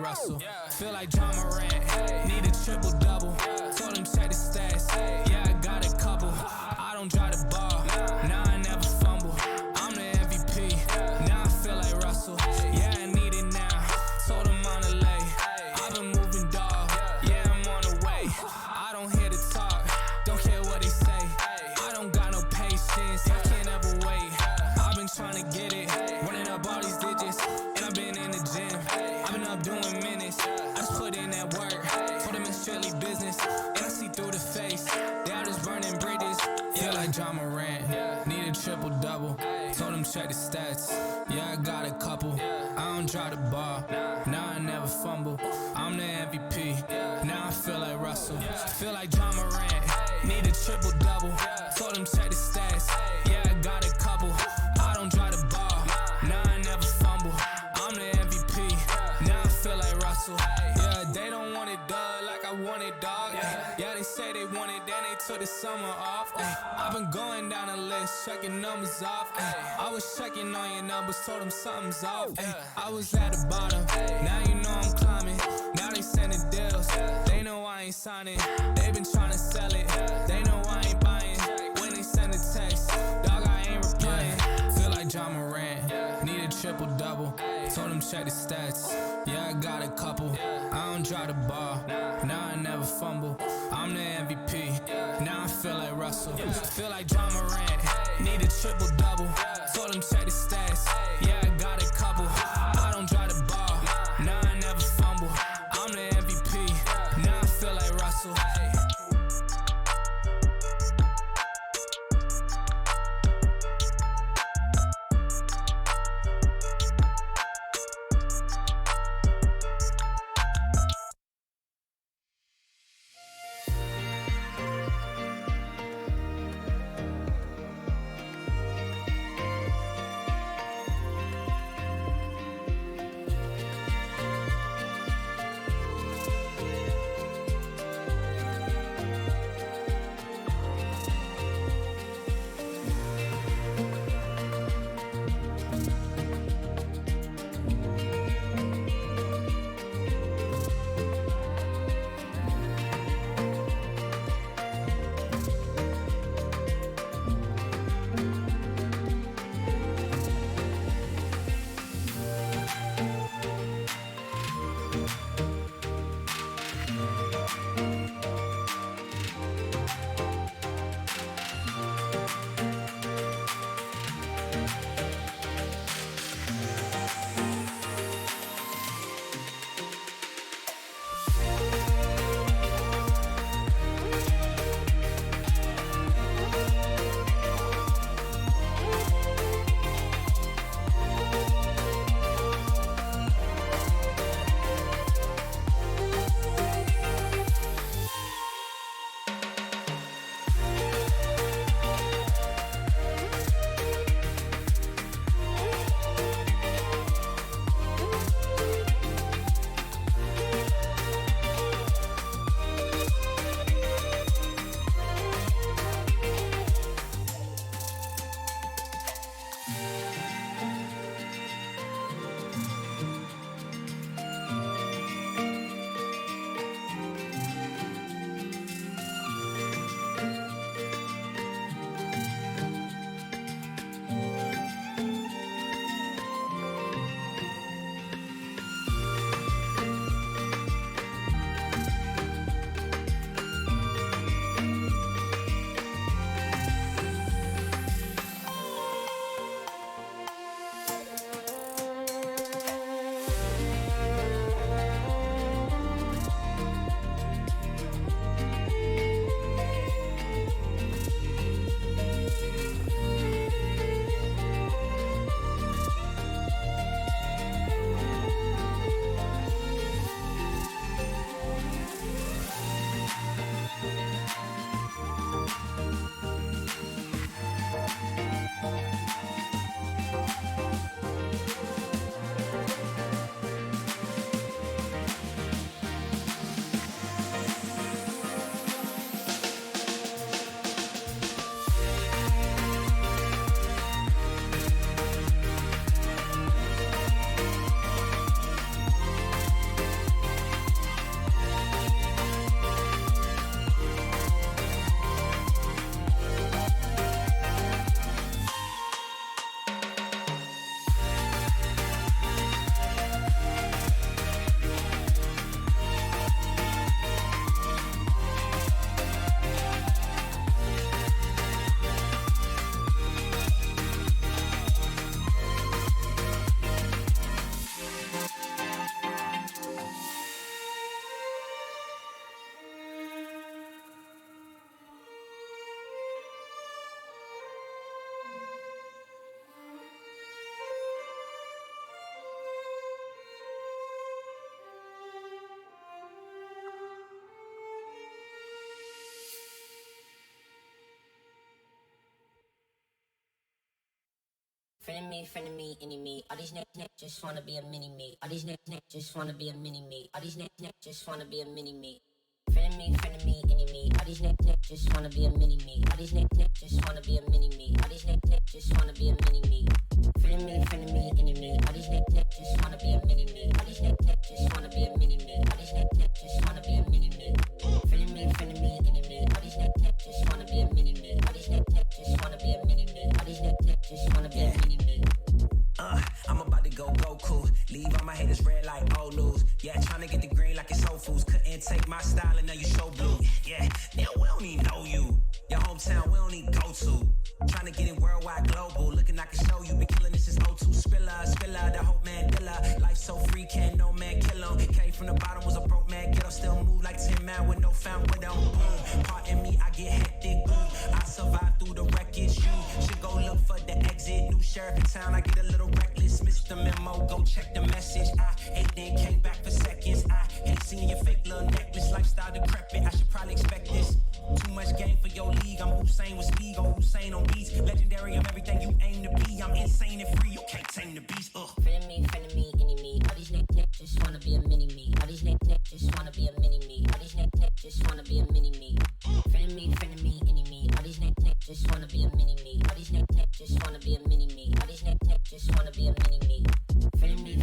Russell. Feel like John Morant, need a triple-double. Told him check the stats, yeah, I got a couple. I don't drive the ball, nah, I never fumble. I'm the MVP, now I feel like Russell. Yeah, I need it now, told him on the lay. I've been moving, dog, yeah, I'm on the way. I don't hear the talk, don't care what they say. I don't got no patience, I can't ever wait. I've been trying to get it, running up all these digits. And I've been in the gym, I've been up doing minutes. I just put in that work, told them it's strictly business. And I see through the face, they all just burning bridges. Feel like John Morant, need a triple-double. Told him check the stats, yeah, I got a couple. I don't drive the ball, nah, I never fumble. I'm the MVP, now I feel like Russell. Feel like John Morant, need a triple-double. Told him check the stats, yeah, I got a couple. I don't drive the ball, nah, I never fumble. I'm the MVP, now I feel like Russell. Yeah, they don't want it, dog, like I want it, dog. Yeah, they say they want it, then they took the summer off. I've been going down the list, checking numbers off. I was checking on your numbers, told them something's off. I was at the bottom, now you know I'm climbing. Now they sending deals, they know I ain't signing. They been trying to sell it, they know I ain't buying. When they send a text, dog, I ain't replying. Feel like John Morant, need a triple-double. Told him check the stats, yeah, I got a couple. I don't drive the ball, now I never fumble. I'm the MVP, now I feel like Russell. Feel like John Morant, need a triple-double. Told him check the stats, yeah, I got a couple. I don't drive the ball, now I never fumble. I'm the MVP, now I feel like Russell. friendin' me, any me. All these niggas just wanna be a mini me. All these niggas just wanna be a mini me. All these niggas just wanna be a mini me. Friendin' me, any me. All these niggas just wanna be a mini me. All these niggas just wanna be a mini me. All these niggas just wanna be a mini me. Friendin' me, any me. All these niggas just wanna be a mini me. All these niggas just wanna be a mini me. All these niggas just wanna be a mini me. Friendin' me, any me. All these niggas just wanna be a mini me. All these niggas just wanna be a mini me. All these niggas just wanna be a mini me. I'm about to go Goku. Leave all my haters red like old news. Yeah, tryna get the green like it's Whole Foods. Couldn't take my style and now you show blue. Yeah, now we don't even know you. Your hometown we don't even go to. Tryna get it worldwide global. Looking like a show you been killing this is O2. Spiller, the Hope Man Dilla. Life so free, can't no man kill him. Came from the bottom, was a broke man. Get up, still move like 10 man with no found window. Boom, pardon me, I get hectic. Boom, I survive through the wreckage. You should go look for the exit. New sheriff in town, I get a little reckless. Missed the memo, go check the message. I ate then came back for seconds. I hate seeing your fake little necklace. Lifestyle decrepit, I should probably expect this. Too much game for your league. I'm Hussein with speed, go Hussein on beats. Legendary, I'm everything you aim to be. I'm insane and free, you can't tame the beast. Friendin' me, any me. All these niggas just wanna be a mini me. All these niggas just wanna be a mini me. All these niggas just wanna be a mini me. Friendin' me, any me. All these niggas just wanna be a mini me. All these niggas just wanna be a mini me. All these niggas just wanna be a mini me. Friendin' me,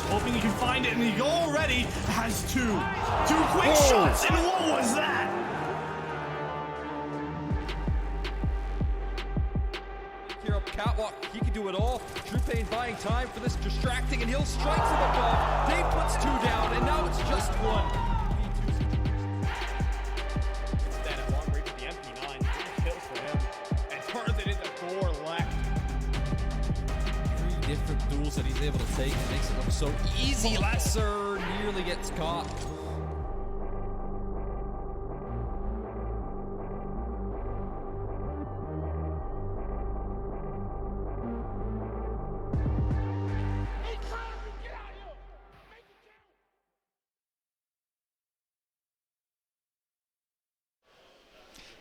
hoping he can find it, and he already has two. Two quick shots, and what was that? Here up catwalk, he can do it all. Trupain buying time for this distracting, and he'll strike from above. Dave puts 2 down, and now it's just 1. Instead, at long range with the MP9, 3 kills for him, and turns it into 4 left. 3 different duels that he's able to take, and makes it look so easy. Lesser nearly gets caught.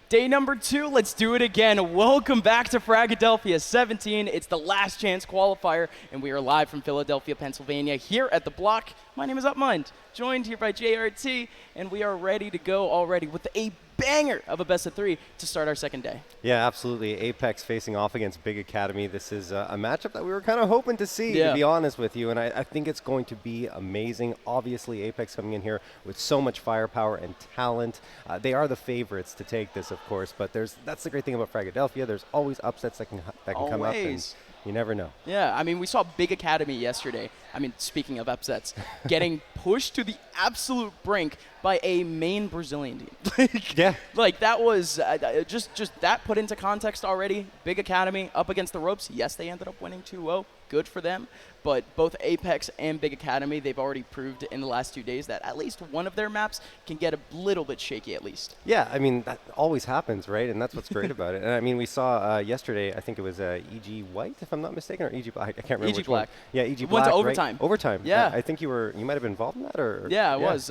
Day number 2, let's do it again. Welcome back to Fragadelphia 17. It's the last chance qualifier, and we are live from Philadelphia, Pennsylvania, here at the block. My name is Upmind, joined here by JRT, and we are ready to go already with a banger of a best of 3 to start our second day. Yeah, absolutely. Apex facing off against Big Academy. This is a matchup that we were kind of hoping to see, to be honest with you, and I think it's going to be amazing. Obviously, Apex coming in here with so much firepower and talent. They are the favorites to take this, of course, but that's the great thing about Fragadelphia. There's always upsets that can come up, and you never know. Yeah, I mean, we saw Big Academy yesterday. I mean, speaking of upsets, getting pushed to the absolute brink by a main Brazilian team. Like that was just that put into context already. Big Academy up against the ropes. Yes, they ended up winning 2-0. Good for them. But both Apex and Big Academy, they've already proved in the last 2 days that at least one of their maps can get a little bit shaky at least. Yeah, I mean, that always happens, right? And that's what's great about it. And I mean, we saw yesterday, I think it was EG White, if I'm not mistaken, or EG Black. I can't remember EG which Black. one. Yeah, EG Black. Went to right? overtime. Overtime. Yeah. I think you might have been involved in that, or? Yeah, I was.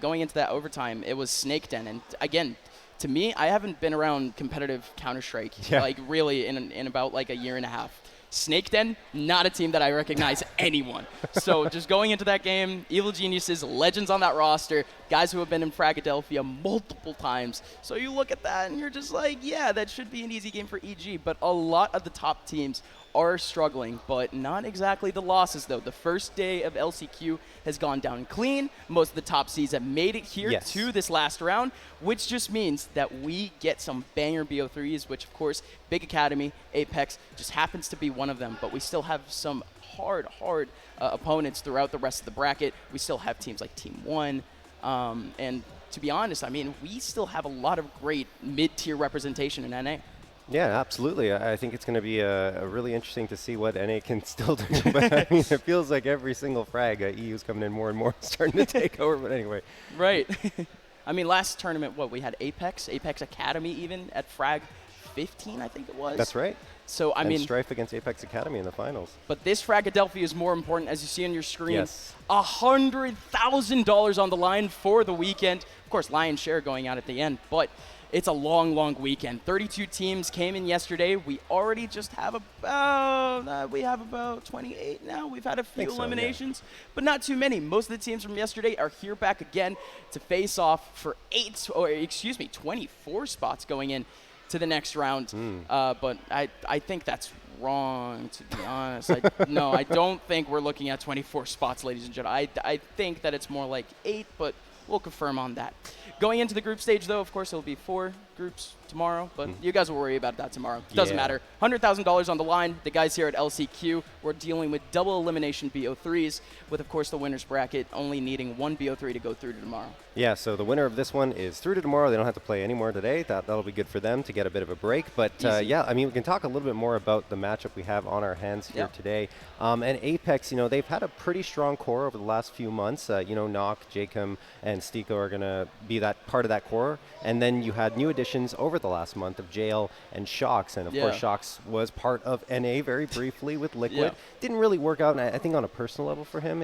Going into that overtime, it was Snake Den. And again, to me, I haven't been around competitive Counter-Strike, like really in about like a year and a half. Snake Den, not a team that I recognize anyone. So just going into that game, Evil Geniuses, legends on that roster, guys who have been in Fragadelphia multiple times. So you look at that and you're just like, yeah, that should be an easy game for EG. But a lot of the top teams are struggling, but not exactly the losses, though. The first day of LCQ has gone down clean. Most of the top seeds have made it here to this last round, which just means that we get some banger BO3s, which, of course, Big Academy, Apex, just happens to be one of them. But we still have some hard opponents throughout the rest of the bracket. We still have teams like Team 1, and to be honest, I mean, we still have a lot of great mid-tier representation in NA. Yeah, absolutely. I think it's going to be really interesting to see what NA can still do. But I mean, it feels like every single frag, EU's coming in more and more, starting to take over. But anyway. Right. I mean, last tournament, we had Apex Academy even at Frag 15, I think it was. That's right. So, I mean, Strife against Apex Academy in the finals. But this Fragadelphia is more important, as you see on your screen. Yes. $100,000 on the line for the weekend. Of course, lion's share going out at the end, but it's a long weekend. 32 teams came in yesterday. We already just have about 28 now. We've had a few eliminations, but not too many. Most of the teams from yesterday are here back again to face off for 24 spots going in to the next round. But I think that's wrong, to be honest. No, I don't think we're looking at 24 spots, ladies and gentlemen. I think that it's more like 8, but we'll confirm on that. Going into the group stage, though, of course, it'll be 4 groups tomorrow, but you guys will worry about that tomorrow. Doesn't matter. $100,000 on the line. The guys here at LCQ, we're dealing with double elimination BO3s, with, of course, the winner's bracket only needing 1 BO3 to go through to tomorrow. Yeah, so the winner of this one is through to tomorrow. They don't have to play any more today. That'll be good for them to get a bit of a break. But, yeah, I mean, we can talk a little bit more about the matchup we have on our hands here today. And Apex, you know, they've had a pretty strong core over the last few months. You know, Nock, Jacob, and Stiko are going to be that part of that core. And then you had new additions over the last month of Jail and Shox. And, of course, Shox was part of NA very briefly with Liquid. Didn't really work out, and I think on a personal level for him,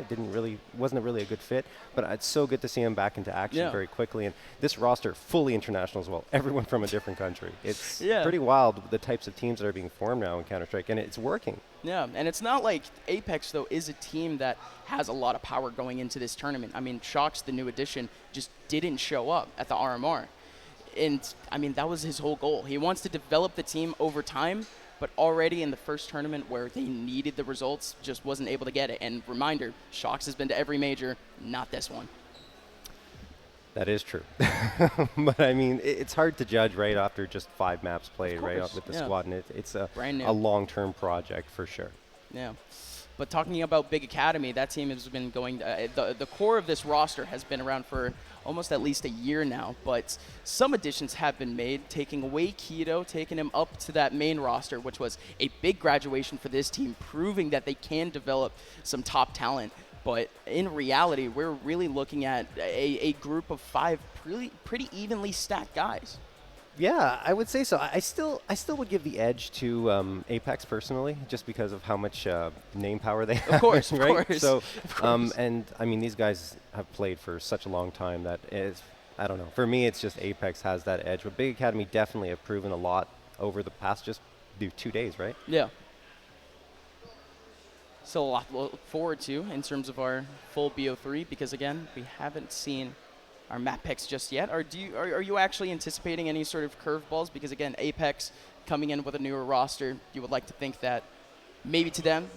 wasn't really a good fit. But it's so good to see him back into action very quickly. And this roster, fully international as well. Everyone from a different country. It's pretty wild, the types of teams that are being formed now in Counter-Strike, and it's working. Yeah, and it's not like Apex, though, is a team that has a lot of power going into this tournament. I mean, Shox, the new addition, just didn't show up at the RMR. And, I mean, that was his whole goal. He wants to develop the team over time, but already in the first tournament where they needed the results, just wasn't able to get it. And reminder, Shox has been to every major, not this one. That is true. But I mean, it's hard to judge right after just 5 maps played, right, with the squad. And it's a long-term project for sure. Yeah. But talking about Big Academy, that team has been going, the core of this roster has been around for almost at least a year now, but some additions have been made, taking away Keto, taking him up to that main roster, which was a big graduation for this team, proving that they can develop some top talent. But in reality, we're really looking at a group of 5 pretty evenly stacked guys. Yeah, I would say so. I still would give the edge to Apex personally, just because of how much name power they have. Of course, right? Of course. So, and I mean, these guys have played for such a long time that is, I don't know. For me, it's just Apex has that edge. But Big Academy definitely have proven a lot over the past just 2 days, right? Yeah. So a lot to look forward to in terms of our full BO3, because again, we haven't seen our map picks just yet. Are you actually anticipating any sort of curveballs? Because again, Apex coming in with a newer roster, you would like to think that maybe to them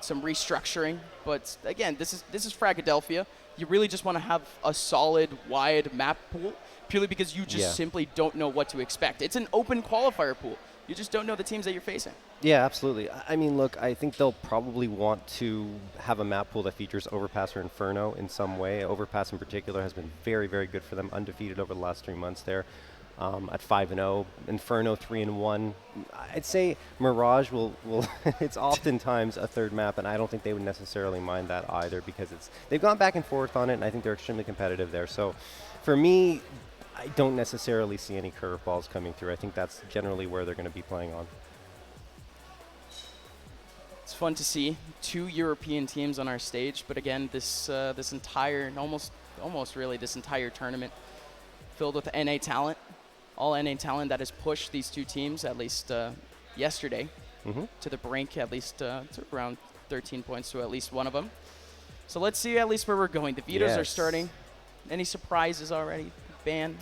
some restructuring. But again, this is Fragadelphia. You really just want to have a solid, wide map pool, purely because you just simply don't know what to expect. It's an open qualifier pool. You just don't know the teams that you're facing. Yeah, absolutely. I mean, look, I think they'll probably want to have a map pool that features Overpass or Inferno in some way. Overpass in particular has been very, very good for them, undefeated over the last 3 months there at 5-0. Inferno 3-1. I'd say Mirage will it's oftentimes a third map, and I don't think they would necessarily mind that either, because they've gone back and forth on it, and I think they're extremely competitive there. So for me, I don't necessarily see any curveballs coming through. I think that's generally where they're going to be playing on. It's fun to see 2 European teams on our stage, but again, this entire, almost really this entire tournament filled with NA talent, all NA talent that has pushed these 2 teams, at least yesterday, to the brink, at least to around 13 points to at least one of them. So let's see at least where we're going. The Vetos are starting. Any surprises already?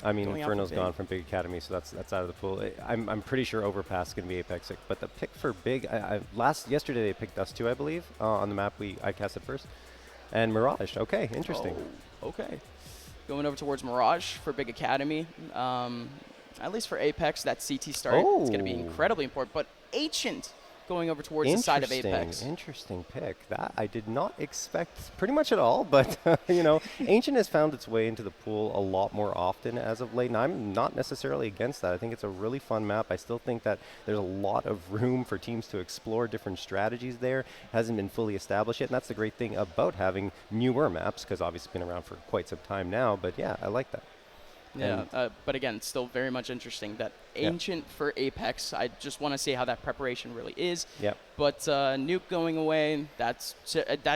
I mean, Inferno's gone from Big Academy, so that's out of the pool. I'm pretty sure Overpass is going to be Apex, but the pick for Big, yesterday they picked us 2, I believe, on the map I casted first, and Mirage. Okay, interesting. Oh, okay, going over towards Mirage for Big Academy. At least for Apex, that CT start is going to be incredibly important. But Ancient going over towards the side of Apex. Interesting pick. That I did not expect pretty much at all, but you know, Ancient has found its way into the pool a lot more often as of late, and I'm not necessarily against that. I think it's a really fun map. I still think that there's a lot of room for teams to explore different strategies there. It hasn't been fully established yet, and that's the great thing about having newer maps, because obviously it's been around for quite some time now, but yeah, I like that. Yeah, but again, still very much interesting that Ancient for Apex. I just want to see how that preparation really is. Yep. But Nuke going away, that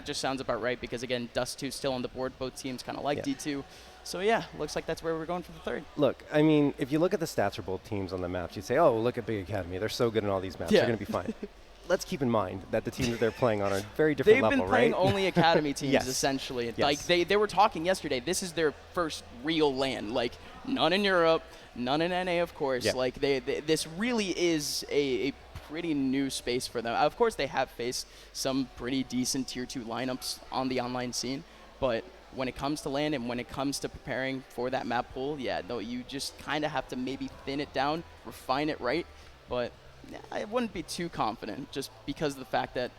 just sounds about right, because again, Dust 2 still on the board. Both teams kind of like D2. So yeah, looks like that's where we're going for the third. Look, I mean, if you look at the stats for both teams on the maps, you'd say, oh, look at Big Academy. They're so good in all these maps. They're going to be fine. Let's keep in mind that the teams that they're playing on are very different level, right? They've been playing only Academy teams, essentially. Yes. Like, they were talking yesterday, this is their first real LAN. Like, none in Europe, none in NA, of course. Yep. Like, this really is a pretty new space for them. Of course, they have faced some pretty decent Tier 2 lineups on the online scene, but when it comes to LAN and when it comes to preparing for that map pool, you just kind of have to maybe thin it down, refine it right, but I wouldn't be too confident, just because of the fact that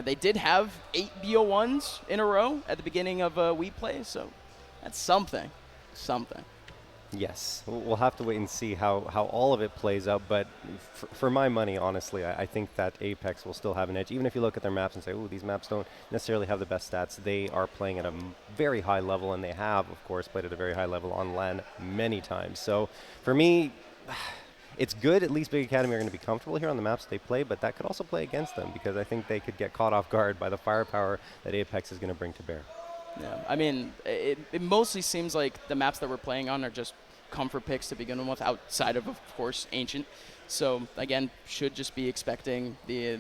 they did have 8 BO1s in a row at the beginning of We Play, so that's something. Yes, we'll have to wait and see how all of it plays out, but for my money, honestly, I think that Apex will still have an edge. Even if you look at their maps and say, oh, these maps don't necessarily have the best stats, they are playing at a very high level, and they have, of course, played at a very high level on LAN many times. So for me, it's good. At least Big Academy are going to be comfortable here on the maps they play, but that could also play against them, because I think they could get caught off guard by the firepower that Apex is going to bring to bear. Yeah, I mean, it mostly seems like the maps that we're playing on are just comfort picks to begin with, outside of course, Ancient. So again, should just be expecting the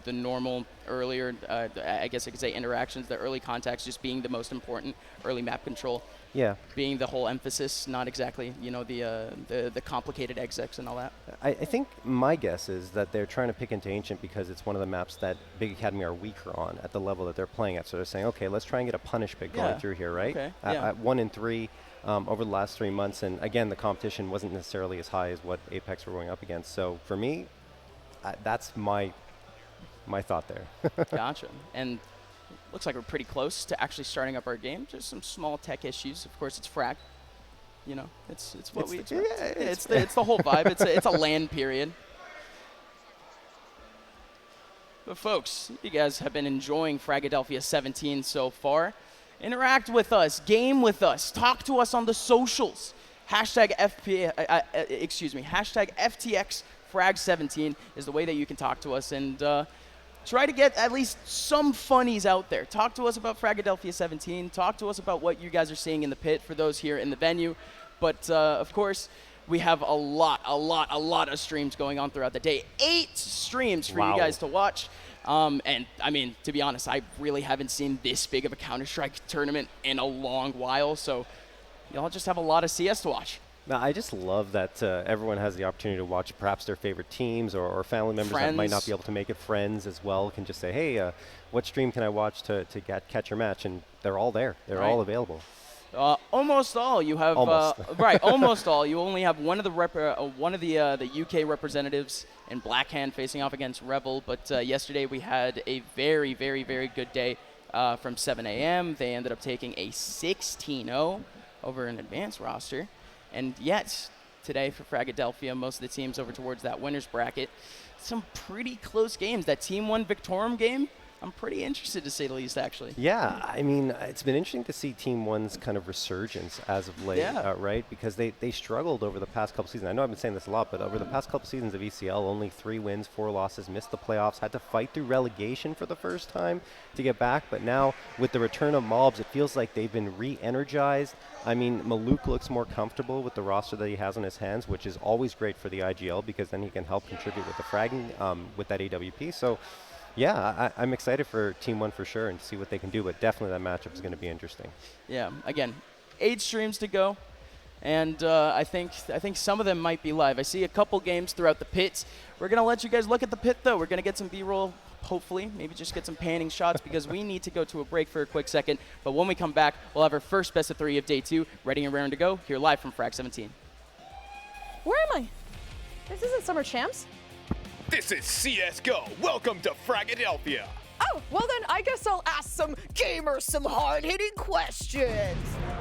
the normal earlier, I guess I could say interactions, the early contacts just being the most important, early map control. Yeah. Being the whole emphasis, not exactly, you know, the complicated execs and all that. I think my guess is that they're trying to pick into Ancient because it's one of the maps that Big Academy are weaker on at the level that they're playing at. So they're saying, okay, let's try and get a punish pick going through here, right? Okay. At 1 and 3 over the last 3 months. And again, the competition wasn't necessarily as high as what Apex were going up against. So for me, that's my thought there. Gotcha. And looks like we're pretty close to actually starting up our game. Just some small tech issues. Of course, it's Frag. You know, it's what we expect. Yeah, it's the whole vibe. It's a LAN period. But folks, you guys have been enjoying Fragadelphia 17 so far. Interact with us, game with us, talk to us on the socials. Hashtag FTX Frag 17 is the way that you can talk to us, and try to get at least some funnies out there. Talk to us about Fragadelphia 17. Talk to us about what you guys are seeing in the pit for those here in the venue. But of course, we have a lot of streams going on throughout the day. 8 streams for you guys to watch. And I mean, to be honest, I really haven't seen this big of a Counter-Strike tournament in a long while. So y'all just have a lot of CS to watch. No, I just love that everyone has the opportunity to watch perhaps their favorite teams or family members that might not be able to make it. Friends as well can just say, hey, what stream can I watch to catch your match? And they're all there. They're all available. Almost all. You have right. Almost all. You only have one of the UK representatives in Blackhand facing off against Rebel. But yesterday we had a very good day from 7 a.m. They ended up taking a 16-0 over an advanced roster. And yet, today for Fragadelphia, most of the teams over towards that winner's bracket. Some pretty close games. That Team 1 Victorum game, I'm pretty interested to say the least, actually. Yeah, I mean, it's been interesting to see Team 1's kind of resurgence as of late, right? Because they struggled over the past couple seasons. I know I've been saying this a lot, but over the past couple seasons of ECL, only 3 wins, 4 losses, missed the playoffs, had to fight through relegation for the first time to get back. But now, with the return of Mobs, it feels like they've been re-energized. I mean, Maluk looks more comfortable with the roster that he has on his hands, which is always great for the IGL because then he can help contribute with the fragging with that AWP. So, yeah, I'm excited for Team 1 for sure and see what they can do, but definitely that matchup is going to be interesting. Yeah, again, 8 streams to go, and I think some of them might be live. I see a couple games throughout the pits. We're going to let you guys look at the pit, though. We're going to get some B-roll, hopefully, maybe just get some panning shots because we need to go to a break for a quick second. But when we come back, we'll have our first best of 3 of day 2, ready and raring to go, here live from Frag 17. Where am I? This isn't Summer Champs. This is CSGO. Welcome to Fragadelphia. Oh, well then I guess I'll ask some gamers some hard-hitting questions.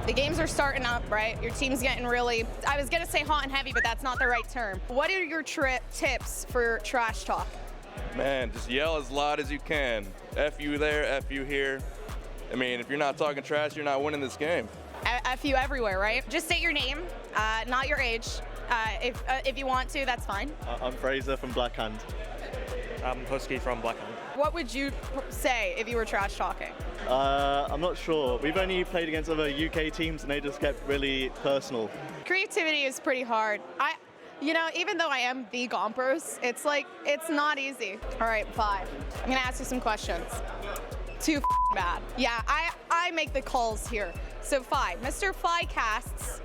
The games are starting up, right? Your team's getting really, I was gonna say hot and heavy, but that's not the right term. What are your tips for trash talk? Man, just yell as loud as you can. F you there, F you here. I mean, if you're not talking trash, you're not winning this game. F you everywhere, right? Just state your name, not your age. If you want to, that's fine. I'm Fraser from Blackhand. I'm Husky from Blackhand. What would you say if you were trash talking? I'm not sure. We've only played against other UK teams and they just get really personal. Creativity is pretty hard. You know, even though I am the Gompers, it's like, it's not easy. All right, 5. I'm gonna ask you some questions. Too bad. Yeah, I make the calls here. So 5, Mr. Flycasts.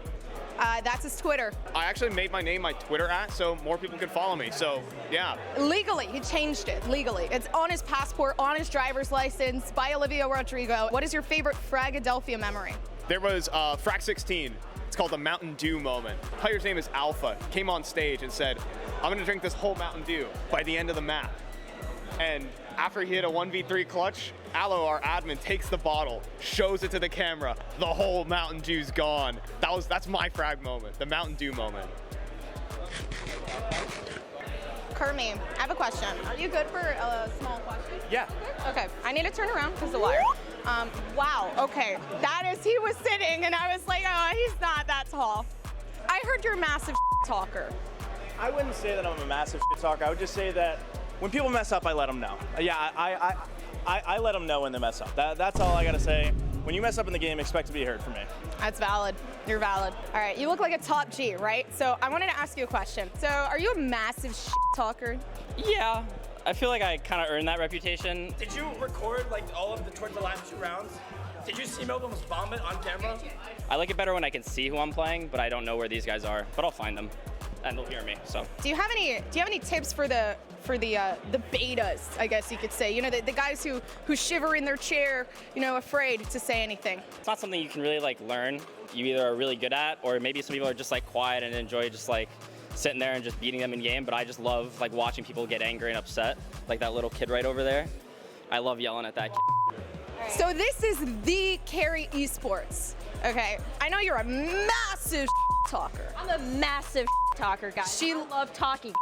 That's his Twitter. I actually made my name my Twitter @ so more people can follow me. So, yeah. Legally, he changed it, legally. It's on his passport, on his driver's license, by Olivia Rodrigo. What is your favorite Fragadelphia memory? There was Frag 16. It's called the Mountain Dew moment. Player's name is Alpha. Came on stage and said, I'm gonna drink this whole Mountain Dew by the end of the map. And after he hit a 1v3 clutch, Aloe, our admin, takes the bottle, shows it to the camera. The whole Mountain Dew's gone. That's my frag moment, the Mountain Dew moment. Kermie, I have a question. Are you good for a small question? Yeah. Okay, I need to turn around because the wire. Wow, okay. That is, he was sitting and I was like, oh, he's not that tall. I heard you're a massive talker. I wouldn't say that I'm a massive talker. I would just say that when people mess up, I let them know. Yeah, I let them know when they mess up. That's all I gotta say. When you mess up in the game, expect to be heard from me. That's valid. You're valid. All right, you look like a top G, right? So I wanted to ask you a question. So are you a massive talker? Yeah, I feel like I kind of earned that reputation. Did you record like all of the towards the last 2 rounds? Did you see Milk almost vomit on camera? I like it better when I can see who I'm playing, but I don't know where these guys are. But I'll find them, and they'll hear me. So. Do you have any tips for the betas, I guess you could say? You know, the guys who shiver in their chair, you know, afraid to say anything. It's not something you can really like learn. You either are really good at, or maybe some people are just like quiet and enjoy just like sitting there and just beating them in game. But I just love like watching people get angry and upset, like that little kid right over there. I love yelling at that kid. So this is the Carry Esports. Okay, I know you're a massive talker. I'm a massive talker, guys. I love talking.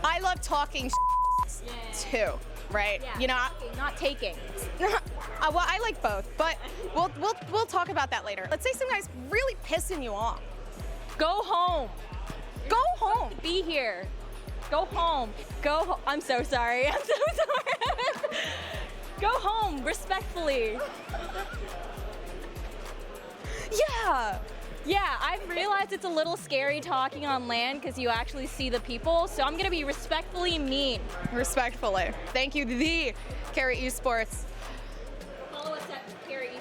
I love talking too, right? Yeah, you know, talking, not taking. Well, I like both, but we'll talk about that later. Let's say some guy's really pissing you off. Go home. Go home. Be here. Go home. Go home. I'm so sorry. I'm so sorry. Go home, respectfully. Yeah. Yeah, I've realized it's a little scary talking on LAN because you actually see the people, so I'm gonna be respectfully mean. Respectfully. Thank you, the Carry Esports. Follow us at Carry Esports.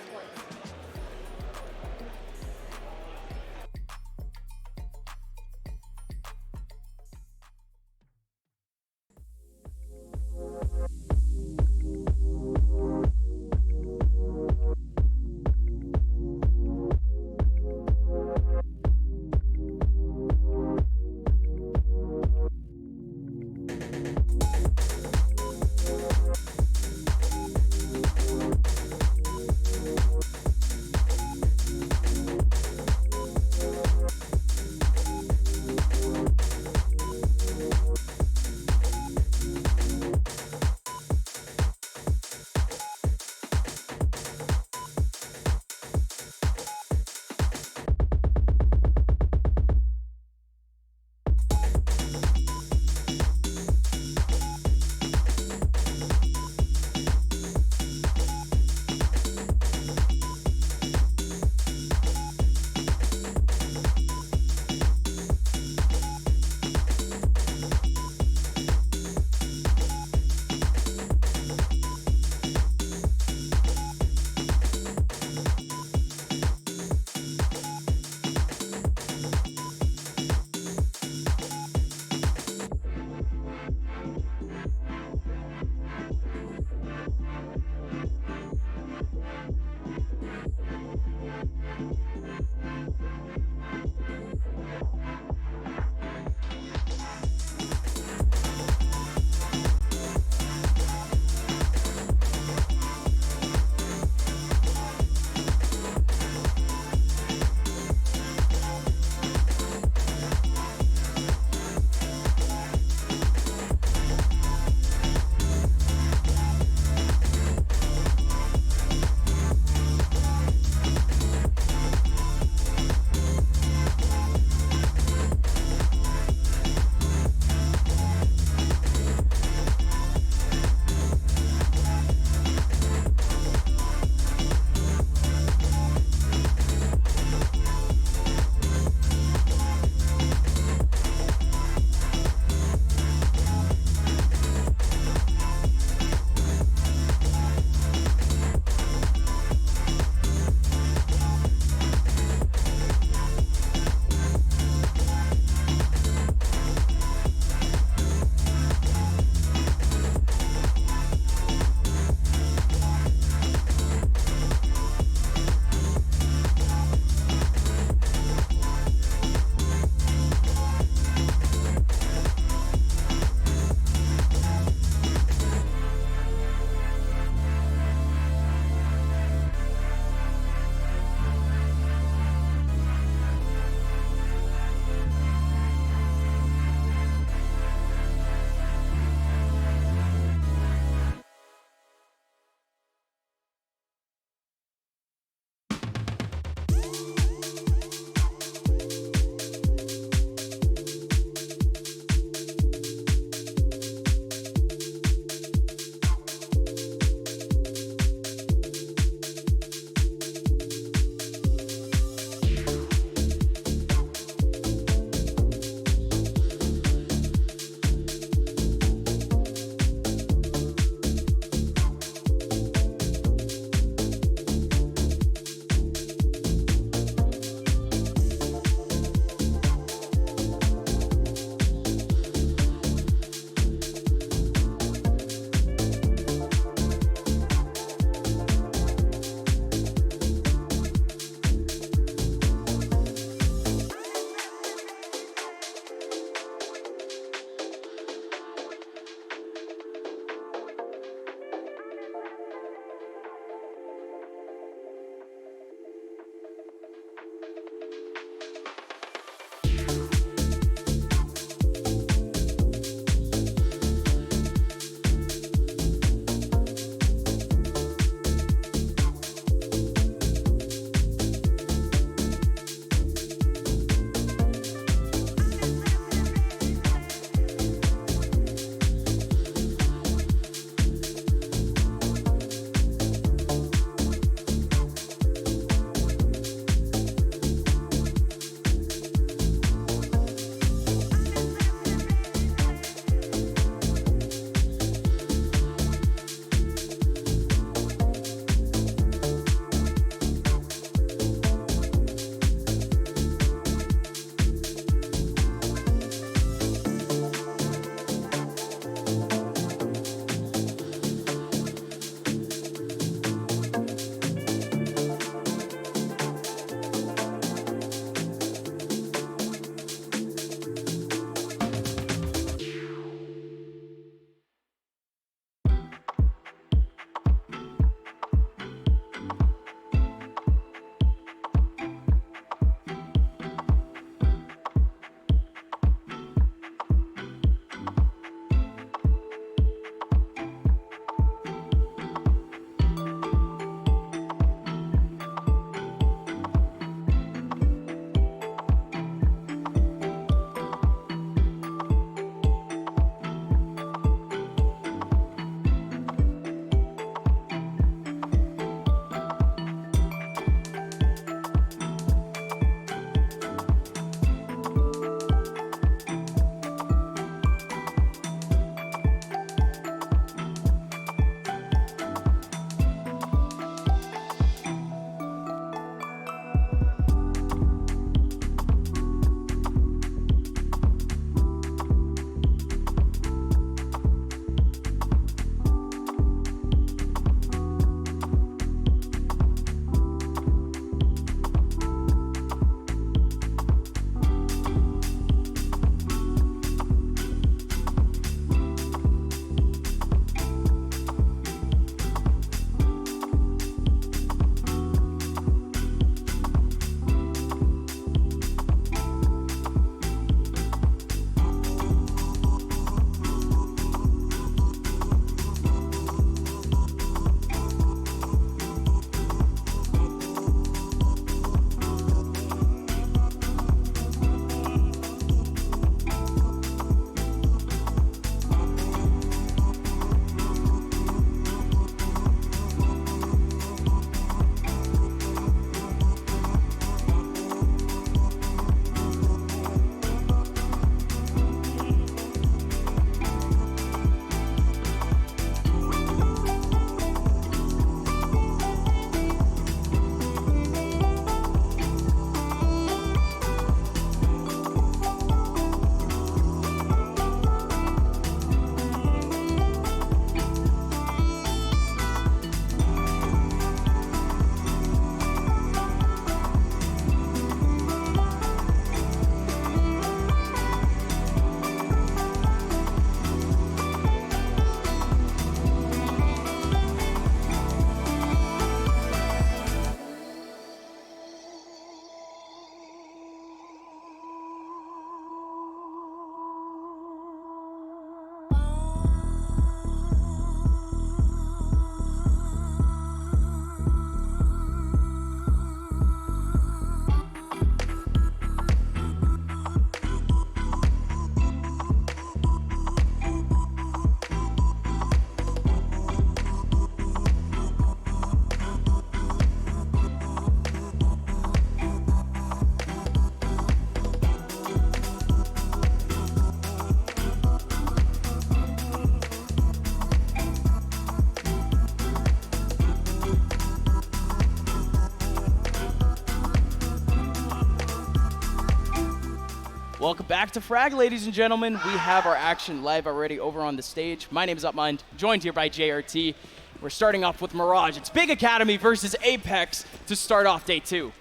Welcome back to Frag, ladies and gentlemen. We have our action live already over on the stage. My name is Upmind, joined here by JRT. We're starting off with Mirage. It's Big Academy versus Apex to start off day 2.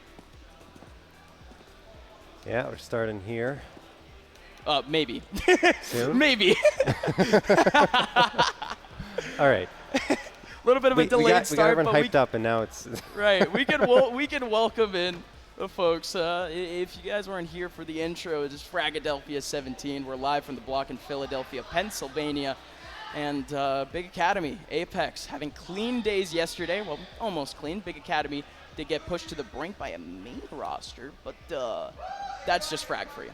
Yeah, we're starting here. Maybe. Soon? Maybe. All right. A little bit of a delayed start, we got everyone but hyped up, and now it's right. We can welcome in the folks. If you guys weren't here for the intro, it is Fragadelphia 17. We're live from the block in Philadelphia, Pennsylvania, and Big Academy, Apex, having clean days yesterday. Well, almost clean. Big Academy did get pushed to the brink by a main roster, but that's just Frag for you.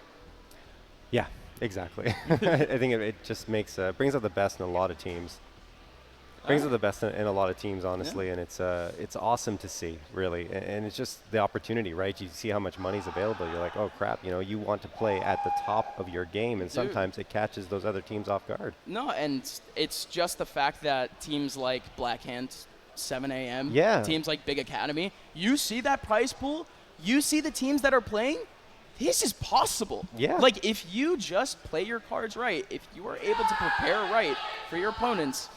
Yeah, exactly. I think it just makes brings out the best in a lot of teams. Brings out the best in a lot of teams, honestly, and it's awesome to see, really. And it's just the opportunity, right? You see how much money's available. You're like, oh crap, you want to play at the top of your game, and sometimes it catches those other teams off guard. No, and it's just the fact that teams like Blackhand, 7 a.m., teams like Big Academy, you see that prize pool, you see the teams that are playing. This is possible. Yeah. Like, if you just play your cards right, if you are able to prepare right for your opponents,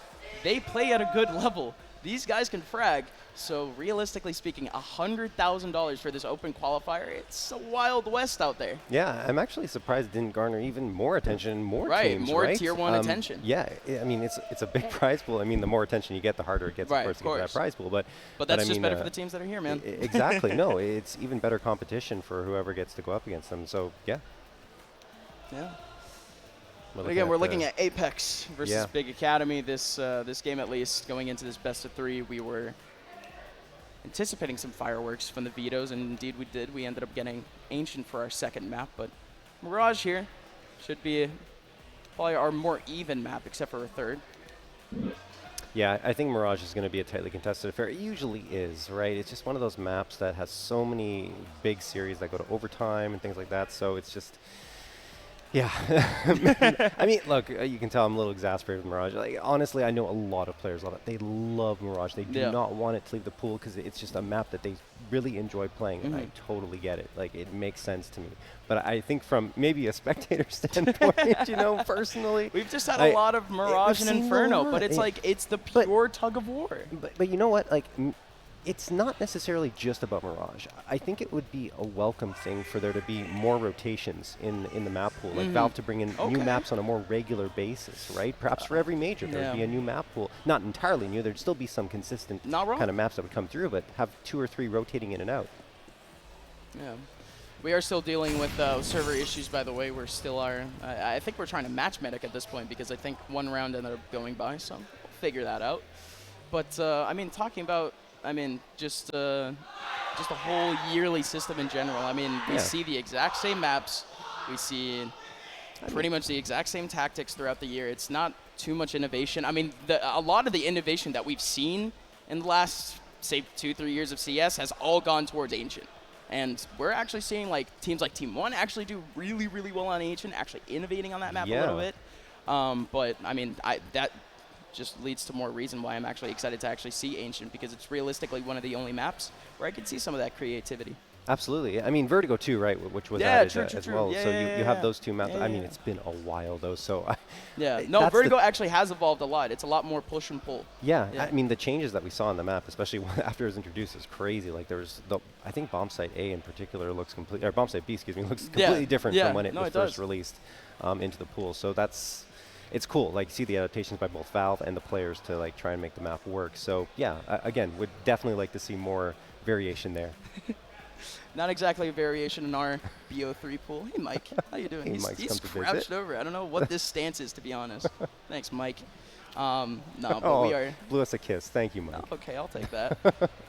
they play at a good level. These guys can frag. So realistically speaking, $100,000 for this open qualifier, it's a wild west out there. Yeah, I'm actually surprised it didn't garner even more attention, more teams, more right? tier 1 attention. Yeah, I mean, it's a big prize pool. I mean, the more attention you get, the harder it gets, of course, to get that prize pool. But that's I just mean, better for the teams that are here, man. Exactly. No, it's even better competition for whoever gets to go up against them. So, yeah. Yeah. Again, we're looking at Apex versus Big Academy. This game, at least, going into this best of 3, we were anticipating some fireworks from the Vetos, and indeed we did. We ended up getting Ancient for our second map, but Mirage here should be probably our more even map, except for a third. Yeah, I think Mirage is going to be a tightly contested affair. It usually is, right? It's just one of those maps that has so many big series that go to overtime and things like that, so it's just... Yeah. I mean, look, you can tell I'm a little exasperated with Mirage. Like, honestly, I know a lot of players love it. They love Mirage. They do not want it to leave the pool because it's just a map that they really enjoy playing, and I totally get it. Like, it makes sense to me. But I think from maybe a spectator standpoint, personally. We've just had a lot of Mirage and Inferno, but it's like, it's the pure tug of war. But you know what? Like, it's not necessarily just about Mirage. I think it would be a welcome thing for there to be more rotations in the map pool, like Valve to bring in new maps on a more regular basis, right? Perhaps for every major there would be a new map pool. Not entirely new, there'd still be some consistent kind of maps that would come through, but have 2 or 3 rotating in and out. Yeah. We are still dealing with server issues, by the way. We're still I think we're trying to match medic at this point because I think one round ended up going by, so we'll figure that out. But, I mean, talking about just a whole yearly system in general. I mean, we see the exact same maps. We see pretty much the exact same tactics throughout the year. It's not too much innovation. I mean, a lot of the innovation that we've seen in the last, say, 2-3 years of CS has all gone towards Ancient. And we're actually seeing like teams like Team 1 actually do really, really well on Ancient, actually innovating on that map a little bit. But, I mean, that just leads to more reason why I'm actually excited to actually see Ancient, because it's realistically one of the only maps where I could see some of that creativity. Absolutely. I mean, Vertigo too, right, which was added as well. So you have those two maps. I mean, it's been a while, though, so... No, Vertigo actually has evolved a lot. It's a lot more push and pull. Yeah, I mean, the changes that we saw on the map, especially after it was introduced, is crazy. Like, there was... I think Bomb Site A in particular looks completely... Or Bomb Site B, excuse me, looks completely different from when it was first released into the pool. So that's... It's cool, like, see the adaptations by both Valve and the players to, like, try and make the map work. So, yeah, again, would definitely like to see more variation there. Not exactly a variation in our BO3 pool. Hey, Mike, how you doing? He's crouched over. I don't know what this stance is, to be honest. Thanks, Mike. No, but we are... blew us a kiss. Thank you, Mike. Oh, okay, I'll take that.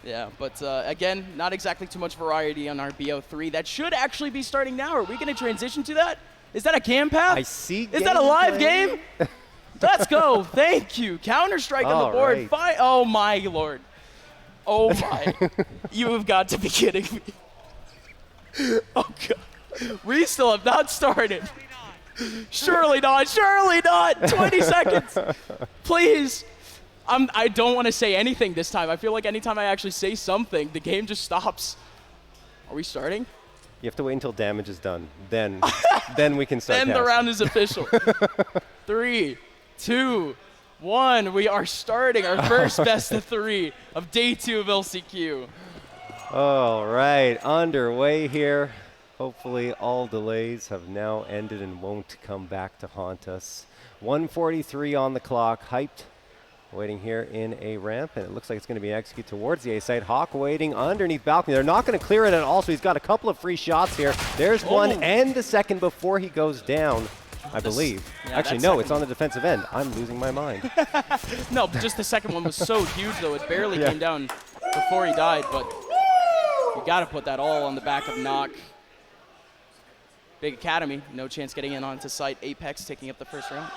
Yeah, but again, not exactly too much variety on our BO3. That should actually be starting now. Are we going to transition to that? Is that a cam path? I see. Is that a live game? Let's go. Thank you. Counter-Strike on the board. Oh, my Lord. Oh, my. You have got to be kidding me. Oh, God. We still have not started. Surely not. Surely not. 20 seconds. Please. I don't want to say anything this time. I feel like anytime I actually say something, the game just stops. Are we starting? You have to wait until damage is done. Then then we can start Then the round is official. 3, 2, 1. We are starting our first best of 3 of day 2 of LCQ. All right, underway here. Hopefully all delays have now ended and won't come back to haunt us. 1:43 on the clock, hyped. Waiting here in a ramp, and it looks like it's going to be executed towards the A site. Hawk waiting underneath balcony. They're not going to clear it at all, so he's got a couple of free shots here. There's one and the second before he goes down, I believe. Yeah, actually, no, it's on the defensive end. I'm losing my mind. No, just the second one was so huge, though. It barely came down before he died, but you got to put that all on the back of Knock. Big Academy, no chance getting in onto site. Apex taking up the first round.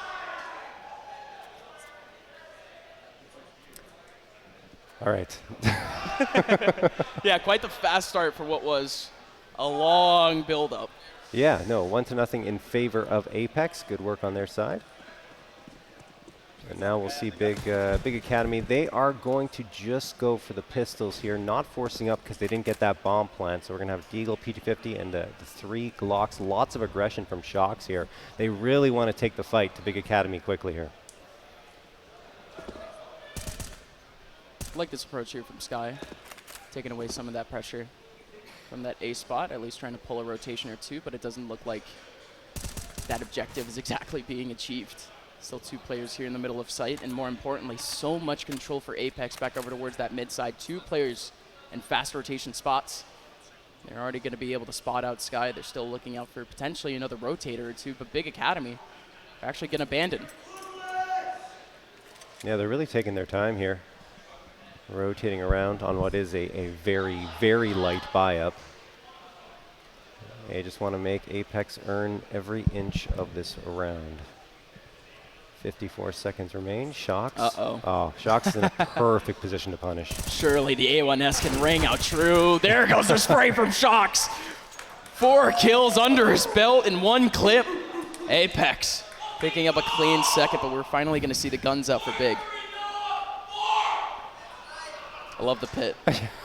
All right. Yeah, quite the fast start for what was a long build-up. Yeah, no, 1-0 in favor of Apex. Good work on their side. And now we'll see Big Academy. They are going to just go for the pistols here, not forcing up because they didn't get that bomb plant. So we're going to have Deagle, PT50, and the 3 Glocks. Lots of aggression from Shocks here. They really want to take the fight to Big Academy quickly here. I like this approach here from Sky, taking away some of that pressure from that A spot, at least trying to pull a rotation or 2, but it doesn't look like that objective is exactly being achieved. Still 2 players here in the middle of site, and more importantly, so much control for Apex back over towards that mid side. 2 players in fast rotation spots. They're already going to be able to spot out Sky. They're still looking out for potentially another rotator or 2, but Big Academy are actually going to abandon. Yeah, they're really taking their time here. Rotating around on what is a very, very light buy-up. They just want to make Apex earn every inch of this round. 54 seconds remain. Shocks. Uh-oh. Oh, Shocks is in a perfect position to punish. Surely the A1S can ring out true. There goes the spray from Shocks. 4 kills under his belt in 1 clip. Apex picking up a clean second, but we're finally going to see the guns out for Big. I love the pit.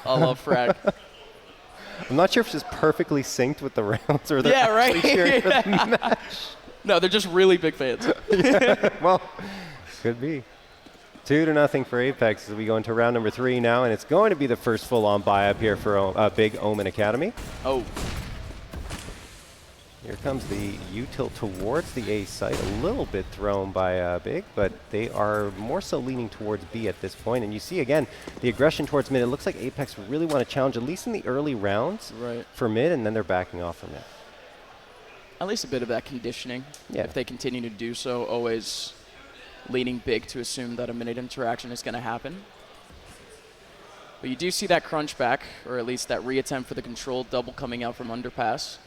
I love Frag. I'm not sure if it's just perfectly synced with the rounds or they're actually cheering for the match. No, they're just really big fans. Well, could be. 2-0 for Apex as we go into round number 3 now, and it's going to be the first full-on buy-up here for Big Omen Academy. Oh. Here comes the util towards the A site, a little bit thrown by Big, but they are more so leaning towards B at this point. And you see, again, the aggression towards mid. It looks like Apex really want to challenge, at least in the early rounds, for mid, and then they're backing off from it. At least a bit of that conditioning. Yeah. If they continue to do so, always leaning Big to assume that a minute interaction is going to happen. But you do see that crunch back, or at least that reattempt for the control double coming out from underpass.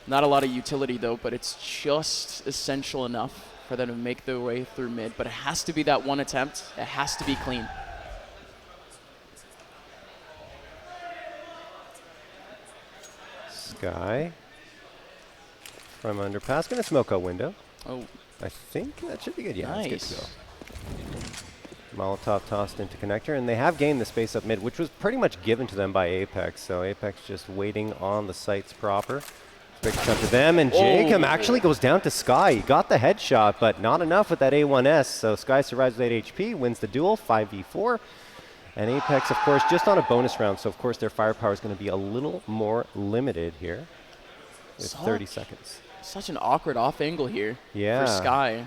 Not a lot of utility, though, but it's just essential enough for them to make their way through mid. But it has to be that one attempt. It has to be clean. Sky from underpass. Going to smoke a window. Oh. I think that should be good. Yeah, nice. It's good to go. Molotov tossed into connector, and they have gained the space up mid, which was pretty much given to them by Apex. So Apex just waiting on the sites proper. Big shot to them, and Jacob actually goes down to Sky. He got the headshot, but not enough with that A1S. So Sky survives with 8 HP, wins the duel, 5v4. And Apex, of course, just on a bonus round, so of course their firepower is going to be a little more limited here with 30 seconds. Such an awkward off angle here for Sky.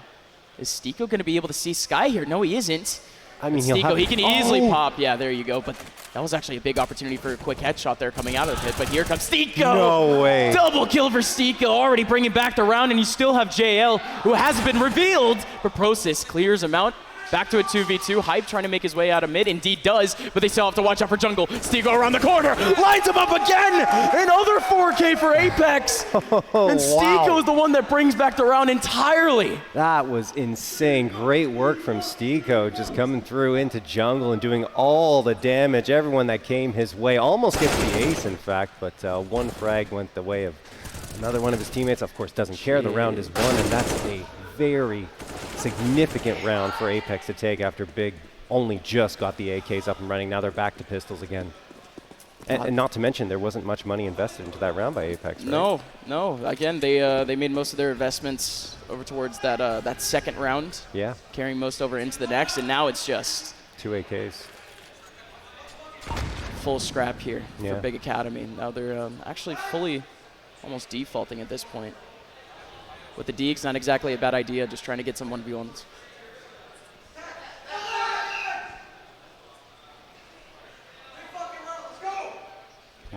Is Stiko going to be able to see Sky here? No, he isn't. I mean, Stiko, he can easily pop. Yeah, there you go. But that was actually a big opportunity for a quick headshot there coming out of the pit. But here comes Stiko. No way. Double kill for Stiko, already bringing back the round. And you still have JL, who hasn't been revealed. But Prosis clears him out. Back to a 2v2. Hype trying to make his way out of mid. Indeed does, but they still have to watch out for jungle. Stiko around the corner. Lines him up again. Another 4K for Apex. And Stiko is the one that brings back the round entirely. That was insane. Great work from Stiko, just coming through into jungle and doing all the damage. Everyone that came his way almost gets the ace, in fact, but 1 frag went the way of another one of his teammates. Of course, doesn't care. The round is won, and that's a very significant round for Apex to take after Big only just got the AKs up and running. Now they're back to pistols again. And not to mention, there wasn't much money invested into that round by Apex, right? No, no. Again, they made most of their investments over towards that second round. Yeah. Carrying most over into the next, and now it's just 2 AKs. Full scrap here for Big Academy. Now they're actually fully almost defaulting at this point. With the Deeks, not exactly a bad idea, just trying to get some 1v1s.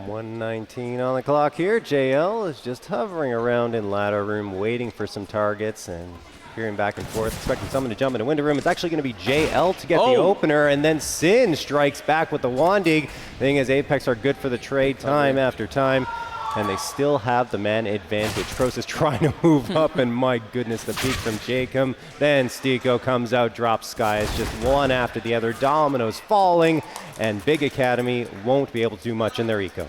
$1:19 on the clock here. JL is just hovering around in ladder room, waiting for some targets and peering back and forth, expecting someone to jump into window room. It's actually going to be JL to get the opener, and then Sin strikes back with the Wandig. Thing is, Apex are good for the trade time after time, and they still have the man advantage. Pros is trying to move up, and my goodness, the peek from Jacob. Then Stiko comes out, drops Sky. It's just one after the other. Dominoes falling, and Big Academy won't be able to do much in their eco.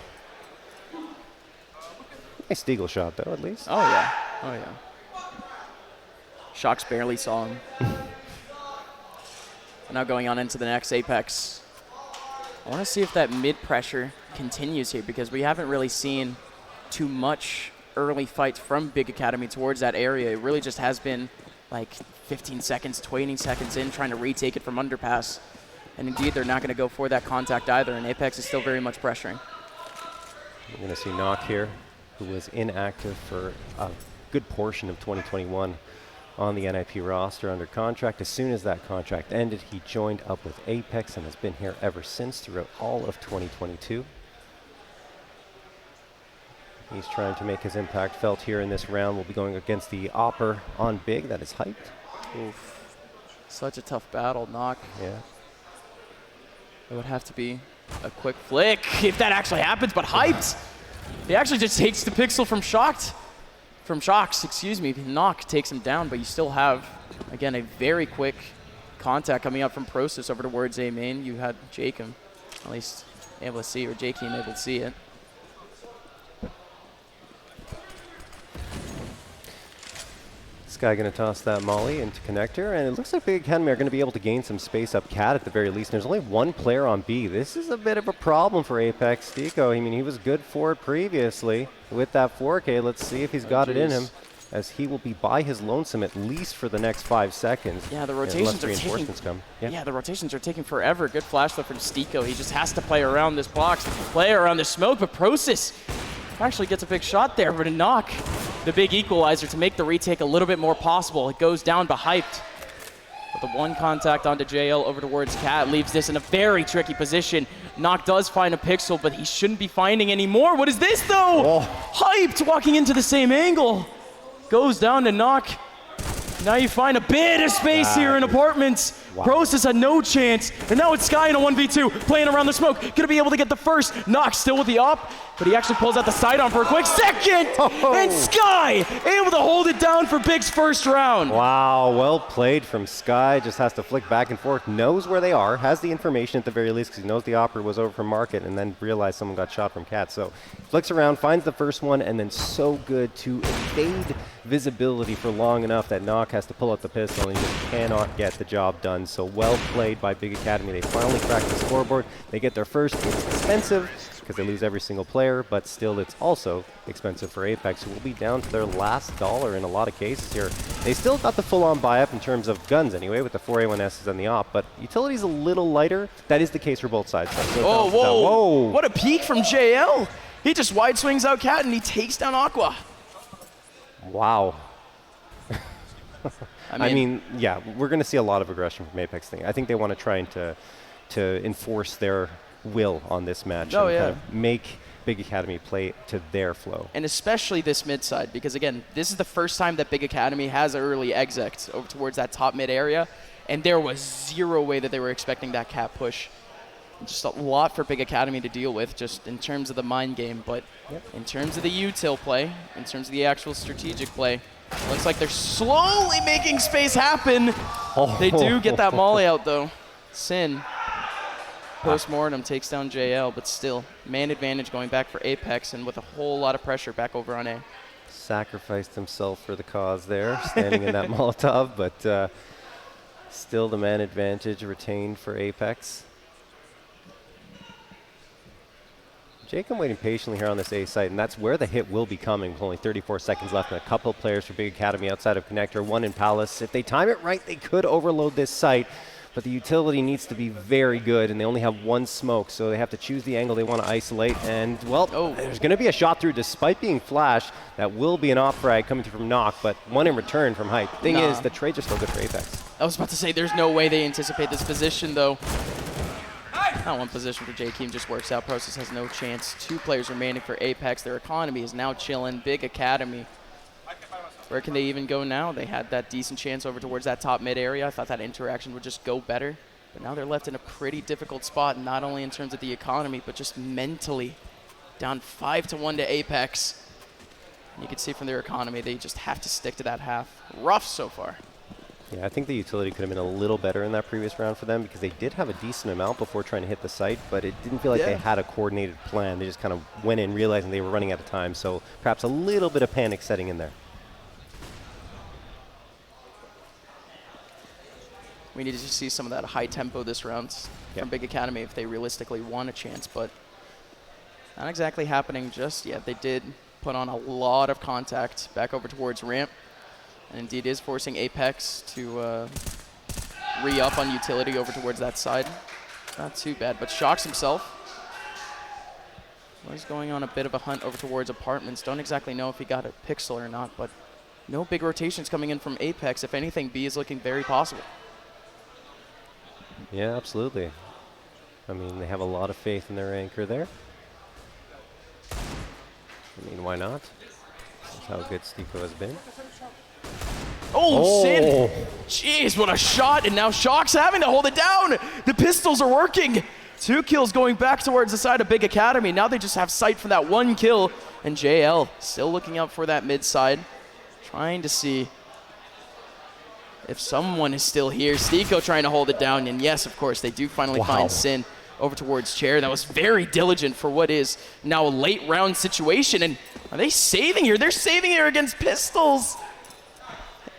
Nice Deagle shot, though, at least. Oh, yeah. Oh, yeah. Shocks barely saw him. Now going on into the next Apex. I want to see if that mid pressure continues here, because we haven't really seen too much early fights from Big Academy towards that area. It really just has been like 15 seconds, 20 seconds in, trying to retake it from underpass. And indeed, they're not going to go for that contact either, and Apex is still very much pressuring. We're going to see Knock here, who was inactive for a good portion of 2021 on the NIP roster under contract. As soon as that contract ended, he joined up with Apex and has been here ever since throughout all of 2022. He's trying to make his impact felt here in this round. We'll be going against the Opper on Big. That is hyped. Oof. Such a tough battle, Knock. Yeah. It would have to be a quick flick if that actually happens, but hyped. He actually just takes the pixel from Shocks, excuse me. Knock takes him down, but you still have, again, a very quick contact coming up from Process over towards A main. You had Jacob at least able to see, or Jacob able to see it. Sky going to toss that molly into connector, and it looks like Big Academy are going to be able to gain some space up Cat at the very least. There's only one player on B. This is a bit of a problem for Apex. Stiko, I mean, he was good for it previously with that 4K. Let's see if he's got it in him, as he will be by his lonesome at least for the next 5 seconds. Yeah, the rotations the rotations are taking forever. Good flash though from Stiko. He just has to play around this box, play around the smoke, but Process actually gets a big shot there, but a Knock, the big equalizer to make the retake a little bit more possible. It goes down but hyped. With the one contact onto JL over towards Cat, leaves this in a very tricky position. Knock does find a pixel, but he shouldn't be finding any more. What is this though? Hyped, walking into the same angle. Goes down to Knock. Now you find a bit of space here in apartments. Process had no chance, and now it's Sky in a 1v2, playing around the smoke. Gonna be able to get the first. Knock still with the op, but he actually pulls out the side on for a quick second, and Sky able to hold it down for Big's first round. Wow, well played from Sky. Just has to flick back and forth, knows where they are, has the information at the very least, because he knows the opera was over from Market, and then realized someone got shot from Cat. So flicks around, finds the first one, and then so good to evade visibility for long enough that Knock has to pull out the pistol, and he just cannot get the job done. So well played by Big Academy. They finally cracked the scoreboard. They get their first. It's expensive because they lose every single player, but still it's also expensive for Apex, who will be down to their last dollar in a lot of cases here. They still got the full-on buy-up in terms of guns anyway, with the 4A1Ss and the op, but utility's a little lighter. That is the case for both sides. Oh, whoa. What a peek from JL. He just wide swings out Cat and he takes down Aqua. Wow. I mean, yeah, we're going to see a lot of aggression from Apex thing. I think they want to try and to enforce their will on this match and kind of make Big Academy play to their flow. And especially this mid side, because again, this is the first time that Big Academy has early exec over towards that top mid area, and there was zero way that they were expecting that Cat push. Just a lot for Big Academy to deal with, just in terms of the mind game, but in terms of the util play, in terms of the actual strategic play, looks like they're slowly making space happen. They do get that molly out though. Sin, post-mortem, takes down JL, but still, man advantage going back for Apex, and with a whole lot of pressure back over on A. Sacrificed himself for the cause there, standing in that Molotov, but still the man advantage retained for Apex. Jacob waiting patiently here on this A site, and that's where the hit will be coming with only 34 seconds left and a couple of players for Big Academy outside of Connector, one in Palace. If they time it right, they could overload this site, but the utility needs to be very good, and they only have one smoke, so they have to choose the angle they want to isolate. And, well, there's going to be a shot through despite being flashed. That will be an off frag coming through from Knock, but one in return from Hype. Thing is, the trades are still good for Apex. I was about to say, there's no way they anticipate this position, though. That one position for J-Keem just works out. Process has no chance. 2 players remaining for Apex. Their economy is now chilling. Big Academy. Where can they even go now? They had that decent chance over towards that top mid area. I thought that interaction would just go better. But now they're left in a pretty difficult spot, not only in terms of the economy, but just mentally. Down 5-1 to Apex. And you can see from their economy, they just have to stick to that half. Rough so far. Yeah, I think the utility could have been a little better in that previous round for them because they did have a decent amount before trying to hit the site, but it didn't feel like they had a coordinated plan. They just kind of went in realizing they were running out of time, so perhaps a little bit of panic setting in there. We need to see some of that high tempo this round from Big Academy if they realistically want a chance, but not exactly happening just yet. They did put on a lot of contact back over towards ramp. And indeed is forcing Apex to re-up on utility over towards that side. Not too bad, but Shocks himself was going on a bit of a hunt over towards apartments. Don't exactly know if he got a pixel or not, but no big rotations coming in from Apex. If anything, B is looking very possible. Yeah, absolutely. I mean, they have a lot of faith in their anchor there. I mean, why not? That's how good Stico has been. Oh, Sin! Jeez, what a shot, and now Shock's having to hold it down! The pistols are working! 2 kills going back towards the side of Big Academy. Now they just have sight for that 1 kill, and JL still looking out for that mid side, trying to see if someone is still here. Stico trying to hold it down, and yes, of course, they do finally find Sin over towards Chair. That was very diligent for what is now a late round situation, and are they saving here? They're saving here against pistols!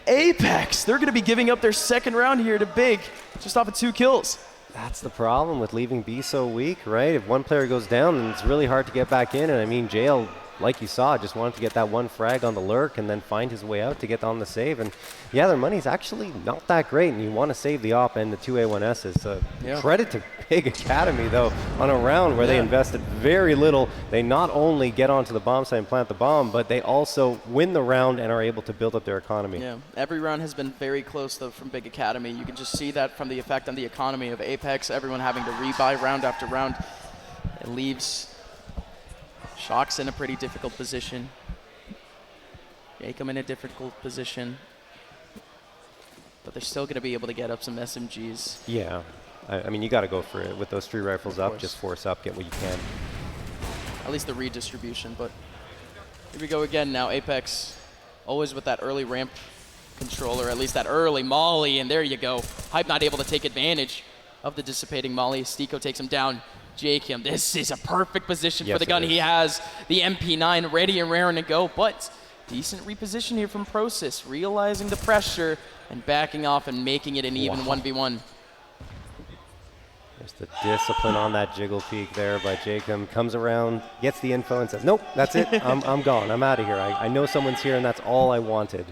Apex, they're going to be giving up their second round here to Big, just off of 2 kills. That's the problem with leaving B so weak, right? If one player goes down, then it's really hard to get back in. And I mean, JL, like you saw, just wanted to get that 1 frag on the lurk and then find his way out to get on the save. And yeah, their money's actually not that great, and you want to save the op and the 2 A1Ss. Credit to Big Academy, though, on a round where they invested very little. They not only get onto the bomb site and plant the bomb, but they also win the round and are able to build up their economy. Yeah, every round has been very close, though, from Big Academy. You can just see that from the effect on the economy of Apex, everyone having to rebuy round after round. It leaves Shocks in a pretty difficult position. Jacob in a difficult position. But they're still going to be able to get up some SMGs. Yeah. I mean, you got to go for it. With those 3 rifles up, just force up, get what you can. At least the redistribution, but here we go again now. Apex always with that early ramp control, or at least that early molly, and there you go. Hype not able to take advantage of the dissipating molly. Stico takes him down. Jacob, this is a perfect position for the gun. He has the MP9 ready and raring to go, but decent reposition here from Process, realizing the pressure and backing off and making it an even 1v1. There's the discipline on that jiggle peek there by Jacob. Comes around, gets the info, and says, nope, that's it. I'm gone. I'm out of here. I know someone's here, and that's all I wanted.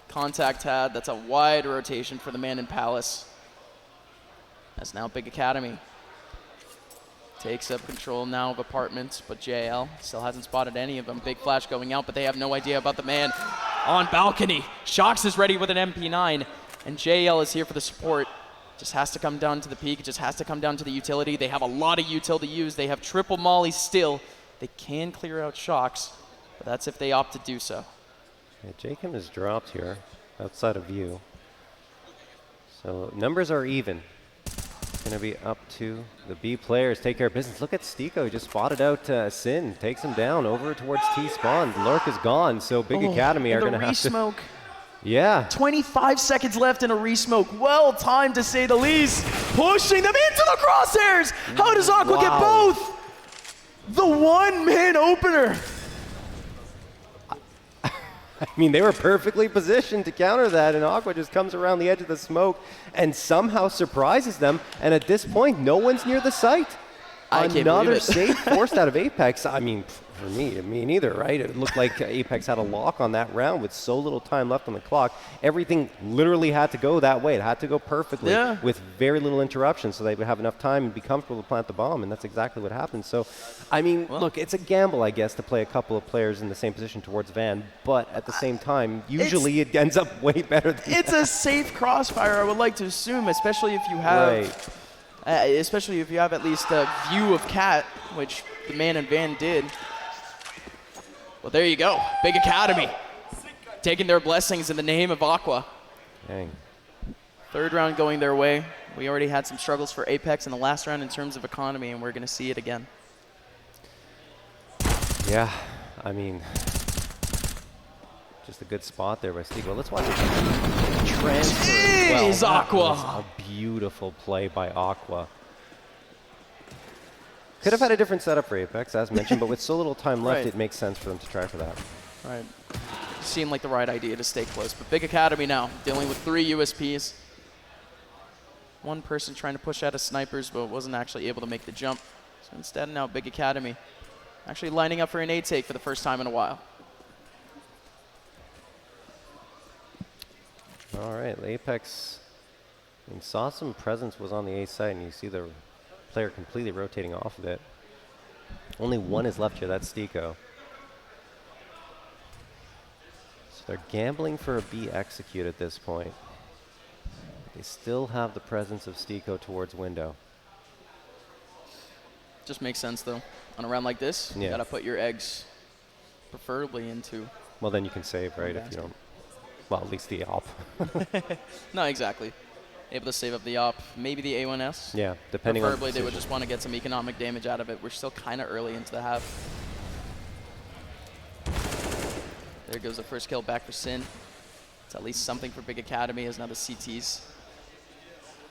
Contact had. That's a wide rotation for the man in Palace. That's now Big Academy. Takes up control now of apartments, but JL still hasn't spotted any of them. Big flash going out, but they have no idea about the man on balcony. Shocks is ready with an MP9, and JL is here for the support. Just has to come down to the peak. It just has to come down to the utility. They have a lot of util to use. They have triple molly still. They can clear out Shocks, but that's if they opt to do so. Yeah, Jacob is dropped here outside of view. So numbers are even. Going to be up to the B players. Take care of business. Look at Stico. Just spotted out Sin. Takes him down over towards T-spawn. The lurk is gone, so Big Academy are going to have to... Yeah. 25 seconds left in a resmoke. Well timed, to say the least. Pushing them into the crosshairs. How does Aqua get both? The one-man opener. I mean, they were perfectly positioned to counter that, and Aqua just comes around the edge of the smoke and somehow surprises them. And at this point, no one's near the site. Another save forced out of Apex. I mean, for me neither, right? It looked like Apex had a lock on that round with so little time left on the clock. Everything literally had to go that way. It had to go perfectly with very little interruption so they would have enough time and be comfortable to plant the bomb, and that's exactly what happened. So, I mean, look, it's a gamble, I guess, to play a couple of players in the same position towards Van, but at the same time, usually it ends up way better than It's a safe crossfire, I would like to assume, especially if you have... especially if you have at least a view of Cat, which the man in Van did. Well, there you go. Big Academy taking their blessings in the name of Aqua. Dang. Third round going their way. We already had some struggles for Apex in the last round in terms of economy, and we're going to see it again. Yeah, I mean, just a good spot there by Steve. Well, let's watch it. Transfer. Jeez, Well, Aqua. that was a beautiful play by Aqua. Could have had a different setup for Apex, as mentioned, but with so little time left, it makes sense for them to try for that. Right. Seemed like the right idea to stay close. But Big Academy now, dealing with 3 USPs. One person trying to push out of snipers, but wasn't actually able to make the jump. So instead, now Big Academy actually lining up for an A take for the first time in a while. All right, Apex, saw some presence was on the A side, and you see the player completely rotating off of it. Only one is left here, that's Stico. So they're gambling for a B execute at this point. They still have the presence of Stico towards window. Just makes sense, though. On a round like this, you gotta put your eggs preferably into... Well, then you can save, right, if you don't... Well, at least the op. No, exactly. Able to save up the op, maybe the A1S. Yeah, depending on the Preferably, they would just want to get some economic damage out of it. We're still kind of early into the half. There goes the first kill back for Sin. It's at least something for Big Academy as now the CTs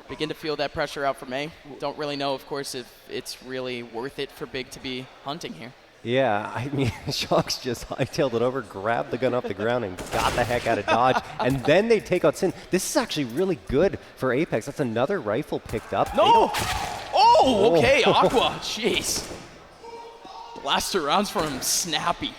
begin to feel that pressure out from A. Don't really know, of course, if it's really worth it for Big to be hunting here. Yeah, I mean, Shocks just hightailed it over, grabbed the gun off the ground, and got the heck out of dodge. And then they take out Sin. This is actually really good for Apex. That's another rifle picked up. No! Oh, okay, Aqua. Jeez. Last 2 rounds for him, snappy.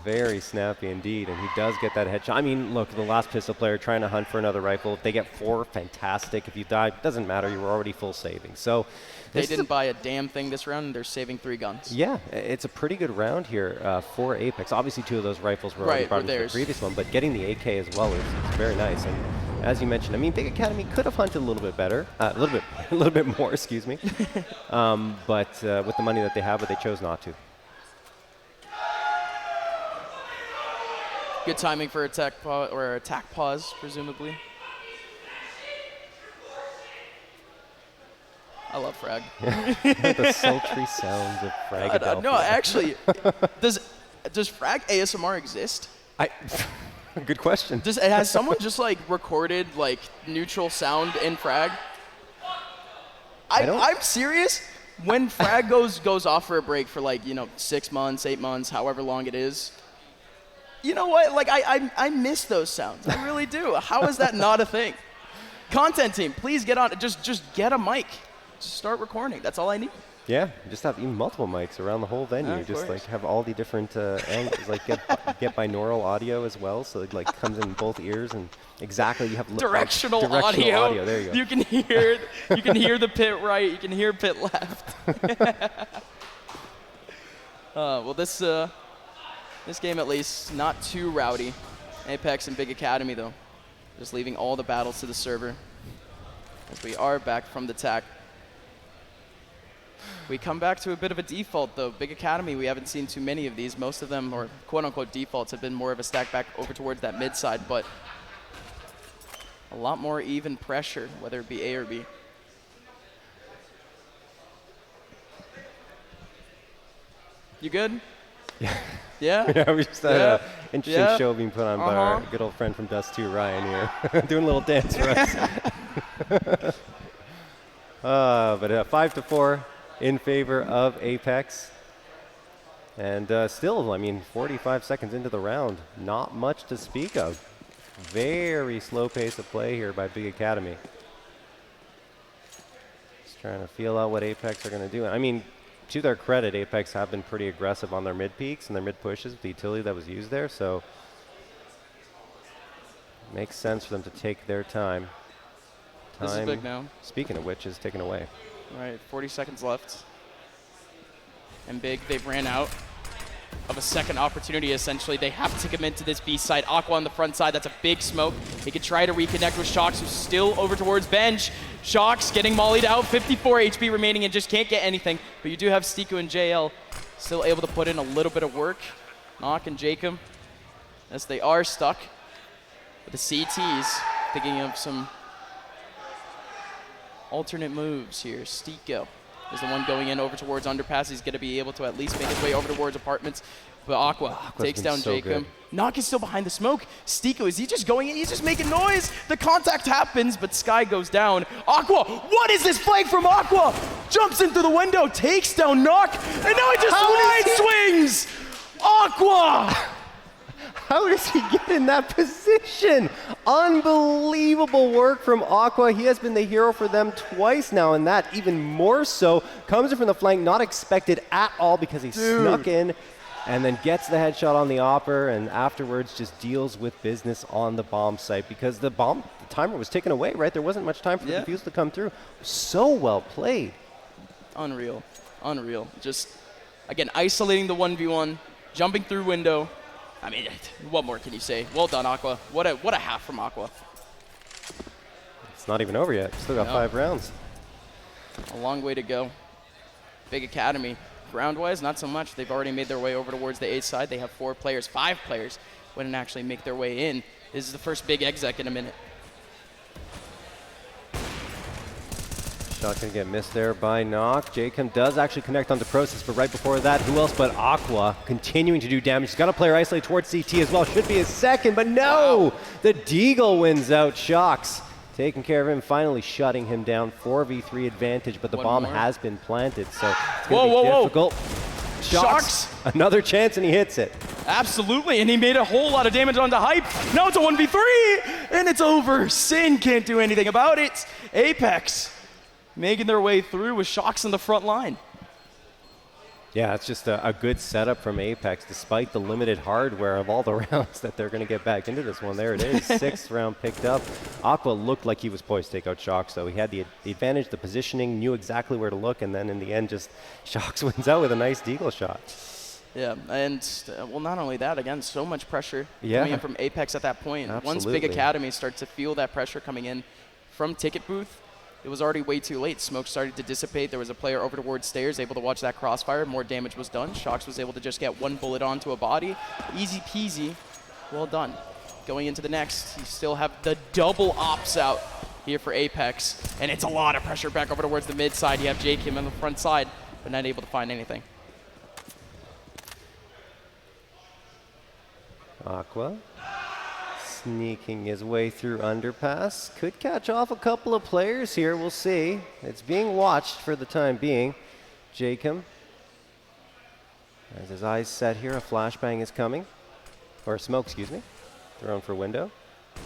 Very snappy indeed, and he does get that headshot. I mean, look, the last pistol player trying to hunt for another rifle. If they get 4, fantastic. If you die, doesn't matter. You were already full saving. So they didn't buy a damn thing this round, and they're saving 3 guns. Yeah, it's a pretty good round here for Apex. Obviously, 2 of those rifles were already brought into the previous one, but getting the AK as well is very nice. And as you mentioned, I mean, Big Academy could have hunted a little bit better, a little bit more, excuse me. But with the money that they have, but they chose not to. Good timing for attack pause, presumably. I love Frag. The sultry sounds of Fragadelphia. No, actually, does Frag ASMR exist? Good question. Has someone just like recorded like neutral sound in Frag? I'm serious. When Frag goes off for a break for like 6 months, 8 months, however long it is. You know what? Like I miss those sounds. I really do. How is that not a thing? Content team, please get on. Just get a mic. Just start recording. That's all I need. Yeah, just have even multiple mics around the whole venue. Just like have all the different angles. Like get binaural audio as well, so it like comes in both ears and exactly you have directional audio. There you go. You can hear it. You can hear the pit right. You can hear pit left. Well, this game at least not too rowdy. Apex and Big Academy though, just leaving all the battles to the server. As we are back from the TAC. We come back to a bit of a default though. Big Academy, we haven't seen too many of these. Most of them, or quote unquote defaults, have been more of a stack back over towards that mid side, but a lot more even pressure, whether it be A or B. You good? Yeah. Yeah? Yeah, we just had an interesting show being put on by our good old friend from Dust 2, Ryan, here. Doing a little dance for us. But 5-4 in favor of Apex. And still, I mean, 45 seconds into the round, not much to speak of. Very slow pace of play here by Big Academy. Just trying to feel out what Apex are going to do. I mean, to their credit, Apex have been pretty aggressive on their mid peaks and their mid pushes with the utility that was used there, so makes sense for them to take their time. This is big now. Speaking of which, is taken away. All right, 40 seconds left. And big, they've ran out of a second opportunity, essentially. They have to commit to this B side. Aqua on the front side, that's a big smoke. He could try to reconnect with Shocks, who's still over towards bench. Shocks getting mollied out, 54 HP remaining and just can't get anything. But you do have Stiko and JL still able to put in a little bit of work. Nock and Jacob, as they are stuck with the CTs, thinking of some alternate moves here. Stiko is the one going in over towards underpass. He's going to be able to at least make his way over towards apartments. But Aqua's takes down so Jacob. Nock is still behind the smoke. Stiko, is he just going in? He's just making noise. The contact happens, but Sky goes down. Aqua, what is this flag from Aqua? Jumps in through the window, takes down Nock, and now he just line swings. Aqua! How does he get in that position? Unbelievable work from Aqua. He has been the hero for them twice now, and that even more so comes in from the flank, not expected at all because he snuck in and then gets the headshot on the Opper, and afterwards just deals with business on the bomb site because the timer was taken away, right? There wasn't much time for the defuse to come through. So well played. Unreal. Unreal. Just, again, isolating the 1v1, jumping through window. I mean, what more can you say? Well done, Aqua. What a half from Aqua. It's not even over yet. Still got 5 rounds. A long way to go. Big Academy. Round-wise, not so much. They've already made their way over towards the A side. They have 5 players wouldn't actually make their way in. This is the first big exec in a minute. Shot gonna get missed there by Nock. Jacob does actually connect onto Process, but right before that, who else but Aqua continuing to do damage. He's got a player isolated towards CT as well. Should be his second, but no! The Deagle wins out Shocks. Taking care of him, finally shutting him down. 4v3 advantage, but the bomb has been planted, so it's gonna be difficult. Shocks, another chance and he hits it. Absolutely, and he made a whole lot of damage onto Hype. Now it's a 1v3, and it's over. Sin can't do anything about it. Apex making their way through with Shocks in the front line. Yeah, it's just a good setup from Apex, despite the limited hardware of all the rounds that they're going to get back into this one. There it is, 6th round picked up. Aqua looked like he was poised to take out Shocks, though. He had the advantage, the positioning, knew exactly where to look, and then in the end, just Shocks wins out with a nice Deagle shot. Yeah, and well, not only that, again, so much pressure coming in from Apex at that point. Absolutely. Once Big Academy starts to feel that pressure coming in from Ticket Booth, it was already way too late. Smoke started to dissipate. There was a player over towards stairs, able to watch that crossfire. More damage was done. Shocks was able to just get 1 bullet onto a body. Easy peasy. Well done. Going into the next, you still have the double ops out here for Apex. And it's a lot of pressure back over towards the mid side. You have Jacob on the front side, but not able to find anything. Aqua sneaking his way through underpass. Could catch off a couple of players here. We'll see. It's being watched for the time being. Jacob, as his eyes set here, a flashbang is coming. Or a smoke, excuse me. Thrown for window.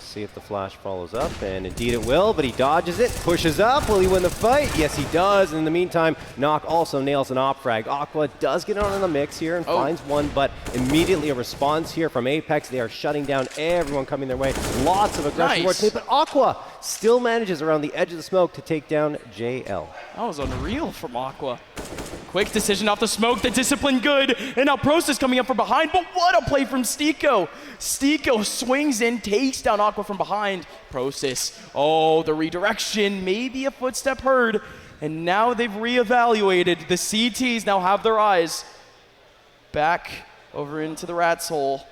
See if the flash follows up, and indeed it will, but he dodges it, pushes up. Will he win the fight? Yes, he does. And in the meantime, Nock also nails an op frag. Aqua does get on in the mix here and finds one, but immediately a response here from Apex. They are shutting down everyone coming their way. Lots of aggression towards me, but Aqua still manages around the edge of the smoke to take down JL. That was unreal from Aqua. Quick decision off the smoke, the discipline good, and now Process coming up from behind, but what a play from Stiko. Stiko swings in, takes down Aqua from behind. Process, oh, the redirection, maybe a footstep heard, and now they've reevaluated. The CTs now have their eyes back over into the rat's hole.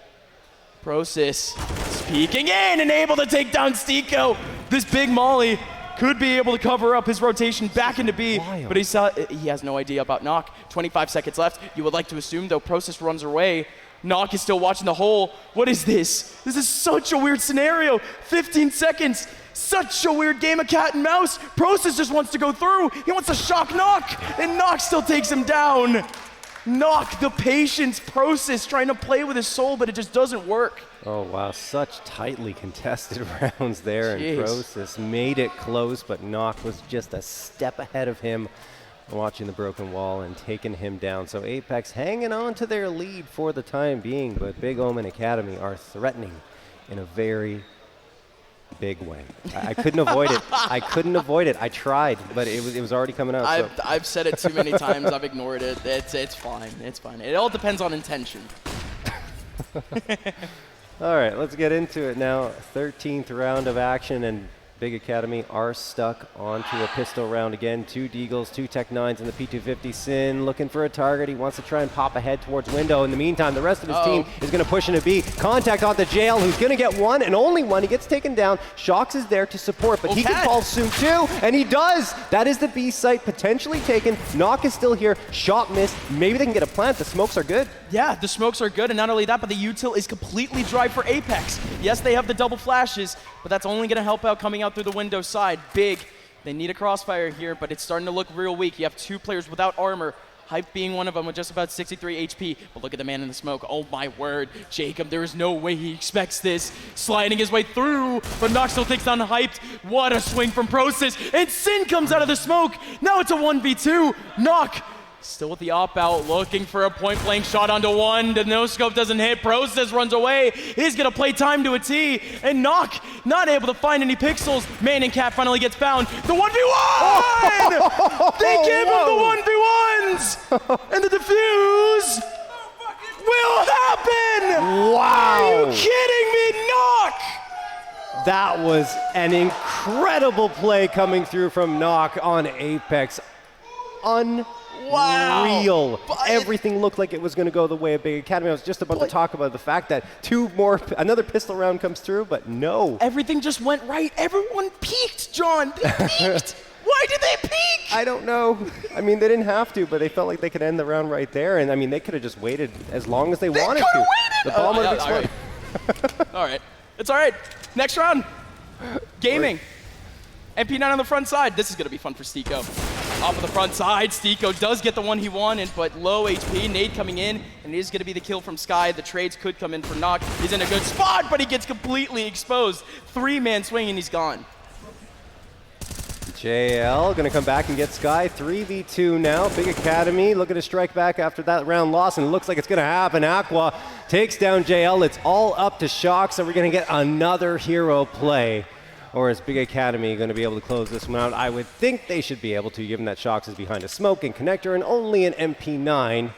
Process peeking in and able to take down Stiko. This big molly could be able to cover up his rotation back into B, but he has no idea about Nock. 25 seconds left. You would like to assume, though, Process runs away. Nock is still watching the hole. What is this? This is such a weird scenario. 15 seconds. Such a weird game of cat and mouse. Process just wants to go through. He wants to shock Nock, and Nock still takes him down. Nock, the patience, Process trying to play with his soul, but it just doesn't work. Oh, wow. Such tightly contested rounds there. And Process made it close, but Nock was just a step ahead of him. watching the broken wall and taking him down. So Apex hanging on to their lead for the time being, but Big Omen Academy are threatening in a very big way. I couldn't avoid it. I couldn't avoid it. I tried, but it was already coming out. I've said it too many times. I've ignored it. It's fine. It's fine. It all depends on intention. All right, let's get into it now. 13th round of action, and Big Academy are stuck onto a pistol round again. 2 Deagles, 2 Tech 9s, and the P250. Sin looking for a target. He wants to try and pop ahead towards window. In the meantime, the rest of his team is going to push into B. Contact on the jail, who's going to get one and only one. He gets taken down. Shox is there to support, but he can fall soon too, and he does. That is the B site potentially taken. Knock is still here. Shot missed. Maybe they can get a plant. The smokes are good. Yeah, the smokes are good, and not only that, but the util is completely dry for Apex. Yes, they have the double flashes, but that's only going to help out coming out through the window side. Big. They need a crossfire here, but it's starting to look real weak. You have 2 players without armor. Hype being one of them with just about 63 HP. But look at the man in the smoke. Oh my word. Jacob, there is no way he expects this. Sliding his way through, but Nox still takes down Hyped. What a swing from Process. And Sin comes out of the smoke. Now it's a 1v2. Nox still with the op-out, looking for a point-blank shot onto one. The no-scope doesn't hit. Process runs away. He's going to play time to a T. And Nox not able to find any pixels. Man and Cat finally gets found. The 1v1! They give him the 1v1s! And the defuse will happen! Wow! Are you kidding me, Nox? That was an incredible play coming through from Nock on Apex. Unreal. Everything looked like it was going to go the way of Big Academy. I was just about to talk about the fact that another pistol round comes through, but no. Everything just went right. Everyone peaked, John. They peaked. Why did they peak? I don't know. I mean, they didn't have to, but they felt like they could end the round right there. And I mean, they could have just waited as long as they wanted to. The bomb would have exploded. All right. It's all right. Next round. Gaming. MP9 on the front side. This is going to be fun for Stiko. Off of the front side, Stiko does get the one he wanted, but low HP. Nade coming in, and it is going to be the kill from Sky. The trades could come in for Nock. He's in a good spot, but he gets completely exposed. 3-man swing, and he's gone. JL going to come back and get Sky. 3v2 now. Big Academy looking to strike back after that round loss, and it looks like it's going to happen. Aqua takes down JL. It's all up to Shock, so we're going to get another hero play. Or is Big Academy going to be able to close this one out? I would think they should be able to, given that Shox is behind a smoke and connector and only an MP9.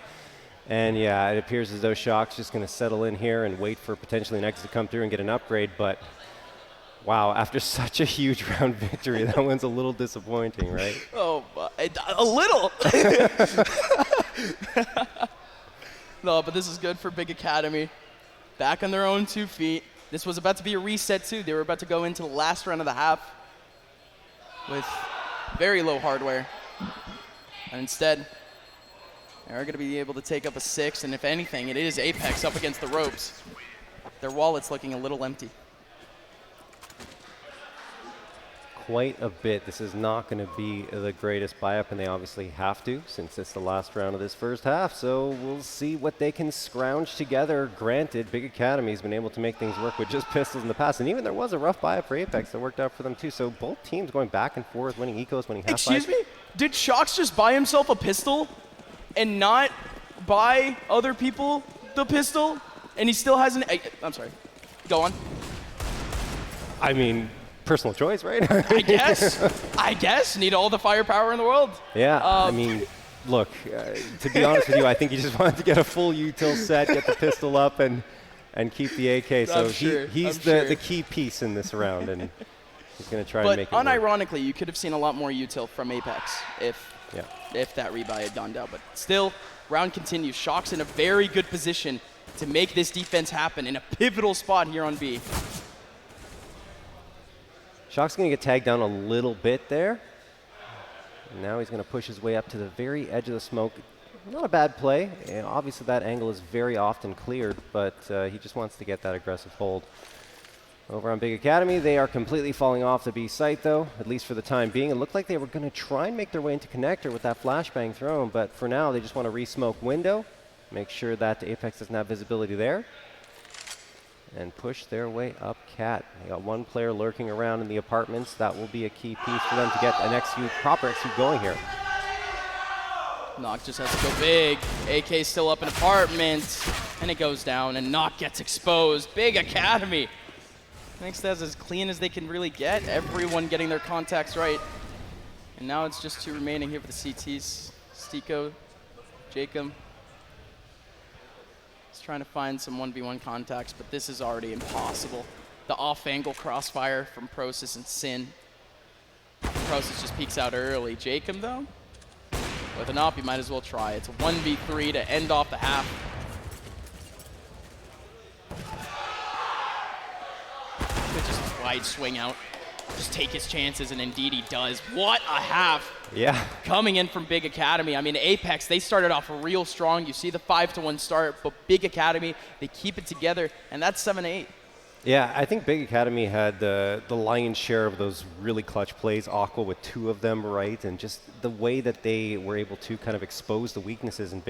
And yeah, it appears as though Shox just going to settle in here and wait for potentially an exit to come through and get an upgrade. But wow, after such a huge round victory, that one's a little disappointing, right? Oh, a little. No, but this is good for Big Academy. Back on their own 2 feet. This was about to be a reset, too. They were about to go into the last round of the half with very low hardware. And instead, they're going to be able to take up a 6. And if anything, it is Apex up against the ropes. Their wallet's looking a little empty. Quite a bit. This is not going to be the greatest buy-up, and they obviously have to, since it's the last round of this first half. So we'll see what they can scrounge together. Granted, Big Academy's been able to make things work with just pistols in the past, and even there was a rough buy-up for Apex that worked out for them too. So both teams going back and forth, winning ecos, winning half. Excuse me? Did Shox just buy himself a pistol and not buy other people the pistol? And he still hasn't. I'm sorry. Go on. I mean, personal choice, right? I guess. Need all the firepower in the world. Yeah, I mean, look, to be honest with you, I think he just wanted to get a full util set, get the pistol up, and keep the AK. So he's the key piece in this round, and he's going to try and make it work. Unironically, you could have seen a lot more util from Apex if that rebuy had gone down. But still, round continues. Shock's in a very good position to make this defense happen in a pivotal spot here on B. Shock's going to get tagged down a little bit there. And now he's going to push his way up to the very edge of the smoke. Not a bad play. And obviously that angle is very often cleared, but he just wants to get that aggressive hold. Over on Big Academy, they are completely falling off the B site, though, at least for the time being. It looked like they were going to try and make their way into connector with that flashbang thrown, but for now they just want to re-smoke window, make sure that Apex doesn't have visibility there, and push their way up Cat. They got one player lurking around in the apartments. That will be a key piece for them to get an proper XQ going here. Knock just has to go big. AK still up in apartment, and it goes down, and Knock gets exposed. Big Academy. Thinks that's as clean as they can really get. Everyone getting their contacts right. And now it's just 2 remaining here for the CTs. Stico, Jacob. He's trying to find some 1v1 contacts, but this is already impossible. The off-angle crossfire from Prosis and Sin. Prosis just peeks out early. Jacob, though, with an op, you might as well try. It's a 1v3 to end off the half. Could just wide swing out, just take his chances, and indeed he does. What a half! Yeah. Coming in from Big Academy. I mean, Apex, they started off real strong. You see the 5-1 start, but Big Academy, they keep it together, and that's 7-8. Yeah, I think Big Academy had the lion's share of those really clutch plays. Aqua with 2 of them, right? And just the way that they were able to kind of expose the weaknesses in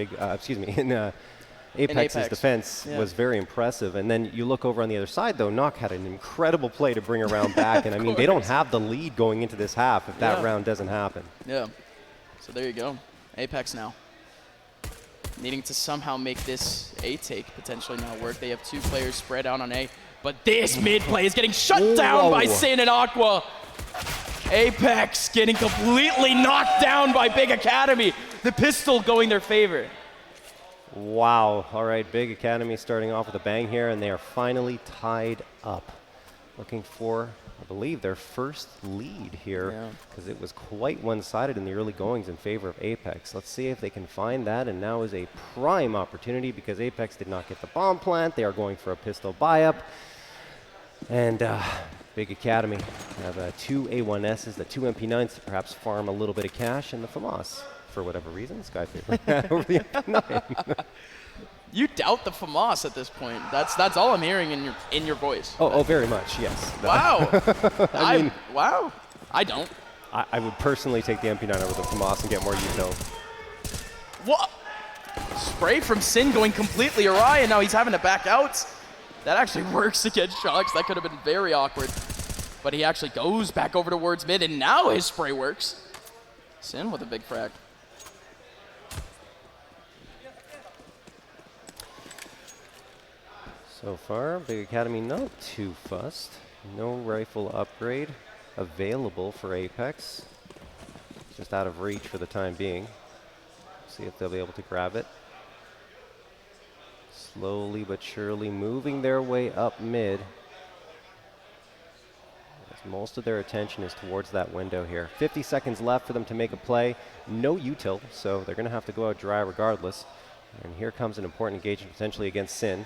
Apex's defense was very impressive. And then you look over on the other side, though, Knock had an incredible play to bring a round back. And I mean, they don't have the lead going into this half if that round doesn't happen. Yeah. So there you go. Apex now needing to somehow make this A take potentially not work. They have 2 players spread out on A. But this mid play is getting shut down by Sin and Aqua. Apex getting completely knocked down by Big Academy. The pistol going their favor. Wow. All right, Big Academy starting off with a bang here, and they are finally tied up. Looking for, I believe, their first lead here, because it was quite one-sided in the early goings in favor of Apex. Let's see if they can find that, and now is a prime opportunity because Apex did not get the bomb plant. They are going for a pistol buy-up. And Big Academy have 2 A1Ss, the 2 MP9s to perhaps farm a little bit of cash, and the FAMAS, for whatever reason, Sky favorite over the MP9. You doubt the FAMAS at this point. That's all I'm hearing in your voice. Oh, very much, yes. Wow. I mean, wow. I don't. I would personally take the MP9 over the FAMAS and get more util. What? Spray from Sin going completely awry, and now he's having to back out. That actually works against Shocks. That could have been very awkward. But he actually goes back over towards mid, and now his spray works. Sin with a big frag. So far, Big Academy not too fussed. No rifle upgrade available for Apex. Just out of reach for the time being. See if they'll be able to grab it. Slowly but surely moving their way up mid. As most of their attention is towards that window here. 50 seconds left for them to make a play. No util, so they're going to have to go out dry regardless. And here comes an important engagement potentially against Sin.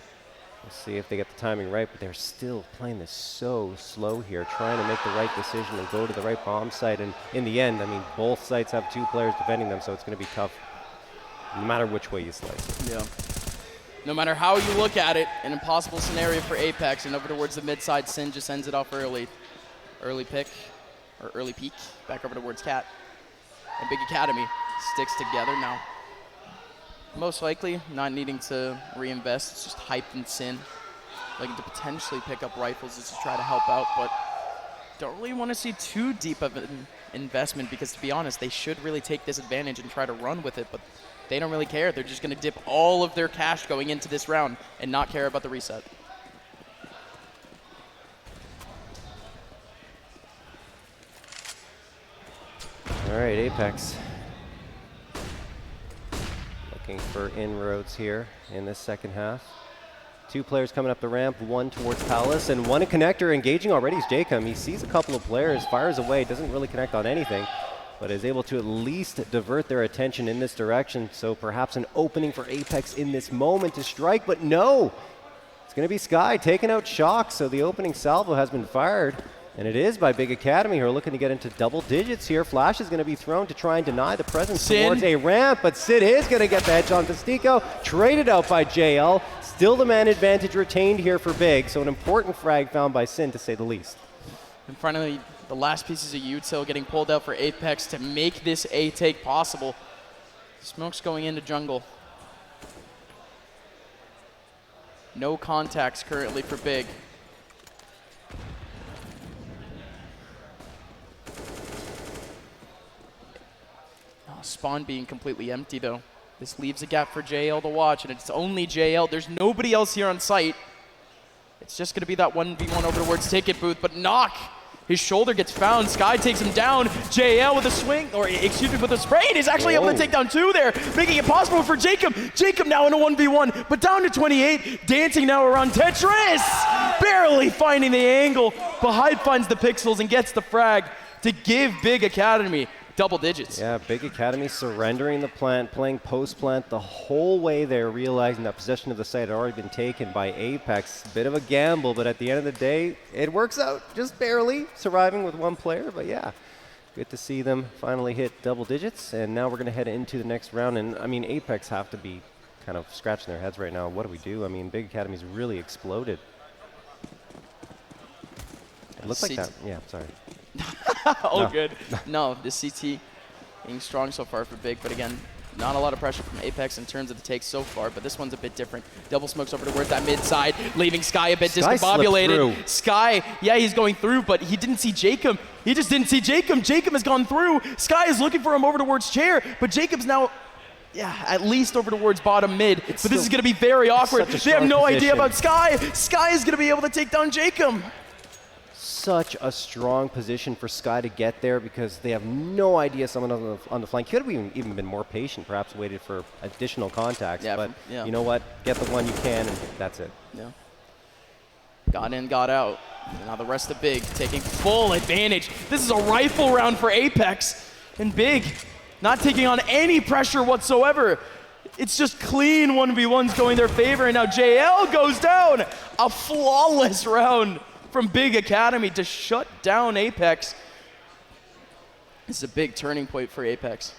We'll see if they get the timing right, but they're still playing this so slow here, trying to make the right decision and go to the right bomb site. And in the end, I mean, both sites have 2 players defending them, so it's going to be tough no matter which way you slice. Yeah. No matter how you look at it, an impossible scenario for Apex, and over towards the mid side, Sin just ends it off early. Early pick, or early peek, back over towards Cat. And Big Academy sticks together now. Most likely not needing to reinvest, it's just hyped in Sin. Looking to potentially pick up rifles just to try to help out, but don't really want to see too deep of an investment because, to be honest, they should really take this advantage and try to run with it, but they don't really care. They're just going to dip all of their cash going into this round and not care about the reset. All right, Apex. Looking for inroads here in this second half. 2 players coming up the ramp, 1 towards Palace, and 1 in connector engaging already is Jacob. He sees a couple of players, fires away, doesn't really connect on anything, but is able to at least divert their attention in this direction. So perhaps an opening for Apex in this moment to strike, but no! It's going to be Sky taking out Shock, so the opening salvo has been fired. And it is by Big Academy, who are looking to get into double digits here. Flash is going to be thrown to try and deny the presence towards a ramp, but Sid is going to get the hedge on Fistico. Traded out by JL. Still the man advantage retained here for Big, so an important frag found by Sin, to say the least. And finally, the last pieces of util getting pulled out for Apex to make this A take possible. Smoke's going into jungle. No contacts currently for Big. Spawn being completely empty, though. This leaves a gap for JL to watch, and it's only JL. There's nobody else here on site. It's just going to be that 1v1 over towards Ticket Booth, but Knock, his shoulder gets found. Sky takes him down. JL with a swing, or excuse me, with a spray, and he's actually able to take down 2 there, making it possible for Jacob. Jacob now in a 1v1, but down to 28, dancing now around Tetris. Barely finding the angle, but Hyde finds the pixels and gets the frag to give Big Academy double digits. Yeah, Big Academy surrendering the plant, playing post-plant the whole way there, realizing that possession of the site had already been taken by Apex. Bit of a gamble, but at the end of the day, it works out just barely, surviving with 1 player. But yeah, good to see them finally hit double digits. And now we're going to head into the next round. And I mean, Apex have to be kind of scratching their heads right now. What do we do? I mean, Big Academy's really exploded. It looks like that. Yeah, sorry. No. Good. No, the CT being strong so far for Big, but again, not a lot of pressure from Apex in terms of the takes so far, but this one's a bit different. Double smokes over towards that mid side, leaving Sky a bit discombobulated. Sky, yeah, he's going through, but he didn't see Jacob. He just didn't see Jacob. Jacob has gone through. Sky is looking for him over towards Chair, but Jacob's now, yeah, at least over towards bottom mid. But this is going to be very awkward. They have no idea about Sky. Sky is going to be able to take down Jacob. Such a strong position for Sky to get there because they have no idea someone on the flank. Could have even been more patient, perhaps waited for additional contacts. Yeah, but you know what? Get the one you can, and that's it. Yeah. Got in, got out. Now the rest of Big taking full advantage. This is a rifle round for Apex, and Big not taking on any pressure whatsoever. It's just clean 1v1s going their favor, and now JL goes down. A flawless round from Big Academy to shut down Apex. This is a big turning point for Apex.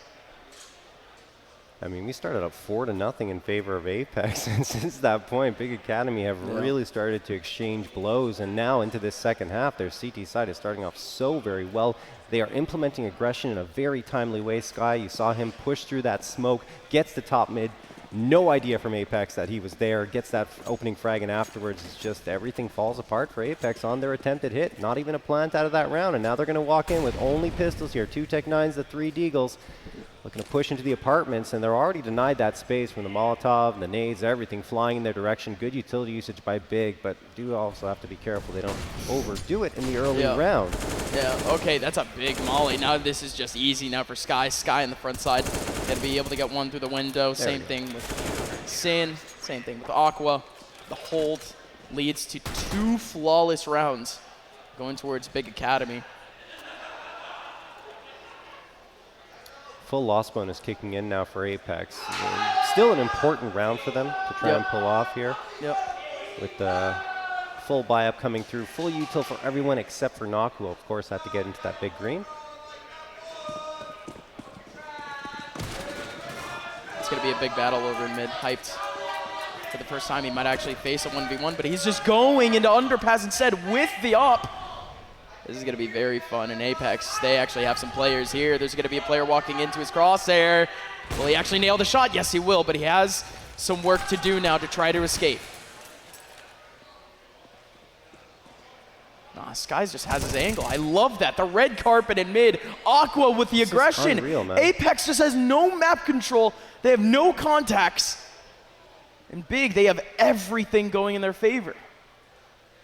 I mean, we started up 4-0 in favor of Apex, and since that point, Big Academy have really started to exchange blows, and now into this second half, their CT side is starting off so very well. They are implementing aggression in a very timely way. Sky, you saw him push through that smoke, gets the top mid. No idea from Apex that he was there, gets that opening frag, and afterwards it's just everything falls apart for Apex on their attempted hit. Not even a plant out of that round, and now they're going to walk in with only pistols here. 2 Tech 9s, the 3 Deagles, looking to push into the apartments, and they're already denied that space from the Molotov, the nades, everything flying in their direction. Good utility usage by Big, but do also have to be careful they don't overdo it in the early round. Yeah, okay, that's a big molly. Now this is just easy now for Sky. Sky on the front side, gonna be able to get one through the window. Same thing with Sin, same thing with Aqua. The hold leads to 2 flawless rounds going towards Big Academy. Full loss bonus kicking in now for Apex. Still an important round for them to try and pull off here. With the full buy-up coming through. Full util for everyone except for Knock, who of course had to get into that big green. It's going to be a big battle over in mid. Hyped for the first time. He might actually face a 1v1, but he's just going into underpass instead with the op. This is going to be very fun in Apex. They actually have some players here. There's going to be a player walking into his crosshair. Will he actually nail the shot? Yes, he will, but he has some work to do now to try to escape. Nah, Skies just has his angle. I love that. The red carpet in mid. Aqua with the aggression. Unreal, man. Apex just has no map control. They have no contacts. And Big, they have everything going in their favor.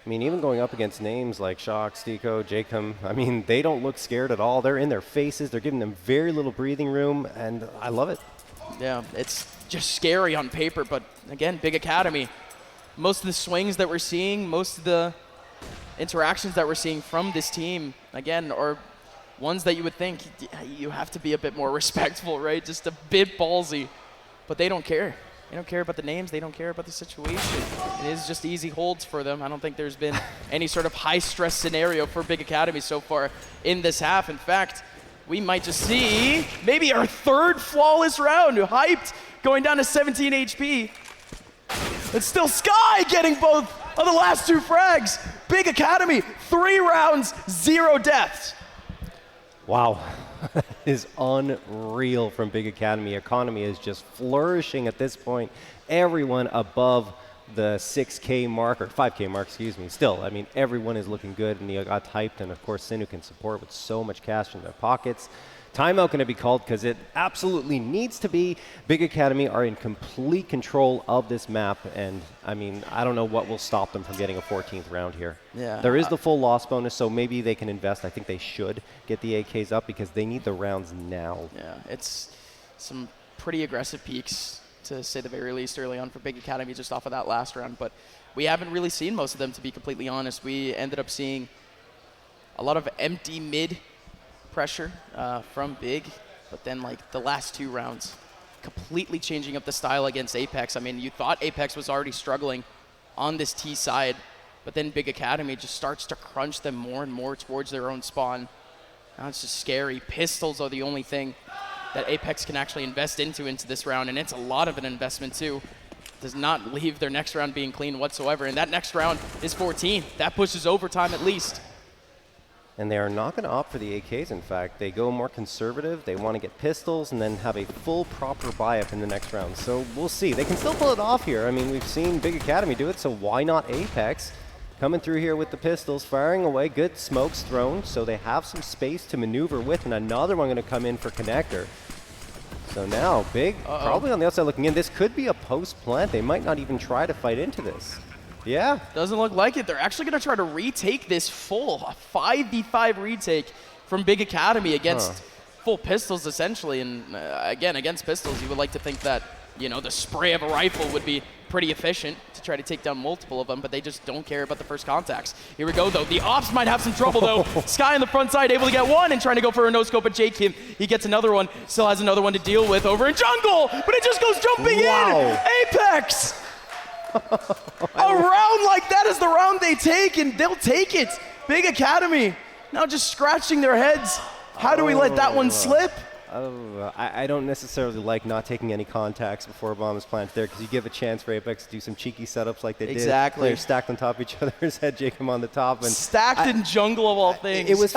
I mean, even going up against names like Shock, Stico, Jacob, I mean, they don't look scared at all. They're in their faces. They're giving them very little breathing room, and I love it. Yeah, it's just scary on paper, but again, Big Academy. Most of the swings that we're seeing, most of the interactions that we're seeing from this team, again, are ones that you would think you have to be a bit more respectful, right? Just a bit ballsy, but they don't care. They don't care about the names. They don't care about the situation. It is just easy holds for them. I don't think there's been any sort of high-stress scenario for Big Academy so far in this half. In fact, we might just see maybe our 3rd flawless round. Hyped, going down to 17 HP. It's still Sky getting both of the last 2 frags. Big Academy, 3 rounds, 0 deaths. Wow. That is unreal from Big Academy. Economy is just flourishing at this point. Everyone above the 6K mark, or 5K mark, excuse me. Still, I mean, everyone is looking good, and they got hyped, and of course, Sinu can support with so much cash in their pockets. Timeout going to be called because it absolutely needs to be. Big Academy are in complete control of this map, and I mean, I don't know what will stop them from getting a 14th round here. Yeah. There is the full loss bonus, so maybe they can invest. I think they should get the AKs up because they need the rounds now. Yeah, it's some pretty aggressive peaks, to say the very least, early on for Big Academy just off of that last round, but we haven't really seen most of them, to be completely honest. We ended up seeing a lot of empty mid pressure from Big, but then like the last 2 rounds completely changing up the style against Apex. I mean, you thought Apex was already struggling on this T side, but then Big Academy just starts to crunch them more and more towards their own spawn. Now it's just scary. Pistols are the only thing that Apex can actually invest into this round, and it's a lot of an investment too. Does not leave their next round being clean whatsoever, and that next round is 14. That pushes overtime at least. And they are not going to opt for the AKs, in fact. They go more conservative. They want to get pistols and then have a full proper buy-up in the next round. So we'll see. They can still pull it off here. I mean, we've seen Big Academy do it, so why not Apex? Coming through here with the pistols, firing away. Good smokes thrown, so they have some space to maneuver with, and another one going to come in for connector. So now, Big, probably on the outside looking in. This could be a post-plant. They might not even try to fight into this. Yeah. Doesn't look like it. They're actually going to try to retake this full, a 5v5 retake from Big Academy against full pistols, essentially. And again, against pistols, you would like to think that, you know, the spray of a rifle would be pretty efficient to try to take down multiple of them, but they just don't care about the first contacts. Here we go, though. The Ops might have some trouble, though. Sky on the front side, able to get one and trying to go for a no-scope at Jake. He gets another one, still has another one to deal with over in jungle, but it just goes jumping in. Apex! A round like that is the round they take, and they'll take it. Big Academy now just scratching their heads. How do we let that one slip? I don't necessarily like not taking any contacts before a bomb is planted there, because you give a chance for Apex to do some cheeky setups like they did. Players stacked on top of each other's head, Jacob on the top. And stacked in jungle of all things. It was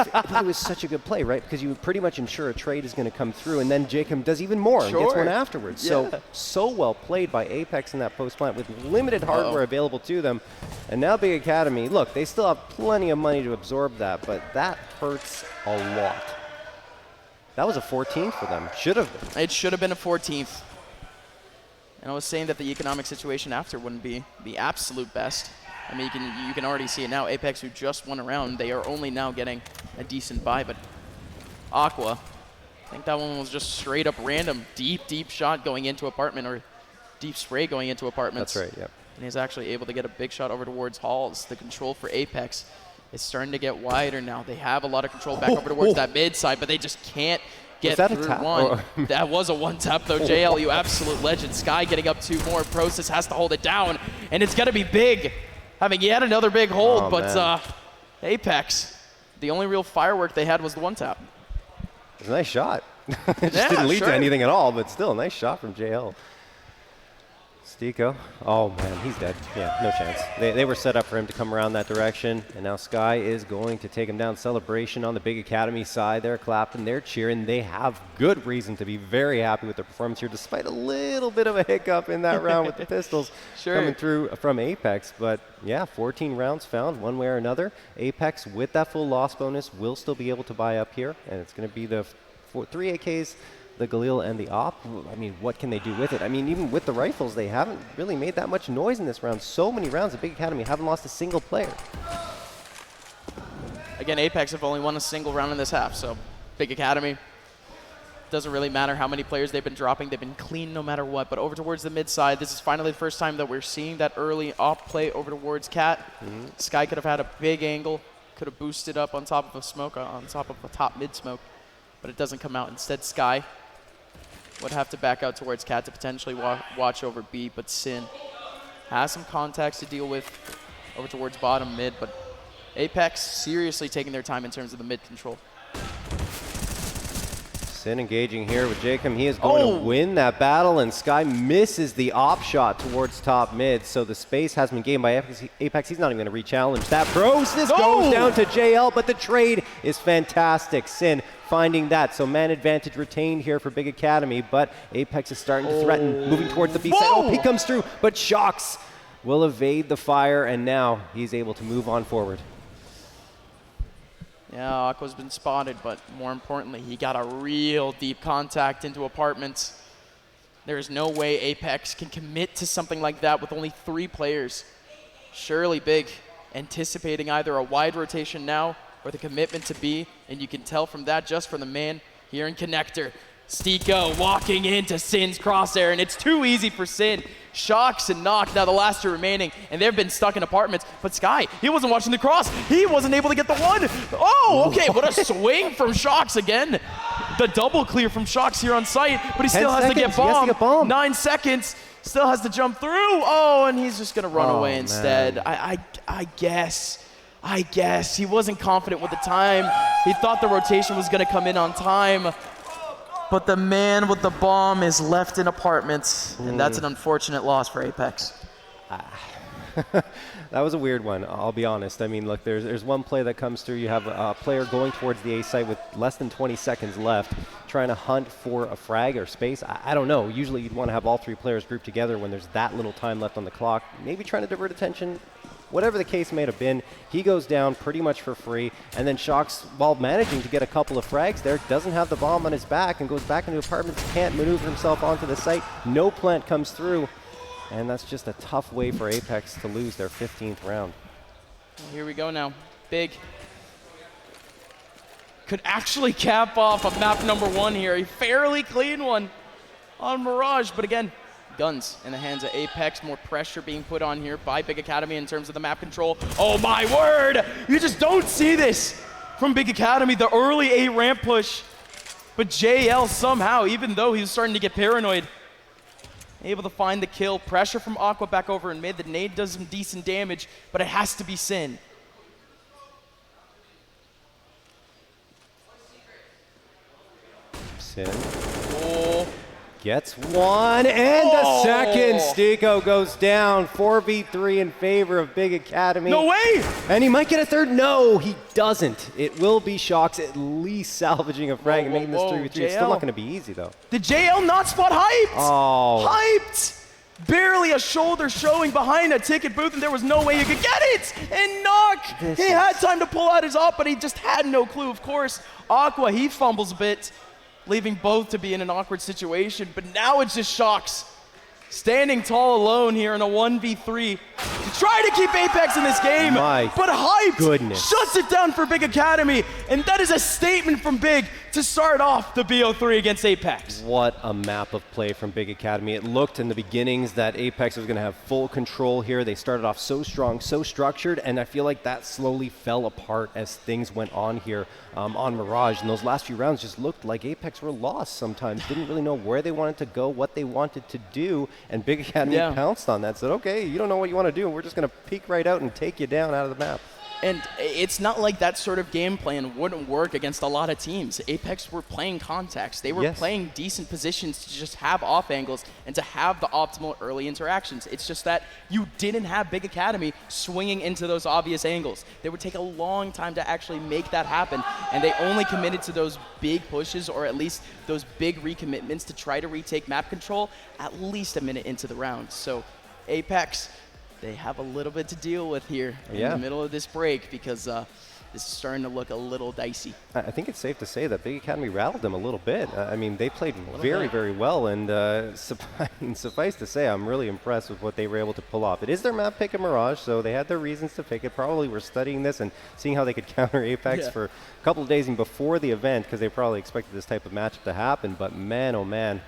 such a good play, right? Because you would pretty much ensure a trade is going to come through, and then Jacob does even more and gets one afterwards. Yeah. So well played by Apex in that post plant with limited hardware available to them. And now Big Academy, look, they still have plenty of money to absorb that, but that hurts a lot. That was a 14th for them. Should have been. It should have been a 14th. And I was saying that the economic situation after wouldn't be the absolute best. I mean, you can already see it now. Apex, who just won a round, they are only now getting a decent buy. But Aqua, I think that one was just straight up random. Deep shot going into apartment, or deep spray going into apartments. That's right, yep. And he's actually able to get a big shot over towards Halls. The control for Apex is starting to get wider now. They have a lot of control back over towards that mid side, but they just can't get through one. That was a one tap though. JL, you absolute legend. Sky getting up 2 more. Process has to hold it down, and it's going to be Big having yet another big hold, but Apex, the only real firework they had was the one tap. It was a nice shot. It just didn't lead to anything at all, but still a nice shot from JL. Stico. Oh, man, he's dead. Yeah, no chance. They were set up for him to come around that direction, and now Sky is going to take him down. Celebration on the Big Academy side. They're clapping, they're cheering. They have good reason to be very happy with their performance here, despite a little bit of a hiccup in that round with the pistols coming through from Apex. But, yeah, 14 rounds found one way or another. Apex, with that full loss bonus, will still be able to buy up here, and it's going to be the 3 AKs, the Galil and the Op. I mean, what can they do with it? I mean, even with the rifles, they haven't really made that much noise in this round. So many rounds at Big Academy haven't lost a single player. Again, Apex have only won a single round in this half, so Big Academy, doesn't really matter how many players they've been dropping. They've been clean no matter what. But over towards the mid side, this is finally the first time that we're seeing that early Op play over towards Cat. Sky could have had a big angle, could have boosted up on top of a smoke, on top of a top mid smoke, but it doesn't come out. Instead, Sky would have to back out towards Cat to potentially watch over B, but Sin has some contacts to deal with over towards bottom mid, but Apex seriously taking their time in terms of the mid control. Sin engaging here with Jacob. He is going to win that battle, and Sky misses the op shot towards top mid, so the space has been gained by Apex. He's not even going to re-challenge that. This goes down to JL, but the trade is fantastic. Sin finding that, so man advantage retained here for Big Academy, but Apex is starting to threaten, moving towards the B side. Oh, he comes through, but Shocks will evade the fire, and now he's able to move on forward. Yeah, Aqua's been spotted, but more importantly, he got a real deep contact into apartments. There's no way Apex can commit to something like that with only 3 players. Surely Big anticipating either a wide rotation now or the commitment to B, and you can tell from that just from the man here in Connector. Stiko walking into Sin's crosshair, and it's too easy for Sin. Shocks and Knock, now the last 2 remaining, and they've been stuck in apartments. But Sky, he wasn't watching the cross. He wasn't able to get the one. Oh, okay, what a swing from Shocks again. The double clear from Shocks here on site, but he still has to get bombed. 9 seconds, still has to jump through. Oh, and he's just gonna run away instead. I guess he wasn't confident with the time. He thought the rotation was gonna come in on time. But the man with the bomb is left in apartments, and that's an unfortunate loss for Apex. That was a weird one, I'll be honest. I mean, look, there's one play that comes through. You have a player going towards the A site with less than 20 seconds left, trying to hunt for a frag or space. I don't know. Usually you'd want to have all 3 players grouped together when there's that little time left on the clock. Maybe trying to divert attention. Whatever the case may have been, he goes down pretty much for free, and then Shocks, while managing to get a couple of frags there, doesn't have the bomb on his back and goes back into apartments, can't maneuver himself onto the site. No plant comes through, and that's just a tough way for Apex to lose their 15th round. Well, here we go now. Big could actually cap off a map number 1 here, a fairly clean one on Mirage, but again, guns in the hands of Apex, more pressure being put on here by Big Academy in terms of the map control. Oh my word! You just don't see this from Big Academy, the early A ramp push. But JL somehow, even though he was starting to get paranoid, able to find the kill. Pressure from Aqua back over in mid. The nade does some decent damage, but it has to be Sin. Sin. Oh. Gets one, and the second. Stiko goes down. 4v3 in favor of Big Academy. No way! And he might get a third. No, he doesn't. It will be Shocks at least salvaging a frag and making this 3v3. It's still not going to be easy, though. Did JL not spot Hyped? Oh. Hyped! Barely a shoulder showing behind a ticket booth, and there was no way you could get it! And Knock! He had time to pull out his op, but he just had no clue, of course. Aqua, he fumbles a bit, leaving both to be in an awkward situation, but now it's just Shocks standing tall alone here in a 1v3 to try to keep Apex in this game. But Hyped shuts it down for Big Academy, and that is a statement from Big to start off the BO3 against Apex. What a map of play from Big Academy. It looked in the beginnings that Apex was going to have full control here. They started off so strong, so structured, and I feel like that slowly fell apart as things went on here on Mirage. And those last few rounds just looked like Apex were lost sometimes. Didn't really know where they wanted to go, what they wanted to do, and Big Academy pounced on that. Said, okay, you don't know what you want to do. We're just going to peek right out and take you down out of the map. And it's not like that sort of game plan wouldn't work against a lot of teams. Apex were playing contacts. They were playing decent positions to just have off angles and to have the optimal early interactions. It's just that you didn't have Big Academy swinging into those obvious angles. They would take a long time to actually make that happen, and they only committed to those big pushes, or at least those big recommitments to try to retake map control at least a minute into the round. So Apex, they have a little bit to deal with here in the middle of this break, because this is starting to look a little dicey. I think it's safe to say that Big Academy rattled them a little bit. I mean, they played very, very well, and suffice to say, I'm really impressed with what they were able to pull off. It is their map pick in Mirage, so they had their reasons to pick it. Probably were studying this and seeing how they could counter Apex for a couple of days even before the event, because they probably expected this type of matchup to happen. But man, oh man.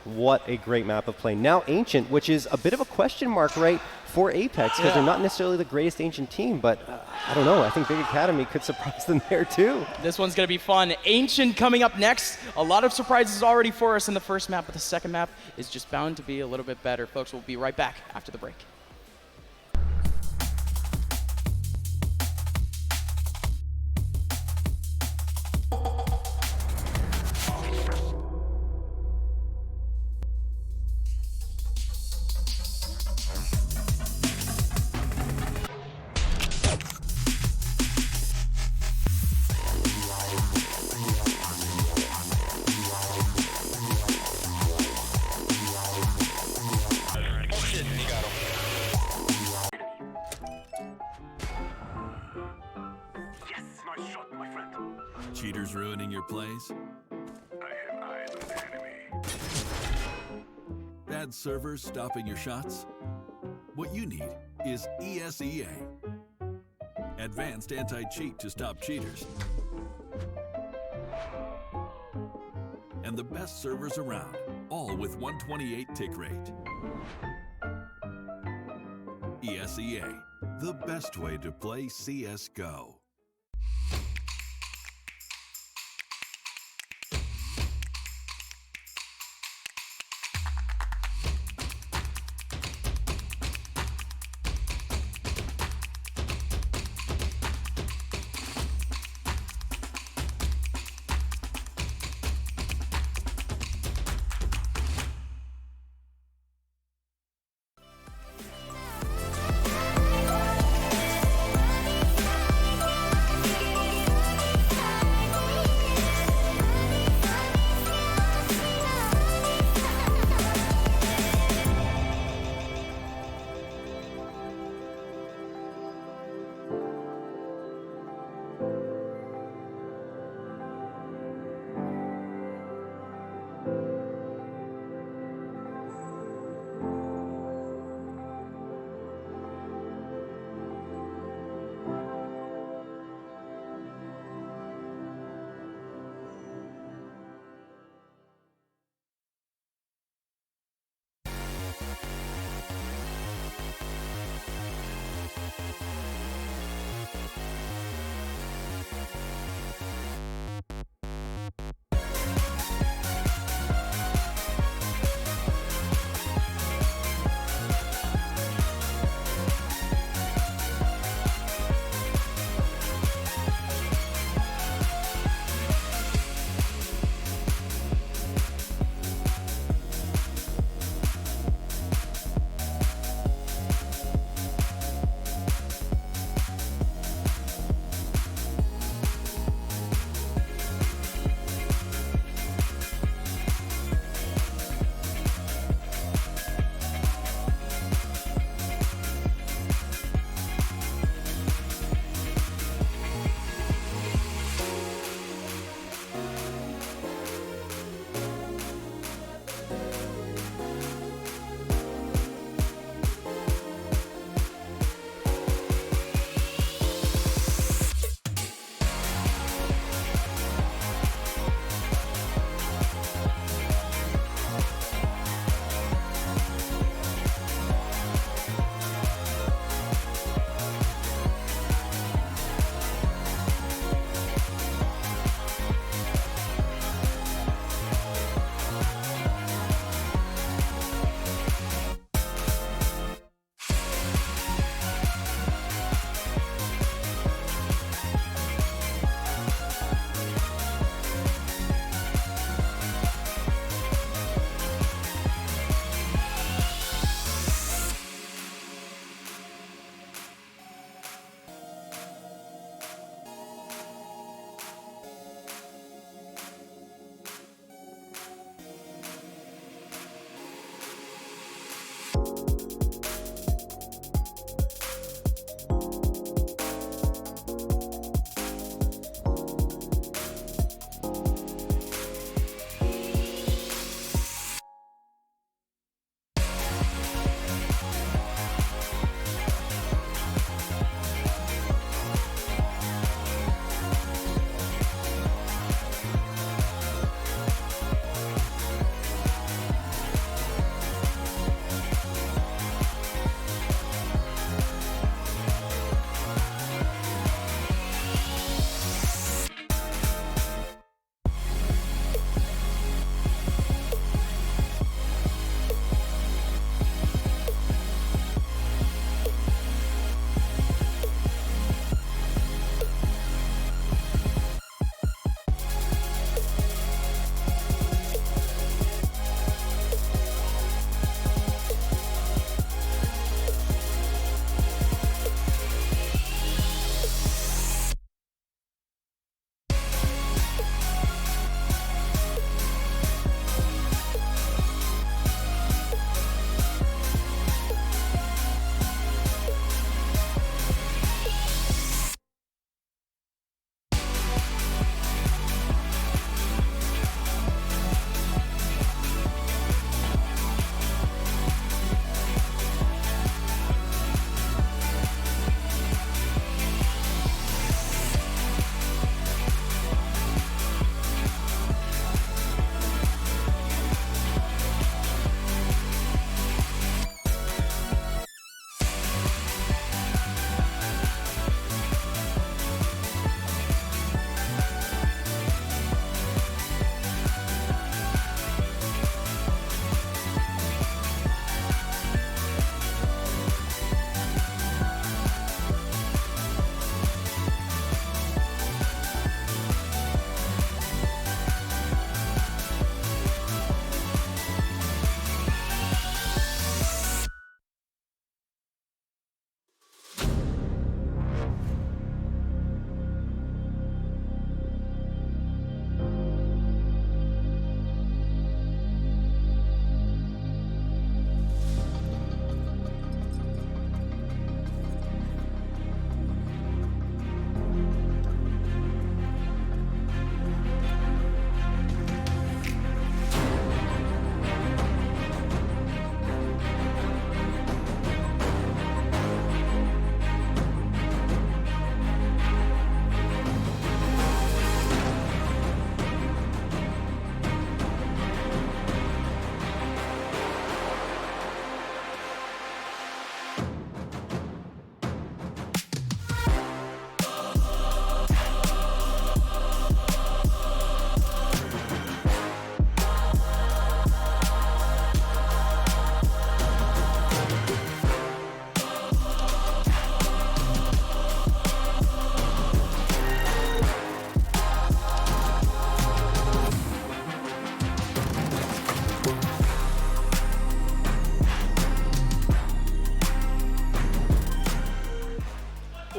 What a great map of play. Now Ancient, which is a bit of a question mark, right, for Apex, because they're not necessarily the greatest Ancient team, but I don't know. I think Big Academy could surprise them there too. This one's going to be fun. Ancient coming up next. A lot of surprises already for us in the first map, but the second map is just bound to be a little bit better. Folks, we'll be right back after the break. Nice shot, my friend. Cheaters ruining your plays? I have eyes on the enemy. Bad servers stopping your shots? What you need is ESEA. Advanced anti-cheat to stop cheaters. And the best servers around, all with 128 tick rate. ESEA, the best way to play CSGO.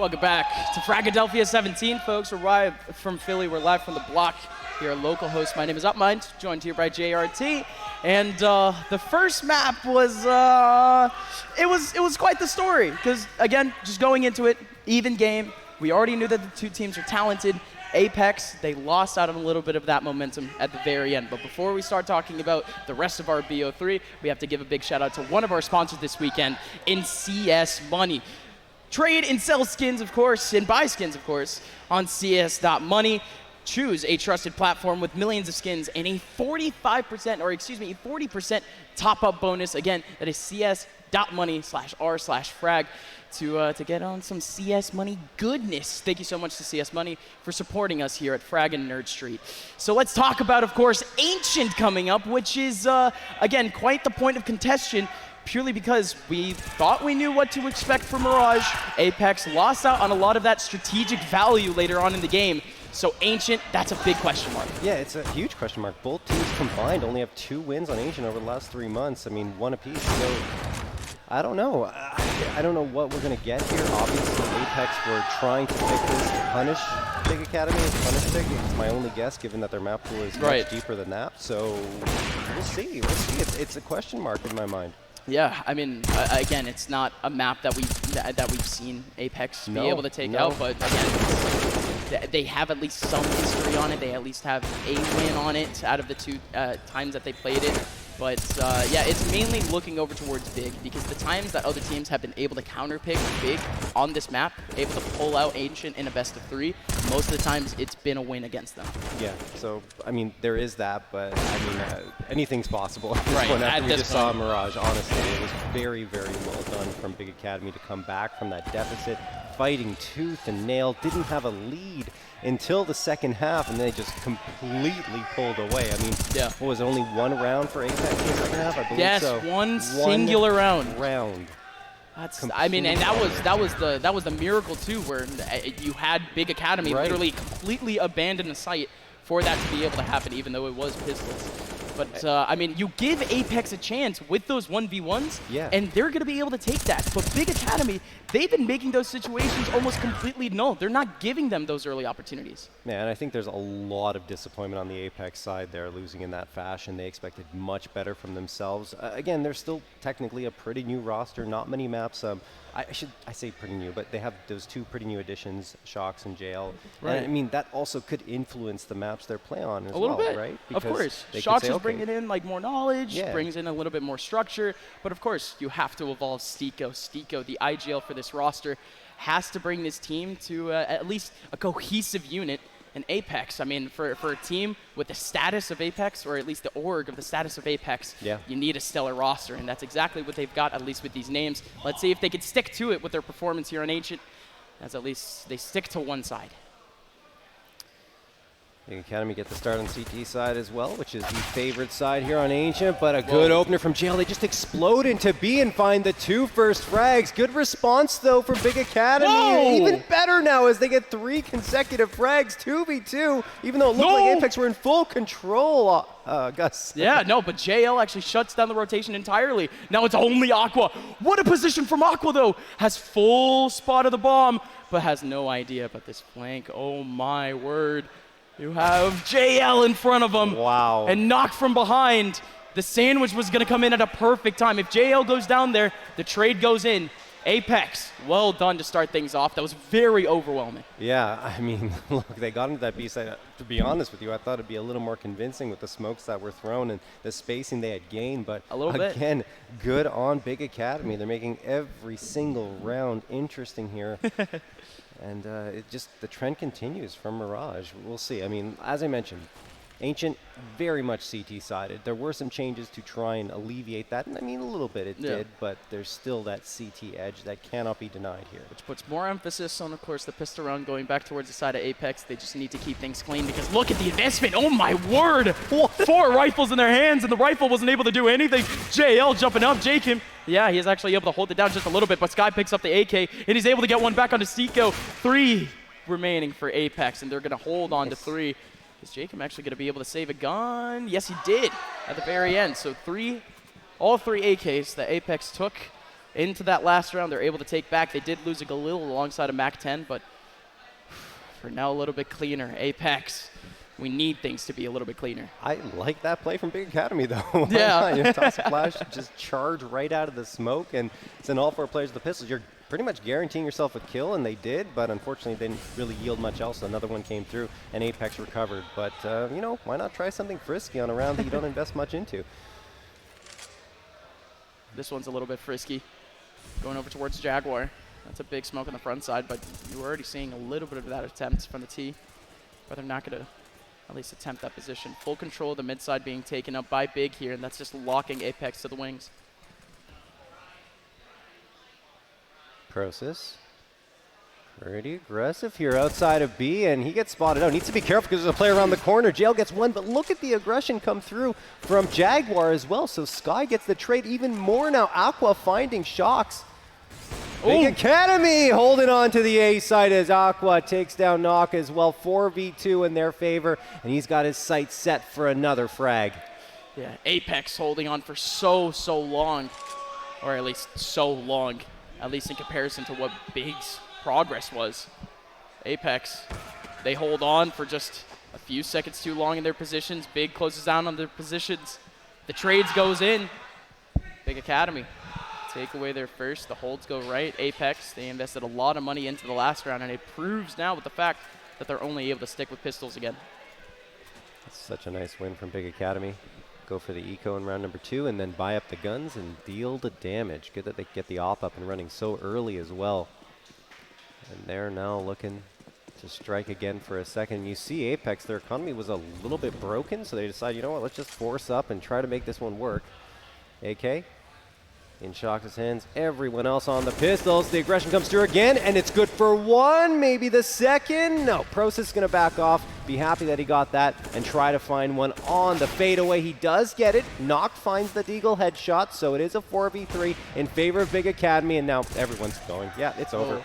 Welcome back to Fragadelphia 17, folks. We're live from Philly. We're live from the block here at Localhost. My name is UpMind, joined here by JRT. And the first map was, it was quite the story. Because, again, just going into it, even game. We already knew that the two teams are talented. Apex, they lost out on a little bit of that momentum at the very end. But before we start talking about the rest of our BO3, we have to give a big shout out to one of our sponsors this weekend in CS Money. Trade and sell skins, of course, and buy skins, of course, on CS.money. Choose a trusted platform with millions of skins and a 40% top-up bonus. Again, that is cs.money/r/frag to get on some CS Money goodness. Thank you so much to CS Money for supporting us here at Frag and Nerd Street. So let's talk about, of course, Ancient coming up, which is, again, quite the point of contention, purely because we thought we knew what to expect from Mirage. Apex lost out on a lot of that strategic value later on in the game. So Ancient, that's a big question mark. Yeah, it's a huge question mark. Both teams combined only have 2 wins on Ancient over the last 3 months. I mean, 1 apiece. So I don't know. I don't know what we're going to get here. Obviously, Apex were trying to pick this to punish Big Academy. Punish Big. It's my only guess, given that their map pool is much deeper than that. So we'll see. We'll see. It's a question mark in my mind. Yeah, I mean, again, it's not a map that we've seen Apex be able to take out, but again, they have at least some history on it. They at least have a win on it out of the 2 times that they played it. But yeah, it's mainly looking over towards Big, because the times that other teams have been able to counterpick Big on this map, able to pull out Ancient in a best of 3, most of the times it's been a win against them. Yeah, so I mean, there is that, but I mean, anything's possible. Right, after we just saw Mirage, honestly, it was very, very well done from Big Academy to come back from that deficit, fighting tooth and nail, didn't have a lead until the second half, and they just completely pulled away. I mean, what was it, only 1 round for Apex in the second half? I believe so. Yes, one singular round. That's, I mean, and that was the miracle too, where you had Big Academy literally completely abandon the site for that to be able to happen, even though it was pistols. But, I mean, you give Apex a chance with those 1v1s, and they're going to be able to take that. But Big Academy, they've been making those situations almost completely null. They're not giving them those early opportunities. Yeah, and I think there's a lot of disappointment on the Apex side there, losing in that fashion. They expected much better from themselves. Again, they're still technically a pretty new roster, not many maps. I say pretty new, but they have those 2 pretty new additions, Shocks and JL. Right. And I mean, that also could influence the maps they're playing on as well, little bit, right? Because of course. Shocks is bringing in like more knowledge, brings in a little bit more structure, but of course, you have to evolve Stiko. Stiko, the IGL for this roster, has to bring this team to at least a cohesive unit. And Apex, I mean, for a team with the status of Apex, or at least the org of the status of Apex, you need a stellar roster, and that's exactly what they've got, at least with these names. Let's see if they can stick to it with their performance here on Ancient, as at least they stick to one side. The Academy get the start on CT side as well, which is the favorite side here on Ancient, but a good opener from JL. They just explode into B and find the 2 first frags. Good response, though, from Big Academy. Even better now as they get 3 consecutive frags, 2v2, even though it looked like Apex were in full control, Gus. Yeah, no, but JL actually shuts down the rotation entirely. Now it's only Aqua. What a position from Aqua, though. Has full spot of the bomb, but has no idea about this flank. Oh, my word. You have JL in front of him. Wow. And knocked from behind. The sandwich was going to come in at a perfect time. If JL goes down there, the trade goes in. Apex, well done to start things off. That was very overwhelming. Yeah, I mean, look, they got into that B side. To be honest with you, I thought it'd be a little more convincing with the smokes that were thrown and the spacing they had gained. But again, good on Big Academy. They're making every single round interesting here. And the trend continues from Mirage. We'll see. I mean, as I mentioned, Ancient very much CT-sided. There were some changes to try and alleviate that. And I mean, a little bit it did, but there's still that CT edge that cannot be denied here. Which puts more emphasis on, of course, the pistol round going back towards the side of Apex. They just need to keep things clean because look at the investment. Oh, my word. 4 rifles in their hands, and the rifle wasn't able to do anything. JL jumping up. Jacob, yeah, he is actually able to hold it down just a little bit, but Sky picks up the AK, and he's able to get one back onto Stiko. 3 remaining for Apex, and they're going to hold on to 3. Is Jacob actually going to be able to save a gun? Yes, he did at the very end. So all 3 AKs that Apex took into that last round. They're able to take back. They did lose a Galil alongside a Mac 10, but for now a little bit cleaner. Apex, we need things to be a little bit cleaner. I like that play from Big Academy, though. Yeah. You toss a flash, just charge right out of the smoke, and send all 4 players to the pistols. You're pretty much guaranteeing yourself a kill, and they did, but unfortunately they didn't really yield much else. Another one came through, and Apex recovered. But, you know, why not try something frisky on a round that you don't invest much into? This one's a little bit frisky. Going over towards Jaguar. That's a big smoke on the front side, but you're already seeing a little bit of that attempt from the T. But they're not going to at least attempt that position. Full control of the mid side being taken up by Big here, and that's just locking Apex to the wings. Process. Pretty aggressive here outside of B, and he gets spotted out. Needs to be careful because there's a player around the corner. Jail gets one, but look at the aggression come through from Jaguar as well. So Sky gets the trade even more now. Aqua finding Shocks. Big Academy holding on to the A side as Aqua takes down Knock as well. 4v2 in their favor, and he's got his sights set for another frag. Yeah, Apex holding on for so long, or at least so long, at least in comparison to what Big's progress was. Apex, they hold on for just a few seconds too long in their positions. Big closes down on their positions. The trades goes in. Big Academy take away their first. The holds go right. Apex, they invested a lot of money into the last round, and it proves now with the fact that they're only able to stick with pistols again. That's such a nice win from Big Academy. Go for the eco in round number 2 and then buy up the guns and deal the damage. Good that they get the op up and running so early as well. And they're now looking to strike again for a second. You see Apex, their economy was a little bit broken, so they decide, you know what, let's just force up and try to make this one work. AK in Shocks' hands. Everyone else on the pistols. The aggression comes through again, and it's good for one, maybe the second. No, Process is going to back off. Be happy that he got that and try to find one on the fadeaway. He does get it. Knock finds the Deagle headshot, so it is a 4v3 in favor of Big Academy, and now everyone's going. Yeah, it's over.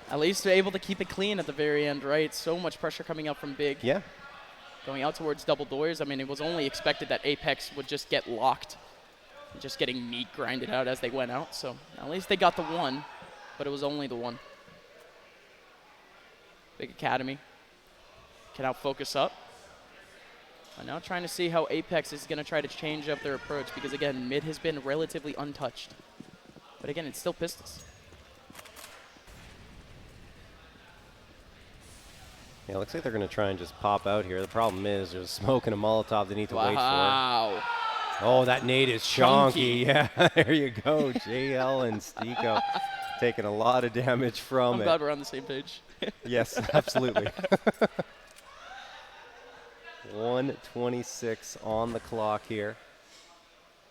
At least they're able to keep it clean at the very end, right? So much pressure coming out from Big. Yeah. Going out towards double doors. I mean, it was only expected that Apex would just get locked. Just getting meat grinded out as they went out. So at least they got the one, but it was only the one. Big Academy can out focus up. I'm now trying to see how Apex is going to try to change up their approach because, again, mid has been relatively untouched. But, again, it's still pistols. Yeah, it looks like they're going to try and just pop out here. The problem is there's smoke and a Molotov they need to wait for. Wow. Oh, that nade is chonky. Yeah, there you go. JL and Stiko taking a lot of damage from I'm it. glad we're on the same page. Yes, absolutely. 1:26 on the clock here.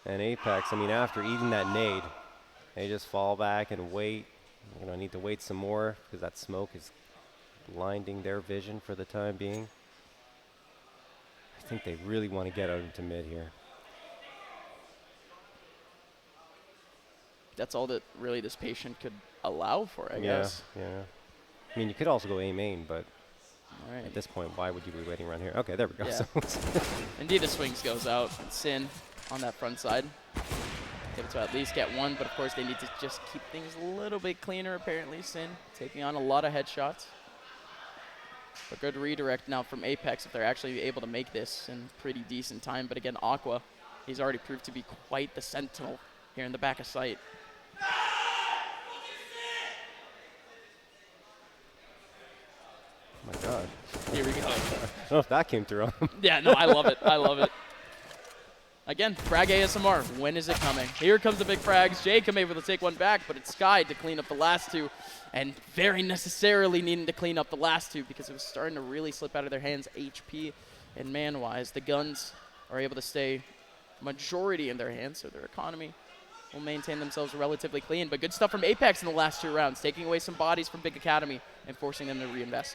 And Apex, I mean, after eating that nade, they just fall back and wait. You know, need to wait some more because that smoke is blinding their vision for the time being. I think they really want to get out into mid here. That's all that really this patient could allow for, I guess. Yeah. I mean, you could also go A main, but right. At this point, why would you be waiting around here? Okay, there we go. Yeah. So Indeed, the swings goes out. Sin on that front side. Able to at least get one, but of course they need to just keep things a little bit cleaner, apparently. Sin taking on a lot of headshots. But good redirect now from Apex if they're actually able to make this in pretty decent time. But again, Aqua, he's already proved to be quite the sentinel here in the back of sight. Oh my God. Here we go. I don't know if that came through. Yeah, no, I love it. I love it. Again, Frag ASMR. When is it coming? Here comes the big frags. Jacob able to take one back, but it's Sky to clean up the last two. And very necessarily needing to clean up the last two because it was starting to really slip out of their hands HP and man-wise. The guns are able to stay majority in their hands, so their economy will maintain themselves relatively clean. But good stuff from Apex in the last two rounds, taking away some bodies from Big Academy and forcing them to reinvest.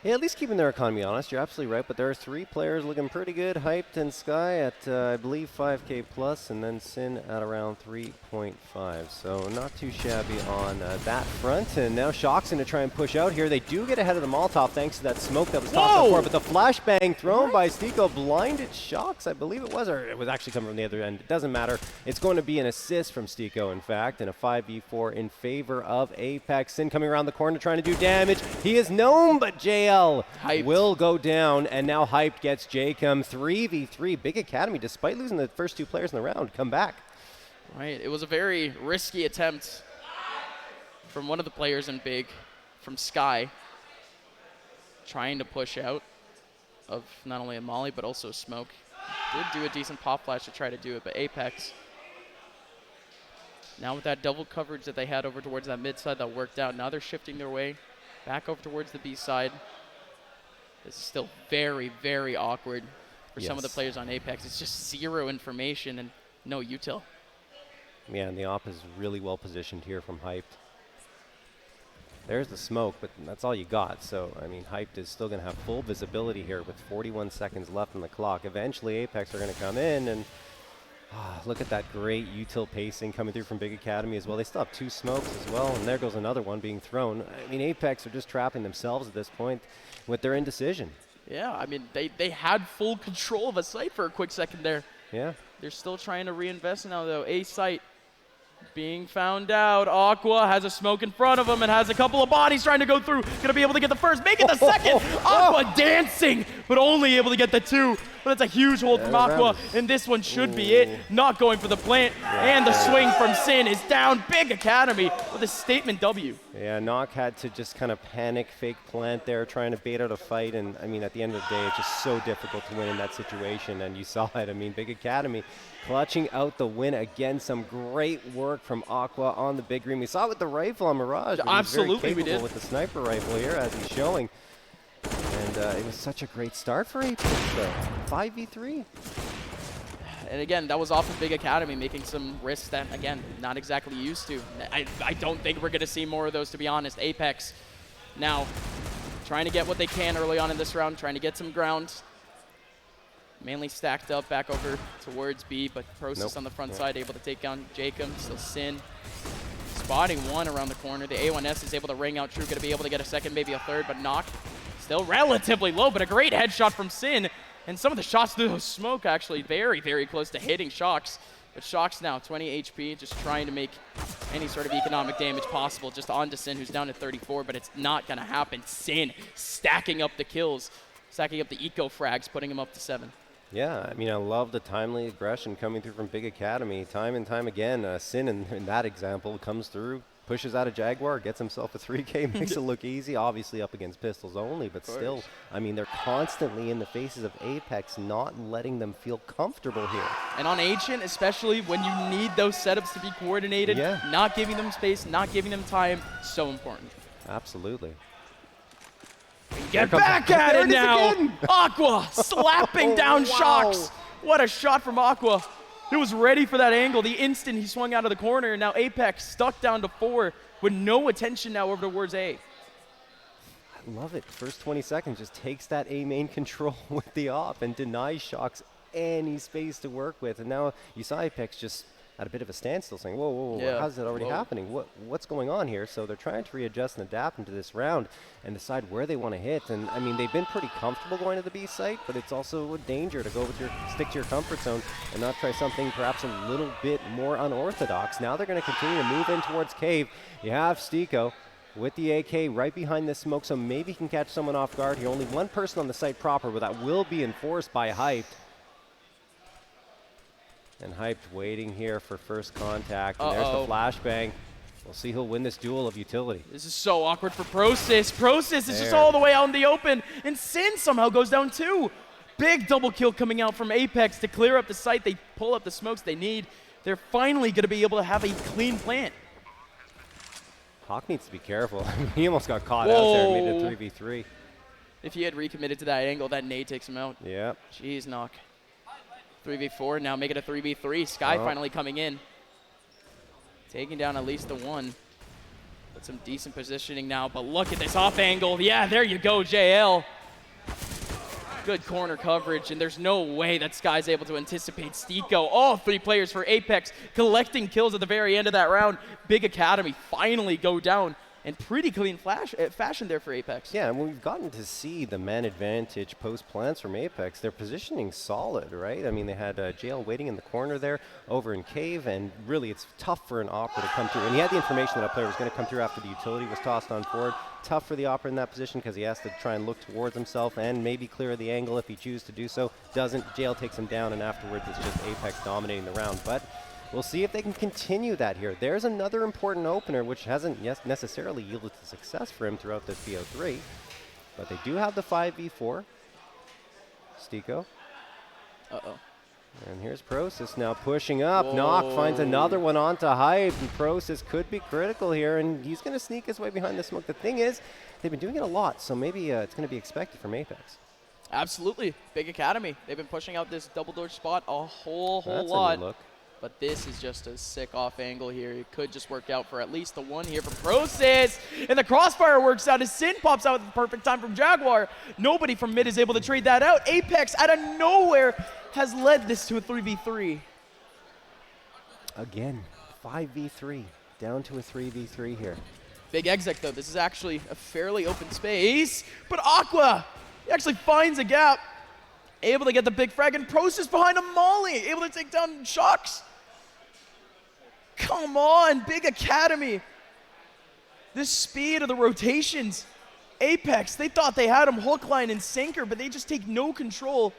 Yeah, at least keeping their economy honest. You're absolutely right, but there are 3 players looking pretty good. Hyped and Sky at, I believe, 5K plus, and then Sin at around 3.5. So not too shabby on that front. And now Shock's going to try and push out here. They do get ahead of the Molotov thanks to that smoke that was tossed before, but the flashbang thrown by Stiko blinded Shocks, I believe it was, or it was actually coming from the other end. It doesn't matter. It's going to be an assist from Stiko, in fact, and a 5v4 in favor of Apex. Sin coming around the corner trying to do damage. He is known, but JL will go down, and now Hyped gets Jacom. 3v3. Big Academy, despite losing the first 2 players in the round, come back. Right. It was a very risky attempt from one of the players in Big, from Sky, trying to push out of not only a molly, but also smoke. Did do a decent pop flash to try to do it, but Apex, now with that double coverage that they had over towards that mid side that worked out, now they're shifting their way back over towards the B side. This is still very, very awkward for some of the players on Apex. It's just 0 information and no util. Yeah, and the op is really well positioned here from Hyped. There's the smoke, but that's all you got. So, I mean, Hyped is still going to have full visibility here with 41 seconds left on the clock. Eventually, Apex are going to come in, and look at that great util pacing coming through from Big Academy as well. They still have 2 smokes as well, and there goes another one being thrown. I mean, Apex are just trapping themselves at this point with their indecision. Yeah, I mean, they had full control of a site for a quick second there. Yeah. They're still trying to reinvest now, though. A site being found out. Aqua has a smoke in front of him and has a couple of bodies trying to go through. Going to be able to get the first, make it the second. Aqua dancing, but only able to get the 2. But that's a huge hold from Aqua, and this one should be it. Not going for the plant, and the swing from Sin is down. Big Academy with a statement W. Yeah, Knock had to just kind of panic, fake plant there, trying to bait out a fight. And, I mean, at the end of the day, it's just so difficult to win in that situation, and you saw it. I mean, Big Academy clutching out the win again. Some great work from Aqua on the big green. We saw it with the rifle on Mirage. Absolutely, we did. With the sniper rifle here, as he's showing. And it was such a great start for Apex, though. 5v3. And again, that was off of Big Academy, making some risks that, again, not exactly used to. I don't think we're going to see more of those, to be honest. Apex now trying to get what they can early on in this round, trying to get some ground. Mainly stacked up back over towards B, but Process on the front side able to take down Jacob. Still Sin. Spotting 1 around the corner. The A1S is able to ring out true, going to be able to get a second, maybe a third, but Knock still relatively low, but a great headshot from Sin. And some of the shots through the smoke actually very, very close to hitting Shocks. But Shocks now 20 HP, just trying to make any sort of economic damage possible just onto Sin, who's down to 34, but it's not going to happen. Sin stacking up the kills, stacking up the eco frags, putting him up to 7. Yeah, I mean, I love the timely aggression coming through from Big Academy. Time and time again, Sin in that example comes through, pushes out a Jaguar, gets himself a 3K, makes it look easy. Obviously up against pistols only, but still, I mean, they're constantly in the faces of Apex, not letting them feel comfortable here. And on Ancient, especially when you need those setups to be coordinated, not giving them space, not giving them time, so important. Absolutely. Get back at it now! Aqua slapping down Shocks. What a shot from Aqua. He was ready for that angle the instant he swung out of the corner, and now Apex stuck down to 4 with no attention now over towards A. I love it. First 20 seconds just takes that A main control with the op and denies Shocks any space to work with. And now you saw Apex just at a bit of a standstill saying, whoa, how's that already happening? What's going on here? So they're trying to readjust and adapt into this round and decide where they want to hit. And I mean, they've been pretty comfortable going to the B site, but it's also a danger to go with stick to your comfort zone and not try something perhaps a little bit more unorthodox. Now they're going to continue to move in towards Cave. You have Stiko with the AK right behind this smoke, so maybe he can catch someone off guard here. Only one person on the site proper, but that will be enforced by Hyped. And Hyped waiting here for first contact. And there's the flashbang. We'll see who'll win this duel of utility. This is so awkward for Process. Process is just all the way out in the open. And Sin somehow goes down 2. Big double kill coming out from Apex to clear up the site. They pull up the smokes they need. They're finally going to be able to have a clean plant. Hawk needs to be careful. He almost got caught out there and made it 3v3. If he had recommitted to that angle, that nade takes him out. Yep. Jeez, Knock. 3v4, now make it a 3v3. Sky finally coming in. Taking down at least the 1. But some decent positioning now, but look at this off angle. Yeah, there you go, JL. Good corner coverage, and there's no way that Sky's able to anticipate Stiko. All 3 players for Apex collecting kills at the very end of that round. Big Academy finally go down. And pretty clean fashion there for Apex. Yeah, and we've gotten to see the man advantage post plants from Apex. Their positioning solid, right? I mean, they had JL waiting in the corner there over in Cave, and really it's tough for an Opera to come through. And he had the information that a player was going to come through after the utility was tossed on forward. Tough for the Opera in that position because he has to try and look towards himself and maybe clear the angle if he chooses to do so. Doesn't. JL takes him down, and afterwards it's just Apex dominating the round. But we'll see if they can continue that here. There's another important opener, which hasn't necessarily yielded to success for him throughout this BO3. But they do have the 5v4. Stiko. Uh-oh. And here's Process now pushing up. Knock finds another one onto Hype, and Process could be critical here, and he's going to sneak his way behind the smoke. The thing is, they've been doing it a lot, so maybe it's going to be expected from Apex. Absolutely. Big Academy. They've been pushing out this double door spot a whole That's lot. A new look. But this is just a sick off angle here. It could just work out for at least the one here from Process. And the crossfire works out as Sin pops out at the perfect time from Jaguar. Nobody from mid is able to trade that out. Apex out of nowhere has led this to a 3v3. Again, 5v3, down to a 3v3 here. Big exec though. This is actually a fairly open space. But Aqua, he actually finds a gap. Able to get the big frag, and Process behind a molly. Able to take down Shocks. Come on, Big Academy. This speed of the rotations. Apex, they thought they had him hook, line, and sinker, but they just take no control.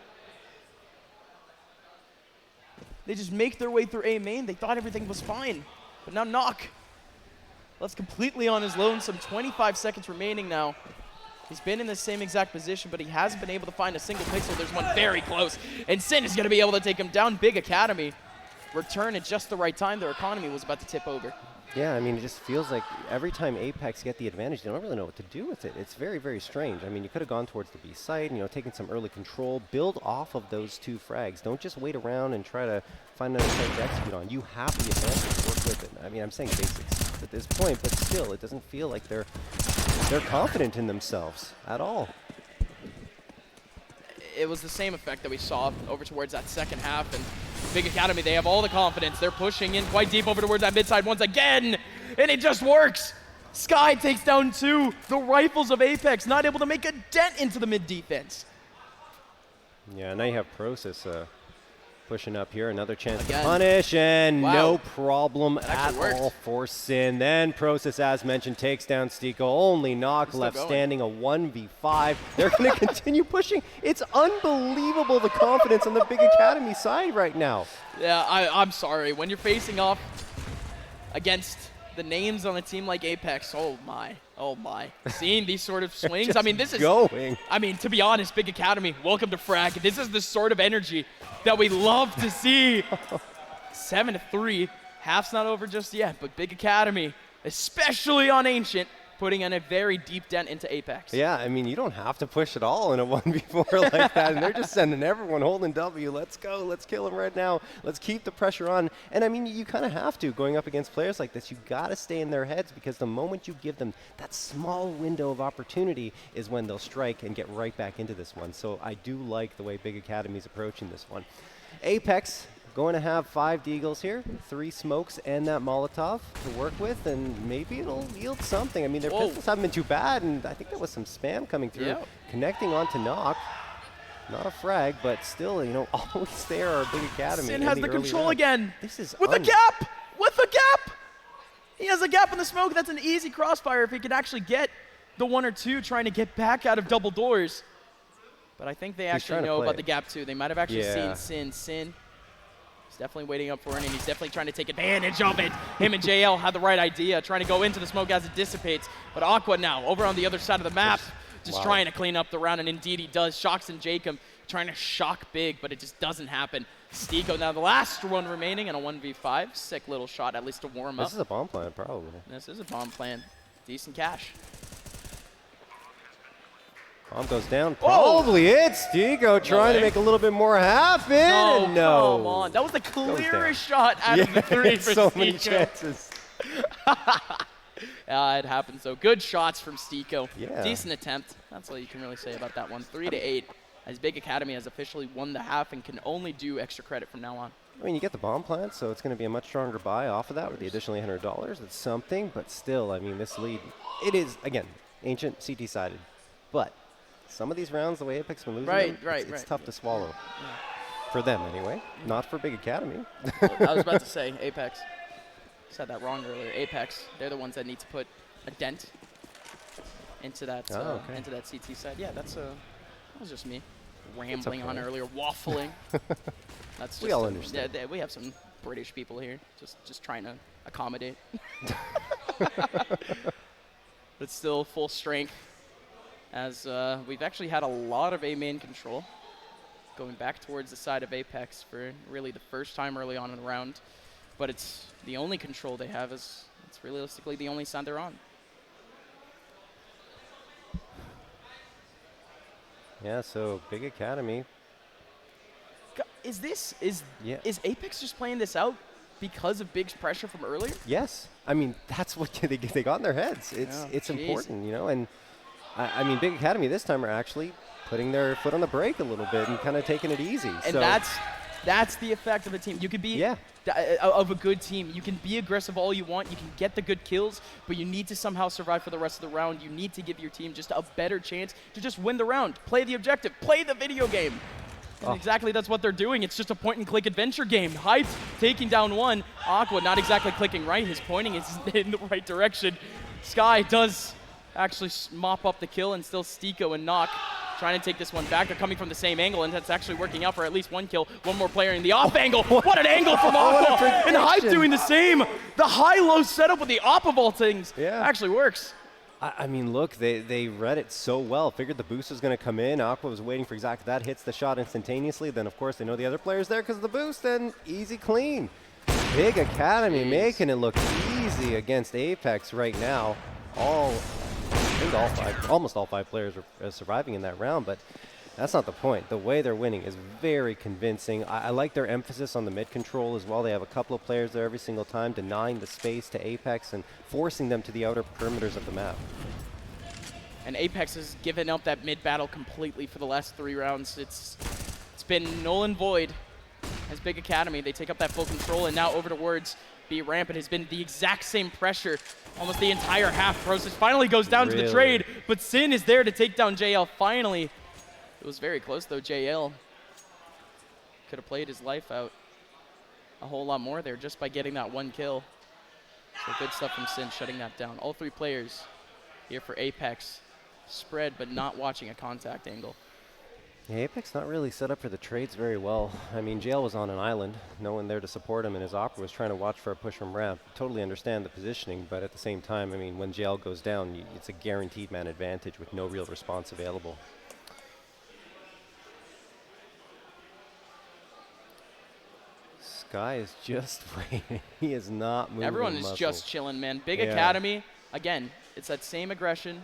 They just make their way through A main. They thought everything was fine. But now Knock left completely on his lonesome. 25 seconds remaining now. He's been in the same exact position, but he hasn't been able to find a single pixel. There's one very close, and Sin is going to be able to take him down. Big Academy return at just the right time. Their economy was about to tip over. Yeah, I mean, it just feels like every time Apex get the advantage, they don't really know what to do with it. It's very, very strange. I mean, you could have gone towards the B side, you know, taken some early control, build off of those 2 frags. Don't just wait around and try to find another site to execute on. You have the advantage, work with it. I mean, I'm saying basics at this point, but still, it doesn't feel like they're confident in themselves at all. It was the same effect that we saw over towards that second half, and Big Academy, they have all the confidence. They're pushing in quite deep over towards that mid side once again, and it just works. Sky takes down 2. The rifles of Apex not able to make a dent into the mid defense. Yeah, now you have Process pushing up here. Another chance to punish, and no problem at all for Sin. Then Process, as mentioned, takes down Stiko. Only Knock left standing, a 1v5. They're going to continue pushing. It's unbelievable the confidence on the Big Academy side right now. Yeah, I'm sorry. When you're facing off against the names on a team like Apex, oh my. Seeing these sort of swings, I mean, this is going. I mean, to be honest, Big Academy, welcome to Frag. This is the sort of energy that we love to see. 7-3, half's not over just yet, but Big Academy, especially on Ancient, putting in a very deep dent into Apex. Yeah, I mean, you don't have to push at all in a 1v4 like that, and they're just sending everyone holding W. Let's go. Let's kill them right now. Let's keep the pressure on. And, I mean, you kind of have to going up against players like this. You got to stay in their heads because the moment you give them that small window of opportunity is when they'll strike and get right back into this one. So I do like the way Big Academy's approaching this one. Apex going to have 5 Deagles here, 3 smokes, and that Molotov to work with, and maybe it'll yield something. I mean, their pistols haven't been too bad, and I think there was some spam coming through, connecting onto Knock. Not a frag, but still, you know, always there are Big Academy. Sin has the control again. This is with a gap! With a gap! He has a gap in the smoke. That's an easy crossfire if he can actually get the 1 or 2 trying to get back out of double doors. But I think they actually know about the gap too. They might have actually seen Sin. He's definitely waiting up for it, and he's definitely trying to take advantage of it. Him and JL had the right idea, trying to go into the smoke as it dissipates. But Aqua now, over on the other side of the map, just trying to clean up the round, and indeed he does. Shocks and Jacob trying to shock Big, but it just doesn't happen. Stiko now the last one remaining in a 1v5. Sick little shot, at least to warm up. This is a bomb plant, probably. This is a bomb plant. Decent cash. Bomb goes down. Probably it's Stiko trying to make a little bit more happen. No, come on. That was the clearest shot out of the 3 for so Stiko. many chances. It happens, though. Good shots from Stico. Yeah. Decent attempt. That's all you can really say about that one. 3-8. As Big Academy has officially won the half and can only do extra credit from now on. I mean, you get the bomb plant, so it's going to be a much stronger buy off of that with the additional $800. It's something, but still, I mean, this lead, it is, again, ancient CT-sided. But some of these rounds, the way Apex has been losing them, it's tough to swallow. Yeah. For them, anyway. Not for Big Academy. I was about to say Apex. Said that wrong earlier. Apex, they're the ones that need to put a dent into that into that CT side. Yeah, that was just me rambling on earlier, waffling. That's just we all understand. Yeah, we have some British people here, just trying to accommodate. But still full strength, as we've actually had a lot of A main control, going back towards the side of Apex for really the first time early on in the round. But it's the only control they have, it's realistically the only side they're on. Yeah, so Big Academy. Is Apex just playing this out because of Big's pressure from earlier? Yes. I mean, that's what they got in their heads. It's important, you know. And I mean, Big Academy this time are actually putting their foot on the brake a little bit and kind of taking it easy. And so that's the effect of a team. You could be of a good team. You can be aggressive all you want. You can get the good kills, but you need to somehow survive for the rest of the round. You need to give your team just a better chance to just win the round. Play the objective. Play the video game. And exactly that's what they're doing. It's just a point-and-click adventure game. Hyped, taking down one. Aqua not exactly clicking right. His pointing is in the right direction. Sky does actually mop up the kill, and still Stico and Knock trying to take this one back. They're coming from the same angle, and that's actually working out for at least one kill. One more player in the off angle. What an angle from Aqua! And Hype doing the same. The high-low setup with the op of all things actually works. I mean, look, they read it so well. Figured the boost was going to come in. Aqua was waiting for exactly that. Hits the shot instantaneously. Then, of course, they know the other player's there because of the boost, and easy clean. Big Academy making it look easy against Apex right now. Almost all five players are surviving in that round, but that's not the point. The way they're winning is very convincing. I like their emphasis on the mid control as well. They have a couple of players there every single time, denying the space to Apex and forcing them to the outer perimeters of the map. And Apex has given up that mid battle completely for the last 3 rounds. It's been null and void as Big Academy. They take up that full control, and now over towards B ramp. It has been the exact same pressure almost the entire half. Process finally goes down to the trade, but Sin is there to take down JL finally. It was very close though. JL could have played his life out a whole lot more there just by getting that one kill. So good stuff from Sin shutting that down. All 3 players here for Apex. Spread, but not watching a contact angle. Yeah, Apex not really set up for the trades very well. I mean, JL was on an island, no one there to support him, and his Opera was trying to watch for a push from ramp. Totally understand the positioning, but at the same time, I mean, when JL goes down, it's a guaranteed man advantage with no real response available. Sky is just waiting. He is not moving. Everyone is just chilling, man. Big Academy, again, it's that same aggression,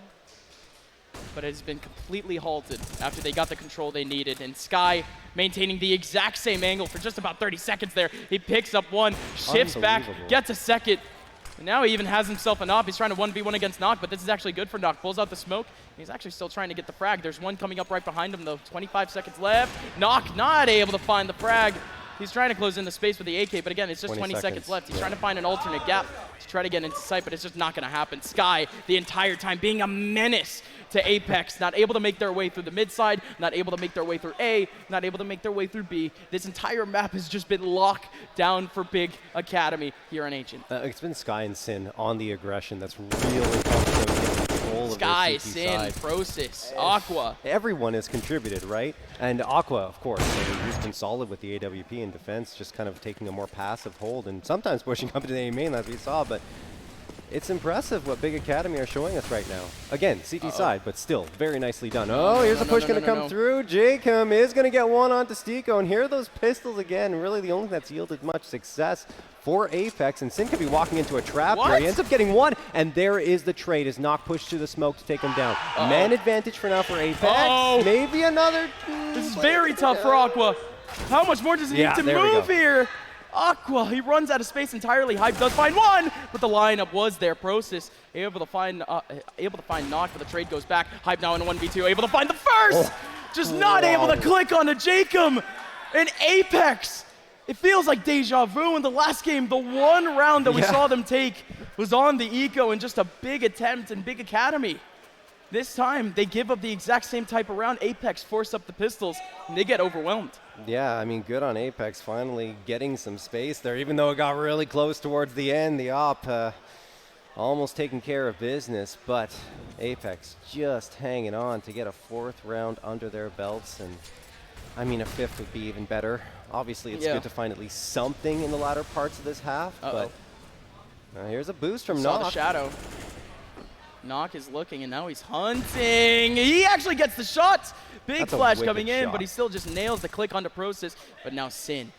but it has been completely halted after they got the control they needed. And Sky maintaining the exact same angle for just about 30 seconds there. He picks up one, shifts back, gets a second. And now he even has himself an op. He's trying to 1v1 against Knock, but this is actually good for Knock. Pulls out the smoke. He's actually still trying to get the frag. There's one coming up right behind him, though. 25 seconds left. Knock not able to find the frag. He's trying to close in the space with the AK, but again, it's just 20 seconds left. He's trying to find an alternate gap to try to get into sight, but it's just not going to happen. Sky, the entire time, being a menace to Apex, not able to make their way through the mid side, not able to make their way through A, not able to make their way through B. This entire map has just been locked down for Big Academy here on Ancient. It's been Sky and Sin on the aggression that's really control Sky, of Sin, side. Process, Aqua. Everyone has contributed, right? And Aqua, of course, I mean, he's been solid with the AWP in defense, just kind of taking a more passive hold and sometimes pushing up to the A main, as we saw, but it's impressive what Big Academy are showing us right now. Again, CT side, but still very nicely done. Here's a push going to come through. Jacob is going to get one onto Stico, and here are those pistols again. Really the only thing that's yielded much success for Apex, and Sin could be walking into a trap here. He ends up getting one, and there is the trade as Knock pushed to the smoke to take him down. Man advantage for now for Apex. Maybe another. This is very tough for Aqua. How much more does he need to move here? Aqua, he runs out of space entirely. Hype does find one, but the lineup was there. Process able to find Knock, but the trade goes back. Hype now in 1v2, able to find the first! Just not able to click onto Jacob. And Apex, it feels like deja vu. In the last game, the one round that we saw them take was on the Eco and just a big attempt in Big Academy. This time, they give up the exact same type of round. Apex force up the pistols, and they get overwhelmed. Yeah, I mean, good on Apex finally getting some space there, even though it got really close towards the end. The op almost taking care of business, but Apex just hanging on to get a 4th round under their belts. And I mean, a 5th would be even better. Obviously, it's good to find at least something in the latter parts of this half, but here's a boost from Saw Knock. the shadow. Knock is looking, and now he's hunting. He actually gets the shot. Big flash coming in, but he still just nails the click onto Process. But now Sin.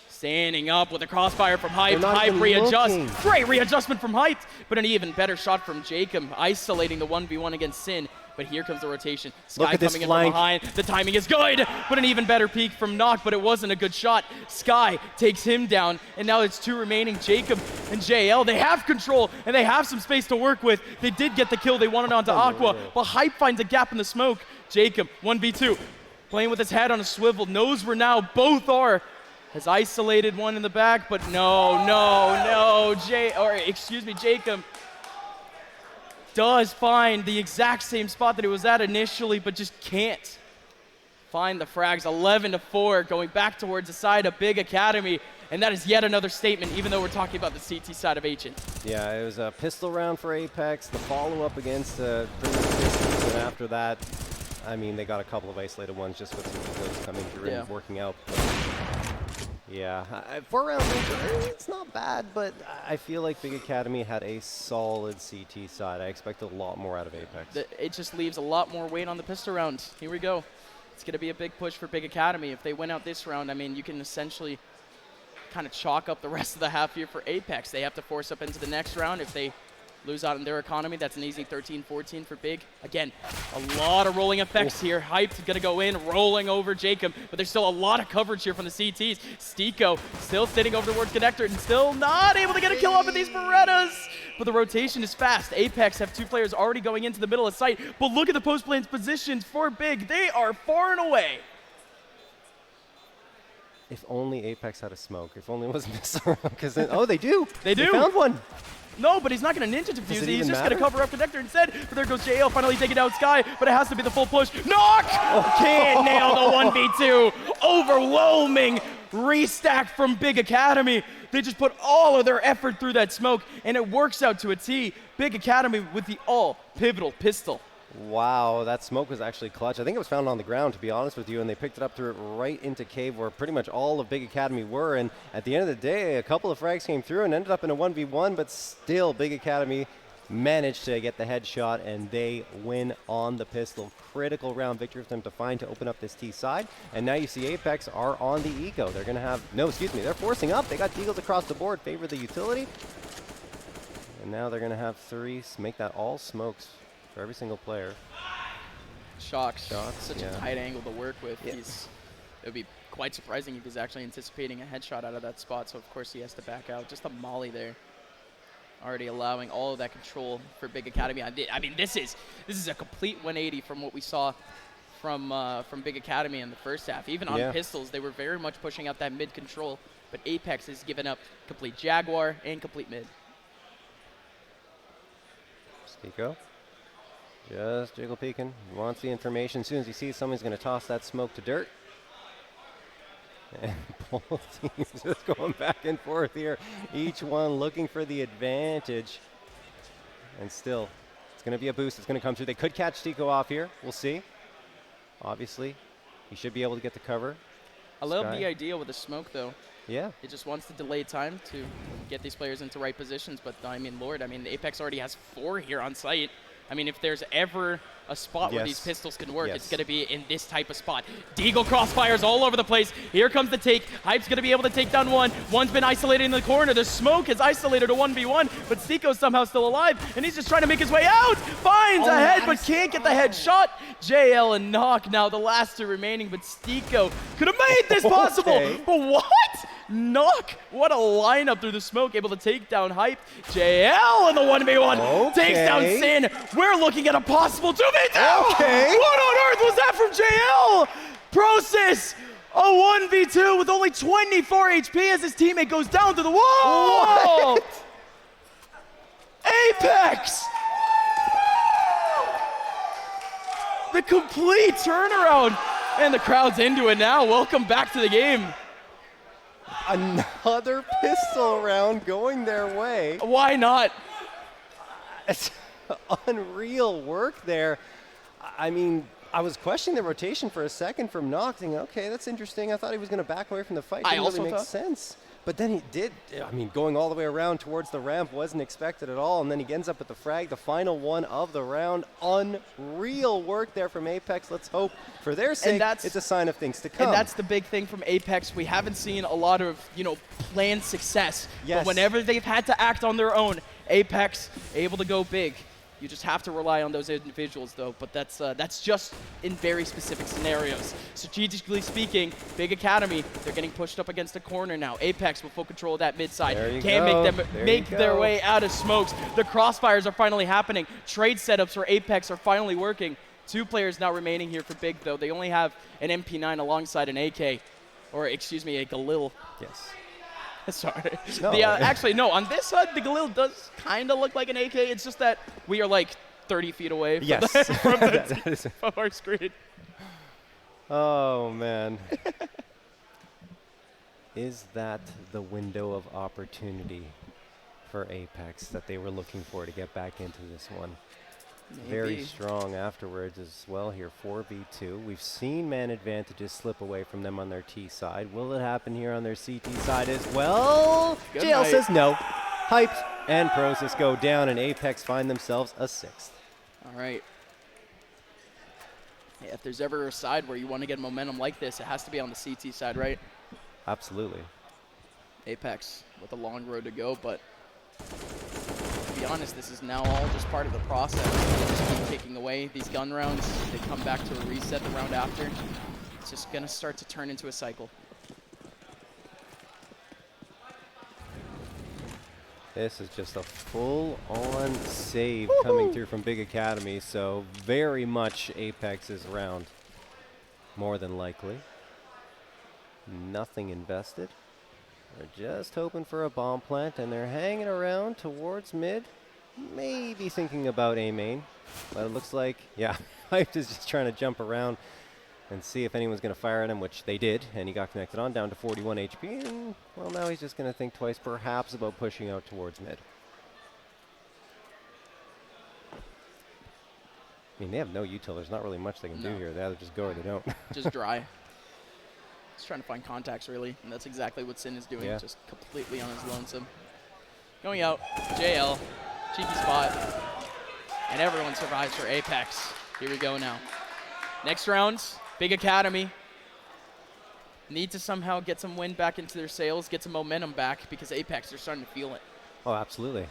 Standing up with a crossfire from Hype. Hype readjusts. Great readjustment from Hype, but an even better shot from Jacob, isolating the 1v1 against Sin. But here comes the rotation. Sky coming in from behind. The timing is good, but an even better peek from Knock, but it wasn't a good shot. Sky takes him down, and now it's 2 remaining, Jacob and JL. They have control, and they have some space to work with. They did get the kill. They wanted onto Aqua, but Hype finds a gap in the smoke. Jacob, 1v2, playing with his head on a swivel, knows where now both are. Has isolated one in the back, but no. Jacob does find the exact same spot that he was at initially, but just can't find the frags. 11-4, going back towards the side of Big Academy, and that is yet another statement, even though we're talking about the CT side of Agent. Yeah, it was a pistol round for Apex, the follow-up against Pistols, and after that, I mean, they got a couple of isolated ones just with some plays coming through and working out. Yeah, 4 rounds, it's not bad, but I feel like Big Academy had a solid CT side. I expect a lot more out of Apex. It just leaves a lot more weight on the pistol round. Here we go. It's going to be a big push for Big Academy. If they win out this round, I mean, you can essentially kind of chalk up the rest of the half here for Apex. They have to force up into the next round. If they lose out in their economy, that's an easy 13-14 for Big. Again, a lot of rolling effects here. Hype's going to go in, rolling over Jacob, but there's still a lot of coverage here from the CTs. Stico still sitting over towards Connector and still not able to get a kill off of these Berettas. But the rotation is fast. Apex have 2 players already going into the middle of site, but look at the post plane's positions for Big. They are far and away. If only Apex had a smoke. If only it was missing around. Because they do. They do. They found one. No, but he's not going to ninja defuse it. He's just going to cover up Connector instead. But there goes JL finally taking out Sky, but it has to be the full push. Knock! Can't nail the 1v2. Overwhelming restack from Big Academy. They just put all of their effort through that smoke, and it works out to a T. Big Academy with the all-pivotal pistol. Wow, that smoke was actually clutch. I think it was found on the ground, to be honest with you, and they picked it up, threw it right into cave where pretty much all of Big Academy were. And at the end of the day, a couple of frags came through and ended up in a 1v1, but still Big Academy managed to get the headshot, and they win on the pistol. Critical round victory for them to find to open up this T side. And now you see Apex are on the eco. They're going to have, they're forcing up. They got deagles across the board, favor the utility. And now they're going to have 3, make that all smokes for every single player. Shots. Such a tight angle to work with. It would be quite surprising if he's actually anticipating a headshot out of that spot, so of course he has to back out. Just a molly there. Already allowing all of that control for Big Academy. I mean, this is a complete 180 from what we saw from Big Academy in the first half. Even on pistols, they were very much pushing out that mid control, but Apex has given up complete Jaguar and complete mid. Stico. Just jiggle peeking. He wants the information. As soon as he sees someone's going to toss that smoke to dirt. And both teams just going back and forth here. Each one looking for the advantage. And still, it's going to be a boost. It's going to come through. They could catch Stico off here. We'll see. Obviously, he should be able to get the cover. I love the idea with the smoke, though. Yeah. It just wants to delay time to get these players into right positions. But, I mean, Apex already has 4 here on site. I mean, if there's ever a spot where these pistols can work, it's going to be in this type of spot. Deagle crossfires all over the place. Here comes the take. Hype's going to be able to take down one. One's been isolated in the corner. The smoke has isolated a 1v1, but Stico's somehow still alive, and he's just trying to make his way out. Finds a head, but can't get the headshot. JL and Knock now the last 2 remaining, but Stico could have made this possible. But what? Knock! What a lineup through the smoke, able to take down Hype. JL in the 1v1 takes down Sin. We're looking at a possible 2v2! Okay. What on earth was that from JL? Process a 1v2 with only 24 HP as his teammate goes down to the wall! What? Apex! The complete turnaround. And the crowd's into it now. Welcome back to the game. Another pistol round going their way. Why not? It's unreal work there. I mean, I was questioning the rotation for a second from Nox, thinking, okay, that's interesting. I thought he was going to back away from the fight. Didn't really make sense. But then he did. I mean, going all the way around towards the ramp wasn't expected at all. And then he ends up with the frag, the final one of the round. Unreal work there from Apex. Let's hope for their sake it's a sign of things to come. And that's the big thing from Apex. We haven't seen a lot of, planned success. Yes. But whenever they've had to act on their own, Apex able to go big. You just have to rely on those individuals, though. But that's just in very specific scenarios. Strategically speaking, Big Academy, they're getting pushed up against a corner now. Apex with full control of that mid side. Can't make their way out of smokes. The crossfires are finally happening. Trade setups for Apex are finally working. 2 players now remaining here for Big, though. They only have an MP9 alongside an AK, or excuse me, a Galil. Yes. Sorry. No. Actually, no. On this side, the Galil does kind of look like an AK. It's just that we are like 30 feet away from our screen. Oh, man. Is that the window of opportunity for Apex that they were looking for to get back into this one? Maybe. Very strong afterwards as well here, 4v2. We've seen man advantages slip away from them on their T side. Will it happen here on their CT side as well? JL says no. Hyped and Process go down, and Apex find themselves a 6th. All right. Yeah, if there's ever a side where you want to get momentum like this, it has to be on the CT side, right? Absolutely. Apex with a long road to go, but to be honest, this is now all just part of the process. They just keep taking away these gun rounds. They come back to a reset the round after. It's just going to start to turn into a cycle. This is just a full-on save coming through from Big Academy, so very much Apex's round, more than likely. Nothing invested. They're just hoping for a bomb plant, and they're hanging around towards mid, maybe thinking about A main. But it looks like, yeah, Hyped is just trying to jump around and see if anyone's going to fire at him, which they did, and he got connected on, down to 41 HP, and, well, now he's just going to think twice, perhaps, about pushing out towards mid. I mean, they have no util. There's not really much they can do here. They either just go or they don't. Just dry. He's trying to find contacts, really, and that's exactly what Sin is doing, just completely on his lonesome. Going out, JL, cheeky spot, and everyone survives for Apex. Here we go now. Next round, Big Academy need to somehow get some wind back into their sails, get some momentum back, because Apex are starting to feel it. Oh, absolutely.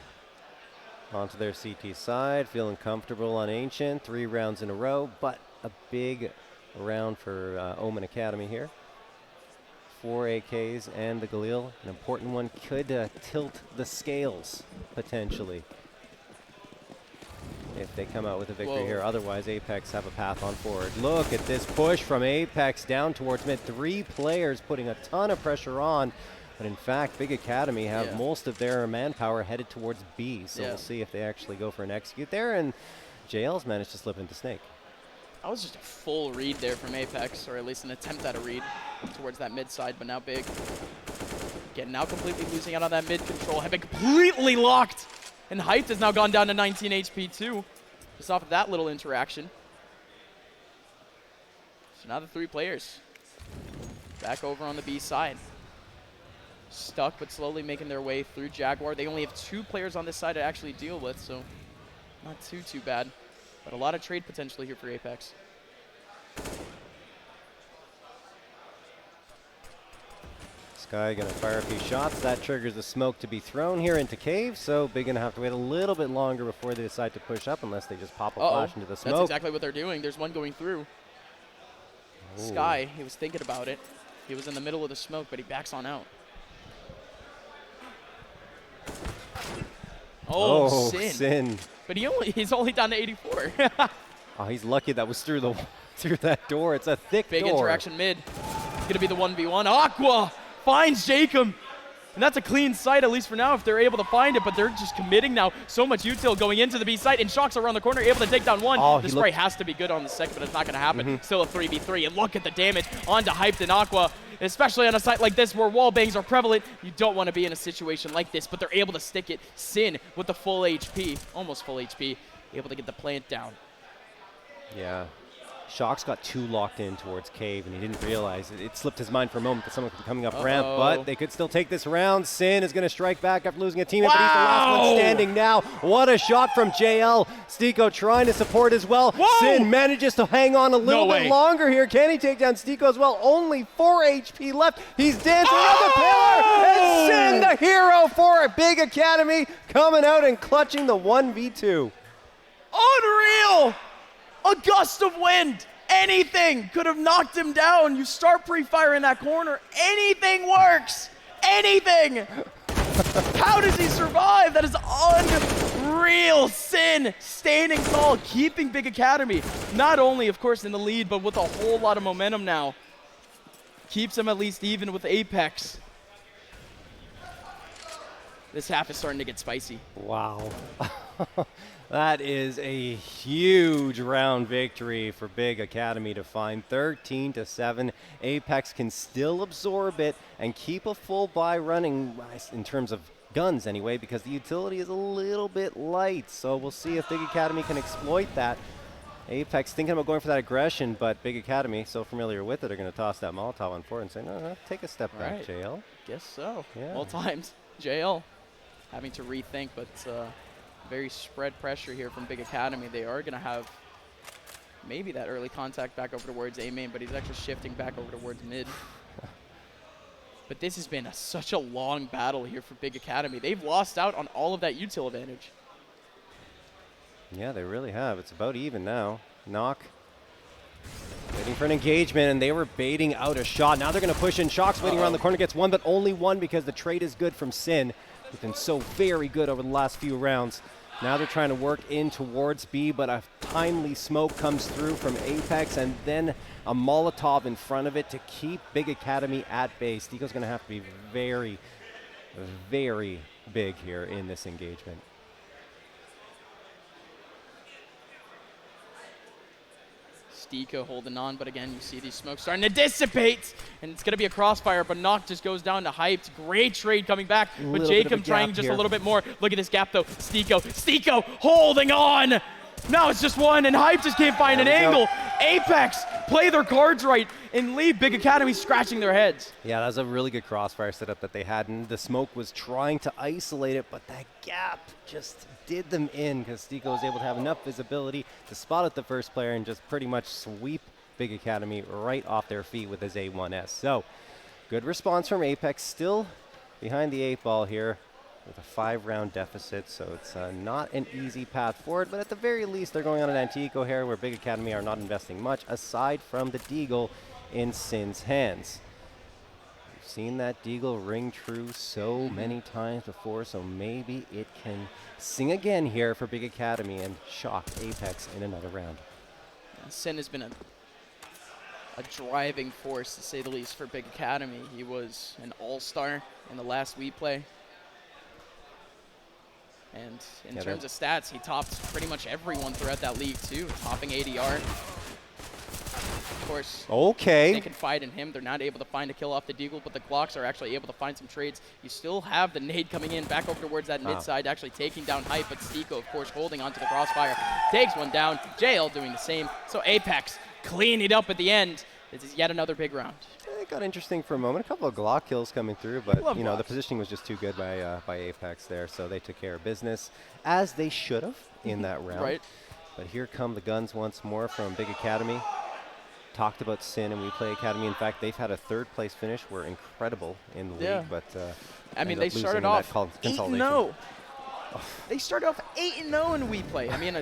Onto their CT side, feeling comfortable on Ancient, 3 rounds in a row, but a big round for Omen Academy here. 4 AKs and the Galil, an important one, could tilt the scales, potentially, if they come out with a victory here. Otherwise, Apex have a path on forward. Look at this push from Apex down towards mid. 3 players putting a ton of pressure on, but in fact, Big Academy have most of their manpower headed towards B, so we'll see if they actually go for an execute there, and JL's managed to slip into Snake. That was just a full read there from Apex, or at least an attempt at a read towards that mid side, but now Big. Again, now completely losing out on that mid control. Have been completely locked. And Hyped has now gone down to 19 HP too, just off of that little interaction. So now the 3 players back over on the B side. Stuck, but slowly making their way through Jaguar. They only have 2 players on this side to actually deal with, so not too bad. But a lot of trade potentially here for Apex. Sky gonna fire a few shots. That triggers the smoke to be thrown here into Cave, so Big gonna have to wait a little bit longer before they decide to push up, unless they just pop a flash into the smoke. That's exactly what they're doing. There's one going through. Sky, he was thinking about it. He was in the middle of the smoke, but he backs on out. Oh, Sin. But he's only down to 84. Oh, he's lucky that was through that door. It's a thick Big door. interaction mid. It's going to be the 1v1. Aqua finds Jacob. And that's a clean sight, at least for now, if they're able to find it. But they're just committing now. So much util going into the B site. And Shock's around the corner, able to take down one. Oh, the spray has to be good on the second, but it's not going to happen. Still a 3v3. And look at the damage onto Hyped and Aqua. Especially on a site like this where wall bangs are prevalent. You don't want to be in a situation like this. But they're able to stick it. Sin with the full HP. Almost full HP. Able to get the plant down. Yeah. Shock's got too locked in towards Cave, and he didn't realize it. It slipped his mind for a moment that someone could be coming up ramp, but they could still take this round. Sin is going to strike back after losing a teammate, but he's the last one standing now. What a shot from JL. Stiko trying to support as well. Sin manages to hang on a little bit longer here. Can he take down Stiko as well? Only 4 HP left. He's dancing on the pillar, and Sin, the hero for a Big Academy, coming out and clutching the 1v2. Unreal! A gust of wind, anything could have knocked him down. You start pre-fire in that corner, anything works, anything. How does he survive? That is unreal. Sin standing tall, keeping Big Academy, not only of course in the lead, but with a whole lot of momentum now. Keeps him at least even with Apex. This half is starting to get spicy. Wow. That is a huge round victory for Big Academy to find 13-7. Apex can still absorb it and keep a full buy running in terms of guns anyway, because the utility is a little bit light. So we'll see if Big Academy can exploit that. Apex thinking about going for that aggression, but Big Academy, so familiar with it, are going to toss that Molotov on forward and say, no, take a step back, JL. Guess so. Yeah. All times. JL having to rethink, but very spread pressure here from Big Academy. They are going to have maybe that early contact back over towards A main, but he's actually shifting back over towards mid. But this has been such a long battle here for Big Academy. They've lost out on all of that util advantage. Yeah, they really have. It's about even now. Knock waiting for an engagement, and they were baiting out a shot. Now they're going to push in. Shock's waiting around the corner, gets one, but only one because the trade is good from Sin. He's been so very good over the last few rounds. Now they're trying to work in towards B, but a timely smoke comes through from Apex, and then a Molotov in front of it to keep Big Academy at bay. Stiko's going to have to be very, very big here in this engagement. Stiko holding on, but again, you see these smokes starting to dissipate, and it's going to be a crossfire, but Knock just goes down to Hyped. Great trade coming back, but Jacob trying just a little bit more. Look at this gap, though. Stiko holding on. Now it's just one, and Hype just can't find an angle. Apex play their cards right and leave Big Academy scratching their heads. Yeah, that was a really good crossfire setup that they had, and the smoke was trying to isolate it, but that gap just did them in because Stiko was able to have enough visibility to spot at the first player and just pretty much sweep Big Academy right off their feet with his A1S. So, good response from Apex, still behind the 8-ball here with a 5-round deficit, so it's not an easy path forward, but at the very least they're going on an anti-eco here where Big Academy are not investing much aside from the Deagle in Sin's hands. We've seen that Deagle ring true so many times before, so maybe it can sing again here for Big Academy and shock Apex in another round. Sin has been a driving force, to say the least, for Big Academy. He was an all-star in the last we play. And in terms of stats, he topped pretty much everyone throughout that league, too, topping ADR. Of course, they can fight in him. They're not able to find a kill off the Deagle, but the Glocks are actually able to find some trades. You still have the nade coming in back over towards that mid side, actually taking down Hype, but Stiko, of course, holding onto the crossfire. Takes one down. JL doing the same. So Apex cleaning it up at the end. This is yet another big round. It got interesting for a moment. A couple of Glock kills coming through, but you know, the positioning was just too good by Apex there, so they took care of business, as they should have in that round. Right. But here come the guns once more from Big Academy. Talked about Sin and We Play Academy. In fact, they've had a 3rd place finish. We're incredible in the league, but I mean, they started off 8-0. They started off 8-0 in We Play. I mean,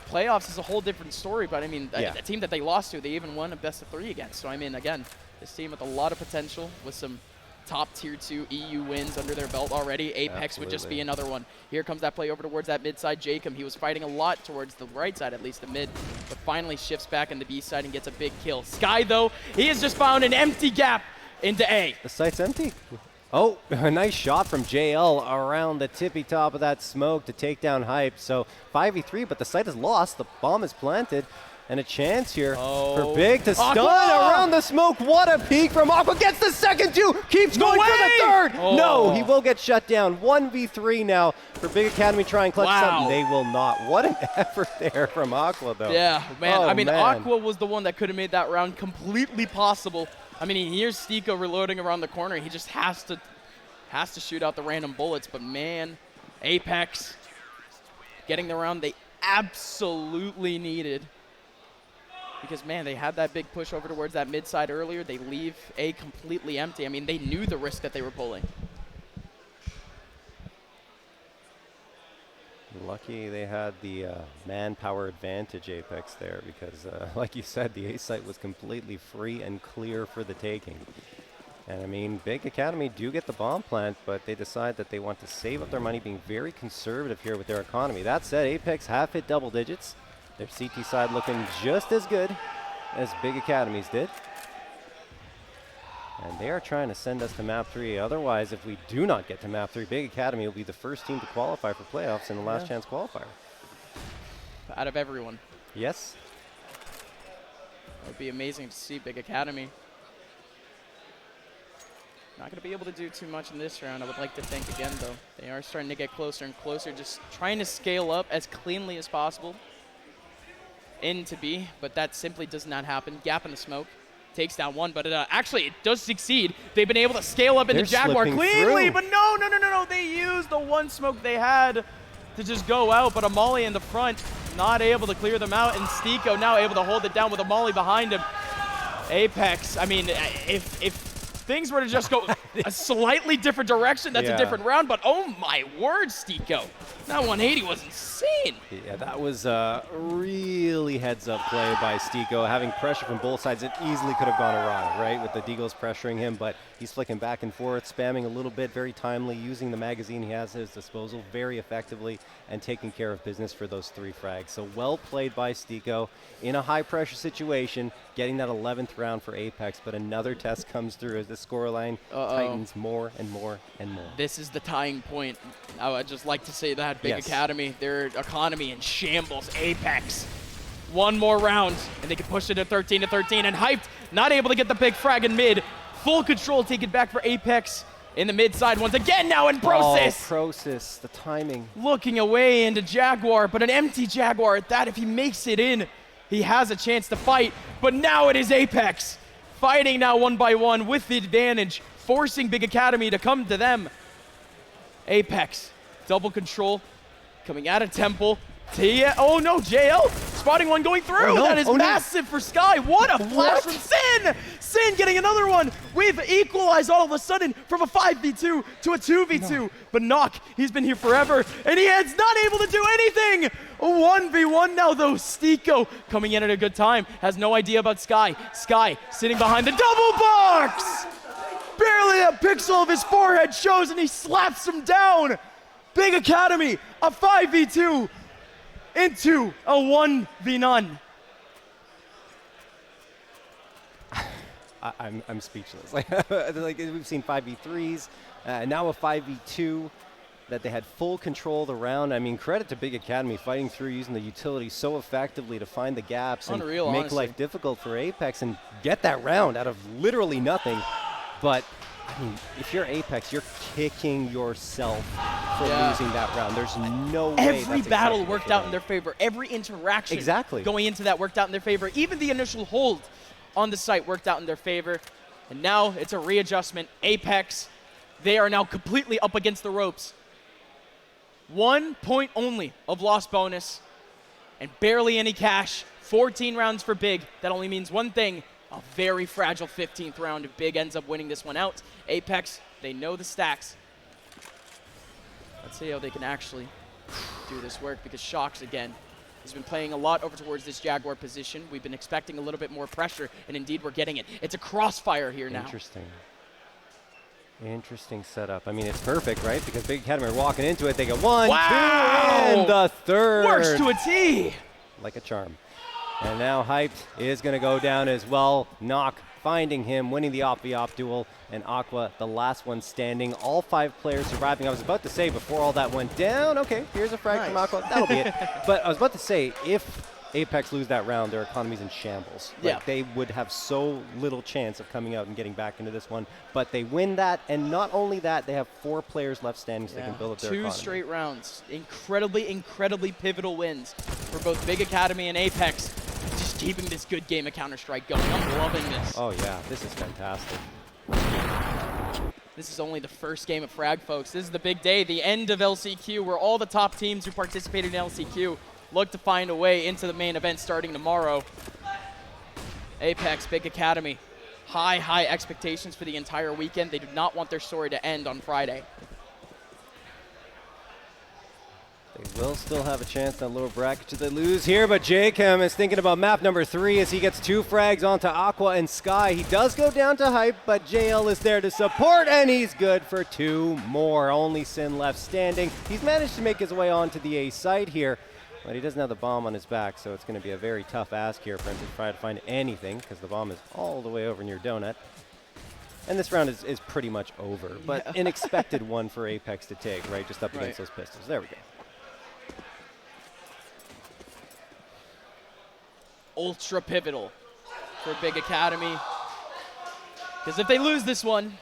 playoffs is a whole different story, but I mean, the team that they lost to, they even won a best of 3 against. So I mean, again, this team with a lot of potential, with some top tier 2 EU wins under their belt already. Apex would just be another one. Here comes that play over towards that mid side. Jacob, he was fighting a lot towards the right side, at least the mid, but finally shifts back in the B side and gets a big kill. Sky, though, he has just found an empty gap into A. The site's empty. Oh, a nice shot from JL around the tippy top of that smoke to take down Hype. So 5v3, but the site is lost. The bomb is planted. And a chance here for Big to stun around the smoke. What a peek from Aqua. Gets the second two. Keeps going for the third. No, he will get shut down. 1v3 now for Big Academy trying clutch something. They will not. What an effort there from Aqua, though. Yeah, man. I mean, Aqua was the one that could have made that round completely possible. I mean, he hears Stiko reloading around the corner. He just has to shoot out the random bullets. But, man, Apex getting the round they absolutely needed. Because, man, they had that big push over towards that mid side earlier. They leave A completely empty. I mean, they knew the risk that they were pulling. Lucky they had the manpower advantage, Apex, there, because, like you said, the A site was completely free and clear for the taking. And, I mean, Big Academy do get the bomb plant, but they decide that they want to save up their money, being very conservative here with their economy. That said, Apex have hit double digits. Their CT side looking just as good as Big Academies did. And they are trying to send us to map 3. Otherwise, if we do not get to map 3, Big Academy will be the first team to qualify for playoffs in the last chance qualifier. Out of everyone. Yes. It would be amazing to see Big Academy. Not going to be able to do too much in this round, I would like to think again, though. They are starting to get closer and closer, just trying to scale up as cleanly as possible into B, but that simply does not happen. Gap in the smoke. Takes down one, but actually it does succeed. They've been able to scale up into Jaguar cleanly, but no. They used the one smoke they had to just go out, but a Molly in the front, not able to clear them out, and Stiko now able to hold it down with a Molly behind him. Apex, I mean, if things were to just go a slightly different direction, that's a different round, but oh my word, Stiko. That 180 was insane. Yeah, that was a really heads-up play by Stiko. Having pressure from both sides, it easily could have gone awry, right? With the Deagles pressuring him, but he's flicking back and forth, spamming a little bit, very timely, using the magazine he has at his disposal very effectively, and taking care of business for those 3 frags. So well played by Stiko in a high-pressure situation, getting that 11th round for Apex, but another test comes through as the scoreline tightens more and more and more. This is the tying point. I would just like to say that. Big Academy, their economy in shambles. Apex, one more round, and they can push it to 13-13, and Hyped, not able to get the big frag in mid. Full control taken back for Apex in the mid side once again now, in Proces. Oh, Proces, the timing. Looking away into Jaguar, but an empty Jaguar at that. If he makes it in, he has a chance to fight, but now it is Apex. Fighting now 1 by 1 with the advantage, forcing Big Academy to come to them. Apex, double control, coming out of Temple. Oh no, JL spotting one going through. That is massive for Sky. What a flash from Sin! Sin getting another one. We've equalized all of a sudden from a 5v2 to a 2v2. But Knock, he's been here forever, and he is not able to do anything. A 1v1 now, though. Stiko coming in at a good time. Has no idea about Sky. Sky sitting behind the double box. Barely a pixel of his forehead shows, and he slaps him down. Big Academy, a 5v2 into a 1v9. I'm speechless. Like we've seen 5v3s, now a 5v2 that they had full control of the round. I mean, credit to Big Academy fighting through, using the utility so effectively to find the gaps and make honestly. Life difficult for Apex and get that round out of literally nothing. But I mean, if you're Apex, you're kicking yourself for losing that round. There's no way. Every battle worked out in their favor. Every interaction going into that worked out in their favor. Even the initial hold on the site worked out in their favor. And now it's a readjustment. Apex, they are now completely up against the ropes. 1 point only of loss bonus and barely any cash. 14 rounds for Big. That only means one thing. A very fragile 15th round if Big ends up winning this one out. Apex, they know the stacks. Let's see how they can actually do this work, because Shocks, again, has been playing a lot over towards this Jaguar position. We've been expecting a little bit more pressure, and indeed we're getting it. It's a crossfire here now. Interesting. Interesting setup. I mean, it's perfect, right? Because Big Academy are walking into it. They get 1, Wow! 2, and the third. Works to a T. Like a charm. And now Hyped is going to go down as well. Knock finding him, winning the op-v-op duel, and Aqua, the last one standing. All 5 players surviving. I was about to say, before all that went down, okay, here's a frag from Aqua. That'll be it. But I was about to say, if Apex lose that round, their economy's in shambles. Like, they would have so little chance of coming out and getting back into this one. But they win that, and not only that, they have 4 players left standing, so they can build up their economy. 2 straight rounds. Incredibly, incredibly pivotal wins for both Big Academy and Apex. Just keeping this good game of Counter-Strike going. I'm loving this. Oh, yeah. This is fantastic. This is only the first game of Frag, folks. This is the big day, the end of LCQ, where all the top teams who participated in LCQ look to find a way into the main event starting tomorrow. Apex, Big Academy. High, high expectations for the entire weekend. They do not want their story to end on Friday. They will still have a chance on lower bracket should they lose here, but Jacob is thinking about map number 3 as he gets 2 frags onto Aqua and Sky. He does go down to Hype, but JL is there to support, and he's good for 2 more. Only Sin left standing. He's managed to make his way onto the A site here, but he doesn't have the bomb on his back, so it's going to be a very tough ask here for him to try to find anything, because the bomb is all the way over near Donut. And this round is pretty much over, but an expected one for Apex to take, right? Just up against those pistols. There we go. Ultra pivotal for Big Academy. Because if they lose this one,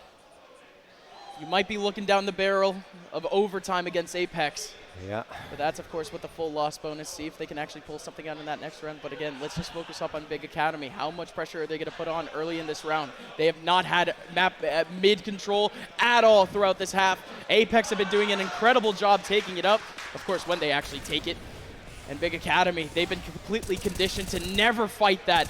you might be looking down the barrel of overtime against Apex. Yeah. But that's, of course, with the full loss bonus. See if they can actually pull something out in that next round. But again, let's just focus up on Big Academy. How much pressure are they going to put on early in this round? They have not had map mid control at all throughout this half. Apex have been doing an incredible job taking it up. Of course, when they actually take it. And Big Academy, they've been completely conditioned to never fight that.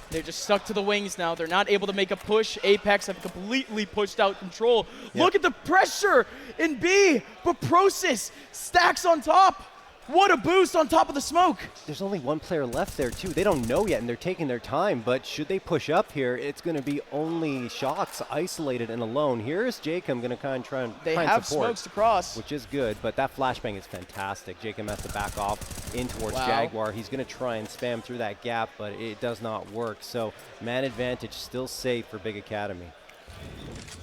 They're just stuck to the wings now. They're not able to make a push. Apex have completely pushed out control. Look at the pressure in B, but Prosis stacks on top. What a boost on top of the smoke. There's only 1 player left there, too. They don't know yet, and they're taking their time. But should they push up here, it's going to be only shots isolated and alone. Here's Jacob going to try and support. They have smokes to cross. Which is good, but that flashbang is fantastic. Jacob has to back off in towards Jaguar. He's going to try and spam through that gap, but it does not work. So man advantage still safe for Big Academy.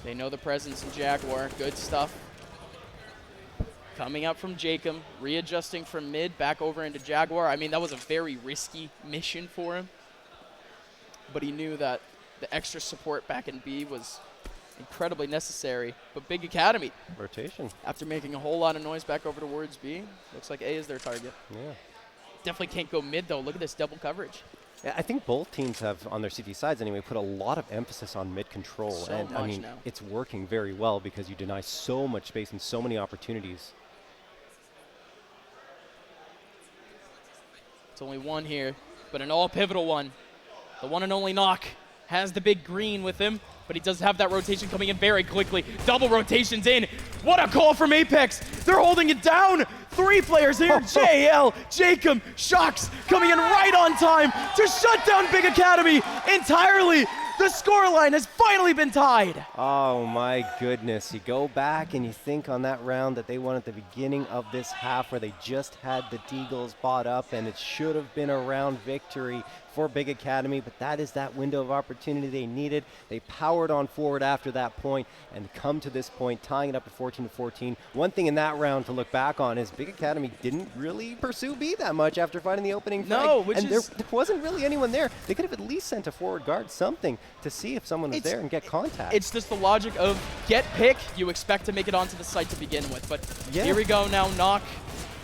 They know the presence in Jaguar. Good stuff. Coming out from Jacob, readjusting from mid back over into Jaguar. I mean, that was a very risky mission for him. But he knew that the extra support back in B was incredibly necessary. But Big Academy. Rotation. After making a whole lot of noise back over towards B, looks like A is their target. Yeah. Definitely can't go mid, though. Look at this double coverage. Yeah, I think both teams have, on their CT sides anyway, put a lot of emphasis on mid control. So I mean, it's working very well because you deny so much space and so many opportunities. It's only 1 here, but an all-pivotal one. The one and only Knock has the big green with him, but he does have that rotation coming in very quickly. Double rotations in. What a call from Apex. They're holding it down. 3 players here. JL, Jacob, Shocks coming in right on time to shut down Big Academy entirely. The scoreline has finally been tied. Oh my goodness. You go back and you think on that round that they won at the beginning of this half where they just had the Deagles bought up and it should have been a round victory for Big Academy, but that is that window of opportunity they needed. They powered on forward after that point and come to this point, tying it up at 14-14. One thing in that round to look back on is Big Academy didn't really pursue B that much after fighting the opening frag. No, which and there wasn't really anyone there. They could have at least sent a forward guard, something, to see if someone was there and get contact. It's just the logic of get pick, you expect to make it onto the site to begin with. But here we go now, Knock,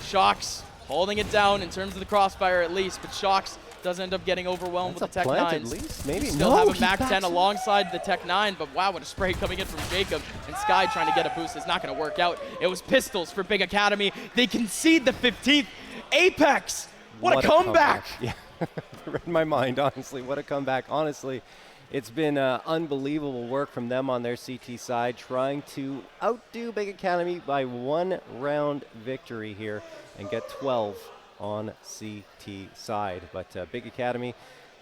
Shocks holding it down in terms of the crossfire at least, but Shocks does end up getting overwhelmed with the Tech 9s. At least, maybe. Still have a Mac 10 alongside the Tech 9, but wow, what a spray coming in from Jacob. And Sky trying to get a boost is not going to work out. It was pistols for Big Academy. They concede the 15th. Apex, what a comeback. Yeah, read my mind, honestly. What a comeback. Honestly, it's been unbelievable work from them on their CT side, trying to outdo Big Academy by 1 round victory here and get 12 on CT side. But Big Academy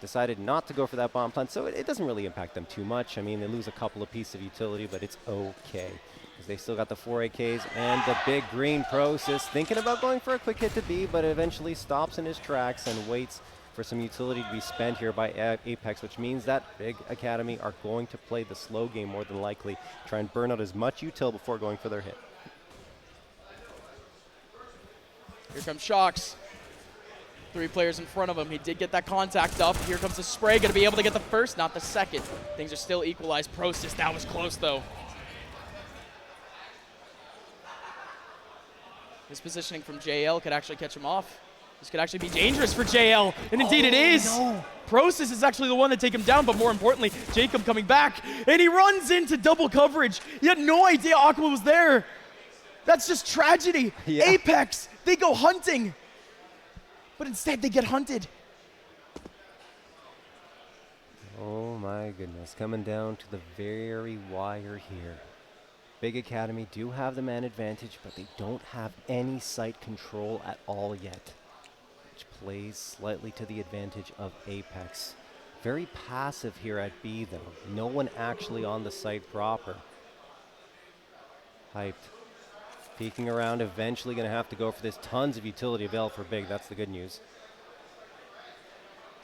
decided not to go for that bomb plant, so it doesn't really impact them too much. I mean, they lose a couple of pieces of utility, but it's okay. Because they still got the 4 AKs and the big green Process, thinking about going for a quick hit to B, but eventually stops in his tracks and waits for some utility to be spent here by Apex, which means that Big Academy are going to play the slow game more than likely, try and burn out as much util before going for their hit. Here comes Shocks. 3 players in front of him. He did get that contact up. Here comes the spray. Going to be able to get the first, not the second. Things are still equalized. Process, that was close though. This positioning from JL could actually catch him off. This could actually be dangerous for JL, and indeed it is. No. Process is actually the one to take him down, but more importantly, Jacob coming back, and he runs into double coverage. He had no idea Aqua was there. That's just tragedy. Yeah. Apex, they go hunting, but instead they get hunted. Oh my goodness, coming down to the very wire here. Big Academy do have the man advantage, but they don't have any site control at all yet, which plays slightly to the advantage of Apex. Very passive here at B though. No one actually on the site proper. Hyped. Peeking around, eventually going to have to go for this. Tons of utility available for Big, that's the good news.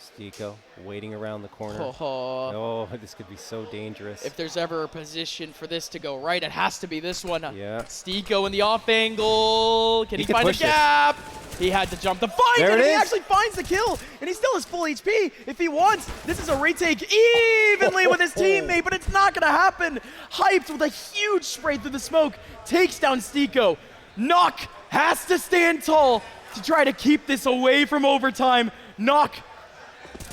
Stico waiting around the corner. Oh, this could be so dangerous. If there's ever a position for this to go right, it has to be this one. Yeah. Stico in the off angle. Can he find the gap? He had to jump to find it, and he actually finds the kill, and he still has full HP if he wants. This is a retake evenly with his teammate, but it's not going to happen. Hyped with a huge spray through the smoke, takes down Stico. Knock has to stand tall to try to keep this away from overtime. Knock,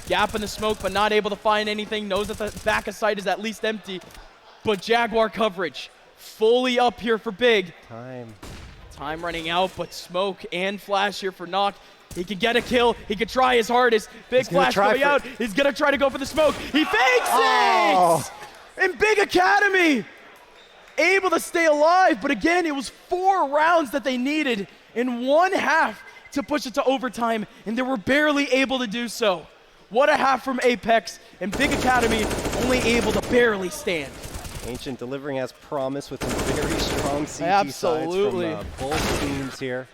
gap in the smoke, but not able to find anything. Knows that the back of sight is at least empty, but Jaguar coverage fully up here for Big. Time running out, but smoke and flash here for Knock. He can get a kill. He can try his hardest. Big flash coming out. He's going to try to go for the smoke. He fakes it! And Big Academy able to stay alive. But again, it was 4 rounds that they needed in 1 half to push it to overtime, and they were barely able to do so. What a half from Apex, and Big Academy only able to barely stand. Ancient delivering as promised with some very strong CT sides from both teams here.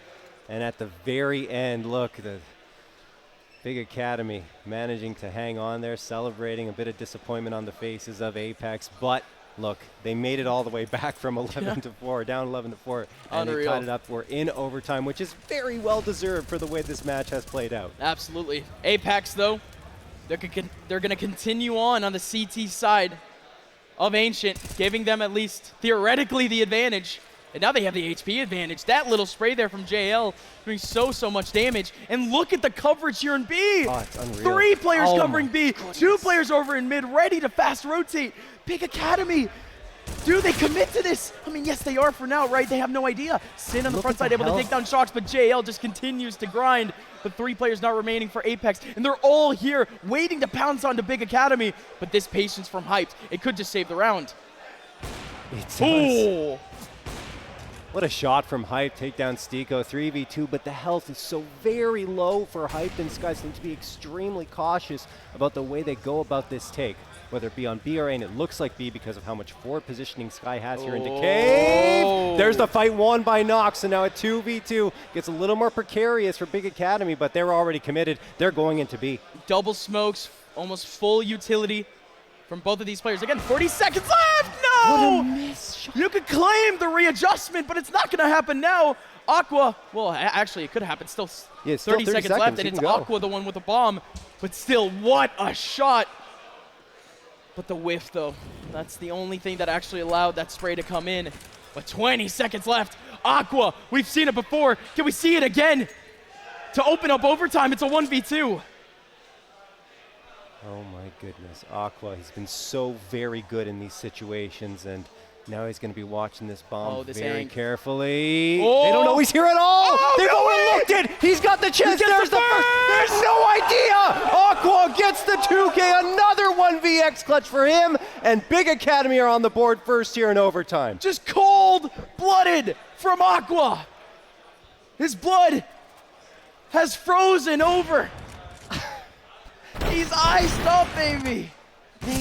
And at the very end, look, the Big Academy managing to hang on there, celebrating. A bit of disappointment on the faces of Apex, but look, they made it all the way back from 11 to 4, down 11 to 4, and they tied it up. We're in overtime, which is very well deserved for the way this match has played out. Absolutely. Apex, though, they're going to continue on the CT side of Ancient, giving them at least theoretically the advantage. And now they have the HP advantage. That little spray there from JL doing so much damage. And look at the coverage here in B. Oh, it's unreal. 3 players covering B, 2 players over in mid, ready to fast rotate. Big Academy, do they commit to this? I mean, yes, they are for now, right? They have no idea. Sin on the front side able to take down Shocks, but JL just continues to grind. But 3 players not remaining for Apex, and they're all here waiting to pounce onto Big Academy. But this patience from Hyped, it could just save the round. It does. What a shot from Hype, take down Stico, 3v2, but the health is so very low for Hype, and these guys need to be extremely cautious about the way they go about this take, whether it be on B or A, and it looks like B because of how much forward positioning Sky has here into Cave. There's the fight won by Nox, and now at 2v2, gets a little more precarious for Big Academy, but they're already committed. They're going into B. Double smokes, almost full utility from both of these players. Again, 40 seconds left! No! What a miss shot. You could claim the readjustment, but it's not going to happen now. Aqua, well, actually, it could happen. Still, yeah, 30 seconds left, and it's Aqua, the one with the bomb. But still, what a shot. But the whiff, though, that's the only thing that actually allowed that spray to come in. But 20 seconds left. Aqua, we've seen it before. Can we see it again? To open up overtime, it's a 1v2. Oh my goodness, Aqua, he's been so very good in these situations, and now he's going to be watching this bomb very carefully. They don't know he's here at all! They've overlooked it! He's got the chance, there's the first! There's no idea! Aqua gets the 2K, another 1vx clutch for him, and Big Academy are on the board first here in overtime. Just cold-blooded from Aqua! His blood has frozen over. He's is iced up, baby.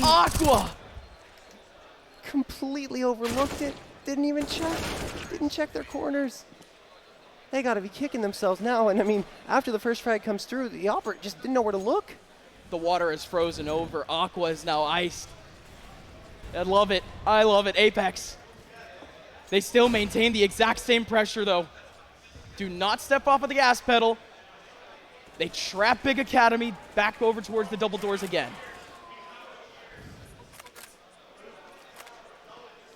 Aqua. Completely overlooked it. Didn't even check. Didn't check their corners. They got to be kicking themselves now. And I mean, after the first frag comes through, the operator just didn't know where to look. The water is frozen over. Aqua is now iced. I love it. I love it. Apex. They still maintain the exact same pressure, though. Do not step off of the gas pedal. They trap Big Academy back over towards the double doors again.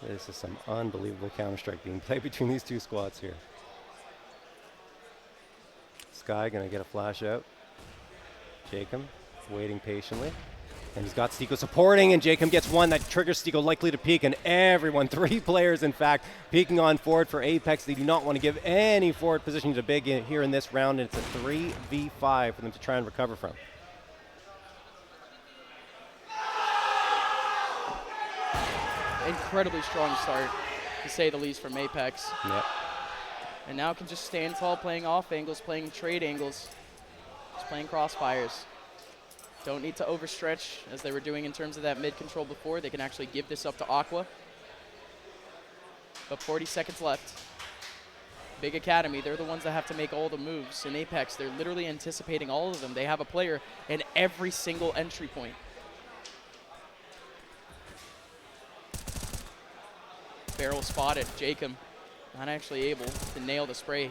This is some unbelievable Counter-Strike being played between these two squads here. Sky gonna get a flash out. Jacob waiting patiently. And he's got Stiko supporting, and Jacob gets one that triggers Stiko likely to peek, and everyone, 3 players in fact, peeking on forward for Apex. They do not want to give any forward position to Big here in this round, and it's a 3v5 for them to try and recover from. Incredibly strong start, to say the least, from Apex. Yep. And now can just stand tall, playing off angles, playing trade angles, just playing crossfires. Don't need to overstretch as they were doing in terms of that mid control before. They can actually give this up to Aqua. But 40 seconds left. Big Academy, they're the ones that have to make all the moves. In Apex, they're literally anticipating all of them. They have a player in every single entry point. Barrel spotted. Jacob not actually able to nail the spray.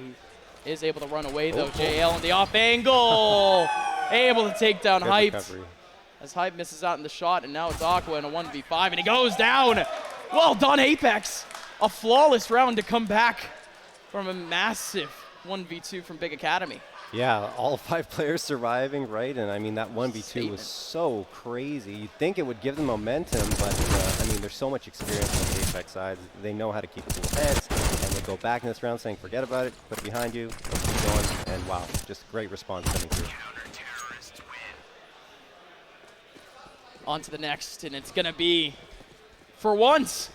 He is able to run away, though. JL on the off angle. Able to take down Hype. As Hype misses out in the shot, and now it's Aqua in a 1v5, and he goes down. Well done, Apex. A flawless round to come back from a massive 1v2 from Big Academy. Yeah, all 5 players surviving, right? And I mean, that 1v2 was so crazy. You'd think it would give them momentum, but I mean, there's so much experience on the Apex side. They know how to keep cool heads, and they go back in this round saying, forget about it, put it behind you, let's keep going. And wow, just great response coming through. On to the next, and it's going to be, for once,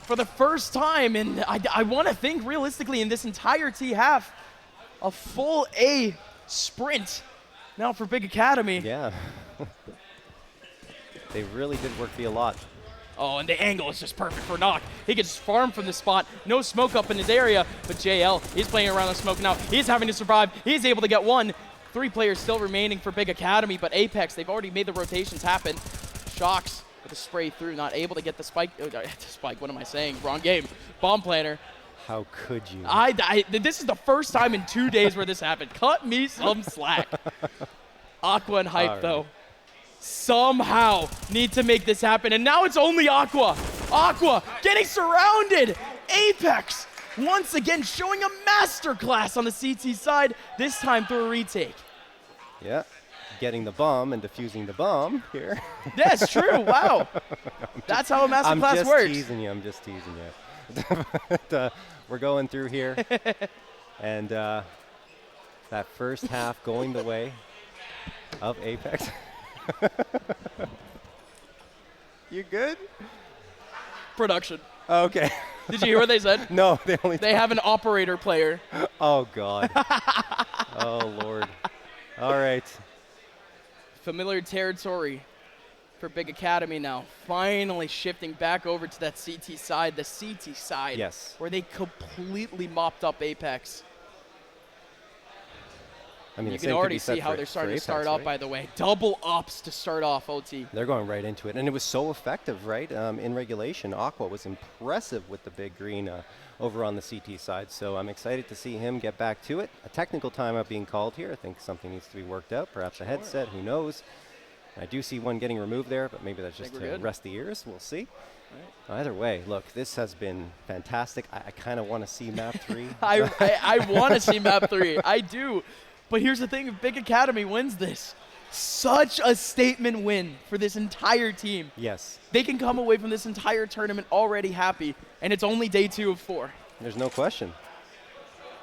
for the first time, and I want to think realistically in this entire T-half, a full A sprint now for Big Academy. Yeah. They really did work a lot. Oh, and the angle is just perfect for Knock. He can just farm from the spot. No smoke up in his area, but JL, he's playing around the smoke now. He's having to survive. He's able to get one. 3 players still remaining for Big Academy, but Apex, they've already made the rotations happen. Shocks with a spray through, not able to get the spike. Spike, what am I saying? Wrong game. Bomb planner. How could you? This is the first time in 2 days where this happened. Cut me some slack. Aqua and Hype, though, somehow need to make this happen. And now it's only Aqua. Aqua getting surrounded. Apex once again showing a masterclass on the CT side, this time through a retake. Yeah. Getting the bomb and defusing the bomb here. That's true. Wow. That's how a masterclass works. I'm just teasing you. But, we're going through here. And that first half going the way of Apex. You good? Production. Okay. Did you hear what they said? No, they have an operator player. Oh, God. Oh, Lord. All right. Familiar territory for Big Academy now. Finally shifting back over to that CT side, the CT side. Yes. Where they completely mopped up Apex. I mean, you can already see how they're starting to start off, by the way. Double ups to start off OT. They're going right into it. And it was so effective, right? In regulation, Aqua was impressive with the big green over on the CT side. So I'm excited to see him get back to it. A technical timeout being called here. I think something needs to be worked out. Perhaps a headset, who knows? I do see one getting removed there, but maybe that's just to rest the ears. We'll see. Right. Either way, look, this has been fantastic. I kind of want to see map 3. I want to see map 3. I do. But here's the thing, if Big Academy wins this, such a statement win for this entire team. Yes. They can come away from this entire tournament already happy, and it's only day 2 of 4. There's no question.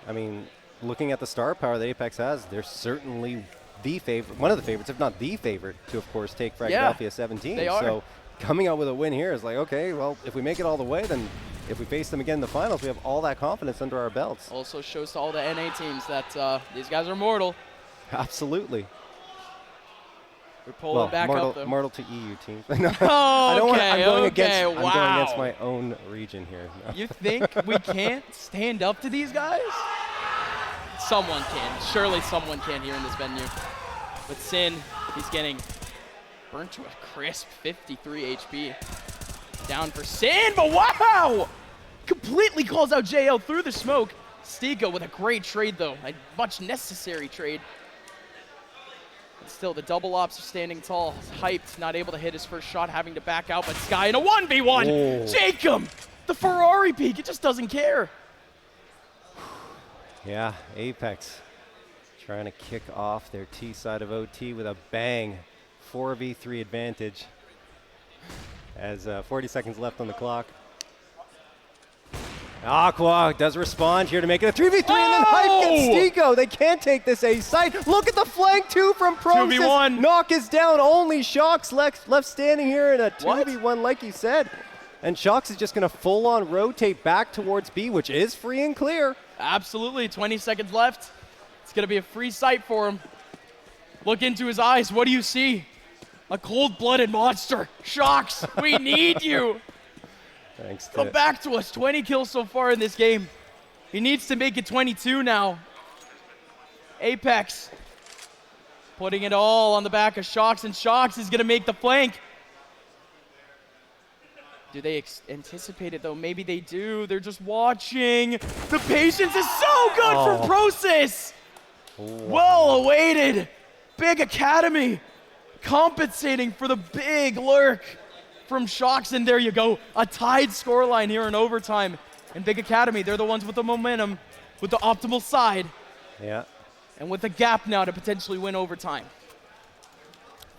I mean, looking at the star power that Apex has, they're certainly the favorite, one of the favorites, if not the favorite, to, of course, take Fragadelphia 17. They are. So coming out with a win here is like, okay, well, if we make it all the way, then if we face them again in the finals, we have all that confidence under our belts. Also shows to all the NA teams that these guys are mortal. Absolutely. We're pulling back up, though. Mortal to EU teams. No, Oh, I don't okay, I'm going okay, against. I'm going against wow. my own region here. No. You think we can't stand up to these guys? Someone can. Surely someone can here in this venue. But Sin, he's getting burnt to a crisp 53 HP. Down for Sin, but wow! Completely calls out JL through the smoke. Stigo with a great trade, though. A much necessary trade. But still, the double ops are standing tall. Hyped, not able to hit his first shot, having to back out, but Sky in a 1v1! Oh. Jacob! The Ferrari peak, it just doesn't care. Yeah, Apex trying to kick off their T side of OT with a bang. 4v3 advantage. As 40 seconds left on the clock. Aqua does respond here to make it a 3v3, and then Hype gets Stigo. They can't take this A site. Look at the flank 2 from Process. 2v1. Knock is down. Only Shox left standing here in a 2v1, like you said. And Shox is just going to full-on rotate back towards B, which is free and clear. Absolutely, 20 seconds left. It's going to be a free sight for him. Look into his eyes. What do you see? A cold-blooded monster. Shox, we need you. Thanks to Come back to us. 20 kills so far in this game. He needs to make it 22 now. Apex putting it all on the back of Shox, and Shox is going to make the flank. Do they anticipate it, though? Maybe they do. They're just watching. The patience is so good for Process. Well awaited. Big Academy compensating for the big lurk from Shox, and there you go. A tied scoreline here in overtime. And Big Academy, they're the ones with the momentum, with the optimal side. Yeah. And with a gap now to potentially win overtime.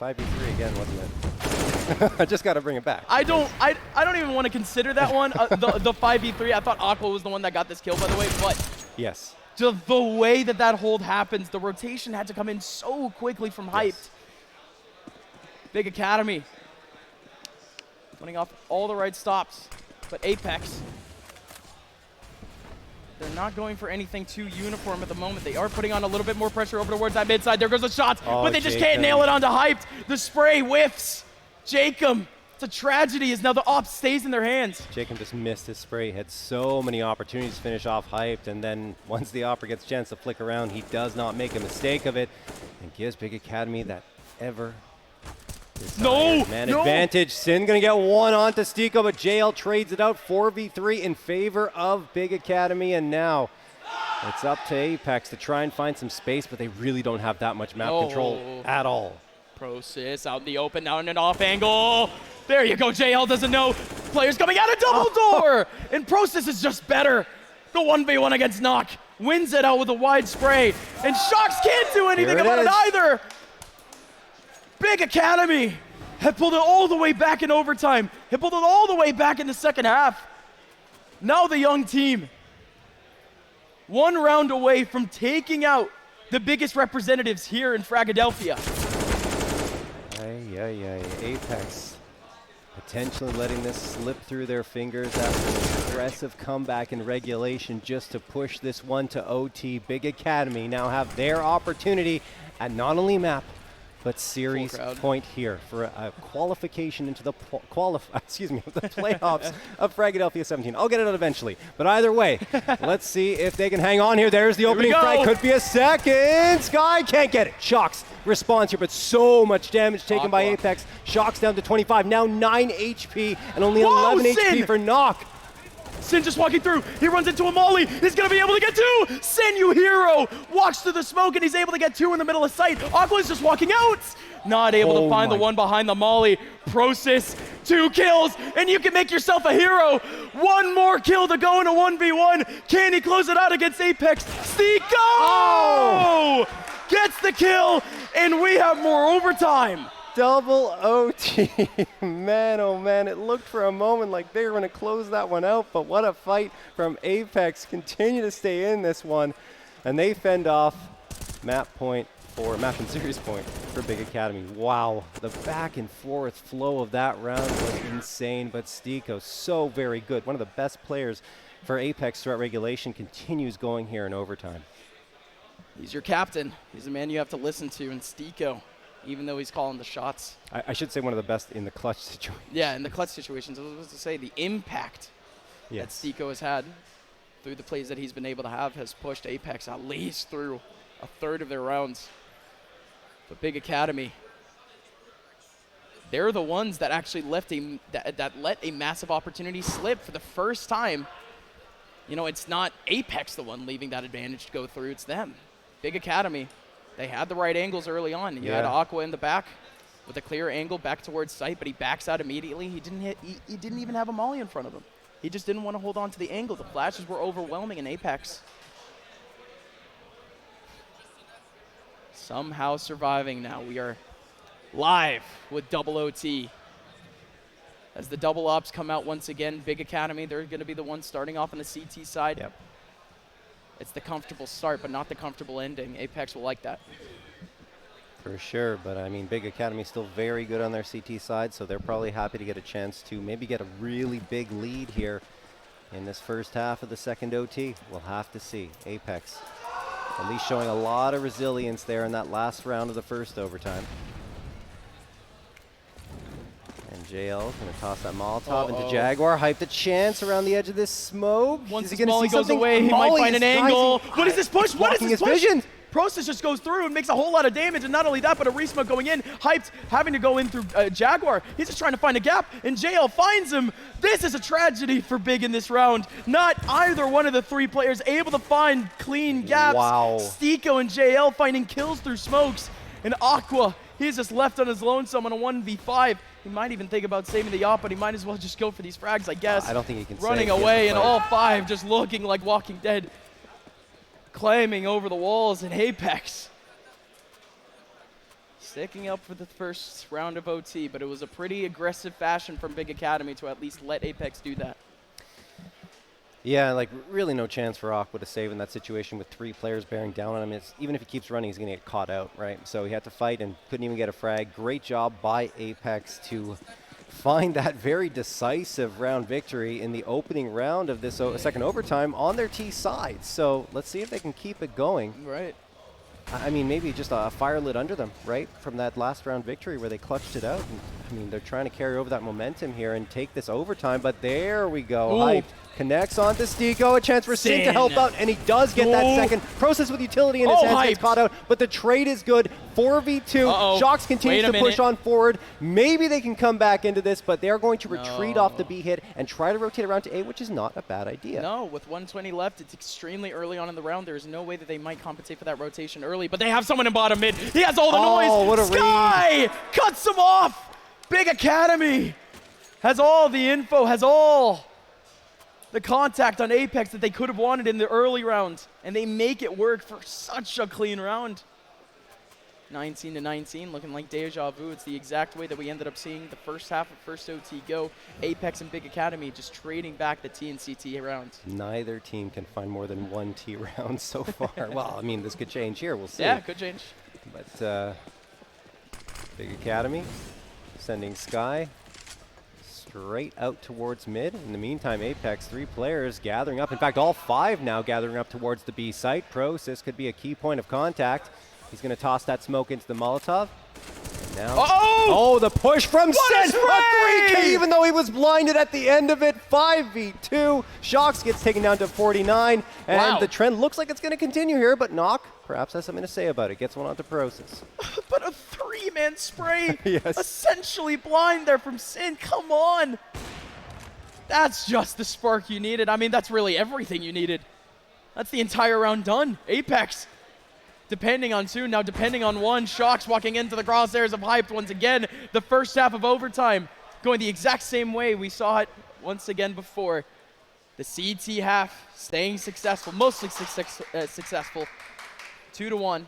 5v3 again, wasn't it? I just got to bring it back. I don't even want to consider that one. The 5v3, I thought Aqua was the one that got this kill, by the way, but yes, the way that hold happens, the rotation had to come in so quickly from Hyped. Yes. Big Academy putting off all the right stops, but Apex, they're not going for anything too uniform at the moment. They are putting on a little bit more pressure over towards that mid side. There goes the shots, but they just can't nail it onto Hyped. The spray whiffs. Jacob, it's a tragedy as now the op stays in their hands. Jacob just missed his spray. He had so many opportunities to finish off Hyped, and then once the opera gets a chance to flick around, he does not make a mistake of it and gives Big Academy that ever man advantage. Sin gonna get one onto Stico, but JL trades it out 4v3 in favor of Big Academy, and now it's up to Apex to try and find some space, but they really don't have that much map control at all. Process out in the open, now in an off angle. There you go, JL doesn't know. Players coming out of double door! And Process is just better. The 1v1 against Knock. Wins it out with a wide spray. And Shox can't do anything about it either. Big Academy have pulled it all the way back in overtime. Have pulled it all the way back in the second half. Now the young team, one round away from taking out the biggest representatives here in Fragadelphia. Apex potentially letting this slip through their fingers after an aggressive comeback in regulation just to push this one to OT. Big Academy now have their opportunity at not only map, but series point here for a qualification into the the playoffs of Fragadelphia 17. I'll get it out eventually, but either way, let's see if they can hang on here. There's the opening frag, could be a second. Sky can't get it. Shox responds here, but so much damage taken by Apex. Shox down to 25, now 9 HP and only 11 HP for Knock. Sin just walking through. He runs into a Molly. He's going to be able to get two. Sin, you hero. Walks through the smoke, and he's able to get two in the middle of sight. Aqua's just walking out. Not able to find the one behind the Molly. Process, 2 kills, and you can make yourself a hero. One more kill to go in a 1v1. Can he close it out against Apex? Stico! Gets the kill, and we have more overtime. Double OT. Man, oh man, it looked for a moment like they were going to close that one out, but what a fight from Apex. Continue to stay in this one, and they fend off map and series point for Big Academy. Wow, the back and forth flow of that round was insane, but Stico, so very good. One of the best players for Apex throughout regulation, continues going here in overtime. He's your captain. He's the man you have to listen to, and Stico even though he's calling the shots. I should say one of the best in the clutch situation. Yeah, in the clutch situations. I was supposed to say the impact that Stico has had through the plays that he's been able to have has pushed Apex at least through a third of their rounds. But Big Academy, they're the ones that actually let a massive opportunity slip for the first time. You know, it's not Apex the one leaving that advantage to go through, it's them. Big Academy, they had the right angles early on. You had Aqua in the back with a clear angle back towards site, but he backs out immediately. He didn't even have a molly in front of him. He just didn't want to hold on to the angle. The flashes were overwhelming in Apex. Somehow surviving now. We are live with double OT. As the double ops come out once again, Big Academy, they're going to be the ones starting off on the CT side. Yep. It's the comfortable start, but not the comfortable ending. Apex will like that. For sure, but I mean, Big Academy still very good on their CT side, so they're probably happy to get a chance to maybe get a really big lead here in this first half of the second OT. We'll have to see. Apex at least showing a lot of resilience there in that last round of the first overtime. And JL is going to toss that Molotov into Jaguar. Hype the chance around the edge of this smoke. Once the Molly goes away, he might find an angle. What is this push? What is this push? Vision. Process just goes through and makes a whole lot of damage, and not only that, but a resmoke going in. Hyped, having to go in through Jaguar. He's just trying to find a gap, and JL finds him. This is a tragedy for Big in this round. Not either one of the three players able to find clean gaps. Wow. Stico and JL finding kills through smokes, and Aqua, he's just left on his lonesome on a 1v5. He might even think about saving the op, but he might as well just go for these frags, I guess. I don't think he can running away, and all five just looking like Walking Dead. Climbing over the walls in Apex. Sticking up for the first round of OT, but it was a pretty aggressive fashion from Big Academy to at least let Apex do that. Yeah, like really no chance for Aqua to save in that situation with three players bearing down on him. Even if he keeps running, he's going to get caught out, right? So he had to fight and couldn't even get a frag. Great job by Apex to find that very decisive round victory in the opening round of this second overtime on their T side. So let's see if they can keep it going. Right. I mean, maybe just a fire lit under them, right? From that last round victory where they clutched it out. And, I mean, they're trying to carry over that momentum here and take this overtime, but there we go. Hyped connects on to Stico, a chance for Sin to help out, and he does get that second. Process with utility in his hands, gets caught out, but the trade is good. 4v2. Shocks continues to push on forward. Maybe they can come back into this, but they're going to retreat off the B hit and try to rotate around to A, which is not a bad idea. No, with 120 left, it's extremely early on in the round. There's no way that they might compensate for that rotation early, but they have someone in bottom mid. He has all the noise. What a Sky cuts him off. Big Academy has all the info, has all the contact on Apex that they could have wanted in the early round, and they make it work for such a clean round. 19-19, looking like deja vu. It's the exact way that we ended up seeing the first half of first OT go. Apex and Big Academy just trading back the T and CT rounds. Neither team can find more than one T round so far. Well, I mean, this could change here. We'll see. Yeah, could change. But Big Academy sending Sky straight out towards mid. In the meantime, Apex, three players gathering up. In fact, all five now gathering up towards the B site. This could be a key point of contact. He's going to toss that smoke into the Molotov. Now, the push from Sin! A 3K, even though he was blinded at the end of it. 5v2. Shocks gets taken down to 49. And the trend looks like it's going to continue here, but Knock perhaps has something to say about it. Gets one onto Process. But a three-man spray, yes. Essentially blind there from Sin. Come on. That's just the spark you needed. I mean, that's really everything you needed. That's the entire round done. Apex. Depending on two, now depending on one. Shocks walking into the crosshairs of Hyped once again. The first half of overtime going the exact same way we saw it once again before. The CT half staying successful, mostly successful. 2-1.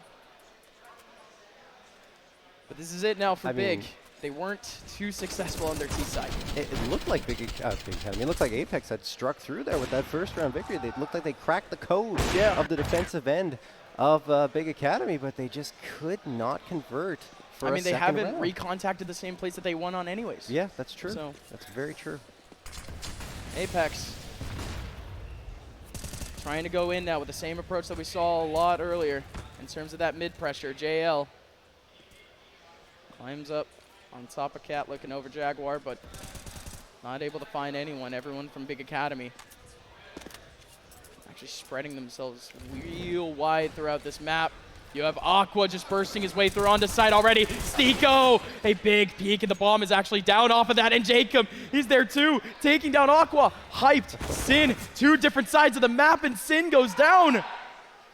But this is it now for Big. They weren't too successful on their T side. It looked like Big Academy. It looked like Apex had struck through there with that first round victory. They looked like they cracked the code of the defensive end of Big Academy, but they just could not convert for they haven't recontacted the same place that they won on anyways. Yeah, that's true. So that's very true. Apex trying to go in now with the same approach that we saw a lot earlier in terms of that mid pressure. JL Climbs up on top of Cat, looking over Jaguar, but not able to find anyone. Everyone from Big Academy actually spreading themselves real wide throughout this map. You have Aqua just bursting his way through onto site already. Stiko, a big peek, and the bomb is actually down off of that. And Jacob, he's there too, taking down Aqua. Hyped, Sin, 2 different sides of the map, and Sin goes down.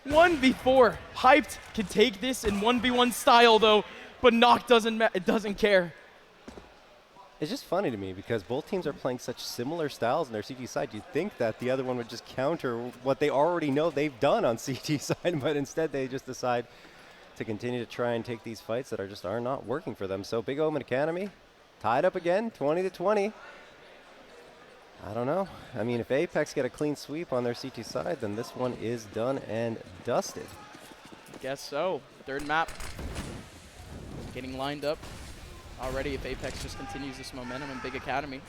1v4. Hyped can take this in 1v1 style though, but Nock doesn't care. It's just funny to me because both teams are playing such similar styles on their CT side. You'd think that the other one would just counter what they already know they've done on CT side, but instead they just decide to continue to try and take these fights that are not working for them. So Big Open Academy tied up again, 20-20. I don't know. I mean, if Apex get a clean sweep on their CT side, then this one is done and dusted. Guess so. Third map getting lined up already if Apex just continues this momentum in Big Academy.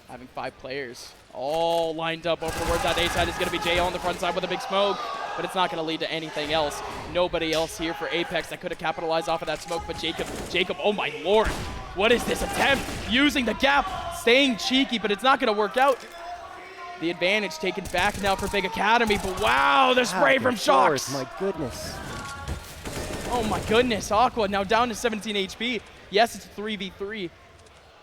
Having 5 players all lined up over towards that A side is going to be JL on the front side with a big smoke, but it's not going to lead to anything else. Nobody else here for Apex that could have capitalized off of that smoke, but Jacob, oh my lord. What is this attempt? Using the gap, staying cheeky, but it's not going to work out. The advantage taken back now for Big Academy, but wow, the spray from Shocks. My goodness. Oh my goodness, Aqua now down to 17 HP. Yes, it's a 3v3,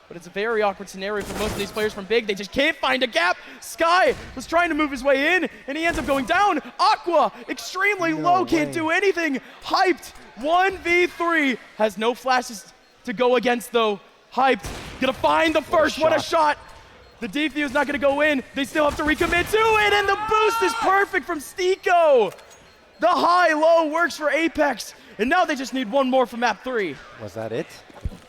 but it's a very awkward scenario for most of these players from Big. They just can't find a gap. Sky was trying to move his way in, and he ends up going down. Aqua, extremely low, can't do anything. Hyped, 1v3, has no flashes to go against though. Hyped, gonna find the first, what a shot. The defuse is not gonna go in. They still have to recommit to it, and the boost is perfect from Stiko. The high-low works for Apex, and now they just need one more for map 3. Was that it?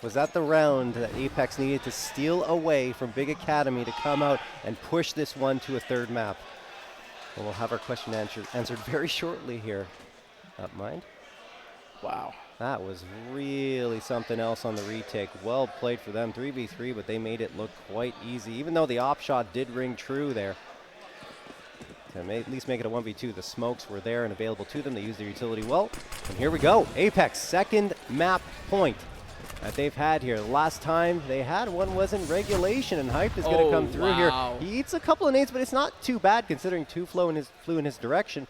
Was that the round that Apex needed to steal away from Big Academy to come out and push this one to a third map? Well, we'll have our question answered very shortly here. Mind? Wow. That was really something else on the retake. Well played for them, 3v3, but they made it look quite easy, even though the op shot did ring true there. To at least make it a 1v2, the smokes were there and available to them. They used their utility well. And here we go. Apex, second map point that they've had here. The last time they had one was in regulation, and Hype is going to come through here. He eats a couple of nades, but it's not too bad considering 2 flew in his direction.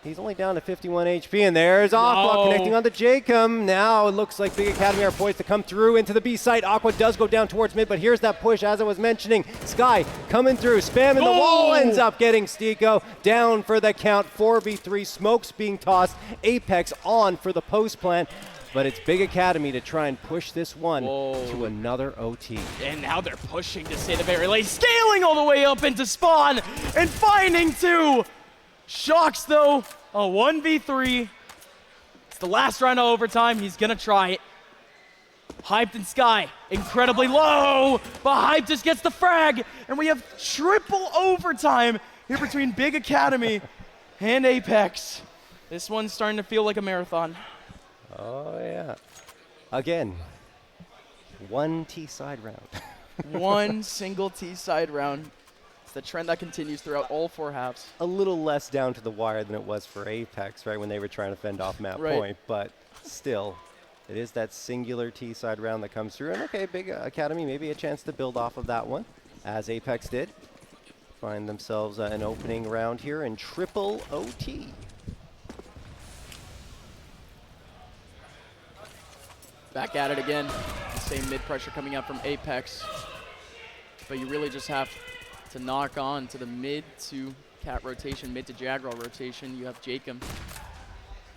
He's only down to 51 HP, and there's Aqua connecting on to Jacob. Now it looks like Big Academy are poised to come through into the B site. Aqua does go down towards mid, but here's that push, as I was mentioning. Sky coming through, spamming the wall, ends up getting Stiko down for the count. 4v3, smokes being tossed. Apex on for the post plan, but it's Big Academy to try and push this one to another OT. And now they're pushing to say the very least, scaling all the way up into spawn and finding 2. Shocks though, a 1v3. It's the last round of overtime. He's gonna try it. Hyped and Sky, incredibly low, but Hype just gets the frag, and we have triple overtime here between Big Academy and Apex. This one's starting to feel like a marathon. Oh yeah. Again, one T-side round. One single T-side round. It's the trend that continues throughout all 4 halves. A little less down to the wire than it was for Apex, right, when they were trying to fend off map point, but still, it is that singular T-side round that comes through. And okay, Big Academy, maybe a chance to build off of that one, as Apex did. Find themselves an opening round here in triple OT. Back at it again. The same mid pressure coming out from Apex. But you really just have to knock on to the mid to Cat rotation, mid to Jaguar rotation. You have Jacob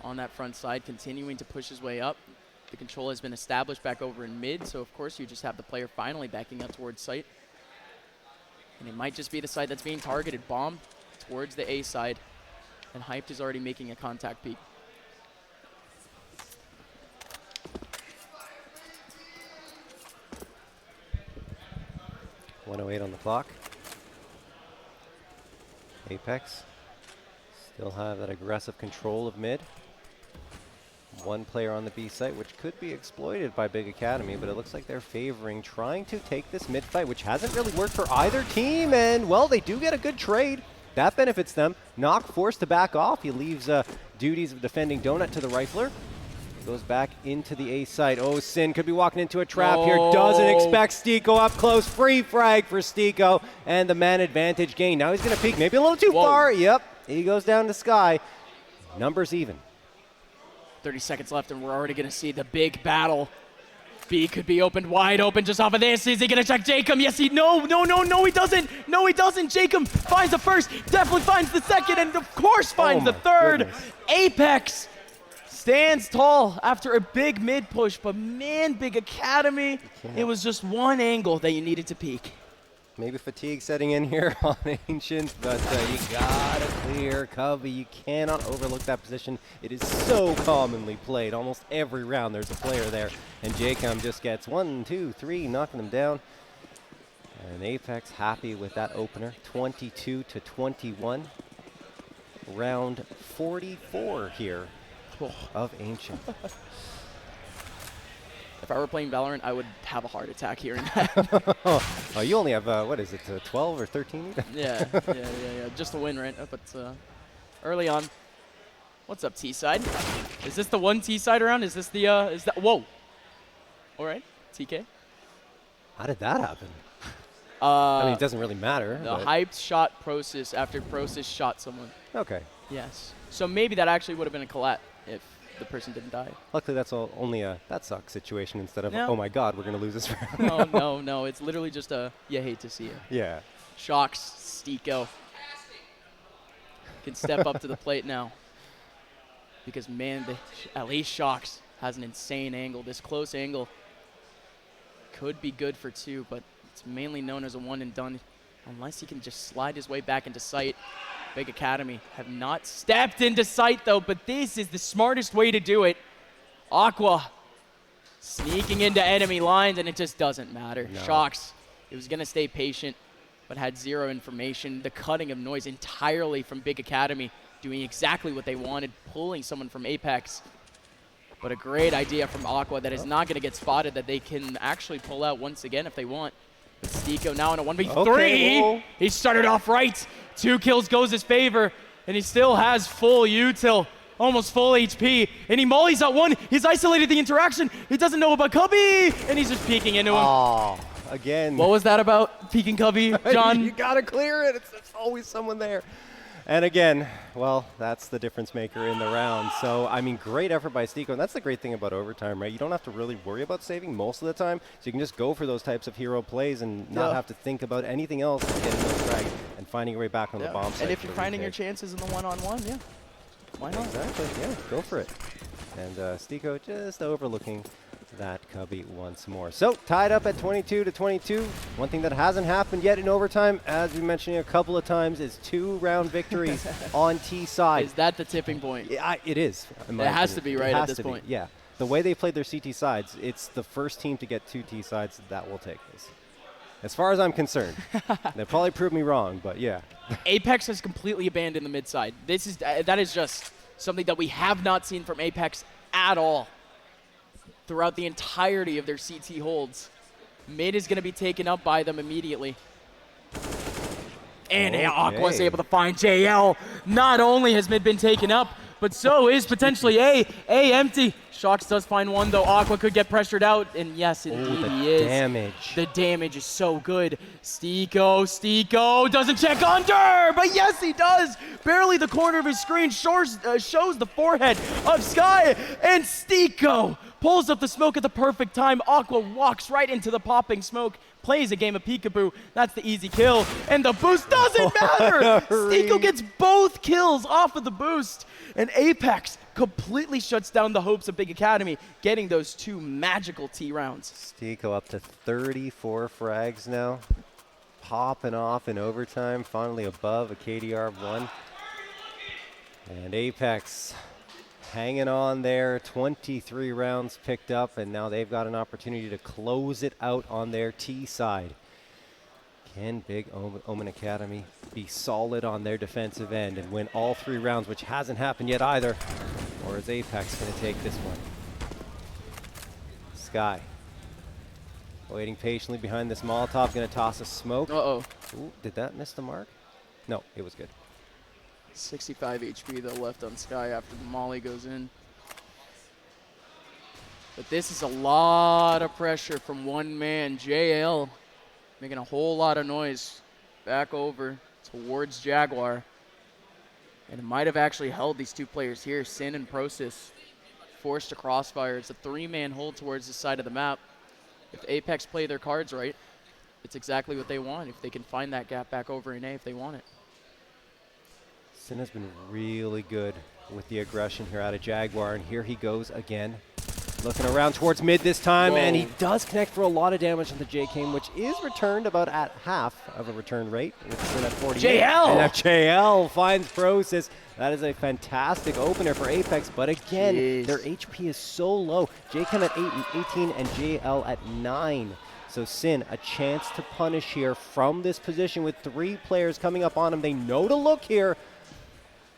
on that front side continuing to push his way up. The control has been established back over in mid, so of course you just have the player finally backing up towards site. And it might just be the side that's being targeted. Bomb towards the A side. And Hyped is already making a contact peek. .108 on the clock. Apex still have that aggressive control of mid. One player on the B site, which could be exploited by Big Academy, but it looks like they're favoring trying to take this mid fight, which hasn't really worked for either team, and well, they do get a good trade. That benefits them. Nock forced to back off. He leaves duties of defending Donut to the Rifler. Goes back into the A site. Oh, Sin could be walking into a trap here. Doesn't expect Stiko up close. Free frag for Stiko. And the man advantage gain. Now he's going to peek maybe a little too far. Yep. He goes down to Sky. Numbers even. 30 seconds left, and we're already going to see the big battle. B could be opened wide open just off of this. Is he going to check Jacob? Yes, he. No, he doesn't. No, he doesn't. Jacob finds the first, definitely finds the second, and of course finds the third. Goodness. Apex stands tall after a big mid push, but man, Big Academy, it was just one angle that you needed to peek. Maybe fatigue setting in here on Ancient, but you gotta clear Cubby. You cannot overlook that position. It is so commonly played. Almost every round there's a player there. And Jacob just gets 1, 2, 3, knocking them down. And Apex happy with that opener, 22-21. Round 44 here of Ancient. If I were playing Valorant, I would have a heart attack hearing that. Oh, you only have, what is it, 12 or 13? yeah. Just a win, right? But early on. What's up, T-side? Is this the one T-side round? Is this the, is that, whoa. All right, TK. How did that happen? I mean, it doesn't really matter. The hyped shot Prosis after Prosis shot someone. Okay. Yes. So maybe that actually would have been a collat if the person didn't die. Luckily, that's only a that sucks situation instead of, oh my god, we're going to lose this round. No. It's literally just a, you hate to see it. Yeah. Shocks, Stiko. Can step up to the plate now. Because, man, at least Shocks has an insane angle. This close angle could be good for 2, but it's mainly known as a one and done. Unless he can just slide his way back into sight. Big Academy have not stepped into sight, though, but this is the smartest way to do it. Aqua sneaking into enemy lines, and it just doesn't matter. No. Shocks, it was going to stay patient, but had zero information. The cutting of noise entirely from Big Academy, doing exactly what they wanted, pulling someone from Apex. But a great idea from Aqua that is not going to get spotted, that they can actually pull out once again if they want. But Stiko now in a 1v3. Okay, he started off right. 2 kills goes his favor, and he still has full util, almost full HP. And he mollies out one. He's isolated the interaction. He doesn't know about Cubby, and he's just peeking into him. Oh, again. What was that about, peeking Cubby, John? You gotta clear it. It's always someone there. And again, well, that's the difference maker in the round. So, I mean, great effort by Stiko. And that's the great thing about overtime, right? You don't have to really worry about saving most of the time. So you can just go for those types of hero plays and not have to think about anything else and getting those frag and finding your way back on the bomb site. And if you're finding your chances in the one-on-one, why not? Exactly, yeah, go for it. And Stiko just overlooking that Cubby once more. So tied up at 22-22. One thing that hasn't happened yet in overtime, as we mentioned a couple of times, is 2-round victories on T side. Is that the tipping point? Yeah, it is. It has to be right at this point. Yeah. The way they played their CT sides, it's the first team to get 2 T sides that will take this. As far as I'm concerned. They probably proved me wrong, but yeah. Apex has completely abandoned the mid side. That is just something that we have not seen from Apex at all throughout the entirety of their CT holds. Mid is going to be taken up by them immediately. And Aqua is able to find JL. Not only has mid been taken up, but so is potentially A. A empty. Shocks does find one, though. Aqua could get pressured out, and yes, indeed he is. Damage. The damage is so good. Stiko doesn't check under, but yes, he does. Barely the corner of his screen shows the forehead of Sky, and Stiko pulls up the smoke at the perfect time. Aqua walks right into the popping smoke, plays a game of peekaboo. That's the easy kill, and the boost doesn't matter. Stiko gets both kills off of the boost, and Apex completely shuts down the hopes of Big Academy, getting those 2 magical T rounds. Stiko up to 34 frags now. Popping off in overtime, finally above a KDR 1. And Apex hanging on there, 23 rounds picked up, and now they've got an opportunity to close it out on their T side. Can Big Omen Academy be solid on their defensive end and win all 3 rounds, which hasn't happened yet either? Or is Apex going to take this one? Sky waiting patiently behind this Molotov, going to toss a smoke. Uh-oh. Ooh, did that miss the mark? No, it was good. 65 HP though left on Sky after the molly goes in. But this is a lot of pressure from one man, JL, making a whole lot of noise back over towards Jaguar. And it might have actually held these two players here, Sin and Prosis, forced to crossfire. It's a 3-man hold towards the side of the map. If Apex play their cards right, it's exactly what they want. If they can find that gap back over in A if they want it. Sin has been really good with the aggression here out of Jaguar, and here he goes again. Looking around towards mid this time, and he does connect for a lot of damage on the JK, which is returned about at half of a return rate. With Sin at 48. JL! And JL finds Prosis. That is a fantastic opener for Apex, but again, their HP is so low. JK at 18 and JL at 9. So Sin, a chance to punish here from this position with 3 players coming up on him. They know to look here,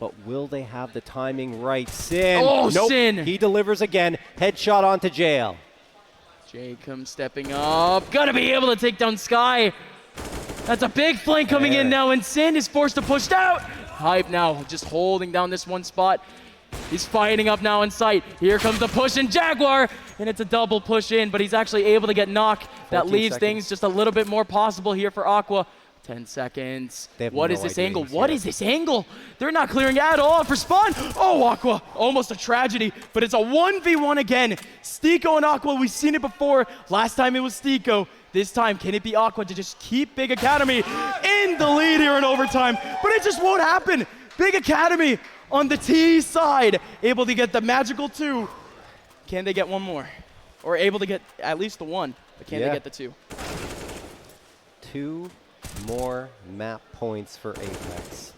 but will they have the timing right? Sin. Oh, nope. Sin. He delivers again. Headshot onto JL. Jacob stepping up. Gonna be able to take down Sky. That's a big flank coming in now, and Sin is forced to push out. Hype now, just holding down this one spot. He's fighting up now in sight. Here comes the push in Jaguar, and it's a double push in, but he's actually able to get knocked. That leaves things just a little bit more possible here for Aqua. 10 seconds. What is this angle? What is this angle? They're not clearing at all for spawn. Oh, Aqua, almost a tragedy, but it's a 1v1 again. Stiko and Aqua, we've seen it before. Last time it was Stiko. This time, can it be Aqua to just keep Big Academy in the lead here in overtime? But it just won't happen. Big Academy on the T side, able to get the magical 2. Can they get one more? Or able to get at least the 1, but can they get the 2? 2 more map points for Apex.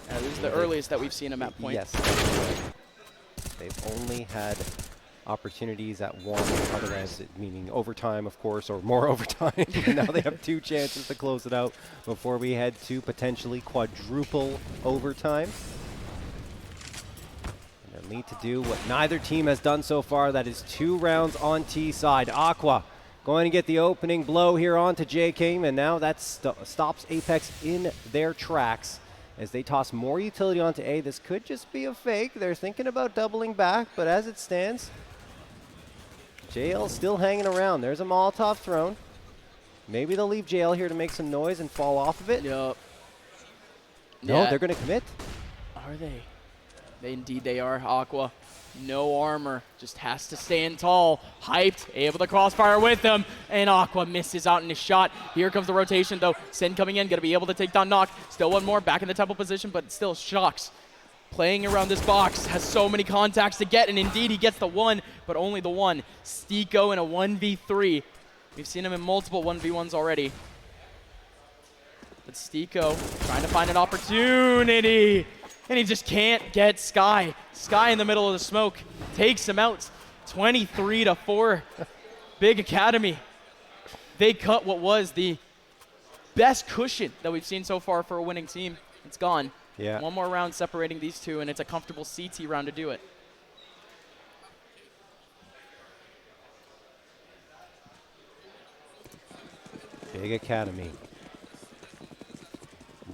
This is the earliest that we've seen a map point. Yes. They've only had opportunities at 1 other ends, meaning overtime, of course, or more overtime. Now they have 2 chances to close it out before we head to potentially quadruple overtime. And they'll need to do what neither team has done so far. That is 2 rounds on T side. Aqua going to get the opening blow here onto JK, and now that stops Apex in their tracks as they toss more utility onto A. This could just be a fake. They're thinking about doubling back, but as it stands, JL's still hanging around. There's a Molotov thrown. Maybe they'll leave JL here to make some noise and fall off of it. Yup. No, they're going to commit. Are they? Indeed they are. Aqua, no armor, just has to stand tall. Hyped, able to crossfire with them, and Aqua misses out in his shot. Here comes the rotation though. Sin coming in, gonna be able to take down Knock. Still one more, back in the temple position, but still Shocks playing around this box, has so many contacts to get, and indeed he gets the 1, but only the 1. Stiko in a 1v3. We've seen him in multiple 1v1s already. But Stiko trying to find an opportunity, and he just can't get Sky. Sky in the middle of the smoke takes him out. 23-4. Big Academy. They cut what was the best cushion that we've seen so far for a winning team. It's gone. Yeah. One more round separating these two, and it's a comfortable CT round to do it. Big Academy.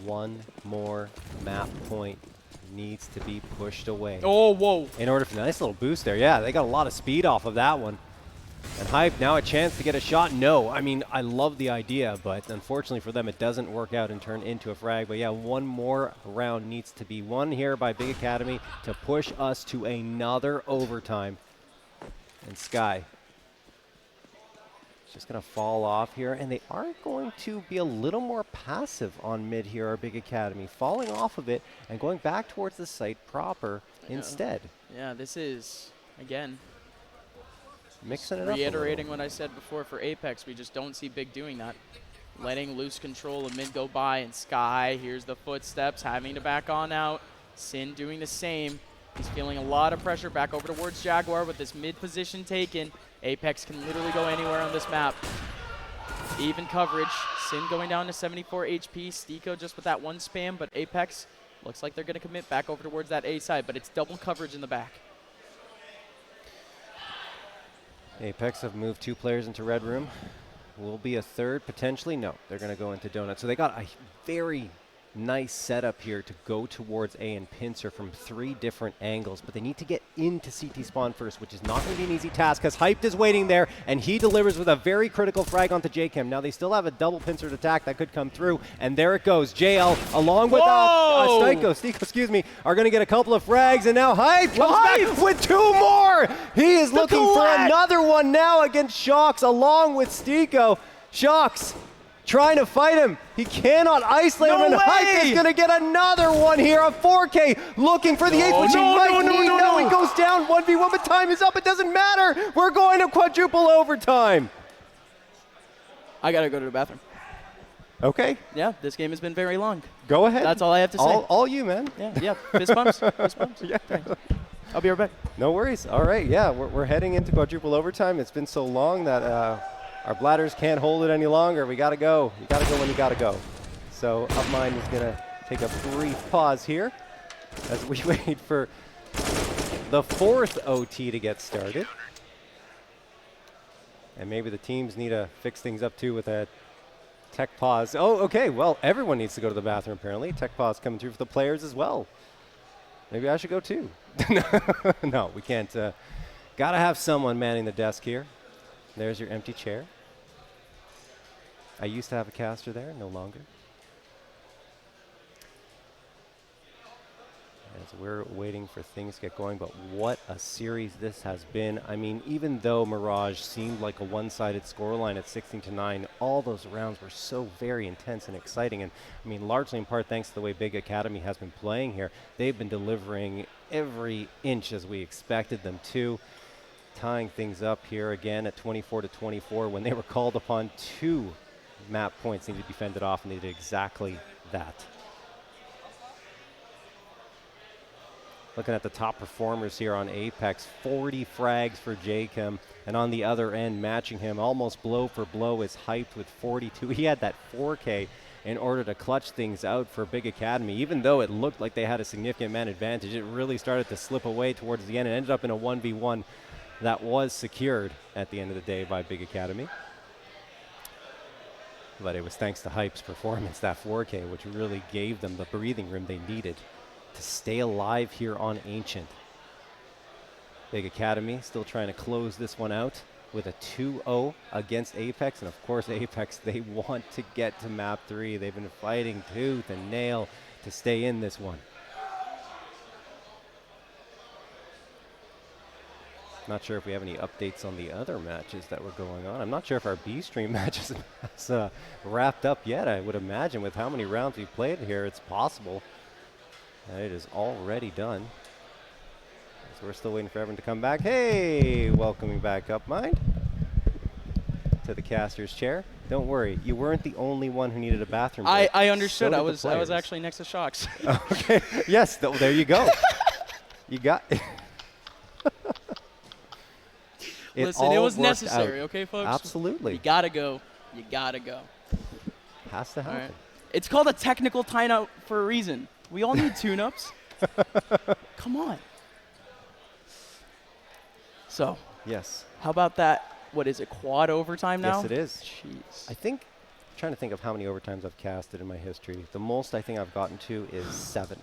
1 more map point needs to be pushed away. Oh, whoa. In order for nice little boost there. Yeah, they got a lot of speed off of that one. And Hype, now a chance to get a shot. No, I mean, I love the idea, but unfortunately for them, it doesn't work out and turn into a frag. But yeah, 1 more round needs to be won here by Big Academy to push us to another overtime. And Sky just going to fall off here, and they are going to be a little more passive on mid here, our Big Academy, falling off of it and going back towards the site proper instead. Yeah, this is, again, mixing it up. Reiterating what I said before for Apex, we just don't see Big doing that. Letting loose control of mid go by, and Sky, here's the footsteps, having to back on out. Sin doing the same. He's feeling a lot of pressure back over towards Jaguar with this mid position taken. Apex can literally go anywhere on this map. Even coverage. Sin going down to 74 HP. Stiko just with that 1 spam, but Apex looks like they're going to commit back over towards that A side, but it's double coverage in the back. Apex have moved 2 players into Red Room. Will be a 3rd potentially. No, they're going to go into Donut. So they got a very, nice setup here to go towards A and pincer from 3 different angles, but they need to get into CT spawn first, which is not going to be an easy task because Hyped is waiting there, and he delivers with a very critical frag onto JChem. Now they still have a double pincered attack that could come through, and there it goes. JL along with Stiko, excuse me, are going to get a couple of frags, and now Hyped comes back with 2 more. He is looking for another one now against Shocks along with Stiko. Shocks trying to fight him. He cannot isolate him, and Hype is going to get another one here. A 4K looking for the 8th, which he might need. No, he goes down 1v1, but time is up. It doesn't matter. We're going to quadruple overtime. I got to go to the bathroom. Okay. Yeah, this game has been very long. Go ahead. That's all I have to say. All you, man. Yeah. Fist bumps. Fist bumps. Yeah. I'll be right back. No worries. All right, yeah, we're heading into quadruple overtime. It's been so long that our bladders can't hold it any longer. We got to go. You got to go when you got to go. So Upmind is going to take a brief pause here as we wait for the 4th OT to get started. And maybe the teams need to fix things up too with a tech pause. Oh, okay. Well, everyone needs to go to the bathroom apparently. Tech pause coming through for the players as well. Maybe I should go too. No, we can't. Got to have someone manning the desk here. There's your empty chair. I used to have a caster there, no longer. As we're waiting for things to get going, but what a series this has been. I mean, even though Mirage seemed like a one-sided scoreline at 16-9, all those rounds were so very intense and exciting. And I mean, largely in part thanks to the way Big Academy has been playing here. They've been delivering every inch as we expected them to. Tying things up here again at 24-24 when they were called upon. 2 map points needed to be fended off, and they did exactly that. Looking at the top performers here on Apex, 40 frags for JChem, and on the other end, matching him almost blow for blow is Hyped with 42. He had that 4K in order to clutch things out for Big Academy. Even though it looked like they had a significant man advantage, it really started to slip away towards the end and ended up in a 1v1 that was secured at the end of the day by Big Academy. But it was thanks to Hype's performance, that 4K, which really gave them the breathing room they needed to stay alive here on Ancient. Big Academy still trying to close this one out with a 2-0 against Apex. And of course, Apex, they want to get to map 3. They've been fighting tooth and nail to stay in this one. Not sure if we have any updates on the other matches that were going on. I'm not sure if our B-Stream matches has wrapped up yet. I would imagine with how many rounds we've played here, it's possible that it is already done. So we're still waiting for everyone to come back. Hey, welcoming back Upmind to the caster's chair. Don't worry, you weren't the only one who needed a bathroom break. I understood. So I was actually next to Shocks. Okay. Yes, there you go. You got Listen, it was necessary, okay, folks? Absolutely. You gotta go. You gotta go. Has to happen. Right. It's called a technical timeout for a reason. We all need tune-ups. Come on. So. Yes. How about that? What is it, quad overtime now? Yes, it is. Jeez. I'm trying to think of how many overtimes I've casted in my history. The most I think I've gotten to is 7.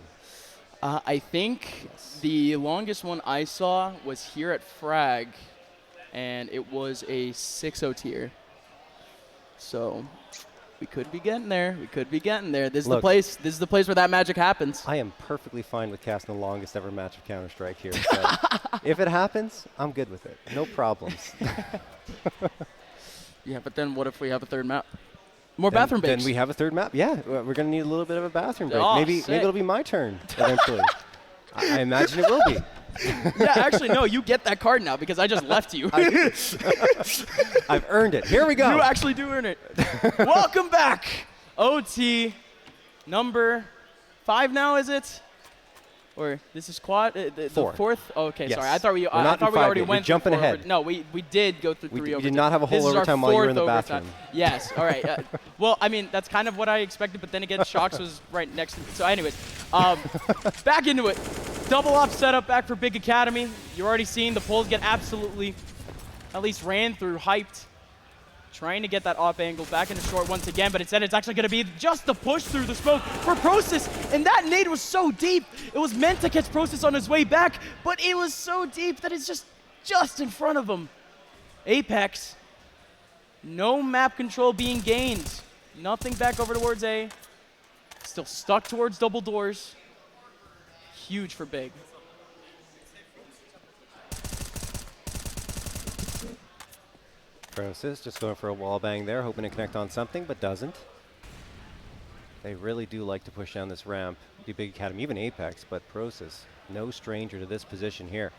I think the longest one I saw was here at Frag, and it was a 6-0 tier. So we could be getting there. We could be getting there. This is the place. This is the place where that magic happens. I am perfectly fine with casting the longest ever match of Counter-Strike here. So if it happens, I'm good with it. No problems. Yeah, but then what if we have a third map? More bathroom breaks. Then we have a third map. Yeah, we're going to need a little bit of a bathroom break. Oh, maybe it'll be my turn eventually. I imagine it will be. Yeah, actually, no, you get that card now because I just left you. I've earned it. Here we go. You actually do earn it. Welcome back. OT number 5 now, is it? Or this is quad? The 4th? Oh, okay, yes. Sorry. I thought we already went. We're jumping ahead. No, we did go through 3 overtime. We did not have a whole overtime while you were in the bathroom. Yes, all right. Well, I mean, that's kind of what I expected, but then again, Shocks was right next to me. So anyways, back into it. Double up setup back for Big Academy. You're already seeing the polls get absolutely, at least ran through, Hyped. trying to get that off angle back into short once again, but instead it's actually going to be just the push through the smoke for Process, and that nade was so deep. It was meant to catch Process on his way back, but it was so deep that it's just in front of him. Apex, no map control being gained. Nothing back over towards A. Still stuck towards double doors. Huge for Big. Process just going for a wall bang there, hoping to connect on something, but doesn't. They really do like to push down this ramp. The Big Academy, even Apex, but Process, no stranger to this position here.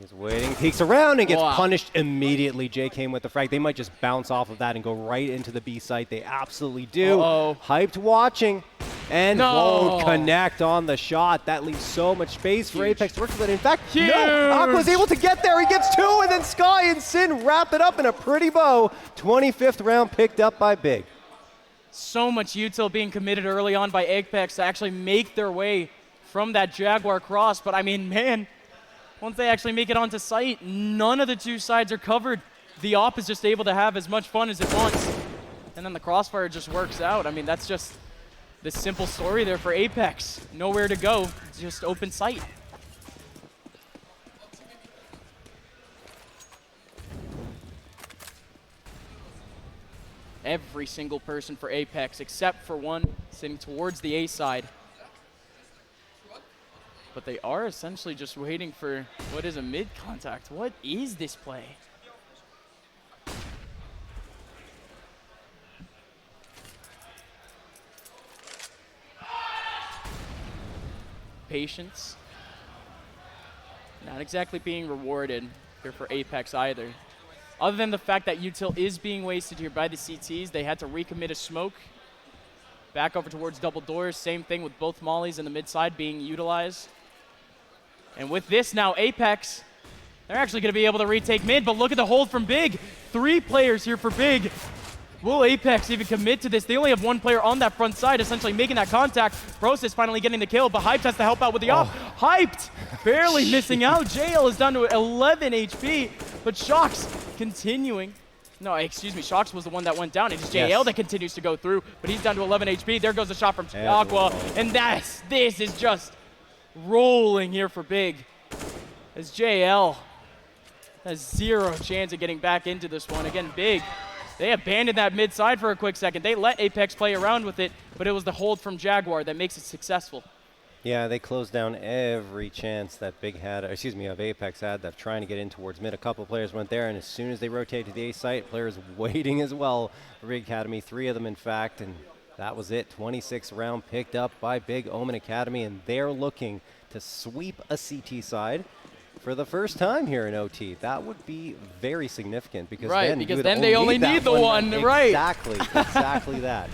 He's waiting, peeks around, and gets punished immediately. Jay came with the frag. They might just bounce off of that and go right into the B site. They absolutely do. Hyped watching, and won't connect on the shot. That leaves so much space for Apex to work with it. In fact, no, Aqua's able to get there. He gets two, and then Sky and Sin wrap it up in a pretty bow. 25th round picked up by Big. So much util being committed early on by Apex to actually make their way from that Jaguar cross. But I mean, man, once they actually make it onto site, none of the two sides are covered. The op is just able to have as much fun as it wants. And then the crossfire just works out. I mean, that's just the simple story there for Apex. Nowhere to go, just open site. Every single person for Apex, except for one sitting towards the A side. But they are essentially just waiting for what is a mid contact. What is this play? Patience. Not exactly being rewarded here for Apex either. Other than the fact that util is being wasted here by the CTs, they had to recommit a smoke. Back over towards double doors. Same thing with both mollies in the mid side being utilized. And with this now, Apex, they're actually going to be able to retake mid, but look at the hold from Big. 3 players here for Big. Will Apex even commit to this? They only have 1 player on that front side, essentially making that contact. Process finally getting the kill, but Hyped has to help out with the op. Hyped barely missing out. JL is down to 11 HP, but Shocks continuing. No, excuse me, Shocks was the one that went down. It is JL that continues to go through, but he's down to 11 HP. There goes the shot from Aqua, and this is just rolling here for Big. As JL has 0 chance of getting back into this one. Again, Big, they abandoned that mid side for a quick second. They let Apex play around with it, but it was the hold from Jaguar that makes it successful. Yeah, they closed down every chance that Big had, of Apex had, that trying to get in towards mid. A couple of players went there, and as soon as they rotated to the A site, players waiting as well for Big Academy, 3 of them in fact, and that was it. 26th round picked up by Big Omen Academy, and they're looking to sweep a CT side for the first time here in OT. That would be very significant because then they only need the one, right? Exactly that.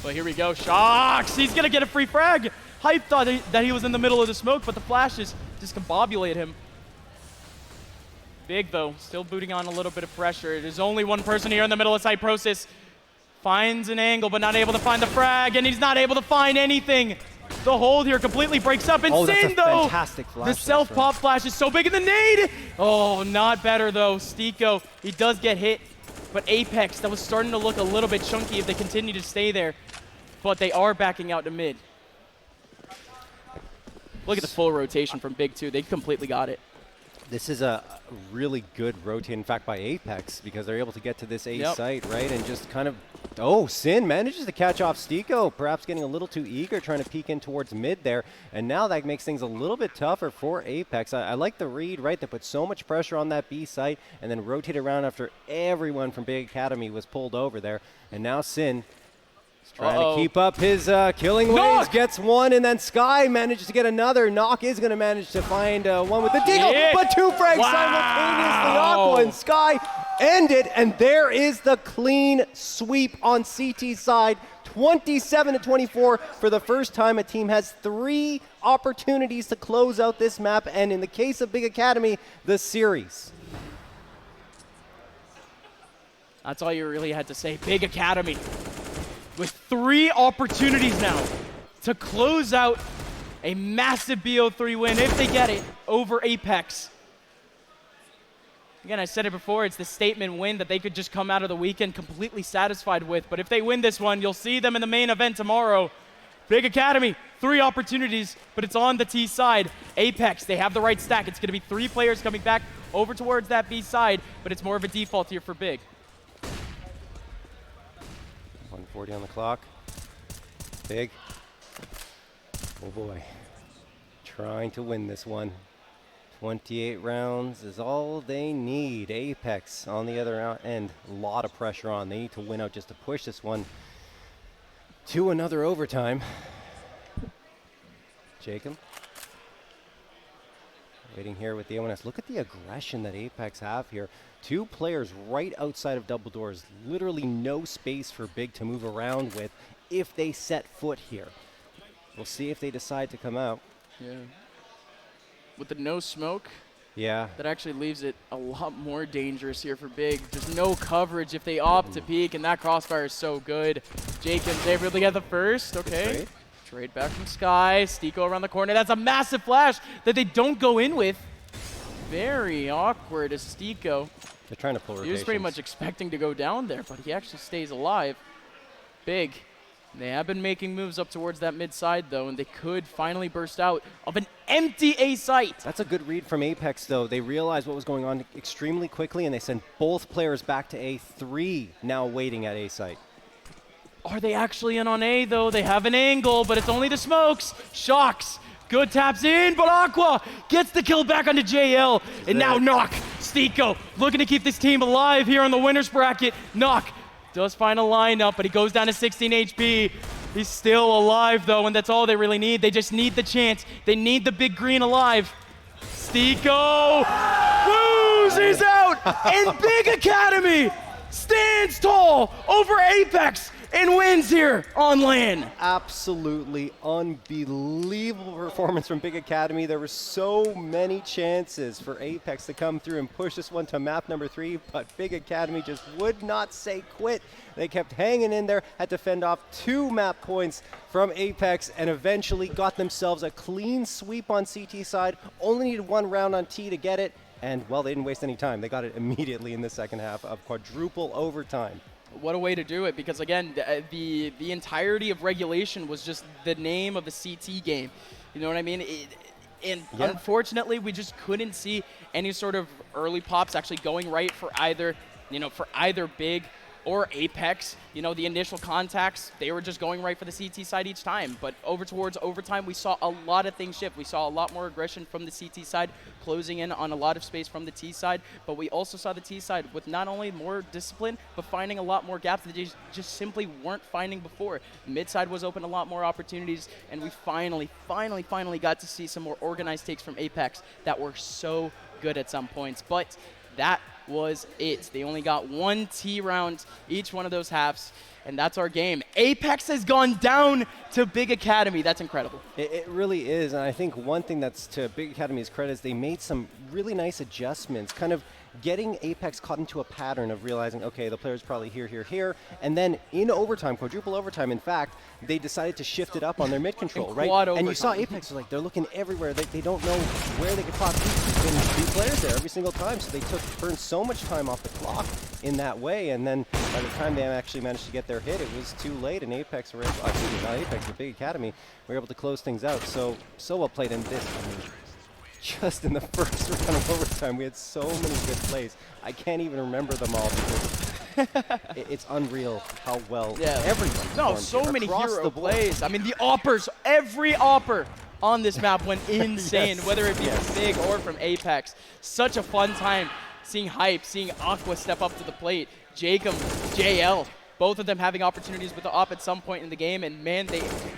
But here we go, Shocks. He's gonna get a free frag. Hype thought that he was in the middle of the smoke, but the flashes discombobulate him. Big though, still booting on a little bit of pressure. There's only one person here in the middle of site. Process finds an angle, but not able to find the frag, and he's not able to find anything. The hold here completely breaks up, and Sin though, fantastic flash, the self-pop flash is so big in the nade. Oh, not better though. Stiko, he does get hit, but Apex, that was starting to look a little bit chunky if they continue to stay there, but they are backing out to mid. Look at the full rotation from Big 2. They completely got it. This is a really good rotate, in fact, by Apex, because they're able to get to this A site, right? And just kind of, Sin manages to catch off Stiko, perhaps getting a little too eager, trying to peek in towards mid there. And now that makes things a little bit tougher for Apex. I like the read, right? They put so much pressure on that B site and then rotate around after everyone from Big Academy was pulled over there. And now Sin trying to keep up his killing ways, gets one, and then Sky manages to get another. Knock is going to manage to find one with the deagle, but 2 frags simultaneously. Aqua and Sky end it, and there is the clean sweep on CT side. 27-24 for the first time. A team has 3 opportunities to close out this map, and in the case of Big Academy, the series. That's all you really had to say. Big Academy with 3 opportunities now to close out a massive BO3 win, if they get it, over Apex. Again, I said it before, it's the statement win that they could just come out of the weekend completely satisfied with. But if they win this one, you'll see them in the main event tomorrow. Big Academy, 3 opportunities, but it's on the T side. Apex, they have the right stack. It's going to be 3 players coming back over towards that B side, but it's more of a default here for Big. 140 on the clock. Big. Oh boy. Trying to win this one. 28 rounds is all they need. Apex on the other end, a lot of pressure on. They need to win out just to push this one to another overtime. Jacob waiting here with the ONS. Look at the aggression that Apex have here. 2 players right outside of double doors. Literally no space for Big to move around with if they set foot here. We'll see if they decide to come out. Yeah. With the no smoke, yeah, that actually leaves it a lot more dangerous here for Big. There's no coverage if they opt to peek, and that crossfire is so good. Jacobs able to get the first. Okay. Trade back from Sky. Stiko around the corner. That's a massive flash that they don't go in with. Very awkward as Stiko. They're trying to pull rotations. He was pretty much expecting to go down there, but he actually stays alive. Big. They have been making moves up towards that mid side, though, and they could finally burst out of an empty A site. That's a good read from Apex, though. They realized what was going on extremely quickly, and they sent both players back to A3, now waiting at A site. Are they actually in on A, though? They have an angle, but it's only the smokes. Shocks. Good taps in, but Aqua gets the kill back onto JL. And now Knock. Stiko looking to keep this team alive here on the winner's bracket. Knock does find a lineup, but he goes down to 16 HP. He's still alive, though, and that's all they really need. They just need the chance. They need the big green alive. Stiko, woos, he's out, and Big Academy stands tall over Apex and wins here on LAN. Absolutely unbelievable performance from Big Academy. There were so many chances for Apex to come through and push this one to map number 3, but Big Academy just would not say quit. They kept hanging in there, had to fend off 2 map points from Apex, and eventually got themselves a clean sweep on CT side. Only needed 1 round on T to get it, and well, they didn't waste any time. They got it immediately in the second half of quadruple overtime. What a way to do it, because again, the entirety of regulation was just the name of the CT game. You know what I mean? Unfortunately, we just couldn't see any sort of early pops actually going right for either Big or Apex. You know, the initial contacts, they were just going right for the CT side each time. But over towards overtime, we saw a lot of things shift. We saw a lot more aggression from the CT side, closing in on a lot of space from the T side. But we also saw the T side with not only more discipline, but finding a lot more gaps that they just simply weren't finding before. Mid side was open, a lot more opportunities, and we finally got to see some more organized takes from Apex that were so good at some points. But that was it. They only got 1 T round each one of those halves, and that's our game. Apex has gone down to Big Academy. That's incredible. It really is, and I think one thing that's to Big Academy's credit is they made some really nice adjustments, kind of getting Apex caught into a pattern of realizing, okay, the player's probably here, and then in overtime, quadruple overtime, in fact, they decided to shift it up on their mid control, right? And you saw Apex, like, they're looking everywhere. They don't know where they could possibly be players there every single time, so they burned so much time off the clock in that way, and then by the time they actually managed to get their hit, it was too late, and Apex were able, not Apex, but Big Academy were able to close things out. So well played in this. I mean, just in the first round of overtime, we had so many good plays. I can't even remember them all because it's unreal how well everyone performed so many hero the plays. I mean, the oppers, every opper on this map went insane, whether it be from Big or from Apex. Such a fun time seeing Hype, seeing Aqua step up to the plate, Jacob, JL, both of them having opportunities with the op at some point in the game, and man,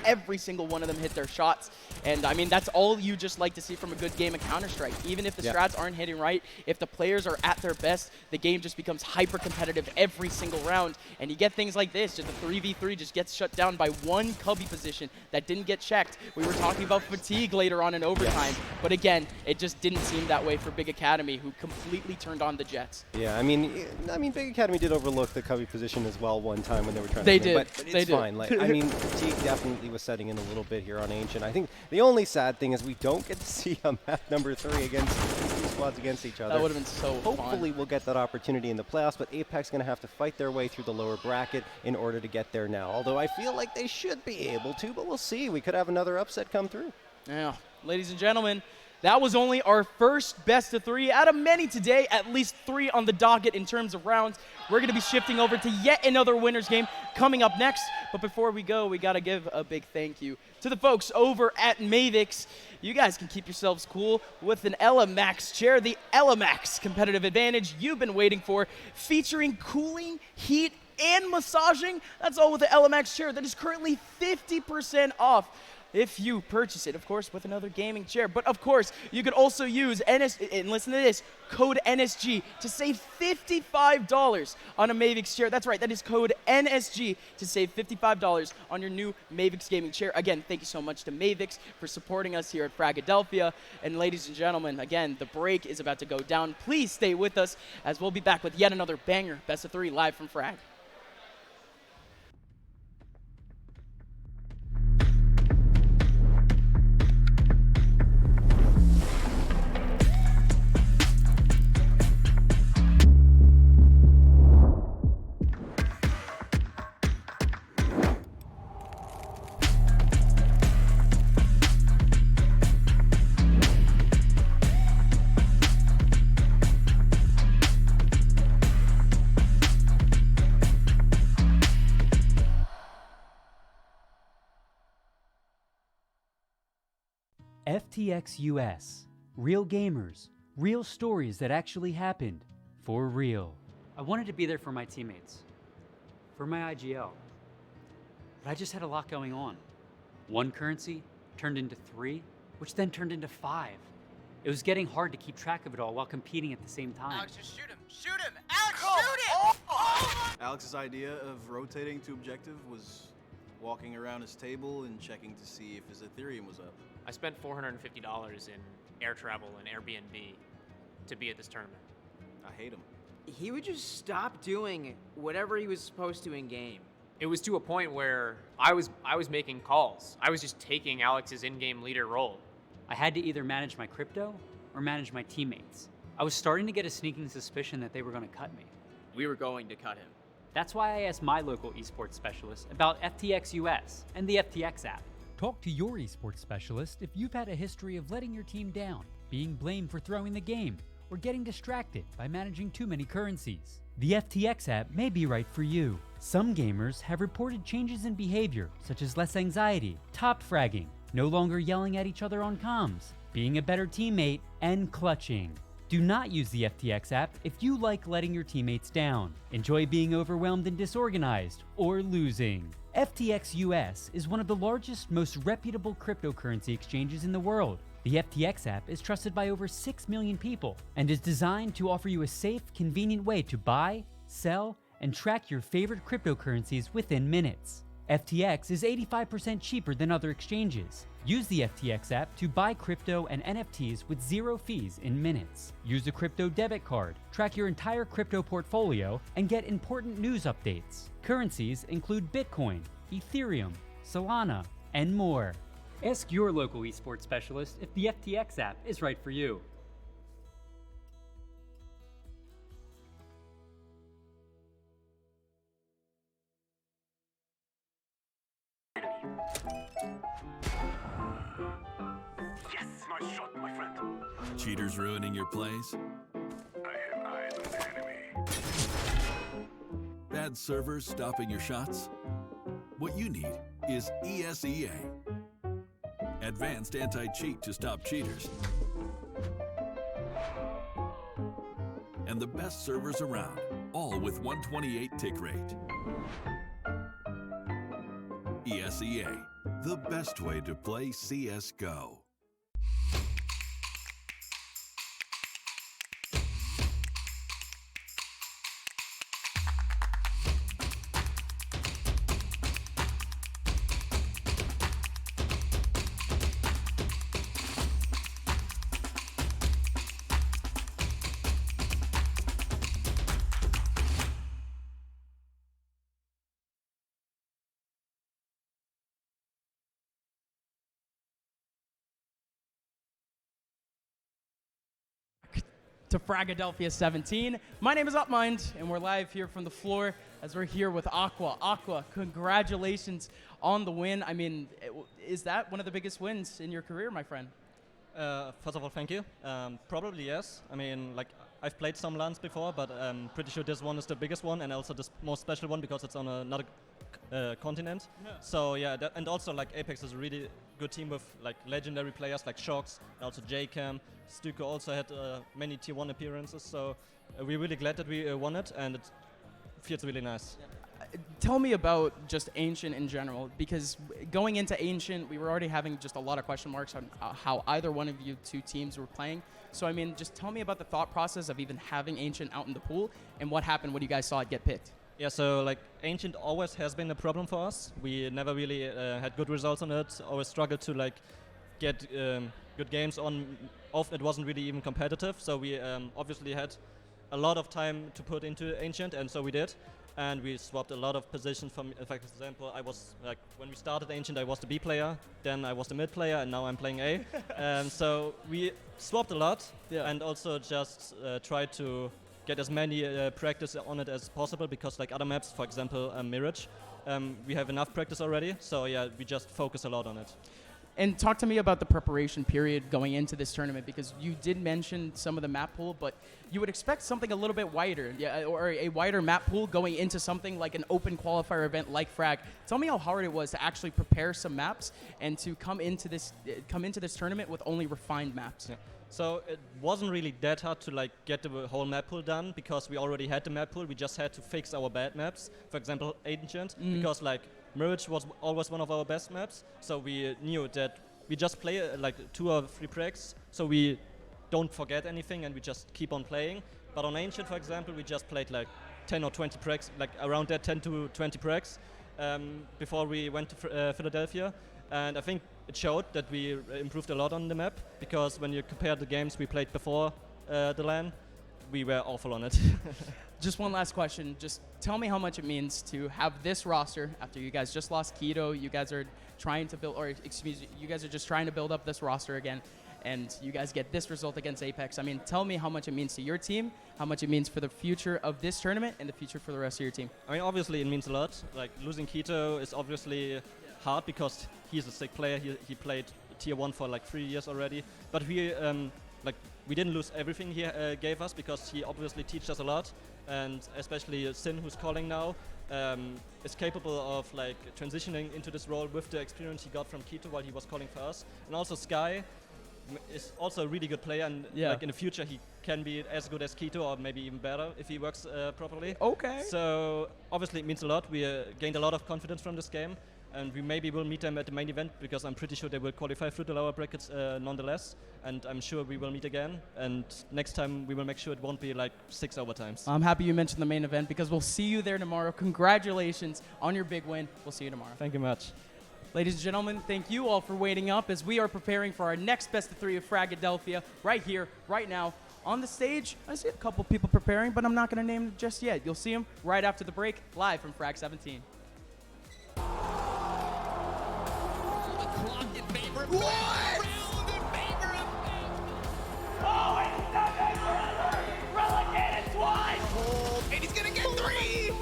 every single one of them hit their shots. And I mean, that's all you just like to see from a good game of Counter-Strike. Even if the strats aren't hitting right, if the players are at their best, the game just becomes hyper competitive every single round. And you get things like this, just the 3v3 just gets shut down by 1 cubby position that didn't get checked. We were talking about fatigue later on in overtime, but again, it just didn't seem that way for Big Academy, who completely turned on the Jets. Yeah, I mean, Big Academy did overlook the cubby position as well one time when they were trying to win, but it's fine. Like, I mean, fatigue definitely was setting in a little bit here on Ancient. I think the only sad thing is we don't get to see a map number 3 against these squads against each other. That would have been so Hopefully fun. we'll get that opportunity in the playoffs, but Apex going to have to fight their way through the lower bracket in order to get there now. Although I feel like they should be able to, but we'll see. We could have another upset come through. Yeah, ladies and gentlemen, that was only our first best of 3 out of many today, at least 3 on the docket in terms of rounds. We're going to be shifting over to yet another winner's game coming up next. But before we go, we got to give a big thank you to the folks over at Mavix. You guys can keep yourselves cool with an LMAX chair, the LMAX competitive advantage you've been waiting for, featuring cooling, heat, and massaging. That's all with the LMAX chair that is currently 50% off if you purchase it, of course, with another gaming chair. But of course, you could also use and listen to this, code NSG to save $55 on a Mavix chair. That's right, that is code NSG to save $55 on your new Mavix gaming chair. Again, thank you so much to Mavix for supporting us here at Fragadelphia. And ladies and gentlemen, again, the break is about to go down. Please stay with us as we'll be back with yet another banger, best of 3 live from Frag. FTX US. Real gamers, real stories that actually happened, for real. I wanted to be there for my teammates, for my IGL, but I just had a lot going on. 1 currency turned into 3, which then turned into 5. It was getting hard to keep track of it all while competing at the same time. Alex, just shoot him! Shoot him! Alex, shoot him! Alex's idea of rotating to objective was walking around his table and checking to see if his Ethereum was up. I spent $450 in air travel and Airbnb to be at this tournament. I hate him. He would just stop doing whatever he was supposed to in game. It was to a point where I was making calls. I was just taking Alex's in-game leader role. I had to either manage my crypto or manage my teammates. I was starting to get a sneaking suspicion that they were going to cut me. We were going to cut him. That's why I asked my local esports specialist about FTX US and the FTX app. Talk to your esports specialist if you've had a history of letting your team down, being blamed for throwing the game, or getting distracted by managing too many currencies. The FTX app may be right for you. Some gamers have reported changes in behavior, such as less anxiety, top fragging, no longer yelling at each other on comms, being a better teammate, and clutching. Do not use the FTX app if you like letting your teammates down, enjoy being overwhelmed and disorganized, or losing. FTX US is one of the largest, most reputable cryptocurrency exchanges in the world. The FTX app is trusted by over 6 million people and is designed to offer you a safe, convenient way to buy, sell, and track your favorite cryptocurrencies within minutes. FTX is 85% cheaper than other exchanges. Use the FTX app to buy crypto and NFTs with 0 fees in minutes. Use a crypto debit card, track your entire crypto portfolio, and get important news updates. Currencies include Bitcoin, Ethereum, Solana, and more. Ask your local esports specialist if the FTX app is right for you. Yes, nice shot, my friend. Cheaters ruining your plays? I have eyes on the enemy. Bad servers stopping your shots? What you need is ESEA. Advanced anti-cheat to stop cheaters. And the best servers around, all with 128 tick rate. ESEA, the best way to play CSGO. to Fragadelphia 17. My name is Upmind, and we're live here from the floor as we're here with Aqua. Aqua, congratulations on the win. I mean, is that one of the biggest wins in your career, my friend? First of all, thank you. Probably yes. I mean, like, I've played some LANs before, but I'm pretty sure this one is the biggest one and also the most special one because it's on another continent. Yeah. So yeah, and also like Apex is a really good team with like legendary players like Shox and also JCam. Stuko also had many tier 1 appearances, so we're really glad that we won it, and it feels really nice. Yeah. Tell me about just Ancient in general, because going into Ancient, we were already having just a lot of question marks on how either one of you two teams were playing. So I mean, just tell me about the thought process of even having Ancient out in the pool, and what happened when you guys saw it get picked. Yeah, so like Ancient always has been a problem for us. We never really had good results on it. Always struggled to like get good games on. Often it wasn't really even competitive. So we obviously had a lot of time to put into Ancient, and so we did. And we swapped a lot of positions. For example, I was like, when we started Ancient, I was the B player, then I was the mid player, and now I'm playing A. So we swapped a lot, and also just tried to get as many practice on it as possible, because like other maps, for example, Mirage, we have enough practice already. So yeah, we just focus a lot on it. And talk to me about the preparation period going into this tournament, because you did mention some of the map pool, but you would expect something a little bit wider, or a wider map pool going into something like an open qualifier event like Frag. Tell me how hard it was to actually prepare some maps and to come into this tournament with only refined maps. Yeah. So it wasn't really that hard to like get the whole map pool done, because we already had the map pool. We just had to fix our bad maps. For example, Ancient, because like Mirage was always one of our best maps, so we knew that we just play like 2 or 3 pregs, so we don't forget anything and we just keep on playing. But on Ancient, for example, we just played like 10 or 20 pregs, like around that 10 to 20 pregs before we went to Philadelphia. And I think it showed that we improved a lot on the map, because when you compare the games we played before the LAN, we were awful on it. Just one last question. Just tell me how much it means to have this roster after you guys just lost Keto. You guys are trying to build, or excuse me, you guys are just trying to build up this roster again, and you guys get this result against Apex. I mean, tell me how much it means to your team, how much it means for the future of this tournament, and the future for the rest of your team. I mean, obviously it means a lot. Like, losing Keto is obviously hard, because he's a sick player. He played tier 1 for like 3 years already. But we didn't lose everything he gave us, because he obviously teaches us a lot. And especially Sin, who's calling now, is capable of like transitioning into this role with the experience he got from Keto while he was calling for us. And also Sky is also a really good player, and like in the future he can be as good as Keto, or maybe even better if he works properly. Okay. So obviously it means a lot. We gained a lot of confidence from this game, and we maybe will meet them at the main event, because I'm pretty sure they will qualify through the lower brackets nonetheless, and I'm sure we will meet again, and next time we will make sure it won't be like 6 overtimes. I'm happy you mentioned the main event, because we'll see you there tomorrow. Congratulations on your big win. We'll see you tomorrow. Thank you much. Ladies and gentlemen, thank you all for waiting up as we are preparing for our next best of 3 of Fragadelphia right here, right now. On the stage, I see a couple people preparing, but I'm not going to name them just yet. You'll see them right after the break, live from Frag 17. What? Oh, it's nothing forever! Relegated twice! And he's gonna get 3!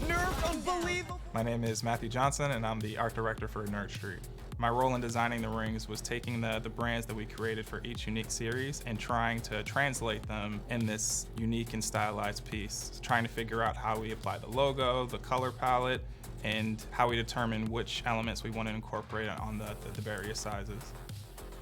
Nerf, unbelievable! My name is Matthew Johnson, and I'm the art director for Nerd Street. My role in designing the rings was taking the brands that we created for each unique series and trying to translate them in this unique and stylized piece, trying to figure out how we apply the logo, the color palette, and how we determine which elements we want to incorporate on the various sizes.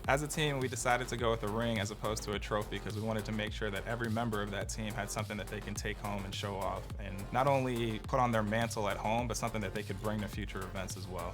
As a team, we decided to go with a ring as opposed to a trophy, because we wanted to make sure that every member of that team had something that they can take home and show off, and not only put on their mantle at home, but something that they could bring to future events as well.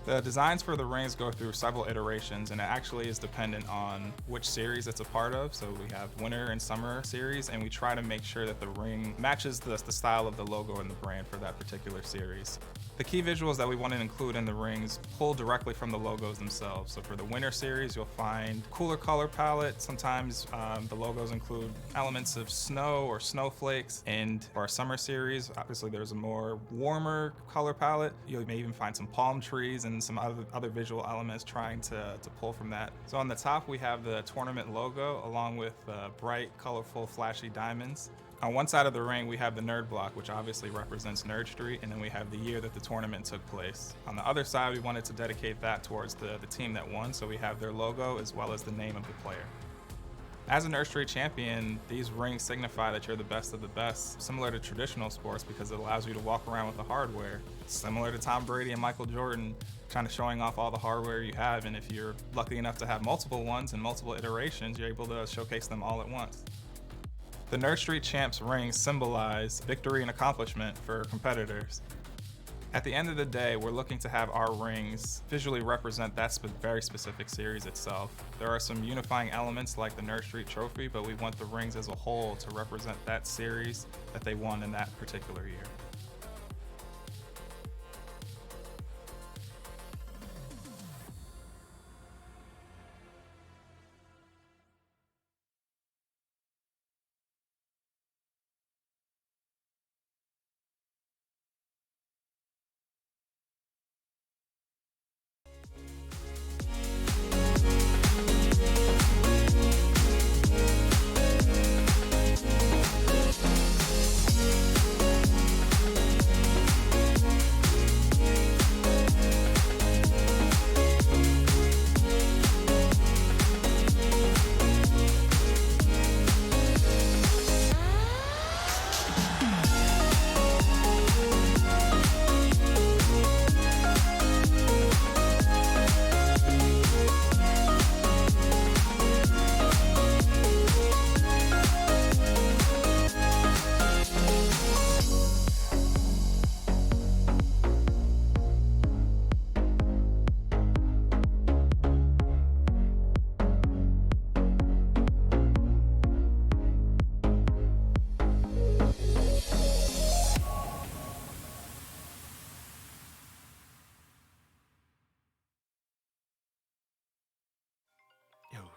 The designs for the rings go through several iterations, and it actually is dependent on which series it's a part of. So we have winter and summer series, and we try to make sure that the ring matches the style of the logo and the brand for that particular series. The key visuals that we want to include in the rings pull directly from the logos themselves. So for the winter series, you'll find cooler color palette. Sometimes the logos include elements of snow or snowflakes. And for our summer series, obviously there's a more warmer color palette. You may even find some palm trees and some other visual elements trying to pull from that. So on the top, we have the tournament logo along with bright, colorful, flashy diamonds. On one side of the ring, we have the nerd block, which obviously represents Nerd Street, and then we have the year that the tournament took place. On the other side, we wanted to dedicate that towards the team that won, so we have their logo as well as the name of the player. As a Nerd Street champion, these rings signify that you're the best of the best, similar to traditional sports because it allows you to walk around with the hardware. Similar to Tom Brady and Michael Jordan, kind of showing off all the hardware you have, and if you're lucky enough to have multiple ones and multiple iterations, you're able to showcase them all at once. The Nerd Street Champs rings symbolize victory and accomplishment for competitors. At the end of the day, we're looking to have our rings visually represent that very specific series itself. There are some unifying elements like the Nerd Street Trophy, but we want the rings as a whole to represent that series that they won in that particular year.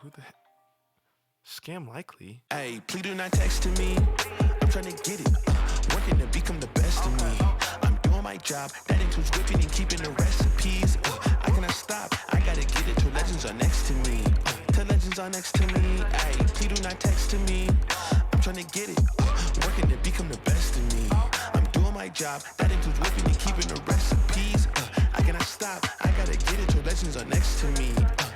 Who the heck? Scam likely. Hey, please do not text to me. I'm trying to get it. Working to become the best of me. I'm doing my job. That includes whipping and keeping the recipes. I cannot stop. I gotta get it till legends are next to me. Till legends are next to me. Hey, please do not text to me. I'm trying to get it. Working to become the best of me. I'm doing my job. That includes whipping and keeping the recipes. I cannot stop. I gotta get it till legends are next to me.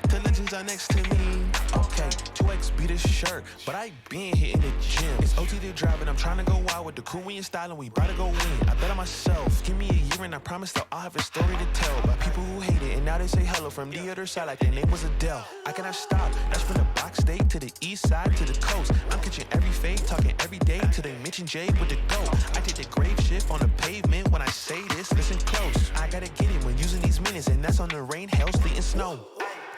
Till legends are next to me. Okay, 2X beat his shirt, but I been hitting the gym. It's OT to drive and I'm trying to go out with the crew and style and we bout to go win. I bet on myself. Give me a year and I promise that I'll have a story to tell about people who hate it and now they say hello from the other side like their name was Adele. I cannot stop. That's from the box state to the east side to the coast. I'm catching every fade, talking every day till they mention Jay with the go. I did the grave shift on the pavement when I say this. Listen close. I gotta get it when using these minutes and that's on the rain, hail, sleet, and snow.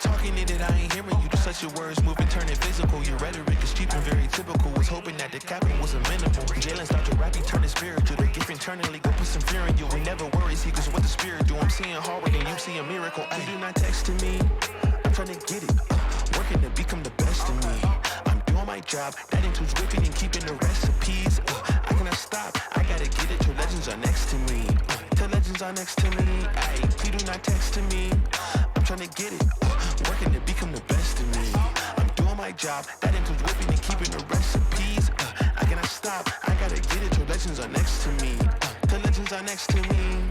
Talking it, I ain't hearing you. Just let your words move and turn it physical. Your rhetoric is cheap and very typical. Was hoping that the capping was a minimal. Jalen start to rap, he turn it spiritual. The gift internally go put some fear in you. We never worry, see, cause what the spirit do. I'm seeing hard work and you see a miracle. Ay, do not text to me. I'm trying to get it. Working to become the best of me. I'm doing my job. That includes whipping and keeping the recipes. I cannot stop. I gotta get it till legends are next to me. Till legends are next to me. Ay, please do not text to me. I'm trying to get it. Working to become the best of me. I'm doing my job. That includes whipping and keeping the recipes. I cannot stop. I gotta get it till legends are next to me. Till legends are next to me.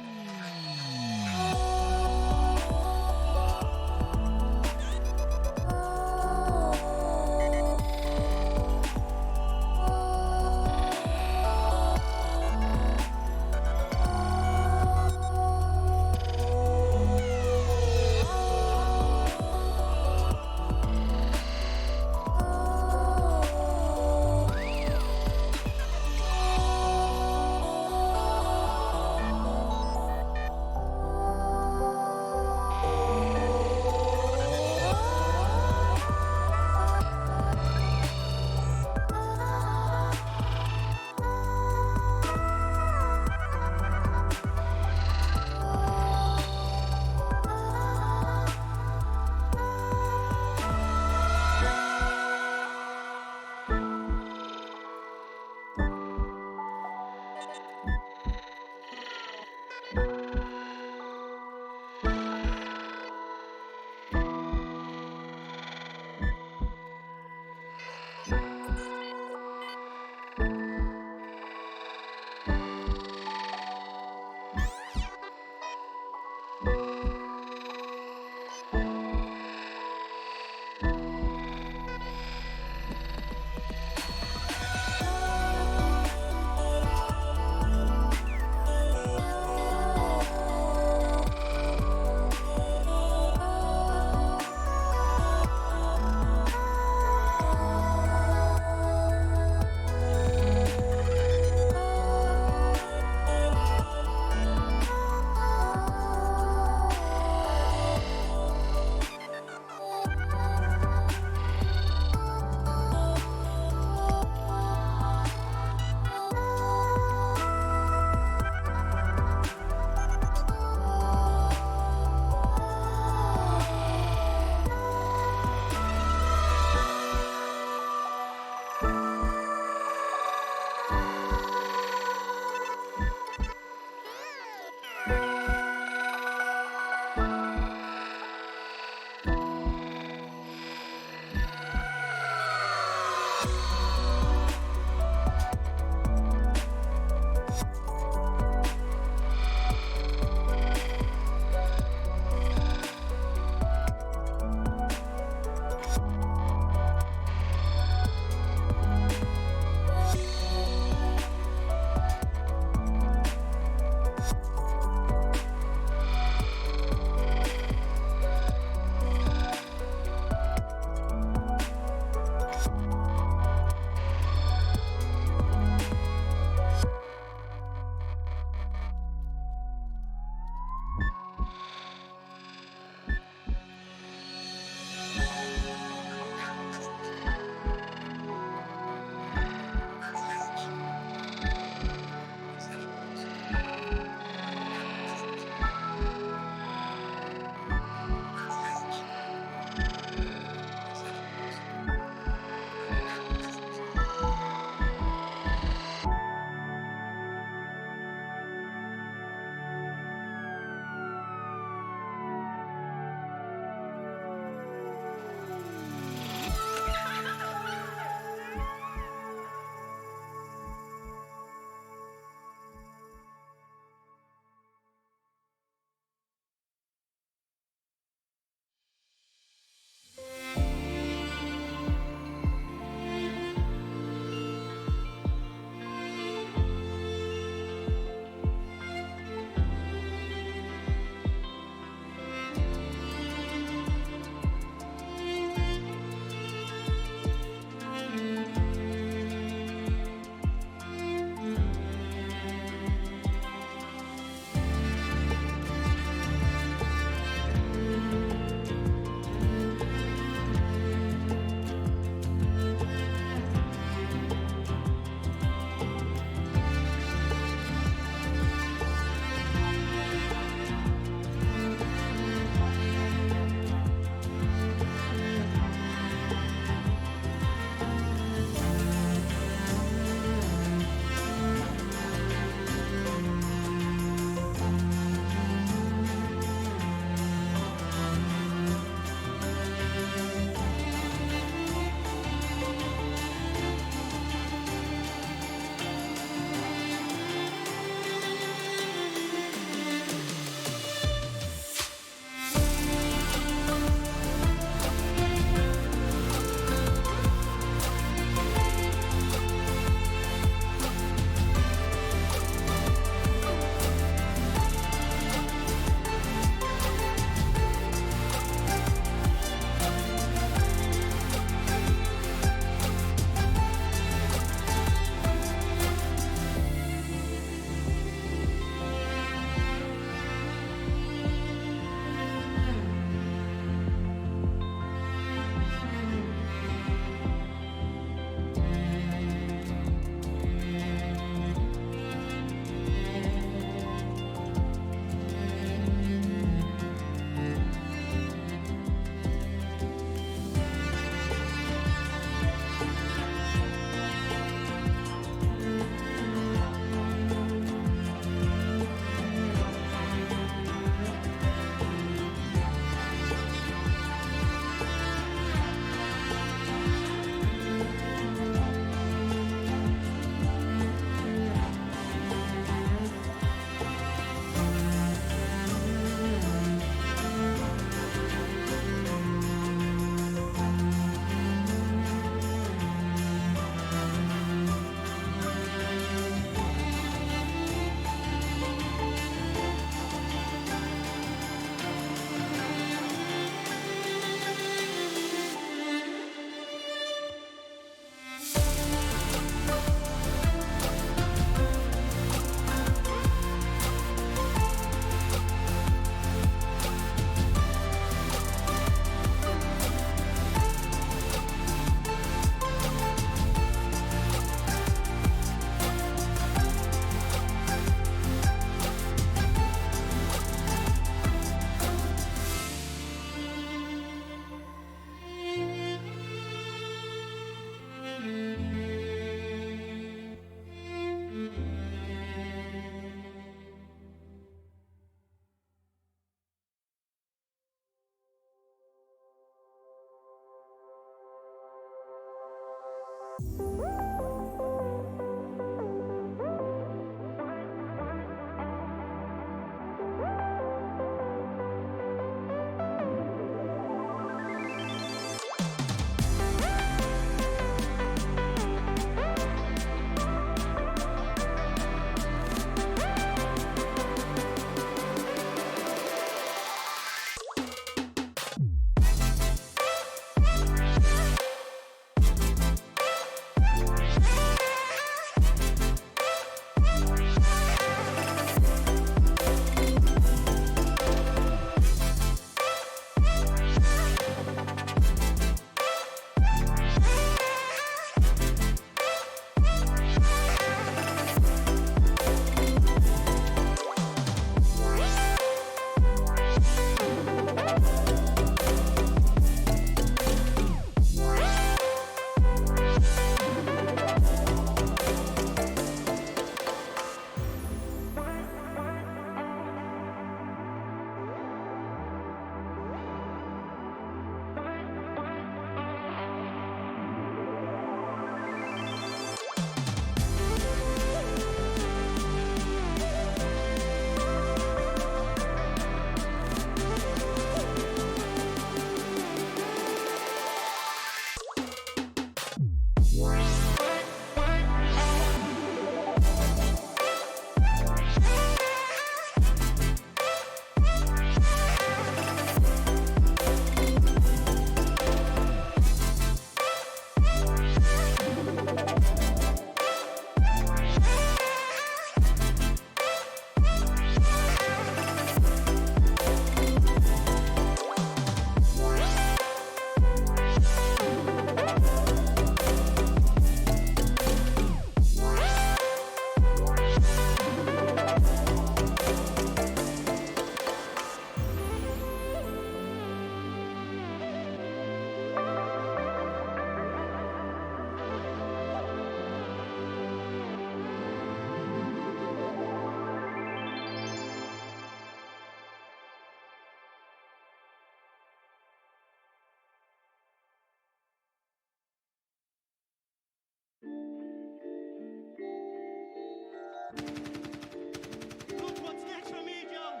Look what's next for me, Joe.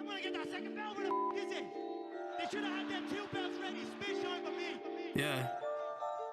I'm gonna get that second bell. Where the f is it? They should have had them 2 bells ready. Spit shine for me. Yeah.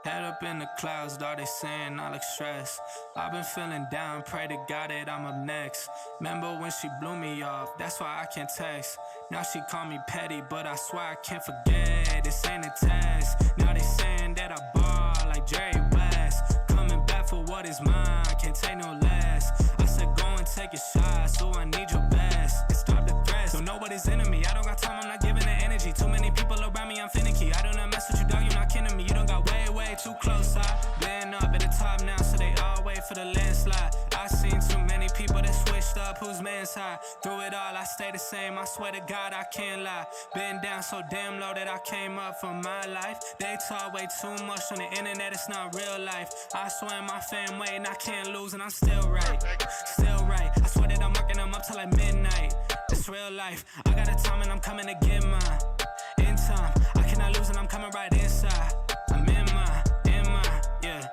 Head up in the clouds, dog, they saying I look stressed. I've been feeling down, pray to God that I'm up next. Remember when she blew me off, that's why I can't text. Now she call me petty, but I swear I can't forget. This ain't a test. Now they saying that I ball like Jerry West. Coming back for what is mine, can't take no less. I said go and take a shot, so I need your best. And stop the threats, don't know what is in me. I don't got time, I'm not giving the energy. Too many people around me, I'm finicky. I do not mess with you, dog, you're not kidding me. You don't got way too close. I've been up at the top now, so they all wait for the landslide. I seen too many people that switched up, whose man's high. Through it all, I stay the same, I swear to God, I can't lie. Been down so damn low that I came up for my life. They talk way too much on the internet, it's not real life. I swear my fam waiting, I can't lose, and I'm still right. Still right, I swear that I'm working them up till like midnight. It's real life, I got a time and I'm coming to get mine. In time, I cannot lose and I'm coming right inside. I'm in my, yeah.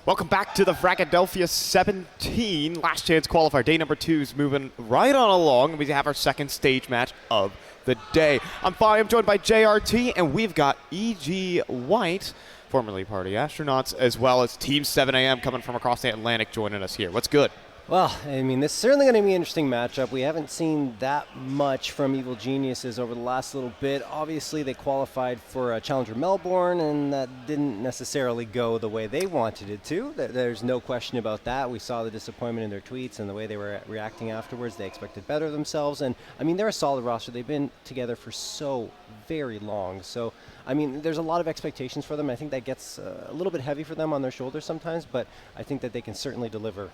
Welcome back to the Fragadelphia 17 last chance qualifier. Day number 2 is moving right on along. We have our second stage match of the day. I'm Fi, I'm joined by JRT, and we've got EG White, formerly Party Astronauts, as well as Team 7am coming from across the Atlantic joining us here. What's good? Well, I mean, this is certainly going to be an interesting matchup. We haven't seen that much from Evil Geniuses over the last little bit. Obviously, they qualified for Challenger Melbourne, and that didn't necessarily go the way they wanted it to. There's no question about that. We saw the disappointment in their tweets and the way they were reacting afterwards. They expected better of themselves, and I mean, they're a solid roster. They've been together for so very long. So, I mean, there's a lot of expectations for them. I think that gets a little bit heavy for them on their shoulders sometimes, but I think that they can certainly deliver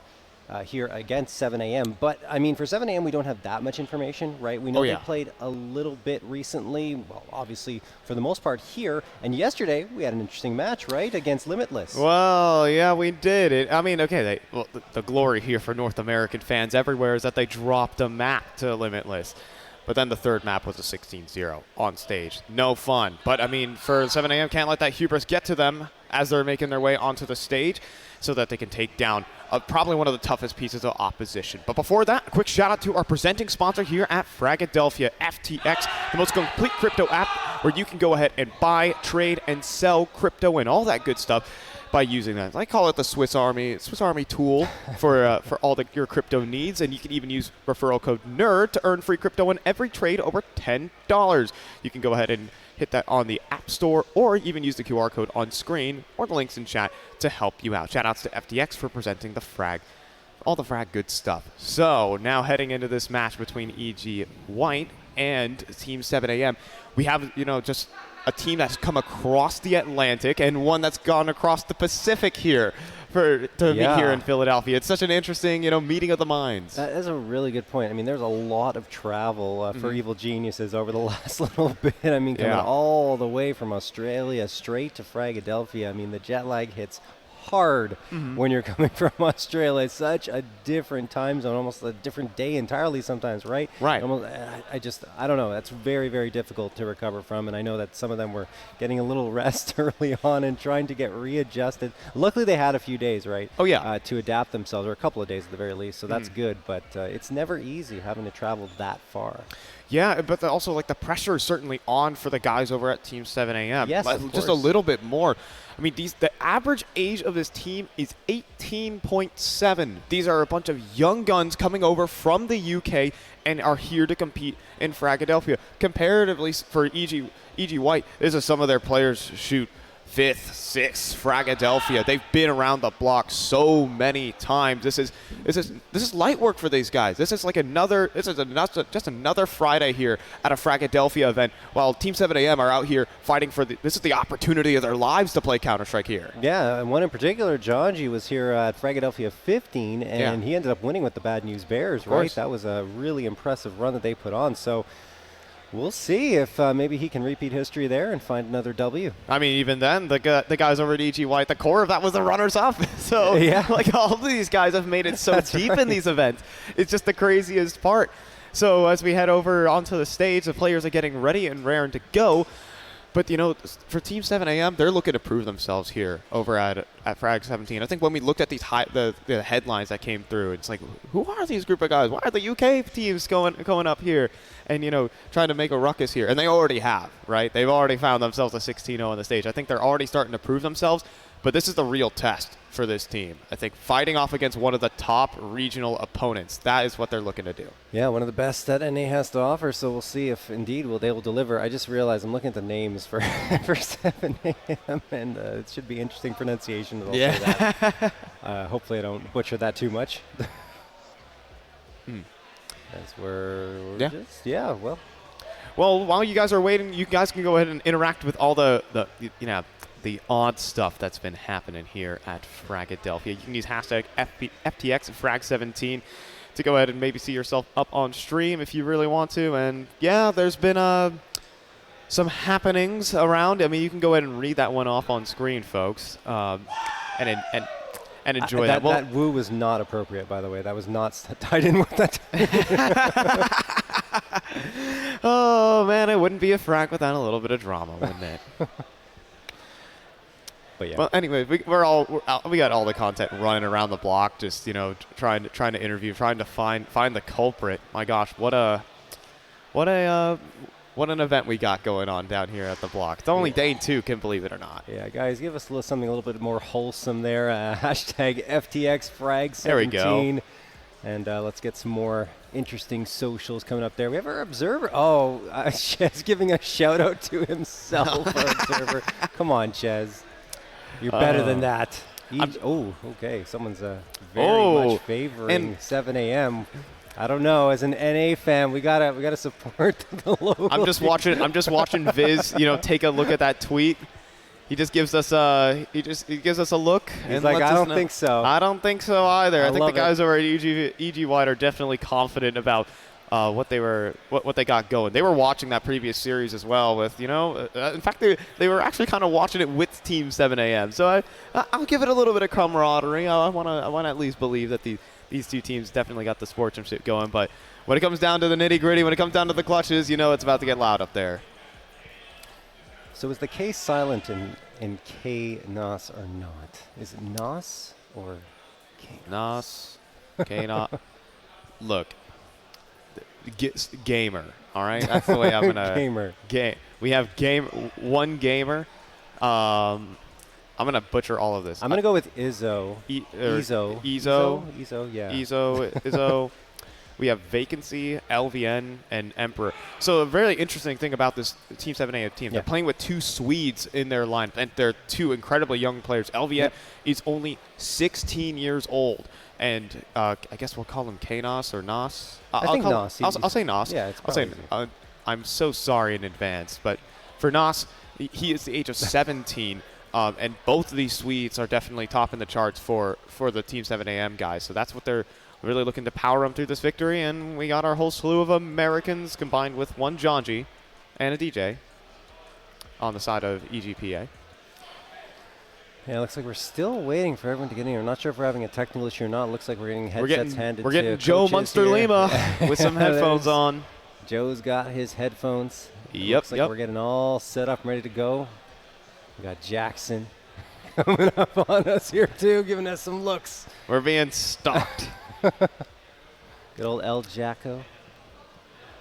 here against 7am. But, I mean, for 7am, we don't have that much information, right? We know they played a little bit recently, well, obviously, for the most part here. And yesterday, we had an interesting match, right, against Limitless. Well, yeah, we did. I mean, okay, the glory here for North American fans everywhere is that they dropped a map to Limitless. But then the third map was a 16-0 on stage. No fun. But, I mean, for 7am, can't let that hubris get to them as they're making their way onto the stage so that they can take down probably one of the toughest pieces of opposition. But before that, a quick shout out to our presenting sponsor here at Fragadelphia, FTX, the most complete crypto app where you can go ahead and buy, trade, and sell crypto and all that good stuff by using that. I call it the Swiss Army tool for all your crypto needs, and you can even use referral code NERD to earn free crypto on every trade over $10. You can go ahead and hit that on the App Store, or even use the QR code on screen or the links in chat to help you out. Shout outs to FTX for presenting the Frag, all the Frag good stuff. So now heading into this match between EG White and Team 7am, we have, just a team that's come across the Atlantic and one that's gone across the Pacific here to meet here in Philadelphia. It's such an interesting, meeting of the minds. That is a really good point. I mean, there's a lot of travel for Evil Geniuses over the last little bit. I mean, coming all the way from Australia straight to Fragadelphia. I mean, the jet lag hits hard when you're coming from Australia. It's such a different time zone, almost a different day entirely sometimes, right? Right. Almost, I don't know. That's very, very difficult to recover from, and I know that some of them were getting a little rest early on and trying to get readjusted. Luckily, they had a few days, right? Oh, yeah. To adapt themselves, or a couple of days at the very least, so that's good, but it's never easy having to travel that far. Yeah, but also like the pressure is certainly on for the guys over at Team 7 AM. Yes, of just a course. little bit more. I mean, the average age of this team is 18.7. These are a bunch of young guns coming over from the UK and are here to compete in Fragadelphia. Comparatively for EG White, this is some of their players shoot 5th, 6th, Fragadelphia. They've been around the block so many times. This is light work for these guys. This is just another Friday here at a Fragadelphia event, while Team 7 AM are out here fighting for this is the opportunity of their lives to play Counter-Strike here. Yeah, and one in particular, Jonji, was here at Fragadelphia 15, and he ended up winning with the Bad News Bears, right? That was a really impressive run that they put on. So we'll see if maybe he can repeat history there and find another W. I mean, even then, the guys over at EG White, the core of that was the runners-up. So, like, all of these guys have made it so deep in these events. It's just the craziest part. So as we head over onto the stage, the players are getting ready and raring to go. But, you know, for Team 7 AM, they're looking to prove themselves here over at Frag 17. I think when we looked at these the headlines that came through, it's like, who are these group of guys? Why are the UK teams going up here and, you know, trying to make a ruckus here? And they already have, right? They've already found themselves a 16-0 on the stage. I think they're already starting to prove themselves. But this is the real test for this team. I think fighting off against one of the top regional opponents, that is what they're looking to do. Yeah, one of the best that NA has to offer, so we'll see if indeed they will deliver. I just realized I'm looking at the names for 7 AM, and it should be interesting pronunciation. Say that. Hopefully I don't butcher that too much. As we're Well, while you guys are waiting, you guys can go ahead and interact with all the odd stuff that's been happening here at Fragadelphia. You can use hashtag FTX Frag17 to go ahead and maybe see yourself up on stream if you really want to. And yeah, there's been some happenings around. I mean, you can go ahead and read that one off on screen, folks, and enjoy that. That woo was not appropriate, by the way. That was not tied in with that. Oh man, it wouldn't be a frag without a little bit of drama, wouldn't it? But yeah. Well, anyway, we got all the content running around the block, just, you know, trying to interview, trying to find the culprit. My gosh, what an event we got going on down here at the block. It's only day 2, can believe it or not. Yeah, guys, give us something a little bit more wholesome there. Hashtag FTX Frag17. There we go. And let's get some more interesting socials coming up there. We have our observer. Oh, Ches giving a shout out to himself, our observer. Come on, Ches. You're better than that. Okay. Someone's very much favoring 7 AM. I don't know. As an NA fan, we gotta support the local. I'm just watching Viz, you know, take a look at that tweet. He just gives us a look. He's like, I don't think so. I don't think so either. I think the guys over at EG White are definitely confident about what they got going. They were watching that previous series as well with, you know, in fact, they were actually kind of watching it with Team 7 AM. So I'll give it a little bit of camaraderie. I want to at least believe that these two teams definitely got the sportsmanship going. But when it comes down to the nitty-gritty, when it comes down to the clutches, you know it's about to get loud up there. So is the K silent in K Nos or not? Is it Nos or K Nos? K Nos. Look. Gamer, all right? That's the way I'm going to... Gamer. We have one gamer. I'm going to butcher all of this. I'm going to go with Izzo. Izzo, yeah. Izzo. We have Vacancy, LVN, and Emperor. So a very interesting thing about this Team 7A team, they're playing with 2 Swedes in their line, and they're 2 incredibly young players. LVN is only 16 years old. And I guess we'll call him K-Nos or Nos. I think Nos. I'll say Nos. Yeah, I'll say. I'm so sorry in advance, but for Nos, he is the age of 17, and both of these Swedes are definitely topping the charts for the Team 7 AM guys. So that's what they're really looking to power them through this victory. And we got our whole slew of Americans combined with one Jonji and a DJ on the side of EGPA. Yeah, it looks like we're still waiting for everyone to get in here. I'm not sure if we're having a technical issue or not. It looks like we're getting headsets handed to We're getting Joe Munster-Lima with some headphones on. Joe's got his headphones. Yep, Looks like we're getting all set up and ready to go. We got Jackson coming up on us here too, giving us some looks. We're being stalked. Good old El Jacko.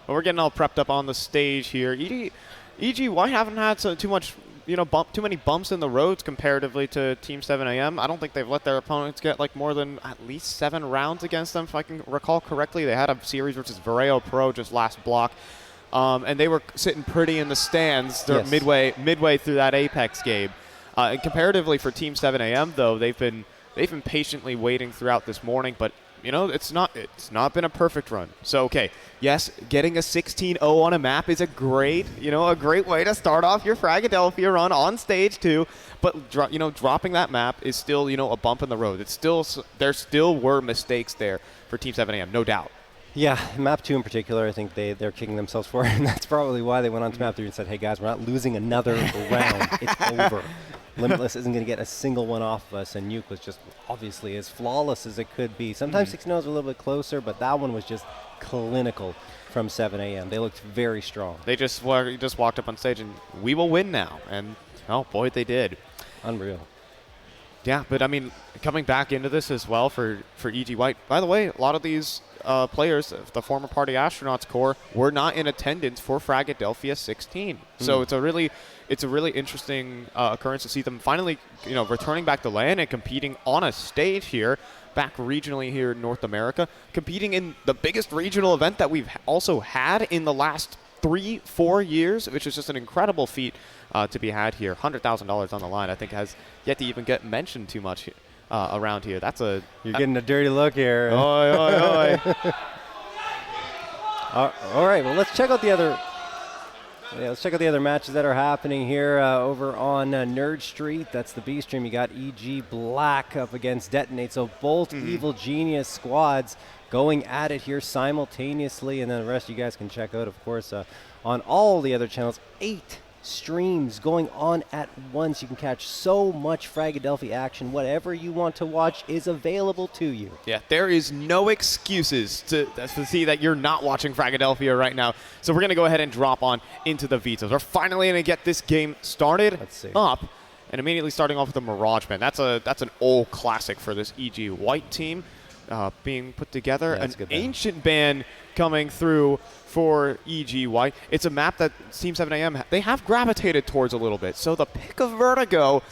Well, we're getting all prepped up on the stage here. EG White haven't had too much, too many bumps in the roads comparatively to Team 7am. I don't think they've let their opponents get like more than at least 7 rounds against them, if I can recall correctly. They had a series versus Veto Pro just last block, and they were sitting pretty in the stands midway through that Apex game. And comparatively for Team 7am, though, they've been patiently waiting throughout this morning, but it's not been a perfect run. So, okay, yes, getting a 16-0 on a map is a great way to start off your Fragadelphia run on stage 2. But dropping that map is still a bump in the road. There still were mistakes there for Team 7am, no doubt. Yeah, map 2 in particular, I think they're kicking themselves for it, and that's probably why they went on to map 3 and said, hey guys, we're not losing another round. It's over. Limitless isn't going to get a single one off of us, and Nuke was just obviously as flawless as it could be. Sometimes 6-0s were a little bit closer, but that one was just clinical from 7am. They looked very strong. They just walked up on stage and we will win now, and oh boy, they did. Unreal. Yeah, but I mean, coming back into this as well for EG White. By the way, a lot of these players, the former Party Astronauts core, were not in attendance for Fragadelphia 16. So it's a really interesting occurrence to see them finally, returning back to LAN and competing on a stage here, back regionally here in North America, competing in the biggest regional event that we've also had in the last 3-4 years, which is just an incredible feat to be had here. $100,000 on the line, I think, has yet to even get mentioned too much around here. You're getting a dirty look here. Oi, oi, oi. All right, well, let's check out the other. Yeah, let's check out the other matches that are happening here over on Nerd Street. That's the B stream. You got EG Black up against Detonate. So both Evil Genius squads going at it here simultaneously, and then the rest you guys can check out, of course, on all the other channels. 8 streams going on at once. You can catch so much Fragadelphia action. Whatever you want to watch is available to you. Yeah, there is no excuses to see that you're not watching Fragadelphia right now. So we're going to go ahead and drop on into the Vetos. We're finally going to get this game started up, and immediately starting off with the Mirage Man. That's an old classic for this EG White team being put together. An ancient ban coming through for EG White. It's a map that Team 7am, they have gravitated towards a little bit. So the pick of Vertigo,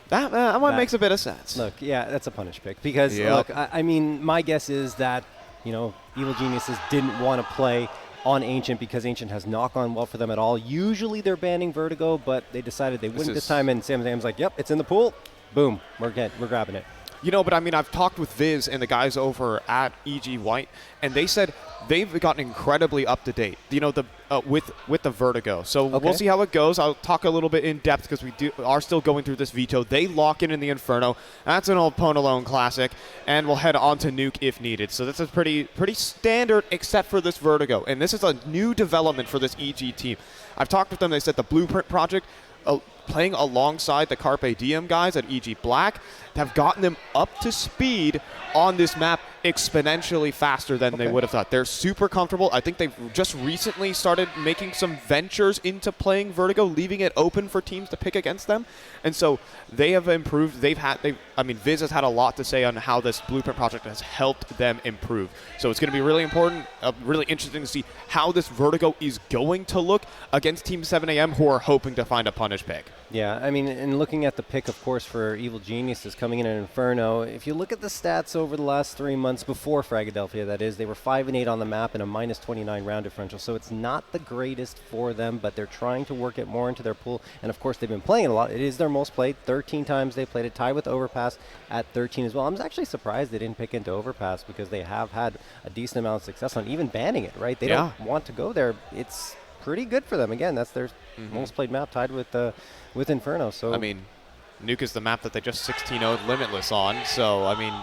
that one makes a bit of sense. Look, yeah, that's a punish pick. Because, look, I mean, my guess is that, Evil Geniuses didn't want to play on Ancient because Ancient has not gone well for them at all. Usually they're banning Vertigo, but they decided they wouldn't this time, and 7am's like, yep, it's in the pool. Boom, we're grabbing it. But I mean, I've talked with Viz and the guys over at EG White, and they said they've gotten incredibly up to date. With the Vertigo. So we'll see how it goes. I'll talk a little bit in depth because we are still going through this Veto. They lock in the Inferno. That's an old Pwn-Alone classic, and we'll head on to Nuke if needed. So this is pretty standard, except for this Vertigo, and this is a new development for this EG team. I've talked with them. They said the Blueprint project, playing alongside the Carpe Diem guys at EG Black, have gotten them up to speed on this map exponentially faster than they would have thought. They're super comfortable. I think they've just recently started making some ventures into playing Vertigo, leaving it open for teams to pick against them. And so they have improved. Viz has had a lot to say on how this Blueprint project has helped them improve. So it's going to be really important, really interesting to see how this Vertigo is going to look against Team 7am, who are hoping to find a punish pick. Yeah, I mean, and looking at the pick, of course, for Evil Geniuses coming in at Inferno, if you look at the stats over the last 3 months before Fragadelphia, that is, they were 5-8 on the map and a -29 round differential, so it's not the greatest for them, but they're trying to work it more into their pool, and of course they've been playing a lot. It is their most played, 13 times they played it, tied with Overpass at 13 as well. I'm actually surprised they didn't pick into Overpass because they have had a decent amount of success on even banning it, right? They don't want to go there. It's pretty good for them. Again, that's their most played map, tied with Inferno. So I mean, Nuke is the map that they just 16-0'd Limitless on. So I mean,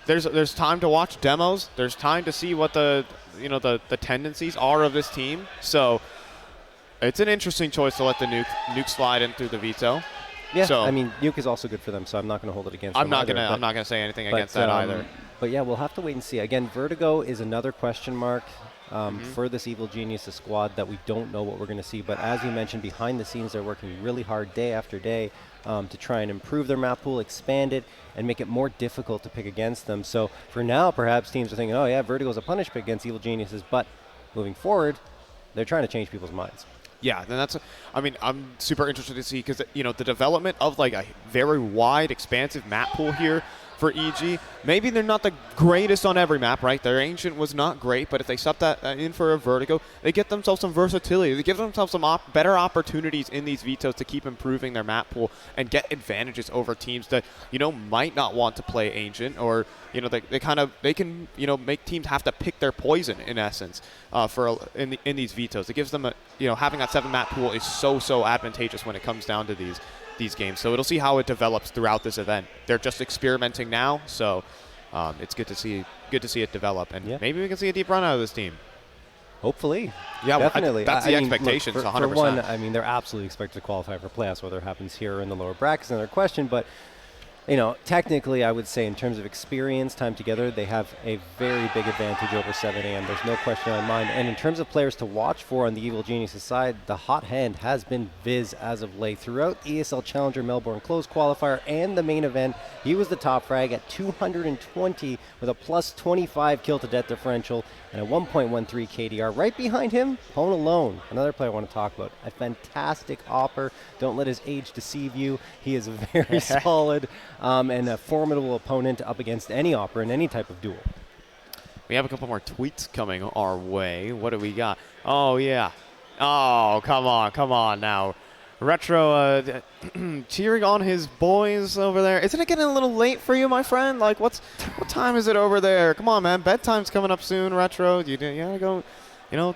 there's time to watch demos. There's time to see what the tendencies are of this team. So it's an interesting choice to let the Nuke slide in through the Veto. Yeah, so I mean, Nuke is also good for them, so I'm not going to hold it against them. I'm not gonna say anything against that either. But yeah, we'll have to wait and see. Again, Vertigo is another question mark for this Evil Geniuses squad that we don't know what we're going to see. But as you mentioned, behind the scenes, they're working really hard day after day to try and improve their map pool, expand it, and make it more difficult to pick against them. So for now, perhaps teams are thinking, oh yeah, Vertigo's a punish pick against Evil Geniuses. But moving forward, they're trying to change people's minds. Yeah, then I mean, I'm super interested to see because, you know, the development of like a very wide, expansive map pool here for EG. Maybe they're not the greatest on every map, right? Their Ancient was not great, but if they sub that in for a Vertigo, they get themselves some versatility. They give themselves some better opportunities in these Vetos to keep improving their map pool and get advantages over teams that, you know, might not want to play Ancient, or, you know, they can, you know, make teams have to pick their poison in essence in these Vetos. It gives them having that 7 map pool is so advantageous when it comes down to these games. So it'll see how it develops throughout this event. They're just experimenting now, so it's good to see it develop, and maybe we can see a deep run out of this team. Hopefully. Yeah, definitely. That's the expectations, look, 100%. For one, I mean, they're absolutely expected to qualify for playoffs. Whether it happens here or in the lower brackets is another question, but you know, technically, I would say in terms of experience, time together, they have a very big advantage over 7 AM. There's no question in my mind. And in terms of players to watch for on the Evil Geniuses side, the hot hand has been Viz as of late. Throughout ESL Challenger Melbourne Closed Qualifier and the main event, he was the top frag at 220 with a plus 25 kill to death differential and a 1.13 KDR. Right behind him, Hone Alone, another player I want to talk about. A fantastic opper. Don't let his age deceive you. He is very solid. And a formidable opponent up against any opera in any type of duel. We have a couple more tweets coming our way. What do we got? Oh, yeah. Oh, come on now. Retro cheering on his boys over there. Isn't it getting a little late for you, my friend? Like, what time is it over there? Come on, man. Bedtime's coming up soon, Retro. You gotta go, you know,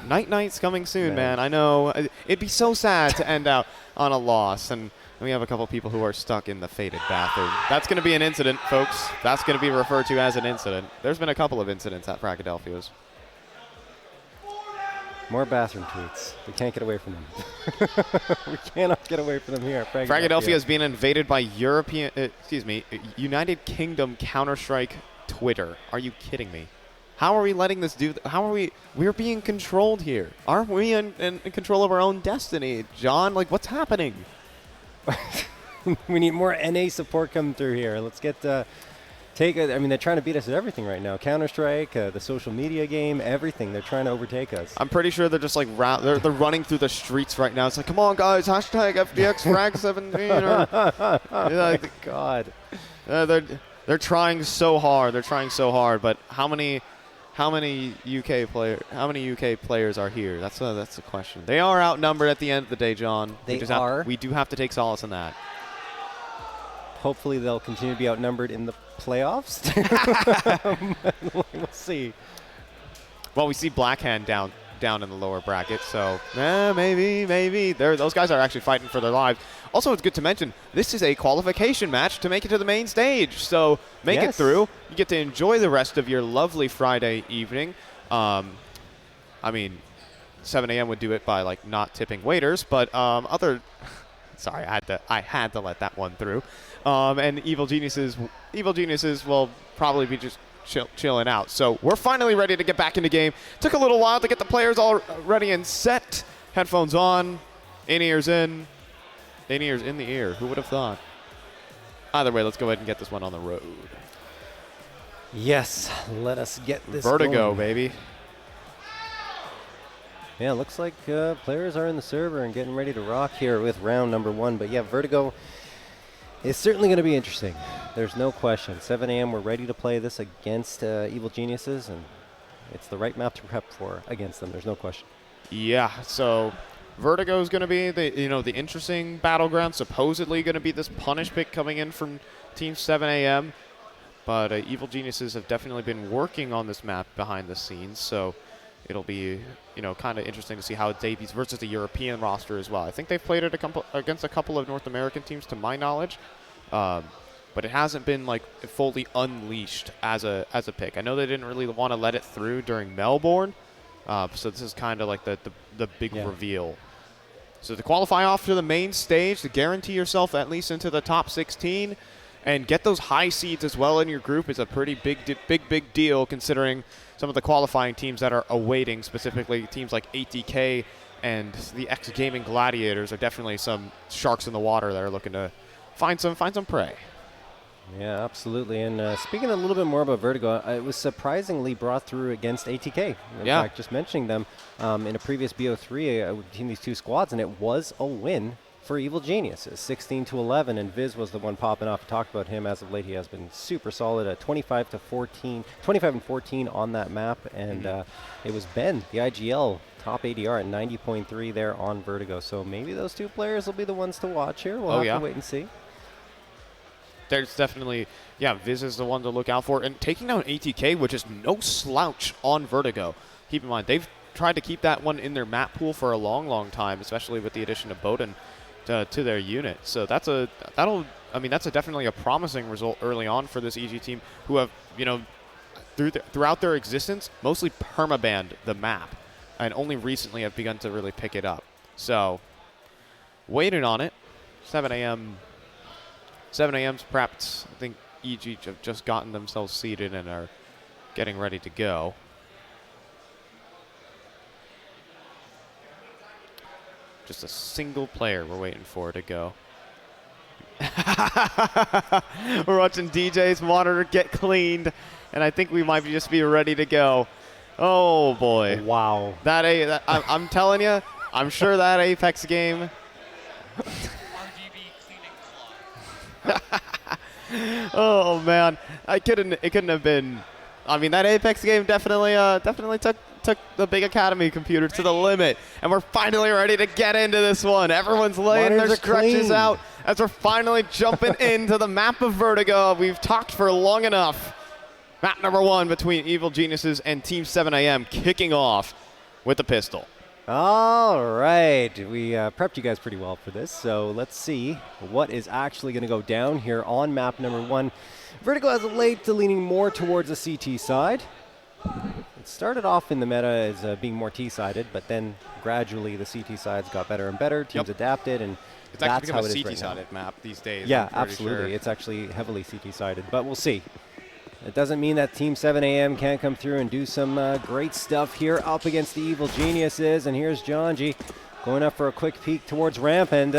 night's coming soon, man. I know. It'd be so sad to end out on a loss, and we have a couple people who are stuck in the faded bathroom. That's going to be an incident, folks. That's going to be referred to as an incident. There's been a couple of incidents at Fragadelphia's. More bathroom tweets. We can't get away from them. We cannot get away from them here at Fragadelphia. Fragadelphia is being invaded by United Kingdom Counter-Strike Twitter. Are you kidding me? How are we letting this do? We're being controlled here. Aren't we in control of our own destiny, John? Like, what's happening? We need more NA support coming through here. Let's get I mean, they're trying to beat us at everything right now. Counter-Strike, the social media game, everything. They're trying to overtake us. I'm pretty sure they're just like they're running through the streets right now. It's like, come on, guys, hashtag FTX Frag 17. God. They're trying so hard. They're trying so hard. But how many UK players are here? That's the question. They are outnumbered at the end of the day, John. We do have to take solace in that. Hopefully they'll continue to be outnumbered in the playoffs. We'll see. Well, we see Blackhand down in the lower bracket, so maybe. Those guys are actually fighting for their lives. Also, it's good to mention, this is a qualification match to make it to the main stage, so make it through. You get to enjoy the rest of your lovely Friday evening. I mean, 7 AM would do it by like not tipping waiters, but sorry, I had to let that one through. And Evil Geniuses will probably be just chilling out. So we're finally ready to get back into game. Took a little while to get the players all ready and set. Headphones on, in-ears in the ear. Who would have thought? Either way, let's go ahead and get this one on the road. Yes, let us get this Vertigo, going. Baby. Yeah, looks like players are in the server and getting ready to rock here with round number 1. But yeah, Vertigo is certainly going to be interesting. There's no question. 7 AM, we're ready to play this against Evil Geniuses, and it's the right map to prep for against them. There's no question. Yeah, so Vertigo is going to be the interesting battleground. Supposedly going to be this punish pick coming in from Team 7 AM. But Evil Geniuses have definitely been working on this map behind the scenes, so it'll be kind of interesting to see how it debuts versus the European roster as well. I think they've played it against a couple of North American teams, to my knowledge, but it hasn't been like fully unleashed as a pick. I know they didn't really want to let it through during Melbourne, so this is kind of like the big reveal. So to qualify off to the main stage, to guarantee yourself at least into the top 16 and get those high seeds as well in your group is a pretty big deal, considering some of the qualifying teams that are awaiting, specifically teams like ATK and the X Gaming Gladiators are definitely some sharks in the water that are looking to find some prey. Yeah, absolutely. And speaking a little bit more about Vertigo, it was surprisingly brought through against ATK. In fact, just mentioning them in a previous BO3 between these two squads, and it was a win for Evil Geniuses, 16-11, and Viz was the one popping off. I talked about him as of late. He has been super solid at 25 and 14 on that map, and it was Ben, the IGL, top ADR at 90.3 there on Vertigo. So maybe those two players will be the ones to watch here. We'll have to wait and see. There's definitely, Viz is the one to look out for. And taking down ATK, which is no slouch on Vertigo. Keep in mind, they've tried to keep that one in their map pool for a long time, especially with the addition of Bowden to their unit. So that's definitely a promising result early on for this EG team, who have, throughout their existence, mostly permabanned the map, and only recently have begun to really pick it up. So, waiting on it. 7 a.m.'s prepped. I think EG have just gotten themselves seated and are getting ready to go. Just a single player we're waiting for to go. We're watching DJ's monitor get cleaned, and I think we might just be ready to go. Oh boy! Wow! I'm telling you, I'm sure that Apex game. Oh man, it couldn't have been. I mean, that Apex game definitely took the big Academy computer to the limit, and we're finally ready to get into this one. Everyone's laying their stretches out as we're finally jumping into the map of Vertigo. We've talked for long enough. Map number 1 between Evil Geniuses and Team 7 AM kicking off with the pistol. All right, we prepped you guys pretty well for this, so let's see what is actually going to go down here on map number 1. Vertigo as of late leaning more towards the CT side. It started off in the meta as being more T-sided, but then gradually the CT sides got better and better. Teams adapted, and it's actually that's become how a it is CT-sided map these days. Yeah, absolutely. It's actually heavily CT-sided, but we'll see. It doesn't mean that Team 7 AM can't come through and do some great stuff here up against the Evil Geniuses. And here's Jonji going up for a quick peek towards ramp. And,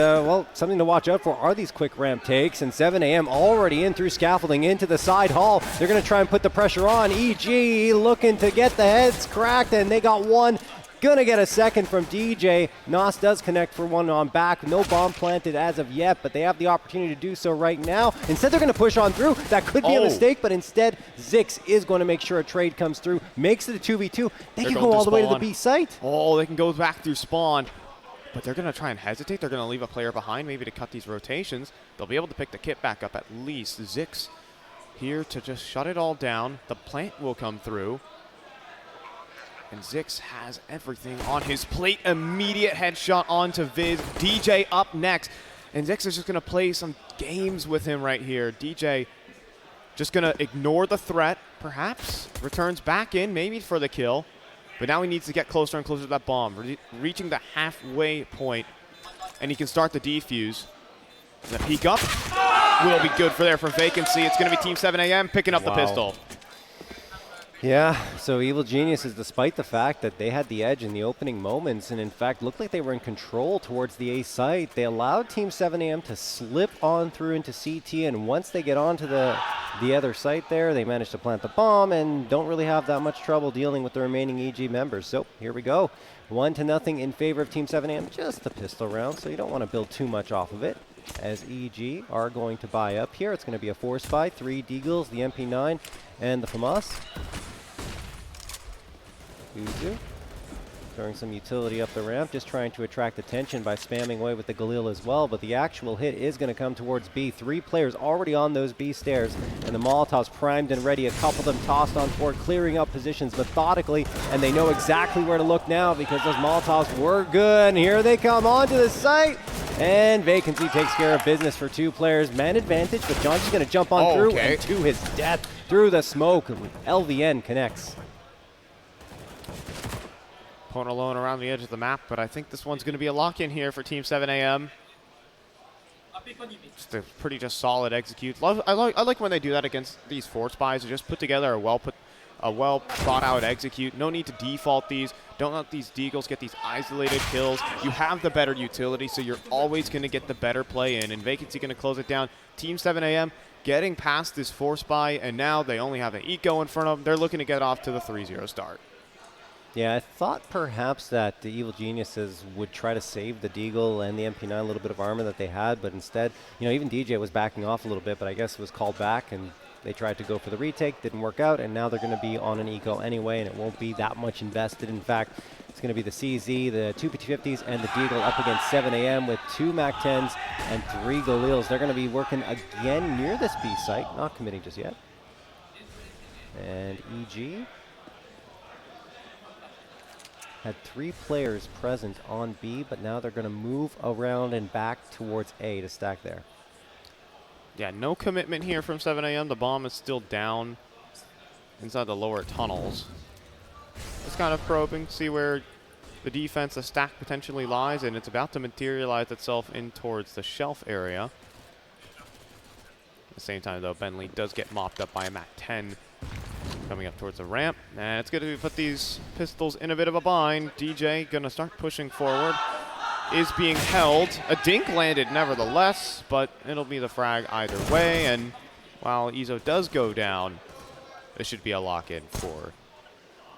something to watch out for are these quick ramp takes. And 7 AM already in through scaffolding into the side hall. They're going to try and put the pressure on. EG looking to get the heads cracked, and they got one. Gonna get a second from DJ. Nos does connect for one on back. No bomb planted as of yet, but they have the opportunity to do so right now. Instead, they're gonna push on through. That could be a mistake, but instead, Zix is going to make sure a trade comes through. Makes it a 2v2. They can go all the way to the B site. Oh, they can go back through spawn. But they're gonna try and hesitate. They're gonna leave a player behind maybe to cut these rotations. They'll be able to pick the kit back up at least. Zix here to just shut it all down. The plant will come through. And Zix has everything on his plate. Immediate headshot onto Viz. DJ up next. And Zix is just going to play some games with him right here. DJ just going to ignore the threat, perhaps. Returns back in, maybe for the kill. But now he needs to get closer and closer to that bomb. Reaching the halfway point. And he can start the defuse. The peek up will be good for there for Vacancy. It's going to be Team 7 AM picking up the pistol. Yeah, so Evil Geniuses, despite the fact that they had the edge in the opening moments and in fact looked like they were in control towards the A site, they allowed Team 7 AM to slip on through into CT, and once they get onto the other site there, they managed to plant the bomb and don't really have that much trouble dealing with the remaining EG members. So here we go, 1-0 in favor of Team 7 AM, just the pistol round, so you don't want to build too much off of it. As EG are going to buy up here. It's going to be a force buy, 3 Deagles, the MP9, and the FAMAS. Uzu throwing some utility up the ramp, just trying to attract attention by spamming away with the Galil as well, but the actual hit is going to come towards B. 3 players already on those B stairs, and the Molotovs primed and ready. A couple of them tossed on forward, clearing up positions methodically, and they know exactly where to look now because those Molotovs were good. And here they come onto the site, and Vacancy takes care of business for 2 players. Man advantage, but Johnson's going to jump on through, and to his death through the smoke. LVN connects. Point alone around the edge of the map, but I think this one's going to be a lock-in here for Team 7am. Just a pretty solid execute. I like when they do that against these force buys. They just put together a well thought out execute. No need to default these. Don't let these deagles get these isolated kills. You have the better utility, so you're always going to get the better play in. And Vacancy going to close it down. Team 7am getting past this force buy, and now they only have an eco in front of them. They're looking to get off to the 3-0 start. Yeah, I thought perhaps that the Evil Geniuses would try to save the Deagle and the MP9 a little bit of armor that they had, but instead, even DJ was backing off a little bit, but I guess it was called back, and they tried to go for the retake, didn't work out, and now they're going to be on an eco anyway, and it won't be that much invested. In fact, it's going to be the CZ, the 2 PT50s, and the Deagle up against 7am with 2 MAC-10s and 3 Galils. They're going to be working again near this B site, not committing just yet. And EG had 3 players present on B, but now they're going to move around and back towards A to stack there. Yeah, no commitment here from 7am. The bomb is still down inside the lower tunnels. Just kind of probing, see where the defense, the stack potentially lies, and it's about to materialize itself in towards the shelf area. At the same time, though, Bentley does get mopped up by a MAC-10 coming up towards the ramp. And it's going to put these pistols in a bit of a bind. DJ going to start pushing forward. Is being held. A dink landed nevertheless, but it'll be the frag either way. And while Izo does go down, this should be a lock-in for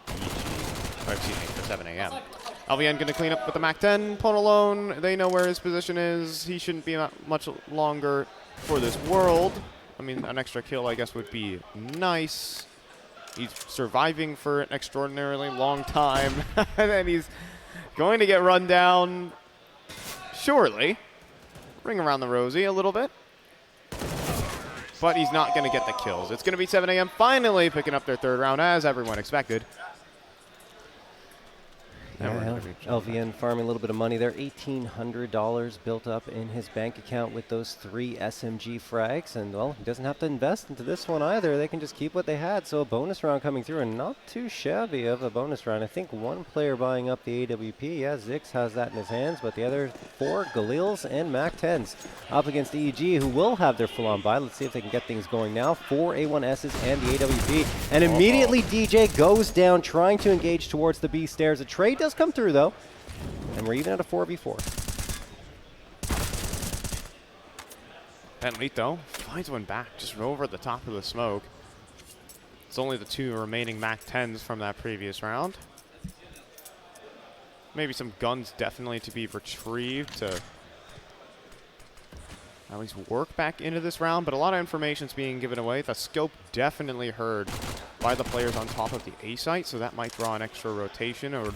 for 7am. LVN going to clean up with the MAC-10. Point alone. They know where his position is. He shouldn't be much longer for this world. I mean, an extra kill, I guess, would be nice. He's surviving for an extraordinarily long time. And then he's going to get run down, surely. Ring around the rosy a little bit. But he's not going to get the kills. It's going to be 7am finally picking up their 3rd round, as everyone expected. Yeah, LVN farming a little bit of money there. $1,800 built up in his bank account with those 3 SMG frags. And, well, he doesn't have to invest into this one either. They can just keep what they had. So a bonus round coming through, and not too shabby of a bonus round. I think 1 player buying up the AWP. Yeah, Zix has that in his hands, but the other 4 Galils and MAC-10s up against EG, who will have their full-on buy. Let's see if they can get things going now. 4 A1Ss and the AWP. And immediately DJ goes down, trying to engage towards the B stairs. A trade does come through, though, and we're even at a 4v4. Bentley, though, finds one back just over the top of the smoke. It's only the 2 remaining MAC-10s from that previous round. Maybe some guns definitely to be retrieved to at least work back into this round, but a lot of information's being given away. The scope definitely heard by the players on top of the A site, so that might draw an extra rotation or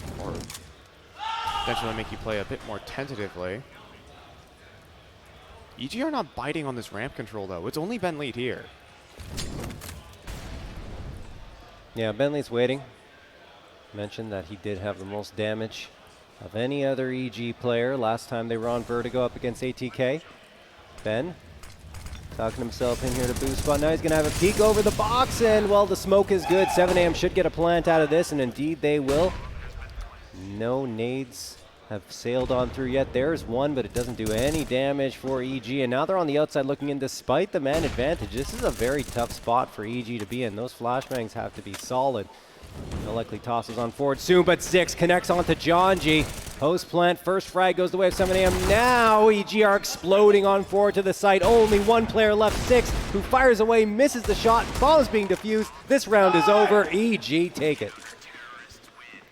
potentially make you play a bit more tentatively. EG are not biting on this ramp control, though. It's only Ben Lead here. Yeah, Bentley's waiting. Mentioned that he did have the most damage of any other EG player last time they were on Vertigo up against ATK. Ben talking himself in here to boost spot. Now he's going to have a peek over the box, and, well, the smoke is good. 7am should get a plant out of this, and indeed they will. No nades have sailed on through yet. There's one, but it doesn't do any damage for EG, and now they're on the outside looking in despite the man advantage. This is a very tough spot for EG to be in. Those flashbangs have to be solid. They'll likely tosses on forward soon, but Zix connects onto John G. Post plant, first frag goes the way of 7am. Now EG are exploding on forward to the site. Only 1 player left, Zix, who fires away, misses the shot. Bomb is being defused. This round is over. EG take it.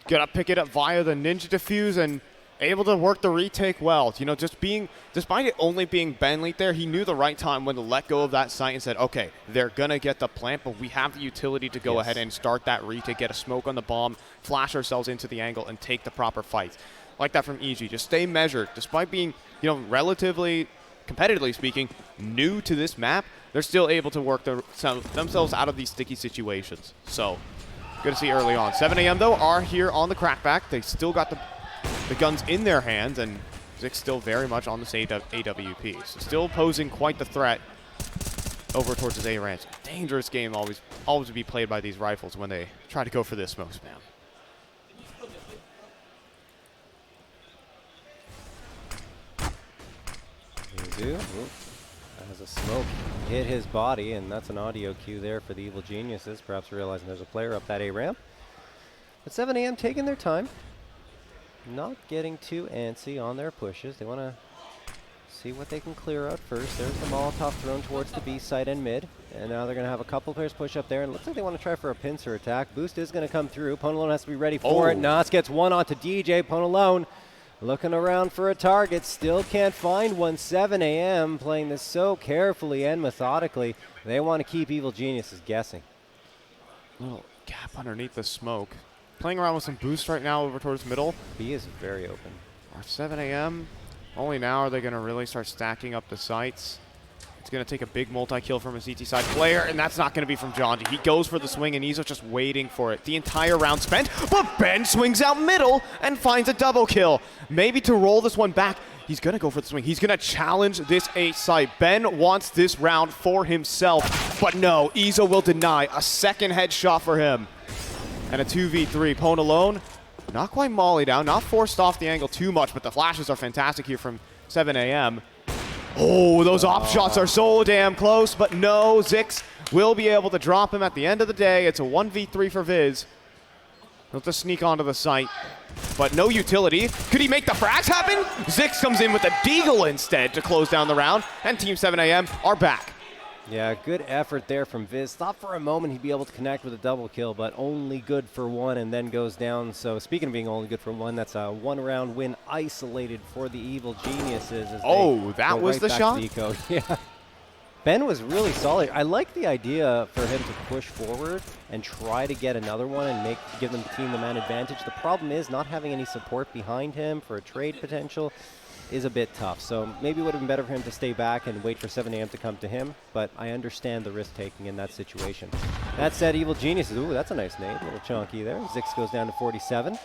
Gonna pick it up via the Ninja Defuse and able to work the retake well. You know, despite it only being Bentley there, he knew the right time when to let go of that site and said, okay, they're going to get the plant, but we have the utility to go ahead and start that retake, get a smoke on the bomb, flash ourselves into the angle, and take the proper fight. Like that from EG. Just stay measured. Despite being, relatively, competitively speaking, new to this map, they're still able to work themselves out of these sticky situations. So, good to see early on. 7am, though, are here on the crackback. They still got the guns in their hands, and Zix still very much on this AWP. So still posing quite the threat over towards his A ranch. Dangerous game always to be played by these rifles when they try to go for this smoke spam. They do. Oop. As a smoke hit his body, and that's an audio cue there for the Evil Geniuses, perhaps realizing there's a player up that A ramp. But 7 AM taking their time, not getting too antsy on their pushes. They want to see what they can clear out first. There's the Molotov thrown towards the B side and mid, and now they're going to have a couple players push up there, and it looks like they want to try for a pincer attack. Boost is going to come through. Ponalone has to be ready for it. Nas gets one onto DJ. Ponalone looking around for a target, still can't find one. 7 AM playing this so carefully and methodically. They want to keep Evil Geniuses guessing. Little gap underneath the smoke. Playing around with some boost right now over towards middle. B is very open. Our 7 AM, only now are they going to really start stacking up the sites. It's going to take a big multi-kill from a CT side player, and that's not going to be from Jondi. He goes for the swing, and Izo's just waiting for it. The entire round spent, but Ben swings out middle and finds a double kill. Maybe to roll this one back, he's going to go for the swing. He's going to challenge this A site. Ben wants this round for himself, but no, Izo will deny. A second headshot for him. And a 2v3. Ponalone, not quite molly down, not forced off the angle too much, but the flashes are fantastic here from 7 AM. Oh, those op shots are so damn close, but no, Zix will be able to drop him at the end of the day. It's a 1v3 for Viz. He'll just sneak onto the site, but no utility. Could he make the frags happen? Zix comes in with a deagle instead to close down the round, and Team 7 AM are back. Yeah, good effort there from Viz. Thought for a moment he'd be able to connect with a double kill, but only good for one and then goes down. So speaking of being only good for one, that's a one-round win isolated for the Evil Geniuses. As that was the shot? Yeah. Ben was really solid. I like the idea for him to push forward and try to get another one and give them team the man advantage. The problem is not having any support behind him for a trade potential is a bit tough. So maybe it would have been better for him to stay back and wait for 7 AM to come to him, but I understand the risk taking in that situation. That said, Evil Geniuses, ooh, that's a nice nade, a little chunky there. Zix goes down to 47.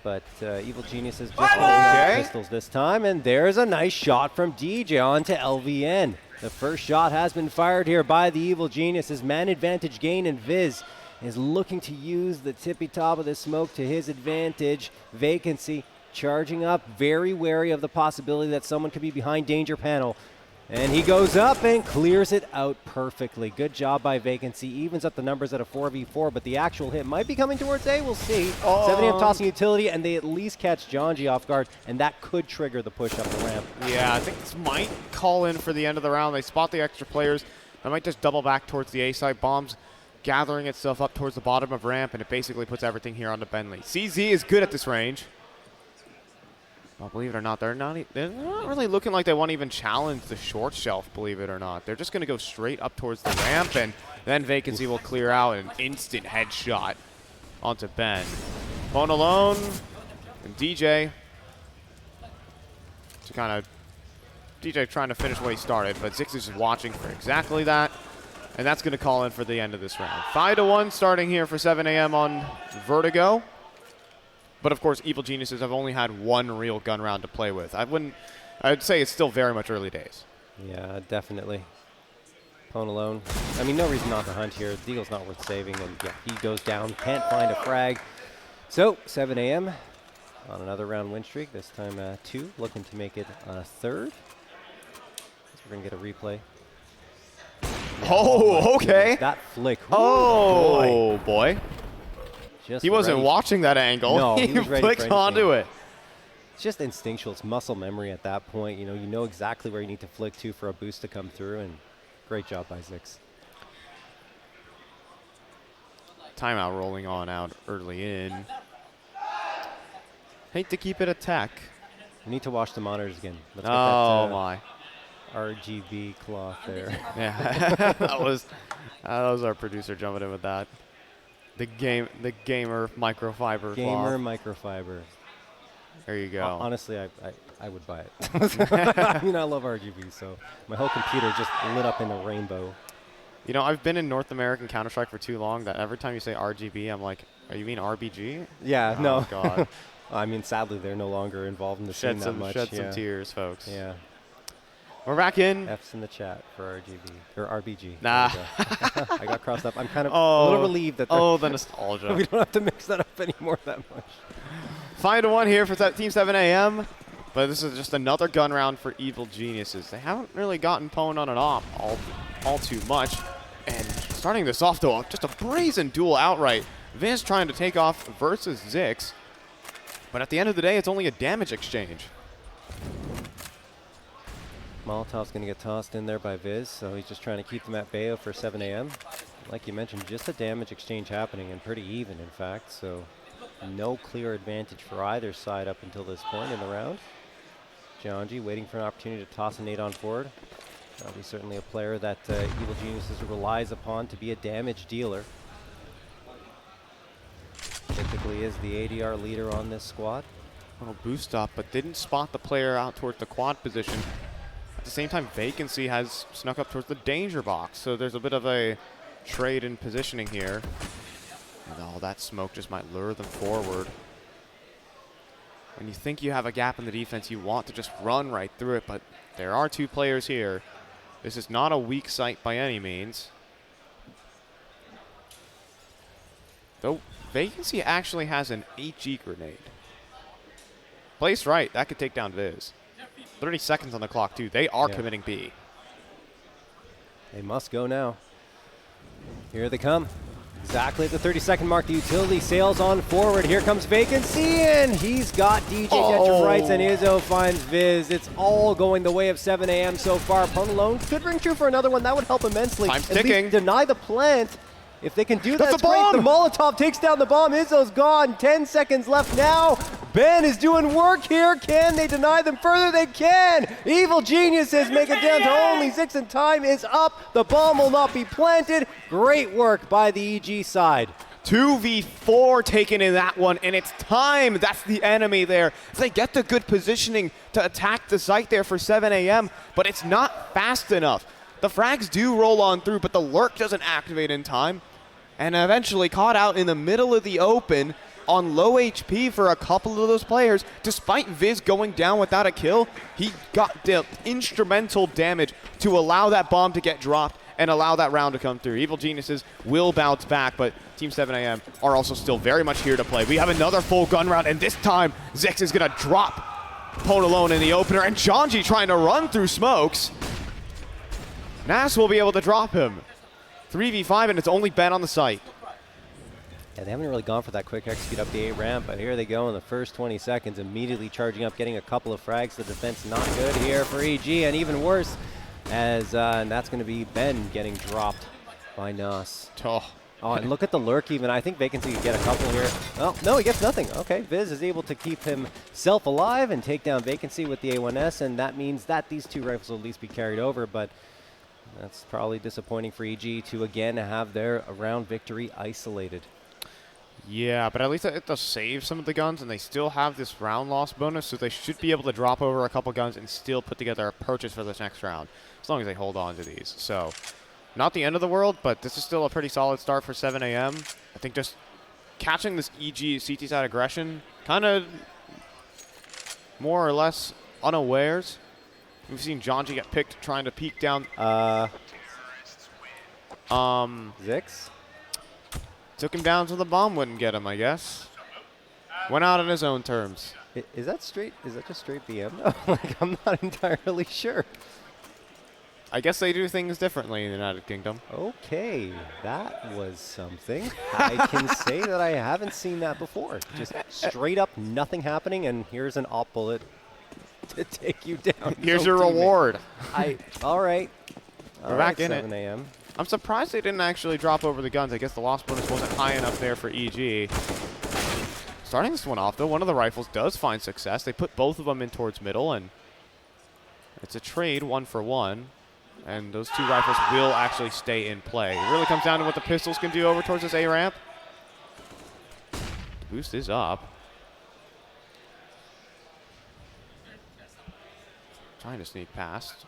But Evil Geniuses just holding pistols this time, and there's a nice shot from DJ onto LVN. The first shot has been fired here by the Evil Geniuses. Man advantage gain, and Viz is looking to use the tippy top of the smoke to his advantage. Vacancy charging up, very wary of the possibility that someone could be behind danger panel. And he goes up and clears it out perfectly. Good job by Vacancy. Evens up the numbers at a 4v4, but the actual hit might be coming towards A. We'll see. 7 AM tossing utility, and they at least catch Jonji off guard, and that could trigger the push up the ramp. Yeah, I think this might call in for the end of the round. They spot the extra players. They might just double back towards the A side. Bombs gathering itself up towards the bottom of ramp, and it basically puts everything here onto Bentley. CZ is good at this range. Well, believe it or not, they're not really looking like they want to even challenge the short shelf, believe it or not. They're just going to go straight up towards the ramp, and then Vacancy will clear out an instant headshot onto Ben. Ponalone and DJ to kind of DJ trying to finish what he started, but Zix is just watching for exactly that, and that's going to call in for the end of this round. 5-1 starting here for 7 AM on Vertigo. But of course, Evil Geniuses have only had one real gun round to play with. I'd say it's still very much early days. Yeah, definitely. Ponalone. I mean, no reason not to hunt here. Deagle's not worth saving, and yeah, he goes down. Can't find a frag. So, 7 AM on another round win streak. This time 2, looking to make it a third. So we're going to get a replay. Oh, okay. That flick. Oh, boy. He wasn't watching that angle. No, he was ready flicked onto it. It's just instinctual. It's muscle memory at that point. You know exactly where you need to flick to for a boost to come through, and great job by Zix. Timeout rolling on out early in. Hate to keep it a tech. We need to wash the monitors again. Let's get that, my RGB cloth there. Yeah, that was our producer jumping in with that. The gamer microfiber. Gamer microfiber. There you go. Honestly, I would buy it. I mean, I love RGB, so my whole computer just lit up in a rainbow. You know, I've been in North American Counter-Strike for too long that every time you say RGB, I'm like, are you mean RBG? Yeah, oh, no. God. I mean, sadly, they're no longer involved in the scene that much. Shed some tears, folks. Yeah. We're back in. F's in the chat for RGB or RBG. Nah. I got crossed up. I'm kind of a little relieved that the nostalgia. We don't have to mix that up anymore that much. 5-1 here for Team 7 AM. But this is just another gun round for Evil Geniuses. They haven't really gotten pwned on an op all too much. And starting this off, though, just a brazen duel outright. Viz trying to take off versus Zix. But at the end of the day, it's only a damage exchange. Molotov's going to get tossed in there by Viz, so he's just trying to keep them at Veto for 7 a.m. Like you mentioned, just a damage exchange happening, and pretty even, in fact. So no clear advantage for either side up until this point in the round. Janji waiting for an opportunity to toss a nade on forward. He's certainly a player that Evil Geniuses relies upon to be a damage dealer. Typically is the ADR leader on this squad. Little boost up, but didn't spot the player out towards the quad position. At the same time, Vacancy has snuck up towards the danger box, so there's a bit of a trade in positioning here. And all that smoke just might lure them forward. When you think you have a gap in the defense, you want to just run right through it, but there are 2 players here. This is not a weak site by any means. Though Vacancy actually has an HE grenade. Placed right, that could take down Viz. 30 seconds on the clock, too. They are committing B. They must go now. Here they come. Exactly at the 30-second mark, the utility sails on forward. Here comes Vacancy, and he's got DJ dead to rights, and Izzo finds Viz. It's all going the way of 7 a.m. so far. Opponent alone could ring true for another one. That would help immensely. Time's at ticking. least deny the plant. If they can do that, That's that's great. The Molotov takes down the bomb. Izzo's gone. 10 seconds left now. Ben is doing work here. Can they deny them further? They can. Evil Geniuses make it down to only 6, and time is up. The bomb will not be planted. Great work by the EG side. 2v4 taken in that one, and it's time. That's the enemy there. They get the good positioning to attack the site there for 7 a.m., but it's not fast enough. The frags do roll on through, but the lurk doesn't activate in time. And eventually caught out in the middle of the open on low HP for a couple of those players. Despite Viz going down without a kill, he got dealt instrumental damage to allow that bomb to get dropped and allow that round to come through. Evil Geniuses will bounce back, but Team 7 a.m. are also still very much here to play. We have another full gun round, and this time Zix is going to drop Pone alone in the opener, and Janji trying to run through smokes. Nas will be able to drop him. 3v5, and it's only Ben on the site. Yeah, they haven't really gone for that quick execute up the A ramp, but here they go in the first 20 seconds, immediately charging up, getting a couple of frags. The defense not good here for EG, and even worse, as and that's going to be Ben getting dropped by Nas. Oh, and look at the lurk even. I think Vacancy could get a couple here. Oh, no, he gets nothing. Okay, Viz is able to keep himself alive and take down Vacancy with the A1S, and that means that these 2 rifles will at least be carried over, but that's probably disappointing for EG to again have their round victory isolated. Yeah, but at least it does save some of the guns, and they still have this round loss bonus, so they should be able to drop over a couple guns and still put together a purchase for this next round, as long as they hold on to these. So, not the end of the world, but this is still a pretty solid start for 7 a.m. I think just catching this EG CT side aggression, kind of more or less unawares. We've seen Janji get picked trying to peek down. Zix? Took him down so the bomb wouldn't get him, I guess. Went out on his own terms. Is that straight? Is that just straight BM? Like, I'm not entirely sure. I guess they do things differently in the United Kingdom. Okay, that was something. I can say that I haven't seen that before. Just straight up nothing happening, and here's an op bullet to take you down. Here's your reward. All right. We're back in 7 a.m. I'm surprised they didn't actually drop over the guns. I guess the loss bonus wasn't high enough there for EG. Starting this one off, though, one of the rifles does find success. They put both of them in towards middle, and it's a trade 1-for-1. And those 2 rifles will actually stay in play. It really comes down to what the pistols can do over towards this A ramp. The boost is up. Trying to sneak past.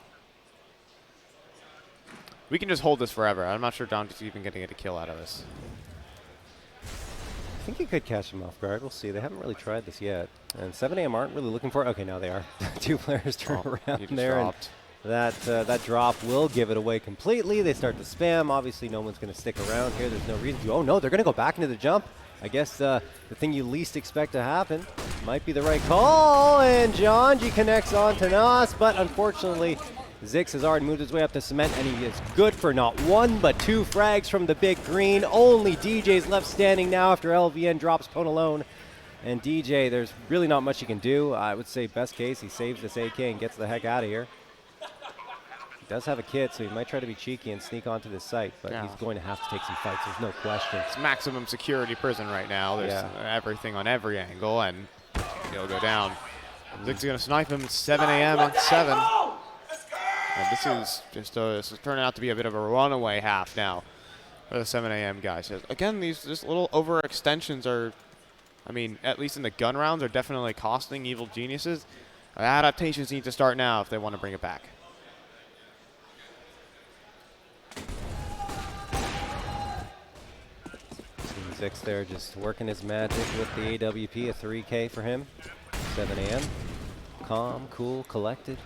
We can just hold this forever. I'm not sure Dante's even going to get a kill out of this. I think you could catch him off guard. We'll see. They haven't really tried this yet. And 7 a.m. aren't really looking for it. Okay, now they are. 2 players turn around there. And that drop will give it away completely. They start to spam. Obviously, no one's going to stick around here. There's no reason to. Oh, no, they're going to go back into the jump. I guess the thing you least expect to happen. might be the right call, and Jonji connects on to Nas, but unfortunately, Zix has already moved his way up to cement, and he is good for not one, but 2 frags from the big green. Only DJ's left standing now after LVN drops Pwn alone. And DJ, there's really not much he can do. I would say best case, he saves this AK and gets the heck out of here. He does have a kit, so he might try to be cheeky and sneak onto this site, but he's going to have to take some fights, there's no question. It's maximum security prison right now. There's everything on every angle, and he'll go down. Zix is going to snipe him at 7 a.m. on 7. And this is just this is turning out to be a bit of a runaway half now for the 7 a.m. guys. Again, these just little overextensions are, I mean, at least in the gun rounds, are definitely costing Evil Geniuses. Adaptations need to start now if they want to bring it back. Zix there just working his magic with the AWP, a 3K for him. 7 a.m. Calm, cool, collected.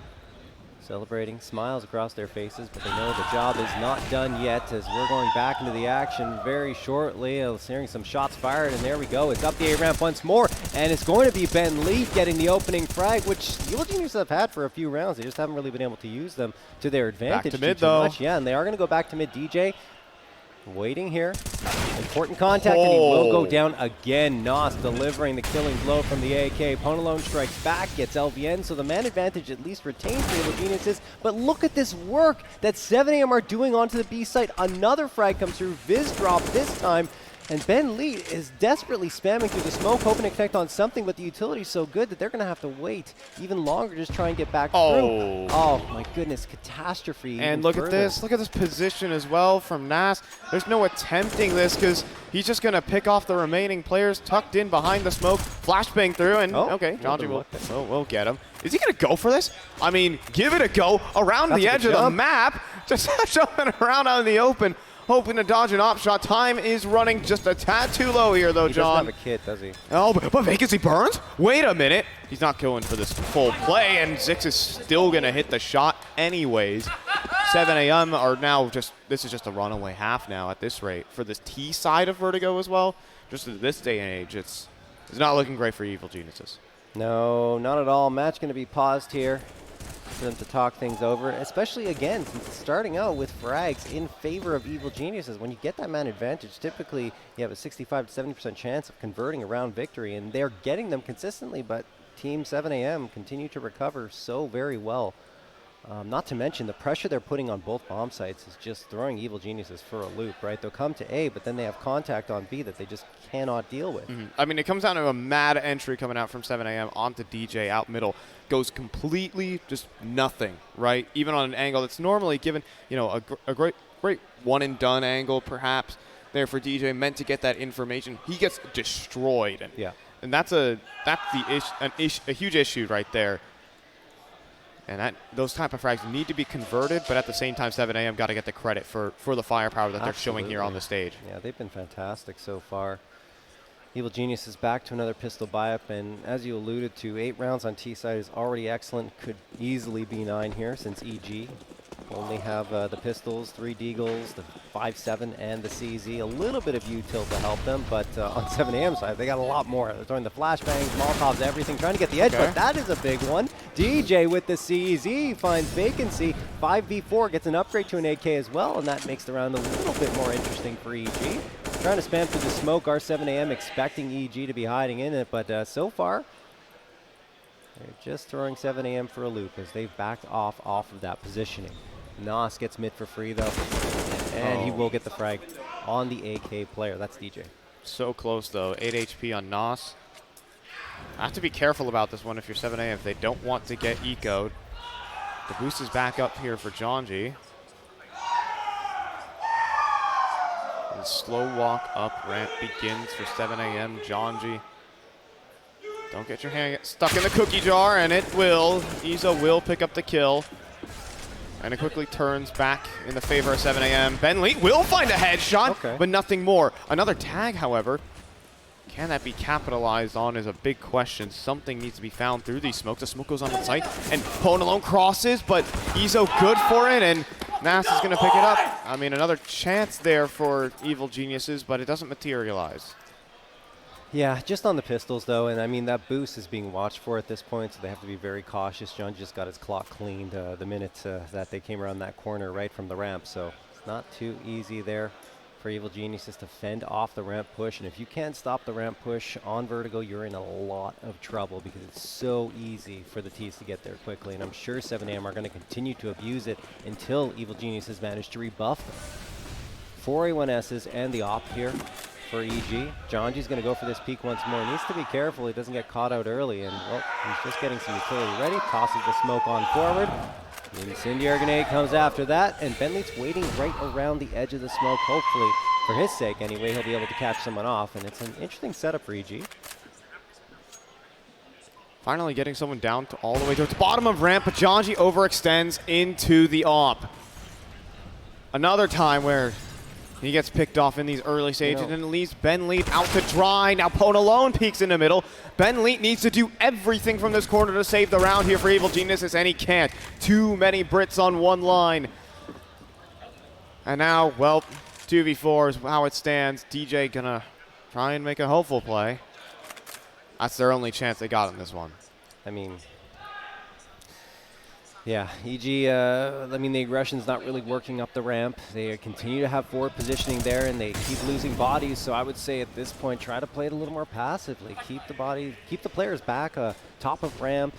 Celebrating, smiles across their faces, but they know the job is not done yet as we're going back into the action very shortly. Hearing some shots fired, and there we go. It's up the A-ramp once more, and it's going to be Ben Lee getting the opening frag, which Evil Geniuses have had for a few rounds. They just haven't really been able to use them to their advantage. Back to mid, too though. much. Yeah, and they are going to go back to mid. DJ waiting here. Important contact, and he will go down again. Nos delivering the killing blow from the AK. Ponalone strikes back, gets LVN, so the man advantage at least retains the Evil Geniuses. But look at this work that 7 a.m. are doing onto the B site. Another frag comes through. Viz drop this time. And Ben Lee is desperately spamming through the smoke, hoping to connect on something, but the utility's so good that they're going to have to wait even longer, just try and get back through. Oh, my goodness, catastrophe. And look at this position as well from Nas. There's no attempting this because he's just going to pick off the remaining players tucked in behind the smoke, flashbang through, and okay, Jonji will get him. Is he going to go for this? I mean, give it a go around the edge of the map, just jumping around out in the open. Hoping to dodge an op shot. Time is running just a tad too low here, though, John. He doesn't have a kit, does he? Oh, but Vacancy burns? Wait a minute. He's not going for this full play, and Zix is still going to hit the shot anyways. 7 a.m. are now just, this is just a runaway half now at this rate. For this T side of Vertigo as well, just at this day and age, it's not looking great for Evil Geniuses. No, not at all. Match going to be paused here for them to talk things over, especially again since it's starting out with frags in favor of Evil Geniuses. When you get that man advantage, typically you have a 65 to 70% chance of converting a round victory, and they're getting them consistently, but Team 7 a.m. continue to recover so very well. Not to mention the pressure they're putting on both bomb sites is just throwing Evil Geniuses for a loop, right? They'll come to A, but then they have contact on B that they just cannot deal with. I mean, it comes down to a mad entry coming out from 7 a.m. onto DJ out middle. Goes completely just nothing, right? Even on an angle that's normally given, you know, a great one and done angle perhaps there for DJ, meant to get that information. He gets destroyed. And that's a huge issue right there. And those type of frags need to be converted, but at the same time, 7 a.m. got to get the credit for the firepower that they're showing here on the stage. Yeah, they've been fantastic so far. Evil Genius is back to another pistol buy-up, and as you alluded to, 8 rounds on T-side is already excellent. Could easily be 9 here since EG only have the pistols, 3 deagles, the 5.7, and the CZ. A little bit of U-tilt to help them, but on 7 a.m. side, they got a lot more. They're throwing the flashbangs, Molotovs, everything, trying to get the edge, but that is a big one. DJ with the CZ finds vacancy. 5v4 gets an upgrade to an AK as well, and that makes the round a little bit more interesting for EG. Trying to spam through the smoke, R7 AM expecting EG to be hiding in it, but so far, they're just throwing 7 a.m. for a loop as they've backed off of that positioning. Nos gets mid for free though, and he will get the frag on the AK player. That's DJ. So close though, 8 HP on Nos. Have to be careful about this one if you're 7 a.m. if they don't want to get ecoed. The boost is back up here for Jonji. The slow walk up ramp begins for 7 a.m. Jonji. Don't get your hand stuck in the cookie jar, and it will. Izo will pick up the kill. And it quickly turns back in the favor of 7 a.m. Ben Lee will find a headshot, but nothing more. Another tag, however. Can that be capitalized on is a big question. Something needs to be found through these smokes. The smoke goes on the site, and Pwn alone crosses, but Izo good for it, and Nas is going to pick it up. I mean, another chance there for Evil Geniuses, but it doesn't materialize. Yeah, just on the pistols, though, and I mean, that boost is being watched for at this point, so they have to be very cautious. John just got his clock cleaned the minute that they came around that corner right from the ramp, so it's not too easy there for Evil Geniuses to fend off the ramp push, and if you can't stop the ramp push on Vertigo, you're in a lot of trouble because it's so easy for the T's to get there quickly, and I'm sure 7am are going to continue to abuse it until Evil Geniuses manage to rebuff them. 4A1Ss and the op here for EG. Jonji's going to go for this peek once more. Needs to be careful he doesn't get caught out early, and well, he's just getting some utility ready. Tosses the smoke on forward. The incendiary grenade comes after that, and Bentley's waiting right around the edge of the smoke. Hopefully, for his sake anyway, he'll be able to catch someone off, and it's an interesting setup for EG. Finally getting someone down to all the way towards the bottom of ramp, but Jonji overextends into the op. Another time where he gets picked off in these early stages, and it leaves Ben Leet out to dry. Now Pone alone peeks in the middle. Ben Leet needs to do everything from this corner to save the round here for Evil Geniuses, and he can't. Too many Brits on one line. And now, well, 2v4 is how it stands. DJ gonna try and make a hopeful play. That's their only chance they got in this one. I mean, yeah, EG, I mean, the aggression's not really working up the ramp. They continue to have forward positioning there, and they keep losing bodies. So I would say at this point, try to play it a little more passively. Keep the players back, top of ramp.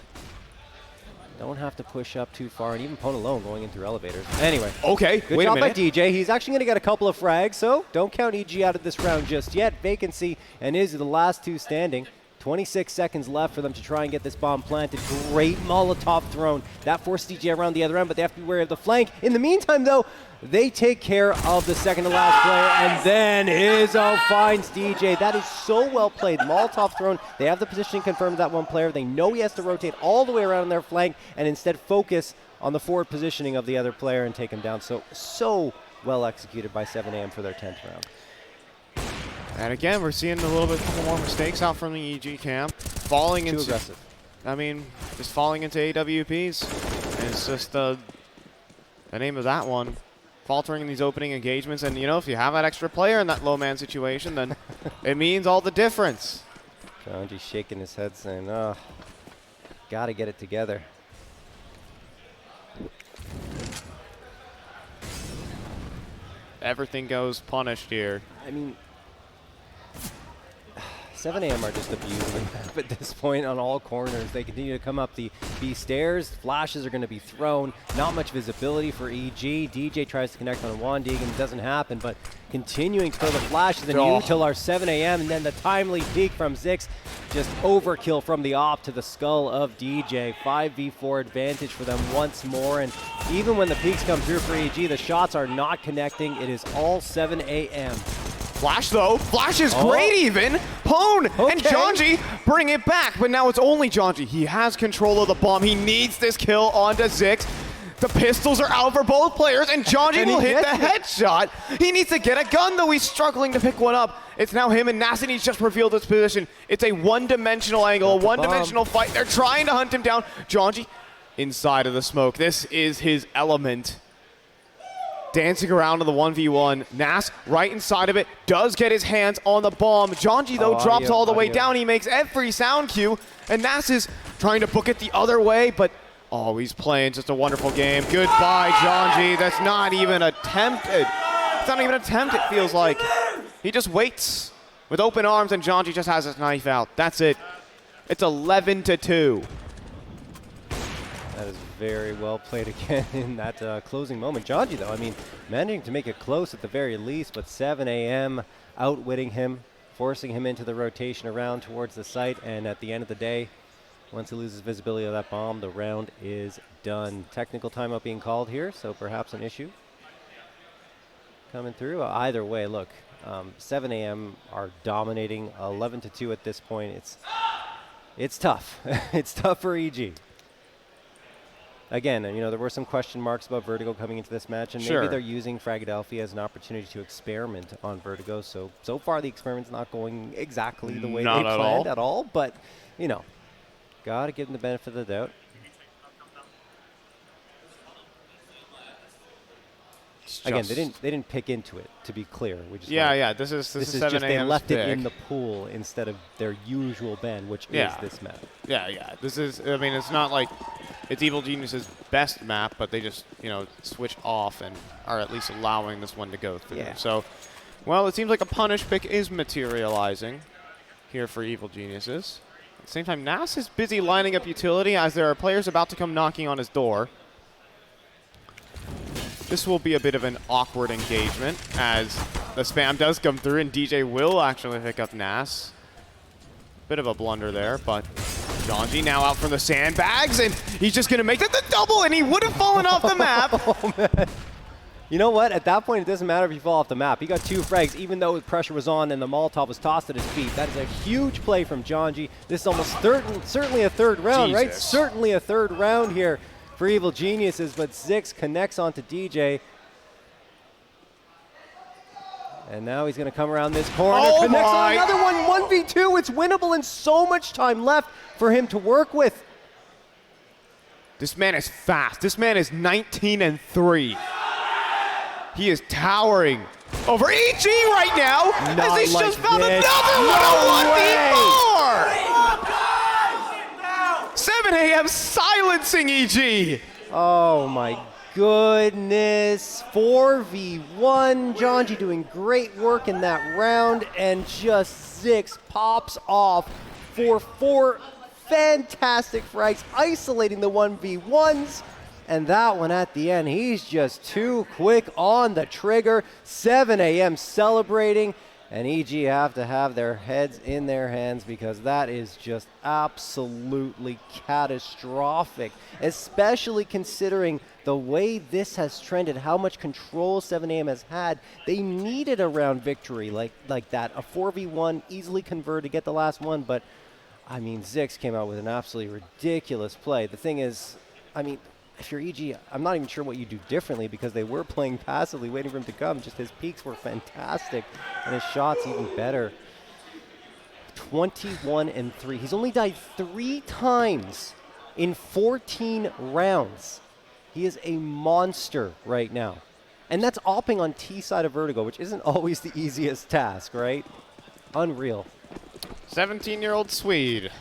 Don't have to push up too far, and even Pone alone going in through elevators. Anyway, okay, good wait job a by minute. DJ. He's actually going to get a couple of frags, so don't count EG out of this round just yet. Vacancy and is the last two standing. 26 seconds left for them to try and get this bomb planted. Great Molotov thrown. That forced DJ around the other end, but they have to be wary of the flank. In the meantime, though, they take care of the second to last player, and then Izzo finds DJ. That is so well played. Molotov thrown. They have the positioning confirmed that one player. They know he has to rotate all the way around their flank and instead focus on the forward positioning of the other player and take him down. So well executed by 7am for their 10th round. And again, we're seeing a little bit more mistakes out from the EG camp. Falling into... Too aggressive. I mean, just falling into AWPs. And it's just the name of that one. Faltering in these opening engagements. And, you know, if you have that extra player in that low man situation, then it means all the difference. Jonji's shaking his head saying, oh, got to get it together. Everything goes punished here. I mean, 7am are just abusing at this point on all corners. They continue to come up the B stairs. Flashes are going to be thrown. Not much visibility for EG. DJ tries to connect on one. Deegan doesn't happen, but continuing to throw the flashes and util our 7am, and then the timely peek from Zix. Just overkill from the op to the skull of DJ. 5v4 advantage for them once more, and even when the peeks come through for EG, the shots are not connecting. It is all 7am. Flash, though. Flash is great even. Pone and Jonji bring it back, but now it's only Jonji. He has control of the bomb. He needs this kill onto Zix. The pistols are out for both players, and Jonji will hit the headshot. He needs to get a gun, though. He's struggling to pick one up. It's now him and Nasty. He's just revealed his position. It's a one-dimensional angle, a one-dimensional fight. They're trying to hunt him down. Jonji inside of the smoke. This is his element. Dancing around to the 1v1. Nas right inside of it, does get his hands on the bomb. Jonji, though, drops all the way down. He makes every sound cue, and Nas is trying to book it the other way, but oh, he's playing just a wonderful game. Goodbye, Jonji. That's not even attempted. It's not even an attempt, it feels like. He just waits with open arms, and Jonji just has his knife out. That's it. It's 11-2. That is very well played again in that closing moment. Jonji, though, I mean, managing to make it close at the very least, but 7am outwitting him, forcing him into the rotation around towards the site, and at the end of the day, once he loses visibility of that bomb, the round is done. Technical timeout being called here, so perhaps an issue coming through. Either way, look, 7am are dominating 11-2 at this point. It's tough. It's tough for EG. Again, you know, there were some question marks about Vertigo coming into this match, and maybe they're using Fragadelphia as an opportunity to experiment on Vertigo. So far the experiment's not going exactly the way they planned at all, but, you know, got to give them the benefit of the doubt. Again, they didn't pick into it, to be clear. This is just 7 they a.m.'s left pick. it in the pool instead of their usual ban, which is this map. Yeah. This is, I mean, it's not like it's Evil Genius's best map, but they just, switch off and are at least allowing this one to go through. Yeah. So, well, it seems like a punish pick is materializing here for Evil Geniuses. At the same time, Nas is busy lining up utility as there are players about to come knocking on his door. This will be a bit of an awkward engagement as the spam does come through and DJ will actually pick up Nas. Bit of a blunder there, but Janji now out from the sandbags and he's just going to make that the double and he would have fallen off the map. Oh, man. You know what? At that point, it doesn't matter if you fall off the map. He got 2 frags, even though the pressure was on and the Molotov was tossed at his feet. That is a huge play from Janji. This is almost certainly a third round, right? Certainly a third round here for Evil Geniuses, but Zix connects onto DJ. And now he's going to come around this corner. Oh connects my. on another one, 1v2. It's winnable and so much time left for him to work with. This man is fast. This man is 19-3. He is towering over EG right now as he's just found another one 1v4. 7 a.m. silencing EG. Oh my goodness. 4v1. Janji doing great work in that round, and just Zix pops off for 4 fantastic frags, isolating the 1v1s. And that one at the end, he's just too quick on the trigger. 7 a.m. celebrating, and EG have to have their heads in their hands because that is just absolutely catastrophic, especially considering the way this has trended, how much control 7 a.m. has had. They needed a round victory like that, a 4v1, easily convert to get the last one, but I mean, Zix came out with an absolutely ridiculous play. The thing is, I mean, if you're EG, I'm not even sure what you do differently because they were playing passively, waiting for him to come. Just his peaks were fantastic, and his shots even better. 21-3. He's only died 3 times in 14 rounds. He is a monster right now. And that's opping on T side of Vertigo, which isn't always the easiest task, right? Unreal. 17-year-old Swede.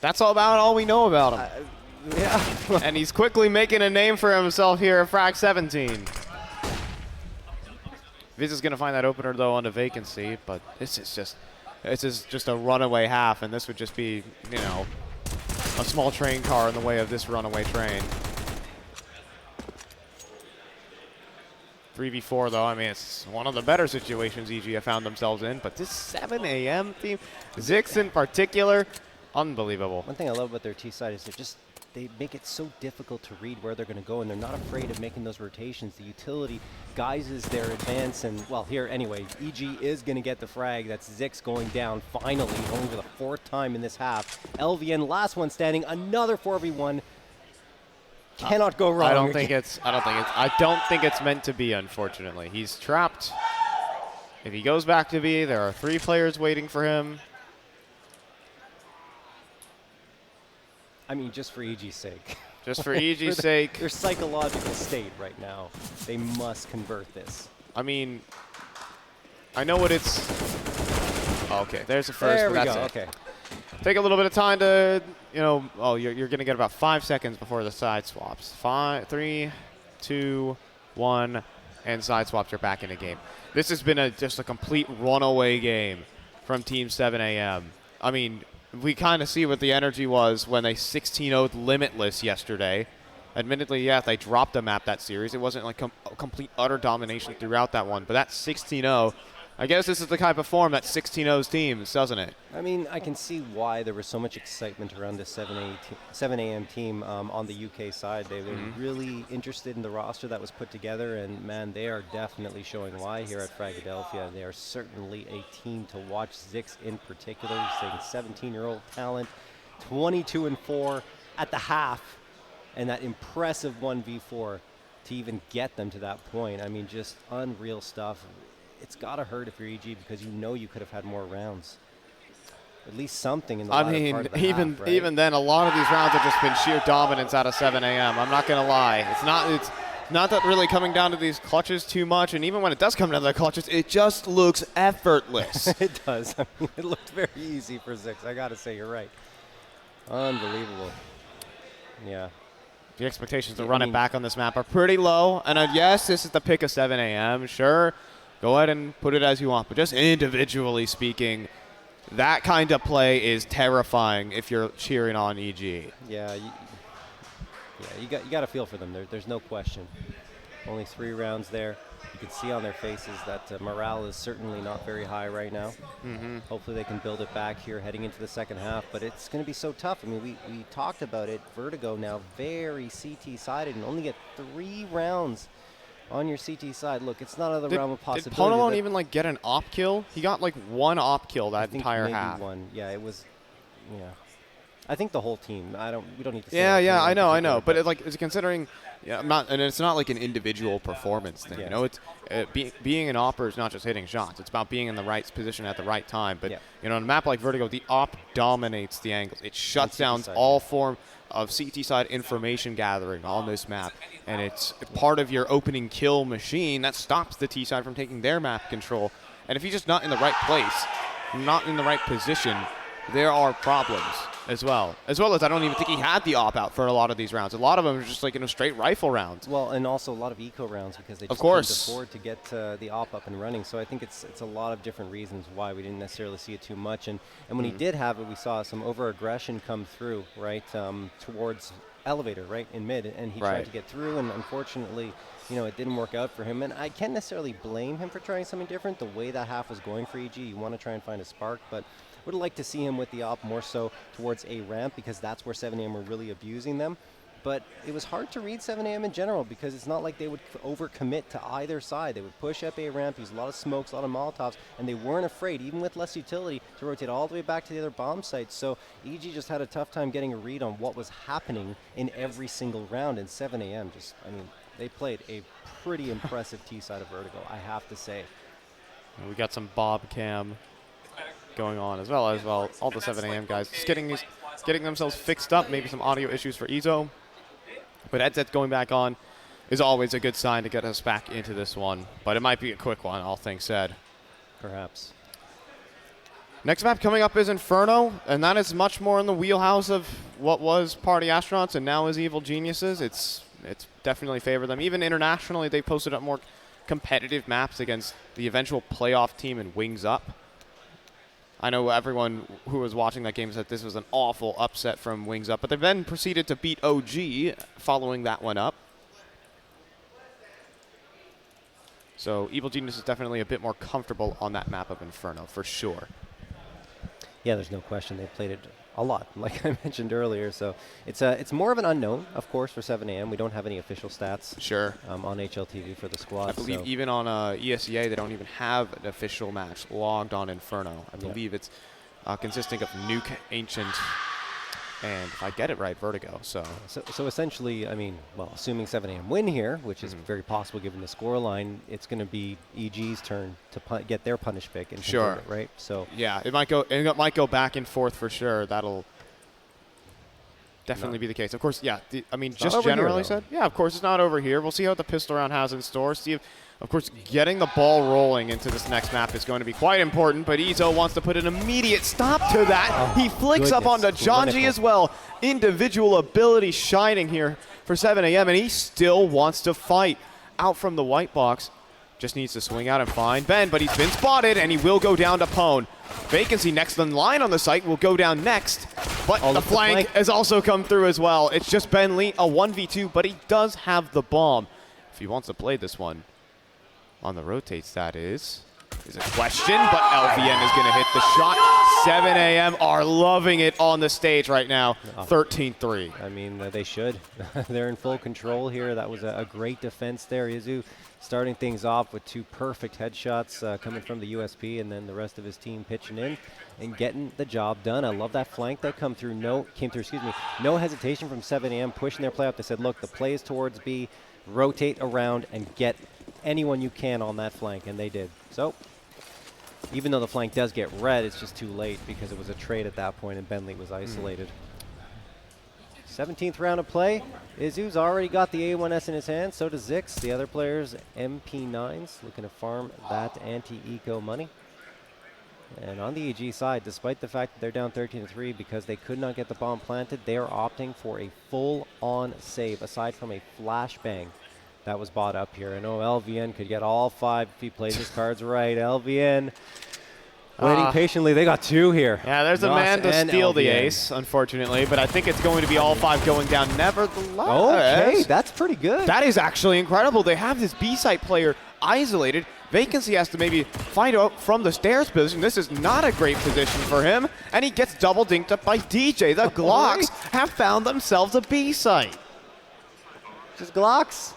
That's about all we know about him. Yeah. And he's quickly making a name for himself here at Frag 17. Viz is going to find that opener, though, on a vacancy, but this is just a runaway half, and this would just be, a small train car in the way of this runaway train. 3v4, though, I mean, it's one of the better situations EG have found themselves in, but this 7 a.m. team, Zix in particular, unbelievable. One thing I love about their T side is they make it so difficult to read where they're going to go, and they're not afraid of making those rotations. The utility guises their advance, and well, here anyway, EG is going to get the frag. That's Zix going down finally, only for the 4th time in this half. LVN, last one standing, another 4v1. Cannot go wrong. I don't think it's meant to be, unfortunately. He's trapped. If he goes back to B, there are 3 players waiting for him. I mean, just for EG's sake. Just for EG's sake. Their psychological state right now. They must convert this. I mean, I know what it's... Oh, okay, there's the first. There we that's go, it. okay. Take a little bit of time to, you're going to get about 5 seconds before the side swaps. 5, 3, 2, 1, and side swaps are back in the game. This has been just a complete runaway game from Team 7 a.m. I mean, we kind of see what the energy was when they 16-0'd Limitless yesterday. Admittedly, yeah, they dropped the map that series. It wasn't like complete utter domination throughout that one, but that 16-0, I guess this is the type of form that 16-0's teams, doesn't it? I mean, I can see why there was so much excitement around this 7 a.m. team on the UK side. They were really interested in the roster that was put together, and man, they are definitely showing why here at Fragadelphia. They are certainly a team to watch. Zix in particular, saying 17-year-old talent, 22-4 at the half, and that impressive 1v4 to even get them to that point. I mean, just unreal stuff. It's got to hurt if you're EG because you could have had more rounds. At least something in the latter part of the half, right? Even then, a lot of these rounds have just been sheer dominance out of 7 a.m. I'm not going to lie. It's not that really coming down to these clutches too much, and even when it does come down to the clutches, it just looks effortless. It does. I mean, it looked very easy for Zix. I got to say, you're right. Unbelievable. Yeah. The expectations to run it back on this map are pretty low. And yes, this is the pick of 7 a.m. Sure, go ahead and put it as you want. But just individually speaking, that kind of play is terrifying if you're cheering on EG. Yeah, you got to feel for them. There's no question. Only 3 rounds there. You can see on their faces that morale is certainly not very high right now. Hopefully they can build it back here heading into the second half, but it's going to be so tough. I mean, we talked about it. Vertigo now very CT-sided and only get 3 rounds on your CT side. Look, it's not out of the realm of possibility. Did Ponolone even like get an op kill? He got like 1 op kill that entire half. One. Yeah, it was. Yeah, I think the whole team. We don't need to. Yeah, I know. But it's considering. Yeah, and it's not like an individual performance thing. You know, it's being an opper is not just hitting shots. It's about being in the right position at the right time. But you know, on a map like Vertigo, the op dominates the angles. It shuts down all form of CT side information gathering on this map, and it's part of your opening kill machine that stops the T side from taking their map control. And if he's just not in the right place, not in the right position, there are problems as well. As well as I don't even think he had the op out for a lot of these rounds. A lot of them are just like straight rifle rounds. Well, and also a lot of eco rounds because they just can't afford to get the op up and running. So I think it's a lot of different reasons why we didn't necessarily see it too much. And when he did have it, we saw some over-aggression come through, right, towards elevator, right, in mid. And he tried to get through, and unfortunately, you know, it didn't work out for him. And I can't necessarily blame him for trying something different. The way that half was going for EG, you want to try and find a spark, but would like to see him with the op more so towards A ramp because that's where 7am were really abusing them. But it was hard to read 7am in general because it's not like they would overcommit to either side. They would push up A ramp, use a lot of smokes, a lot of Molotovs, and they weren't afraid, even with less utility, to rotate all the way back to the other bomb sites. So EG just had a tough time getting a read on what was happening in every single round. And 7am just, I mean, they played a pretty impressive T side of Vertigo, I have to say. We got some Bob Cam going on as well all the 7am guys just getting themselves fixed up, maybe some audio issues for Ezo, but headsets going back on is always a good sign to get us back into this one, but it might be a quick one, all things said. Perhaps. Next map coming up is Inferno, and that is much more in the wheelhouse of what was Party Astronauts and now is Evil Geniuses. It's definitely favored them. Even internationally, they posted up more competitive maps against the eventual playoff team in Wings Up. I know everyone who was watching that game said this was an awful upset from Wings Up, but they then proceeded to beat OG following that one up. So Evil Genius is definitely a bit more comfortable on that map of Inferno, for sure. Yeah, there's no question. They played it a lot, like I mentioned earlier. So it's more of an unknown, of course, for 7am. We don't have any official stats on HLTV for the squad. I believe even on ESEA, they don't even have an official match logged on Inferno. I believe it's consisting of Nuke, Ancient, and if I get it right, Vertigo. So essentially, I mean, well, assuming 7am win here, which is very possible given the scoreline, it's going to be EG's turn to get their punish pick and convert it, right? So yeah, it might go back and forth for sure. That'll definitely be the case. Of course, yeah. I mean, just generally said, yeah. Of course, it's not over here. We'll see what the pistol round has in store. See, of course, getting the ball rolling into this next map is going to be quite important, but Ezo wants to put an immediate stop to that. He flicks up onto Janji as well. Individual ability shining here for 7am, and he still wants to fight. Out from the white box. Just needs to swing out and find Ben, but he's been spotted, and he will go down to Pone. Vacancy next in line on the site will go down next, but the flank has also come through as well. It's just Ben Lee, a 1v2, but he does have the bomb. If he wants to play this one on the rotates, that is a question, but LVN is going to hit the shot. 7am are loving it on the stage right now, 13-3. I mean, they should. They're in full control here. That was a great defense there. Izu starting things off with 2 perfect headshots coming from the USP, and then the rest of his team pitching in and getting the job done. I love that flank that came through. No hesitation from 7am, pushing their play up. They said, look, the play is towards B, rotate around and get anyone you can on that flank, and they did. So even though the flank does get red, it's just too late because it was a trade at that point and Bentley was isolated. 17th round of play. Izu's already got the A1S in his hand, so does Zix. The other players, MP9s, looking to farm that anti-eco money. And on the EG side, despite the fact that they're down 13-3 because they could not get the bomb planted, they are opting for a full-on save, aside from a flashbang that was bought up here. I know LVN could get all 5 if he plays his cards right. LVN waiting patiently. They got 2 here. Yeah, there's a man to steal the ace, unfortunately, but I think it's going to be all 5 going down nevertheless. Okay, that's pretty good. That is actually incredible. They have this B-site player isolated. Vacancy has to maybe find out from the stairs position. This is not a great position for him, and he gets double dinked up by DJ. The Glocks have found themselves a B-site. Just Glocks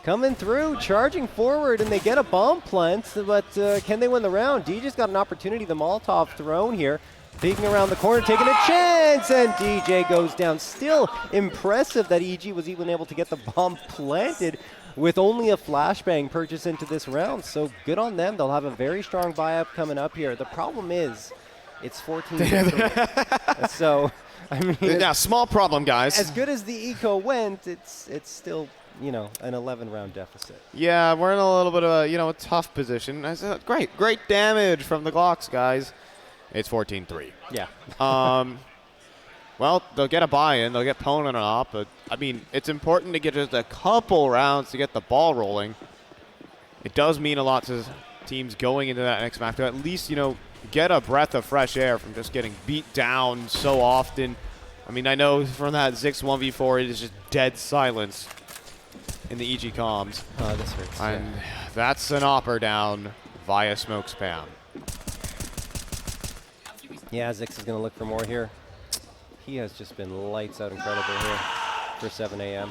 coming through, charging forward, and they get a bomb plant, but can they win the round? DJ's got an opportunity, the Molotov thrown here, peeking around the corner, taking a chance, and DJ goes down. Still impressive that EG was even able to get the bomb planted with only a flashbang purchase into this round, so good on them. They'll have a very strong buy-up coming up here. The problem is, it's 14-3. So, I mean... Yeah, small problem, guys. As good as the eco went, it's still, you know, an 11-round deficit. Yeah, we're in a little bit of a, you know, a tough position. Great damage from the Glocks, guys. It's 14-3. Yeah. Well, they'll get a buy-in, they'll get Ponan up, but, I mean, it's important to get just a couple rounds to get the ball rolling. It does mean a lot to teams going into that next match to at least, you know, get a breath of fresh air from just getting beat down so often. I mean, I know from that Zix 1v4, it is just dead silence in the EG comms. Oh, this hurts. And that's an opper down via smoke spam. Yeah, Zix is going to look for more here. He has just been lights out incredible here for 7 a.m.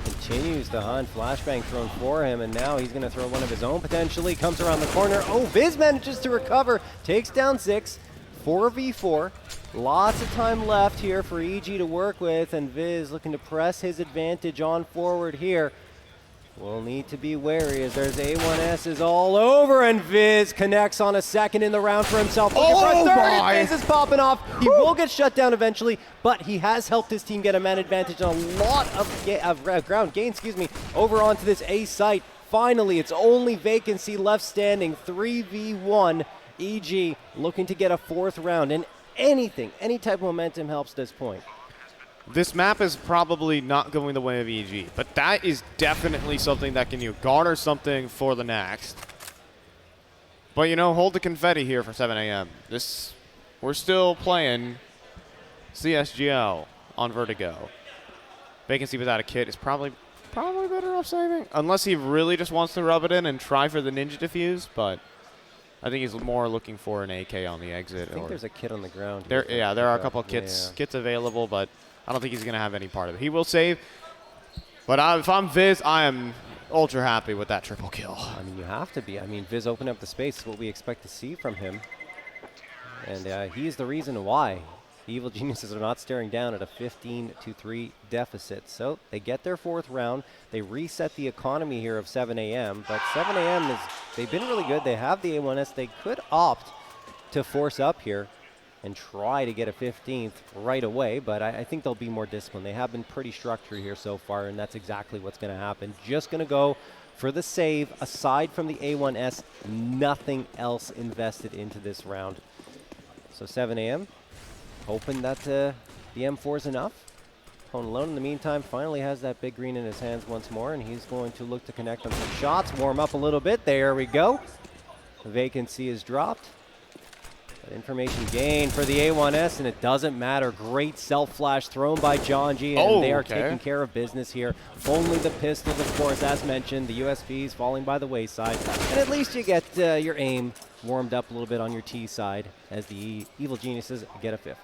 Continues to hunt. Flashbang thrown for him, and now he's going to throw one of his own potentially. Comes around the corner. Oh, Viz manages to recover. Takes down Zix. 4v4. Lots of time left here for EG to work with, and Viz looking to press his advantage on forward here. We'll need to be wary as there's A1S's all over, and Viz connects on a second in the round for himself. Oh my! Viz is popping off. He will get shut down eventually, but he has helped his team get a man advantage and a lot of ground gain, over onto this A site. Finally, it's only Vacancy left standing, 3v1. EG looking to get a 4th round, and any type of momentum helps this point. This map is probably not going the way of EG, but that is definitely something that can garner something for the next. But, you know, hold the confetti here for 7 a.m. We're still playing CSGO on Vertigo. Vacancy without a kit is probably better off saving, unless he really just wants to rub it in and try for the ninja defuse, but I think he's more looking for an AK on the exit. I think there's a kit on the ground. There are a couple of kits available, but I don't think he's going to have any part of it. He will save, but if I'm Viz, I am ultra happy with that triple kill. I mean, you have to be. I mean, Viz opened up the space, what we expect to see from him. And he's the reason why the Evil Geniuses are not staring down at a 15-3 deficit. So they get their 4th round. They reset the economy here of 7 a.m. But 7 a.m. they've been really good. They have the A1S. They could opt to force up here and try to get a 15th right away, but I think they'll be more disciplined. They have been pretty structured here so far, and that's exactly what's going to happen. Just going to go for the save. Aside from the A1S, nothing else invested into this round. So 7 a.m., hoping that the M4 is enough. Pone alone in the meantime finally has that big green in his hands once more, and he's going to look to connect on some shots, warm up a little bit. There we go. The Vacancy is dropped. Information gain for the A1S, and it doesn't matter. Great self-flash thrown by John G, and they are taking care of business here. Only the pistols, of course, as mentioned. The USPs falling by the wayside. And at least you get your aim warmed up a little bit on your T side as the Evil Geniuses get a 5th.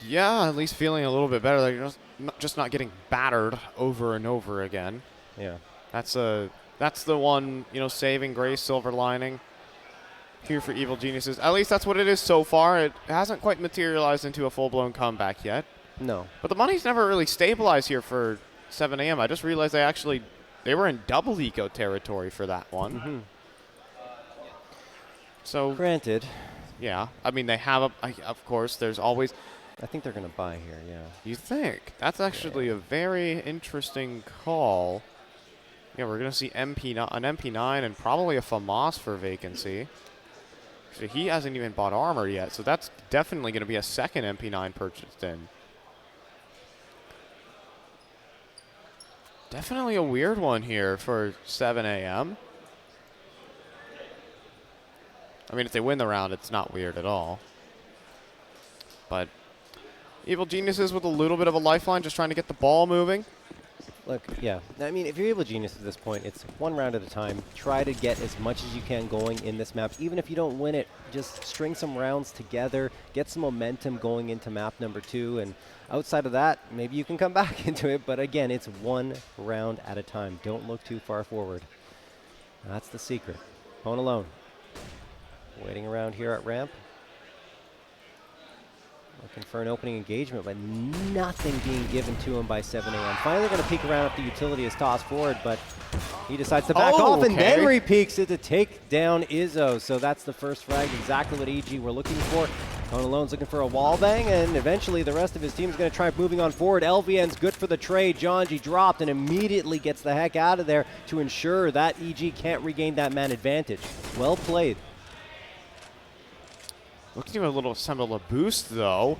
Yeah, at least feeling a little bit better. Like you're just not getting battered over and over again. Yeah. That's the one, you know, saving grace, silver lining here for Evil Geniuses. At least that's what it is so far. It hasn't quite materialized into a full-blown comeback yet. No. But the money's never really stabilized here for 7 a.m. I just realized they were in double eco territory for that one. Mm-hmm. So granted. Yeah. I mean, they have of course, there's always I think they're going to buy here, yeah. You think? That's actually a very interesting call. Yeah, we're going to see an MP9 and probably a FAMAS for vacancy. So he hasn't even bought armor yet, so that's definitely going to be a second MP9 purchased in. Definitely a weird one here for 7 a.m. I mean, if they win the round, it's not weird at all. But Evil Geniuses with a little bit of a lifeline, just trying to get the ball moving. Look, yeah. I mean, if you're Evil Genius at this point, it's one round at a time. Try to get as much as you can going in this map. Even if you don't win it, just string some rounds together, get some momentum going into map number 2, and outside of that, maybe you can come back into it. But again, it's one round at a time. Don't look too far forward. That's the secret. Hone alone. Waiting around here at ramp. Looking for an opening engagement, but nothing being given to him by 7 a.m. Finally going to peek around if the utility is tossed forward, but he decides to back off and then re-peeks it to take down Izzo. So that's the first frag, exactly what EG were looking for. Hone Alone's looking for a wall bang, and eventually the rest of his team is going to try moving on forward. LVN's good for the trade. Jonji dropped and immediately gets the heck out of there to ensure that EG can't regain that man advantage. Well played. Looking to a little assemble a boost, though.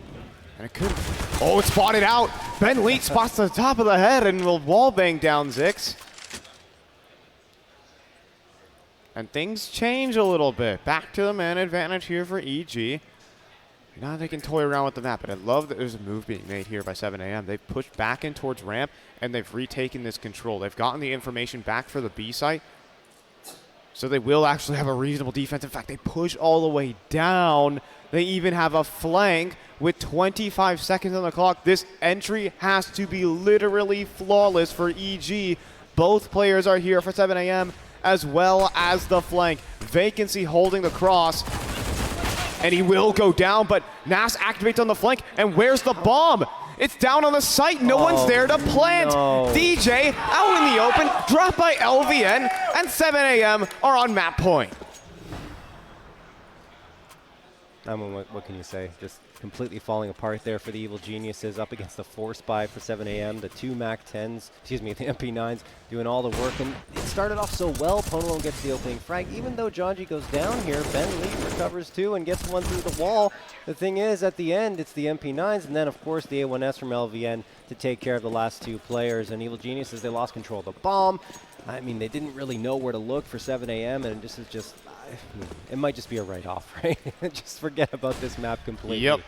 And it could... Oh, it's spotted out! Ben Leet spots the top of the head and will wallbang down Zix. And things change a little bit. Back to the man advantage here for EG. Now they can toy around with the map, but I love that there's a move being made here by 7 a.m. They've pushed back in towards ramp, and they've retaken this control. They've gotten the information back for the B site. So they will actually have a reasonable defense. In fact, they push all the way down. They even have a flank with 25 seconds on the clock. This entry has to be literally flawless for EG. Both players are here for 7 a.m. as well as the flank. Vacancy holding the cross. And he will go down, but Nas activates on the flank. And where's the bomb? It's down on the site. No one's there to plant. No. DJ out in the open, dropped by LVN, and 7 a.m. are on map point. I mean, what can you say? Just completely falling apart there for the Evil Geniuses up against the 4 spy for 7 a.m. The 2 Mac 10s, excuse me, the MP9s doing all the work. And it started off so well. Ponalone gets the opening frag. Even though Jonji goes down here, Ben Lee recovers too and gets one through the wall. The thing is, at the end, it's the MP9s and then, of course, the A1S from LVN to take care of the last 2 players. And Evil Geniuses, they lost control of the bomb. I mean, they didn't really know where to look for 7 a.m. and this is just... it might just be a write-off, right? Just forget about this map completely. Yep.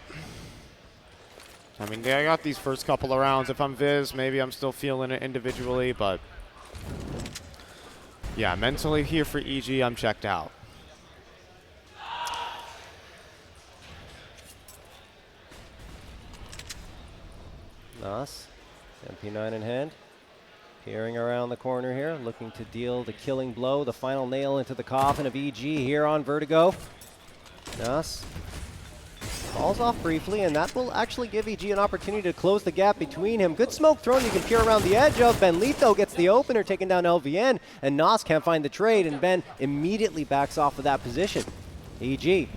I mean, I got these first couple of rounds. If I'm Viz, maybe I'm still feeling it individually, but yeah, mentally here for EG, I'm checked out. Nas, MP9 in hand. Peering around the corner here, looking to deal the killing blow, the final nail into the coffin of EG here on Vertigo. Nas falls off briefly, and that will actually give EG an opportunity to close the gap between him. Good smoke thrown, you can peer around the edge of. Ben Lito gets the opener, taking down LVN, and Nas can't find the trade, and Ben immediately backs off of that position. EG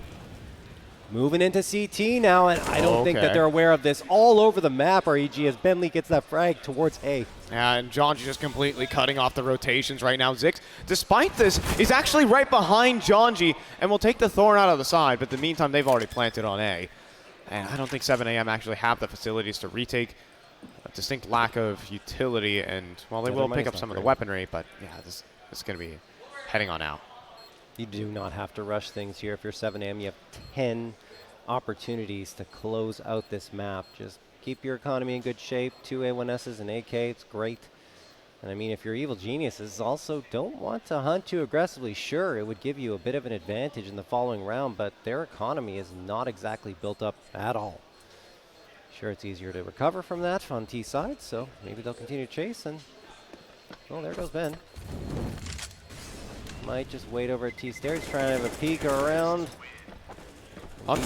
moving into CT now, and I don't think that they're aware of this. All over the map are EG as Ben Lee gets that frag towards A. Yeah, and Jonji just completely cutting off the rotations right now. Zix, despite this, is actually right behind Jonji and will take the Thorn out of the side, but in the meantime, they've already planted on A. And I don't think 7 a.m. actually have the facilities to retake. A distinct lack of utility, and, well, they will pick up some of the weaponry, but yeah, this is going to be heading on out. You do not have to rush things here. If you're 7 a.m., you have 10 opportunities to close out this map. Just keep your economy in good shape. 2 A1Ss and AK, it's great. And I mean, if you're Evil Geniuses, also don't want to hunt too aggressively. Sure, it would give you a bit of an advantage in the following round, but their economy is not exactly built up at all. Sure, it's easier to recover from that on T side, so maybe they'll continue to chase. And, well, there goes Ben. Might just wait over at T stairs, trying to have a peek around.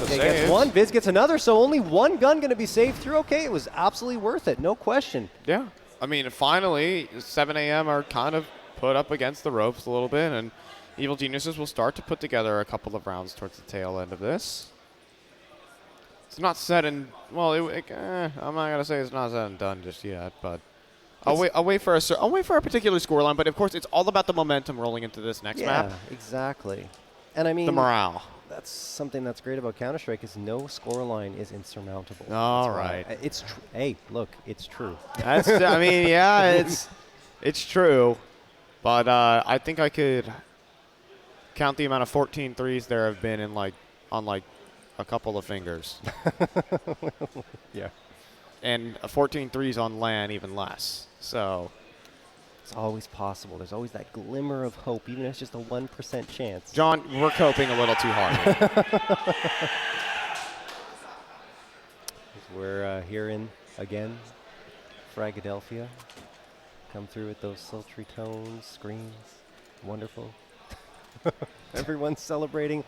They gets one, Viz gets another, so only one gun going to be saved through. Okay, it was absolutely worth it, no question. Yeah, I mean, finally, 7 a.m. are kind of put up against the ropes a little bit, and Evil Geniuses will start to put together a couple of rounds towards the tail end of this. It's not said and well. I'm not gonna say it's not said and done just yet, but I'll wait for a particular scoreline. But of course, it's all about the momentum rolling into this next map. Yeah, exactly. And I mean, the morale. That's something that's great about Counter-Strike is no scoreline is insurmountable. All right. It's hey, look, it's true. That's I mean, yeah, it's true, but I think I could count the amount of 14 threes there have been in on a couple of fingers. Yeah. And 14 threes on LAN even less. So it's always possible. There's always that glimmer of hope, even if it's just a 1% chance. John, we're coping a little too hard. We're hearing again Fragadelphia come through with those sultry tones, screams. Wonderful. Everyone's celebrating.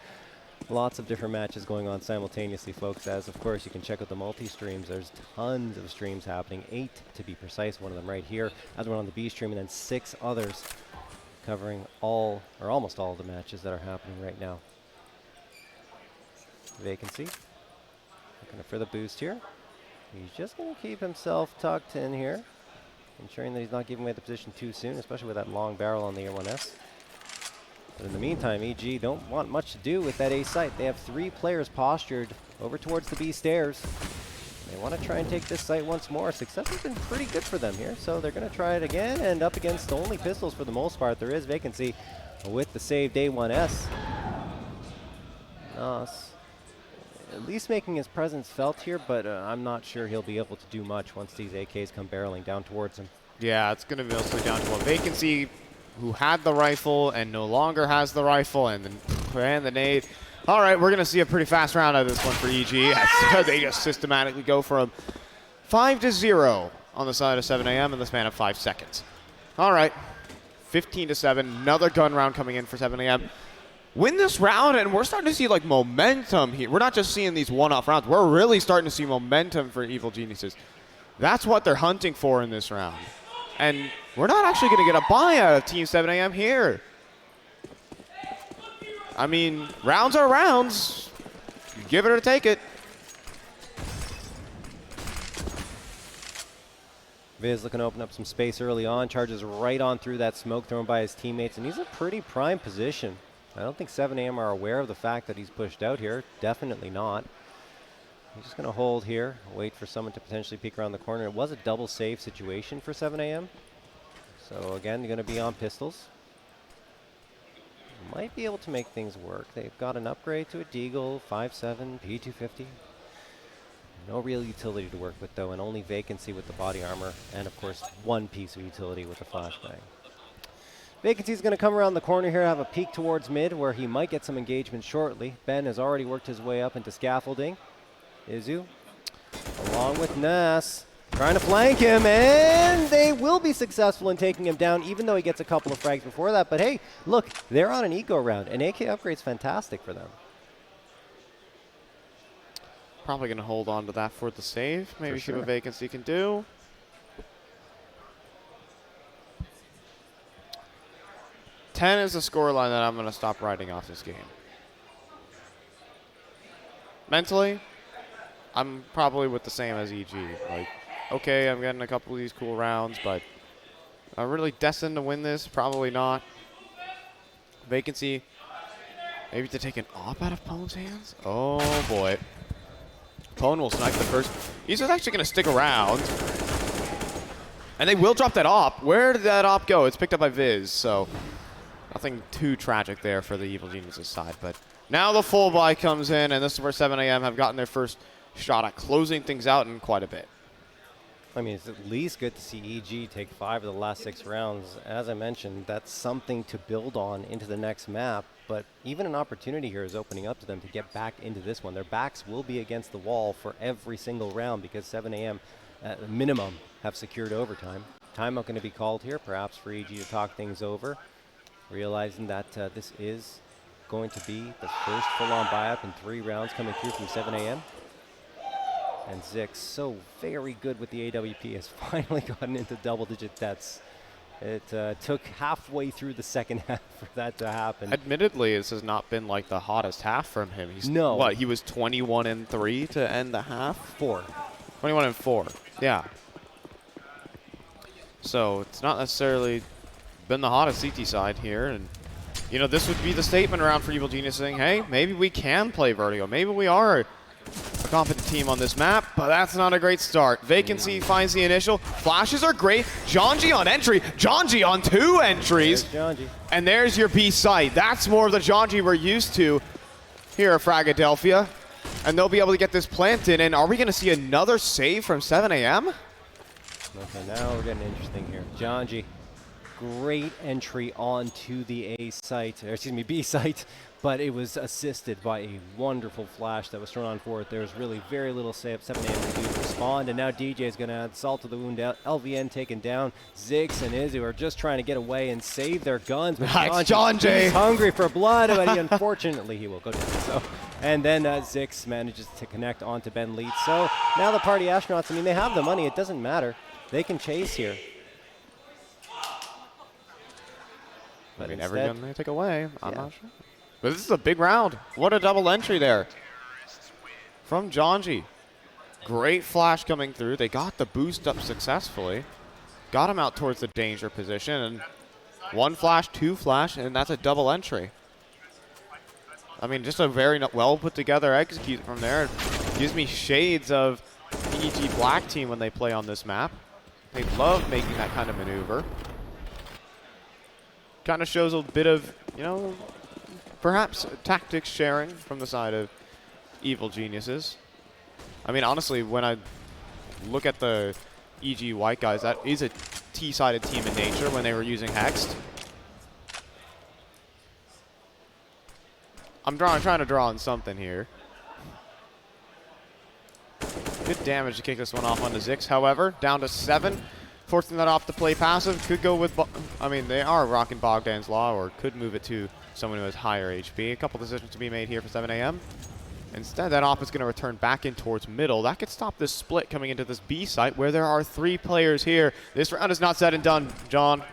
Lots of different matches going on simultaneously, folks, as of course you can check out the multi-streams. There's tons of streams happening, 8 to be precise, one of them right here, other one on the B stream, and then 6 others covering all, or almost all of the matches that are happening right now. Vacancy, looking for the boost here. He's just going to keep himself tucked in here, ensuring that he's not giving away the position too soon, especially with that long barrel on the A1S. But in the meantime, EG don't want much to do with that A site. They have 3 players postured over towards the B stairs. They want to try and take this site once more. Success has been pretty good for them here, so they're going to try it again, and up against only pistols for the most part. There is vacancy with the saved A1S. Nos at least making his presence felt here, but I'm not sure he'll be able to do much once these AKs come barreling down towards him. Yeah, it's going to be mostly down to a vacancy who had the rifle and no longer has the rifle, and the nade. All right, we're going to see a pretty fast round out of this one for EG. As they just systematically go from 5-0 on the side of 7am in the span of 5 seconds. All right, 15-7, another gun round coming in for 7am. Win this round, and we're starting to see like momentum here. We're not just seeing these one-off rounds. We're really starting to see momentum for Evil Geniuses. That's what they're hunting for in this round. And we're not actually going to get a buy out of Team 7am here. I mean, rounds are rounds. You give it or take it. Viz looking to open up some space early on. Charges right on through that smoke thrown by his teammates, and he's in a pretty prime position. I don't think 7am are aware of the fact that he's pushed out here. Definitely not. He's just going to hold here, wait for someone to potentially peek around the corner. It was a double save situation for 7am. So again, you're going to be on pistols. Might be able to make things work. They've got an upgrade to a Deagle, 5.7, P250. No real utility to work with though, and only vacancy with the body armor, and of course one piece of utility with the flashbang. Vacancy's going to come around the corner here, have a peek towards mid, where he might get some engagement shortly. Ben has already worked his way up into scaffolding. Izu, along with Nas, trying to flank him, and they will be successful in taking him down, even though he gets a couple of frags before that. But hey, look, they're on an eco round, and AK upgrade's fantastic for them. Probably going to hold on to that for the save. Maybe see what Vacancy can do. Ten is a scoreline that I'm going to stop writing off this game. Mentally, I'm probably with the same as EG. Like, okay, I'm getting a couple of these cool rounds, but I'm really destined to win this. Probably not. Vacancy, maybe to take an op out of Pone's hands. Oh boy. Pone will snipe the first. He's just actually going to stick around. And they will drop that op. Where did that op go? It's picked up by Viz, so nothing too tragic there for the Evil Geniuses side. But now the full buy comes in, and this is where 7am have gotten their first shot at closing things out in quite a bit. I mean, it's at least good to see EG take 5 of the last 6 rounds. As I mentioned, that's something to build on into the next map. But even an opportunity here is opening up to them to get back into this one. Their backs will be against the wall for every single round because 7am, at minimum, have secured overtime. Timeout going to be called here, perhaps for EG to talk things over, realizing that this is going to be the first full-on buy-up in 3 rounds coming through from 7am. And Zix, so very good with the AWP, has finally gotten into double-digit deaths. It took halfway through the second half for that to happen. Admittedly, this has not been like the hottest half from him. He's No. What, he was 21-3 to end the half? 4. 21-4, yeah. So it's not necessarily been the hottest CT side here. And, you know, this would be the statement round for Evil Genius saying, hey, maybe we can play Vertigo. Maybe we are a competent team on this map, but that's not a great start. Vacancy finds the initial. Flashes are great. Jonji on entry. Jonji on 2 entries. There's Jonji. And there's your B site. That's more of the Jonji we're used to here at Fragadelphia. And they'll be able to get this planted. And are we going to see another save from 7 a.m.? Okay, now we're getting interesting here. Jonji, great entry onto the A site, or excuse me, B site, but it was assisted by a wonderful flash that was thrown on forward. There was really very little 7 a.m. to do to respond, and now DJ is going to add salt to the wound. LVN taken down. Zix and Izu are just trying to get away and save their guns. But Jonji, he's hungry for blood, but unfortunately he will go down. So, and then Zix manages to connect onto Ben Leeds. So now the party astronauts, I mean, they have the money. It doesn't matter. They can chase here. But I mean, every gun they take away, I'm not sure. But this is a big round. What a double entry there from Jonji. Great flash coming through. They got the boost up successfully. Got him out towards the danger position. And 1 flash, 2 flash, and that's a double entry. I mean, just a very well put together execute from there. It gives me shades of the EG Black team when they play on this map. They love making that kind of maneuver. Kind of shows a bit of, you know, perhaps tactics sharing from the side of Evil Geniuses. I mean, honestly, when I look at the EG White guys, that is a T-sided team in nature when they were using Hexed. I'm trying to draw on something here. Good damage to kick this one off onto Zix, however. Down to 7. Forcing that off to play passive. Could go with, I mean, they are rocking Bogdan's Law, or could move it to someone who has higher HP. A couple decisions to be made here for 7 a.m. Instead, that op is going to return back in towards middle. That could stop this split coming into this B site where there are 3 players here. This round is not said and done, John.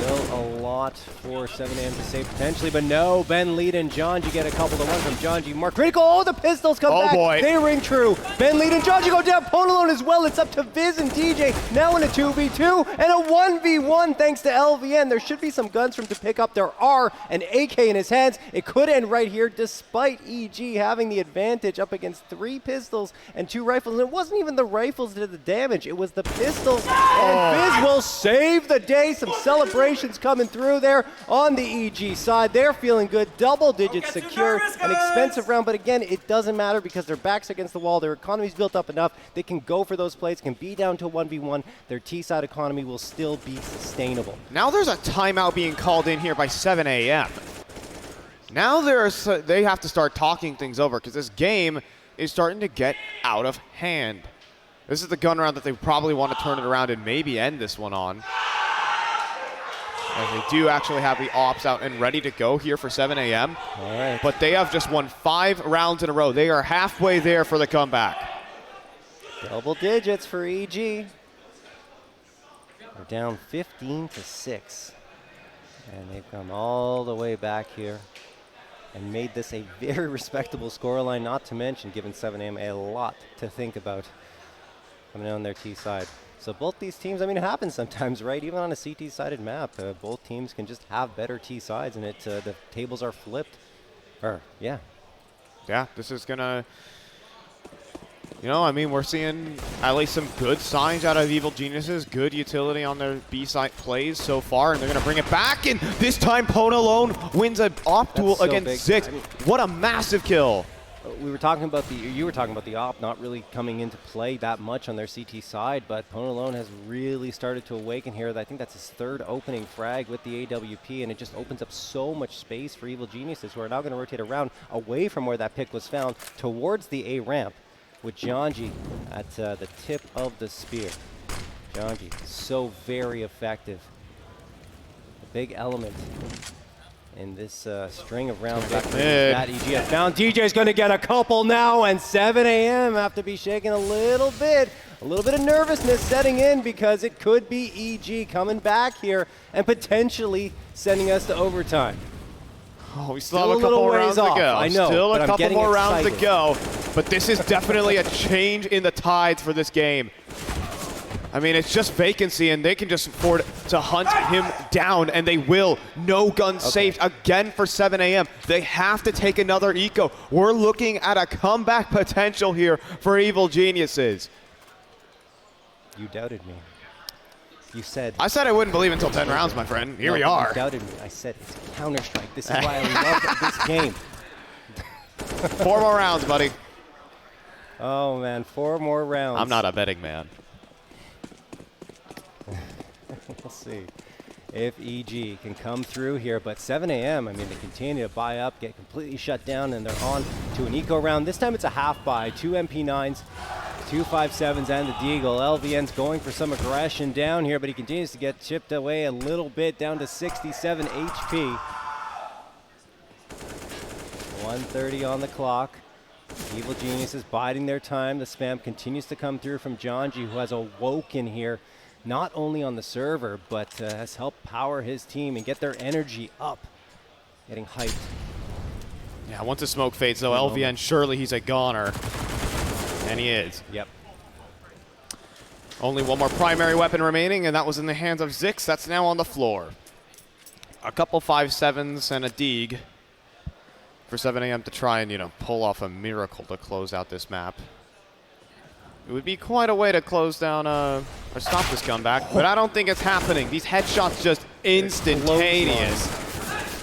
Still a lot for 7 a.m. to save potentially, but no, Ben Lead and Jonji get a couple to 1 from Jonji. More critical. Oh, the pistols come back. Boy. They ring true. Ben Lead and Jonji go down. Ponalone as well. It's up to Viz and DJ. Now in a 2v2 and a 1v1 thanks to LVN. There should be some guns for him to pick up. There are an AK in his hands. It could end right here despite EG having the advantage up against 3 pistols and 2 rifles. And it wasn't even the rifles that did the damage. It was the pistols. And Viz will save the day. Some celebrations coming through there on the EG side. They're feeling good. Double digits secure. An expensive round, but again, it doesn't matter because their backs against the wall. Their economy's built up enough. They can go for those plays, can be down to 1v1. Their T-side economy will still be sustainable. Now there's a timeout being called in here by 7 a.m. Now they have to start talking things over because this game is starting to get out of hand. This is the gun round that they probably want to turn it around and maybe end this one on. As they do actually have the ops out and ready to go here for 7 a.m. All right. But they have just won 5 rounds in a row. They are halfway there for the comeback. Double digits for EG. They're down 15-6. And they've come all the way back here and made this a very respectable scoreline, not to mention giving 7 a.m. a lot to think about coming on their T side. So both these teams, I mean, it happens sometimes, right? Even on a CT-sided map, both teams can just have better T sides, and the tables are flipped. Yeah, this is going to, you know, I mean, we're seeing at least some good signs out of Evil Geniuses, good utility on their B-site plays so far, and they're going to bring it back, and this time Ponalone wins an op duel against Zix. I mean, what a massive kill. You were talking about the op not really coming into play that much on their CT side, but Ponalone has really started to awaken here. I think that's his 3rd opening frag with the AWP, and it just opens up so much space for Evil Geniuses, who are now going to rotate around away from where that pick was found towards the A ramp with Jonji at the tip of the spear. Jonji, so very effective. A big element in this string of rounds that EG has found. DJ's going to get a couple now, and 7 a.m. have to be shaken a little bit. A little bit of nervousness setting in because it could be EG coming back here and potentially sending us to overtime. Oh, we still have a couple more rounds to go. I know, Still a couple more rounds to excited. go. But this is definitely a change in the tides for this game. I mean, it's just vacancy, and they can just afford to hunt him down, and they will. No gun saved again for 7 a.m. They have to take another eco. We're looking at a comeback potential here for Evil Geniuses. You doubted me. You said... I said I wouldn't believe until 10 rounds, my friend. Here we are. You doubted me. I said it's Counter-Strike. This is why I love this game. 4 more rounds, buddy. Oh, man. 4 more rounds. I'm not a betting man. We'll see if EG can come through here. But 7 a.m., I mean, they continue to buy up, get completely shut down, and they're on to an eco round. This time it's a half buy. 2 MP9s, 2 5.7s, and the Deagle. LVN's going for some aggression down here, but he continues to get chipped away a little bit, down to 67 HP. 1:30 on the clock. Evil Geniuses biding their time. The spam continues to come through from Jonji, who has awoken here, not only on the server, but has helped power his team and get their energy up, getting hyped. Yeah, once the smoke fades, though, LVN, surely he's a goner. And he is. Yep. Only one more primary weapon remaining, and that was in the hands of Zix. That's now on the floor. A couple 5.7s and a Deeg for 7 a.m. to try and, you know, pull off a miracle to close out this map. It would be quite a way to close down or stop this comeback, but I don't think it's happening. These headshots just instantaneous.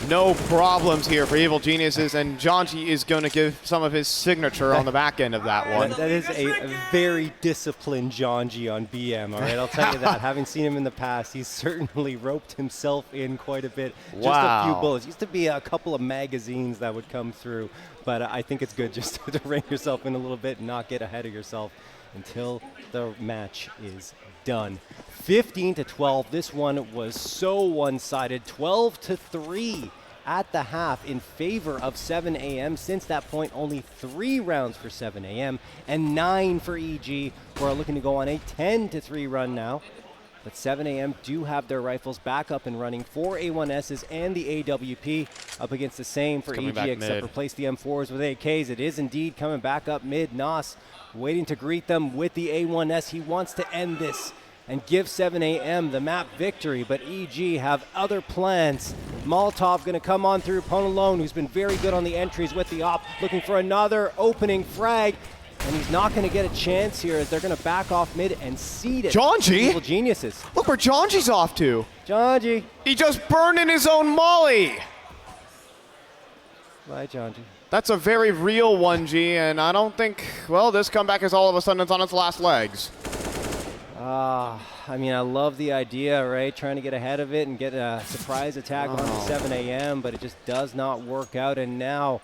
No problems here for Evil Geniuses, and Jonji is going to give some of his signature on the back end of that one. That is a very disciplined Jonji on BM, all right? I'll tell you that. Having seen him in the past, he's certainly roped himself in quite a bit. Just a few bullets. Used to be a couple of magazines that would come through, but I think it's good just to rein yourself in a little bit and not get ahead of yourself until the match is done. 15-12. This one was so one-sided. 12-3 at the half in favor of 7 a.m. Since that point, only 3 rounds for 7 a.m. and 9 for EG, who are looking to go on a 10-3 run now. But 7 a.m. do have their rifles back up and running. 4 A1Ss and the AWP up against the same for EG, except replace the M4s with AKs. It is indeed coming back up mid. Nas waiting to greet them with the A1S. He wants to end this and give 7 a.m. the map victory, but EG have other plans. Molotov going to come on through. Ponalone, who's been very good on the entries with the op, looking for another opening frag. And he's not going to get a chance here as they're going to back off mid and seed it. Jonji? Evil Geniuses. Look where Jonji's off to. Jonji. He just burned in his own molly. Bye, Jonji. That's a very real 1G, and I don't think, well, this comeback is all of a sudden it's on its last legs. I mean, I love the idea, right? Trying to get ahead of it and get a surprise attack on 7 a.m., but it just does not work out. And now,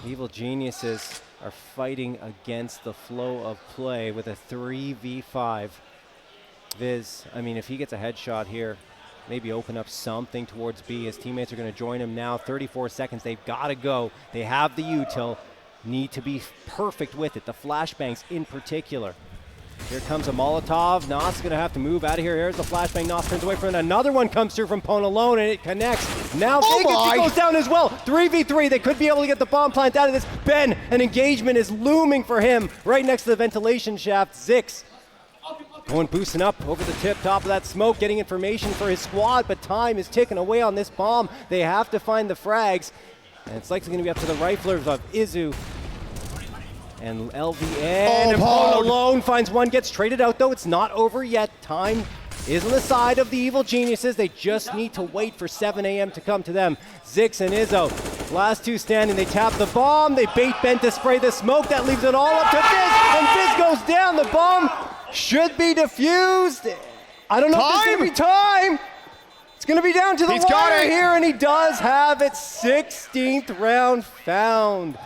Evil Geniuses are fighting against the flow of play with a 3v5. Viz, I mean, if he gets a headshot here, maybe open up something towards B. His teammates are going to join him now. 34 seconds. They've got to go. They have the util. Need to be perfect with it. The flashbangs in particular. Here comes a Molotov. Nos going to have to move out of here. Here's the flashbang. Nos turns away from it. Another one comes through from Ponalone, and it connects. Now Vacancy goes down as well. 3v3. They could be able to get the bomb plant out of this. Ben, an engagement is looming for him right next to the ventilation shaft. Zix going boosting up over the top of that smoke, getting information for his squad, but time is ticking away on this bomb. They have to find the frags, and it's likely going to be up to the riflers of Izu and LVN. And Paul alone finds one, gets traded out, though. It's not over yet. Time is on the side of the Evil Geniuses. They just need to wait for 7 a.m. to come to them. Zix and Izzo, last two standing. They tap the bomb. They bait Ben to spray the smoke. That leaves it all up to Viz, and Viz goes down. The bomb should be defused. I don't know if it's going to be time. It's going to be down to the wire here, and he does have it. 16th round found.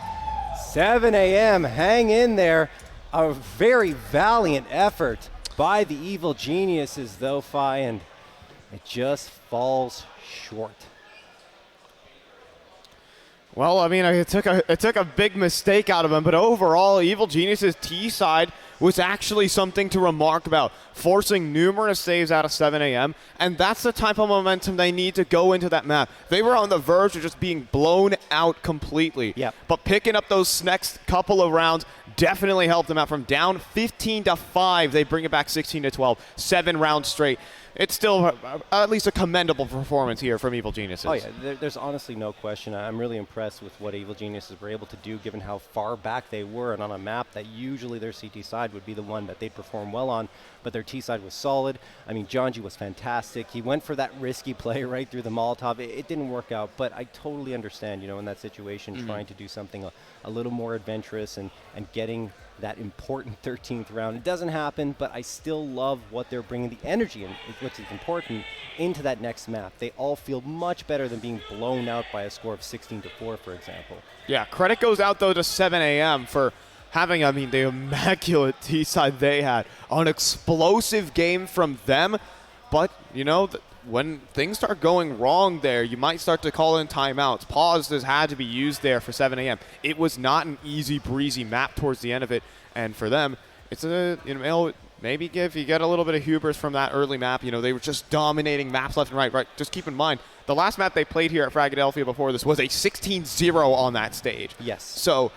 7 a.m. hang in there. A very valiant effort by the Evil Geniuses, though, Fi, and it just falls short. Well, I mean, it took a big mistake out of him, but overall, Evil Geniuses T side was actually something to remark about, forcing numerous saves out of 7 a.m., and that's the type of momentum they need to go into that map. They were on the verge of just being blown out completely. Yep. But picking up those next couple of rounds definitely helped them out. From down 15-5, they bring it back 16-12, 7 rounds straight. It's still at least a commendable performance here from Evil Geniuses. Oh yeah, there's honestly no question. I'm really impressed with what Evil Geniuses were able to do given how far back they were, and on a map that usually their CT side would be the one that they'd perform well on, but their T side was solid. I mean, Jonji was fantastic. He went for that risky play right through the Molotov. It didn't work out, but I totally understand, you know, in that situation, trying to do something a little more adventurous and getting that important 13th round. It doesn't happen, but I still love what they're bringing, the energy, which is important, into that next map. They all feel much better than being blown out by a score of 16-4, for example. Yeah, credit goes out, though, to 7 a.m. for having, I mean, the immaculate T-side they had. An explosive game from them, but, you know, when things start going wrong there, you might start to call in timeouts. Pause has had to be used there for 7 a.m. It was not an easy breezy map towards the end of it, and for them, it's a, you know, maybe if you get a little bit of hubris from that early map, you know, they were just dominating maps left and right. Right, just keep in mind, the last map they played here at Fragadelphia before this was a 16-0 on that stage. Yes. So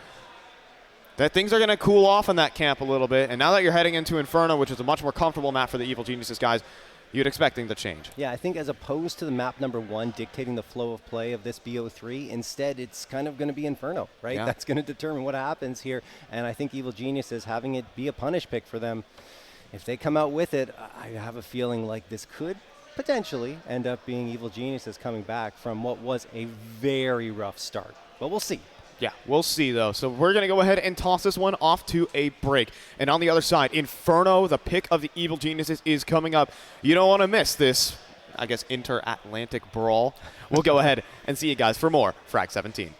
that things are going to cool off in that camp a little bit, and now that you're heading into Inferno, which is a much more comfortable map for the Evil Geniuses guys, you'd expect things to change. Yeah, I think as opposed to the map number 1 dictating the flow of play of this BO3, instead it's kind of going to be Inferno, right? Yeah. That's going to determine what happens here. And I think Evil Geniuses, having it be a punish pick for them, if they come out with it, I have a feeling like this could potentially end up being Evil Geniuses coming back from what was a very rough start. But we'll see. Yeah, we'll see, though. So we're going to go ahead and toss this one off to a break. And on the other side, Inferno, the pick of the Evil Geniuses, is coming up. You don't want to miss this, I guess, inter-Atlantic brawl. We'll go ahead and see you guys for more Frag 17.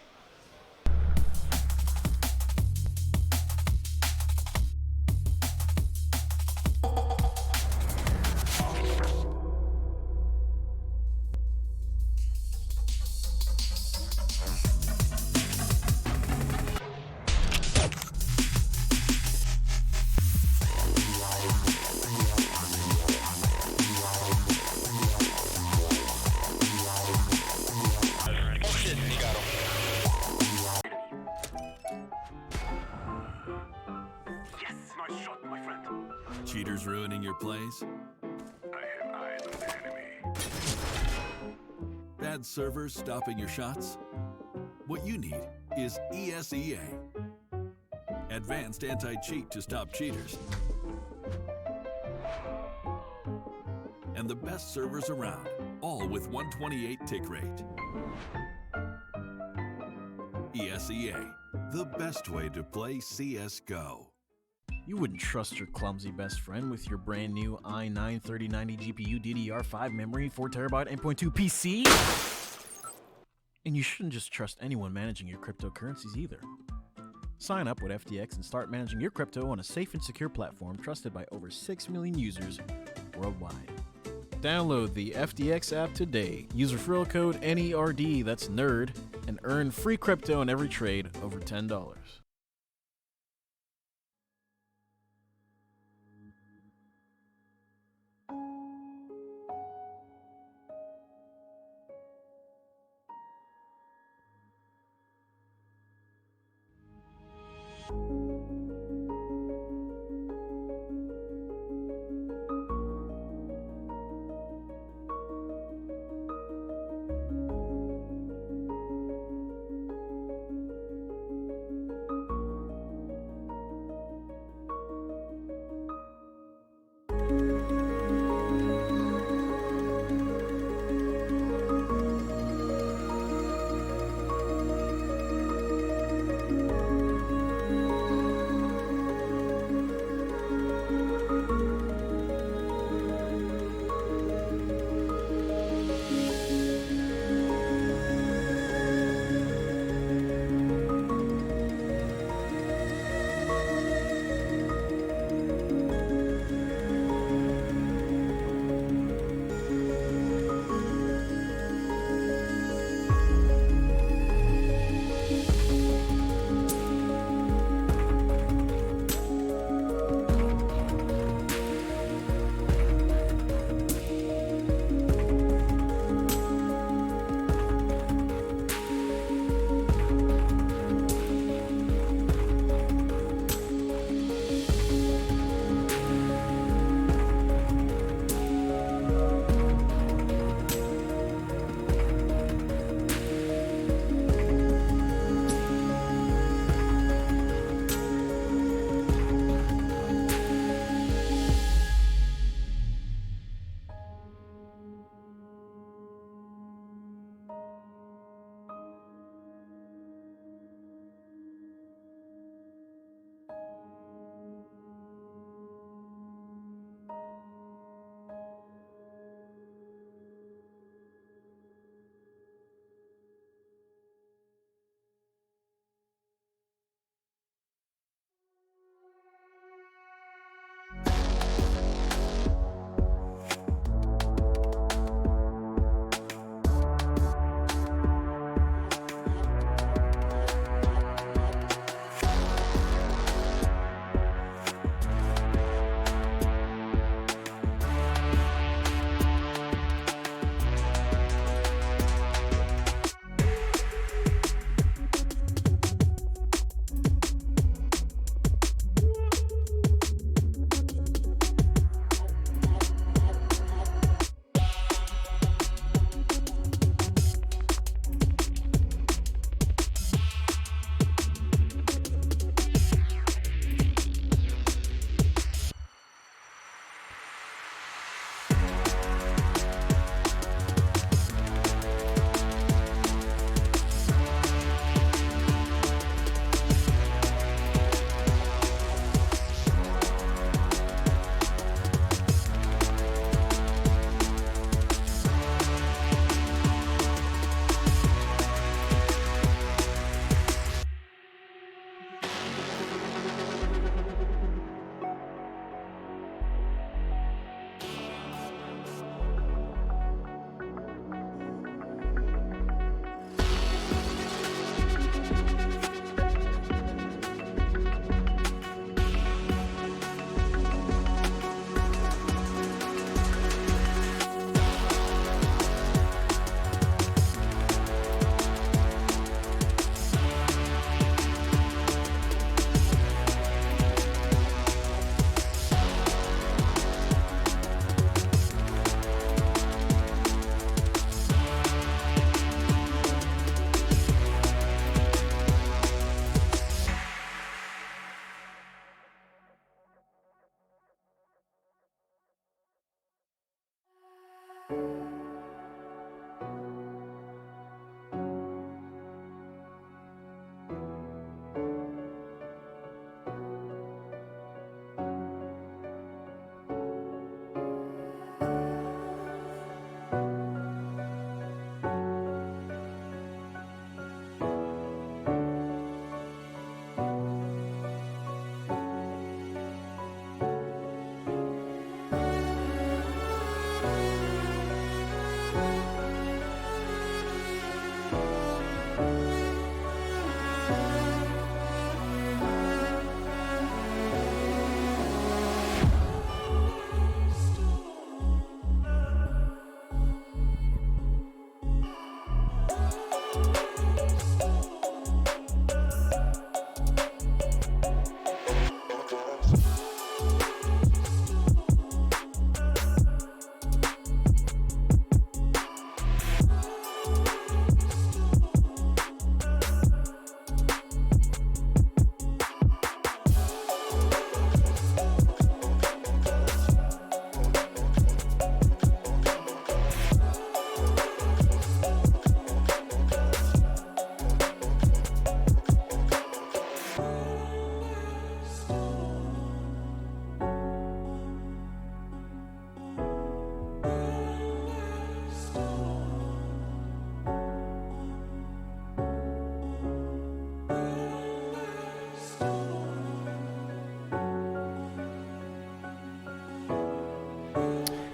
Cheaters ruining your plays? I have eyes on the enemy. Bad servers stopping your shots? What you need is ESEA. Advanced anti-cheat to stop cheaters. And the best servers around, all with 128 tick rate. ESEA, the best way to play CSGO. You wouldn't trust your clumsy best friend with your brand new i9-3090 GPU DDR5 memory, 4TB, 8.2 PC? And you shouldn't just trust anyone managing your cryptocurrencies either. Sign up with FTX and start managing your crypto on a safe and secure platform trusted by over 6 million users worldwide. Download the FTX app today. Use referral code NERD, that's NERD, and earn free crypto on every trade over $10.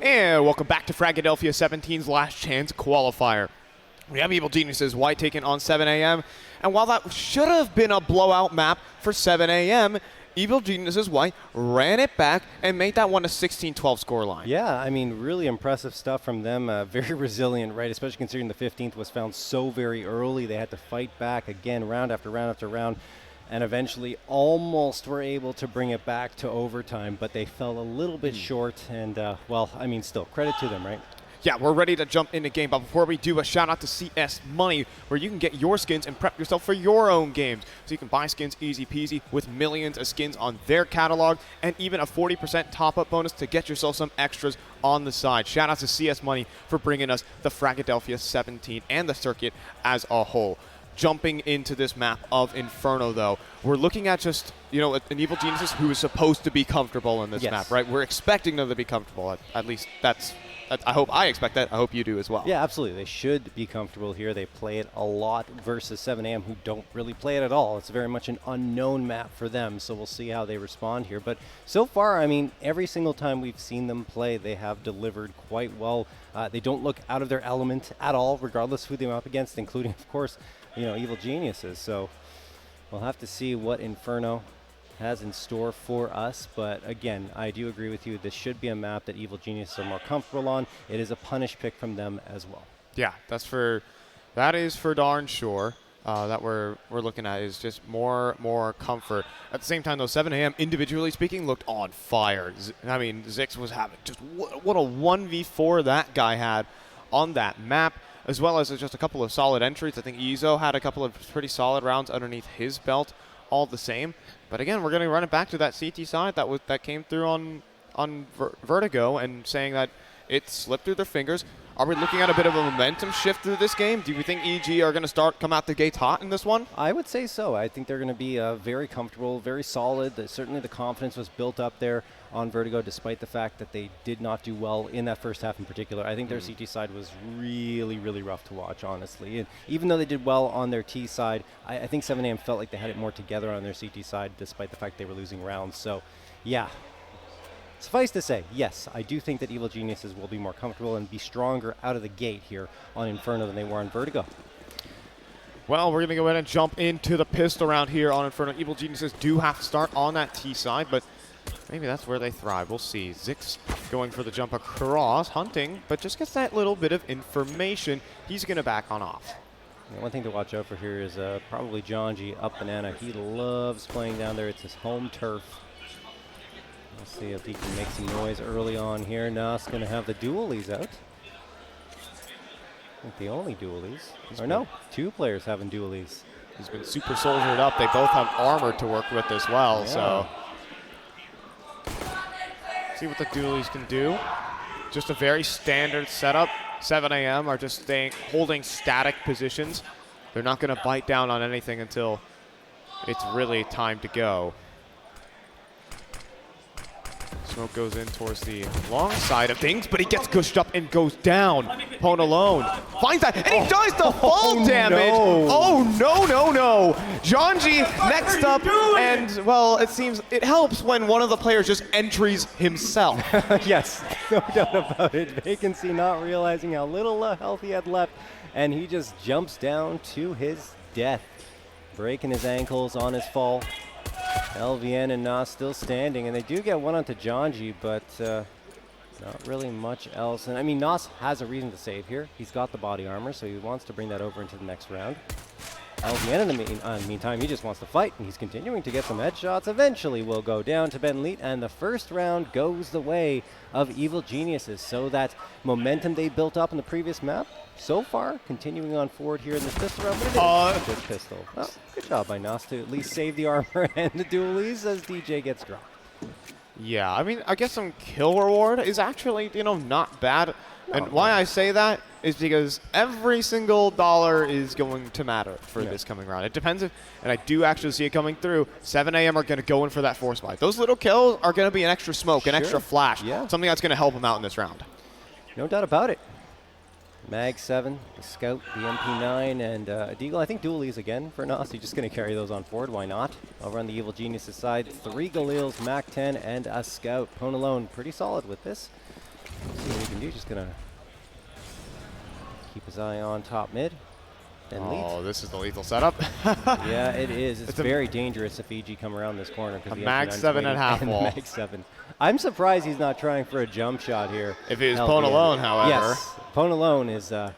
And welcome back to Fragadelphia 17's Last Chance Qualifier. We have Evil Geniuses White taking on 7 a.m. And while that should have been a blowout map for 7 a.m., Evil Geniuses White ran it back and made that one a 16-12 scoreline. Yeah, I mean, really impressive stuff from them. Very resilient, right? Especially considering the 15th was found so very early. They had to fight back again, round after round after round, and eventually almost were able to bring it back to overtime, but they fell a little bit short. And, well, I mean, still, credit to them, right? Yeah, we're ready to jump into game, but before we do, a shout out to CS Money, where you can get your skins and prep yourself for your own games. So you can buy skins easy peasy with millions of skins on their catalog, and even a 40% top-up bonus to get yourself some extras on the side. Shout out to CS Money for bringing us the Fragadelphia 17 and the circuit as a whole. Jumping into this map of Inferno, though, we're looking at just, you know, an Evil Geniuses who is supposed to be comfortable in this map, right? We're expecting them to be comfortable. At least that's I expect that. I hope you do as well. Yeah, absolutely. They should be comfortable here. They play it a lot versus 7 a.m. who don't really play it at all. It's very much an unknown map for them, so we'll see how they respond here. But so far, I mean, every single time we've seen them play, they have delivered quite well. They don't look out of their element at all, regardless of who they're up against, including, of course, you know, Evil Geniuses. So we'll have to see what Inferno has in store for us, but again, I do agree with you. This should be a map that Evil Geniuses are more comfortable on. It is a punish pick from them as well. Yeah, that is for darn sure. That we're looking at is just more comfort. At the same time, though, 7 a.m. individually speaking looked on fire. I mean, Zix was having just what a 1v4 that guy had on that map, as well as just a couple of solid entries. I think Izo had a couple of pretty solid rounds underneath his belt, all the same. But again, we're going to run it back to that CT side that came through on Vertigo and saying that it slipped through their fingers. Are we looking at a bit of a momentum shift through this game? Do we think EG are going to come out the gates hot in this one? I would say so. I think they're going to be very comfortable, very solid. Certainly the confidence was built up there on Vertigo, despite the fact that they did not do well in that first half in particular. I think their CT side was really, really rough to watch, honestly. And even though they did well on their T side, I think 7am felt like they had it more together on their CT side, despite the fact they were losing rounds. So, yeah. Suffice to say, yes, I do think that Evil Geniuses will be more comfortable and be stronger out of the gate here on Inferno than they were on Vertigo. Well, we're going to go ahead and jump into the pistol round here on Inferno. Evil Geniuses do have to start on that T side, but maybe that's where they thrive. We'll see. Zix going for the jump across, hunting, but just gets that little bit of information. He's going to back on off. Yeah, one thing to watch out for here is probably John G up banana. He loves playing down there. It's his home turf. Let's see if he can make some noise early on here. Nas going to have the dualies out. I think the only dualies. Or no, two players having dualies. He's been super soldiered up. They both have armor to work with as well, yeah. So see what the dualies can do. Just a very standard setup. 7 a.m. are just holding static positions. They're not going to bite down on anything until it's really time to go. Smoke goes in towards the long side of things, but he gets gushed up and goes down. Pone alone finds that, and he does the fall damage. No. Oh, no. Janji next up, and, well, it seems it helps when one of the players just entries himself. Yes, no doubt about it. Vacancy not realizing how little health he had left, and he just jumps down to his death, breaking his ankles on his fall. LVN and Nas still standing, and they do get one onto Janji, but not really much else. And I mean, Nas has a reason to save here. He's got the body armor, so he wants to bring that over into the next round. LVN in the meantime, he just wants to fight, and he's continuing to get some headshots. Eventually will go down to Ben Leet, and the first round goes the way of Evil Geniuses. So that momentum they built up in the previous map, so far, continuing on forward here in this pistol round. But it is a good pistol. Well, good job by Nas to at least save the armor and the dualies as DJ gets dropped. Yeah, I mean, I guess some kill reward is actually, not bad. And why I say that is because every single dollar is going to matter for this coming round. It depends and I do actually see it coming through, 7 a.m. are going to go in for that force buy. Those little kills are going to be an extra smoke, an extra flash, something that's going to help them out in this round. No doubt about it. Mag 7, the Scout, the MP9, and Deagle. I think dualies again for Nas. He's just going to carry those on forward. Why not? Over on the Evil Geniuses side, 3 Galils, Mac 10, and a Scout. Pone alone, pretty solid with this. See can do. Just going to keep his eye on top mid. Then lead. This is the lethal setup. Yeah, it is. It's very dangerous if EG come around this corner. A mag 7 at half wall. Mag 7. I'm surprised he's not trying for a jump shot here. If he was Pwn alone, however. Yes, Pwn alone is the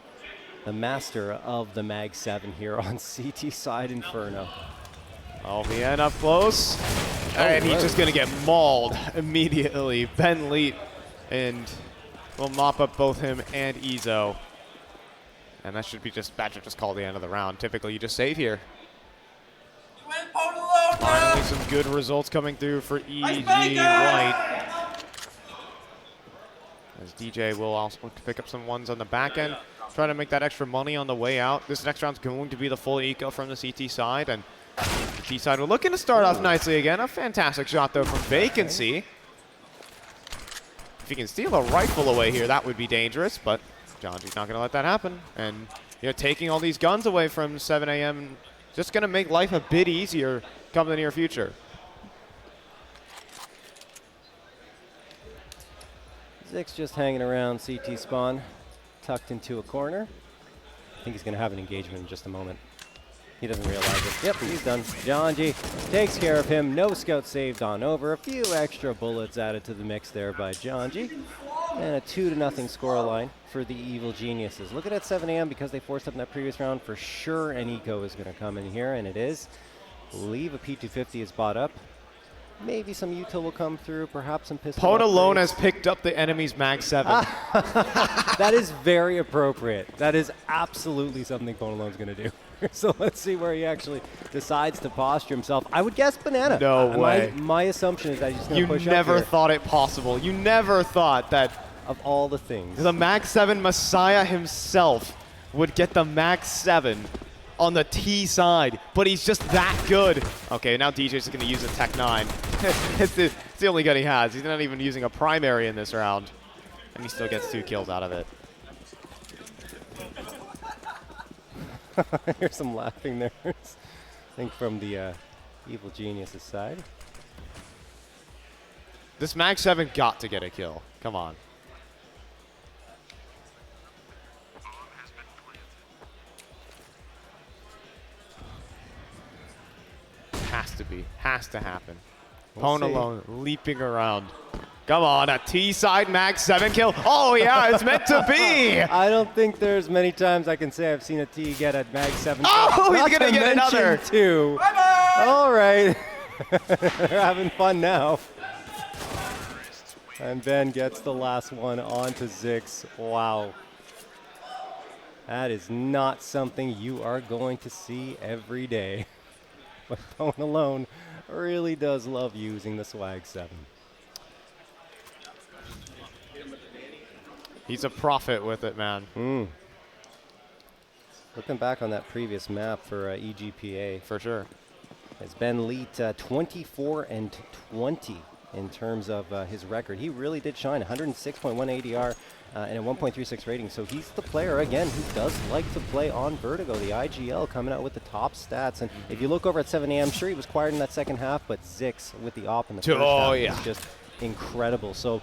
master of the mag 7 here on CT side Inferno. LVN up close. And he's just going to get mauled immediately. Ben Leet and will mop up both him and Ezo. And that should just call the end of the round. Typically, you just save here. Finally, some good results coming through for EG White. As DJ will also look to pick up some ones on the back end. Try to make that extra money on the way out. This next round's going to be the full eco from the CT side. And the T side will looking to start off nicely again. A fantastic shot, though, from Vacancy. If he can steal a rifle away here, that would be dangerous. But Jonji's not going to let that happen. And taking all these guns away from 7 a.m. just going to make life a bit easier come the near future. Zix just hanging around CT spawn, tucked into a corner. I think he's going to have an engagement in just a moment. He doesn't realize it. Yep, he's done. Jonji takes care of him. No scout saved on over. A few extra bullets added to the mix there by Jonji. And a 2-0 score line for the Evil Geniuses. Look at that 7 a.m. because they forced up in that previous round. For sure an eco is going to come in here, and it is. Believe a P250 is bought up. Maybe some util will come through, perhaps some pistol Pwn alone has picked up the enemy's mag 7. That is very appropriate. That is absolutely something Pwn alone's going to do. So let's see where he actually decides to posture himself. I would guess banana. No way. My assumption is that he's just going to push up. You never thought it possible. You never thought that of all the things, the mag 7 Messiah himself would get the mag 7 on the T side, but he's just that good. Okay, now DJ's just going to use a Tech 9. it's the only gun he has. He's not even using a primary in this round, and he still gets 2 kills out of it. Here's some laughing there. I think from the Evil Genius's side. This mag 7 got to get a kill. Come on. Has to happen. Pwn alone leaping around. Come on, a T-side mag 7 kill. Oh yeah, it's meant to be. I don't think there's many times I can say I've seen a T get a mag 7 kill. Oh, he's gonna get another. 2. Bye-bye. All right. They're having fun now. And Ben gets the last one onto Zix. Wow. That is not something you are going to see every day. But Pwn alone really does love using the swag 7. He's a prophet with it, man. Looking back on that previous map for EGPA. For sure. It's Ben Leet 24-20 in terms of his record. He really did shine. 106.1 ADR and a 1.36 rating. So he's the player, again, who does like to play on Vertigo. The IGL coming out with the top stats. And if you look over at 7 a.m., sure, he was quiet in that second half, but Zix with the op in the first half was just incredible. So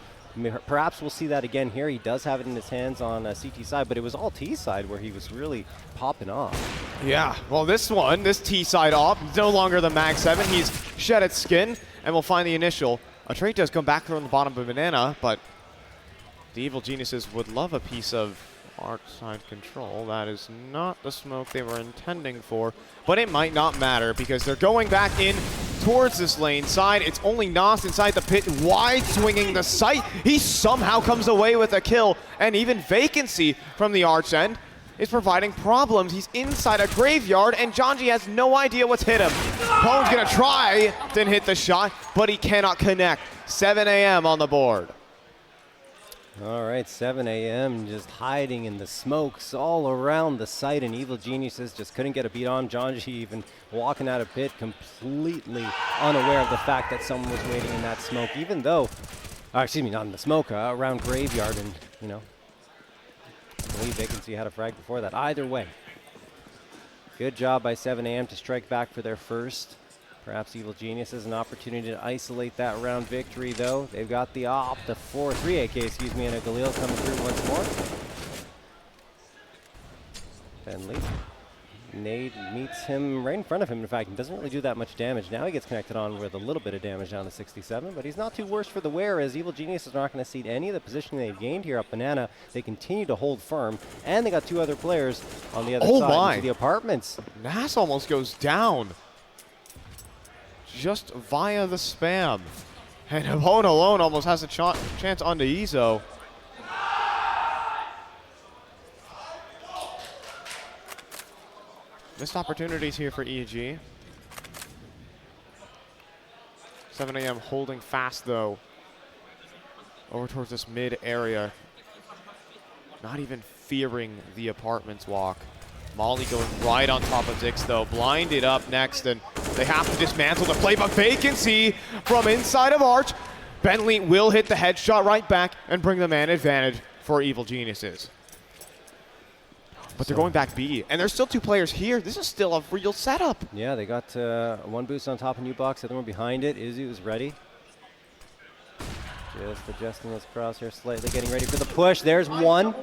perhaps we'll see that again here. He does have it in his hands on CT side, but it was all T side where he was really popping off. Yeah, well, this T side op, no longer the mag 7. He's shed its skin, and we'll find the initial. A trade does come back from the bottom of banana, but the Evil Geniuses would love a piece of arc side control. That is not the smoke they were intending for, but it might not matter because they're going back in towards this lane side. It's only Nos inside the pit, wide swinging the sight. He somehow comes away with a kill, and even Vacancy from the arch end is providing problems. He's inside a graveyard, and Jonji has no idea what's hit him. Pwn's gonna try to hit the shot, but he cannot connect. 7 a.m. on the board. All right, 7 a.m. just hiding in the smokes all around the site, and Evil Geniuses just couldn't get a beat on. Jonji even walking out of pit completely unaware of the fact that someone was waiting in that smoke, even though, excuse me, not in the smoke, around graveyard, and, you know, I believe Vacancy had a frag before that. Either way, good job by 7 a.m. to strike back for their first Perhaps Evil Genius has an opportunity to isolate that round victory, though. They've got the op, the 3 AK, excuse me, and a Galil coming through once more. Bentley. Nade meets him right in front of him, in fact, and doesn't really do that much damage. Now he gets connected on with a little bit of damage down to 67, but he's not too worse for the wear, as Evil Genius is not going to cede any of the position they've gained here up Banana. They continue to hold firm, and they got 2 other players on the other side into the apartments. Nass almost goes down. Just via the spam. And Hone alone almost has a chance onto Ezo. Missed opportunities here for EG. 7 AM holding fast though. Over towards this mid area. Not even fearing the apartments walk. Molly going right on top of Zix though. Blinded up next, and they have to dismantle the play, but vacancy from inside of Arch. Bentley will hit the headshot right back and bring the man advantage for Evil Geniuses. But they're going back B, and there's still 2 players here. This is still a real setup. Yeah, they got 1 boost on top of New Box, the other one behind it. Izu is ready. Just adjusting his crosshair slightly, getting ready for the push. There's one,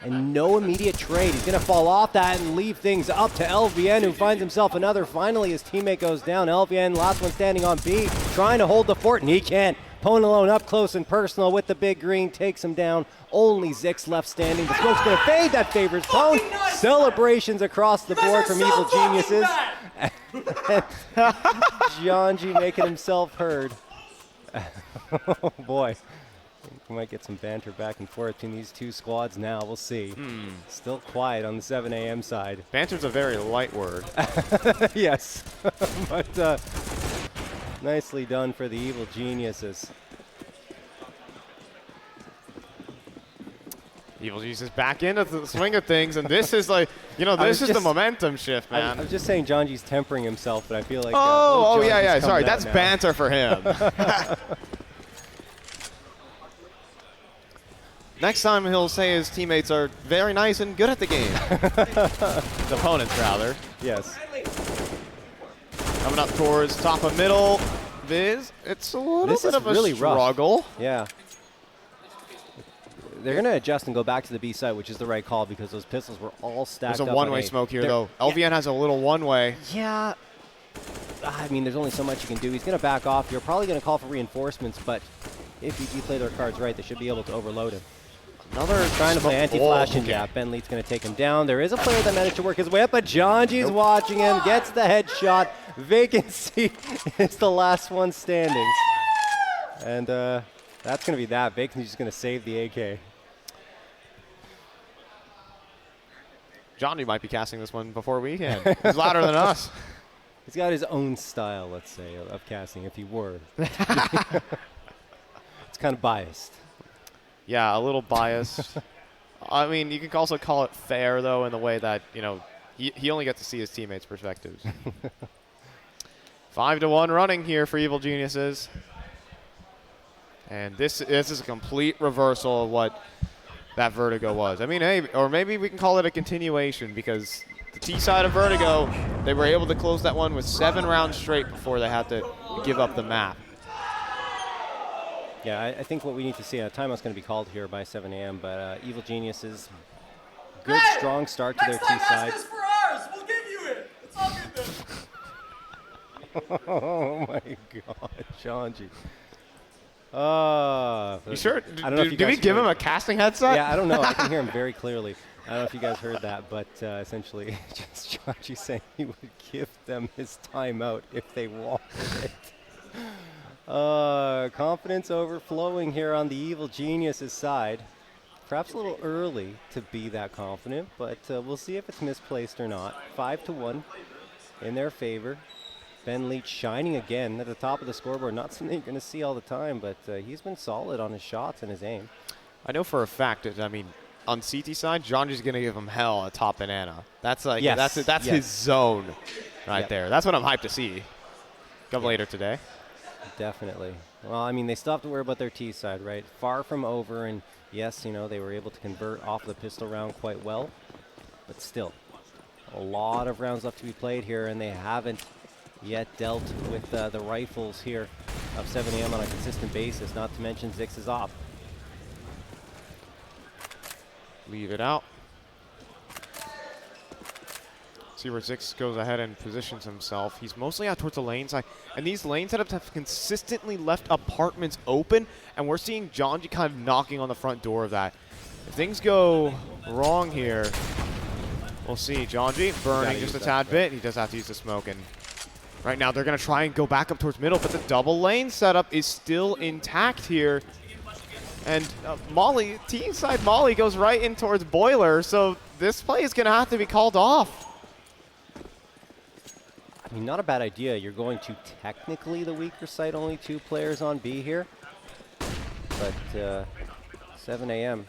and no immediate trade. He's going to fall off that and leave things up to LVN, who finds himself another. Finally, his teammate goes down. LVN, last one standing on B, trying to hold the fort, and he can't. Pwn alone up close and personal with the big green, takes him down. Only Zix left standing. The smoke's going to fade. That favors Pwn. Celebrations across the board from Evil Geniuses. Janji making himself heard. Oh boy. We might get some banter back and forth between these 2 squads now. We'll see. Still quiet on the 7 AM side. Banter's a very light word. Yes. But nicely done for the Evil Geniuses. Evil Geniuses back into the swing of things, and this is like, you know, this is the momentum shift, man. I'm just saying Janji's tempering himself, but I feel like... yeah, sorry, that's banter for him. Next time he'll say his teammates are very nice and good at the game. His opponents, rather. Yes. Coming up towards top of middle. Viz, it's a little bit of a struggle. Rough. Yeah. They're going to adjust and go back to the B side, which is the right call because those pistols were all stacked up. There's a one-way smoke here, though. LVN has a little one-way. Yeah. I mean, there's only so much you can do. He's going to back off. You're probably going to call for reinforcements, but if you play their cards right, they should be able to overload him. Another trying to play anti-flash, and yeah, Bentley's going to take him down. There is a player that managed to work his way up, but Janji's watching him, gets the headshot. Vacancy is the last one standing. And that's going to be that. Vacancy's going to save the AK. Johnny might be casting this one before we can. He's louder than us. He's got his own style, let's say, of casting, if he were. It's kind of biased. Yeah, a little biased. I mean, you can also call it fair, though, in the way that, you know, he only gets to see his teammates' perspectives. 5-1 running here for Evil Geniuses. And this is a complete reversal of what that Vertigo was. I mean, hey, or maybe we can call it a continuation, because the T side of Vertigo, they were able to close that one with 7 rounds straight before they had to give up the map. Yeah, I think what we need to see, a timeout's going to be called here by 7 AM, but Evil Geniuses, good, strong start to their T side. For ours, we'll give you it. It's all good then. Oh my God, Janji. You sure? Did we give him a casting headset? Yeah, I don't know. I can hear him very clearly. I don't know if you guys heard that, but essentially, just Janji saying he would give them his timeout if they wanted it. Confidence overflowing here on the Evil Geniuses side. Perhaps a little early to be that confident, but we'll see if it's misplaced or not. 5-1 in their favor. Ben Leach shining again at the top of the scoreboard. Not something you're going to see all the time, but he's been solid on his shots and his aim. I know for a fact that, I mean, on CT side, Janji's going to give him hell at top banana. That's like, that's his zone right there. That's what I'm hyped to see. Come later today. Definitely. Well, I mean, they still have to worry about their T side, right? Far from over, and yes, you know, they were able to convert off the pistol round quite well, but still, a lot of rounds left to be played here, and they haven't yet dealt with the rifles here of 7am on a consistent basis, not to mention Zix is off. Leave it out. See where Zix goes ahead and positions himself. He's mostly out towards the lane side, and these lane setups have consistently left apartments open, and we're seeing Jonji kind of knocking on the front door of that. If things go wrong here, we'll see. Jonji burning just a tad bit. He does have to use the smoke, and right now they're going to try and go back up towards middle, but the double lane setup is still intact here. And Molly, team side Molly goes right in towards Boiler, so this play is going to have to be called off. I mean, not a bad idea. You're going to technically the weaker side, only 2 players on B here. But 7am.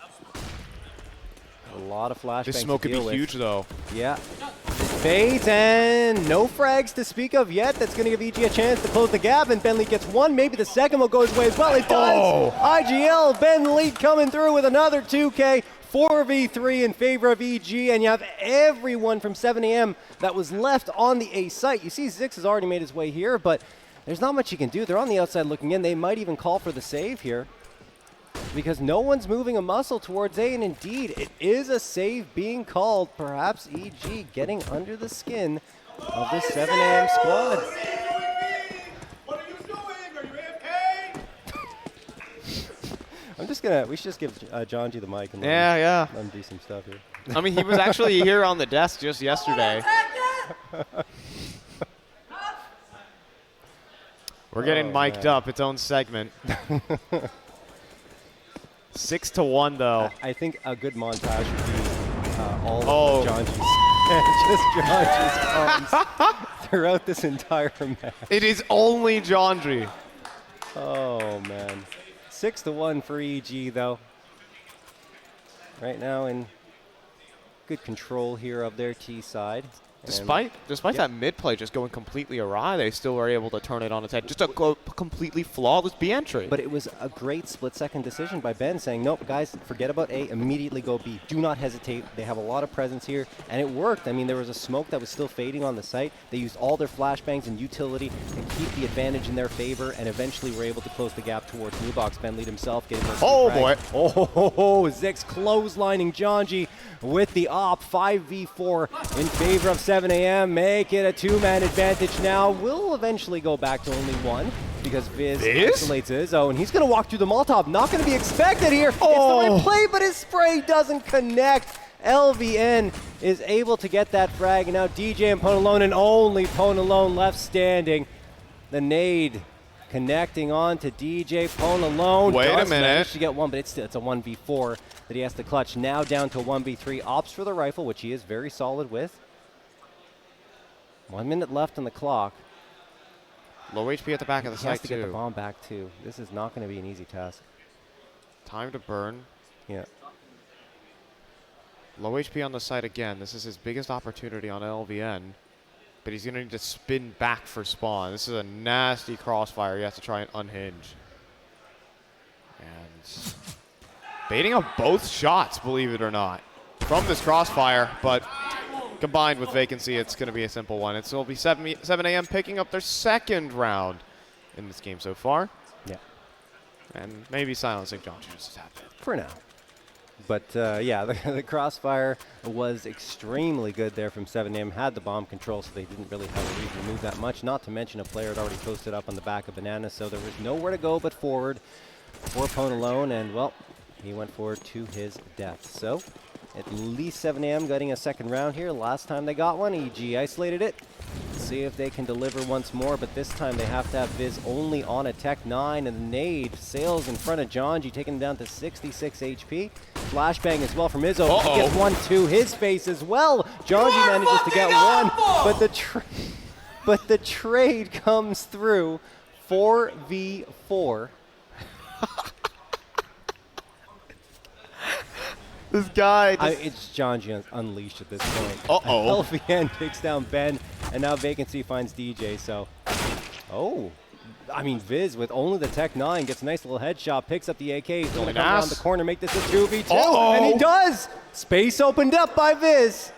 A lot of flashbangs. This smoke could be huge, though. Yeah. Fades and no frags to speak of yet. That's going to give EG a chance to close the gap, and Ben Lead gets one. Maybe the second will go his way as well. It does. IGL, Ben Lead coming through with another 2K. 4v3 in favor of EG, and you have everyone from 7am that was left on the A site. You see Zix has already made his way here, but there's not much you can do. They're on the outside looking in. They might even call for the save here because no one's moving a muscle towards A, and indeed, it is a save being called. Perhaps EG getting under the skin of this 7am squad. We should just give Jonji the mic and let him do some stuff here. I mean, he was actually here on the desk just yesterday. We're getting mic'd up, its own segment. 6-1 though. I think a good montage would be all of Jonji's just Jonji's arms throughout this entire match. It is only Jonji. Oh man. 6-1 for EG though. Right now in good control here of their T side. Despite that mid play just going completely awry, they still were able to turn it on its head. Just a completely flawless B entry. But it was a great split-second decision by Ben saying, nope, guys, forget about A, immediately go B. Do not hesitate. They have a lot of presence here, and it worked. I mean, there was a smoke that was still fading on the site. They used all their flashbangs and utility to keep the advantage in their favor, and eventually were able to close the gap towards New Box. Ben Lead himself getting those boy. Zix clotheslining Jonji with the op. 5v4 in favor of 7am. Make it a 2-man advantage now. Will eventually go back to only 1 because Viz isolates Izzo, and he's going to walk through the Molotov. Not going to be expected here. It's the right play, but his spray doesn't connect. LVN is able to get that frag, and now DJ and Ponalone, and only Ponalone left standing. The nade connecting on to DJ Ponalone. Wait a minute. Managed to get one, but it's a 1v4 that he has to clutch. Now down to 1v3. Opts for the rifle, which he is very solid with. 1 minute left on the clock. Low HP at the back of the site, He has to get the bomb back, too. This is not going to be an easy task. Time to burn. Yeah. Low HP on the site again. This is his biggest opportunity on LVN. But he's going to need to spin back for spawn. This is a nasty crossfire. He has to try and unhinge. And baiting up both shots, believe it or not, from this crossfire. But combined with vacancy, it's going to be a simple one. It'll be 7am picking up their second round in this game so far. Yeah. And maybe silencing Jonji just a tad bit. For now. But yeah, the crossfire was extremely good there from 7am. Had the bomb control, so they didn't really have a reason to move that much. Not to mention a player had already posted up on the back of Banana, so there was nowhere to go but forward for Ponalone, and well, he went forward to his death. So at least 7am getting a second round here. Last time they got one, EG isolated it. See if they can deliver once more, but this time they have to have Viz only on a Tech 9, and the nade sails in front of Jonji, taking him down to 66 HP. Flashbang as well from Izzo. He gets one to his face as well. Jonji manages to get one, but the trade comes through. 4v4. This guy. It's Jonji unleashed at this point. LVN takes down Ben, and now Vacancy finds DJ. So, I mean, Viz with only the Tech 9 gets a nice little headshot, picks up the AK. He's going to come around the corner, make this a 2v2, and he does. Space opened up by Viz.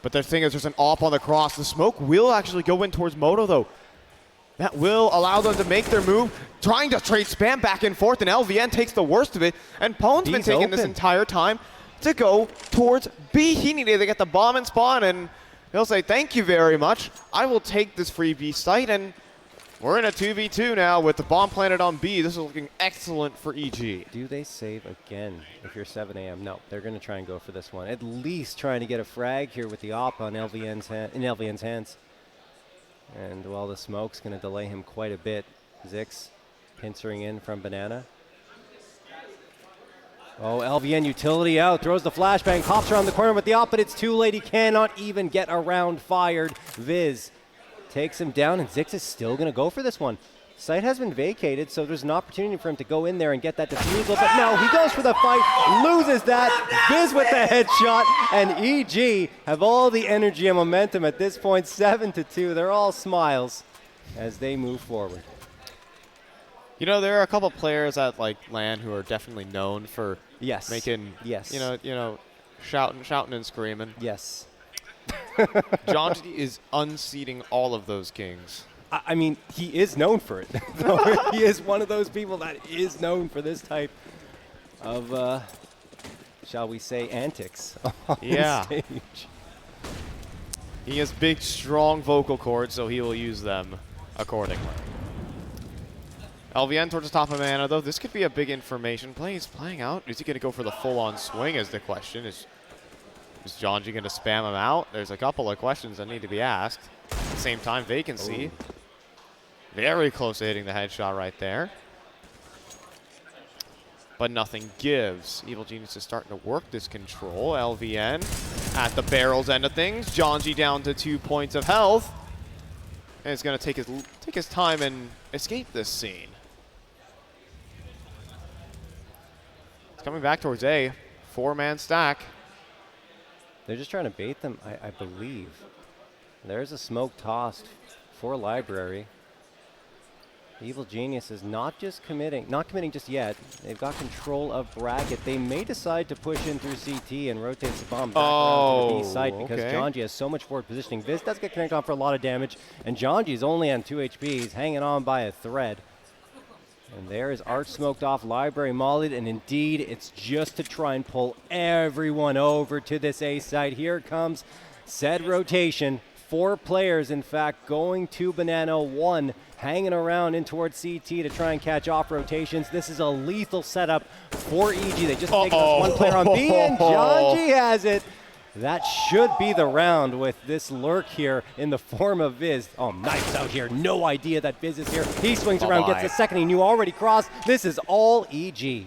But the thing is, there's an AWP on the cross. The smoke will actually go in towards Moto, though. That will allow them to make their move, trying to trade spam back and forth, and LVN takes the worst of it. And Pone's been taking this entire time to go towards B. He needed to get the bomb and spawn, and he'll say, thank you very much. I will take this free B site, and we're in a 2v2 now with the bomb planted on B. This is looking excellent for EG. Do they save again if you're 7 a.m.? No, they're going to try and go for this one. At least trying to get a frag here with the AWP on LVN's hands. And while the smoke's going to delay him quite a bit, Zix pincering in from Banana. Oh, LVN utility out, throws the flashbang, pops around the corner with the AWP, but it's too late. He cannot even get around fired. Viz takes him down, and Zix is still going to go for this one. Site has been vacated, so there's an opportunity for him to go in there and get that defusal, but no, he goes for the fight, loses that. Viz with the headshot, and EG have all the energy and momentum at this point, 7-2. They're all smiles as they move forward. You know, there are a couple players at like LAN who are definitely known for making, you know, shouting and screaming. Yes. Jonji is unseating all of those kings. I mean, he is known for it. He is one of those people that is known for this type of, shall we say, antics on stage. He has big, strong vocal cords, so he will use them accordingly. LVN towards the top of Mana, though. This could be a big information play. He's playing out. Is he going to go for the full-on swing is the question. Is Jonji going to spam him out? There's a couple of questions that need to be asked. At the same time, vacancy. Ooh. Very close to hitting the headshot right there. But nothing gives. Evil Genius is starting to work this control. LVN at the barrel's end of things. Jonji down to 2 points of health. And it's going to take his time and escape this scene. It's coming back towards A. 4-man stack. They're just trying to bait them, I believe. There's a smoke tossed for Library. Evil Genius is not committing just yet. They've got control of bracket. They may decide to push in through CT and rotate the bomb back around to the B side because Jonji has so much forward positioning. Viz does get connected on for a lot of damage, and Jonji's only on 2 HP. He's hanging on by a thread. And there is Arch smoked off, Library mollied, and indeed it's just to try and pull everyone over to this A side. Here comes said rotation. 4 players, in fact, going to Banana. 1 hanging around in towards CT to try and catch off rotations. This is a lethal setup for EG. They just take one player on B, and Jonji has it. That should be the round with this lurk here in the form of Viz. Oh, knives out here. No idea that Viz is here. He swings around, gets the second. He knew already crossed. This is all EG.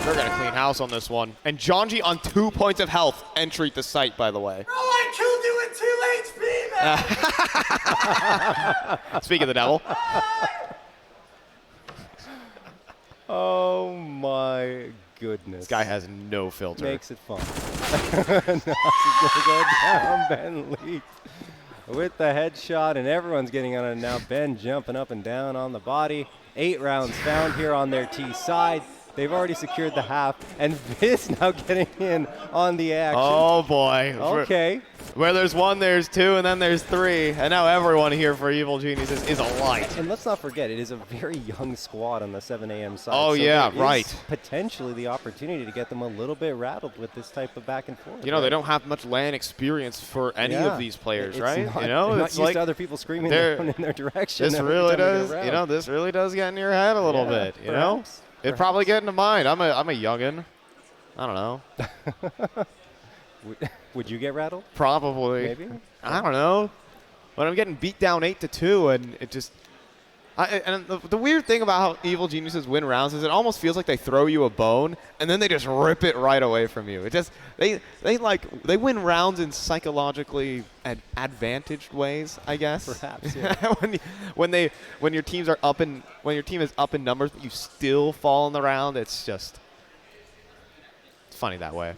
They're going to clean house on this one. And Jonji on 2 points of health entry the site, by the way. Bro, I killed you in 2 HP, man! Speak of the devil. Oh, my goodness. This guy has no filter. Makes it fun. Now he's going to go down, Ben Leak with the headshot, and everyone's getting on it now. Ben jumping up and down on the body. 8 rounds found here on their T side. They've already secured the half, and Viz now getting in on the action. Oh, boy. Okay. Where there's 1, there's 2, and then there's 3. And now everyone here for Evil Genius is a light. And let's not forget, it is a very young squad on the 7 a.m. side. Oh, so yeah, there right. is potentially the opportunity to get them a little bit rattled with this type of back and forth. You know, they don't have much LAN experience for any of these players, right? Not, you know, they're it's not used like to other people screaming down in their direction. This really does, you know, this really does get in your head a little bit, you know? It'd probably get into mine. I'm a youngin'. I don't know. Would you get rattled? Probably. Maybe. I don't know. When I'm getting beat down 8-2, and it just. And the weird thing about how Evil Geniuses win rounds is it almost feels like they throw you a bone and then they just rip it right away from you. It just they win rounds in psychologically advantaged ways, I guess. Perhaps. Yeah. when your team is up in numbers but you still fall in the round, it's funny that way.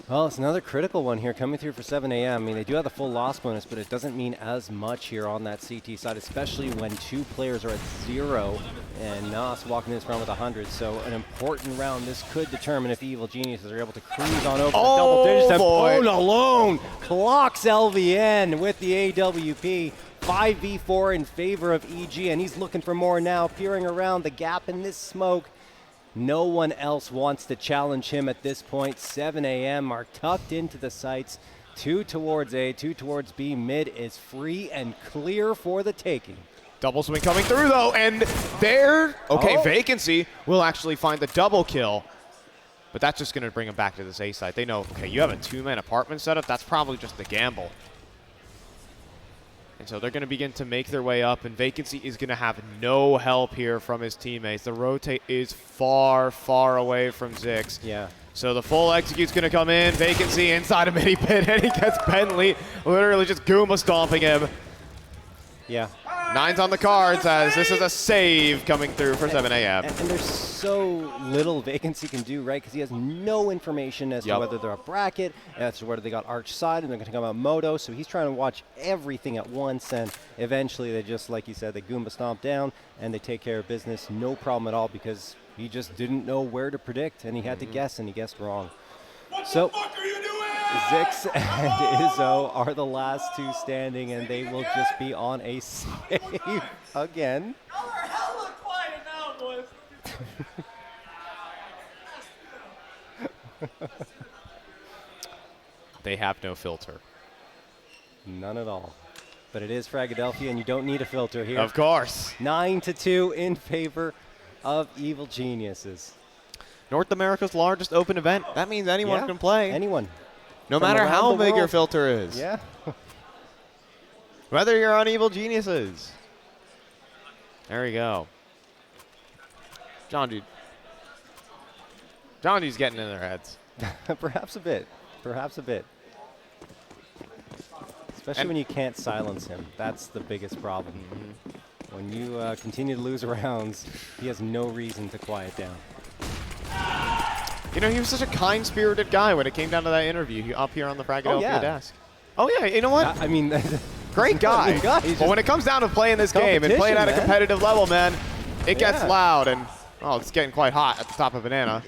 Well, it's another critical one here coming through for 7 a.m. I mean, they do have the full loss bonus, but it doesn't mean as much here on that CT side, especially when 2 players are at 0 and Nas walking this round with 100. So an important round. This could determine if Evil Geniuses are able to cruise on over the double digits. Bone alone clocks LVN with the AWP. 5v4 in favor of EG, and he's looking for more now, peering around the gap in this smoke. No one else wants to challenge him at this point. 7 a.m. are tucked into the sights. 2 towards A, 2 towards B. Mid is free and clear for the taking. Double swing coming through, though, and there, Vacancy will actually find the double kill. But that's just going to bring him back to this A side. They know, okay, you have a 2-man apartment setup. That's probably just the gamble. And so they're going to begin to make their way up, and Vacancy is going to have no help here from his teammates. The rotate is far, far away from Zix. Yeah. So the full execute's going to come in. Vacancy inside a mini pit, and he gets Bentley literally just Goomba stomping him. Yeah. 9's on the cards as this is a save coming through for 7 a.m. And there's so little Vacancy can do, right? Because he has no information as to whether they're a bracket, as to whether they got arch side, and they're going to come out moto. So he's trying to watch everything at once, and eventually they just, like you said, they Goomba stomp down, and they take care of business. No problem at all, because he just didn't know where to predict, and he had to guess, and he guessed wrong. So Zix and Izzo are the last 2 standing, and they will just be on a save again. Y'all are hella quiet now, boys. They have no filter. None at all. But it is Fragadelphia, and you don't need a filter here. Of course. 9-2 in favor of Evil Geniuses. North America's largest open event. That means anyone can play. Anyone. No From matter around how the big your world. filter is. Yeah. Whether you're on Evil Geniuses. There we go. John D's getting in their heads. Perhaps a bit. Perhaps a bit. Especially when you can't silence him. That's the biggest problem. When you continue to lose rounds, he has no reason to quiet down. You know, he was such a kind-spirited guy when it came down to that interview up here on the Fragadelphia desk. Oh, yeah, you know what? I mean, great guy. But when it comes down to playing this game and playing at a competitive level, man, it gets loud and, well, it's getting quite hot at the top of Banana.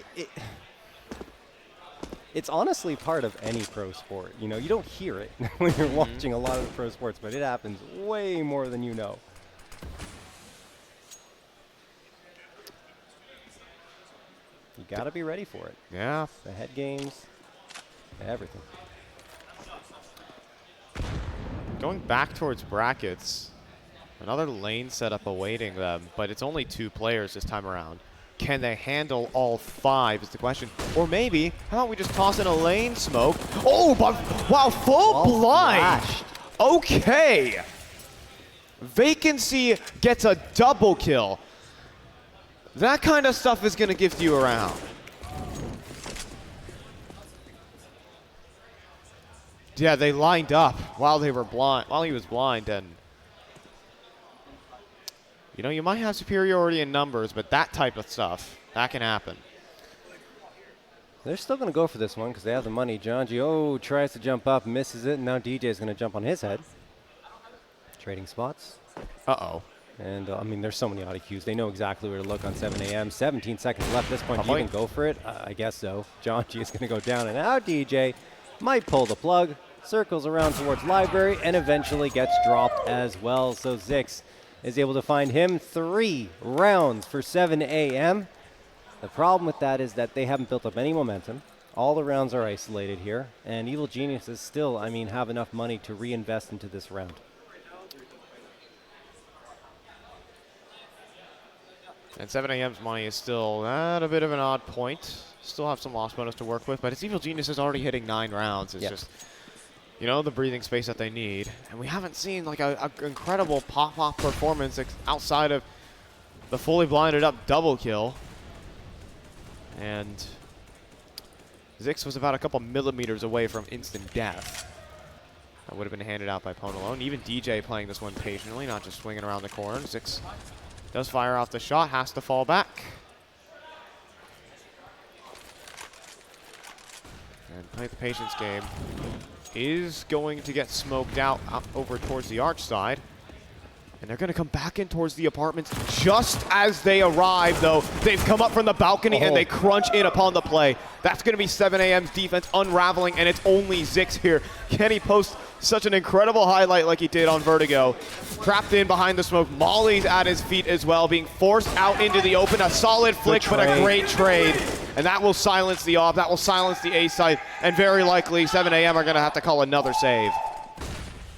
It's honestly part of any pro sport. You know, you don't hear it when you're watching a lot of the pro sports, but it happens way more than you know. You got to be ready for it. Yeah. The head games, everything. Going back towards brackets, another lane setup awaiting them, but it's only 2 players this time around. Can they handle all 5 is the question. Or maybe, how about we just toss in a lane smoke? Oh, but wow, full blind. Flashed. Okay. Vacancy gets a double kill. That kind of stuff is going to gift you around. Yeah, they lined up while they were blind, while he was blind, and you know, you might have superiority in numbers, but that type of stuff, that can happen. They're still going to go for this one because they have the money. John Gio tries to jump up, misses it, and now DJ is going to jump on his head. Trading spots. Uh-oh. And, I mean, there's so many auto cues. They know exactly where to look on 7 a.m. 17 seconds left at this point. Do you even go for it? I guess so. John G is going to go down and out. DJ might pull the plug, circles around towards library, and eventually gets dropped as well. So Zix is able to find him 3 rounds for 7 a.m. The problem with that is that they haven't built up any momentum. All the rounds are isolated here. And Evil Geniuses still, I mean, have enough money to reinvest into this round. And 7 a.m.'s money is still at a bit of an odd point. Still have some loss bonus to work with, but it's Evil Geniuses already hitting 9 rounds. It's just, you know, the breathing space that they need. And we haven't seen like a incredible pop-off performance outside of the fully blinded up double kill. And Zix was about a couple millimeters away from instant death. That would have been handed out by Pone alone. Even DJ playing this one patiently, not just swinging around the corner. Zix does fire off the shot, has to fall back. And play the patience game. Is going to get smoked out over towards the arch side. And they're going to come back in towards the apartments just as they arrive, though. They've come up from the balcony and they crunch in upon the play. That's going to be 7AM's defense unraveling, and it's only Zix here. Can he post such an incredible highlight like he did on Vertigo? Trapped in behind the smoke. Molly's at his feet as well, being forced out into the open. A solid flick, but a great trade. And that will silence the off. That will silence the A side. And very likely 7AM are going to have to call another save.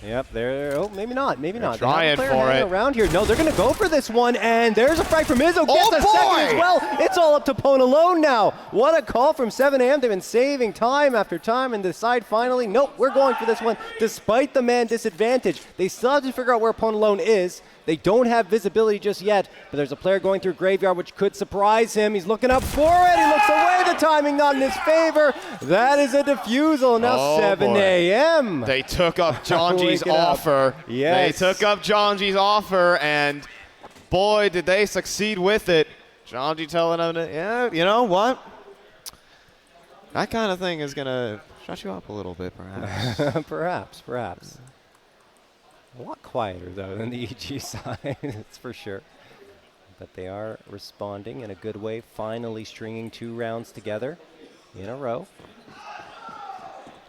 Yep, they're, oh, maybe not, maybe not. Trying for it. Around here. No, they're going to go for this one, and there's a frag from Izzo. Gets a second as well. It's all up to Pone alone now. What a call from 7AM. They've been saving time after time and decide finally, nope, we're going for this one. Despite the man disadvantage, they still have to figure out where Pone alone is. They don't have visibility just yet, but there's a player going through Graveyard, which could surprise him. He's looking up for it. He looks away. The timing not in his favor. That is a defusal. Now 7AM. They took up Jonji's offer. Yes. They took up Jonji's offer, and boy, did they succeed with it. Jonji telling them, yeah, you know what? That kind of thing is going to shut you up a little bit, perhaps. perhaps. A lot quieter, though, than the EG side, that's for sure. But they are responding in a good way, finally stringing 2 rounds together in a row.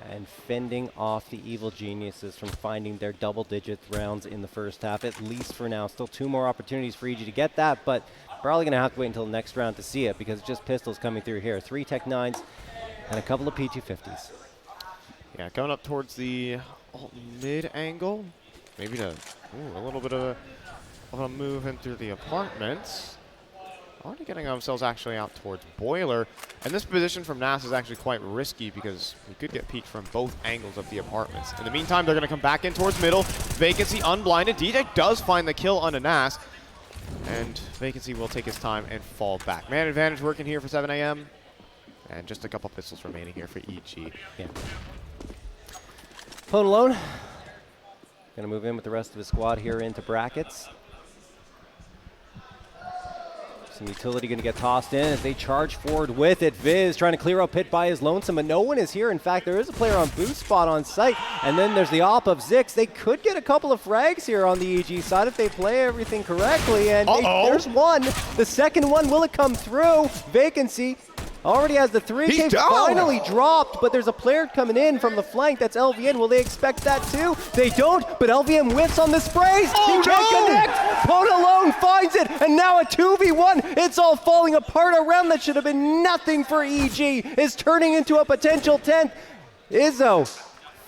And fending off the Evil Geniuses from finding their double-digit rounds in the first half, at least for now. Still 2 more opportunities for EG to get that, but probably going to have to wait until the next round to see it because it's just pistols coming through here. 3 Tech 9s and a couple of P250s. Yeah, going up towards the mid angle. Maybe a little bit of a move in through the apartments. Already getting themselves actually out towards Boiler. And this position from Nas is actually quite risky because we could get peeked from both angles of the apartments. In the meantime, they're going to come back in towards middle. Vacancy unblinded. DJ does find the kill on a Nas. And Vacancy will take his time and fall back. Man advantage working here for 7AM. And just a couple pistols remaining here for EG. Yeah. Pone alone. Going to move in with the rest of his squad here into brackets. Some utility going to get tossed in as they charge forward with it. Viz trying to clear out pit by his lonesome, but no one is here. In fact, there is a player on boost spot on site. And then there's the op of Zix. They could get a couple of frags here on the EG side if they play everything correctly. And there's one. The second one, will it come through? Vacancy. Already has the 3K finally dropped, but there's a player coming in from the flank. That's LVN. Will they expect that too? They don't, but LVN whiffs on the sprays. He can't connect. Pone alone finds it, and now a 2v1. It's all falling apart. A round that should have been nothing for EG is turning into a potential 10th. Izzo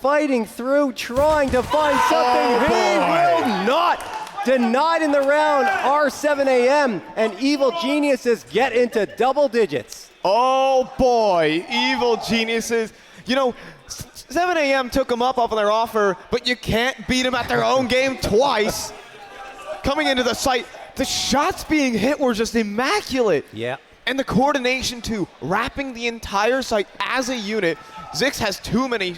fighting through, trying to find something. He will not. Denied in the round. R7AM and Evil Geniuses get into double digits. Oh boy, Evil Geniuses. You know, 7AM took them up on their offer, but you can't beat them at their own game twice. Coming into the site, the shots being hit were just immaculate. Yeah. And the coordination too, wrapping the entire site as a unit. Zix has too many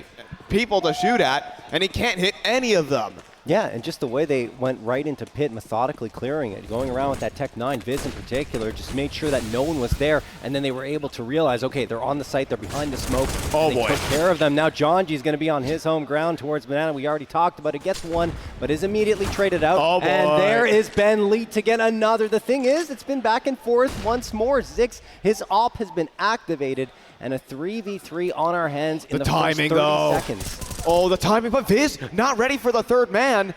people to shoot at, and he can't hit any of them. Yeah, and just the way they went right into pit, methodically clearing it, going around with that Tech 9, Viz in particular, just made sure that no one was there, and then they were able to realize, okay, they're on the site, they're behind the smoke. Oh, they took care of them. Now Jonji's going to be on his home ground towards Banana. We already talked about it. Gets one, but is immediately traded out. Oh, boy. And there is Ben Lee to get another. The thing is, it's been back and forth once more. Zix, his op has been activated, and a 3v3 on our hands in the first 30 seconds. Oh, the timing, but Viz not ready for the third man.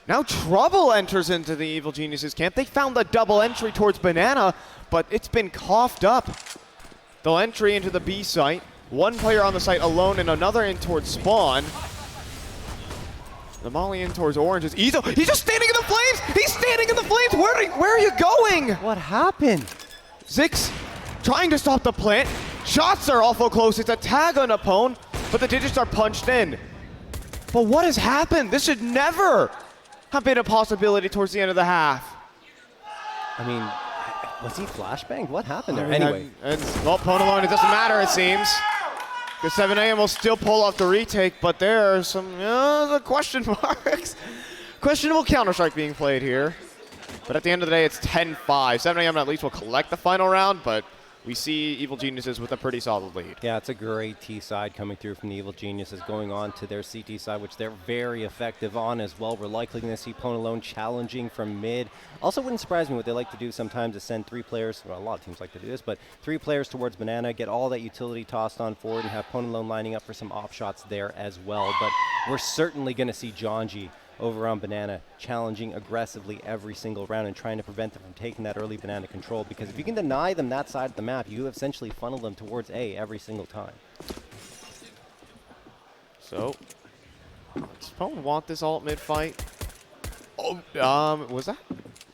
Now Trouble enters into the Evil Geniuses camp. They found the double entry towards Banana, but it's been coughed up. The entry into the B site. One player on the site alone and another in towards Spawn. The molly in towards Oranges. He's just standing in the flames! He's standing in the flames! Where are you going? What happened? Zix trying to stop the plant. Shots are awful close. It's a tag on Opone, but the digits are punched in. But what has happened? This should never have been a possibility towards the end of the half. I mean, was he flashbanged? What happened there? Anyway. Well, Pone alone, it doesn't matter, it seems. Because 7AM will still pull off the retake, but there are some question marks. Questionable Counter-Strike being played here. But at the end of the day, it's 10-5. 7AM at least will collect the final round, but we see Evil Geniuses with a pretty solid lead. Yeah, it's a great T side coming through from the Evil Geniuses, going on to their CT side, which they're very effective on as well. We're likely going to see Open-LAN challenging from mid. Also, wouldn't surprise me what they like to do sometimes is send 3 players. Well, a lot of teams like to do this, but 3 players towards Banana, get all that utility tossed on forward, and have Open-LAN lining up for some op shots there as well. But we're certainly going to see Jonji over on Banana, challenging aggressively every single round and trying to prevent them from taking that early Banana control, because if you can deny them that side of the map, you essentially funnel them towards A every single time. So, does Pone want this alt mid fight? Oh, was that?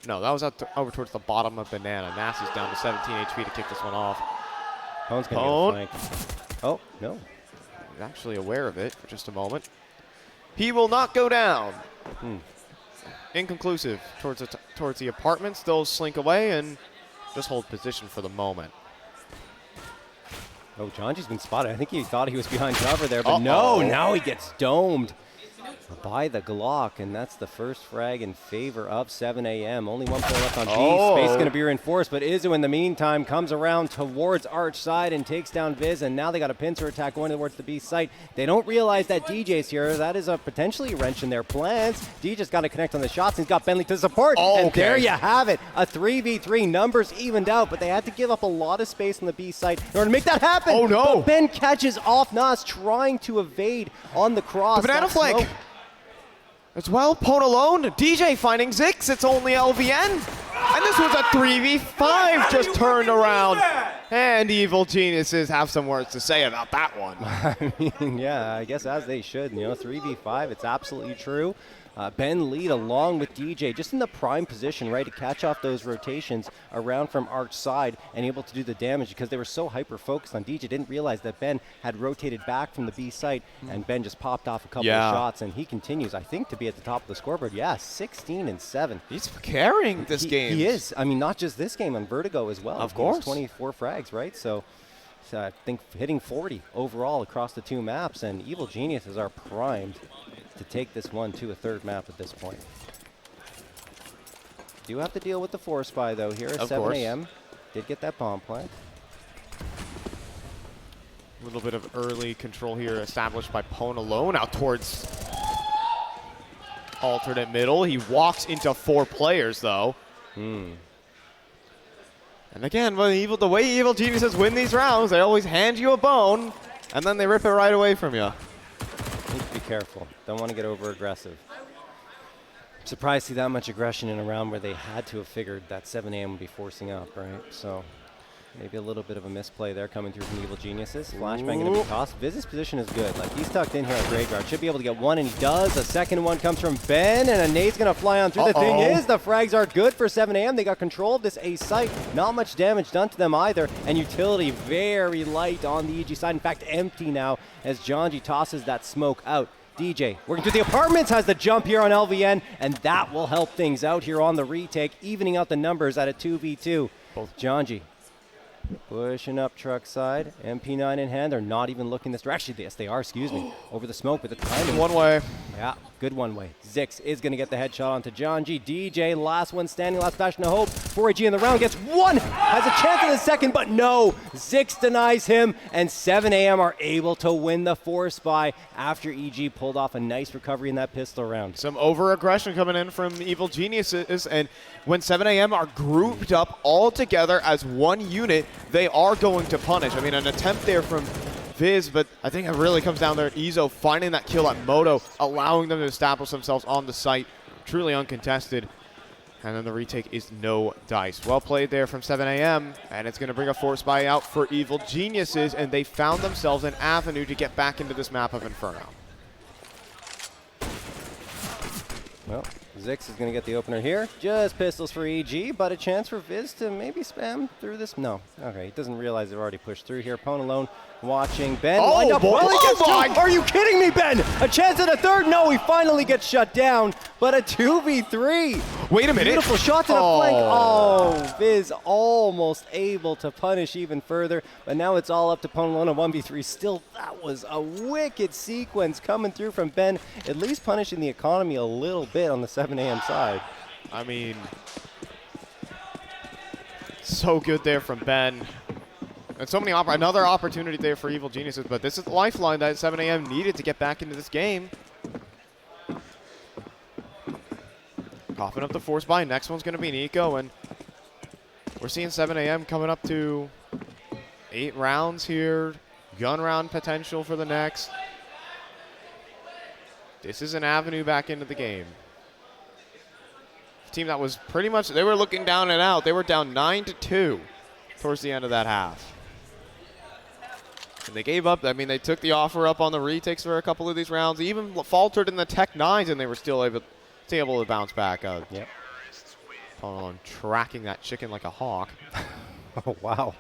No, that was over towards the bottom of Banana. Nasty's down to 17 HP to kick this one off. Pone's gonna get a flank. Oh, no. He's actually aware of it for just a moment. He will not go down. Inconclusive towards the apartments. They'll slink away and just hold position for the moment. Oh, Jonji's been spotted. I think he thought he was behind cover there, but no, now he gets domed by the Glock, and that's the first frag in favor of 7am. Only 1 player left on B. Space going to be reinforced, but Izu in the meantime comes around towards Arch side and takes down Viz, and now they got a pincer attack going towards the B site. They don't realize that DJ's here. That is a potentially wrench in their plans. DJ's got to connect on the shots. He's got Bentley to support, and there you have it. A 3v3, numbers evened out, but they had to give up a lot of space on the B site in order to make that happen. Oh no! But Ben catches off Nas trying to evade on the cross. The banana flank! As well, Open-LAN, DJ finding Zix, it's only LVN. And this was a 3v5 just turned around. And Evil Geniuses have some words to say about that one. I mean, yeah, I guess as they should. 3v5, it's absolutely true. Ben lead along with DJ, just in the prime position, right, to catch off those rotations around from Arch side and able to do the damage, because they were so hyper-focused on DJ. Didn't realize that Ben had rotated back from the B site, and Ben just popped off a couple of shots, and he continues, I think, to be at the top of the scoreboard. Yeah, 16-7. He's carrying this game. He is. I mean, not just this game, on Vertigo as well. Of course. 24 frags, right? So I think hitting 40 overall across the 2 maps, and Evil Geniuses are primed to take this one to a 3rd map at this point. Do have to deal with the force spy though here at 7am. Did get that bomb plant. A little bit of early control here established by Open-LAN out towards alternate middle. He walks into 4 players though. And again, the way Evil Geniuses win these rounds, they always hand you a bone and then they rip it right away from you. Need to be careful. Don't want to get over aggressive. Surprised to see that much aggression in a round where they had to have figured that 7am would be forcing up, right? So maybe a little bit of a misplay there coming through from Evil Geniuses. Flashbang going to be tossed. Viz's position is good. Like, he's tucked in here at Graveyard. Should be able to get one, and he does. A second one comes from Ben, and a nade's going to fly on through. The thing is, the frags are good for 7am. They got control of this A site. Not much damage done to them either, and utility very light on the EG side. In fact, empty now as Jonji tosses that smoke out. DJ working through the apartments, has the jump here on LVN, and that will help things out here on the retake, evening out the numbers at a 2v2. Both Jonji pushing up truck side, MP9 in hand. They're not even looking this direction. Yes, they are, excuse me. Over the smoke with the timing. One way. Yeah, good one way. Zix is going to get the headshot onto Jonji. DJ, last one standing, last bastion of hope. 4AG in the round, gets one, has a chance in the second, but no. Zix denies him, and 7am are able to win the 4 spy after EG pulled off a nice recovery in that pistol round. Some over-aggression coming in from Evil Geniuses, and when 7am are grouped up all together as one unit, they are going to punish. I mean, an attempt there from Viz, but I think it really comes down there at Ezo finding that kill at Moto, allowing them to establish themselves on the site, truly uncontested. And then the retake is no dice. Well played there from 7am, and it's going to bring a 4 spy out for Evil Geniuses, and they found themselves an avenue to get back into this map of Inferno. Well, Zix is going to get the opener here. Just pistols for EG, but a chance for Viz to maybe spam through this. No. Okay, he doesn't realize they've already pushed through here. Open-LAN watching Ben. Lined up. Well, he gets two. Are you kidding me, Ben? A chance at a third? No, he finally gets shut down, but a 2v3. Wait a minute. Beautiful shot to the flank. Oh, Viz almost able to punish even further, but now it's all up to Open-LAN on 1v3. Still, that was a wicked sequence coming through from Ben, at least punishing the economy a little bit on the 7am side. I mean, so good there from Ben. And so many another opportunity there for Evil Geniuses, but this is the lifeline that 7 a.m. needed to get back into this game. Coughing up the force buy. Next one's going to be Nico, and we're seeing 7 a.m. coming up to 8 rounds here. Gun round potential for the next. This is an avenue back into the game. Team that was pretty much, they were looking down and out. They were down 9-2 towards the end of that half. And they gave up. I mean, they took the offer up on the retakes for a couple of these rounds. They even faltered in the Tech 9s, and they were still able to bounce back. Yep. On tracking that chicken like a hawk. Oh, wow.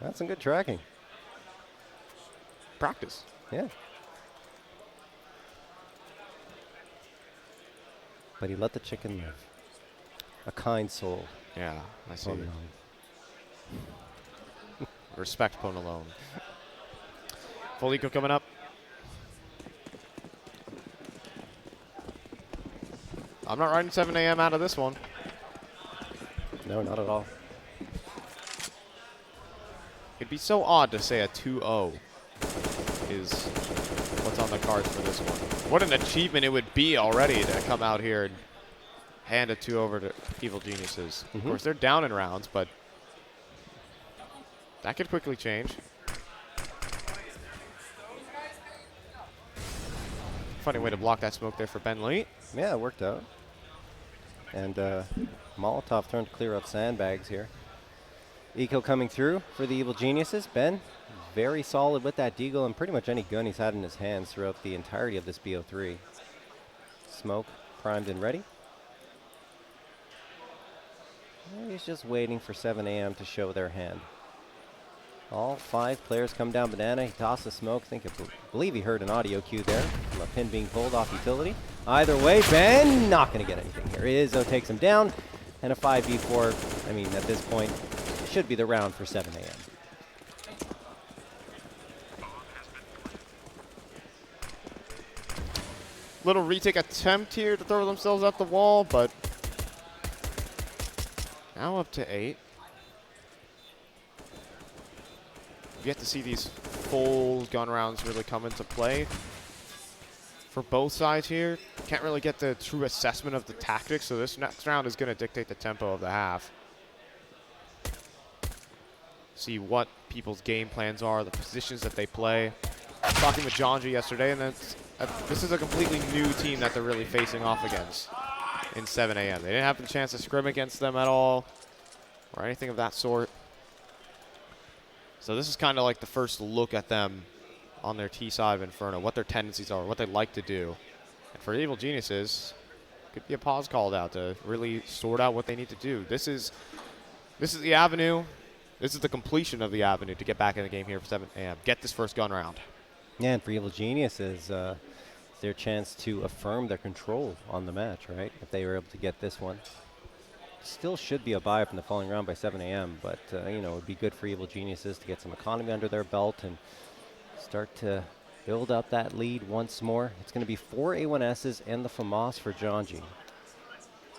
That's some good tracking. Practice. Yeah. But he let the chicken live. A kind soul. Yeah, I see. Respect Ponalone. Folico coming up. I'm not riding 7 a.m. out of this one. No, not at all. It'd be so odd to say a 2-0 is what's on the cards for this one. What an achievement it would be already to come out here and hand a 2 over to Evil Geniuses. Of course, they're down in rounds, but that could quickly change. Funny way to block that smoke there for Ben Lee. Yeah, it worked out. And Molotov turned to clear up sandbags here. Eco coming through for the Evil Geniuses. Ben, very solid with that deagle and pretty much any gun he's had in his hands throughout the entirety of this BO3. Smoke primed and ready. And he's just waiting for 7 a.m. to show their hand. All 5 players come down banana. He tossed the smoke. I believe he heard an audio cue there from a pin being pulled off utility. Either way, Ben not going to get anything here. Izzo takes him down. And a 5v4, I mean, at this point, should be the round for 7 a.m. Little retake attempt here to throw themselves up the wall, but now up to 8. You get to see these full gun rounds really come into play for both sides here. Can't really get the true assessment of the tactics, so this next round is going to dictate the tempo of the half. See what people's game plans are, the positions that they play. Talking with Jonji yesterday, and this is a completely new team that they're really facing off against in 7 a.m. They didn't have the chance to scrim against them at all or anything of that sort. So this is kind of like the first look at them on their T side of Inferno, what their tendencies are, what they like to do. And for Evil Geniuses, could be a pause called out to really sort out what they need to do. This is the avenue. This is the completion of the avenue to get back in the game here for 7 a.m. Get this first gun round. Yeah, and for Evil Geniuses, their chance to affirm their control on the match, right? If they were able to get this one. Still should be a bye from the following round by 7 a.m., but, you know, it would be good for Evil Geniuses to get some economy under their belt and start to build up that lead once more. It's going to be 4 A1Ss and the FAMAS for Jonji.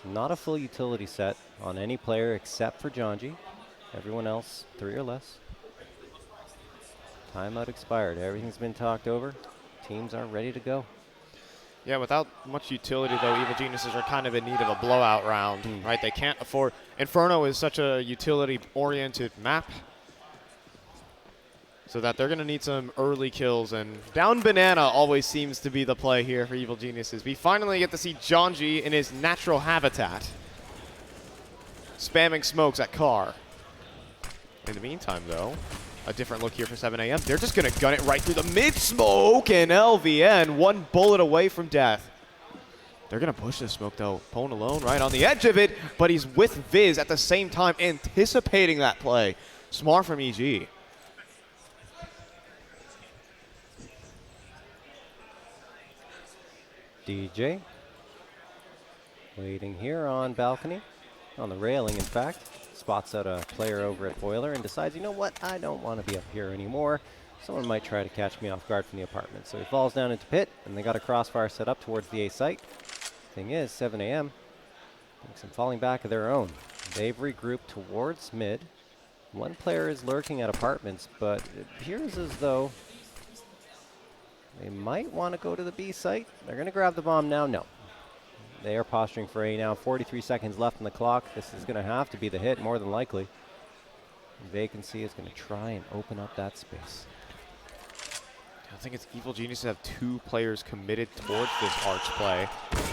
Not a full utility set on any player except for Jonji. Everyone else, 3 or less. Timeout expired. Everything's been talked over. Teams are ready to go. Yeah, without much utility, though, Evil Geniuses are kind of in need of a blowout round, right? They can't afford... Inferno is such a utility-oriented map, so that they're going to need some early kills, and down banana always seems to be the play here for Evil Geniuses. We finally get to see Jonji in his natural habitat, spamming smokes at car. In the meantime, though, a different look here for 7 a.m. They're just going to gun it right through the mid-smoke, and LVN, 1 bullet away from death. They're going to push this smoke, though. Pone alone right on the edge of it, but he's with Viz at the same time, anticipating that play. Smart from EG. DJ waiting here on balcony, on the railing, in fact. Spots out a player over at Boiler and decides, you know what, I don't want to be up here anymore. Someone might try to catch me off guard from the apartment. So he falls down into pit, and they got a crossfire set up towards the A site. Thing is, 7 a.m. thinks I'm falling back of their own. They've regrouped towards mid, One player is lurking at apartments, but it appears as though they might want to go to the B site. They're going to grab the bomb now. No. They are posturing for A now. 43 seconds left on the clock. This is going to have to be the hit, more than likely. Vacancy is going to try and open up that space. I think it's Evil Genius to have 2 players committed towards this Arch play.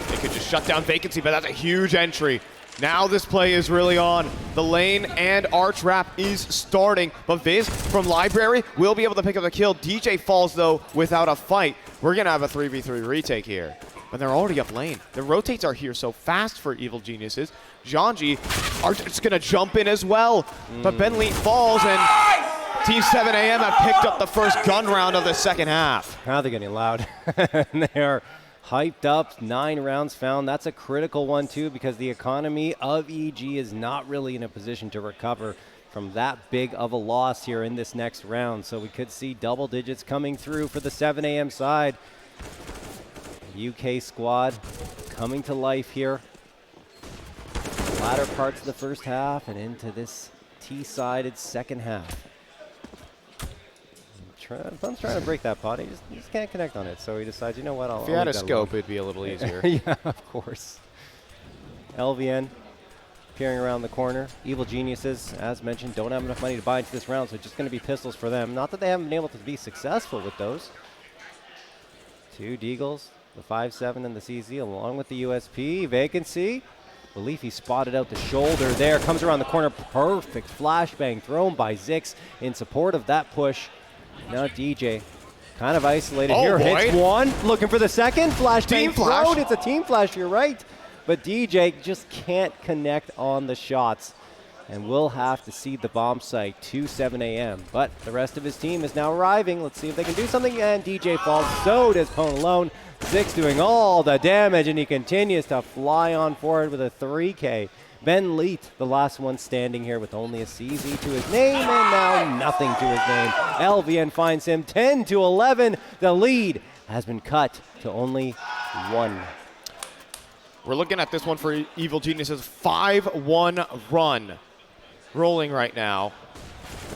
They could just shut down Vacancy, but that's a huge entry. Now this play is really on. The lane and Arch wrap is starting, but Viz from Library will be able to pick up the kill. DJ falls, though, without a fight. We're going to have a 3v3 retake here. But they're already up lane. The rotates are here so fast for Evil Geniuses. Janji are just going to jump in as well. But Ben Lee falls, and Team 7am have picked up the first gun round of the second half. Now they're getting loud. They are hyped up. 9 rounds found. That's a critical one, too, because the economy of EG is not really in a position to recover from that big of a loss here in this next round. So we could see double digits coming through for the 7am side. UK squad coming to life here. Latter parts of the first half and into this T-sided second half. Fun's trying to break that pot. He just can't connect on it. So he decides, you know what, if he had a scope, it'd be a little easier. Yeah, of course. LVN peering around the corner. Evil Geniuses, as mentioned, don't have enough money to buy into this round, so it's just going to be pistols for them. Not that they haven't been able to be successful with those. 2 Deagles, the 5.7 and the CZ, along with the USP. Vacancy. Believe he spotted out the shoulder there. Comes around the corner. Perfect flashbang thrown by Zix in support of that push. Now DJ kind of isolated here. Boy. Hits one. Looking for the second. Flashbang Team flash. thrown. It's a team flash, you're right. But DJ just can't connect on the shots. And will have to cede the bomb site to 7am. But the rest of his team is now arriving. Let's see if they can do something. And DJ falls. So does Pone alone. Zix doing all the damage, and he continues to fly on forward with a 3K. Ben Leet, the last one standing here with only a CZ to his name, and now nothing to his name. LVN finds him 10-11. The lead has been cut to only 1. We're looking at this one for Evil Geniuses' 5-1 run. Rolling right now.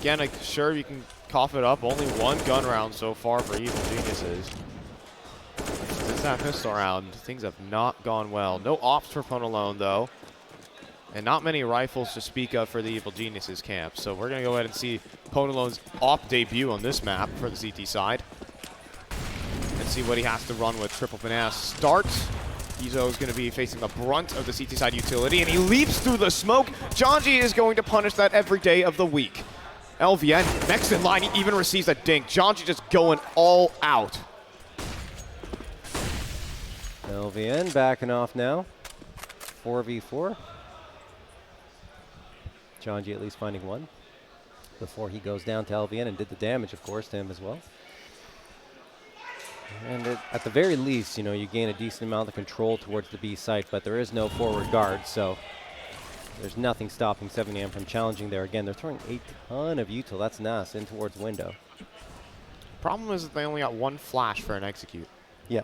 Again, sure you can cough it up. Only 1 gun round so far for Evil Geniuses. Since that pistol round, things have not gone well. No ops for Ponalone, though. And not many rifles to speak of for the Evil Geniuses camp. So we're going to go ahead and see Ponalone's op debut on this map for the CT side. And see what he has to run with. Triple banana start. Izo is going to be facing the brunt of the CT side utility, and he leaps through the smoke. Janji is going to punish that every day of the week. LVN, next in line, he even receives a dink. Janji just going all out. LVN backing off now. 4v4. Janji at least finding 1 before he goes down to LVN and did the damage, of course, to him as well. And at the very least, you know, you gain a decent amount of control towards the B site, but there is no forward guard, so there's nothing stopping 7am from challenging there. Again, they're throwing a ton of util. That's Nas in towards window. Problem is that they only got 1 flash for an execute. Yeah.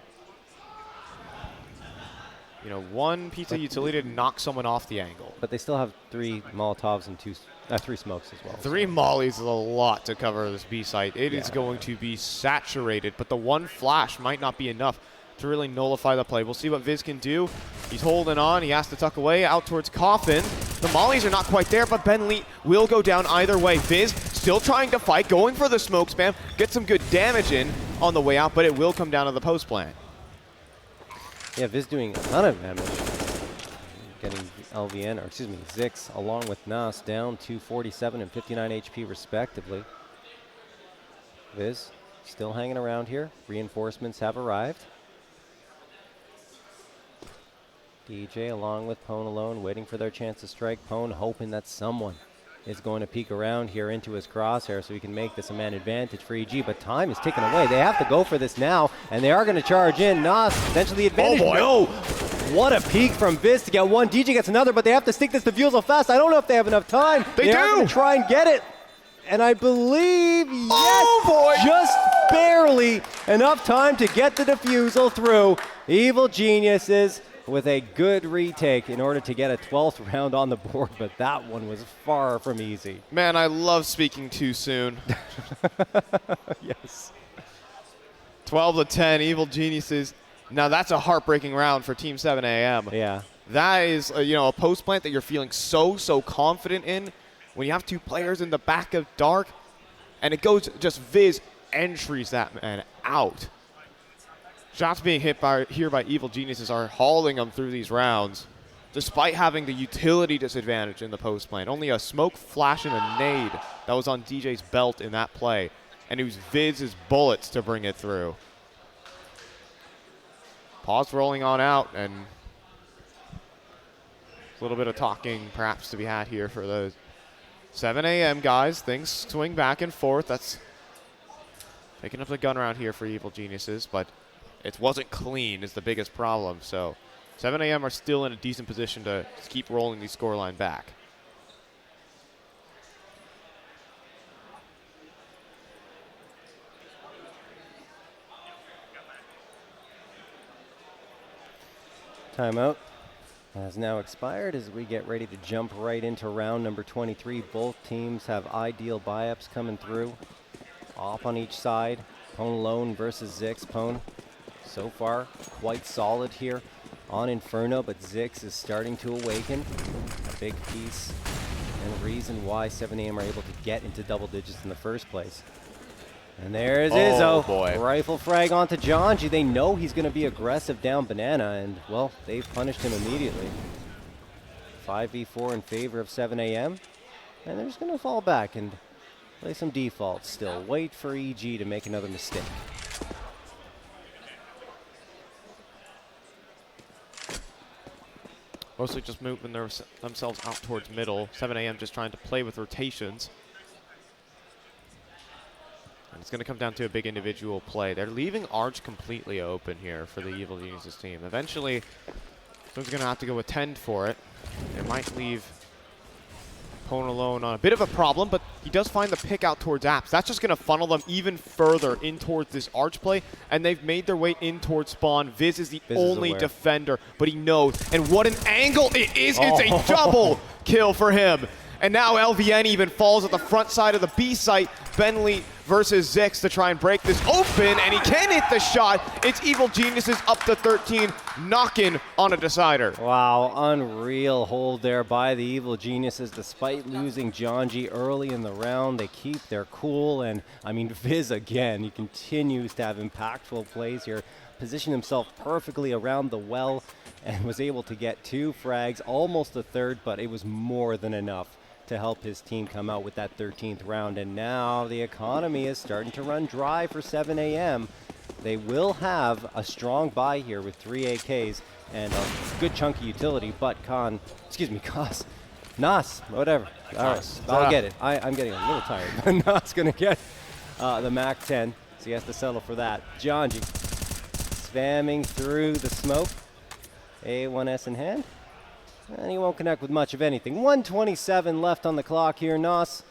You know, 1 pizza utility to knock someone off the angle. But they still have 3 Molotovs and 3 smokes as well. 3 mollies is a lot to cover this B site. It is going to be saturated, but the 1 flash might not be enough to really nullify the play. We'll see what Viz can do. He's holding on. He has to tuck away out towards Coffin. The mollies are not quite there, but Ben Lee will go down either way. Viz still trying to fight, going for the smoke spam. Get some good damage in on the way out, but it will come down to the post plan. Yeah, Viz doing a ton of damage. Getting LVN, or excuse me, Zix, along with Nas, down to 47 and 59 HP respectively. Viz still hanging around here. Reinforcements have arrived. DJ along with Pone alone, waiting for their chance to strike. Pone hoping that someone is going to peek around here into his crosshair so he can make this a man advantage for EG, but time is ticking away. They have to go for this now, and they are going to charge in. Nas potentially the advantage. Oh boy. No! What a peek from Viz to get 1. DJ gets another, but they have to stick this to Fusel fast. I don't know if they have enough time. They do! Are going to try and get it. And I believe, yes, oh boy. Just barely enough time to get the defusal through. Evil Geniuses with a good retake in order to get a 12th round on the board, but that one was far from easy. Man, I love speaking too soon. Yes. 12-10, Evil Geniuses. Now that's a heartbreaking round for Team 7 AM. Yeah. That is, a post plant that you're feeling so confident in when you have two players in the back of Dark, and it goes just Viz entries that man out. Shots being hit here by Evil Geniuses are hauling them through these rounds, despite having the utility disadvantage in the post plant. Only a smoke flash and a nade that was on DJ's belt in that play, and it was Viz's bullets to bring it through. Pause rolling on out, and a little bit of talking perhaps to be had here for the 7 AM guys. Things swing back and forth. That's picking up the gun around here for Evil Geniuses, but it wasn't clean is the biggest problem. So 7 AM are still in a decent position to keep rolling the scoreline back. Timeout has now expired as we get ready to jump right into round number 23. Both teams have ideal buy-ups coming through. Off on each side. Pone alone versus Zix. Pone, so far, quite solid here on Inferno, but Zix is starting to awaken. A big piece and reason why 7 AM are able to get into double digits in the first place. And there's Izzo. Boy. Rifle frag onto Jonji. They know he's going to be aggressive down Banana, and, well, they've punished him immediately. 5v4 in favor of 7 AM. And they're just going to fall back and play some defaults still. Wait for EG to make another mistake. Mostly just moving themselves out towards middle. 7 AM just trying to play with rotations. And it's going to come down to a big individual play. They're leaving Arch completely open here for the Evil Geniuses team. Eventually, someone's going to have to go attend for it. It might leave Pone alone on a bit of a problem, but he does find the pick out towards Apps. That's just going to funnel them even further in towards this Arch play, and they've made their way in towards spawn. Viz is the only defender, but he knows. And what an angle it is. It's a double kill for him. And now LVN even falls at the front side of the B site. Bentley versus Zix to try and break this open, and he can hit the shot. It's Evil Geniuses up to 13, knocking on a decider. Wow, unreal hold there by the Evil Geniuses. Despite losing Jonji early in the round, they keep their cool, and I mean, Viz again, he continues to have impactful plays here. Positioned himself perfectly around the well and was able to get 2 frags, almost a third, but it was more than enough to help his team come out with that 13th round. And now the economy is starting to run dry for 7 AM. They will have a strong buy here with 3 AKs and a good chunky utility, but Nas, whatever. All right, I'll get it. I'm getting a little tired. Nas going to get the Mac 10, so he has to settle for that. Jonji spamming through the smoke. A1S in hand. And he won't connect with much of anything. 1:27 left on the clock here. Nos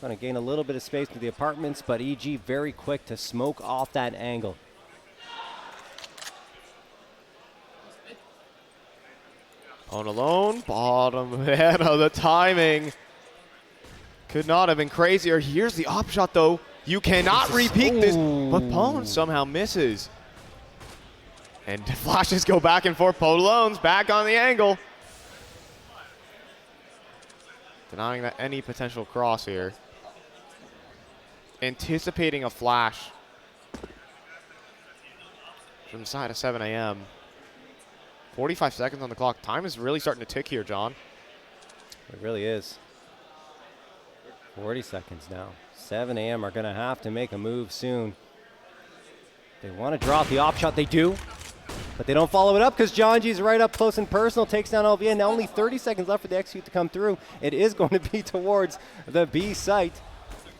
going to gain a little bit of space to the apartments, but EG very quick to smoke off that angle. Pone alone, bottom head of the timing. Could not have been crazier. Here's the op shot, though. You cannot repeat this, but Pone somehow misses. And flashes go back and forth. Pone alone's back on the angle. Denying that any potential cross here. Anticipating a flash from the side of 7 AM. 45 seconds on the clock. Time is really starting to tick here, John. It really is. 40 seconds now. 7 AM are going to have to make a move soon. They want to drop the op shot. They do. But they don't follow it up because Jonji's right up close and personal, takes down LVN. Now only 30 seconds left for the execute to come through. It is going to be towards the B site.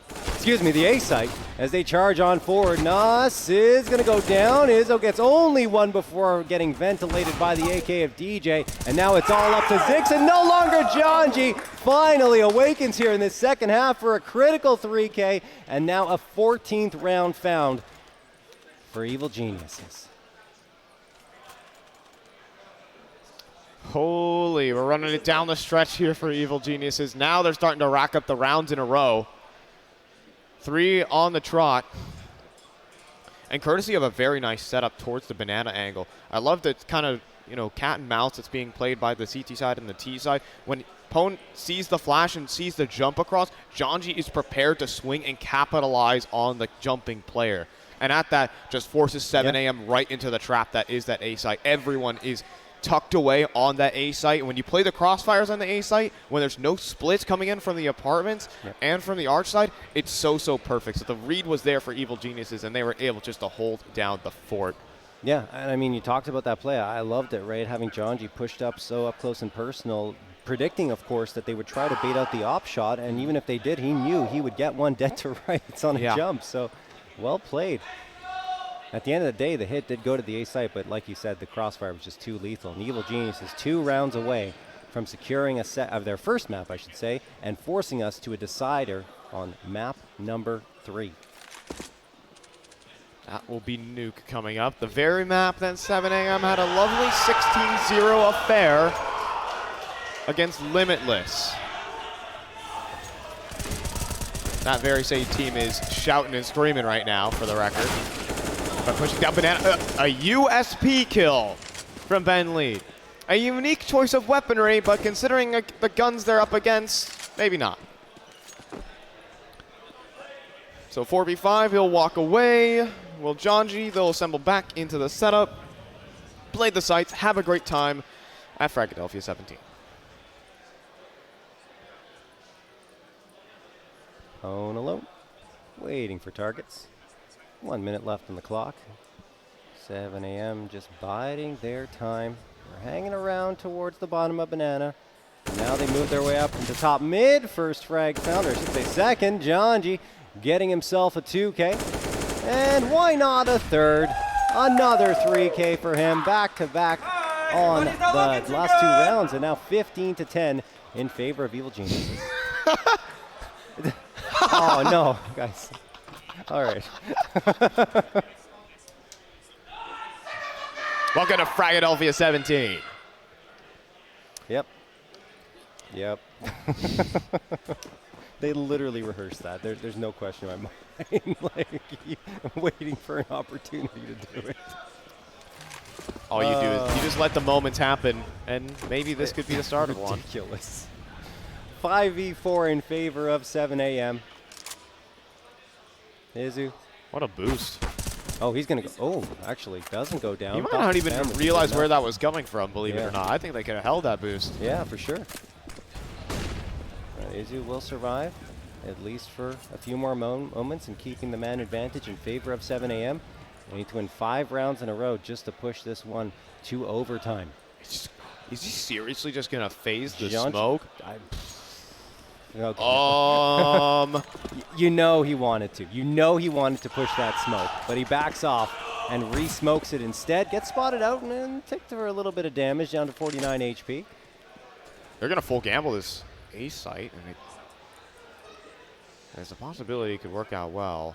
Excuse me, the A site, as they charge on forward. Nas is going to go down. Izzo gets only one before getting ventilated by the AK of DJ. And now it's all up to Zix, and no longer Jonji finally awakens here in this second half for a critical 3K. And now a 14th round found for Evil Geniuses. Holy, we're running it down the stretch here for Evil Geniuses. Now they're starting to rack up the rounds in a row. 3 on the trot. And courtesy of a very nice setup towards the banana angle. I love the kind of, cat and mouse that's being played by the CT side and the T side. When opponent sees the flash and sees the jump across, Janji is prepared to swing and capitalize on the jumping player. And at that, just forces 7am right into the trap that is that A site. Everyone is tucked away on that A site. And when you play the crossfires on the A site, when there's no splits coming in from the apartments and from the arch side, it's so perfect. So the read was there for Evil Geniuses, and they were able just to hold down the fort. Yeah, and I mean, you talked about that play. I loved it, right? Having Janji pushed up so up close and personal, predicting, of course, that they would try to bait out the op shot, and even if they did, he knew he would get one dead to rights on a jump. So, well played. At the end of the day, the hit did go to the A site, but like you said, the crossfire was just too lethal. And Evil Genius is 2 rounds away from securing a set of their first map, I should say, and forcing us to a decider on map number 3. That will be Nuke coming up. The very map that 7am had a lovely 16-0 affair against Limitless. That very same team is shouting and screaming right now, for the record. By pushing down Banana, a USP kill from Ben Lee. A unique choice of weaponry, but considering the guns they're up against, maybe not. So 4v5, he'll walk away. Will Janji, they'll assemble back into the setup, play the sites, have a great time at Fragadelphia 17. Hone alone, waiting for targets. 1 minute left on the clock. 7am just biding their time. They're hanging around towards the bottom of Banana. Now they move their way up into top mid. First frag found, or I should say second. Janji getting himself a 2K. And why not a third? Another 3K for him. Back to back on the last 2 rounds. And now 15-10 in favor of Evil Geniuses. Oh, no, guys. All right. Welcome to Fragadelphia 17. Yep. They literally rehearsed that. There's no question in my mind. Like, waiting for an opportunity to do it. All you do is you just let the moments happen, and maybe this could be the start of one. Ridiculous. 5v4 in favor of 7am. Izu. What a boost. Oh, he's going to go. Oh, actually, doesn't go down. You might not even realize where that was coming from, believe it or not. I think they could have held that boost. Yeah, for sure. Izu will survive, at least for a few more moments, and keeping the man advantage in favor of 7am. They need to win 5 rounds in a row just to push this one to overtime. Is he seriously just going to phase the smoke? Okay. You know he wanted to. You know he wanted to push that smoke, but he backs off and re-smokes it instead. Gets spotted out and then takes for a little bit of damage, down to 49 HP. They're going to full gamble this A site, and there's a possibility it could work out well.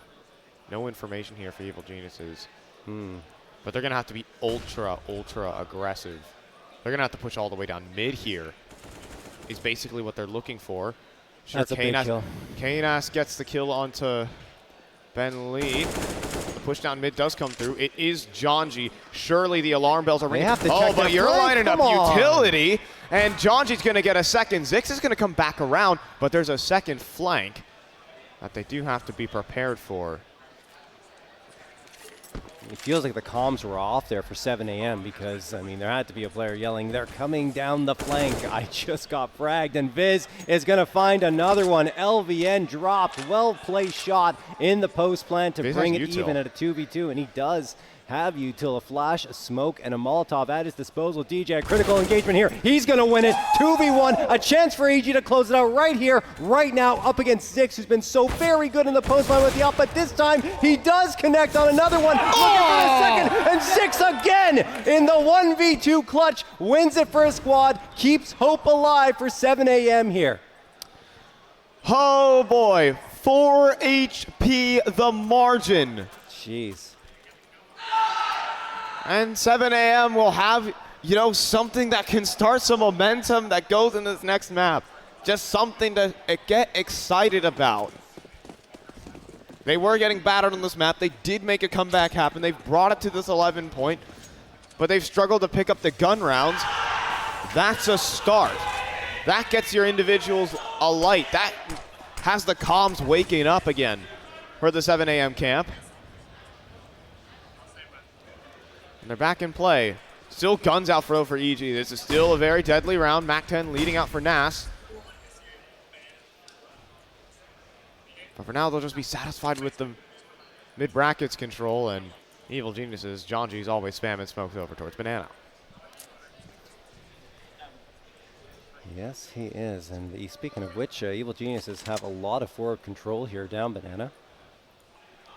No information here for Evil Geniuses. But they're going to have to be ultra aggressive. They're going to have to push all the way down mid here, is basically what they're looking for. Sure, that's a big kill. Kanas gets the kill onto Ben Lee. The push down mid does come through. It is Janji. Surely the alarm bells are ringing. Oh, but you're lining up utility, and Janji's going to get a second. Zix is going to come back around, but there's a second flank that they do have to be prepared for. It feels like the comms were off there for 7am because, I mean, there had to be a player yelling, they're coming down the flank. I just got fragged, and Viz is going to find another one. LVN dropped. Well-placed shot in the post plan to bring it even at a 2v2, and he does have util, a flash, a smoke, and a Molotov at his disposal. DJ, a critical engagement here. He's going to win it. 2v1, a chance for EG to close it out right here, right now, up against Zix, who's been so very good in the post line with the up, but this time he does connect on another one. Looking for the second, and Zix again in the 1v2 clutch, wins it for his squad, keeps hope alive for 7am here. Oh boy, 4 HP the margin. Jeez. And 7am will have you know, something that can start some momentum that goes in this next map. Just something to get excited about. They were getting battered on this map. They did make a comeback happen. They've brought it to this 11 point, but they've struggled to pick up the gun rounds. That's a start. That gets your individuals alight. That has the comms waking up again for the 7 a.m. camp. And they're back in play. Still guns out for EG. This is still a very deadly round. MAC-10 leading out for Nas. But for now, they'll just be satisfied with the mid-brackets control, and Evil Geniuses, John G's always spamming smokes over towards Banana. Yes, he is. And speaking of which, Evil Geniuses have a lot of forward control here down Banana.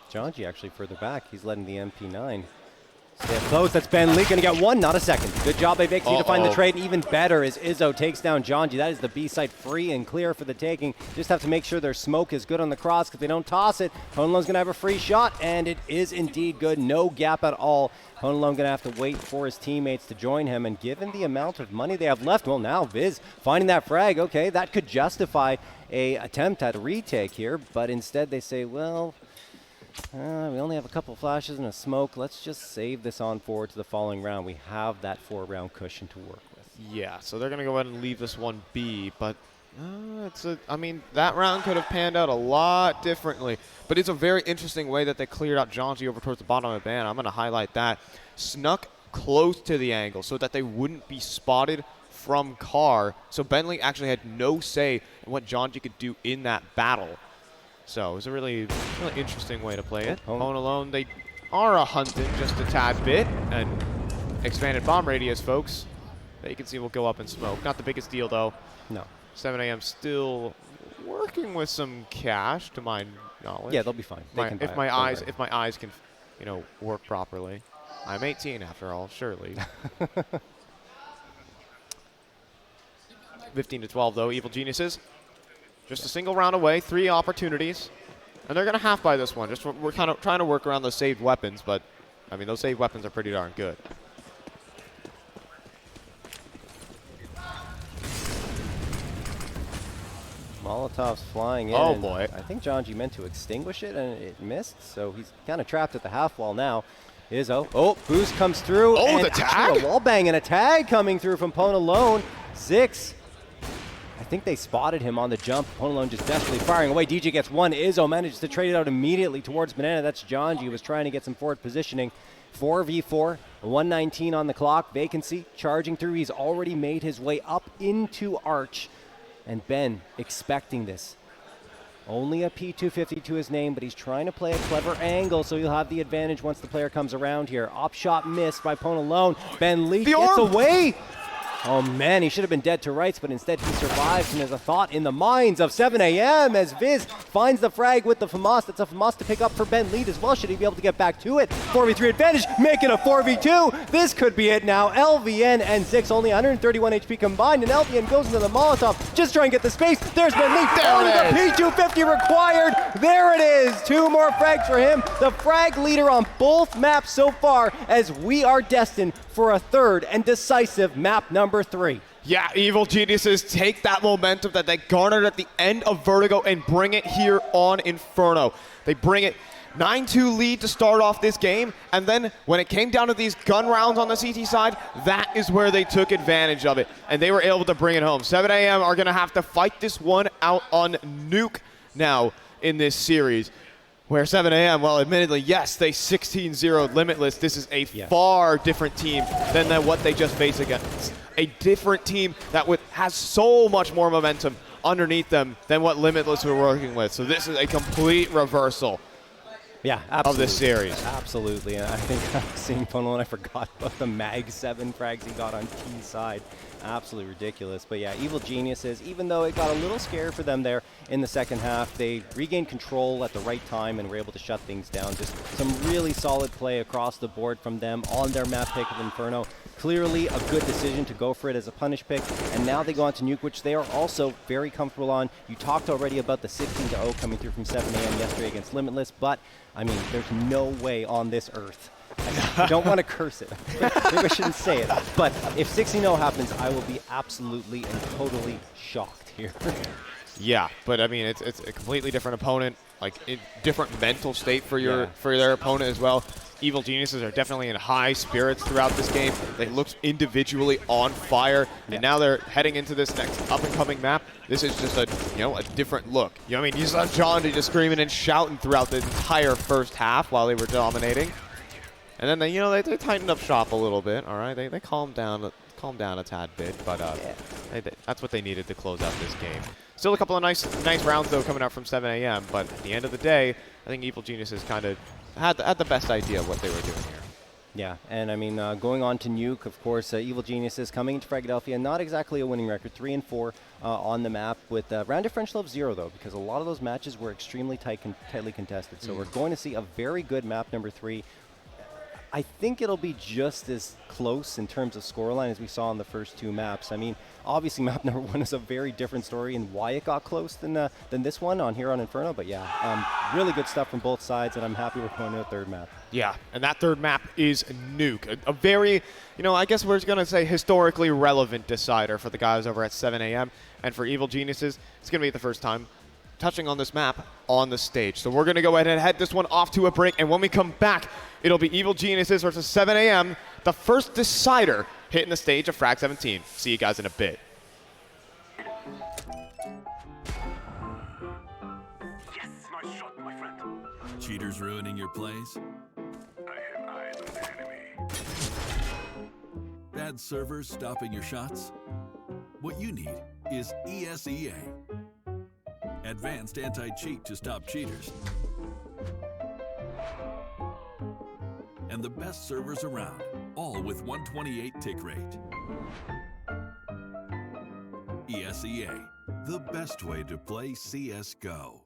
John G actually further back. He's letting the MP9 stay up close. That's Ben Lee going to get one, not a second. Good job by Vixie to find the trade. And even better is Izzo takes down John G. That is the B site free and clear for the taking. Just have to make sure their smoke is good on the cross, because if they don't toss it, Honalon's going to have a free shot, and it is indeed good. No gap at all. Honalon going to have to wait for his teammates to join him, and given the amount of money they have left, well, now Viz finding that frag. Okay, that could justify a attempt at a retake here, but instead they say, well, we only have a couple flashes and a smoke. Let's just save this on forward to the following round. We have that 4-round cushion to work with. Yeah, so they're going to go ahead and leave this one be, but I mean, that round could have panned out a lot differently, but it's a very interesting way that they cleared out John G over towards the bottom of the band. I'm going to highlight that. Snuck close to the angle so that they wouldn't be spotted from car, so Bentley actually had no say in what John G could do in that battle. So it was a really interesting way to play it. Hone alone, they are a hunting just a tad bit, and expanded bomb radius, folks. That you can see will go up in smoke. Not the biggest deal though. No. 7 a.m. still working with some cash, to my knowledge. Yeah, they'll be fine. If my eyes can, you know, work properly. I'm 18 after all, surely. 15 to 12 though, Evil Geniuses. Just a single round away, 3 opportunities. And they're going to half by this one. Just we're kind of trying to work around those saved weapons, but, I mean, those saved weapons are pretty darn good. Molotov's flying in. Oh, boy. I think John G meant to extinguish it, and it missed, so he's kind of trapped at the half wall now. Izzo. Oh, boost comes through. Oh, and the tag? a wall bang and a tag coming through from Ponalone. 6. I think they spotted him on the jump. Ponalone just desperately firing away. DJ gets one. Izzo manages to trade it out immediately towards Banana. That's John G, was trying to get some forward positioning. 4v4, 119 on the clock. Vacancy charging through. He's already made his way up into Arch. And Ben expecting this. Only a P250 to his name, but he's trying to play a clever angle, so he'll have the advantage once the player comes around here. Op shot missed by Ponalone. Ben Lee gets away. Oh man, he should have been dead to rights, but instead he survives, and there's a thought in the minds of 7 a.m. as Viz finds the frag with the FAMAS. That's a FAMAS to pick up for Ben Lead as well. Should he be able to get back to it? 4v3 advantage, making a 4v2. This could be it now. LVN and 6, only 131 HP combined, and LVN goes into the Molotov. Just try and get the space. There's Ben Lead. Only the P250 required. There it is. 2 more frags for him. The frag leader on both maps so far, as we are destined for a third and decisive map number 3. Yeah, Evil Geniuses take that momentum that they garnered at the end of Vertigo and bring it here on Inferno. They bring it 9-2 lead to start off this game, and then when it came down to these gun rounds on the CT side, that is where they took advantage of it, and they were able to bring it home. 7 a.m. are going to have to fight this one out on Nuke now in this series. Where 7 a.m., well, admittedly, yes, they 16-0'd Limitless. This is a far different team than what they just faced against. A different team that has so much more momentum underneath them than what Limitless were working with. So this is a complete reversal of this series. Absolutely. And I think seeing Ponalone, I forgot about the Mag 7 frags he got on T side. Absolutely ridiculous. But yeah, Evil Geniuses, even though it got a little scary for them there in the second half, they regained control at the right time and were able to shut things down. Just some really solid play across the board from them on their map pick of Inferno. Clearly a good decision to go for it as a punish pick. And now they go on to Nuke, which they are also very comfortable on. You talked already about the 16-0 coming through from 7 a.m. yesterday against Limitless, but I mean, there's no way on this earth I don't want to curse it. Maybe I shouldn't say it. But if 16-0 happens, I will be absolutely and totally shocked here. Yeah, but I mean, it's a completely different opponent, like different mental state for their opponent as well. Evil Geniuses are definitely in high spirits throughout this game. They looked individually on fire, and now they're heading into this next up-and-coming map. This is just a different look. You know what I mean? You saw John just screaming and shouting throughout the entire first half while they were dominating, and then they tightened up shop a little bit. All right, they calmed down a tad bit, but that's what they needed to close out this game. Still a couple of nice rounds though coming out from 7 a.m. But at the end of the day, I think Evil Geniuses kind of had the best idea of what they were doing here. Yeah, and I mean, going on to Nuke, of course, Evil Geniuses coming into Fragadelphia, not exactly a winning record, 3-4 on the map with round differential of 0 though, because a lot of those matches were extremely tightly contested. So we're going to see a very good map number 3. I think it'll be just as close in terms of scoreline as we saw in the first 2 maps. I mean, obviously map number 1 is a very different story and why it got close than this one on here on Inferno. But yeah, really good stuff from both sides, and I'm happy we're going to a third map. Yeah, and that third map is Nuke, a very, I guess we're going to say historically relevant decider for the guys over at 7 a.m. And for Evil Geniuses, it's going to be the first time touching on this map on the stage. So we're going to go ahead and head this one off to a break, and when we come back, it'll be Evil Geniuses versus 7 a.m., the first decider hitting the stage of Frag 17. See you guys in a bit. Yes, nice shot, my friend. Cheaters ruining your plays? I have eyes on the enemy. Bad servers stopping your shots? What you need is ESEA. Advanced anti-cheat to stop cheaters. And the best servers around, all with 128 tick rate. ESEA, the best way to play CSGO.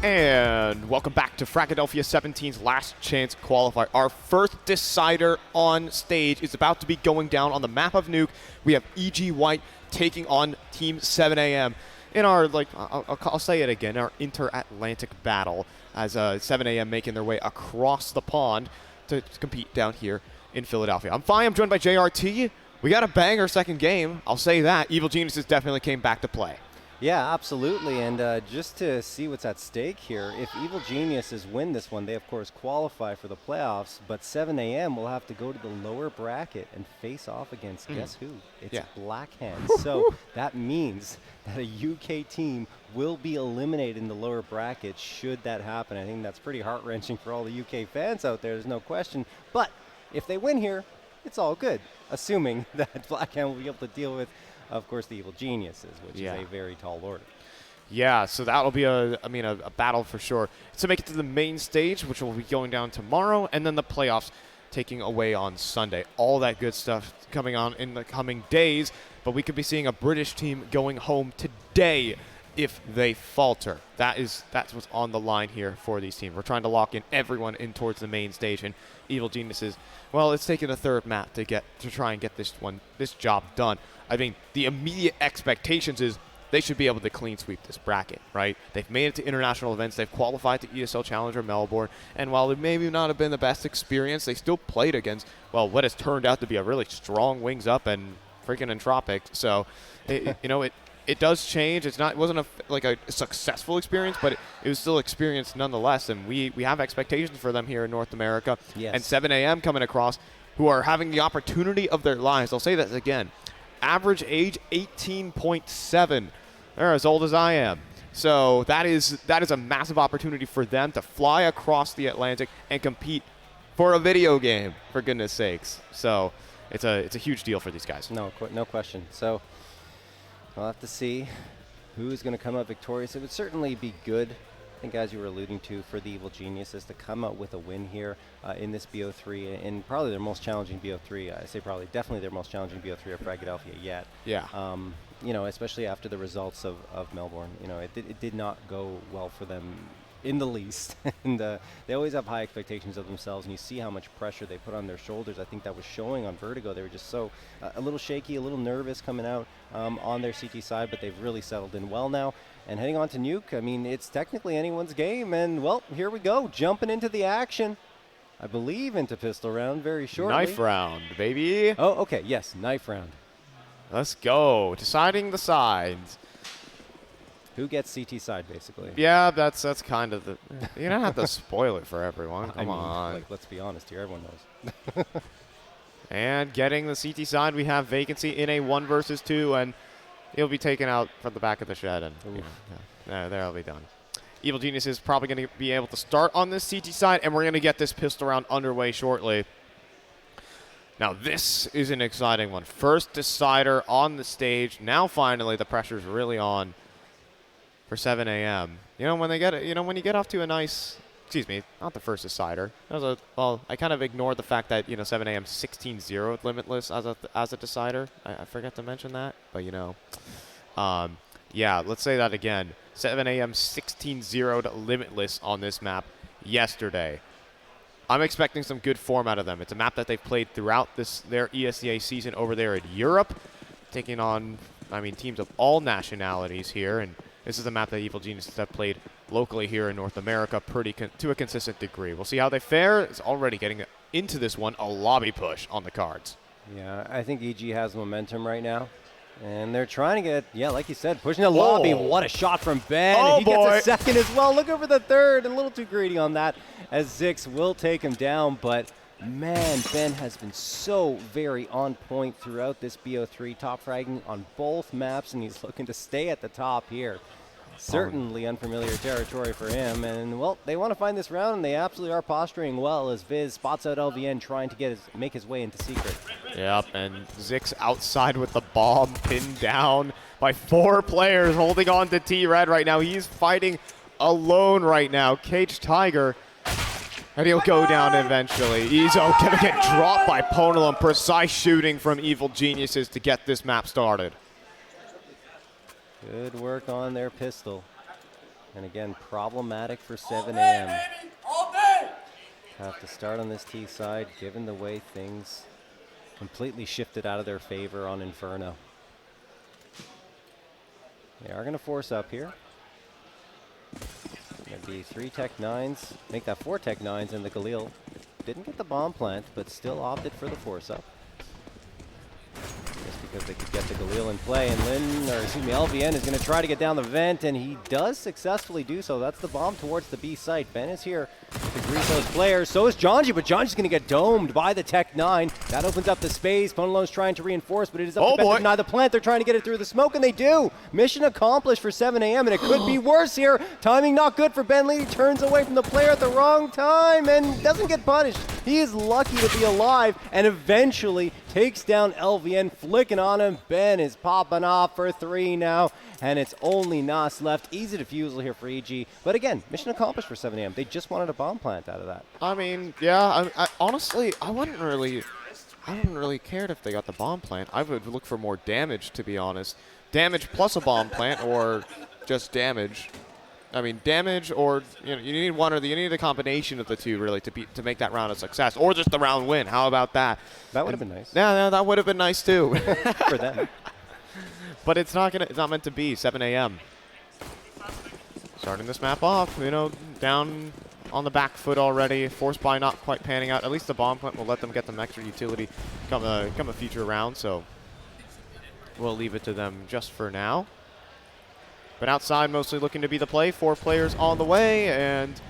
And welcome back to Fragadelphia 17's last chance qualifier. Our first decider on stage is about to be going down on the map of Nuke. We have EG White taking on Team 7 AM in our, I'll say it again, our inter-Atlantic battle as 7 AM making their way across the pond to compete down here in Philadelphia. I'm fine. I'm joined by JRT. We got a banger second game. I'll say that. Evil Geniuses definitely came back to play. Yeah, absolutely. And just to see what's at stake here, if Evil Geniuses win this one, they of course qualify for the playoffs, but 7 AM will have to go to the lower bracket and face off against guess who? It's Black Hands. So that means that a UK team will be eliminated in the lower bracket should that happen. I think that's pretty heart-wrenching for all the UK fans out there, there's no question. But if they win here, it's all good, assuming that Black Hand will be able to deal with, of course, the Evil Geniuses, which is a very tall order. Yeah, so that'll be a battle for sure. To make it to the main stage, which will be going down tomorrow, and then the playoffs taking away on Sunday. All that good stuff coming on in the coming days, but we could be seeing a British team going home today if they falter. That's what's on the line here for these teams. We're trying to lock in everyone in towards the main stage, and Evil Geniuses, well, it's taken a third map to try and get this job done. I mean, the immediate expectations is they should be able to clean sweep this bracket, right? They've made it to international events. They've qualified to ESL Challenger Melbourne. And while it may not have been the best experience, they still played against, well, what has turned out to be a really strong Wings Up and freaking Entropic. So, it does change. It wasn't a successful experience, but it was still experience nonetheless. And we have expectations for them here in North America. Yes. And 7 AM coming across, who are having the opportunity of their lives. I'll say that again. Average age 18.7. They're as old as I am. So that is a massive opportunity for them to fly across the Atlantic and compete for a video game, for goodness sakes. So it's a huge deal for these guys. No question. So we'll have to see who's going to come out victorious. It would certainly be good, I think, as you were alluding to, for the Evil Geniuses to come out with a win here in this BO3, and probably their most challenging BO3. I say probably, definitely their most challenging BO3 of Fragadelphia yet. Yeah. Especially after the results of Melbourne. It did not go well for them in the least. And they always have high expectations of themselves, and you see how much pressure they put on their shoulders. I think that was showing on Vertigo. They were just so a little shaky, a little nervous coming out on their CT side, but they've really settled in well now. And heading on to Nuke, I mean, it's technically anyone's game. And, well, here we go, jumping into the action. I believe into pistol round very shortly. Knife round, baby. Oh, okay, yes, knife round. Let's go. Deciding the sides. Who gets CT side, basically? Yeah, that's kind of the... You don't have to spoil it for everyone. Come on. Let's be honest here. Everyone knows. And getting the CT side, we have Vacancy in a 1 versus 2, and he'll be taken out from the back of the shed, and there'll be done. Evil Genius is probably going to be able to start on this CT side, and we're going to get this pistol round underway shortly. Now, this is an exciting one. First decider on the stage. Now, finally, the pressure's really on for 7 AM. When you get off to a nice, excuse me, not the first decider. I kind of ignored the fact that 7 AM 16-0 Limitless as a decider. I forgot to mention that, but yeah, let's say that again. 7 AM 16-0 Limitless on this map yesterday. I'm expecting some good form out of them. It's a map that they've played throughout their ESEA season over there in Europe, taking on, teams of all nationalities here, and this is a map that Evil Geniuses have played locally here in North America to a consistent degree. We'll see how they fare. It's already getting into this one, a lobby push on the cards. Yeah, I think EG has momentum right now. And they're trying to get, like you said, pushing the lobby. What a shot from Ben. Oh, he gets a second as well. Look over the third. A little too greedy on that, as Zix will take him down. But, man, Ben has been so very on point throughout this BO3, top fragging on both maps, and he's looking to stay at the top here. Certainly unfamiliar territory for him. And, well, they want to find this round, and they absolutely are posturing well as Viz spots out LVN trying to make his way into secret. Yep, and Zix outside with the bomb, pinned down by 4 players holding on to T-Red right now. He's fighting alone right now. Cage Tiger, and he'll go down eventually. He's going to get dropped by Ponelum. Precise shooting from Evil Geniuses to get this map started. Good work on their pistol. And again, problematic for 7 a.m. Have to start on this T side, given the way things completely shifted out of their favor on Inferno. They are going to force up here. Going to be 3 Tech 9s, make that 4 Tech 9s, and the Galil didn't get the bomb plant, but still opted for the force up. Just because they could get the Galil in play, and LVN is going to try to get down the vent, and he does successfully do so. That's the bomb towards the B site. Ben is here to greet those players. So is Janji, but Janji's going to get domed by the Tech 9. That opens up the space. Ponalone's trying to reinforce, but it is up to Ben to deny the plant. They're trying to get it through the smoke, and they do. Mission accomplished for 7 a.m., and it could be worse here. Timing not good for Ben Lee. He turns away from the player at the wrong time and doesn't get punished. He is lucky to be alive and eventually takes down LVN, flicking on him. Ben is popping off for 3 now, and it's only Nas left. Easy defusal here for EG. But again, mission accomplished for 7 a.m. They just wanted a bomb plant out of that. I mean, yeah, honestly, I wouldn't really care if they got the bomb plant. I would look for more damage, to be honest. Damage plus a bomb plant, or just damage. I mean, damage, or you need one, or you need a combination of the two, really, to make that round a success, or just the round win. How about that? That would have been nice. Yeah, that would have been nice too for them. But it's not meant to be. 7 a.m. Starting this map off, down on the back foot already. Force buy not quite panning out. At least the bomb plant will let them get some extra utility come a future round. So we'll leave it to them just for now. But outside, mostly looking to be the play. 4 players on the way, and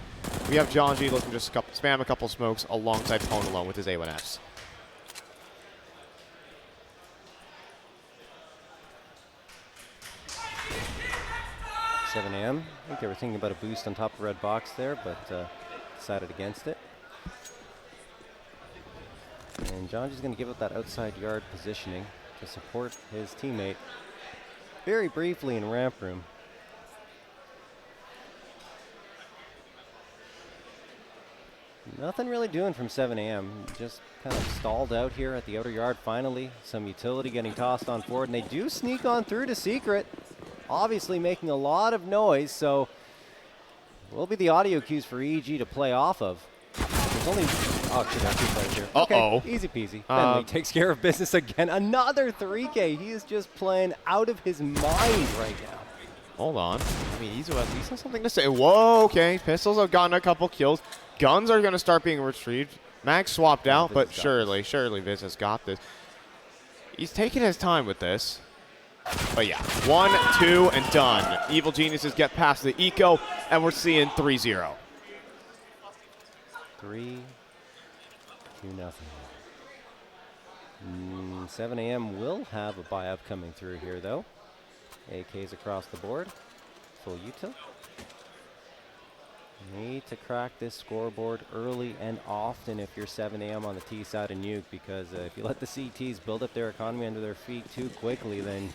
we have Janji looking to just spam a couple smokes alongside Ponalone with his A1Fs. .7 a.m. I think they were thinking about a boost on top of red box there, but decided against it. And Janji's going to give up that outside yard positioning to support his teammate very briefly in ramp room. Nothing really doing from 7 a.m. Just kind of stalled out here at the outer yard finally. Some utility getting tossed on forward, and they do sneak on through to Secret. Obviously making a lot of noise, so will be the audio cues for EG to play off of. There's only, oh, shit, there are 2 players here. Okay, easy peasy. Ben Lee takes care of business again. Another 3K. He is just playing out of his mind right now. Hold on. I mean, he's at least has something to say. Whoa, okay. Pistols have gotten a couple kills. Guns are going to start being retrieved. Mag swapped out, but surely Viz has got this. He's taking his time with this. But yeah, 1, 2, and done. Evil Geniuses get past the eco, and we're seeing 3-0. 3-0. 7 a.m. will have a buy-up coming through here, though. AKs across the board. Full util. Need to crack this scoreboard early and often if you're 7 a.m. on the T side of Nuke, because if you let the CTs build up their economy under their feet too quickly, then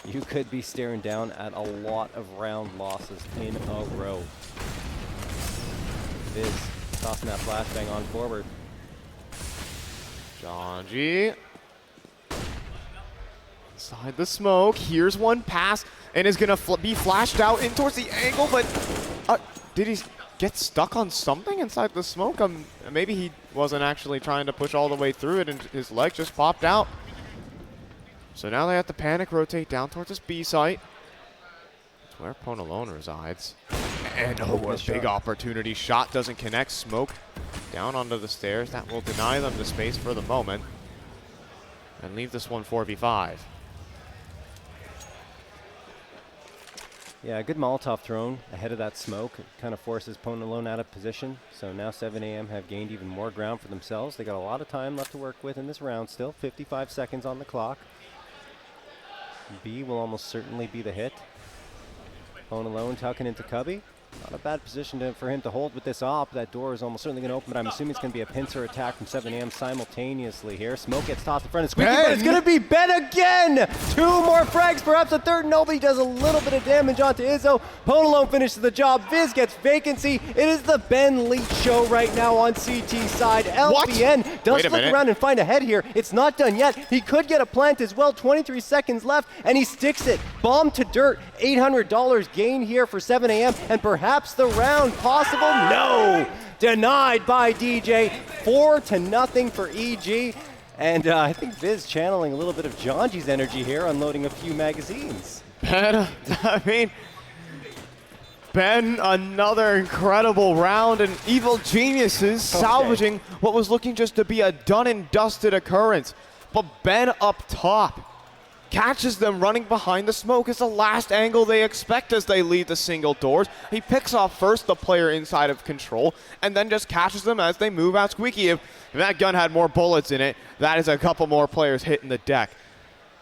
you could be staring down at a lot of round losses in a row. Viz tossing that flashbang on forward. Janji. Inside the smoke. Here's one pass, and is going to be flashed out in towards the angle, but did he get stuck on something inside the smoke? Maybe he wasn't actually trying to push all the way through it, and his leg just popped out. So now they have to panic rotate down towards this B site. That's where Ponalone resides. And a big opportunity. Shot doesn't connect. Smoke down onto the stairs. That will deny them the space for the moment and leave this one 4v5. Yeah, good Molotov thrown ahead of that smoke. It kind of forces Ponalone out of position. So now 7 a.m. have gained even more ground for themselves. They got a lot of time left to work with in this round still. 55 seconds on the clock. B will almost certainly be the hit. Ponalone tucking into Cubby. Not a bad position for him to hold with this op. That door is almost certainly going to open, but I'm assuming it's going to be a pincer attack from 7 AM simultaneously here. Smoke gets tossed in front of Squeaky, but it's going to be Ben again! 2 more frags, perhaps a third. Nobody does a little bit of damage onto Izzo. Ponalone finishes the job. Viz gets vacancy. It is the Ben Leach show right now on CT side. LBN does look around and find a head here. It's not done yet. He could get a plant as well. 23 seconds left, and he sticks it. Bomb to dirt. $800 gain here for 7 AM, and perhaps the round possible? No! Denied by DJ. 4-0 for EG. And I think Viz channeling a little bit of Janji's energy here, unloading a few magazines. Ben, Ben, another incredible round, and Evil Geniuses salvaging what was looking just to be a done and dusted occurrence. But Ben up top catches them running behind the smoke. Is the last angle they expect as they lead the single doors. He picks off first the player inside of control and then just catches them as they move out. Squeaky, if that gun had more bullets in it, that is a couple more players hitting the deck.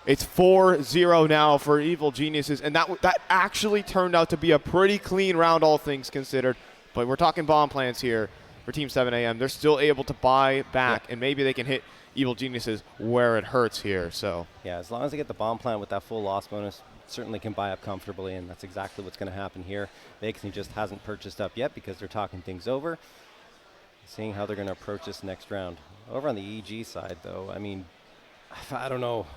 It's 4-0 now for Evil Geniuses, and that actually turned out to be a pretty clean round, all things considered. But we're talking bomb plans here for Team 7 AM. They're still able to buy back, and maybe they can hit Evil Geniuses where it hurts here. So yeah, as long as they get the bomb plant with that full loss bonus, certainly can buy up comfortably, and that's exactly what's going to happen here. Vacancy just hasn't purchased up yet because they're talking things over, seeing how they're going to approach this next round. Over on the EG side, though, I mean, I don't know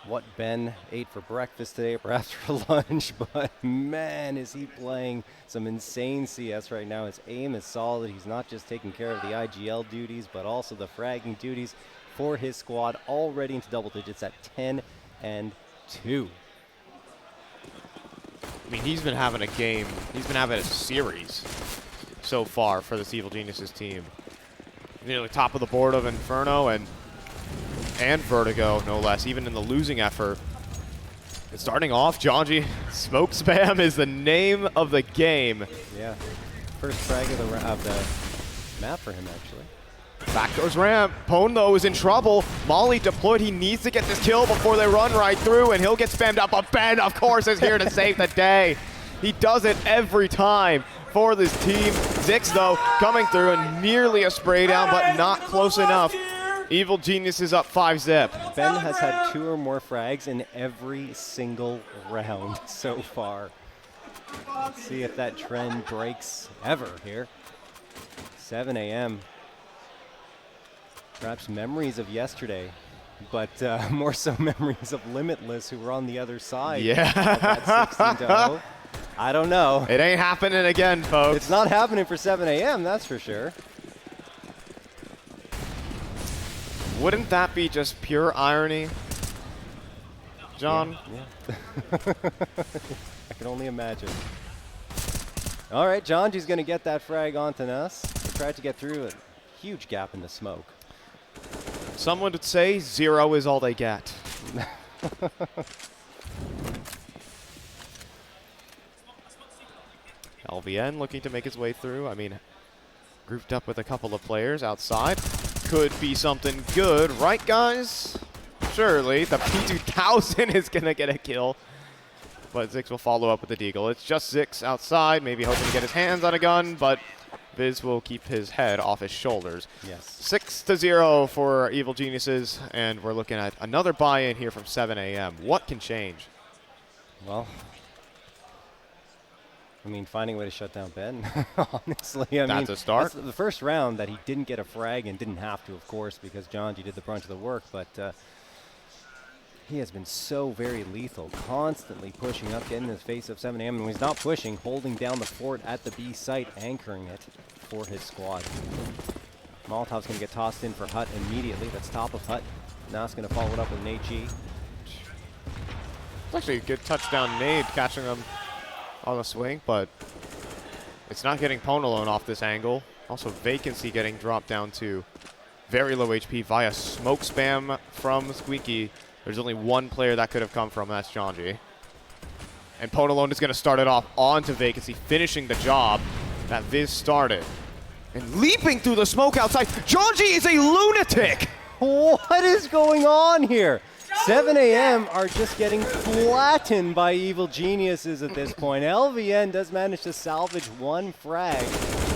what Ben ate for breakfast today, perhaps for lunch, but man, is he playing some insane CS right now. His aim is solid. He's not just taking care of the IGL duties, but also the fragging duties for his squad, already into double digits at 10-2. I mean, he's been having a game. He's been having a series so far for this Evil Geniuses team. Nearly top of the board of Inferno and Vertigo, no less, even in the losing effort. And starting off, Janji, smoke spam is the name of the game. Yeah, first frag of the map for him, actually. Back goes ramp. Pone, though, is in trouble. Molly deployed. He needs to get this kill before they run right through, and he'll get spammed up. But Ben, of course, is here to save the day. He does it every time for this team. Zix, though, coming through, and nearly a spray down, but not close enough. Evil Genius is up 5-zip. Ben has had 2 or more frags in every single round so far. Let's see if that trend breaks ever here. 7 AM. Perhaps memories of yesterday, but more so memories of Limitless, who were on the other side. Yeah. Of that 16-0. I don't know. It ain't happening again, folks. It's not happening for 7 AM, that's for sure. Wouldn't that be just pure irony, John? Yeah. I can only imagine. All right, Janji's going to get that frag onto us. He tried to get through a huge gap in the smoke. Someone would say 0 is all they get. LVN looking to make his way through. I mean, grouped up with a couple of players outside. Could be something good, right, guys? Surely the P2000 is going to get a kill. But Zix will follow up with the deagle. It's just Zix outside, maybe hoping to get his hands on a gun, but Viz will keep his head off his shoulders. Yes. 6-0 for Evil Geniuses, and we're looking at another buy-in here from 7 AM. What can change? Well, I mean, finding a way to shut down Ben, honestly. That's a start. That's the first round that he didn't get a frag and didn't have to, of course, because Janji did the brunt of the work, but he has been so very lethal, constantly pushing up, getting in the face of 7 AM, and when he's not pushing, holding down the fort at the B site, anchoring it for his squad. Molotov's going to get tossed in for Hut immediately. That's top of Hut. Now it's going to follow it up with an HE. It's actually a good touchdown nade, catching him on the swing, but it's not getting Ponalone off this angle. Also, Vacancy getting dropped down to very low HP via smoke spam from Squeaky. There's only one player that could have come from, that's Janji. And Ponalone is going to start it off onto Vacancy, finishing the job that Viz started. And leaping through the smoke outside, Janji is a lunatic! What is going on here? 7 a.m. are just getting flattened by evil geniuses at this point. LVN does manage to salvage one frag,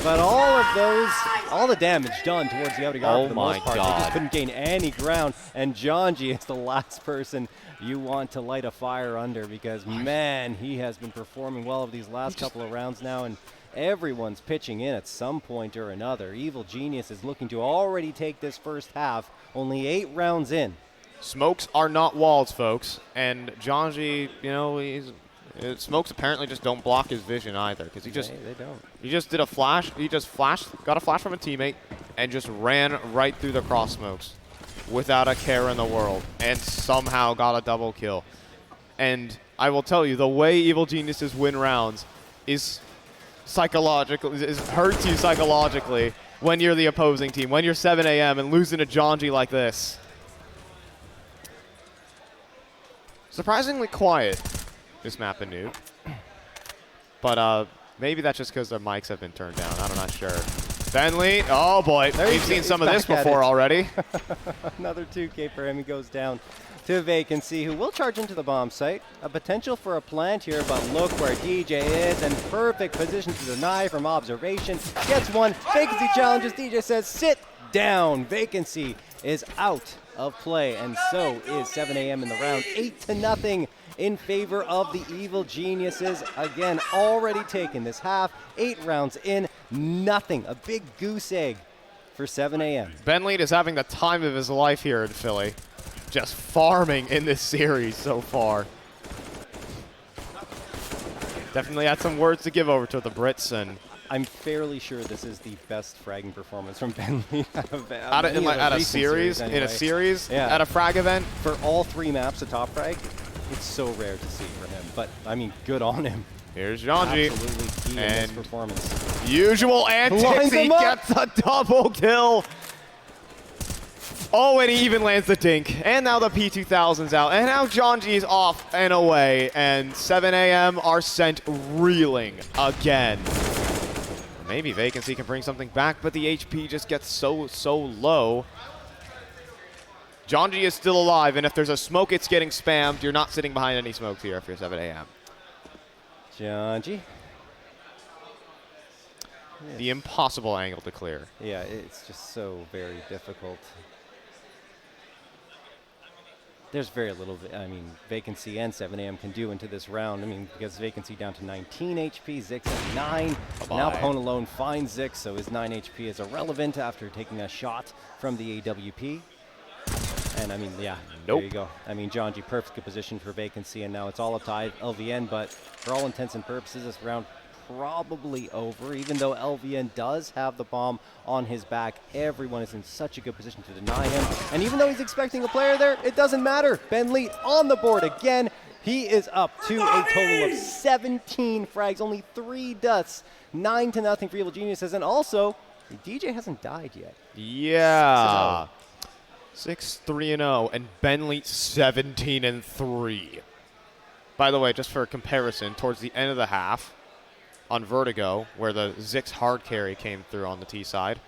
but all the damage done towards the outing arc for the most part. They just couldn't gain any ground, and Jonji is the last person you want to light a fire under because, man, he has been performing well over these last couple of rounds now, and everyone's pitching in at some point or another. Evil Genius is looking to already take this first half, only 8 rounds in. Smokes are not walls, folks, and Jonji, you know, smokes apparently just don't block his vision either because they don't. He just did a flash. He just got a flash from a teammate, and just ran right through the cross smokes without a care in the world, and somehow got a double kill. And I will tell you, the way Evil Geniuses win rounds is psychological. It hurts you psychologically when you're the opposing team, when you're 7 a.m. and losing to Jonji like this. Surprisingly quiet, this map in Nude. But maybe that's just because their mics have been turned down. I'm not sure. Bentley, oh boy, we've seen some of this before already. Another 2K for him. He goes down to Vacancy, who will charge into the bomb site. A potential for a plant here, but look where DJ is in perfect position to deny from observation. Gets one, Vacancy challenges, DJ says sit down. Vacancy is out of play, and so is 7 a.m. in the round. 8-0 in favor of the Evil Geniuses. Again, already taken this half. 8 rounds in, nothing. A big goose egg for 7 a.m. Bentley is having the time of his life here in Philly. Just farming in this series so far. Definitely had some words to give over to the Brits, and I'm fairly sure this is the best fragging performance from Bentley at a series, anyway. In a series, yeah. At a frag event. For all 3 maps of top frag, it's so rare to see for him. But, I mean, good on him. Here's Jonji. Absolutely key in this performance. Usual antics, he gets a double kill. Oh, and he even lands the dink. And now the P2000's out. And now Jonji is off and away. And 7 a.m. are sent reeling again. Maybe Vacancy can bring something back, but the HP just gets so low. Jonji is still alive, and if there's a smoke, it's getting spammed. You're not sitting behind any smokes here if you're 7 a.m. Jonji. The impossible angle to clear. Yeah, it's just so very difficult. There's very little, Vacancy and 7 a.m. can do into this round. I mean, because Vacancy down to 19 HP, Zix at 9. Now Pwn alone finds Zix, so his 9 HP is irrelevant after taking a shot from the AWP. And I mean, yeah, there you go. I mean, Jonji, perfect position for Vacancy, and now it's all up to LVN, but for all intents and purposes, this round probably over, even though LVN does have the bomb on his back. Everyone is in such a good position to deny him. And even though he's expecting a player there, it doesn't matter. Bentley on the board again. He is up to a total of 17 frags, only 3 deaths. 9-0 for Evil Geniuses. And also, DJ hasn't died yet. Yeah. 6-3-0, and Bentley 17-3. By the way, just for comparison, towards the end of the half, on Vertigo, where the Zix hard carry came through on the T side,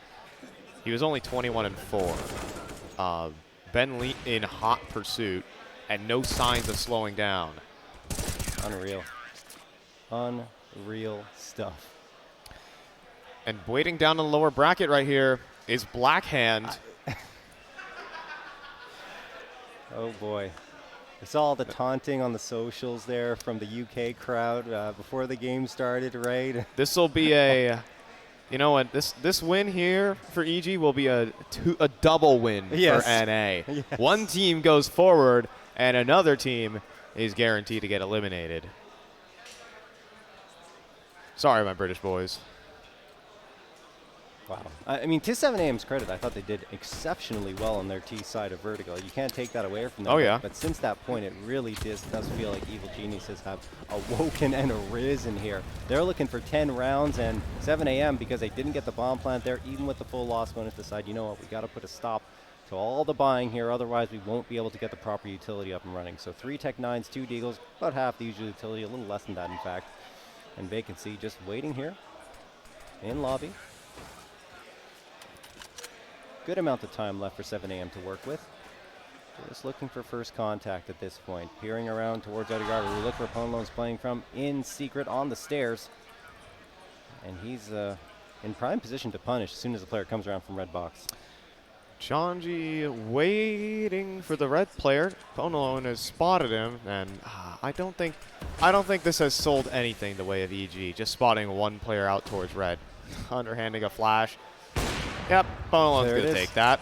he was only 21-4. Bentley in hot pursuit and no signs of slowing down. Unreal. Unreal stuff. And waiting down in the lower bracket right here is Blackhand. Oh boy. I saw all the taunting on the socials there from the UK crowd before the game started, right? This will be a, you know what, this win here for EG will be a double win for NA. Yes. One team goes forward and another team is guaranteed to get eliminated. Sorry, my British boys. Wow. I mean, to 7 a.m.'s credit, I thought they did exceptionally well on their T side of Vertigo. You can't take that away from them. Oh, yeah. But since that point, it really does feel like Evil Geniuses have awoken and arisen here. They're looking for 10 rounds, and 7 a.m., because they didn't get the bomb plant there, even with the full loss bonus, decide, you know what, we got to put a stop to all the buying here, otherwise we won't be able to get the proper utility up and running. So 3 Tech 9s, 2 Deagles, about half the usual utility, a little less than that, in fact. And Vacancy just waiting here in lobby. Good amount of time left for 7 a.m. to work with. Just looking for first contact at this point. Peering around towards Odegaard, where we look for Open-LAN's playing from in secret on the stairs. And he's in prime position to punish as soon as the player comes around from red box. Janji waiting for the red player. Open-LAN has spotted him, and I don't think this has sold anything the way of EG. Just spotting one player out towards red, underhanding a flash. Yep, Open-LAN's gonna take that.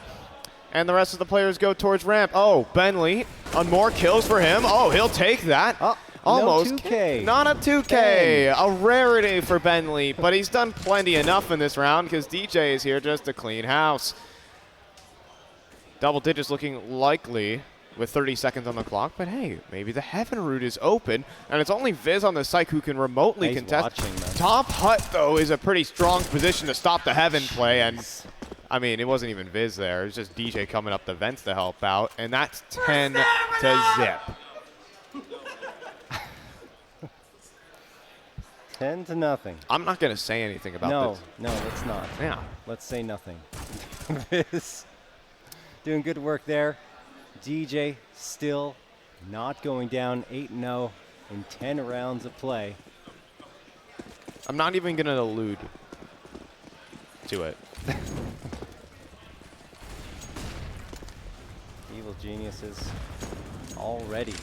And the rest of the players go towards ramp. Oh, Bentley on more kills for him. Oh, he'll take that. Almost. No 2K. Not a 2K. A rarity for Bentley, but he's done plenty enough in this round because DJ is here just to clean house. Double digits looking likely with 30 seconds on the clock, but hey, maybe the heaven route is open, and it's only Viz on the site who can remotely contest. Top hut, though, is a pretty strong position to stop the heaven play, and I mean, it wasn't even Viz there. It was just DJ coming up the vents to help out, and that's 10 to zip. 10-0. I'm not going to say anything about this. No, let's not. Yeah. Let's say nothing. Viz doing good work there. DJ still not going down 8-0 in 10 rounds of play. I'm not even going to allude to it. Evil Geniuses already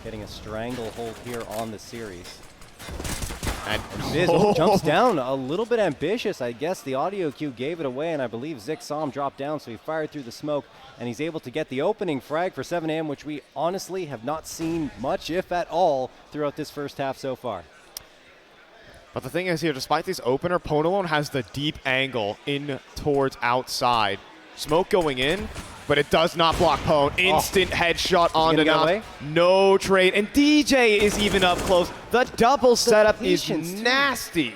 getting a stranglehold here on the series. And Viz jumps down a little bit ambitious. I guess the audio cue gave it away, and I believe Zik saw him drop down, so he fired through the smoke, and he's able to get the opening frag for 7 AM, which we honestly have not seen much, if at all, throughout this first half so far. But the thing is here, despite this opener, Open-LAN has the deep angle in towards outside. Smoke going in, but it does not block Pone. Instant headshot on the knob. No trade. And DJ is even up close. The double setup is nasty.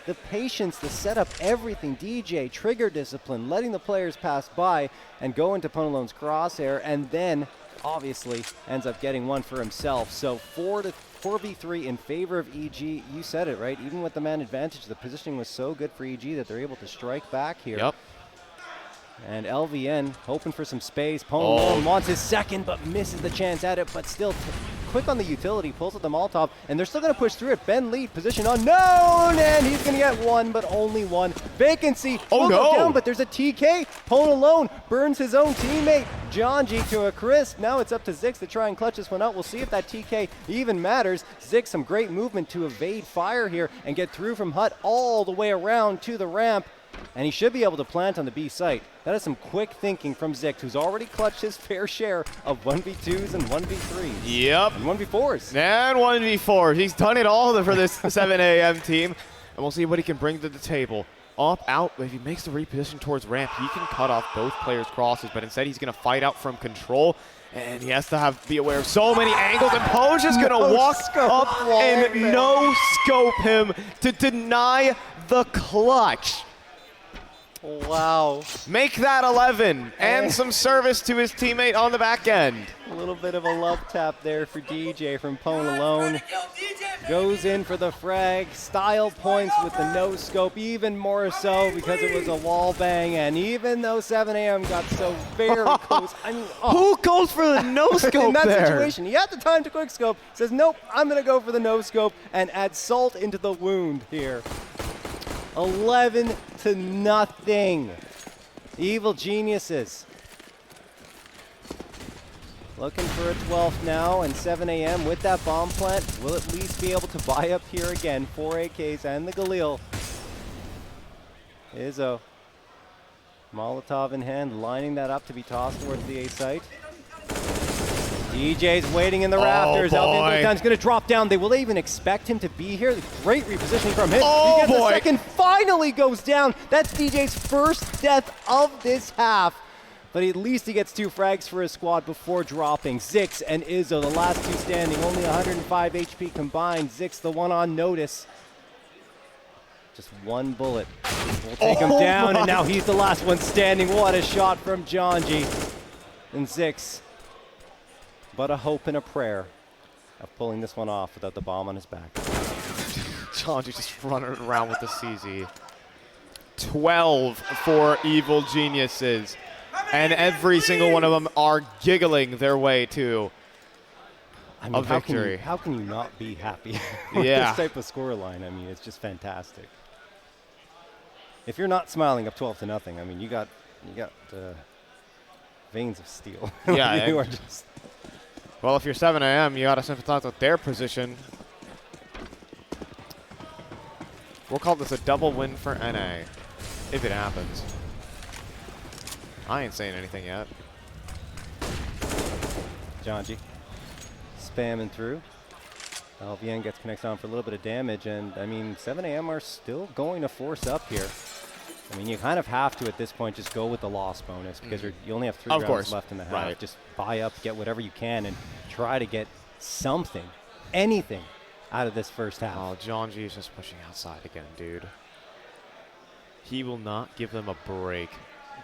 The patience, the setup, everything. DJ, trigger discipline, letting the players pass by and go into Open-LAN's crosshair, and then obviously ends up getting one for himself. So 4v3 in favor of EG. You said it, right? Even with the man advantage, the positioning was so good for EG that they're able to strike back here. Yep. And LVN hoping for some space. Open-LAN wants his second, but misses the chance at it, but still quick on the utility, pulls at the Molotov, and they're still going to push through it. Ben lead, position unknown, and he's going to get one, but only one. Vacancy, will go down, but there's a TK. Open-LAN burns his own teammate, Janji, to a crisp. Now it's up to Zix to try and clutch this one out. We'll see if that TK even matters. Zix, some great movement to evade fire here and get through from hut all the way around to the ramp. And he should be able to plant on the B site. That is some quick thinking from Zicht, who's already clutched his fair share of 1v2s and 1v3s. Yep. And 1v4s. And 1v4s. He's done it all for this 7 AM team. And we'll see what he can bring to the table. Up, out. If he makes the reposition towards ramp, he can cut off both players' crosses. But instead, he's going to fight out from control. And he has to be aware of so many angles. And Poe's just going to walk up and no-scope him to deny the clutch. Wow. Make that 11 and some service to his teammate on the back end. A little bit of a love tap there for DJ from Open-LAN. Goes in for the frag. Style points with the no-scope, even more so because it was a wall bang. And even though 7 AM got so very close, I mean, who goes for the no-scope in that there? situation? He had the time to quick scope. Says, nope, I'm going to go for the no-scope and add salt into the wound here. 11-0. Evil Geniuses looking for a 12th now, and 7 AM with that bomb plant will at least be able to buy up here again. 4 AKs and the Galil. Izzo, Molotov in hand, lining that up to be tossed towards the A site. DJ's waiting in the rafters. Alvin's going to drop down. Will they even expect him to be here? Great repositioning from him. He gets a second, finally goes down. That's DJ's first death of this half. But at least he gets 2 frags for his squad before dropping. Zix and Izzo, the last 2 standing. Only 105 HP combined. Zix, the one on notice. Just one bullet will take him down, and now he's the last one standing. What a shot from Janji. And Zix. But a hope and a prayer of pulling this one off without the bomb on his back. Janji just running around with the CZ. 12 for Evil Geniuses. And every single one of them are giggling their way to a victory. How can you not be happy with Yeah. this type of scoreline? I mean, it's just fantastic. If you're not smiling up 12-0, I mean, you got veins of steel. Yeah. You are just. Well, if you're 7 a.m., you got to sympathize with their position. We'll call this a double win for NA, if it happens. I ain't saying anything yet. Janji spamming through. LVN gets connected on for a little bit of damage, and I mean, 7 a.m. are still going to force up here. I mean, you kind of have to at this point just go with the loss bonus because you only have 3 rounds left in the half. Right. Just buy up, get whatever you can, and try to get something, anything out of this first half. Oh, Janji is just pushing outside again, dude. He will not give them a break.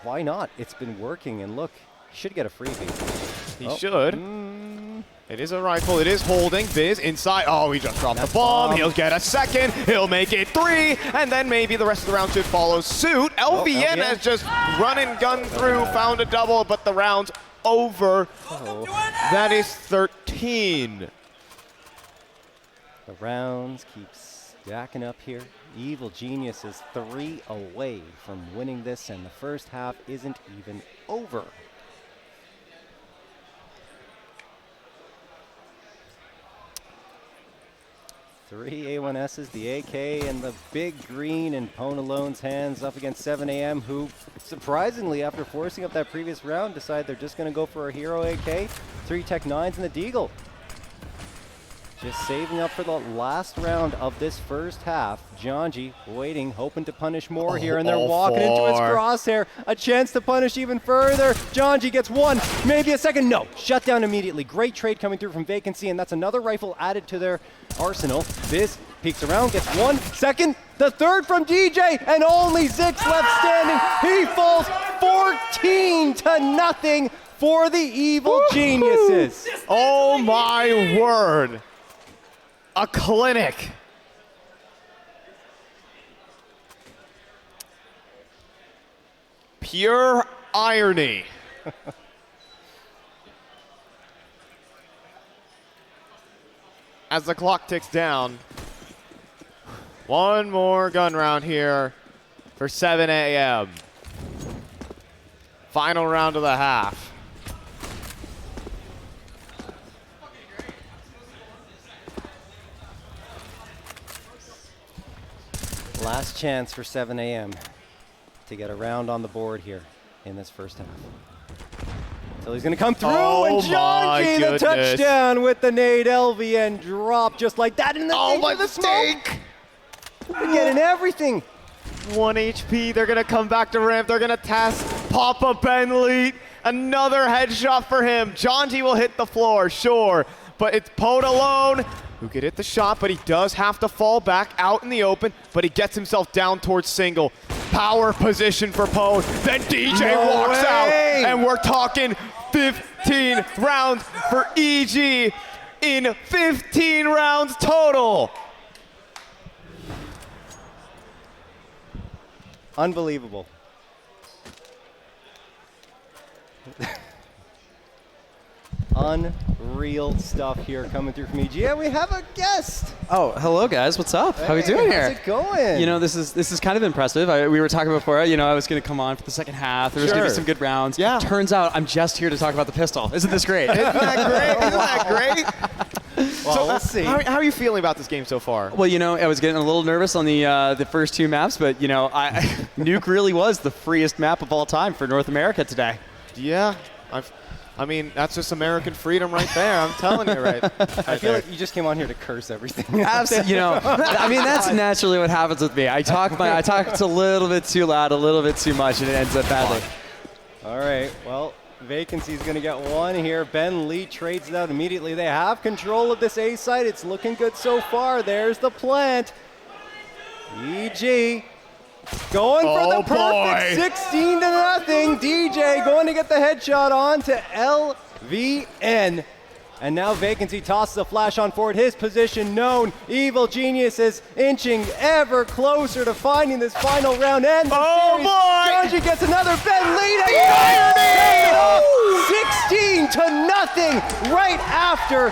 Why not? It's been working, and look, he should get a freebie. He should. It is a rifle. It is holding. Biz inside. Oh, he just dropped the bomb. He'll get a second. He'll make it 3. And then maybe the rest of the round should follow suit. LVN has just run and gun through, found a double, but the round's over. That is 13. The rounds keep stacking up here. Evil Genius is 3 away from winning this, and the first half isn't even over. Three A1Ss, the AK, and the big green in Ponalone's hands up against 7 a.m., who, surprisingly, after forcing up that previous round, decide they're just going to go for a hero AK. 3 Tech 9s and the Deagle. Just saving up for the last round of this first half. Janji waiting, hoping to punish more here, and they're walking into his crosshair. A chance to punish even further. Janji gets 1, maybe a second. No, shut down immediately. Great trade coming through from Vacancy, and that's another rifle added to their arsenal. Biz peeks around, gets 1 second. The 3rd from DJ, and only Zix left standing. He falls 14-0 for the Evil Geniuses. Oh my word. A clinic. Pure irony. As the clock ticks down, one more gun round here for 7 a.m. Final round of the half. Last chance for 7 a.m. to get a round on the board here in this first half. So he's going to come through, and Janji the touchdown with the nade. LVN drop just like that in the mistake. They're getting everything. 1 HP. They're going to come back to ramp. They're going to test Papa Benleet. Another headshot for him. Janji will hit the floor, sure, but it's Pod alone who could hit the shot, but he does have to fall back out in the open, but he gets himself down towards single. Power position for Pod. Then DJ walks out, and we're talking 15 rounds for EG in 15 rounds total. Unbelievable. Unreal stuff here coming through from EG. Yeah, we have a guest. Oh, hello guys. What's up? How are we doing here? How's it going? You know, this is kind of impressive. We were talking before. You know, I was going to come on for the second half. There was going to be some good rounds. Yeah. Turns out I'm just here to talk about the pistol. Isn't this great? Isn't that great? Isn't that great? Well, so, we'll see. How are you feeling about this game so far? Well, you know, I was getting a little nervous on the first 2 maps, but you know, Nuke really was the freest map of all time for North America today. Yeah, I mean, that's just American freedom right there. I'm telling you, right? I feel like you just came on here to curse everything. Absolutely, you know. I mean, that's naturally what happens with me. I talk a little bit too loud, a little bit too much, and it ends up badly. All right. Well, Vacancy's going to get 1 here. Ben Lee trades it out immediately. They have control of this A site. It's looking good so far. There's the plant. EG going for the perfect 16-0. DJ going to get the headshot on to LVN. And now Vacancy tosses a flash on forward. His position known. Evil Genius is inching ever closer to finding this final round. And oh boy! Georgie gets another bed lead. And 16-0 right after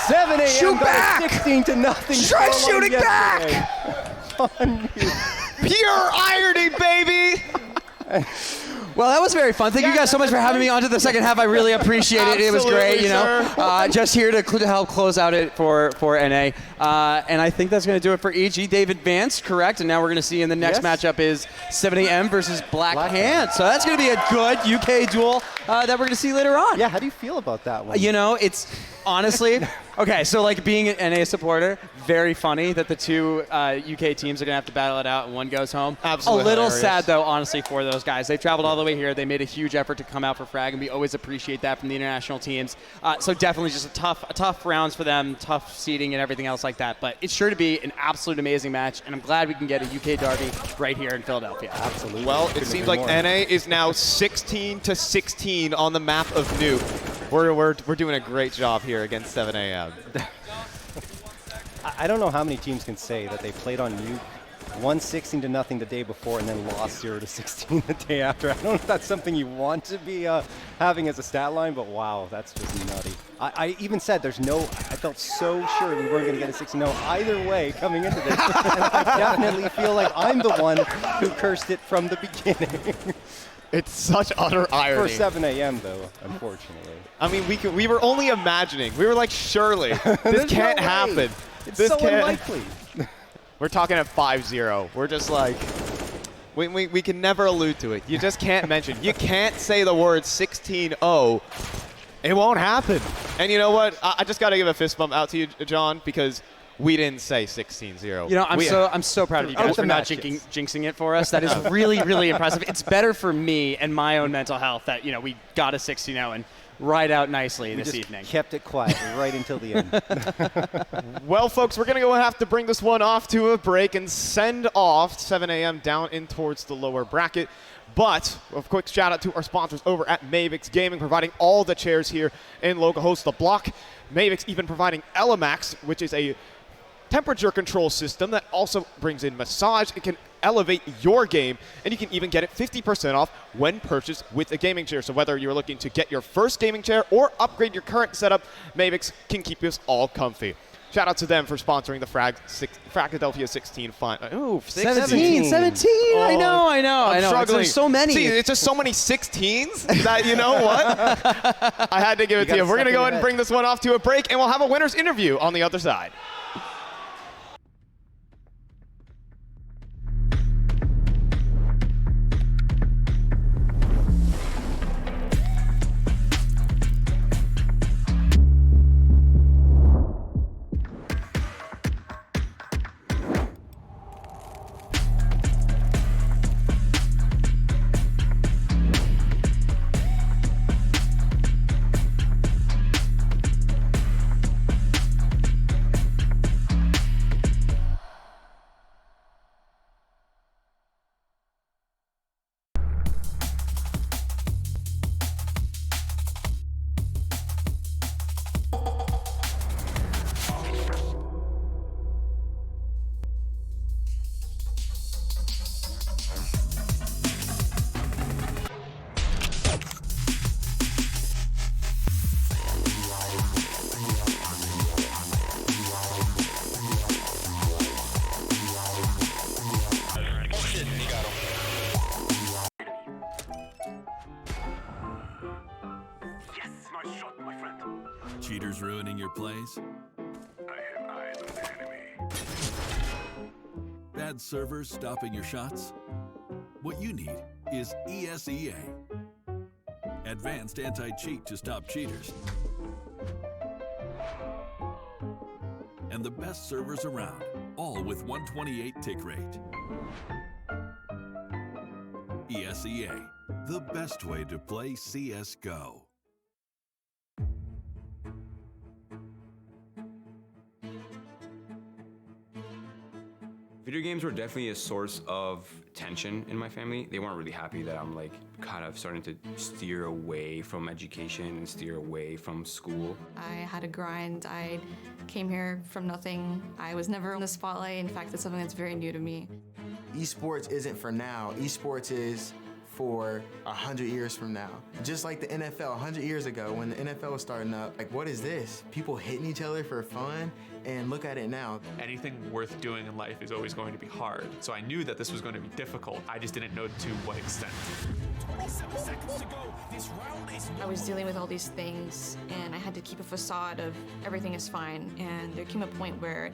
7 a.m. Shoot back! 16-0. Try shooting back! Pure irony, baby! Well, that was very fun. Thank you guys so much for having me on to the second half. I really appreciate it. It was great, you know. Just here to help close out it for NA. And I think that's going to do it for EG. They've advanced, correct? And now we're going to see in the next matchup is 7 a.m. versus Black Hand. So that's going to be a good UK duel that we're going to see later on. Yeah, how do you feel about that one? You know, it's honestly, okay, so like being an NA supporter, very funny that the two UK teams are going to have to battle it out and one goes home. Absolutely a little hilarious. sad, though, honestly, for those guys. They traveled all the way here. They made a huge effort to come out for Frag, and we always appreciate that from the international teams. So definitely just a tough rounds for them, tough seeding and everything else like that. But it's sure to be an absolute amazing match, and I'm glad we can get a UK derby right here in Philadelphia. Absolutely. Well, it seems like NA is now 16-16 on the map of Nuke. We're doing a great job here against 7 a.m. I don't know how many teams can say that they played on Nuke, won 16-0 the day before, and then lost 0-16 the day after. I don't know if that's something you want to be having as a stat line, but wow, that's just nutty. I even said I felt so sure we weren't going to get a 16-0 either way coming into this. And I definitely feel like I'm the one who cursed it from the beginning. It's such utter irony. For 7 a.m. though, unfortunately. I mean, we were only imagining. We were like, surely, this can't happen. It's this so can't. unlikely. We're talking at 5-0. We're just like, we can never allude to it. You just can't mention. You can't say the word 16-0. It won't happen. And you know what? I just got to give a fist bump out to you, John, because we didn't say 16-0. You know, I'm so proud of you guys for not jinxing it for us. That is really, really impressive. It's better for me and my own mental health that, you know, we got a 16-0 and ride out nicely this evening. Kept it quiet right until the end. Well, folks, we're going to go and have to bring this one off to a break and send off 7 a.m. down in towards the lower bracket. But a quick shout out to our sponsors over at Mavix Gaming, providing all the chairs here in Localhost the block. Mavix even providing Elemax, which is a temperature control system that also brings in massage. It can elevate your game, and you can even get it 50% off when purchased with a gaming chair. So whether you're looking to get your first gaming chair or upgrade your current setup, Mavix can keep us all comfy. Shout out to them for sponsoring the Fragadelphia 16 final. Ooh, 17. Oh, I know. I'm struggling. There's so many. See, it's just so many 16s that, you know what? I had to give it to you. We're going to go ahead and bring this one off to a break, and we'll have a winner's interview on the other side. Cheaters ruining your plays? I have eyes on the enemy. Bad servers stopping your shots? What you need is ESEA. Advanced anti-cheat to stop cheaters. And the best servers around, all with 128 tick rate. ESEA, the best way to play CSGO. Video games were definitely a source of tension in my family. They weren't really happy that I'm like kind of starting to steer away from education and steer away from school. I had a grind. I came here from nothing. I was never in the spotlight. In fact, it's something that's very new to me. Esports isn't for now. Esports is for 100 years from now. Just like the NFL 100 years ago when the NFL was starting up, like what is this? People hitting each other for fun, and look at it now. Anything worth doing in life is always going to be hard. So I knew that this was going to be difficult. I just didn't know to what extent. 27 seconds to go. This round is I was dealing with all these things, and I had to keep a facade of everything is fine, and there came a point where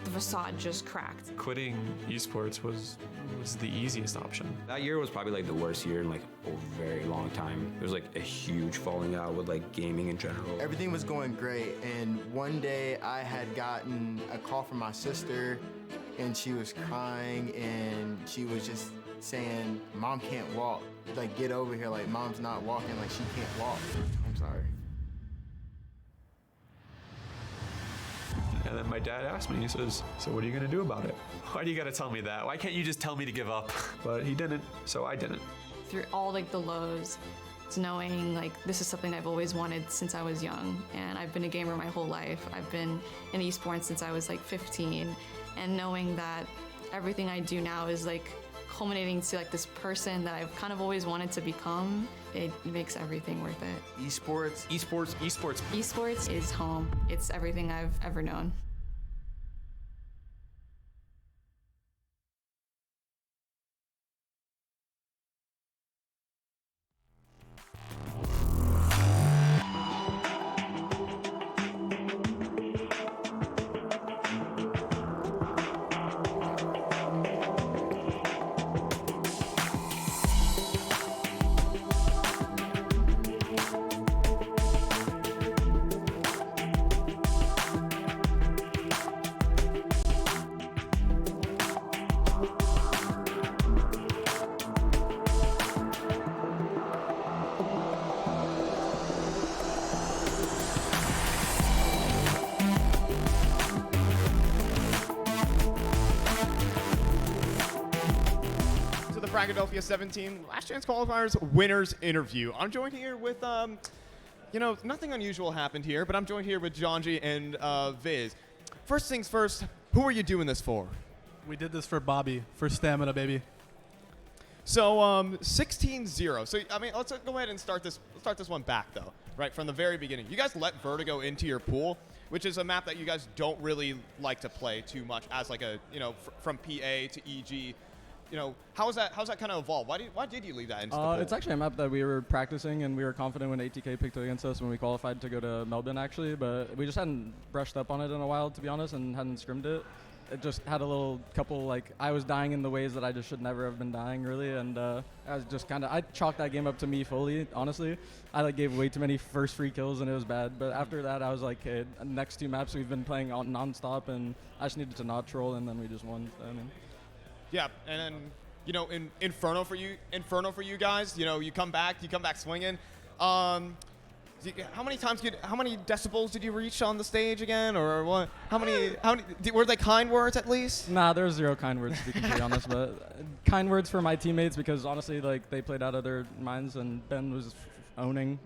the facade just cracked. Quitting esports was the easiest option. That year was probably like the worst year in like a very long time. There was like a huge falling out with like gaming in general. Everything was going great, and one day I had gotten a call from my sister, and she was crying, and she was just saying, "Mom can't walk. Like, get over here. Like, Mom's not walking. Like, she can't walk." I'm sorry. And then my dad asked me, he says, "So what are you gonna do about it? Why do you gotta tell me that? Why can't you just tell me to give up?" But he didn't, so I didn't. Through all like the lows, it's knowing like this is something I've always wanted since I was young, and I've been a gamer my whole life. I've been in esports since I was like 15, and knowing that everything I do now is like culminating to like this person that I've kind of always wanted to become, it makes everything worth it. Esports. Esports is home. It's everything I've ever known. Fragadelphia 17 Last Chance Qualifiers Winners Interview. I'm joined here with, nothing unusual happened here, but I'm joined here with Janji and Viz. First things first, who are you doing this for? We did this for Bobby, for stamina, baby. So 16-0. So I mean, let's go ahead and start this one back though, right from the very beginning. You guys let Vertigo into your pool, which is a map that you guys don't really like to play too much as like a from PA to EG. How's that kind of evolved? Why did you leave that into the pool? It's actually a map that we were practicing, and we were confident when ATK picked against us when we qualified to go to Melbourne, actually, but we just hadn't brushed up on it in a while, to be honest, and hadn't scrimmed it. It just had a little couple, like, I was dying in the ways that I just should never have been dying, really, and I was just I chalked that game up to me fully, honestly. I gave way too many first free kills, and it was bad, but after that, I was like, hey, next two maps we've been playing non-stop, and I just needed to not troll, and then we just won. I mean. Yeah, and then, in Inferno for you guys, you come back swinging. How many decibels did you reach on the stage again, or what? How many were they kind words at least? Nah, there was zero kind words, to be completely honest, but kind words for my teammates because honestly, they played out of their minds, and Ben was owning,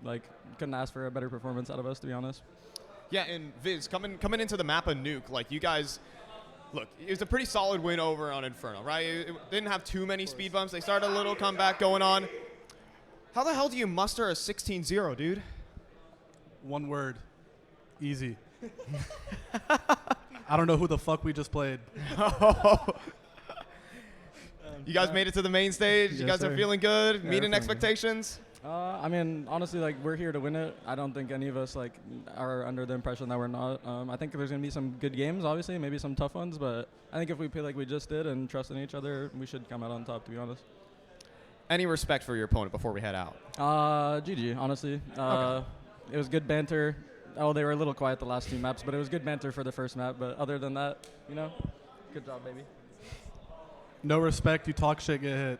couldn't ask for a better performance out of us, to be honest. Yeah, and Viz, coming into the map of Nuke, you guys. Look, it was a pretty solid win over on Inferno, right? It didn't have too many speed bumps. They started a little comeback going on. How the hell do you muster a 16-0, dude? One word. Easy. I don't know who the fuck we just played. You guys made it to the main stage. Yes, you guys sir. are feeling good, Yeah, meeting expectations? I mean, honestly, we're here to win it. I don't think any of us, are under the impression that we're not. I think there's going to be some good games, obviously, maybe some tough ones, but I think if we play like we just did and trust in each other, we should come out on top, to be honest. Any respect for your opponent before we head out? GG, honestly. Okay. It was good banter. Oh, they were a little quiet the last two maps, but it was good banter for the first map. But other than that, good job, baby. No respect, you talk shit, get hit.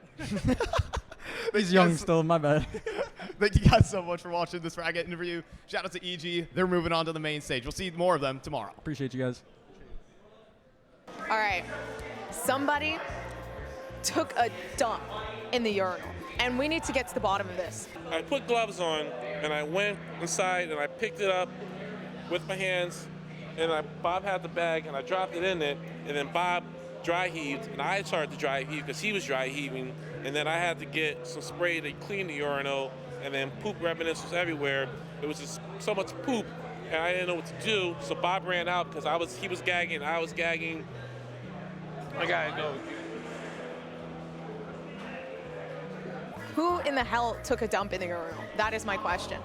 He's young still, my bad. Thank you guys so much for watching this Fraga interview. Shout out to EG. They're moving on to the main stage. We'll see more of them tomorrow. Appreciate you guys. All right. Somebody took a dump in the urinal, and we need to get to the bottom of this. I put gloves on, and I went inside, and I picked it up with my hands, and Bob had the bag, and I dropped it in it, and then Bob dry heaved, and I started to dry heave because he was dry heaving, and then I had to get some spray to clean the urinal, and then poop remnants was everywhere. It was just so much poop, and I didn't know what to do, so Bob ran out because he was gagging, I was gagging. I gotta go. Who in the hell took a dump in the urinal? That is my question.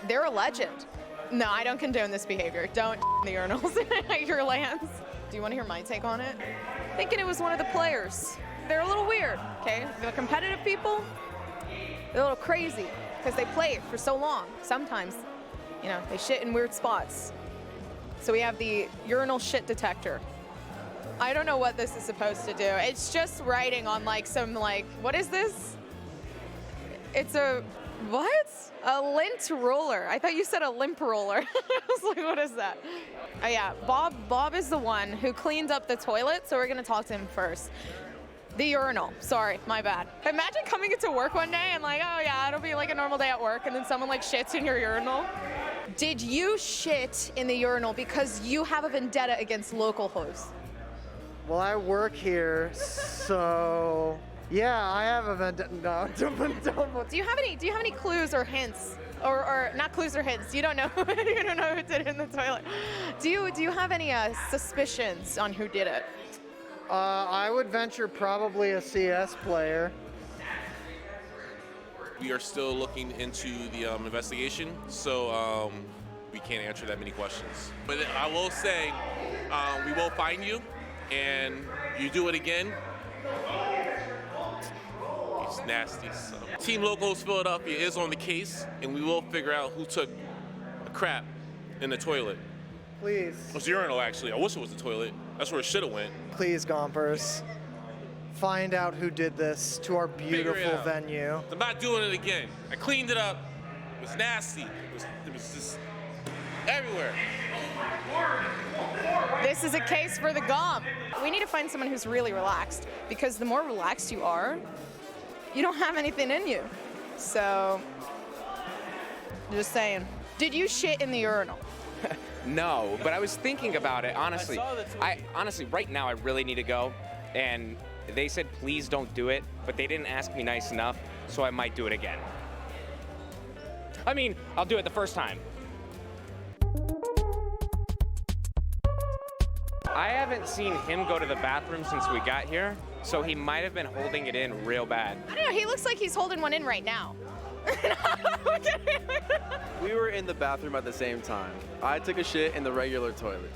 They're a legend. No, I don't condone this behavior. Don't in the urinals at your lands. Do you want to hear my take on it? Thinking it was one of the players. They're a little weird, okay? They're competitive people. They're a little crazy because they play for so long. Sometimes, you know, they shit in weird spots. So we have the urinal shit detector. I don't know what this is supposed to do. It's just writing on like some like, what is this? It's a, what? A lint roller. I thought you said a limp roller. I was like, what is that? Oh yeah, Bob is the one who cleaned up the toilet, so we're gonna talk to him first. The urinal, sorry, my bad. Imagine coming into work one day and like, oh yeah, it'll be like a normal day at work, and then someone like shits in your urinal. Did you shit in the urinal because you have a vendetta against Localhost? Well, I work here, so yeah, I have a vendetta. No, Do you have any clues or hints, or not clues or hints? You don't know. You don't know who did it in the toilet. Do you have any suspicions on who did it? I would venture probably a CS player. We are still looking into the investigation, so we can't answer that many questions. But I will say, we will find you, and you do it again, it's nasty. So. Team Localhost Philadelphia is on the case, and we will figure out who took a crap in the toilet. Please. It was the urinal, actually. I wish it was the toilet. That's where it should have went. Please, Gompers, find out who did this to our beautiful venue. I'm not doing it again. I cleaned it up. It was nasty. It was just everywhere. This is a case for the Gomp. We need to find someone who's really relaxed, because the more relaxed you are, you don't have anything in you. So, just saying. Did you shit in the urinal? No, but I was thinking about it, honestly. Honestly, right now I really need to go, and they said please don't do it, but they didn't ask me nice enough, so I might do it again. I mean, I'll do it the first time. I haven't seen him go to the bathroom since we got here, so he might have been holding it in real bad. I don't know, he looks like he's holding one in right now. We were in the bathroom at the same time. I took a shit in the regular toilet.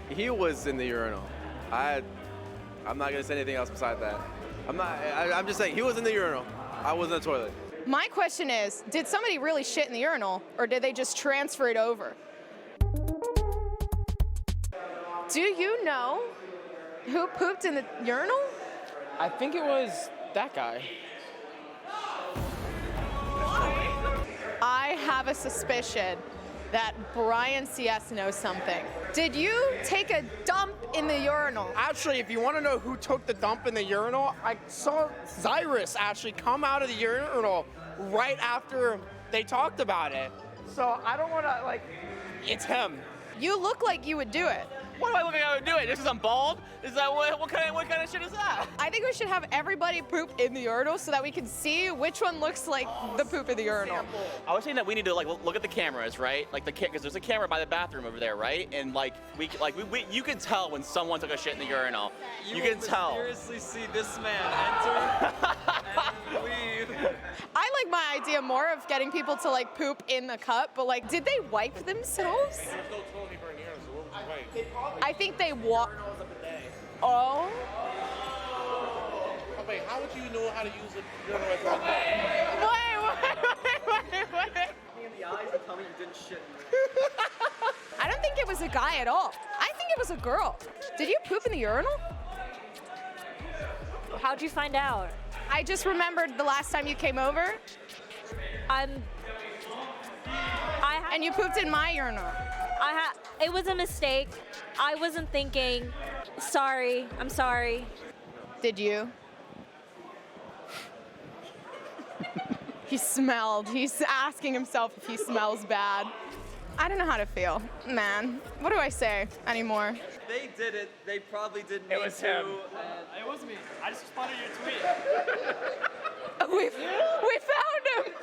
He was in the urinal. I'm not gonna say anything else besides that. I'm just saying, he was in the urinal. I was in the toilet. My question is, did somebody really shit in the urinal, or did they just transfer it over? Do you know who pooped in the urinal? I think it was that guy. I have a suspicion that Brian CS knows something. Did you take a dump in the urinal? Actually, if you want to know who took the dump in the urinal, I saw Cyrus actually come out of the urinal right after they talked about it. So I don't want to, it's him. You look like you would do it. What do I look like I would do it? Just because I'm bald? Is that what kind of shit is that? I think we should have everybody poop in the urinal so that we can see which one looks like the poop in the urinal. I was saying that we need to look at the cameras, right? Because there's a camera by the bathroom over there, right? And you can tell when someone took a shit in the urinal. You can tell. Seriously, see this man enter and leave. I like my idea more of getting people to poop in the cup, but did they wipe themselves? There's no toilet paper in here, so what was the wipe? I think they Oh. Wait, how would you know how to use a urinal at the Wait. Me in the eyes and tell me you didn't shit. I don't think it was a guy at all. I think it was a girl. Did you poop in the urinal? How'd you find out? I just remembered the last time you came over. And you pooped in my urinal. It was a mistake. I wasn't thinking. Sorry. I'm sorry. Did you? He smelled. He's asking himself if he smells bad. I don't know how to feel, man. What do I say anymore? They did it. They probably did me It was too. him. It was me. I just responded to your tweet. We found him.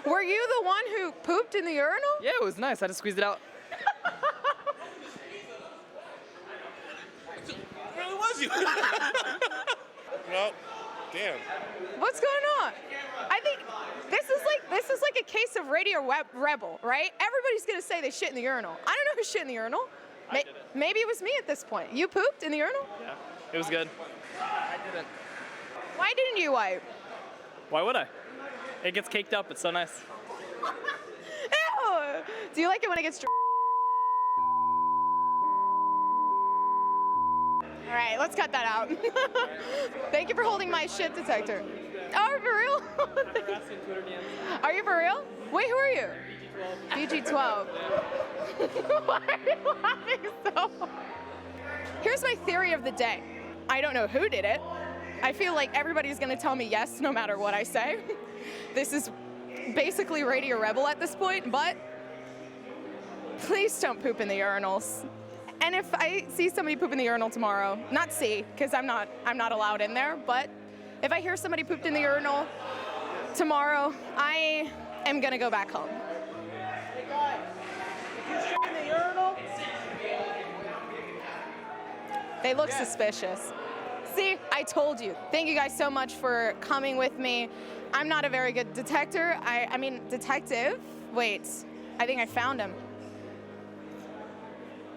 Were you the one who pooped in the urinal? Yeah, it was nice. I just squeezed it out. It really was you. Well, damn. What's going on? I think this is like a case of Radio Rebel, right? Everybody's gonna say they shit in the urinal. I don't know who shit in the urinal. I did it. Maybe it was me at this point. You pooped in the urinal? Yeah, it was good. I didn't. Why didn't you wipe? Why would I? It gets caked up. It's so nice. Ew! Do you like it when it gets All right, let's cut that out. Thank you for holding my shit detector. Oh, for real? Are you for real? Wait, who are you? BG12. Why are you laughing so hard? Here's my theory of the day. I don't know who did it. I feel like everybody's gonna tell me yes no matter what I say. This is basically Radio Rebel at this point, but please don't poop in the urinals. And if I see somebody poop in the urinal tomorrow, not see, because I'm not allowed in there, but if I hear somebody pooped in the urinal tomorrow, I am gonna go back home. Hey guys, you shit in the urinal? They look suspicious. See, I told you. Thank you guys so much for coming with me. I'm not a very good detector. I mean, detective? Wait, I think I found him.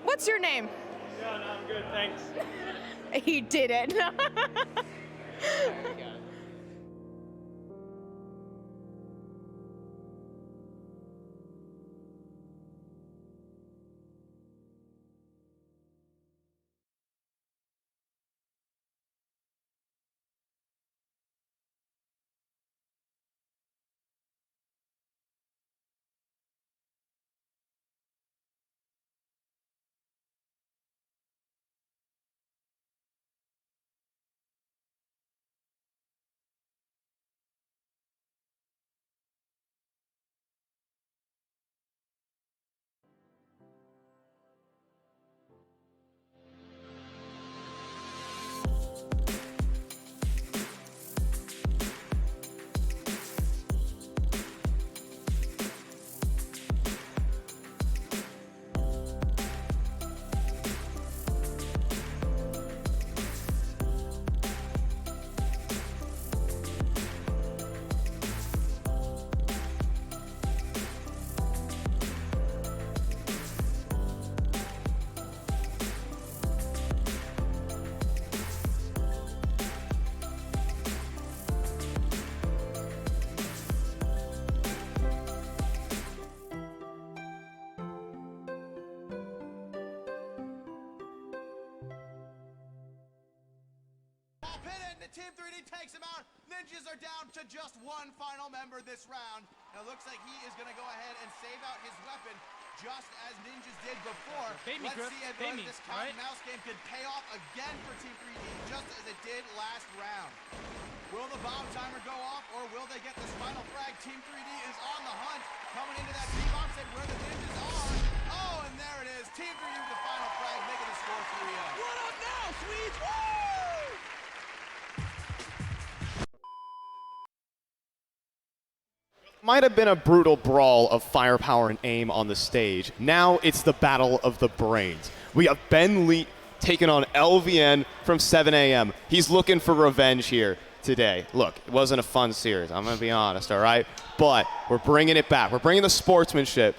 What's your name? Yeah, no, I'm good, thanks. He did it. Team 3D takes him out. Ninjas are down to just one final member this round. And it looks like he is going to go ahead and save out his weapon just as Ninjas did before. Let's see if this cat and mouse game could pay off again for Team 3D just as it did last round. Will the bomb timer go off or will they get this final frag? Team 3D is on the hunt, coming into that T-box and where the Ninjas are. Oh, and there it is. Team 3D with the final frag, making the score 3-0. What up now, Swedes? Woo! Might have been a brutal brawl of firepower and aim on the stage. Now it's the battle of the brains. We have Ben Lee taking on LVN from 7 a.m. He's looking for revenge here today. Look, it wasn't a fun series, I'm going to be honest, all right? But we're bringing it back. We're bringing the sportsmanship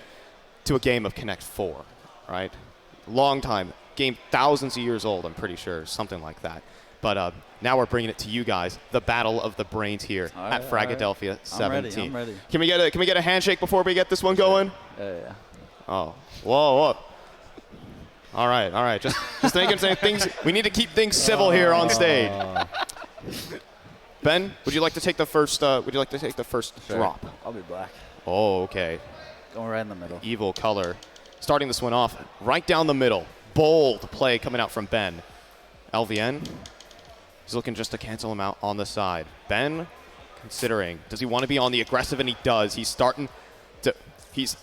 to a game of Connect 4, right? Long time. Game thousands of years old, I'm pretty sure, something like that. But now we're bringing it to you guys, the battle of the brains here at Fragadelphia 17. I'm ready. Can we get a handshake before we get this one going? Yeah. Oh, whoa. All right. Just thinking things. We need to keep things civil here on stage. Ben, would you like to take the first? Drop? I'll be black. Oh, okay. Going right in the middle. Evil color. Starting this one off right down the middle. Bold play coming out from Ben. LVN He's looking just to cancel him out on the side. Ben considering, does he want to be on the aggressive? And he does. He's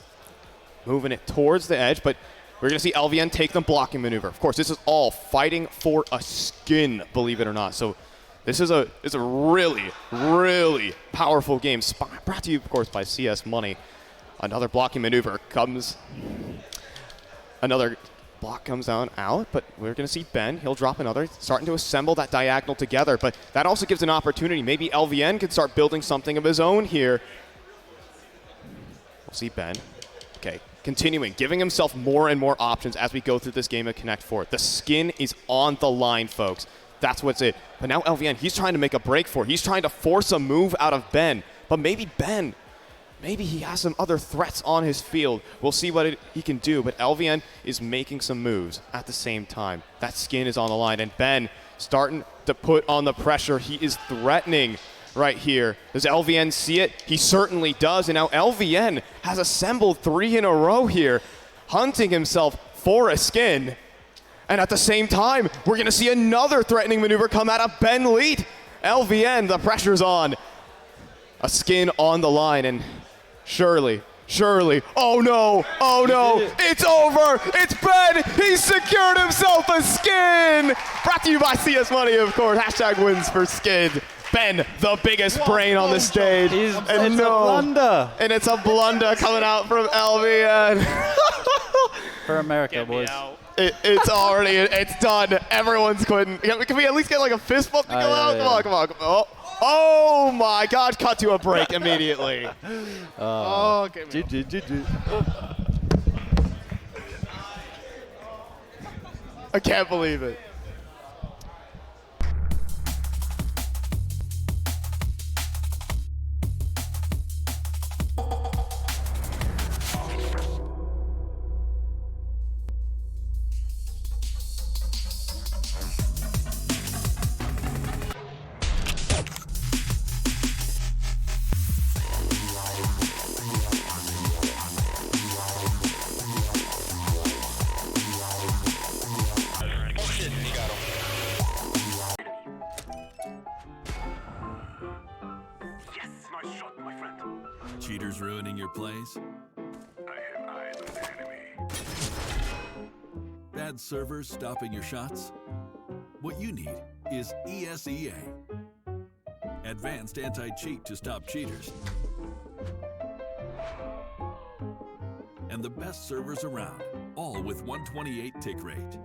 moving it towards the edge, but we're going to see LVN take the blocking maneuver. Of course, this is all fighting for a skin, believe it or not. So this is a really, really powerful game. Brought to you, of course, by CS Money. Another blocking maneuver comes. Another block comes down out, but we're going to see Ben. He'll drop another, starting to assemble that diagonal together. But that also gives an opportunity. Maybe LVN could start building something of his own here. We'll see Ben. Okay, continuing, giving himself more and more options as we go through this game of Connect 4. The skin is on the line, folks. That's what's it. But now LVN, he's trying to make a break for it. He's trying to force a move out of Ben. But maybe Ben, maybe he has some other threats on his field. We'll see what he can do. But LVN is making some moves at the same time. That skin is on the line. And Ben starting to put on the pressure. He is threatening right here. Does LVN see it? He certainly does. And now LVN has assembled 3 in a row here, hunting himself for a skin. And at the same time, we're going to see another threatening maneuver come out of Ben Leet. LVN, the pressure's on. A skin on the line, and surely, oh no, it's over. It's Ben. He's secured himself a skin. Brought to you by CS Money, of course. Hashtag wins for skin. Ben, the biggest brain on the stage. It's a blunder. And it's a blunder coming out from LVN. For America, boys. It's done. Everyone's quitting. Can we at least get like a fist bump to go out? Yeah. Come on. Oh my God, cut to a break immediately. Okay. GG. I can't believe it. Cheaters ruining your plays? I have eyes on the enemy. Bad servers stopping your shots? What you need is ESEA. Advanced anti-cheat to stop cheaters. And the best servers around, all with 128 tick rate.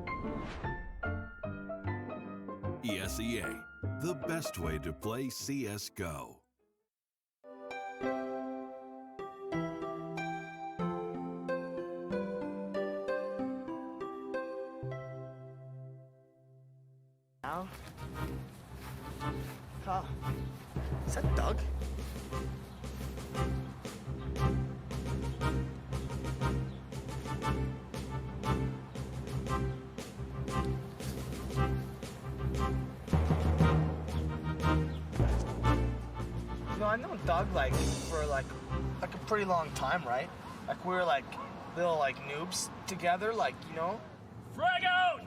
ESEA, the best way to play CSGO. Huh. Is that Doug? No, I've known Doug for like a pretty long time, right? Like we were like little noobs together, Frag out!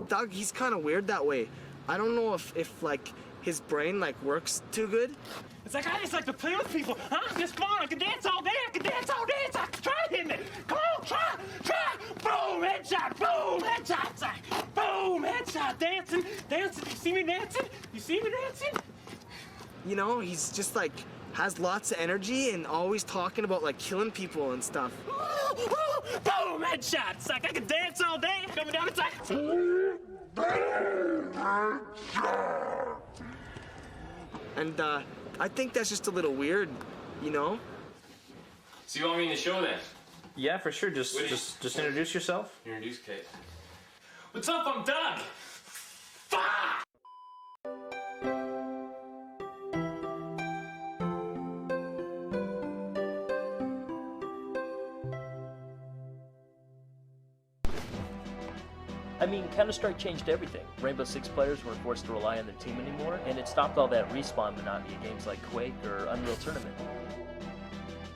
Doug, he's kind of weird that way. I don't know if his brain works too good. It's like I just like to play with people. It's fun. I can dance all day. I can try hitting it. Come on, try. Boom, headshot. Boom, headshot. Boom, headshot. Dancing. You see me dancing? You know, he's just has lots of energy and always talking about killing people and stuff. Boom, headshot. It's like I can dance all day. Coming down, it's like. And I think that's just a little weird, you know? So you want me in the show then? Yeah, for sure. Just introduce yourself. Introduce Kate. What's up? I'm Doug. Fuck! I mean, Counter-Strike changed everything. Rainbow Six players weren't forced to rely on their team anymore, and it stopped all that respawn monotony of games like Quake or Unreal Tournament.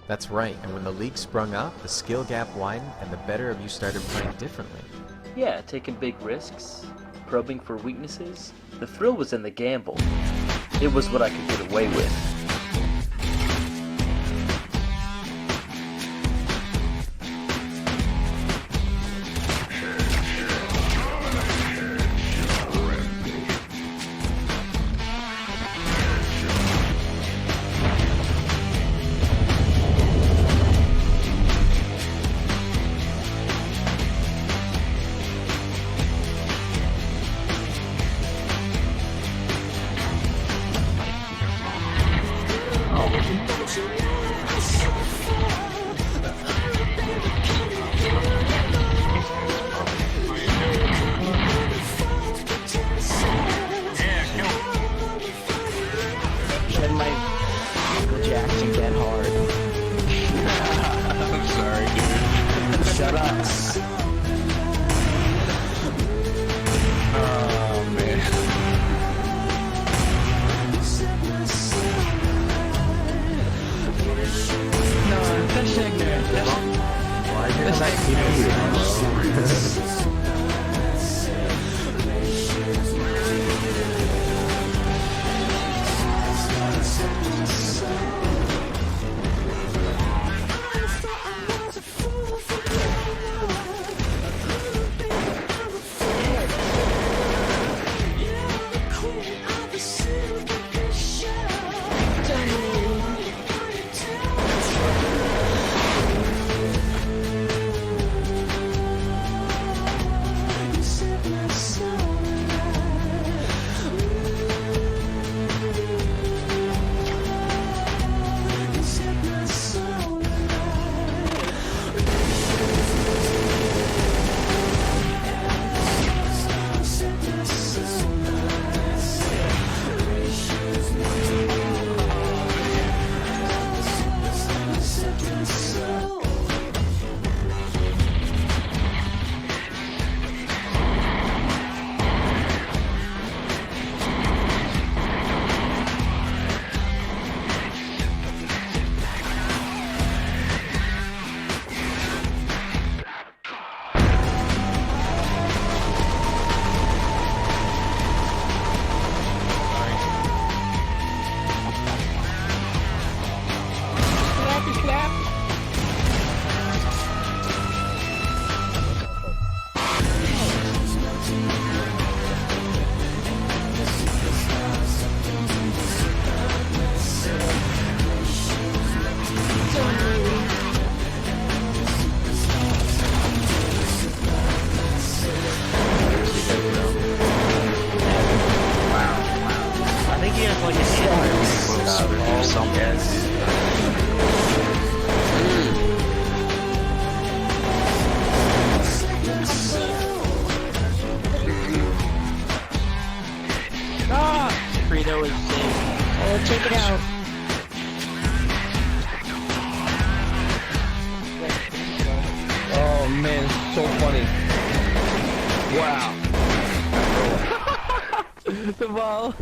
That's right, and when the league sprung up, the skill gap widened and the better of you started playing differently. Yeah, taking big risks, probing for weaknesses, the thrill was in the gamble. It was what I could get away with. Veto is safe. Oh, check it out. Oh man, it's so funny. Wow. The ball.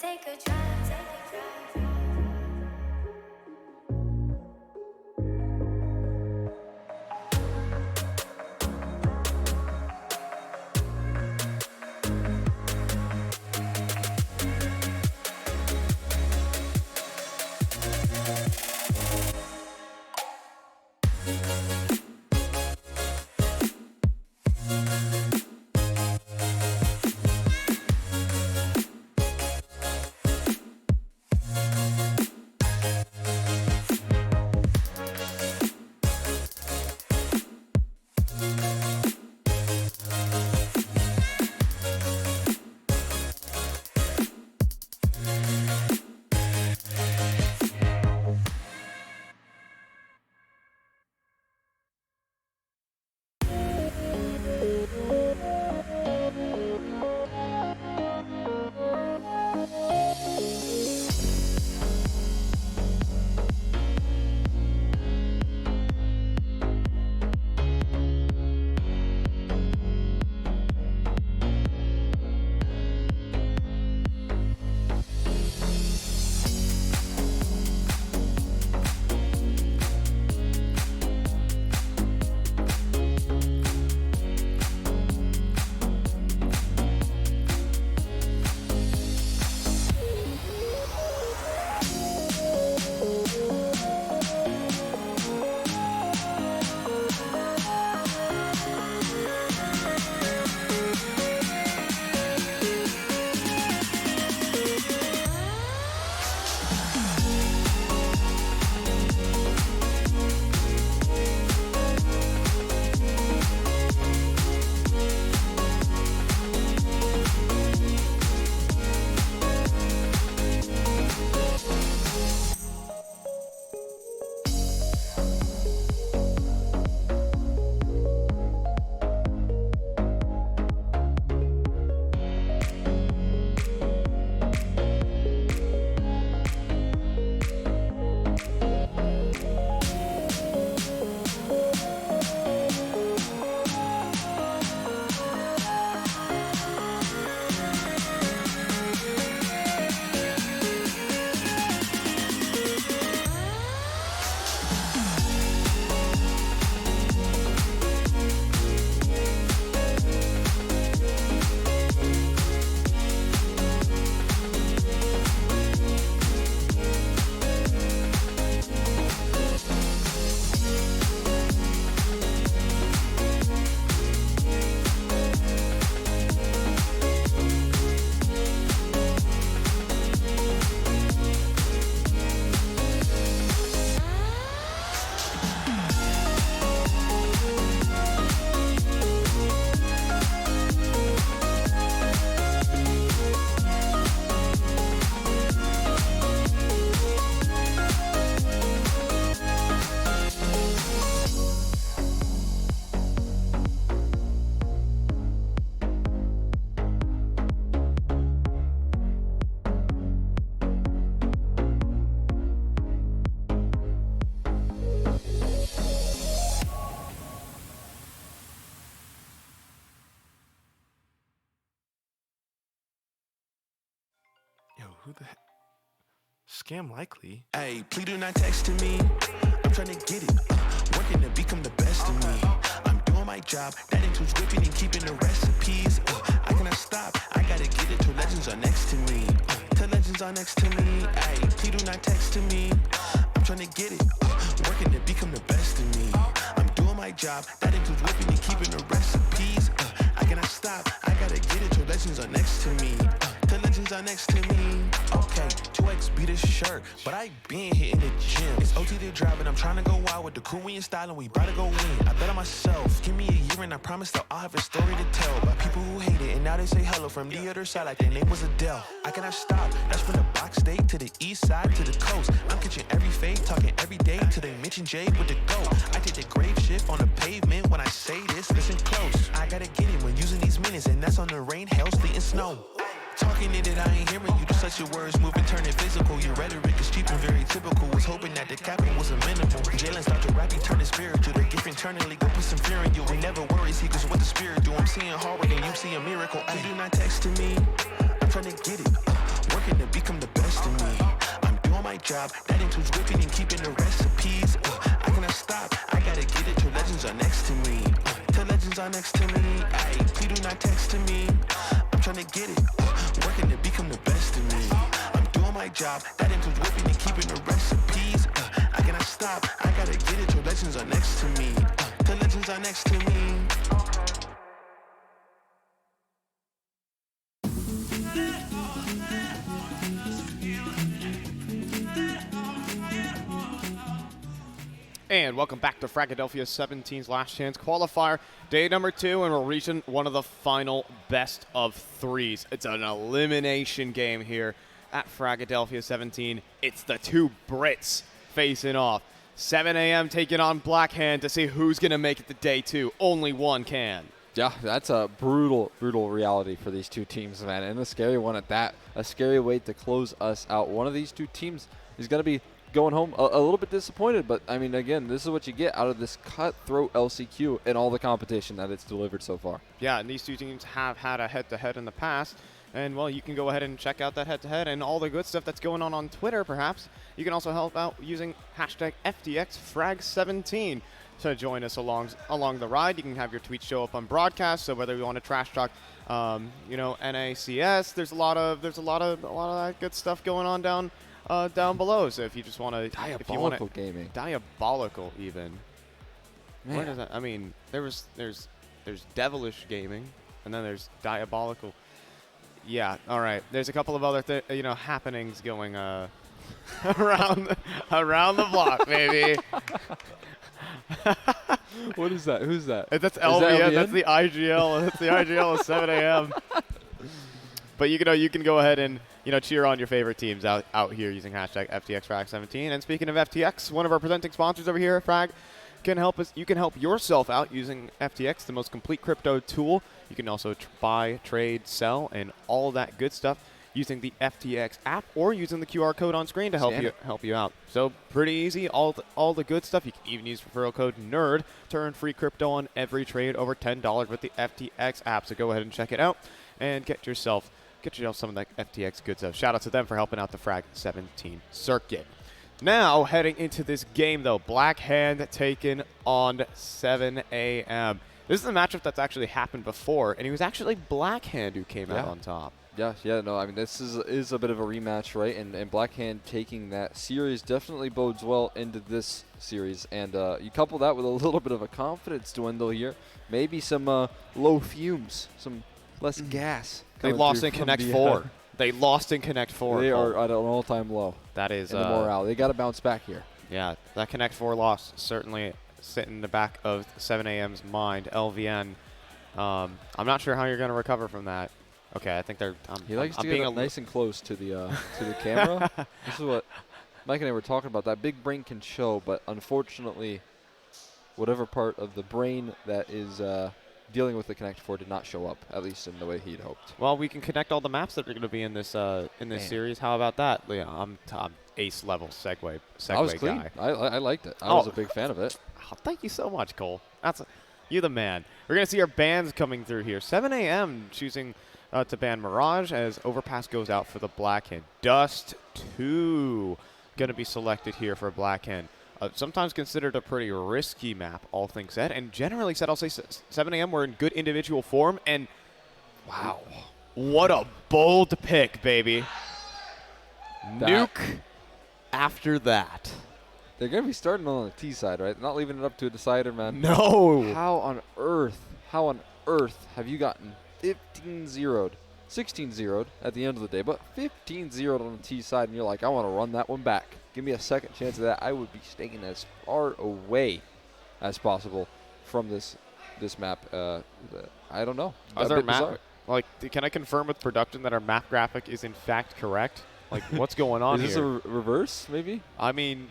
take a drive. Who the heck? Scam likely. Hey, please do not text to me. I'm trying to get it. Working to become the best of me. I'm doing my job. That includes whipping and keeping the recipes. I cannot stop. I gotta get it till legends are next to me. Till legends are next to me. Hey, please do not text to me. I'm trying to get it. Working to become the best of me. I'm doing my job. That includes whipping and keeping the recipes. I cannot stop. I gotta get it till legends are next to me. Till legends are next to me. Okay, 2X beat a shirt, but I been hitting the gym. It's OT to drive and I'm trying to go wild with the Korean style and we about to go win. I bet on myself. Give me a year and I promise that I'll have a story to tell about people who hate it and now they say hello from the other side like their name was Adele. I cannot stop. That's from the box state to the east side to the coast. I'm catching every fade, talking every day till they mention Jay with the go. I did the grave shift on the pavement. When I say this, listen close. I gotta get it when using these minutes, and that's on the rain, hail, sleet, and snow. Talking in it, I ain't hearing you. Just let your words move and turn it physical. Your rhetoric is cheap and very typical. Was hoping that the capping was a minimal. Jalen start to rap, he turn it spiritual. The gift internally go put some fear in you. We never worry, see, cause what the spirit do. I'm seeing hard work and you see a miracle. You do not text to me. I'm trying to get it. Working to be job. That includes whipping and keeping the recipes. I cannot stop. I gotta get it till legends are next to me. Till legends are next to me. Ay, please do not text to me. I'm trying to get it. Working to become the best of me. I'm doing my job. That includes whipping and keeping the recipes. I cannot stop. I gotta get it till legends are next to me. Till legends are next to me. And welcome back to Fragadelphia 17's Last Chance Qualifier, day number 2, and we're reaching one of the final best of 3s. It's an elimination game here at Fragadelphia 17. It's the two Brits facing off. 7 a.m. taking on Blackhand to see who's going to make it to day 2. Only one can. Yeah, that's a brutal reality for these two teams, man, and a scary one at that. A scary way to close us out. One of these two teams is going to be going home a little bit disappointed, but I mean, again, this is what you get out of this cutthroat LCQ and all the competition that it's delivered so far. Yeah, and these two teams have had a head-to-head in the past, and well, you can go ahead and check out that head-to-head and all the good stuff that's going on Twitter, perhaps. You can also help out using hashtag FTX Frag17 to join us along the ride. You can have your tweets show up on broadcast, so whether you want to trash talk, NACS, there's a lot of that good stuff going on down below. So if you just want to, diabolical gaming, diabolical even. Man. Where does that? I mean, there's devilish gaming, and then there's diabolical. Yeah. All right. There's a couple of other happenings going around the block, maybe. What is that? Who's that? That's LVN. That's the IGL. That's the IGL at 7 a.m. But you can go ahead and cheer on your favorite teams out here using hashtag FTX Frag17. And speaking of FTX, one of our presenting sponsors over here at Frag can help us. You can help yourself out using FTX, the most complete crypto tool. You can also buy, trade, sell, and all that good stuff using the FTX app or using the QR code on screen to help you out. So pretty easy. All the good stuff. You can even use referral code NERD to earn free crypto on every trade over $10 with the FTX app. So go ahead and check it out and get yourself some of that FTX good stuff. Shout out to them for helping out the Frag 17 circuit. Now, heading into this game, though, Blackhand taking on 7 a.m. This is a matchup that's actually happened before, and it was actually Blackhand who came out on top. No, I mean, this is a bit of a rematch, right? And Blackhand taking that series definitely bodes well into this series. And you couple that with a little bit of a confidence dwindle here. Maybe some low fumes, some less gas. They lost in Connect 4. They lost in Connect 4. They are at an all-time low. That is the morale. They got to bounce back here. Yeah, that Connect 4 loss certainly sitting in the back of 7 a.m.'s mind. LVN. I'm not sure how you're going to recover from that. Okay, I think they're. He likes to get nice and close to the camera. This is what Mike and I were talking about. That big brain can show, but unfortunately, whatever part of the brain that is dealing with the Connect 4 did not show up, at least in the way he'd hoped. Well, we can connect all the maps that are going to be in this series. How about that? Yeah, I'm ace level Segway I was clean. guy. I liked it. I was a big fan of it. Oh, thank you so much, Cole. You're the man. We're going to see our bans coming through here. 7 a.m. choosing to ban Mirage as Overpass goes out for the Blackhand. Dust 2 going to be selected here for Blackhand. Sometimes considered a pretty risky map, all things said. And generally said, I'll say 7 a.m. we're in good individual form. And wow, what a bold pick, baby. Nuke after that. They're going to be starting on the T side, right? Not leaving it up to a decider, man. No. How on earth have you gotten 15-0'd, 16-0'd at the end of the day, but 15-0'd on the T side, and you're like, I want to run that one back. Give me a second chance of that. I would be staying as far away as possible from this map. I don't know. Can I confirm with production that our map graphic is in fact correct? Like, what's going on here? Is this a reverse, maybe? I mean,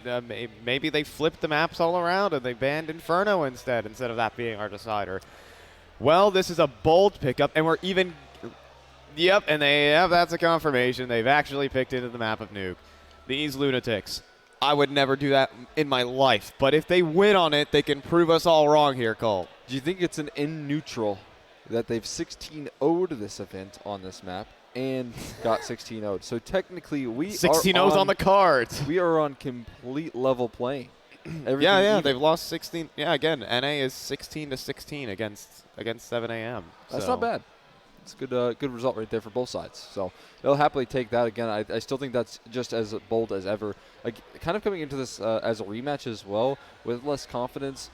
maybe they flipped the maps all around and they banned Inferno instead of that being our decider. Well, this is a bold pickup, and we're even. Yep, and that's a confirmation. They've actually picked into the map of Nuke. These lunatics. I would never do that in my life, but if they win on it, they can prove us all wrong here, Cole. Do you think it's an in neutral that they've 16-0'd this event on this map? and got 16-0'd. So technically, we 16-0's on the cards. We are on complete level playing. Yeah, they've lost 16. Yeah, again, NA is 16-16 against 7 a.m. That's not bad. It's a good result right there for both sides. So they'll happily take that again. I still think that's just as bold as ever. Like, kind of coming into this as a rematch as well with less confidence.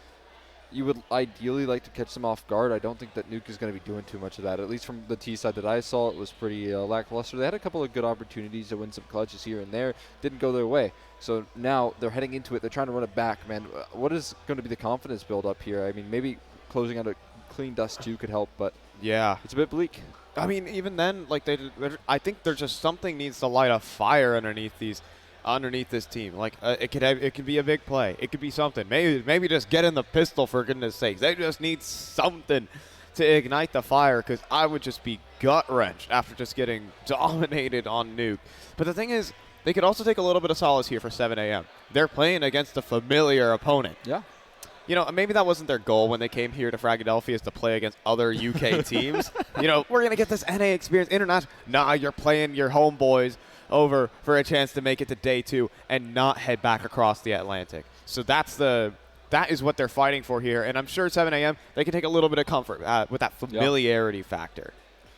You would ideally like to catch them off guard. I don't think that Nuke is going to be doing too much of that. At least from the T side that I saw, it was pretty lackluster. They had a couple of good opportunities to win some clutches here and there. Didn't go their way. So now they're heading into it. They're trying to run it back, man. What is going to be the confidence build up here? I mean, maybe closing out a clean dust 2 could help, but yeah, it's a bit bleak. I mean, even then, like I think there's just something needs to light a fire underneath this team. Like it could be a big play. It could be something. Maybe just get in the pistol, for goodness sakes. They just need something to ignite the fire, because I would just be gut wrenched after just getting dominated on Nuke. But the thing is, they could also take a little bit of solace here for 7 a.m. They're playing against a familiar opponent. Yeah. You know, maybe that wasn't their goal when they came here to Fragadelphia, is to play against other UK teams. You know, we're going to get this NA experience, international. Nah, you're playing your homeboys over for a chance to make it to day 2 and not head back across the Atlantic. So that is what they're fighting for here. And I'm sure 7 a.m., they can take a little bit of comfort with that familiarity factor.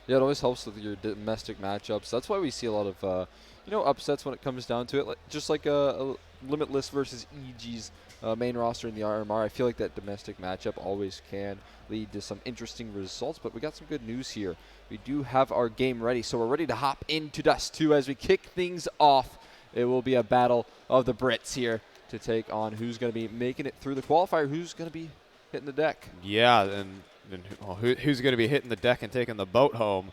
Yeah, it always helps with your domestic matchups. That's why we see a lot of, upsets when it comes down to it. Just like a Limitless versus EG's main roster in the RMR. I feel like that domestic matchup always can lead to some interesting results, but we got some good news here. We do have our game ready, so we're ready to hop into Dust 2 as we kick things off. It will be a battle of the Brits here to take on who's going to be making it through the qualifier, who's going to be hitting the deck. Yeah, and who's going to be hitting the deck and taking the boat home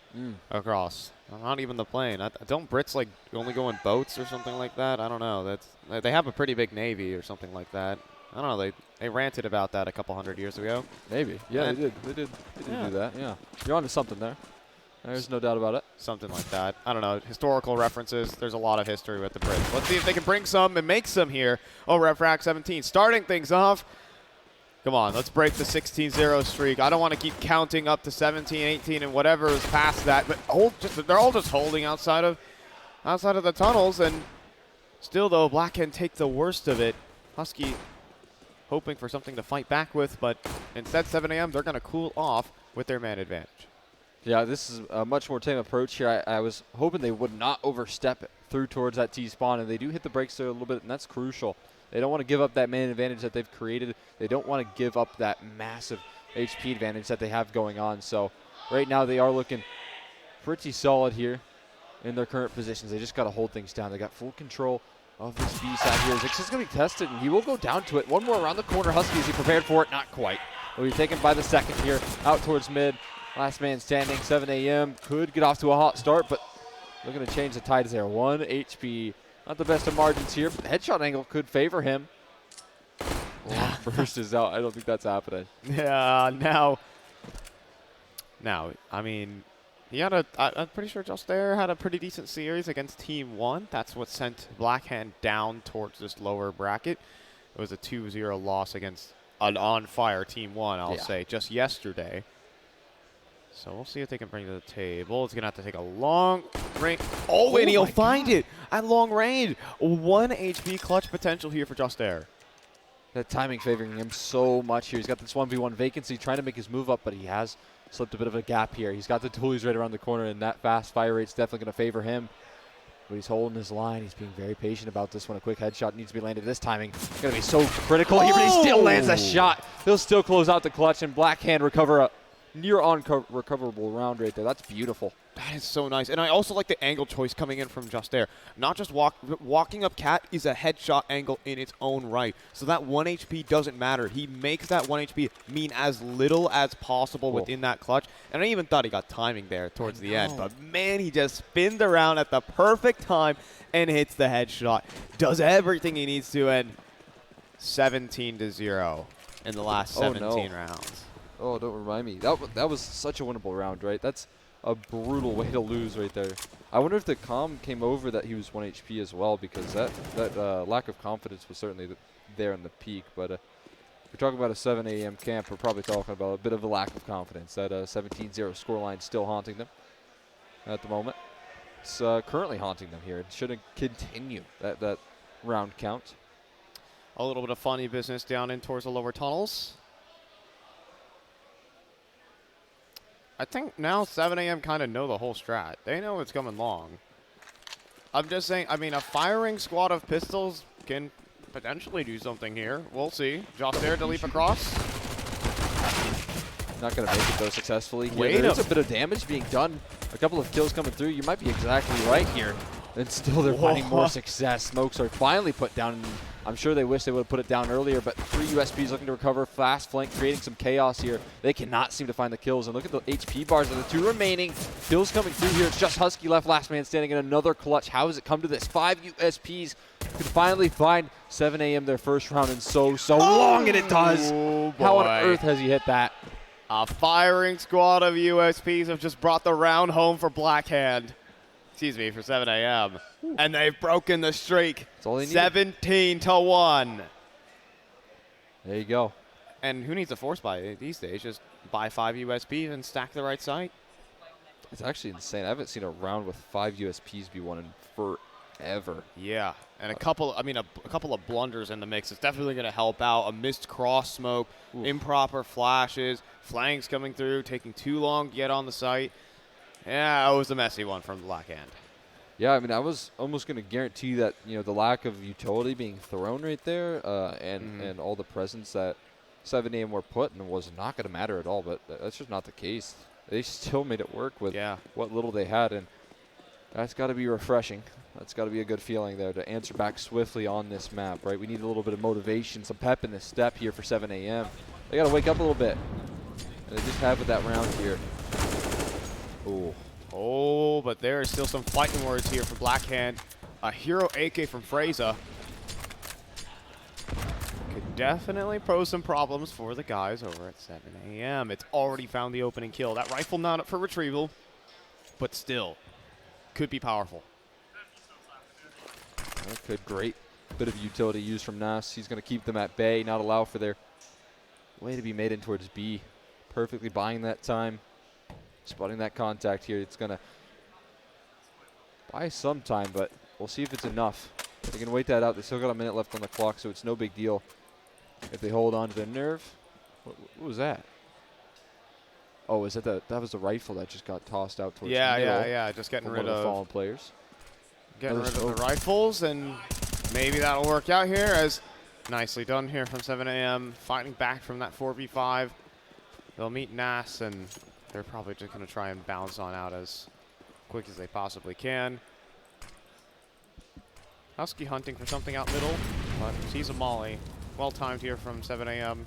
across? Not even the plane. Don't Brits like only go in boats or something like that? I don't know. They have a pretty big navy or something like that. I don't know. They ranted about that a couple hundred years ago. Maybe. Yeah, they did do that. Yeah, you're onto something there. There's no doubt about it. Something like that. I don't know. Historical references. There's a lot of history with the Brits. Let's see if they can bring some and make some here over at Frag 17. Starting things off. Come on, let's break the 16-0 streak. I don't want to keep counting up to 17, 18, and whatever is past that. But they're all just holding outside of the tunnels. And still, though, Black can take the worst of it. Husky hoping for something to fight back with, but instead 7 a.m., they're going to cool off with their man advantage. Yeah, this is a much more tame approach here. I was hoping they would not overstep through towards that T-spawn, and they do hit the brakes there a little bit, and that's crucial. They don't want to give up that man advantage that they've created. They don't want to give up that massive HP advantage that they have going on. So right now they are looking pretty solid here in their current positions. They just got to hold things down. They got full control of this B side here. Zix is going to be tested, and he will go down to it. One more around the corner. Husky, is he prepared for it? Not quite. Will be taken by the second here, out towards mid. Last man standing, 7 a.m. Could get off to a hot start, but looking to change the tides there. 1 HP. Not the best of margins here, but the headshot angle could favor him. First is out. I don't think that's happening. Yeah, now, I mean, he had I'm pretty sure Just there had a pretty decent series against Team 1. That's what sent Blackhand down towards this lower bracket. It was a 2-0 loss against an on-fire Team 1, I'll say, just yesterday. So we'll see if they can bring it to the table. It's going to have to take a long range. Oh, and he'll find it at long range. 1 HP clutch potential here for Just Air. That timing favoring him so much here. He's got this 1v1 vacancy, trying to make his move up, but he has slipped a bit of a gap here. He's got the toolies right around the corner, and that fast fire rate's definitely going to favor him. But he's holding his line. He's being very patient about this one. A quick headshot needs to be landed. This timing is going to be so critical here, but he still lands a shot. He'll still close out the clutch, and Blackhand recover a near recoverable round right there. That's beautiful. That is so nice. And I also like the angle choice coming in from Just Air. Not just walking up Cat is a headshot angle in its own right. So that 1 HP doesn't matter. He makes that 1 HP mean as little as possible within that clutch. And I even thought he got timing there towards the end. But man, he just spins around at the perfect time and hits the headshot. Does everything he needs to, and 17-0 in the last 17 rounds. Oh, don't remind me. That was such a winnable round, right? That's a brutal way to lose right there. I wonder if the comm came over that he was 1 HP as well, because that lack of confidence was certainly there in the peak. But if we're talking about a 7 a.m. camp, we're probably talking about a bit of a lack of confidence. That 17-0 scoreline still haunting them at the moment. that's currently haunting them here. It shouldn't continue that round count. A little bit of funny business down in towards the lower tunnels. I think now 7 a.m. kind of know the whole strat. They know it's coming long. I'm just saying, I mean, a firing squad of pistols can potentially do something here. We'll see. Josh there to leap across. Not going to make it, though, successfully here. There's a bit of damage being done. A couple of kills coming through. You might be exactly right here. And still they're finding more success. Smokes are finally put down. I'm sure they wish they would have put it down earlier, but 3 USPs looking to recover. Fast flank, creating some chaos here. They cannot seem to find the kills. And look at the HP bars of the 2 remaining. Kills coming through here. It's just Husky left, last man standing in another clutch. How has it come to this? 5 USPs could finally find 7 a.m. their first round in so long, and it does. How on earth has he hit that? A firing squad of USPs have just brought the round home for Blackhand. Excuse me, for 7 a.m. And they've broken the streak. That's all they need. 17-1. There you go. And who needs a force buy these days? Just buy 5 USPs and stack the right site. It's actually insane. I haven't seen a round with 5 USPs be won in forever. Yeah, and a couple of blunders in the mix is definitely going to help out. A missed cross smoke, improper flashes, flanks coming through, taking too long to get on the site. Yeah, it was a messy one from Blackhand. Yeah, I mean, I was almost going to guarantee that, you know, the lack of utility being thrown right there and all the presence that 7 a.m. were put in was not going to matter at all, but that's just not the case. They still made it work with what little they had, and that's got to be refreshing. That's got to be a good feeling there to answer back swiftly on this map, right? We need a little bit of motivation, some pep in this step here for 7 a.m. They got to wake up a little bit, and they just have with that round here. Ooh. Oh, but there is still some fighting words here for Blackhand. A hero AK from Fraga could definitely pose some problems for the guys over at 7 a.m. It's already found the opening kill. That rifle not up for retrieval, but still could be powerful. Okay, great bit of utility used from Nas. He's going to keep them at bay, not allow for their way to be made in towards B. Perfectly buying that time. Spotting that contact here. It's going to buy some time, but we'll see if it's enough. They can wait that out. They still got a minute left on the clock, so it's no big deal if they hold on to their nerve. What was that? Oh, is that that was the rifle that just got tossed out towards the middle? Yeah. Just getting rid of the fallen players. Getting rid of the rifles, and maybe that'll work out here as nicely done here from 7 a.m. Fighting back from that 4v5. They'll meet Nas, and they're probably just going to try and bounce on out as quick as they possibly can. Husky hunting for something out middle, but sees a molly. Well timed here from 7 a.m.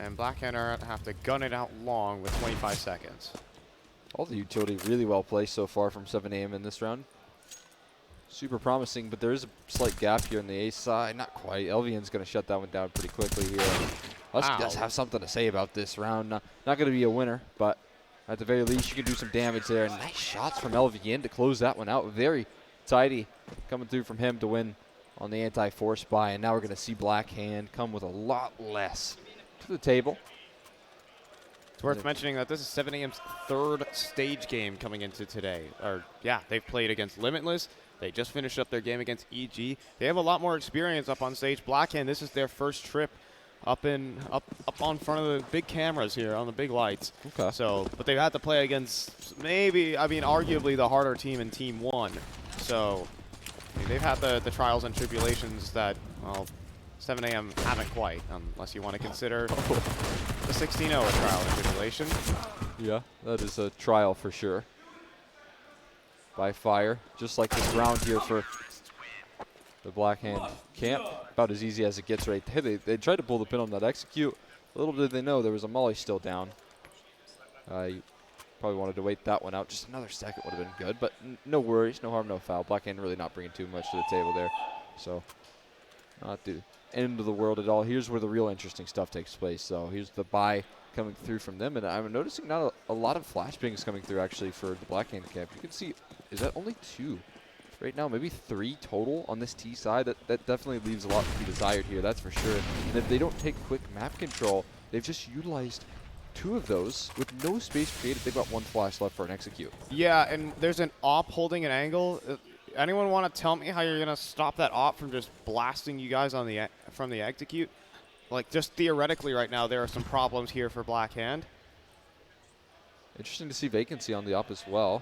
And Blackhand have to gun it out long with 25 seconds. All the utility really well placed so far from 7 a.m. in this round. Super promising, but there is a slight gap here on the A side. Not quite. Elvian's going to shut that one down pretty quickly here. Husky does have something to say about this round. Not going to be a winner, but at the very least, you can do some damage there. And nice shots from Elvian to close that one out. Very tidy coming through from him to win on the anti-force buy. And now we're going to see Blackhand come with a lot less to the table. It's worth mentioning that this is 7 a.m.'s third stage game coming into today. They've played against Limitless. They just finished up their game against EG. They have a lot more experience up on stage. Blackhand, this is their first trip up on front of the big cameras here on the big lights. Okay. So, but they've had to play against arguably the harder team in Team 1. So they've had the trials and tribulations that, well, 7 a.m. haven't quite, unless you want to consider the 16-0 a trial and tribulation. Yeah, that is a trial for sure. By fire, just like this round here for the Blackhand camp. About as easy as it gets right there. They tried to pull the pin on that execute. Little did they know there was a molly still down. You probably wanted to wait that one out. Just another second would have been good, but no worries, no harm, no foul. Blackhand really not bringing too much to the table there. So, not the end of the world at all. Here's where the real interesting stuff takes place. So, here's the buy coming through from them, and I'm noticing not a lot of flashbangs coming through actually for the Blackhand camp. You can see, is that only 2? Right now, maybe 3 total on this T side. That definitely leaves a lot to be desired here, that's for sure. And if they don't take quick map control, they've just utilized 2 of those with no space created. They've got 1 flash left for an execute. Yeah, and there's an op holding an angle. Anyone want to tell me how you're going to stop that op from just blasting you guys on the from the execute? Like, just theoretically right now, there are some problems here for Black Hand. Interesting to see vacancy on the op as well.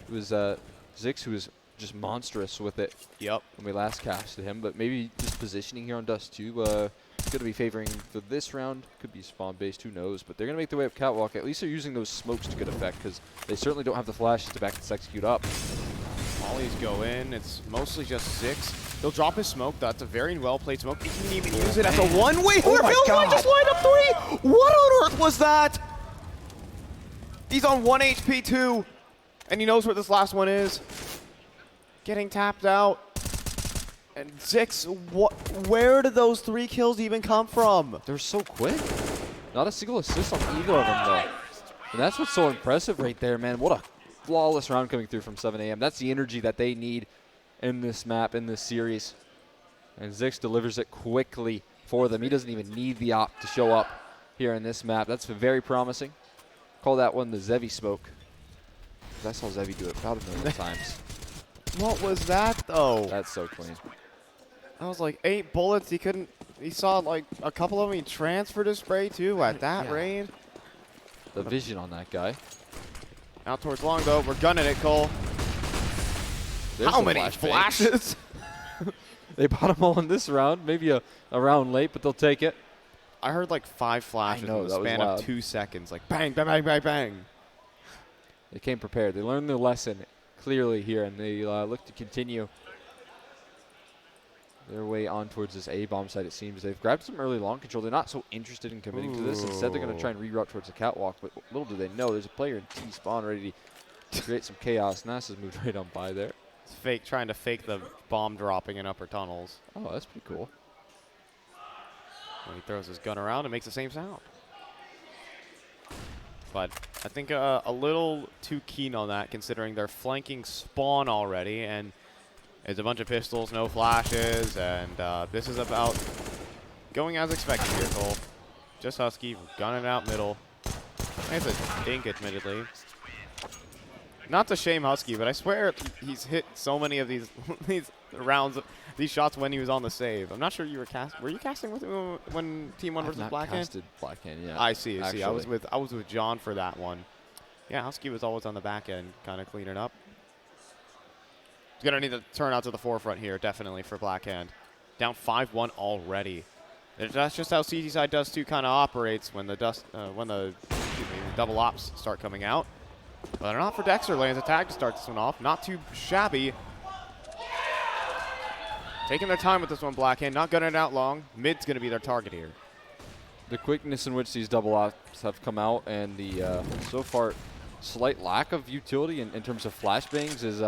It was Zix who was just monstrous with it. Yep. When we last casted him, but maybe just positioning here on Dust 2 going to be favoring for this round. Could be spawn based, who knows? But they're going to make their way up catwalk. At least they're using those smokes to good effect because they certainly don't have the flashes to back this execute up. Mollies go in. It's mostly just Zix. He'll drop his smoke. That's a very well-played smoke. He can even use it as a one-way. Oh my God. Just lined up 3. What on earth was that? He's on 1 HP too, and he knows where this last one is. Getting tapped out. And Zix, where did those 3 kills even come from? They're so quick. Not a single assist on either of them, though. And that's what's so impressive right there, man. What a flawless round coming through from 7 AM. That's the energy that they need in this map, in this series. And Zix delivers it quickly for them. He doesn't even need the op to show up here in this map. That's very promising. Call that one the Zevi smoke. I saw Zevi do it about 1 million times. What was that, though? That's so clean. I was like 8 bullets. He saw like a couple of them. He transferred his spray too at that range. The vision on that guy. Out towards long though. We're gunning it, Cole. There's How many flashes? They bought them all in this round. Maybe a round late, but they'll take it. I heard like 5 flashes in the span of 2 seconds. Like bang, bang, bang, bang, bang. They came prepared. They learned their lesson clearly here, and they look to continue their way on towards this A-bomb site, it seems. They've grabbed some early long control. They're not so interested in committing to this. Instead, they're going to try and reroute towards the catwalk. But little do they know, there's a player in T-spawn ready to create some chaos. Nas has moved right on by there. It's trying to fake the bomb dropping in upper tunnels. Oh, that's pretty cool. When he throws his gun around, it makes the same sound. But I think a little too keen on that, considering they're flanking spawn already, and it's a bunch of pistols, no flashes, and this is about going as expected here, Cole. Just Husky, gunning out middle. It's a dink, admittedly. Not to shame Husky, but I swear he's hit so many of these rounds, these shots when he was on the save. I'm not sure you were casting. Were you casting with him when Team 1 versus Black Hand? Casted Black Hand, yeah. I see. I was with John for that one. Yeah, Husky was always on the back end, kind of cleaning up. He's gonna need to turn out to the forefront here, definitely for Black Hand. Down 5-1 already. That's just how CT side Dust 2 kind of operates when the double ops start coming out. But not for Dexter. Lands a tag to start this one off. Not too shabby. Taking their time with this one, Black Hand. Not gunning it out long. Mid's going to be their target here. The quickness in which these double ops have come out and the, so far, slight lack of utility in terms of flashbangs is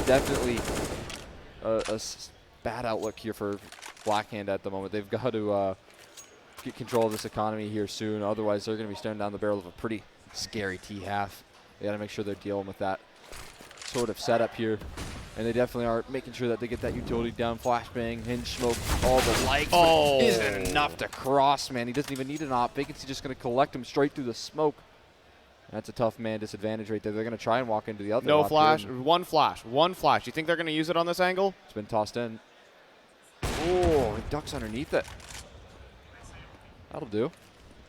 definitely a bad outlook here for Black Hand at the moment. They've got to get control of this economy here soon. Otherwise, they're going to be staring down the barrel of a pretty scary T-half. They got to make sure they're dealing with that sort of setup here. And they definitely are making sure that they get that utility down. Flashbang, hinge smoke, all the likes. Oh. Isn't enough to cross, man. He doesn't even need an op. Vacancy just going to collect him straight through the smoke. That's a tough man disadvantage right there. They're going to try and walk into the other. No flash. One flash. One flash. You think they're going to use it on this angle? It's been tossed in. Oh, he ducks underneath it. That'll do.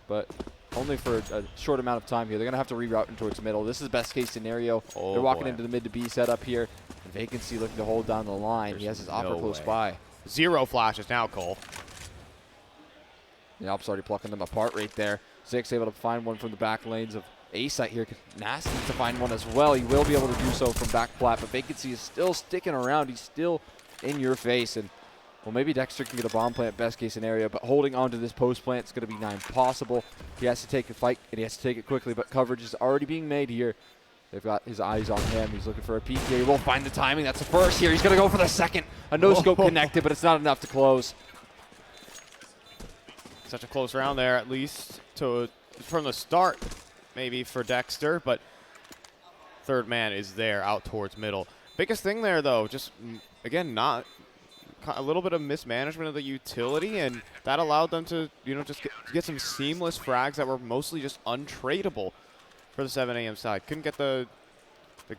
But only for a short amount of time here. They're going to have to reroute him towards the middle. This is best case scenario. Oh, they're walking into the mid to B setup here. And Vacancy looking to hold down the line. He has his opper close by. 0 flashes now, Cole. The op's already plucking them apart right there. Zix able to find one from the back lanes of A-site here. Nasty needs to find one as well. He will be able to do so from back plat, but Vacancy is still sticking around. He's still in your face. And well, maybe Dexter can get a bomb plant best case scenario, but holding on to this post plant is going to be nigh impossible. He has to take a fight, and he has to take it quickly, but coverage is already being made here. They've got his eyes on him. He's looking for a peek here. He will find the timing. That's the first here. He's going to go for the second. A no-scope connected, but it's not enough to close. Such a close round there, at least from the start, maybe for Dexter, but third man is there out towards middle. Biggest thing there, though, just, again, not a little bit of mismanagement of the utility, and that allowed them to, just get some seamless frags that were mostly just untradeable for the 7 a.m. side. Couldn't get the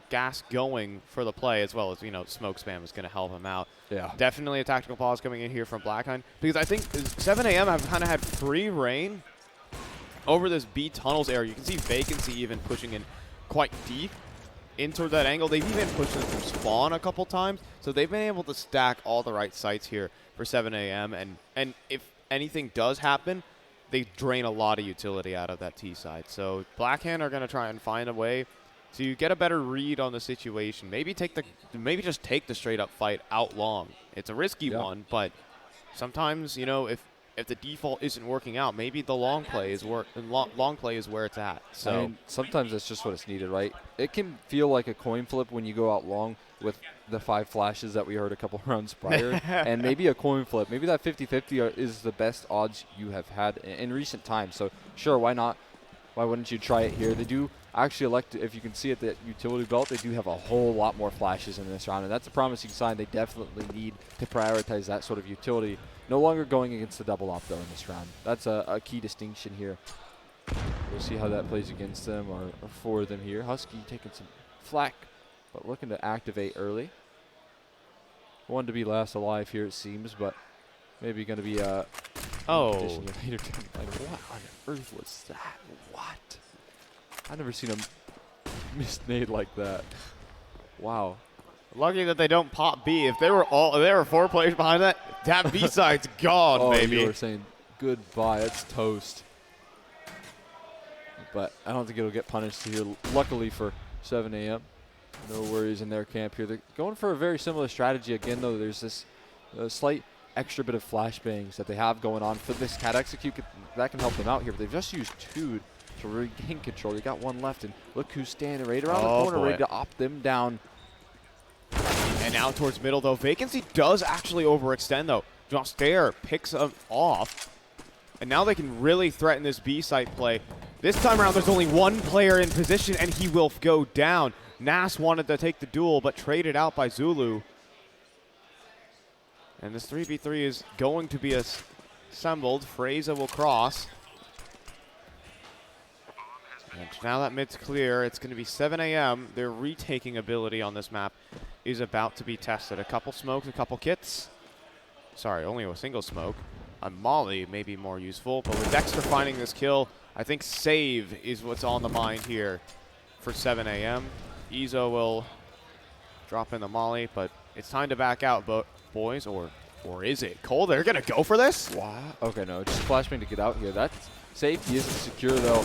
gas going for the play, as well as, smoke spam was going to help him out. Yeah. Definitely a tactical pause coming in here from Blackhand, because I think 7 a.m. have kind of had free reign over this B tunnels area. You can see Vacancy even pushing in quite deep into that angle. They've even pushed them through spawn a couple times, so they've been able to stack all the right sites here for 7 a.m. And if anything does happen, they drain a lot of utility out of that T side. So Blackhand are going to try and find a way to get a better read on the situation. Maybe just take the straight up fight out long. It's a risky one, but sometimes, if the default isn't working out, maybe the long play is long play is where it's at. So I mean, sometimes that's just what it's needed, right? It can feel like a coin flip when you go out long with the 5 flashes that we heard a couple rounds prior, and maybe a coin flip. Maybe that 50-50 is the best odds you have had in recent times. So sure, why not? Why wouldn't you try it here? They do actually elect, if you can see at the utility belt, they do have a whole lot more flashes in this round, and that's a promising sign. They definitely need to prioritize that sort of utility. No longer going against the double op, though, in this round. That's a key distinction here. We'll see how that plays against them or for them here. Husky taking some flack, but looking to activate early. One to be last alive here, it seems, but maybe going to be a... Oh. Later. What on earth was that? What? I've never seen a misnade like that. Wow. Lucky that they don't pop B. If there were 4 players behind that B side's gone, baby. You were saying goodbye. It's toast. But I don't think it'll get punished here. Luckily for 7 a.m. No worries in their camp here. They're going for a very similar strategy again, though. There's this slight extra bit of flashbangs that they have going on for this cat execute. That can help them out here, but they've just used 2 to regain control. They got 1 left, and look who's standing right around the corner, ready to op them down. And now towards middle, though. Vacancy does actually overextend, though. Just there picks him off. And now they can really threaten this B site play. This time around, there's only 1 player in position, and he will go down. Nas wanted to take the duel, but traded out by Zulu. And this 3v3 is going to be assembled. Fraga will cross. And now that mid's clear, it's going to be 7 a.m. Their retaking ability on this map is about to be tested. A couple smokes, a couple kits. Sorry, only a single smoke. A molly may be more useful, but with Dexter finding this kill, I think save is what's on the mind here for 7 a.m. Ezo will drop in the molly, but it's time to back out, boys, or is it? Cole, they're going to go for this? Wow. Okay, no, just flashbang to get out here. That safety isn't secure, though.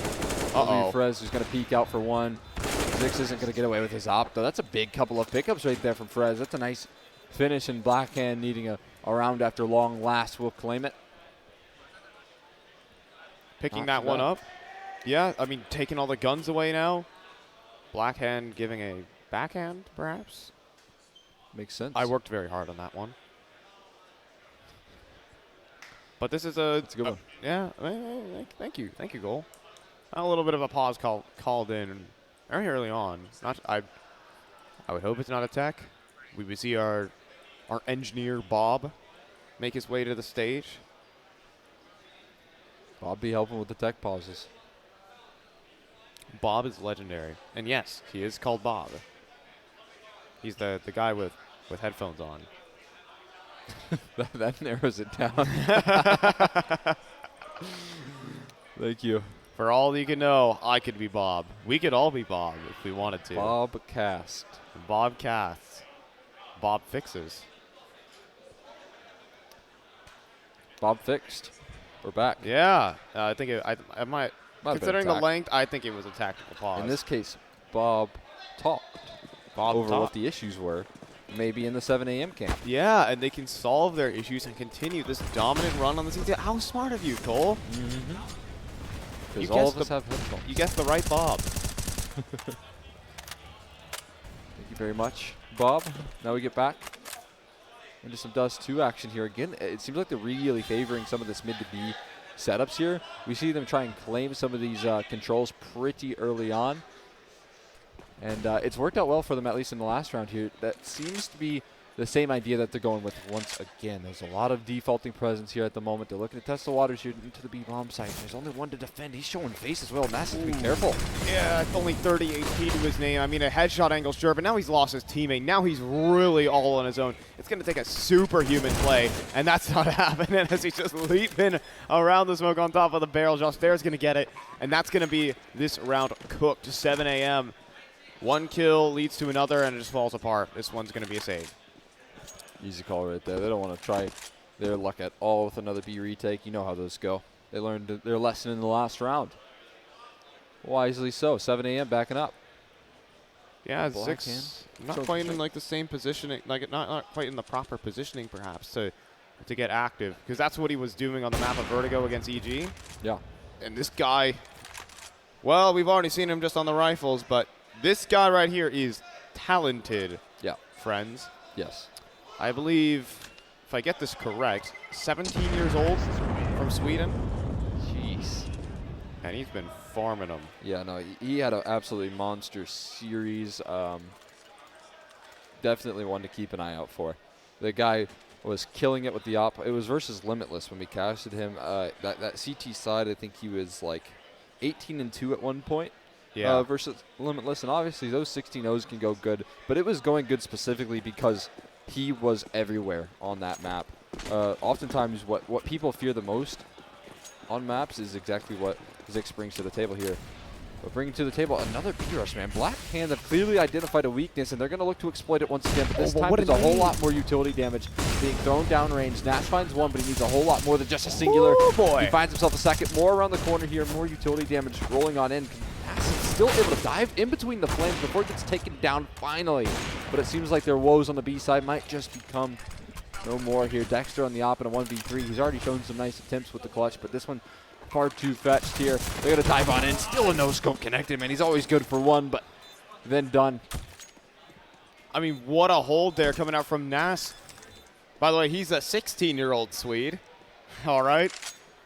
Frez is going to peek out for 1. Zix isn't going to get away with his op, though. That's a big couple of pickups right there from Frez. That's a nice finish, and Blackhand needing a round after long last will claim it. Picking that one up. Yeah, I mean, taking all the guns away now. Blackhand giving a backhand, perhaps? Makes sense. I worked very hard on that one. But this is a good one. Yeah, thank you, Goal. A little bit of a pause called in very early on. I would hope it's not a tech. We would see our engineer Bob make his way to the stage. Bob be helping with the tech pauses. Bob is legendary, and yes, he is called Bob. He's the guy with headphones on. that narrows it down. Thank you. For all you can know, I could be Bob. We could all be Bob if we wanted to. Bob Cast. Bob Casts. Bob Fixes. Bob Fixed. We're back. Yeah. I think I might considering the length, I think it was a tactical pause. In this case, Bob talked over what the issues were. Maybe in the 7 a.m. camp. Yeah, and they can solve their issues and continue this dominant run on the season. How smart of you, Cole. Because all of us have headphones. You guessed the right Bob. Thank you very much, Bob. Now we get back into some Dust 2 action here. Again, it seems like they're really favoring some of this mid to B setups here. We see them try and claim some of these controls pretty early on. And it's worked out well for them, at least in the last round here. That seems to be the same idea that they're going with once again. There's a lot of defaulting presence here at the moment. They're looking to test the waters here into the B-bomb site. There's only one to defend. He's showing face as well. Nass has to be careful. Yeah, it's only 30 HP to his name. I mean, a headshot angle, sure, but now he's lost his teammate. Now he's really all on his own. It's going to take a superhuman play, and that's not happening as he's just leaping around the smoke on top of the barrel. Joster's going to get it, and that's going to be this round cooked. 7 a.m. One kill leads to another, and it just falls apart. This one's going to be a save. Easy call right there. They don't want to try their luck at all with another B retake. You know how those go. They learned their lesson in the last round. Wisely so. 7 a.m. backing up. Yeah, 6. Not quite in like the same positioning, like not quite in the proper positioning perhaps to get active, because that's what he was doing on the map of Vertigo against EG. Yeah. And this guy, well, we've already seen him just on the rifles, but this guy right here is talented. Yeah. Friends. Yes. I believe, if I get this correct, 17 years old from Sweden. Jeez. And he's been farming them. Yeah, no, he had an absolutely monster series. Definitely one to keep an eye out for. The guy was killing it with the op. It was versus Limitless when we casted him. That CT side, I think he was like 18-2 at one point. Yeah. Versus Limitless, and obviously those 16-0s can go good, but it was going good specifically because he was everywhere on that map. Oftentimes what people fear the most on maps is exactly what Zix brings to the table here. But bringing to the table another B-rush, man. Black Hand have clearly identified a weakness, and they're going to look to exploit it once again. But this time there's a whole lot more utility damage being thrown downrange. Nash finds one, but he needs a whole lot more than just a singular. Ooh, boy. He finds himself a second. More around the corner here. More utility damage rolling on in. Nash is still able to dive in between the flames before it gets taken down finally. But it seems like their woes on the B side might just become no more here. Dexter on the op in a 1v3. He's already shown some nice attempts with the clutch, but this one far too fetched here. They're going to dive on in. Still a no-scope connected, man. He's always good for one, but then done. I mean, what a hold there coming out from Nass. By the way, he's a 16-year-old Swede. All right.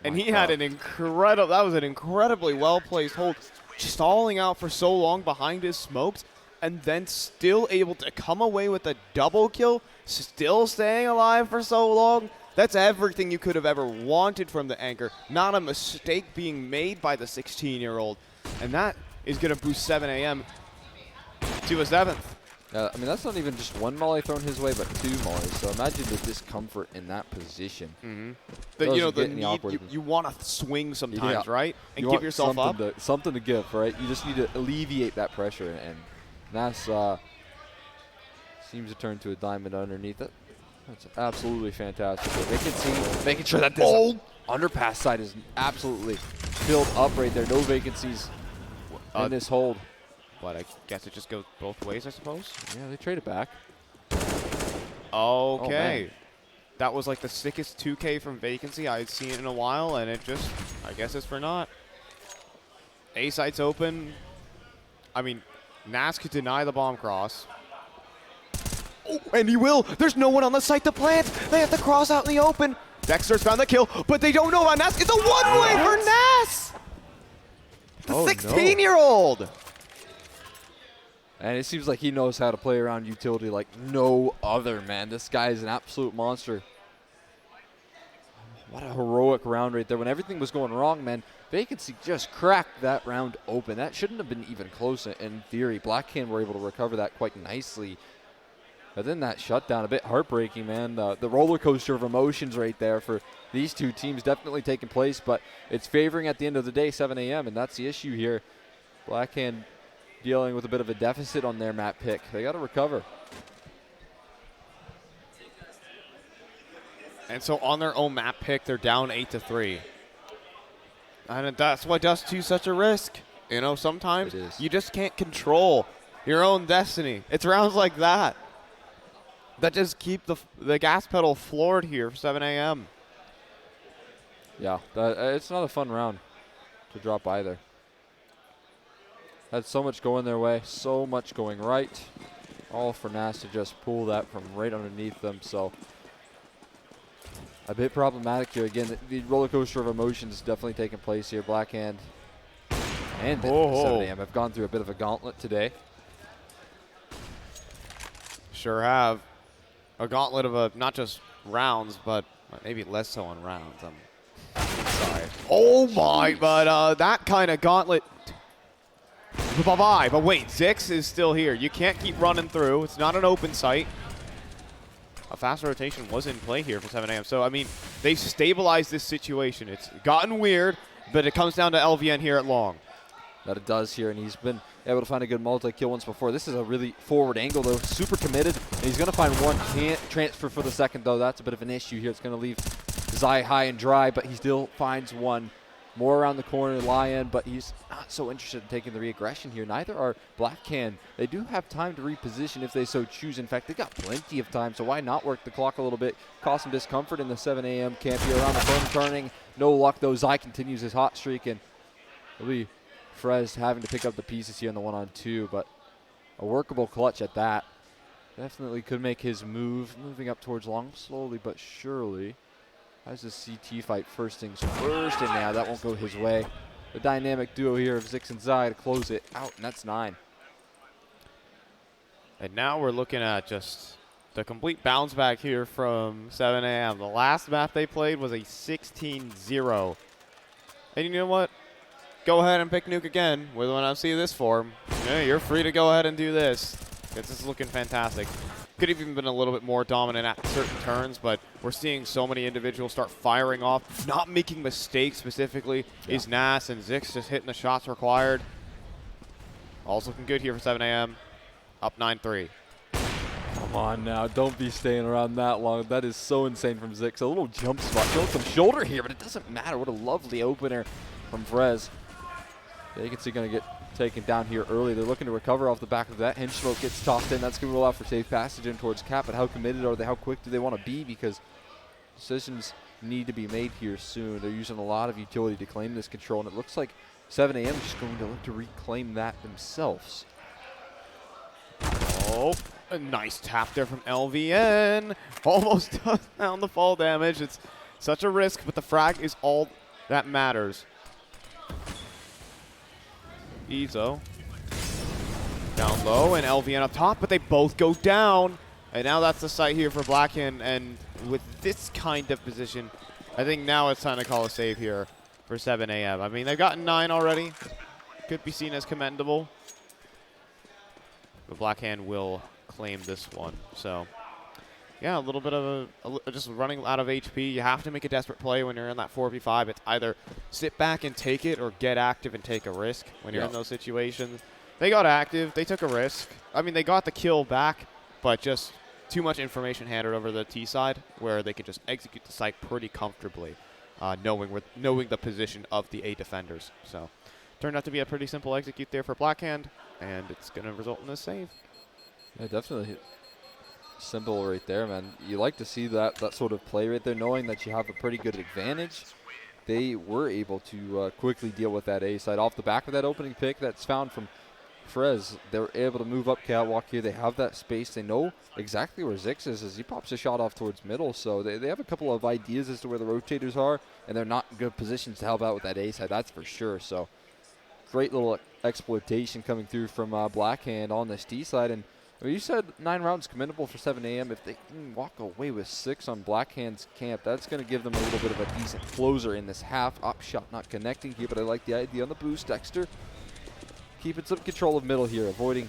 And he had an incredible, that was an incredibly well-placed hold. Stalling out for so long behind his smokes, and then still able to come away with a double kill, still staying alive for so long. That's everything you could have ever wanted from the anchor. Not a mistake being made by the 16-year-old. And that is going to boost 7 a.m. to a 7th. I mean, that's not even just one molly thrown his way, but 2 mollies. So imagine the discomfort in that position. Mm-hmm. You know, the need, you want to swing sometimes, right? And you give yourself up. Something to give, right? You just need to alleviate that pressure. And Nass seems to turn to a diamond underneath it. That's absolutely fantastic. Vacancy, making sure that this underpass side is absolutely filled up right there. No vacancies in this hold. But I guess it just goes both ways, I suppose. Yeah, they trade it back. Okay. That was like the sickest 2K from Vacancy I had seen in a while, and it just, I guess it's for naught. A site's open. I mean, Nass could deny the bomb cross. Oh, and he will. There's no one on the site to plant. They have to cross out in the open. Dexter's found the kill, but they don't know about Nass. It's a one-way for Nass. The 16-year-old. And it seems like he knows how to play around utility like no other, man. This guy is an absolute monster. What a heroic round right there. When everything was going wrong, man, Vacancy just cracked that round open. That shouldn't have been even close in theory. Blackhand were able to recover that quite nicely. But then that shutdown, a bit heartbreaking, man. The roller coaster of emotions right there for these two teams definitely taking place, but it's favoring at the end of the day, 7 a.m., and that's the issue here. Blackhand dealing with a bit of a deficit on their map pick. They got to recover. And so on their own map pick, they're down 8-3. And that's why Dust 2 is such a risk. You know, sometimes you just can't control your own destiny. It's rounds like that that just keep the gas pedal floored here for 7 a.m. Yeah, it's not a fun round to drop either. Had so much going their way, so much going right. All for Nass to just pull that from right underneath them. So a bit problematic here. Again, the roller coaster of emotions definitely taking place here. Blackhand and 7 a.m. have gone through a bit of a gauntlet today. Sure have. a gauntlet of not just rounds, but maybe less so on rounds. I'm sorry. Oh my, but that kind of gauntlet. Bye-bye. But wait, Zix is still here. You can't keep running through. It's not an open site. A fast rotation was in play here for 7 a.m. So, I mean, they've stabilized this situation. It's gotten weird, but it comes down to LVN here at long. That it does here, and he's been able to find a good multi-kill once before. This is a really forward angle, though. Super committed, and he's going to find one. Can't transfer for the second, though. That's a bit of an issue here. It's going to leave Zai high and dry, but he still finds one. More around the corner, Lion, but he's not so interested in taking the re-aggression here. Neither are Blackcan. They do have time to reposition if they so choose. In fact, they got plenty of time, so why not work the clock a little bit, cause some discomfort in the 7 a.m. camp here around the phone turning. No luck, though. Zai continues his hot streak, and it'll be Frez having to pick up the pieces here in the 1-on-2, but a workable clutch at that. Definitely could make his move, moving up towards long, slowly but surely. How's the CT fight first things first, and now that won't go his way. The dynamic duo here of Zix and Zai to close it out, and that's 9. And now we're looking at just the complete bounce back here from 7 a.m. The last map they played was a 16-0. And you know what? Go ahead and pick Nuke again when I see this form. Yeah, you're free to go ahead and do this. This is looking fantastic. Could have even been a little bit more dominant at certain turns, but we're seeing so many individuals start firing off, not making mistakes specifically. Is Nas and Zix just hitting the shots required. All's looking good here for 7 a.m. Up 9-3. Come on now, don't be staying around that long. That is so insane from Zix. A little jump spot, showing some shoulder here, but it doesn't matter. What a lovely opener from Frez. Yeah, you can see going to get taken down here early. They're looking to recover off the back of that. Hinge smoke gets tossed in. That's going to roll out for safe passage in towards Cap. But how committed are they? How quick do they want to be? Because decisions need to be made here soon. They're using a lot of utility to claim this control, and it looks like 7 a.m. is just going to look to reclaim that themselves. Oh, a nice tap there from LVN. Almost down the fall damage. It's such a risk, but the frag is all that matters. Ezo down low and LVN up top, but they both go down. And now that's the site here for Blackhand. And with this kind of position, I think now it's time to call a save here for 7 a.m. I mean, they've gotten 9 already. Could be seen as commendable. But Blackhand will claim this one. So, yeah, a little bit of just running out of HP. You have to make a desperate play when you're in that 4v5. It's either sit back and take it or get active and take a risk when you're in those situations. They got active. They took a risk. I mean, they got the kill back, but just too much information handed over the T side where they could just execute the site pretty comfortably, knowing the position of the A defenders. So, turned out to be a pretty simple execute there for Blackhand, and it's going to result in a save. Yeah, definitely. Simple right there, man. You like to see that sort of play right there, knowing that you have a pretty good advantage. They were able to quickly deal with that A side. Off the back of that opening pick that's found from Frez, they were able to move up catwalk here. They have that space. They know exactly where Zix is as he pops a shot off towards middle. So they have a couple of ideas as to where the rotators are, and they're not in good positions to help out with that A side, that's for sure. So great little exploitation coming through from Blackhand on this D side. And you said 9 rounds commendable for 7 a.m. If they can walk away with 6 on Blackhand's camp, that's going to give them a little bit of a decent closer in this half. Up shot not connecting here, but I like the idea on the boost. Dexter keeping some control of middle here, avoiding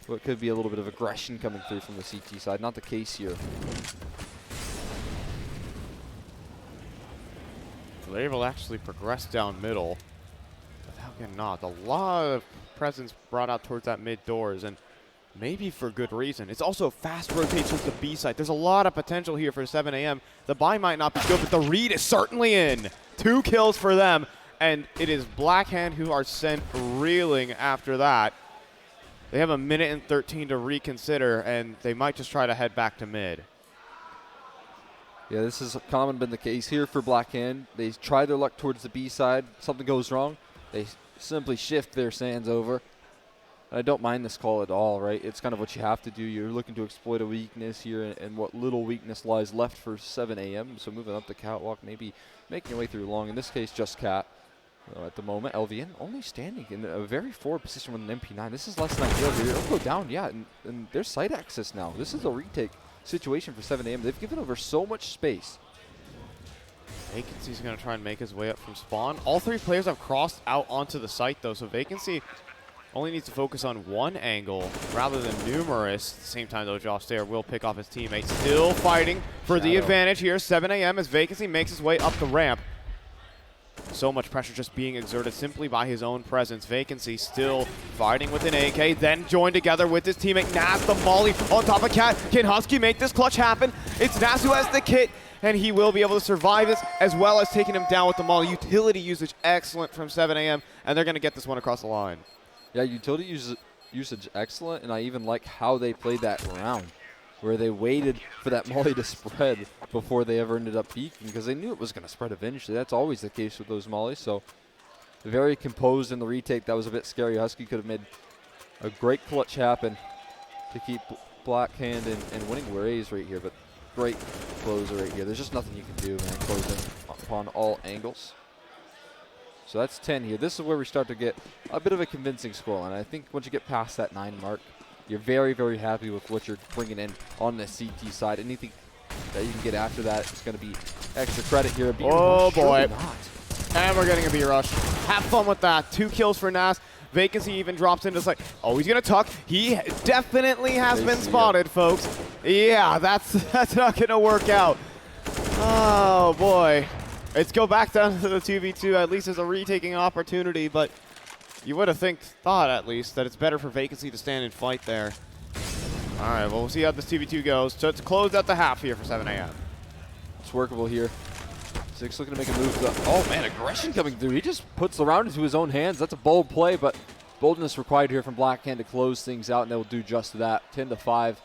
what could be a little bit of aggression coming through from the CT side. Not the case here. So they will actually progress down middle. But how can not? A lot of presence brought out towards that mid doors, and maybe for good reason. It's also fast rotates towards the B side. There's a lot of potential here for 7 a.m. The buy might not be good, but the read is certainly in. 2 kills for them, and it is Blackhand who are sent reeling after that. They have a minute and 13 to reconsider, and they might just try to head back to mid. Yeah, this has common been the case here for Blackhand. They try their luck towards the B side. Something goes wrong. They simply shift their sands over. I don't mind this call at all, right? It's kind of what you have to do. You're looking to exploit a weakness here, and what little weakness lies left for 7 a.m. So moving up the catwalk, maybe making your way through long. In this case, just Cat. At the moment, LVN only standing in a very forward position with an MP9. This is less than ideal here. It'll go down, yeah, and there's site access now. This is a retake. situation for 7am. They've given over so much space. Vacancy's going to try and make his way up from spawn. All three players have crossed out onto the site, though, so Vacancy only needs to focus on one angle rather than numerous. At the same time, though, Josh Stair will pick off his teammate. Still fighting for the advantage here. 7am as Vacancy makes his way up the ramp. So much pressure just being exerted simply by his own presence. Vacancy still fighting with an AK, then joined together with his teammate Nas, the molly on top of Cat. Can Husky make this clutch happen? It's Nas who has the kit, and he will be able to survive this, as well as taking him down with the molly. Utility usage excellent from 7am, and they're going to get this one across the line. Yeah, utility usage excellent, and I even like how they played that round, where they waited for that molly to spread before they ever ended up peeking, because they knew it was going to spread eventually. That's always the case with those mollies. So very composed in the retake. That was a bit scary. Husky could have made a great clutch happen to keep Blackhand and winning ways right here, but great closer right here. There's just nothing you can do, man, closing upon all angles. So that's 10 here. This is where we start to get a bit of a convincing score, and I think once you get past that 9 mark, you're very, very happy with what you're bringing in on the CT side. Anything that you can get after that is going to be extra credit here. Oh, boy. And we're getting a B-rush. Have fun with that. 2 kills for Nas. Vacancy even drops into like, oh, he's going to tuck. He definitely has been spotted, folks. Yeah, that's not going to work out. Oh, boy. Let's go back down to the 2v2, at least as a retaking opportunity, but you would have thought at least that it's better for Vacancy to stand and fight there. All right, well, we'll see how this 2v2 goes. So it's closed at the half here for 7am. It's workable here. Six looking to make a move. Oh, man, aggression coming through. He just puts the round into his own hands. That's a bold play, but boldness required here from Blackhand to close things out, and they'll do just that. 10-5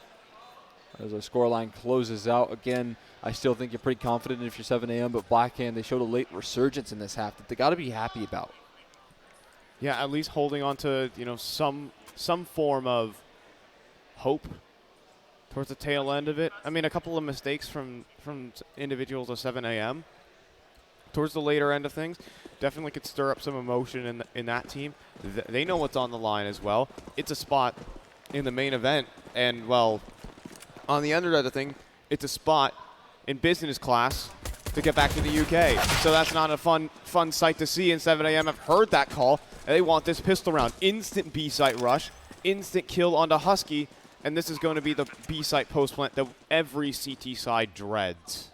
as our scoreline closes out. Again, I still think you're pretty confident if you're 7am, but Blackhand, they showed a late resurgence in this half that they got to be happy about. Yeah, at least holding on to, some form of hope towards the tail end of it. I mean, a couple of mistakes from individuals of 7am towards the later end of things definitely could stir up some emotion in that team. They know what's on the line as well. It's a spot in the main event, and, well, on the other end of the thing, it's a spot in business class to get back to the UK. So that's not a fun sight to see, and 7am have heard that call, and they want this pistol round. Instant B-site rush, instant kill onto Husky, and this is going to be the B-site post-plant that every CT side dreads.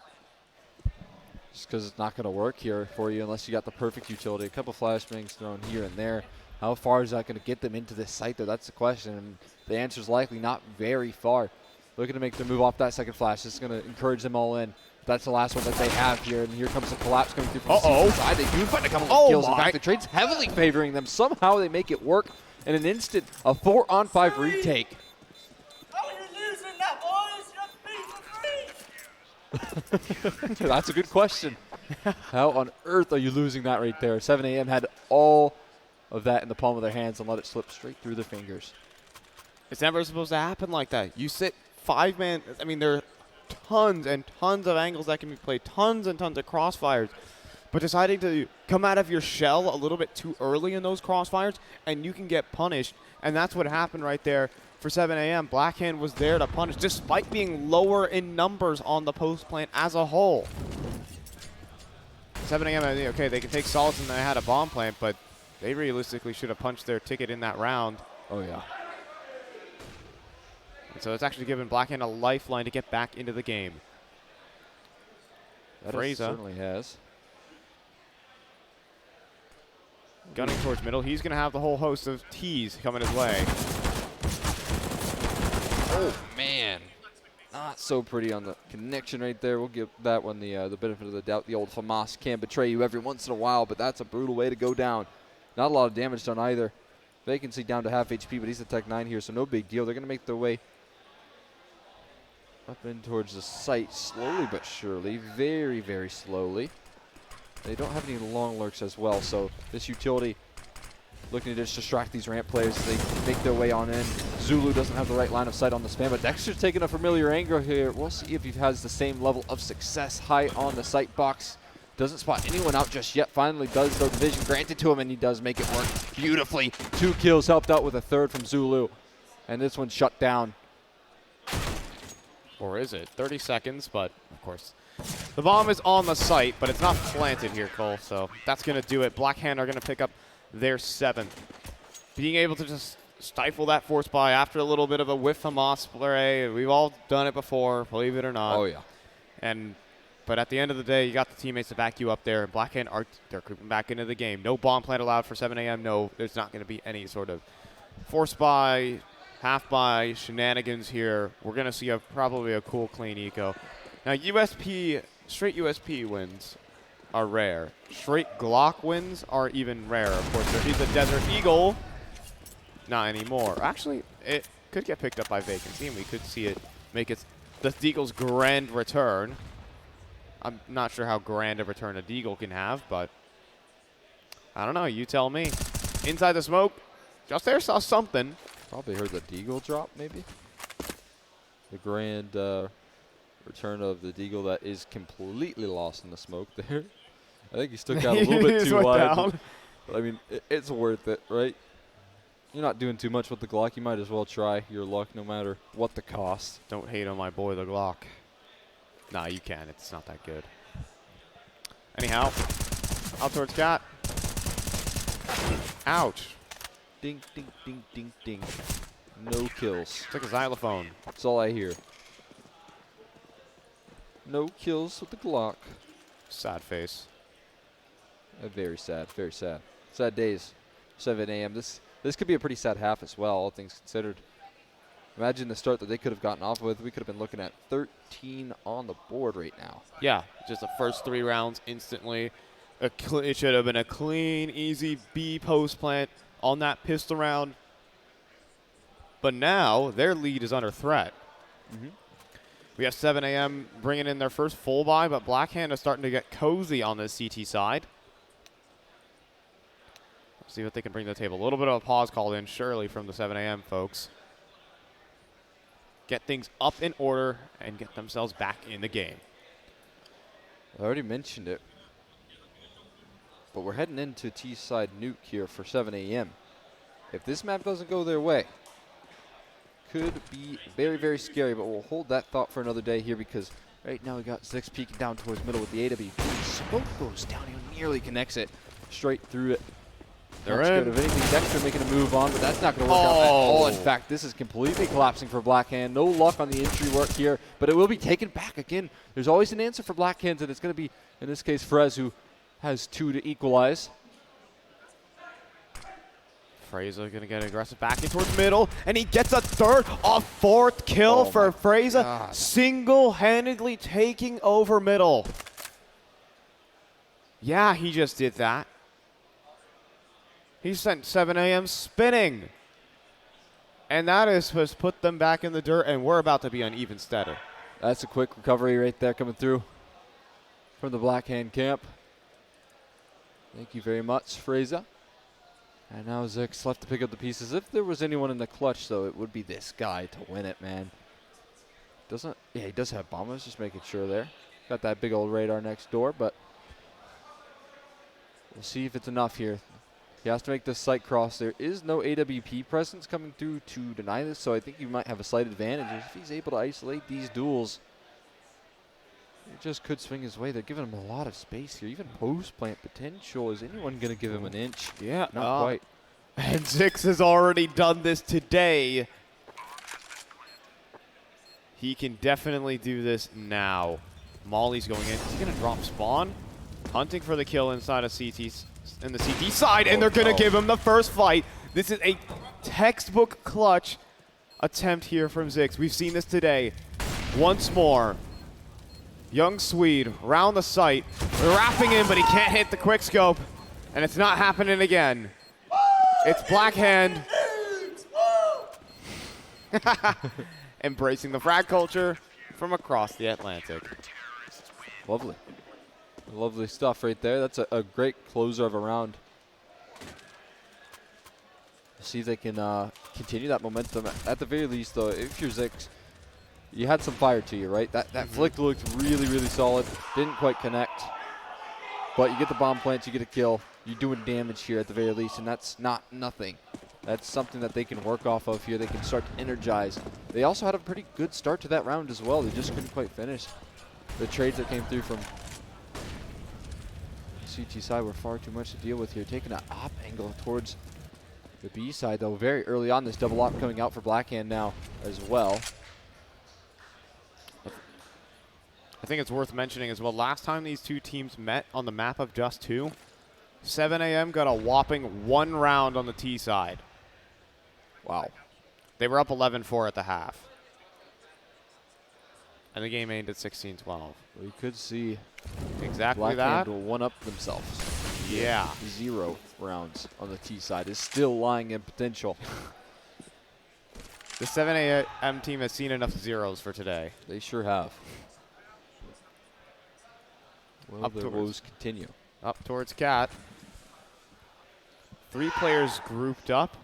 Just because it's not going to work here for you unless you got the perfect utility. A couple flashbangs thrown here and there. How far is that going to get them into this site, though? That's the question, and the answer is likely not very far. Looking to make their move off that second flash. This is going to encourage them all in. That's the last one that they have here, and here comes the collapse coming through from the CT side. They do find a couple of kills. In fact, the trade's heavily favoring them. Somehow they make it work in an instant. A 4-on-5 retake. Oh, you're losing that, boys. You're free. That's a good question. How on earth are you losing that right there? 7am had all of that in the palm of their hands and let it slip straight through their fingers. It's never supposed to happen like that. You sit 5-man. I mean, there are tons and tons of angles that can be played, tons and tons of crossfires. But deciding to come out of your shell a little bit too early in those crossfires, and you can get punished. And that's what happened right there for 7am. Blackhand was there to punish, despite being lower in numbers on the post plant as a whole. 7am, okay, they can take solids and they had a bomb plant, but they realistically should have punched their ticket in that round. Oh, yeah. And so it's actually given Blackhand a lifeline to get back into the game. That certainly has. Gunning towards middle. He's going to have the whole host of T's coming his way. Oh, man. Not so pretty on the connection right there. We'll give that one the benefit of the doubt. The old FAMAS can betray you every once in a while, but that's a brutal way to go down. Not a lot of damage done either. Vacancy down to half HP, but he's the Tech 9 here, so no big deal. They're going to make their way up in towards the site slowly but surely. Very, very slowly. They don't have any long lurks as well, so this utility looking to just distract these ramp players. They make their way on in. Zulu doesn't have the right line of sight on the spam, but Dexter's taking a familiar angle here. We'll see if he has the same level of success high on the sight box. Doesn't spot anyone out just yet. Finally does, though, the vision granted to him, and he does make it work beautifully. 2 kills helped out with a third from Zulu. And this one's shut down. Or is it? 30 seconds, but of course. The bomb is on the site, but it's not planted here, Cole. So that's going to do it. Blackhand are going to pick up their 7th. Being able to just stifle that force buy after a little bit of a whiff of moss spray. We've all done it before, believe it or not. Oh, yeah. But at the end of the day, you got the teammates to back you up there. And Blackhand they're creeping back into the game. No bomb plant allowed for 7 a.m. No, there's not going to be any sort of force buy, half buy shenanigans here. We're going to see probably a cool, clean eco. Now, straight USP wins are rare. Straight Glock wins are even rarer. Of course, there is a Desert Eagle. Not anymore. Actually, it could get picked up by Vacancy, and we could see it make the Deagle's grand return. I'm not sure how grand a return a Deagle can have, but I don't know. You tell me. Inside the smoke, just there saw something. Probably heard the Deagle drop, maybe. The grand return of the Deagle that is completely lost in the smoke there. I think he stuck out a little bit too wide. But I mean, it's worth it, right? You're not doing too much with the Glock. You might as well try your luck no matter what the cost. Don't hate on my boy, the Glock. Nah, you can. It's not that good. Anyhow, out towards Cat. Ouch. Ding, ding, ding, ding, ding. No kills. It's like a xylophone. That's all I hear. No kills with the Glock. Sad face. Very sad. Very sad. Sad days. 7 a.m. This could be a pretty sad half as well, all things considered. Imagine the start that they could have gotten off with. We could have been looking at 13 on the board right now. Yeah, just the first 3 rounds instantly. It should have been a clean, easy B post plant on that pistol round. But now their lead is under threat. We have 7 a.m. bringing in their first full buy, but Blackhand is starting to get cozy on the CT side. Let's see what they can bring to the table. A little bit of a pause called in, surely, from the 7 a.m. folks. Get things up in order and get themselves back in the game. I already mentioned it, but we're heading into T-side nuke here for 7 a.m. If this map doesn't go their way, could be very, very scary, but we'll hold that thought for another day here because right now we got Zix peeking down towards middle with the AWP. Smoke goes down, he nearly connects it straight through it. They're That's in. good. If anything, Dexter making a move on, but that's not going to work out at all. In fact, this is completely collapsing for Blackhand. No luck on the entry work here, but it will be taken back again. There's always an answer for Blackhand, and it's going to be, in this case, Frez, who has 2 to equalize. Fraser going to get aggressive back in towards middle, and he gets a 4th kill for Fraser, single-handedly taking over middle. Yeah, he just did that. He sent 7 a.m. spinning. And that has put them back in the dirt, and we're about to be on even steady. That's a quick recovery right there coming through from the Blackhand camp. Thank you very much, Fraser. And now Zix left to pick up the pieces. If there was anyone in the clutch, though, it would be this guy to win it, man. Yeah, he does have bombers, just making sure there. Got that big old radar next door, but we'll see if it's enough here. He has to make this site cross. There is no AWP presence coming through to deny this, so I think you might have a slight advantage. If he's able to isolate these duels, it just could swing his way. They're giving him a lot of space here. Even post-plant potential. Is anyone going to give him an inch? Yeah. Not quite. And Zix has already done this today. He can definitely do this now. Molly's going in. Is he going to drop spawn? Hunting for the kill inside of CT's. In the CT side, and they're going to give him the first fight. This is a textbook clutch attempt here from Zix. We've seen this today. Once more, young Swede round the site, wrapping in, but he can't hit the quick scope, and it's not happening again. It's Blackhand embracing the frag culture from across the Atlantic. Lovely. Lovely stuff right there. That's a great closer of a round. See if they can continue that momentum. At the very least, though, if you're Zix, you had some fire to you, right? That flick looked really, really solid. Didn't quite connect. But you get the bomb plants, you get a kill. You're doing damage here at the very least, and that's not nothing. That's something that they can work off of here. They can start to energize. They also had a pretty good start to that round as well. They just couldn't quite finish. The trades that came through from CT side were far too much to deal with here. Taking an op angle towards the B side, though, very early on. This double op coming out for Blackhand now as well. I think it's worth mentioning as well, last time these two teams met on the map of Just 2, 7 a.m. got a whopping 1 round on the T side. Wow. They were up 11-4 at the half. And the game ended at 16-12. We could see exactly that. will one up themselves. Yeah. 0 rounds on the T side is still lying in potential. The 7 a.m. team has seen enough zeros for today. They sure have. Well, Up the woes continue. Up towards Cat. 3 players grouped up.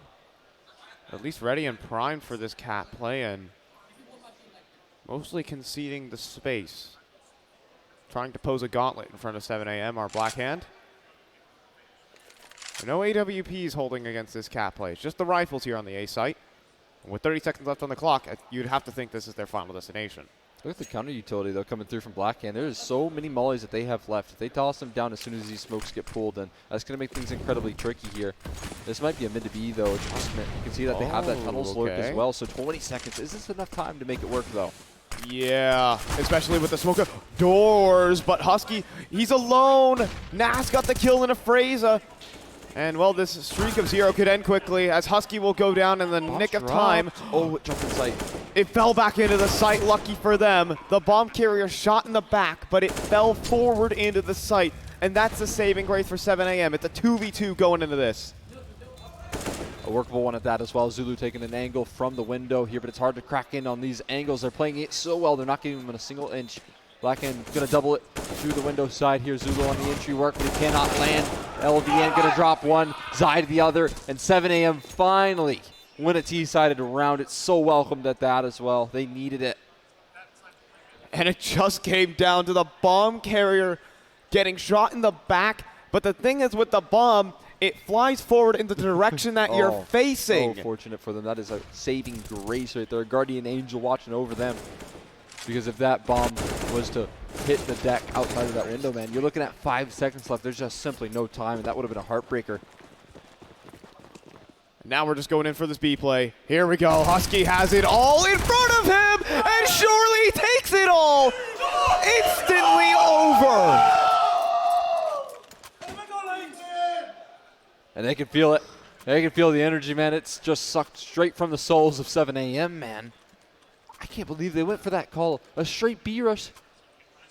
At least ready and primed for this Cat play, and mostly conceding the space. Trying to pose a gauntlet in front of 7 a.m. our Blackhand. No AWPs holding against this Cat play. It's just the rifles here on the A site. And with 30 seconds left on the clock, you'd have to think this is their final destination. Look at the counter utility, though, coming through from Blackhand. There's so many mollies that they have left. If they toss them down as soon as these smokes get pulled, then that's going to make things incredibly tricky here. This might be a mid to B, though, adjustment. You can see that they have that tunnel slurp as well, so 20 seconds. Is this enough time to make it work, though? Yeah, especially with the smoke doors, but Husky, he's alone. Nas got the kill in a Fraga. And, well, this streak of 0 could end quickly as Husky will go down in the nick of time. Oh, it jumped in sight. It fell back into the site, lucky for them. The bomb carrier shot in the back, but it fell forward into the site. And that's the saving grace for 7 a.m. It's a 2v2 going into this. A workable one at that as well. Zulu taking an angle from the window here, but it's hard to crack in on these angles. They're playing it so well, they're not giving them a single inch. Blackhand going to double it through the window side here. Zulu on the entry work, but he cannot land. LVN going to drop one, Zide the other, and 7 a.m. finally win a T-sided round. It's so welcomed at that as well. They needed it. And it just came down to the bomb carrier getting shot in the back. But the thing is with the bomb, it flies forward in the direction that you're facing. So fortunate for them. That is a saving grace right there. A guardian angel watching over them. Because if that bomb was to hit the deck outside of that window, man, you're looking at 5 seconds left. There's just simply no time, and that would have been a heartbreaker. Now we're just going in for this B play. Here we go. Husky has it all in front of him, and surely takes it all. Instantly over. And they can feel it. They can feel the energy, man. It's just sucked straight from the souls of 7 a.m., man. I can't believe they went for that call. A straight B rush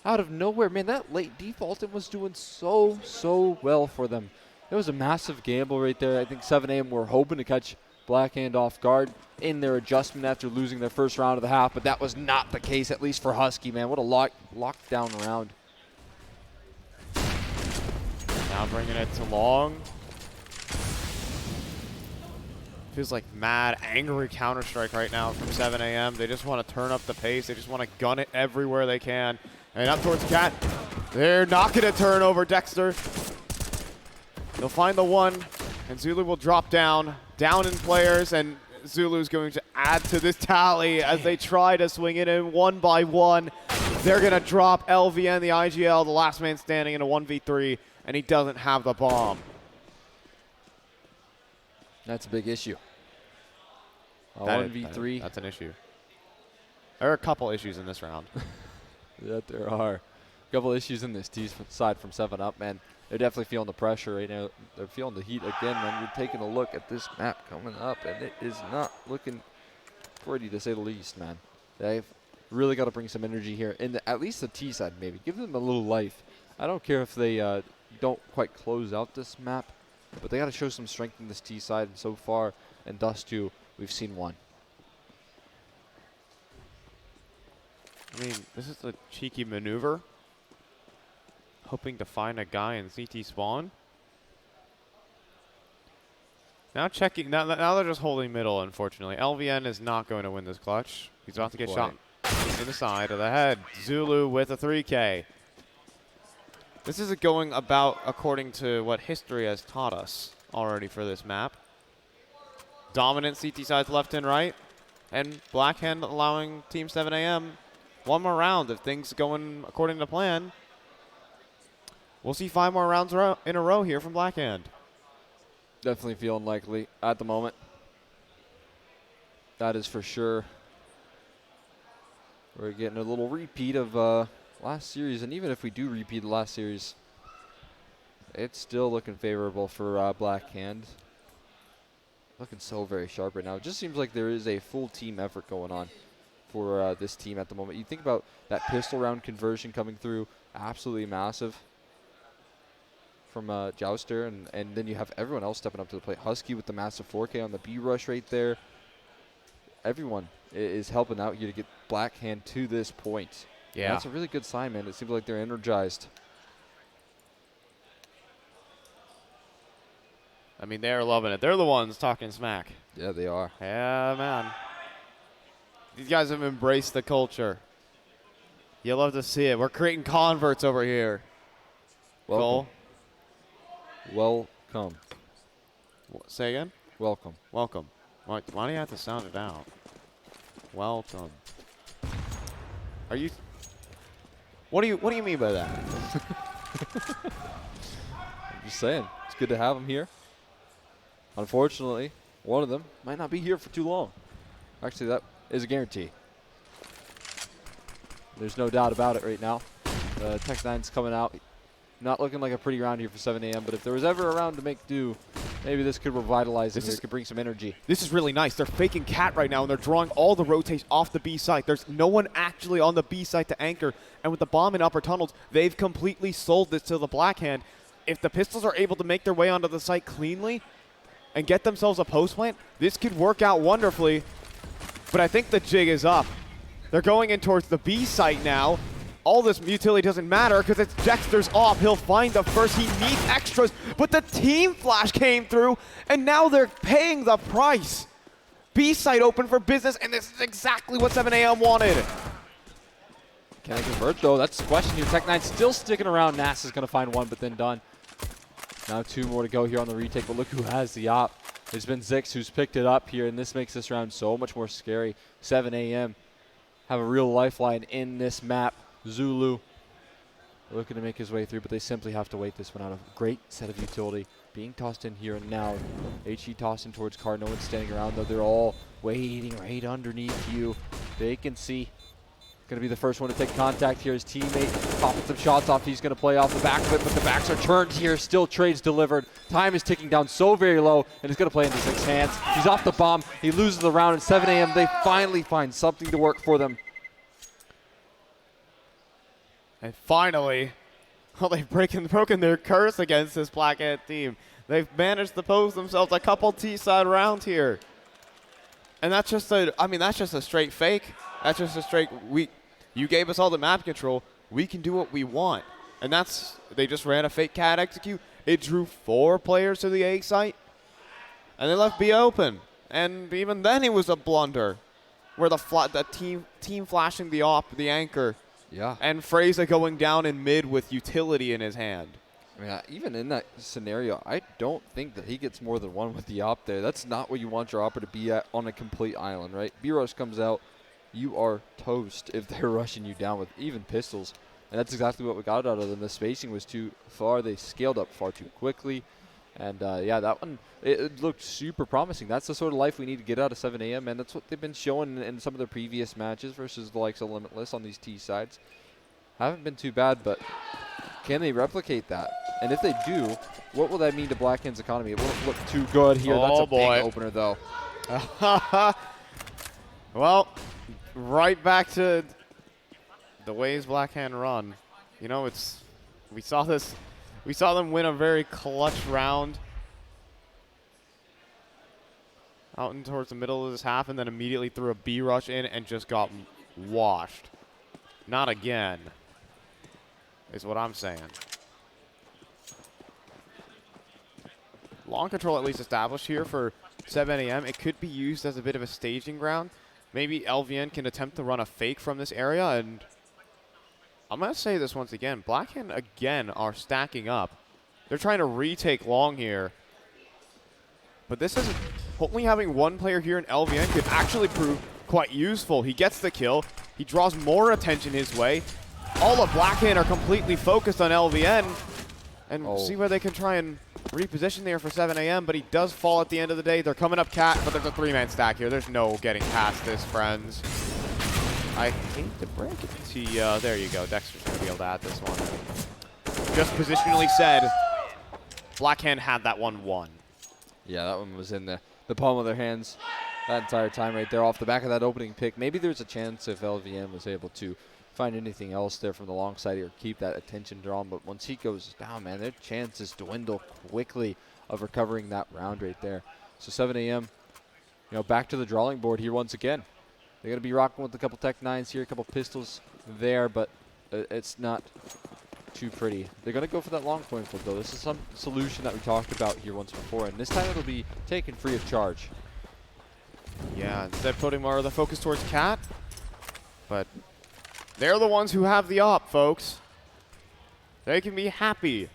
out of nowhere. Man, that late defaulting was doing so well for them. It was a massive gamble right there. I think 7 a.m. were hoping to catch Blackhand off guard in their adjustment after losing their first round of the half, but that was not the case, at least for Husky, man. What a lockdown round. Now bringing it to Long. Feels like mad, angry Counter-Strike right now from 7 a.m. They just want to turn up the pace. They just want to gun it everywhere they can. And up towards Cat. They're not going to turn over Dexter. They'll find the one, and Zulu will drop down in players, and Zulu's going to add to this tally as they try to swing it in one by one. They're going to drop LVN, the IGL, the last man standing in a 1v3, and he doesn't have the bomb. That's a big issue. 1v3. That's an issue. There are a couple issues in this round. Yeah, there are. A couple issues in this T side from 7-Up, man. They're definitely feeling the pressure right now. They're feeling the heat again, man. You're taking a look at this map coming up, and it is not looking pretty, to say the least, man. They've really got to bring some energy here, in at least the T side, maybe. Give them a little life. I don't care if they don't quite close out this map, but they got to show some strength in this T side, and so far in Dust 2, we've seen one. I mean, this is a cheeky maneuver. Hoping to find a guy in CT spawn. Now checking. Now they're just holding middle, unfortunately. LVN is not going to win this clutch. He's about to get shot in the side of the head. Zulu with a 3K. This is going about according to what history has taught us already for this map. dominant CT sides left and right. And Blackhand allowing Team 7 AM one more round. If things going according to plan, we'll see 5 more rounds in a row here from Blackhand. Definitely feel unlikely at the moment. That is for sure. We're getting a little repeat of last series, and even if we do repeat the last series, it's still looking favorable for Blackhand. Looking so very sharp right now. It just seems like there is a full team effort going on for this team at the moment. You think about that pistol round conversion coming through, absolutely massive from Jouster, and then you have everyone else stepping up to the plate. Husky with the massive 4K on the B rush right there. Everyone is helping out here to get Blackhand to this point. Yeah. And that's a really good sign, man. It seems like they're energized. I mean, they're loving it. They're the ones talking smack. Yeah, they are. Yeah, man. These guys have embraced the culture. You love to see it. We're creating converts over here. Welcome. Welcome. Say again? Welcome. Welcome. Why do you have to sound it out? Welcome. Are you? What do you mean by that? I'm just saying, it's good to have them here. Unfortunately, one of them might not be here for too long. Actually, that is a guarantee. There's no doubt about it right now. Tech9's coming out. Not looking like a pretty round here for 7 AM, but if there was ever a round to make do, maybe this could revitalize this. This could bring some energy. This is really nice. They're faking cat right now, and they're drawing all the rotates off the B site. There's no one actually on the B site to anchor, and with the bomb in upper tunnels, they've completely sold this to the Blackhand. If the Pistols are able to make their way onto the site cleanly and get themselves a post plant, this could work out wonderfully. But I think the jig is up. They're going in towards the B site now. All this utility doesn't matter because it's Dexter's off. He'll find the first. He needs extras, but the team flash came through, and now they're paying the price. B site open for business, and this is exactly what 7 AM wanted. Can I convert, though? That's the question here. Tech9 still sticking around. NASA's going to find one, but then done. Now 2 more to go here on the retake, but look who has the op. It's been Zix who's picked it up here, and this makes this round so much more scary. 7 AM have a real lifeline in this map. Zulu looking to make his way through, but they simply have to wait this one out. A great set of utility being tossed in here and now. HE tossing towards Card. No one's standing around, though. They're all waiting right underneath you. Vacancy going to be the first one to take contact here. His teammate popping some shots off. He's going to play off the back of it, but the backs are turned here. Still trades delivered. Time is ticking down so very low, and it's going to play into Zix's hands. He's off the bomb. He loses the round, and 7 AM, they finally find something to work for them. And finally, well, they've broken their curse against this Blackhand team. They've managed to pose themselves a couple T-side rounds here. And that's just that's just a straight fake. That's just a straight, you gave us all the map control. We can do what we want. And they just ran a fake cat execute. It drew 4 players to the A site. And they left B open. And even then it was a blunder. Where the team flashing the anchor. Yeah. And Fraga going down in mid with utility in his hand. Yeah, even in that scenario, I don't think that he gets more than one with the op there. That's not what you want your opper to be at on a complete island, right? B-Rush comes out, you are toast if they're rushing you down with even pistols. And that's exactly what we got out of them. The spacing was too far. They scaled up far too quickly. And, yeah, that one, it looked super promising. That's the sort of life we need to get out of 7 AM, and that's what they've been showing in some of their previous matches versus the likes of Limitless on these T sides. Haven't been too bad, but can they replicate that? And if they do, what will that mean to Blackhand's economy? It won't look too good here. That's a big opener, though. Well, right back to the ways Blackhand run. You know, we saw them win a very clutch round out in towards the middle of this half, and then immediately threw a B rush in and just got washed. Not again, is what I'm saying. Long control at least established here for 7 AM. It could be used as a bit of a staging ground. Maybe LVN can attempt to run a fake from this area, and I'm going to say this once again. Blackhand, again, are stacking up. They're trying to retake long here. But this isn't only having one player here in LVN could actually prove quite useful. He gets the kill. He draws more attention his way. All of Blackhand are completely focused on LVN. And see where they can try and reposition there for 7 a.m., but he does fall at the end of the day. They're coming up Cat, but there's a 3-man stack here. There's no getting past this, friends. I hate to break it to you. There you go. Dexter's going to be able to add this one. Just positionally said, Blackhand had that one won. Yeah, that one was in the palm of their hands that entire time right there off the back of that opening pick. Maybe there's a chance if LVN was able to find anything else there from the long side or keep that attention drawn. But once he goes down, man, their chances dwindle quickly of recovering that round right there. So 7 a.m., you know, back to the drawing board here once again. They're going to be rocking with a couple Tech 9s here, a couple pistols there, but it's not too pretty. They're going to go for that long point flip, though. This is some solution that we talked about here once before, and this time it'll be taken free of charge. Yeah, instead putting more of the focus towards Cat, but they're the ones who have the op, folks. They can be happy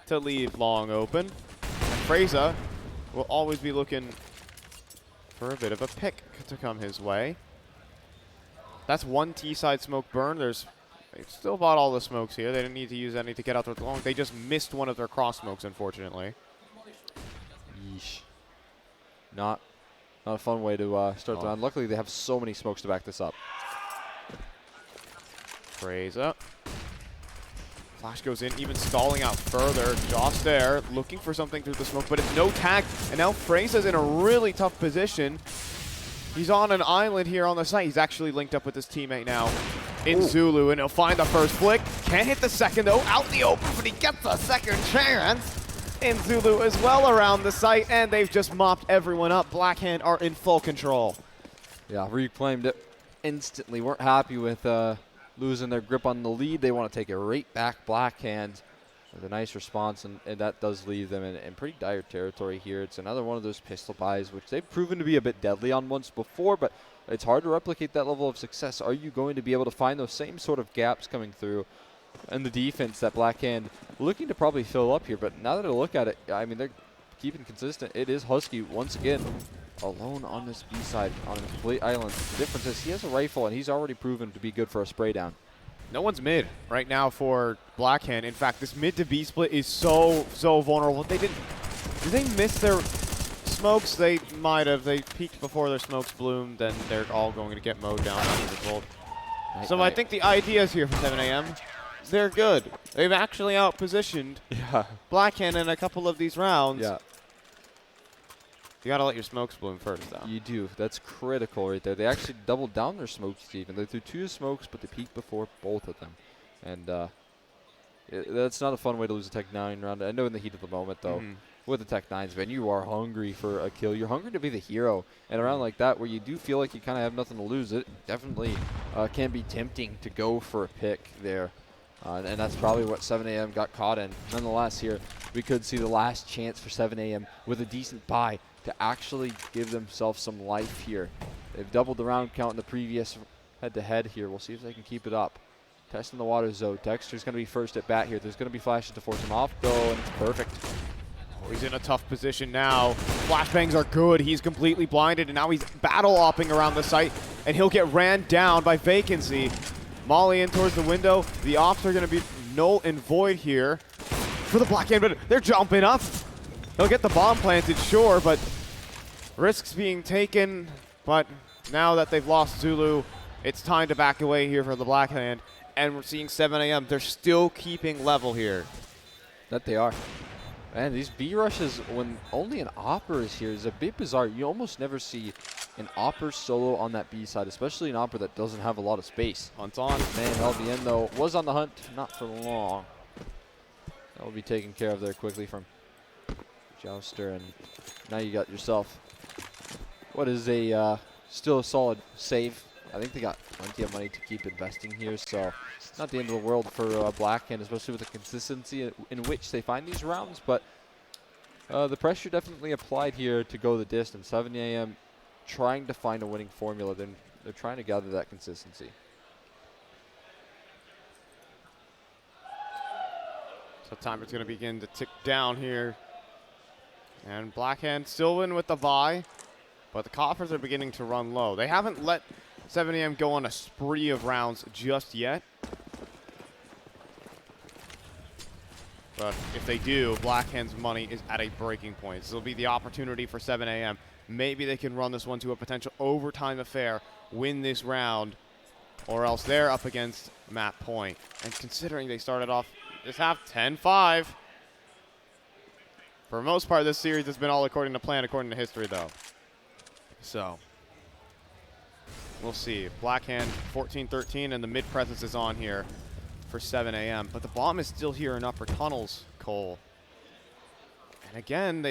to leave long open. And Fraga will always be looking for a bit of a pick to come his way. That's one T-side smoke burn. They've still bought all the smokes here. They didn't need to use any to get out the long. They just missed one of their cross smokes, unfortunately. Yeesh. Not a fun way to start the round. Luckily, they have so many smokes to back this up. Fraga. Flash goes in, even stalling out further. Joss there, looking for something through the smoke, but it's no tag. And now Fraga's in a really tough position. He's on an island here on the site. He's actually linked up with his teammate now in Zulu, and he'll find the first flick. Can't hit the second, though. Out in the open, but he gets a second chance. In Zulu as well around the site, and they've just mopped everyone up. Blackhand are in full control. Yeah, reclaimed it instantly. Weren't happy with losing their grip on the lead. They want to take it right back. Blackhand with a nice response, and that does leave them in pretty dire territory here. It's another one of those pistol buys, which they've proven to be a bit deadly on once before, but it's hard to replicate that level of success. Are you going to be able to find those same sort of gaps coming through in the defense that Blackhand looking to probably fill up here? But now that I look at it, I mean, they're keeping consistent. It is Husky once again alone on this B side on a complete island. The difference is he has a rifle, and he's already proven to be good for a spray down. No one's mid right now for Blackhand. In fact, this mid to B split is so vulnerable. Did they miss their smokes? They might have. They peaked before their smokes bloomed, and they're all going to get mowed down under the gold. So I think the ideas here for 7 a.m., they're good. They've actually outpositioned Blackhand in a couple of these rounds. Yeah. You got to let your smokes bloom first, though. You do. That's critical right there. They actually doubled down their smokes even. They threw 2 smokes, but they peaked before both of them. And that's not a fun way to lose a Tech 9 round. I know in the heat of the moment, though, with the Tech 9s, man, you are hungry for a kill. You're hungry to be the hero. And around like that, where you do feel like you kind of have nothing to lose, it definitely can be tempting to go for a pick there. And that's probably what 7 a.m. got caught in. Nonetheless, here, we could see the last chance for 7 a.m. with a decent buy to actually give themselves some life here. They've doubled the round count in the previous head-to-head here. We'll see if they can keep it up. Testing the water zone. Dexter's going to be first at bat here. There's going to be flashes to force him off, though, and it's perfect. Oh, he's in a tough position now. Flashbangs are good. He's completely blinded, and now he's battle-opping around the site, and he'll get ran down by Vacancy. Molly in towards the window. The ops are going to be null and void here for the Blackhand, but they're jumping up. They'll get the bomb planted, sure, but risks being taken. But now that they've lost Zulu, it's time to back away here for the Blackhand. And we're seeing 7 a.m. They're still keeping level here. That they are. Man, these B rushes, when only an Opper is here, is a bit bizarre. You almost never see an Opper solo on that B side, especially an Opper that doesn't have a lot of space. Hunt's on. Man, LVN, though, was on the hunt, not for long. That will be taken care of there quickly from Jouster, and now you got yourself what is a still a solid save. I think they got plenty of money to keep investing here, so it's not the end of the world for Blackhand, especially with the consistency in which they find these rounds. But the pressure definitely applied here to go the distance. 7 a.m. trying to find a winning formula. Then they're trying to gather that consistency. So timer's going to begin to tick down here. And Blackhand still in with the buy. but the coffers are beginning to run low. They haven't let 7am go on a spree of rounds just yet. But if they do, Blackhand's money is at a breaking point. This will be the opportunity for 7am. Maybe they can run this one to a potential overtime affair, win this round, or else they're up against map point. And considering they started off this half 10-5, for the most part, this series has been all according to plan, according to history, though. So, we'll see. Blackhand 14-13, and the mid presence is on here for 7am. But the bomb is still here in upper tunnels, Cole. And again,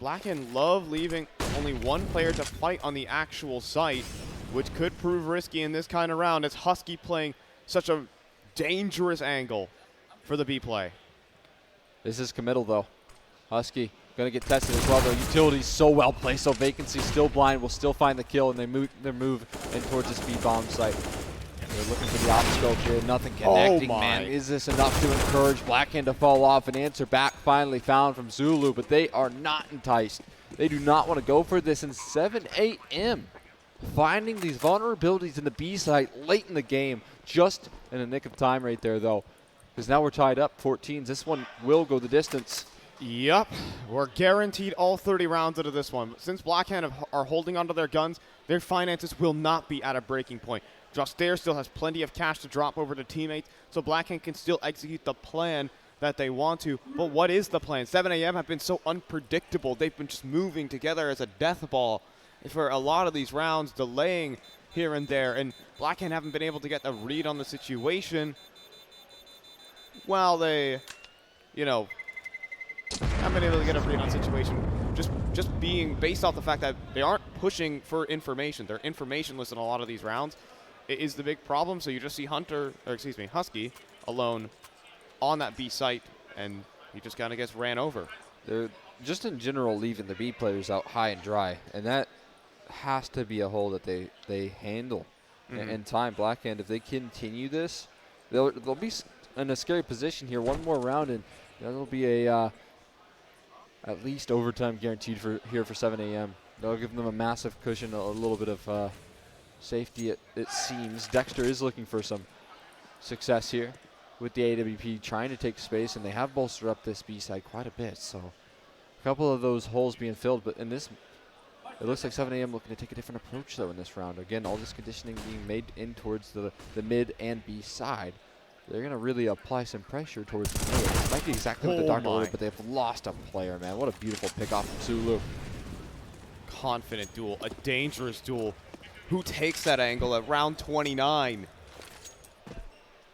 Blackhand love leaving only one player to fight on the actual site, which could prove risky in this kind of round as Husky playing such a dangerous angle for the B play. This is committal, though. Husky going to get tested as well, though. Utility's so well placed, so Vacancy still blind, will still find the kill, and they move in towards the speed bomb site. They're looking for the op scope here. Nothing connecting, man. Is this enough to encourage Blackhand to fall off? An answer back finally found from Zulu, but they are not enticed. They do not want to go for this. And 7am finding these vulnerabilities in the B site late in the game, just in the nick of time right there, though. Because now we're tied up 14s. This one will go the distance. Yep, we're guaranteed all 30 rounds out of this one. Since Blackhand are holding onto their guns, their finances will not be at a breaking point. Justair still has plenty of cash to drop over to teammates, so Blackhand can still execute the plan that they want to. But what is the plan? 7am have been so unpredictable. They've been just moving together as a death ball for a lot of these rounds, delaying here and there. And Blackhand haven't been able to get a read on the situation while they, haven't been able to get a read on the situation. Just being based off the fact that they aren't pushing for information. They're informationless in a lot of these rounds. It is the big problem, so you just see Husky alone on that B site, and he just kind of gets ran over. They're just in general leaving the B players out high and dry, and that has to be a hole that they handle in time. Blackhand, if they continue this, they'll be in a scary position here. One more round, and that'll be a at least overtime guaranteed for 7am. That'll give them a massive cushion, a little bit of safety, it seems. Dexter is looking for some success here with the AWP trying to take space, and they have bolstered up this B side quite a bit. So a couple of those holes being filled, but in this, it looks like 7am looking to take a different approach, though, in this round. Again, all this conditioning being made in towards the mid and B side. They're going to really apply some pressure towards the mid. It might be exactly what the Dark ordered, but they've lost a player, man. What a beautiful pick off from Zulu. Confident duel, a dangerous duel. Who takes that angle at round 29?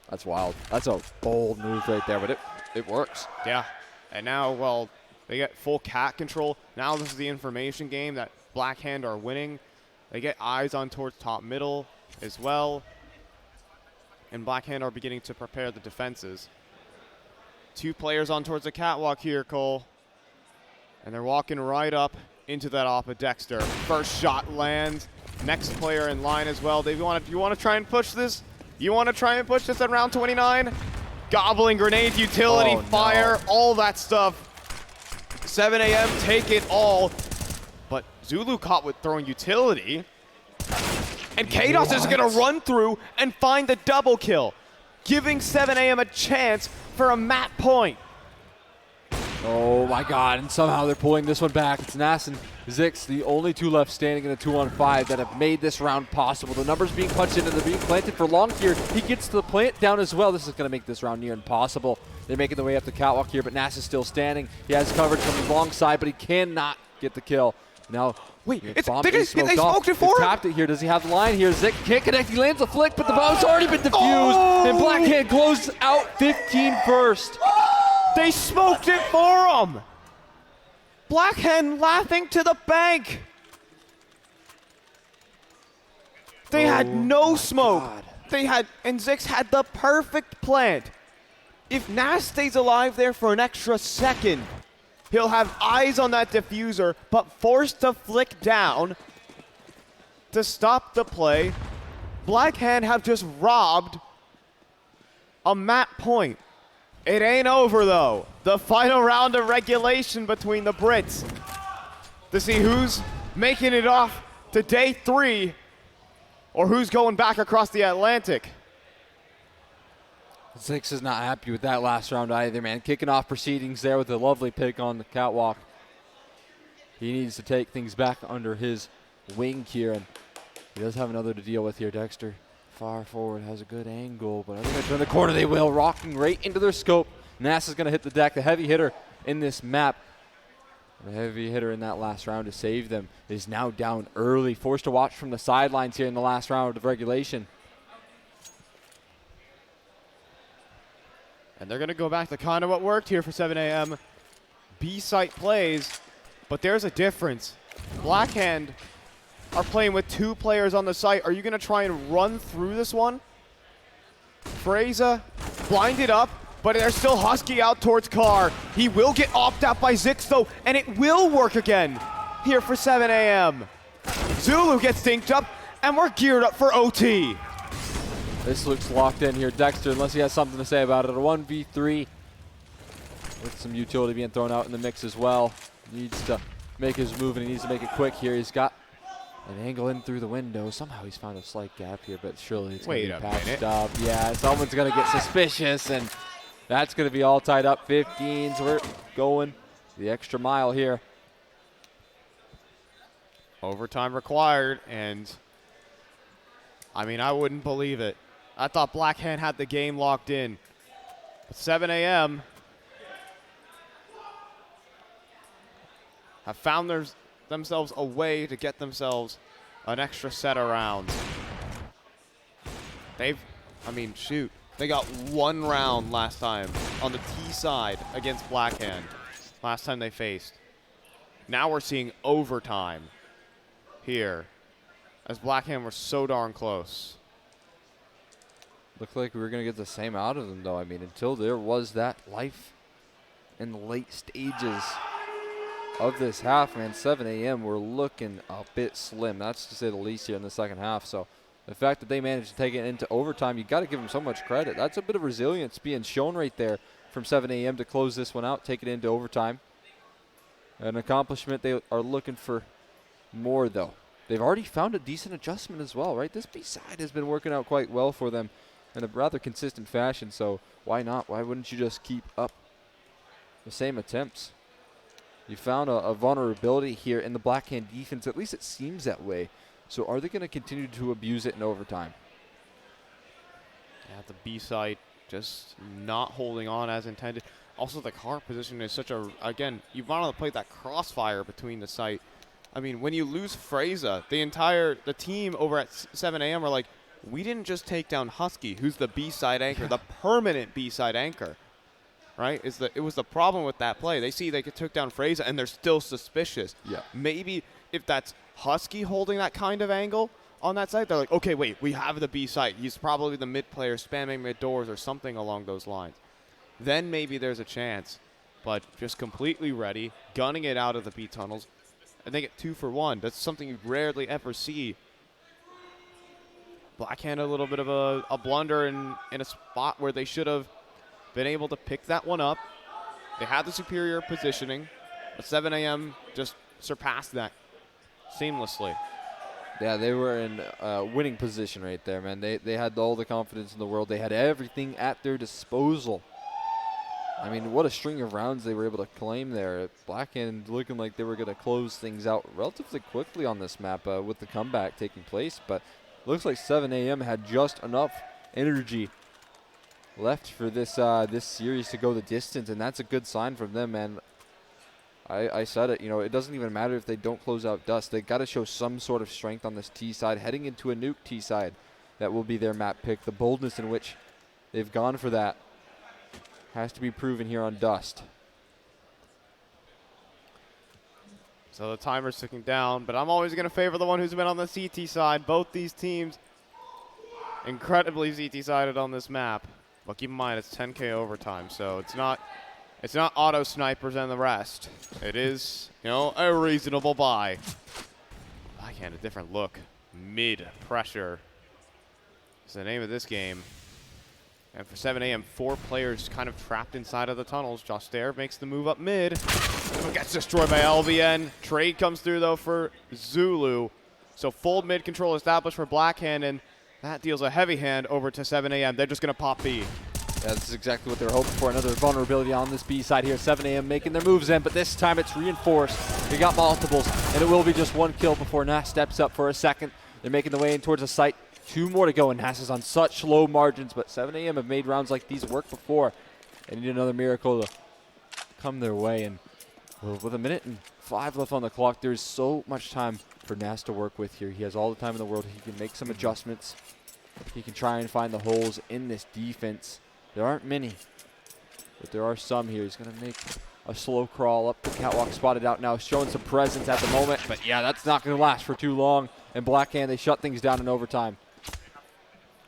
That's wild. That's a bold move right there, but it works. Yeah. And now, well, they get full cat control. Now this is the information game that Blackhand are winning. They get eyes on towards top middle as well. And Blackhand are beginning to prepare the defenses. 2 players on towards the catwalk here, Cole. And they're walking right up into that off of Dexter. First shot lands. Next player in line as well. You want to try and push this? You want to try and push this at round 29? Gobbling grenades, utility, fire, all that stuff. 7am take it all. But Zulu caught with throwing utility. And Kados is going to run through and find the double kill, giving 7am a chance for a map point. Oh my god, and somehow they're pulling this one back. It's Nas and Zix, the only 2 left standing in a 2-on-5 that have made this round possible. The numbers being punched in and they're being planted for long here. He gets the plant down as well. This is going to make this round near impossible. They're making their way up the catwalk here, but Nas is still standing. He has coverage from the long side, but he cannot get the kill. Now, wait, they smoked it for him? Tapped it here. Does he have the line here? Zick can't connect. He lands a flick, but the bomb's already been defused. And Blackhand closes out 15 first. They smoked it for him. Blackhand laughing to the bank. They had no smoke. And Zix had the perfect plant. If Nas stays alive there for an extra second, he'll have eyes on that diffuser, but forced to flick down to stop the play. Blackhand have just robbed a map point. It ain't over, though. The final round of regulation between the Brits to see who's making it off to day 3, or who's going back across the Atlantic? Six is not happy with that last round either, man. Kicking off proceedings there with a lovely pick on the catwalk. He needs to take things back under his wing here, and he does have another to deal with here. Dexter far forward, has a good angle, but I think I turn the corner. They will, rocking right into their scope. NASA's going to hit the deck. The heavy hitter in this map, the heavy hitter in that last round to save them, is now down early, forced to watch from the sidelines here in the last round of regulation. And they're going to go back to kind of what worked here for 7 a.m. B-site plays, but there's a difference. Blackhand are playing with 2 players on the site. Are you going to try and run through this one? Fraga blinded up, but there's still Husky out towards Carr. He will get opted out by Zix, though, and it will work again here for 7 a.m. Zulu gets dinked up, and we're geared up for OT. This looks locked in here. Dexter, unless he has something to say about it, a 1v3 with some utility being thrown out in the mix as well. Needs to make his move, and he needs to make it quick here. He's got an angle in through the window. Somehow he's found a slight gap here, but surely it's going to be patched up. Yeah, someone's going to get suspicious, and that's going to be all tied up. 15s, we're going the extra mile here. Overtime required, and I mean, I wouldn't believe it. I thought Blackhand had the game locked in. But 7 a.m. have found themselves a way to get themselves an extra set of rounds. They got 1 round last time on the T side against Blackhand. Last time they faced. Now we're seeing overtime here, as Blackhand were so darn close. Looked like we were going to get the same out of them, though. I mean, until there was that life in the late stages of this half, man, 7 a.m. we're looking a bit slim. That's to say the least here in the second half. So the fact that they managed to take it into overtime, you got to give them so much credit. That's a bit of resilience being shown right there from 7 a.m. to close this one out, take it into overtime. An accomplishment they are looking for more, though. They've already found a decent adjustment as well, right? This B-side has been working out quite well for them in a rather consistent fashion, so why not? Why wouldn't you just keep up the same attempts? You found a vulnerability here in the Blackhand defense. At least it seems that way. So are they going to continue to abuse it in overtime? Yeah, the B-side just not holding on as intended. Also, the Carr position is such a, again, you want to play that crossfire between the site. I mean, when you lose Fraga, the team over at 7 a.m. are like, we didn't just take down Husky, who's the B-side anchor, the permanent B-side anchor, right? It was the problem with that play. They see they took down Fraga, and they're still suspicious. Yeah. Maybe if that's Husky holding that kind of angle on that side, they're like, okay, wait, we have the B-side. He's probably the mid player spamming mid doors or something along those lines. Then maybe there's a chance. But just completely ready, gunning it out of the B tunnels. And they get 2 for 1. That's something you rarely ever see. Blackhand a little bit of a blunder in a spot where they should have been able to pick that one up. They had the superior positioning, but 7 a.m. just surpassed that seamlessly. Yeah, they were in winning position right there, man. They had all the confidence in the world. They had everything at their disposal. I mean, what a string of rounds they were able to claim there. Blackhand looking like they were going to close things out relatively quickly on this map with the comeback taking place. But looks like 7 a.m. had just enough energy left for this this series to go the distance, and that's a good sign from them, man. I said it, it doesn't even matter if they don't close out Dust. They got to show some sort of strength on this T side, heading into a nuke T side. That will be their map pick. The boldness in which they've gone for that has to be proven here on Dust. So the timer's ticking down, but I'm always going to favor the one who's been on the CT side. Both these teams incredibly CT-sided on this map. But keep in mind, it's 10K overtime, so it's not auto snipers and the rest. It is, a reasonable buy. Blackhand, a different look. Mid pressure is the name of this game. And for 7 a.m., 4 players kind of trapped inside of the tunnels. Jostair makes the move up mid. Gets destroyed by LVN. Trade comes through, though, for Zulu. So full mid control established for Blackhand, and that deals a heavy hand over to 7 a.m. They're just going to pop B. Yeah, this is exactly what they were hoping for. Another vulnerability on this B side here. 7 a.m. making their moves in, but this time it's reinforced. They got multiples, and it will be just 1 kill before Nas steps up for a second. They're making the way in towards the site. 2 more to go, and Nas is on such low margins, but 7 a.m. have made rounds like these work before. They need another miracle to come their way, and with 1 minute and 5 left on the clock, there's so much time for Nas to work with here. He has all the time in the world. He can make some adjustments. He can try and find the holes in this defense. There aren't many, but there are some here. He's going to make a slow crawl up the catwalk, spotted out now, showing some presence at the moment, but yeah, that's not going to last for too long. And Blackhand, they shut things down in overtime.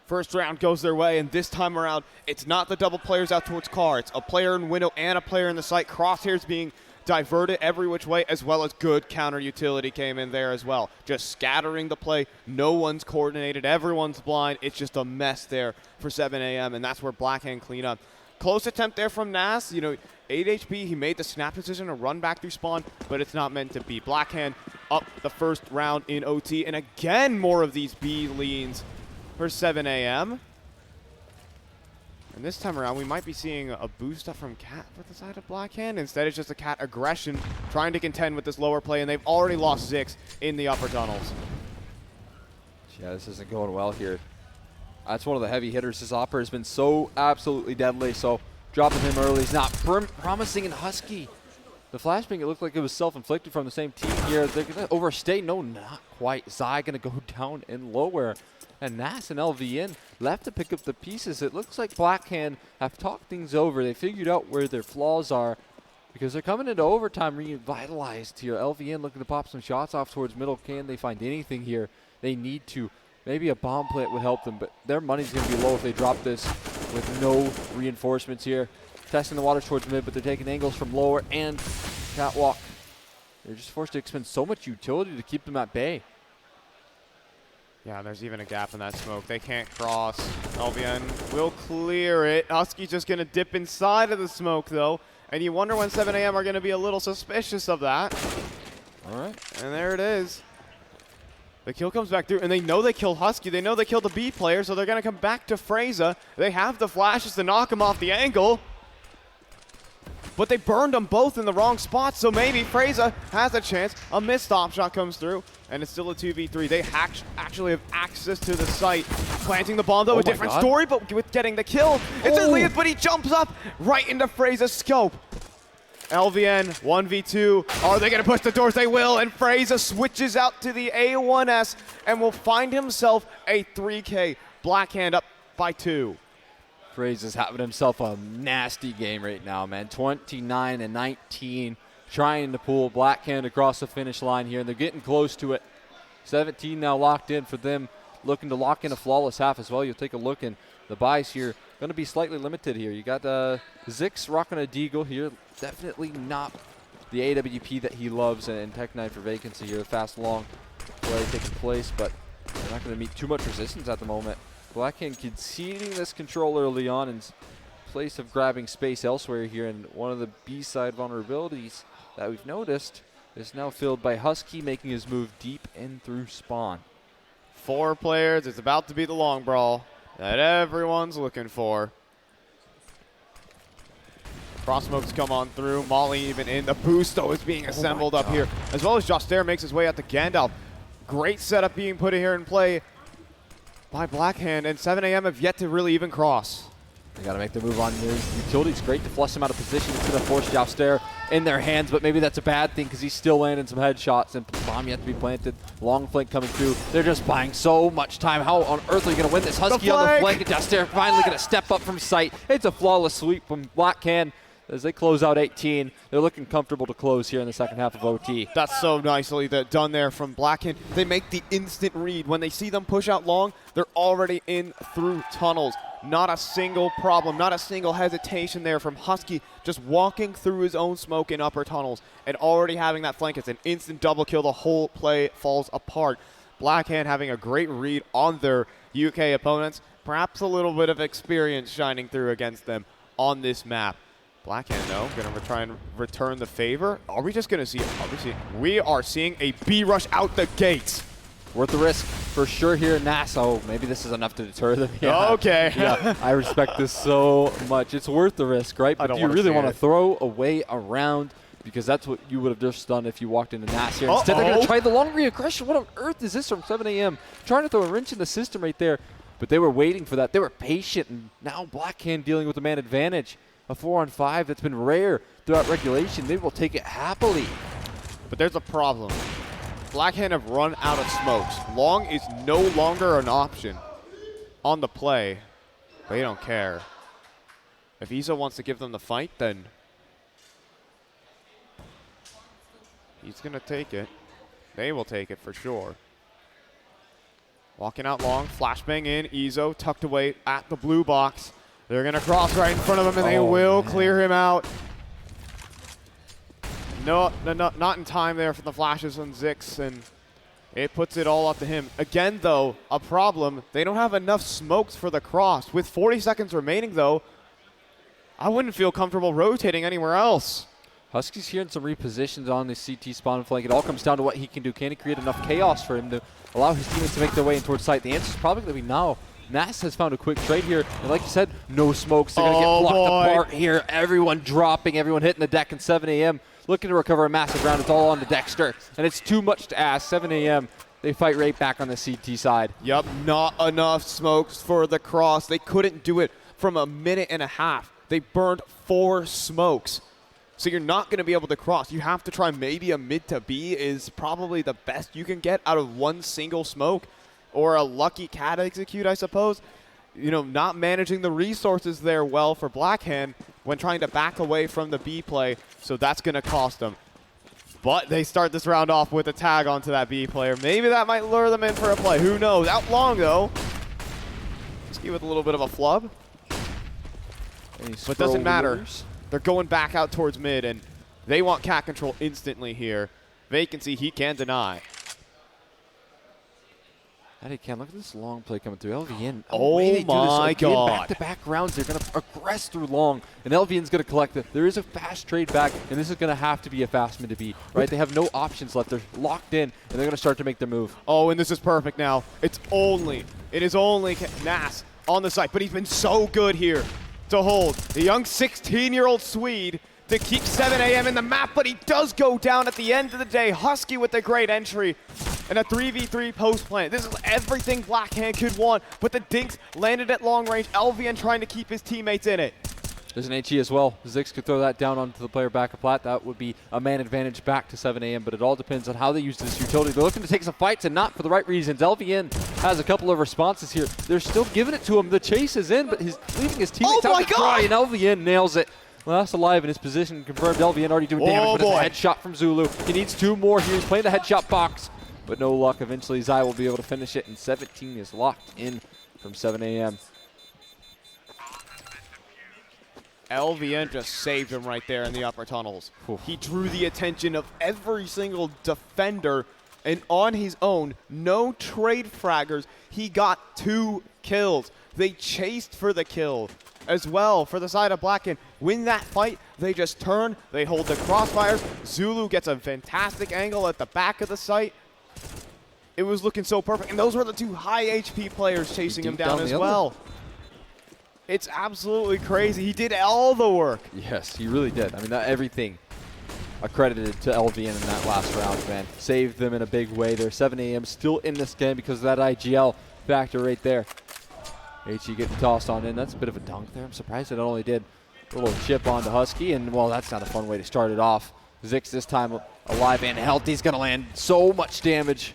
First round goes their way, and this time around, it's not the double players out towards car. It's a player in window and a player in the site. Crosshairs being diverted every which way, as well as good counter utility came in there as well. Just scattering the play. No one's coordinated. Everyone's blind. It's just a mess there for 7 a.m., and that's where Blackhand clean up. Close attempt there from Nas. 8 HP. He made the snap decision to run back through spawn, but it's not meant to be. Blackhand up the first round in OT, and again, more of these B leans for 7 a.m. And this time around, we might be seeing a boost up from Cat for the side of Blackhand. Instead, it's just a Cat aggression trying to contend with this lower play, and they've already lost 6 in the upper tunnels. Yeah, this isn't going well here. That's one of the heavy hitters. This Opera has been so absolutely deadly, so dropping him early is not promising. And Husky, the flashbang, it looked like it was self-inflicted from the same team here. They're going to overstay. No, not quite. Zai going to go down and lower. And Nas and LVN left to pick up the pieces. It looks like Blackhand have talked things over. They figured out where their flaws are because they're coming into overtime revitalized here. LVN looking to pop some shots off towards middle. Can they find anything here? They need to. Maybe a bomb plant would help them, but their money's going to be low if they drop this with no reinforcements here. Testing the waters towards mid, but they're taking angles from lower and catwalk. They're just forced to expend so much utility to keep them at bay. Yeah, there's even a gap in that smoke. They can't cross. LVN will clear it. Husky's just going to dip inside of the smoke, though. And you wonder when 7 a.m. are going to be a little suspicious of that. All right. And there it is. The kill comes back through, and they know they killed Husky. They know they killed the B player, so they're going to come back to Fraga. They have the flashes to knock him off the angle. But they burned them both in the wrong spot, so maybe Fraga has a chance. A missed stop shot comes through, and it's still a 2v3. They actually have access to the site. Planting the bomb, though, a different story, but with getting the kill. It's a lead, but he jumps up right into Fraga's scope. LVN, 1v2. Are they going to push the doors? They will, and Fraga switches out to the A1S and will find himself a 3K. Blackhand up by 2. Fraga's having himself a nasty game right now, man. 29-19, trying to pull Blackhand across the finish line here, and they're getting close to it. 17 now locked in for them, looking to lock in a flawless half as well. You'll take a look, and the buys here going to be slightly limited here. You got Zix rocking a Deagle here. Definitely not the AWP that he loves, and Tech9 for vacancy here. Fast, long play taking place, but they're not going to meet too much resistance at the moment. Blackhand conceding this control early on in place of grabbing space elsewhere here, and one of the B-side vulnerabilities that we've noticed is now filled by Husky making his move deep in through spawn. 4 players. It's about to be the long brawl that everyone's looking for. Cross smokes come on through. Molly even in. The boost, though, is being assembled up here, as well as Jostair makes his way out to Gandalf. Great setup being put here in play by Blackhand, and 7 a.m. have yet to really even cross. They got to make the move on their utilities. Great to flush him out of position. It's going to force Jostair in their hands, but maybe that's a bad thing because he's still landing some headshots, and bomb yet to be planted. Long flank coming through. They're just buying so much time. How on earth are you going to win this? Husky on the flank, and Jostair finally going to step up from sight. It's a flawless sweep from Blackhand. As they close out 18, they're looking comfortable to close here in the second half of OT. That's so nicely done there from Blackhand. They make the instant read. When they see them push out long, they're already in through tunnels. Not a single problem, not a single hesitation there from Husky, just walking through his own smoke in upper tunnels and already having that flank. It's an instant double kill. The whole play falls apart. Blackhand having a great read on their UK opponents, Perhaps a little bit of experience shining through against them on this map. Blackhand, though, going to try and return the favor. Are we just going to see it? We are seeing a B rush out the gates. Worth the risk for sure here in Nassau. Maybe this is enough to deter them. Yeah. Okay. Yeah, I respect this so much. It's worth the risk, right? But do you really want to throw away around? Because that's what you would have just done if you walked into Nass here. Instead, they're going to try the long reaggression. What on earth is this from 7 a.m.? Trying to throw a wrench in the system right there. But they were waiting for that. They were patient. And now Blackhand dealing with the man advantage. A 4-on-5 that's been rare throughout regulation. They will take it happily. But there's a problem. Blackhand have run out of smokes. Long is no longer an option on the play. They don't care. If Iso wants to give them the fight, then he's going to take it. They will take it for sure. Walking out long, flashbang in, Iso tucked away at the blue box. They're going to cross right in front of him, and they will clear him out. No, not in time there for the flashes on Zix, and it puts it all up to him. Again, though, a problem. They don't have enough smokes for the cross. With 40 seconds remaining, though, I wouldn't feel comfortable rotating anywhere else. Husky's hearing some repositions on the CT spawn flank. It all comes down to what he can do. Can he create enough chaos for him to allow his teammates to make their way in towards site? The answer is probably going to be no. Nass has found a quick trade here. And like you said, no smokes. They're going to get blocked apart here. Everyone dropping, everyone hitting the deck in 7 a.m. Looking to recover a massive round. It's all on the Dexter. And it's too much to ask. 7 a.m. They fight right back on the CT side. Yep, not enough smokes for the cross. They couldn't do it from a minute and a half. They burned 4 smokes. So you're not going to be able to cross. You have to try maybe a mid to B is probably the best you can get out of one single smoke. Or a lucky cat execute, I suppose. You know, not managing the resources there well for Blackhand when trying to back away from the B play. So that's going to cost them. But they start this round off with a tag onto that B player. Maybe that might lure them in for a play. Who knows? Out long, though. Ski with a little bit of a flub. But doesn't matter. They're going back out towards mid, and they want cat control instantly here. Vacancy, he can't deny. That he can. Look at this long play coming through. LVN. Oh my God. Back-to-back rounds. They're going to aggress through long, and LVN's going to collect it. There is a fast trade back, and this is going to have to be a fast mid to be, right? They have no options left. They're locked in, and they're going to start to make their move. Oh, and this is perfect now. It is only Nass on the site, but he's been so good here to hold. The young 16-year-old Swede to keep 7 a.m. in the map, but he does go down at the end of the day. Husky with a great entry and a 3v3 post plant. This is everything Blackhand could want, but the dinks landed at long range. LVN trying to keep his teammates in it. There's an HE as well. Zix could throw that down onto the player back of plat. That would be a man advantage back to 7 a.m., but it all depends on how they use this utility. They're looking to take some fights and not for the right reasons. LVN has a couple of responses here. They're still giving it to him. The chase is in, but he's leaving his teammates out to dry, and LVN nails it. Last alive in his position. Confirmed LVN already doing damage, but it's a headshot from Zulu. He needs 2 more here. He's playing the headshot box, but no luck. Eventually, Zai will be able to finish it, and 17 is locked in from 7 a.m. LVN just saved him right there in the upper tunnels. He drew the attention of every single defender, and on his own, no trade fraggers, he got 2 kills. They chased for the kill as well for the side of Blackhand. Win that fight, they just turn, they hold the crossfires. Zulu gets a fantastic angle at the back of the site. It was looking so perfect, and those were the 2 high HP players chasing him down as well. It's absolutely crazy. He did all the work. Yes, he really did. I mean, everything accredited to LVN in that last round, man. Saved them in a big way. They're 7 a.m. still in this game because of that IGL factor right there. HE getting tossed on in. That's a bit of a dunk there. I'm surprised it only did a little chip onto Husky, and, well, that's not a fun way to start it off. Zix this time alive and healthy. He's going to land so much damage.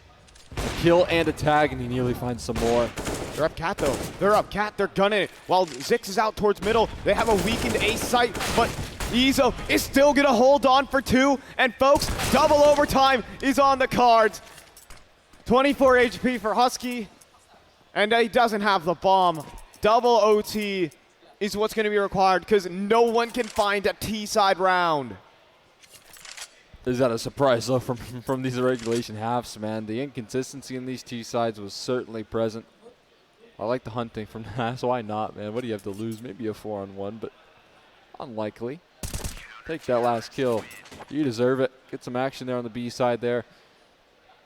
A kill and a tag, and he nearly finds some more. They're up cat, though. They're up cat. They're gunning it. While Zix is out towards middle, they have a weakened ace site, but Iso is still going to hold on for 2. And, folks, double overtime is on the cards. 24 HP for Husky, and he doesn't have the bomb. Double OT is what's going to be required because no one can find a T-side round. Is that a surprise, though, from these regulation halves, man? The inconsistency in these T-sides was certainly present. I like the hunting from Nas. Why not, man? What do you have to lose? Maybe a 4-on-1, but unlikely. Take that last kill. You deserve it. Get some action there on the B side there.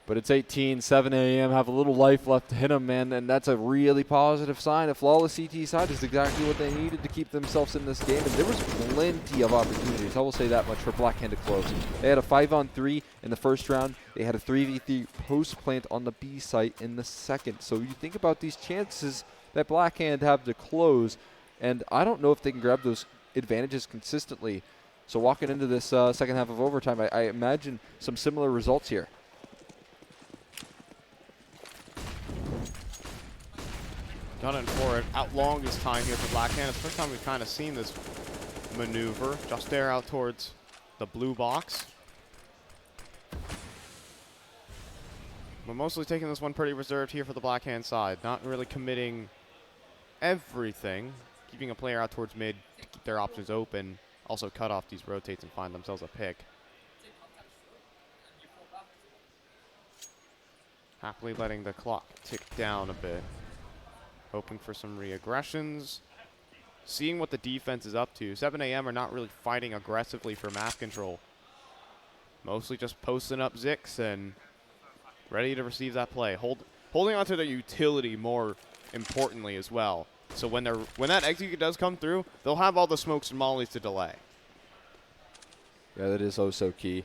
But it's 18, 7 a.m. Have a little life left to hit them, man, and that's a really positive sign. A flawless CT side is exactly what they needed to keep themselves in this game. And there was plenty of opportunities. I will say that much for Blackhand to close. They had a 5-on-3 in the first round. They had a 3v3 post plant on the B site in the second. So you think about these chances that Blackhand have to close, and I don't know if they can grab those advantages consistently. So walking into this second half of overtime, I imagine some similar results here. Gunning for it. Out longest time here for Blackhand. It's the first time we've kind of seen this maneuver. Just there out towards the blue box. We're mostly taking this one pretty reserved here for the Blackhand side. Not really committing everything. Keeping a player out towards mid to keep their options open. Also cut off these rotates and find themselves a pick. Happily letting the clock tick down a bit. Hoping for some re-aggressions. Seeing what the defense is up to. 7 a.m. are not really fighting aggressively for map control. Mostly just posting up Zix and ready to receive that play. Holding on to their utility more importantly as well. So when that execute does come through, they'll have all the smokes and mollies to delay. Yeah, that is oh so key.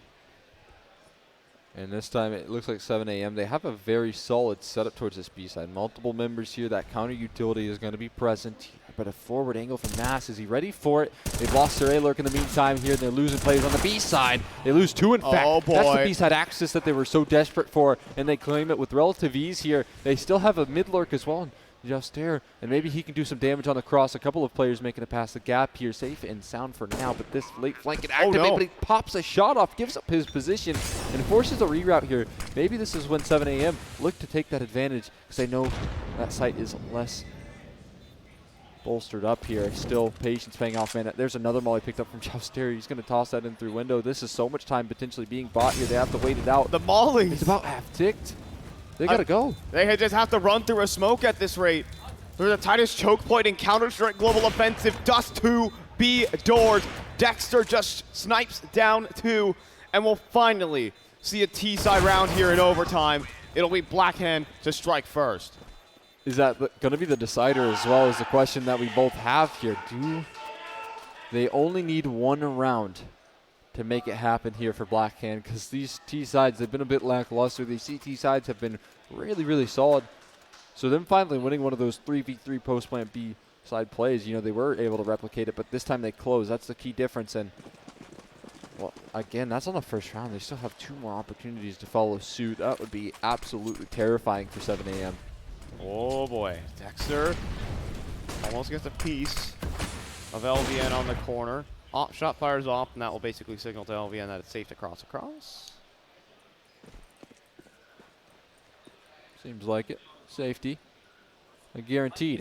And this time it looks like 7 a.m. They have a very solid setup towards this B side. Multiple members here. That counter utility is going to be present. But a forward angle from Nas. Is he ready for it? They've lost their A-Lurk in the meantime here. They're losing players on the B side. They lose 2 in fact. Oh boy. That's the B side access that they were so desperate for. And they claim it with relative ease here. They still have a mid-lurk as well. Just there, and maybe he can do some damage on the cross. A couple of players making it past the gap here, safe and sound for now, but this late flank can activate, but he pops a shot off, gives up his position, and forces a reroute here. Maybe this is when 7 a.m. look to take that advantage, because they know that site is less bolstered up here. Still patience paying off, man. There's another molly picked up from Jouster. He's going to toss that in through window. This is so much time potentially being bought here. They have to wait it out. The molly! It's about half ticked. They gotta go. They just have to run through a smoke at this rate. They're the tightest choke point in Counter-Strike Global Offensive. Dust 2 B doors. Dexter just snipes down 2, and we'll finally see a T-side round here in overtime. It'll be Blackhand to strike first. Is that going to be the decider as well as the question that we both have here? Do they only need 1 round to make it happen here for Blackhand? Because these T-sides, they've been a bit lackluster. These CT sides have been really, really solid. So them finally winning one of those 3v3 post-plant B side plays, you know, they were able to replicate it, but this time they closed. That's the key difference. And, well, again, that's on the first round. They still have 2 more opportunities to follow suit. That would be absolutely terrifying for 7 a.m. Oh, boy. Dexter almost gets a piece of LVN on the corner. Shot fires off, and that will basically signal to LVN that it's safe to cross across. Seems like it. Safety. Guaranteed.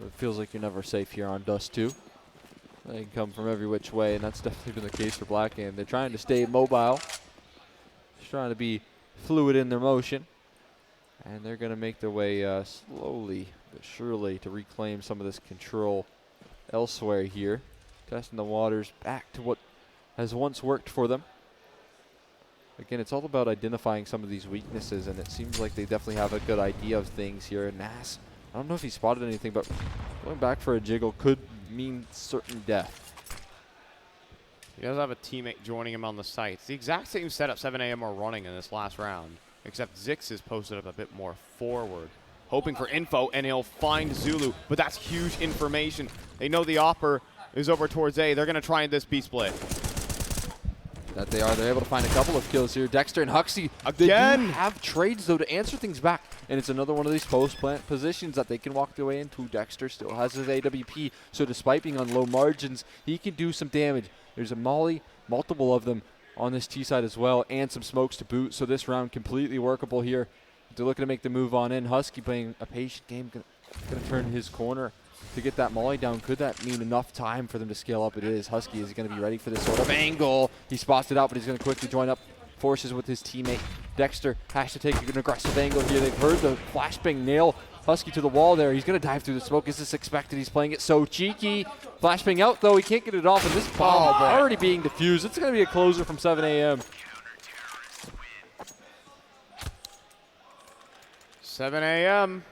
It feels like you're never safe here on Dust 2. They can come from every which way, and that's definitely been the case for Blackhand. They're trying to stay mobile. Just trying to be fluid in their motion. And they're going to make their way slowly but surely to reclaim some of this control elsewhere here. Testing the waters back to what has once worked for them. Again, it's all about identifying some of these weaknesses, and it seems like they definitely have a good idea of things here. Nas, I don't know if he spotted anything, but going back for a jiggle could mean certain death. He does have a teammate joining him on the site. It's the exact same setup 7 a.m. are running in this last round, except Zix is posted up a bit more forward, hoping for info, and he'll find Zulu, but that's huge information. They know the Opper is over towards A. They're going to try in this B split. That they are. They're able to find a couple of kills here. Dexter and Huxley, again, they do have trades, though, to answer things back. And it's another one of these post-plant positions that they can walk their way into. Dexter still has his AWP, so despite being on low margins, he can do some damage. There's a molly, multiple of them on this T side as well, and some smokes to boot. So this round completely workable here. They're looking to make the move on in. Husky playing a patient game, going to turn his corner to get that molly down. Could that mean enough time for them to scale up? It is. Husky is going to be ready for this sort of angle. He spots it out, but he's going to quickly join up forces with his teammate. Dexter has to take an aggressive angle here. They've heard the flashbang nail Husky to the wall there. He's going to dive through the smoke. Is this expected? He's playing it so cheeky. Flashbang out, though. He can't get it off, and this bomb already being defused. It's going to be a closer from 7 a.m. 7 a.m.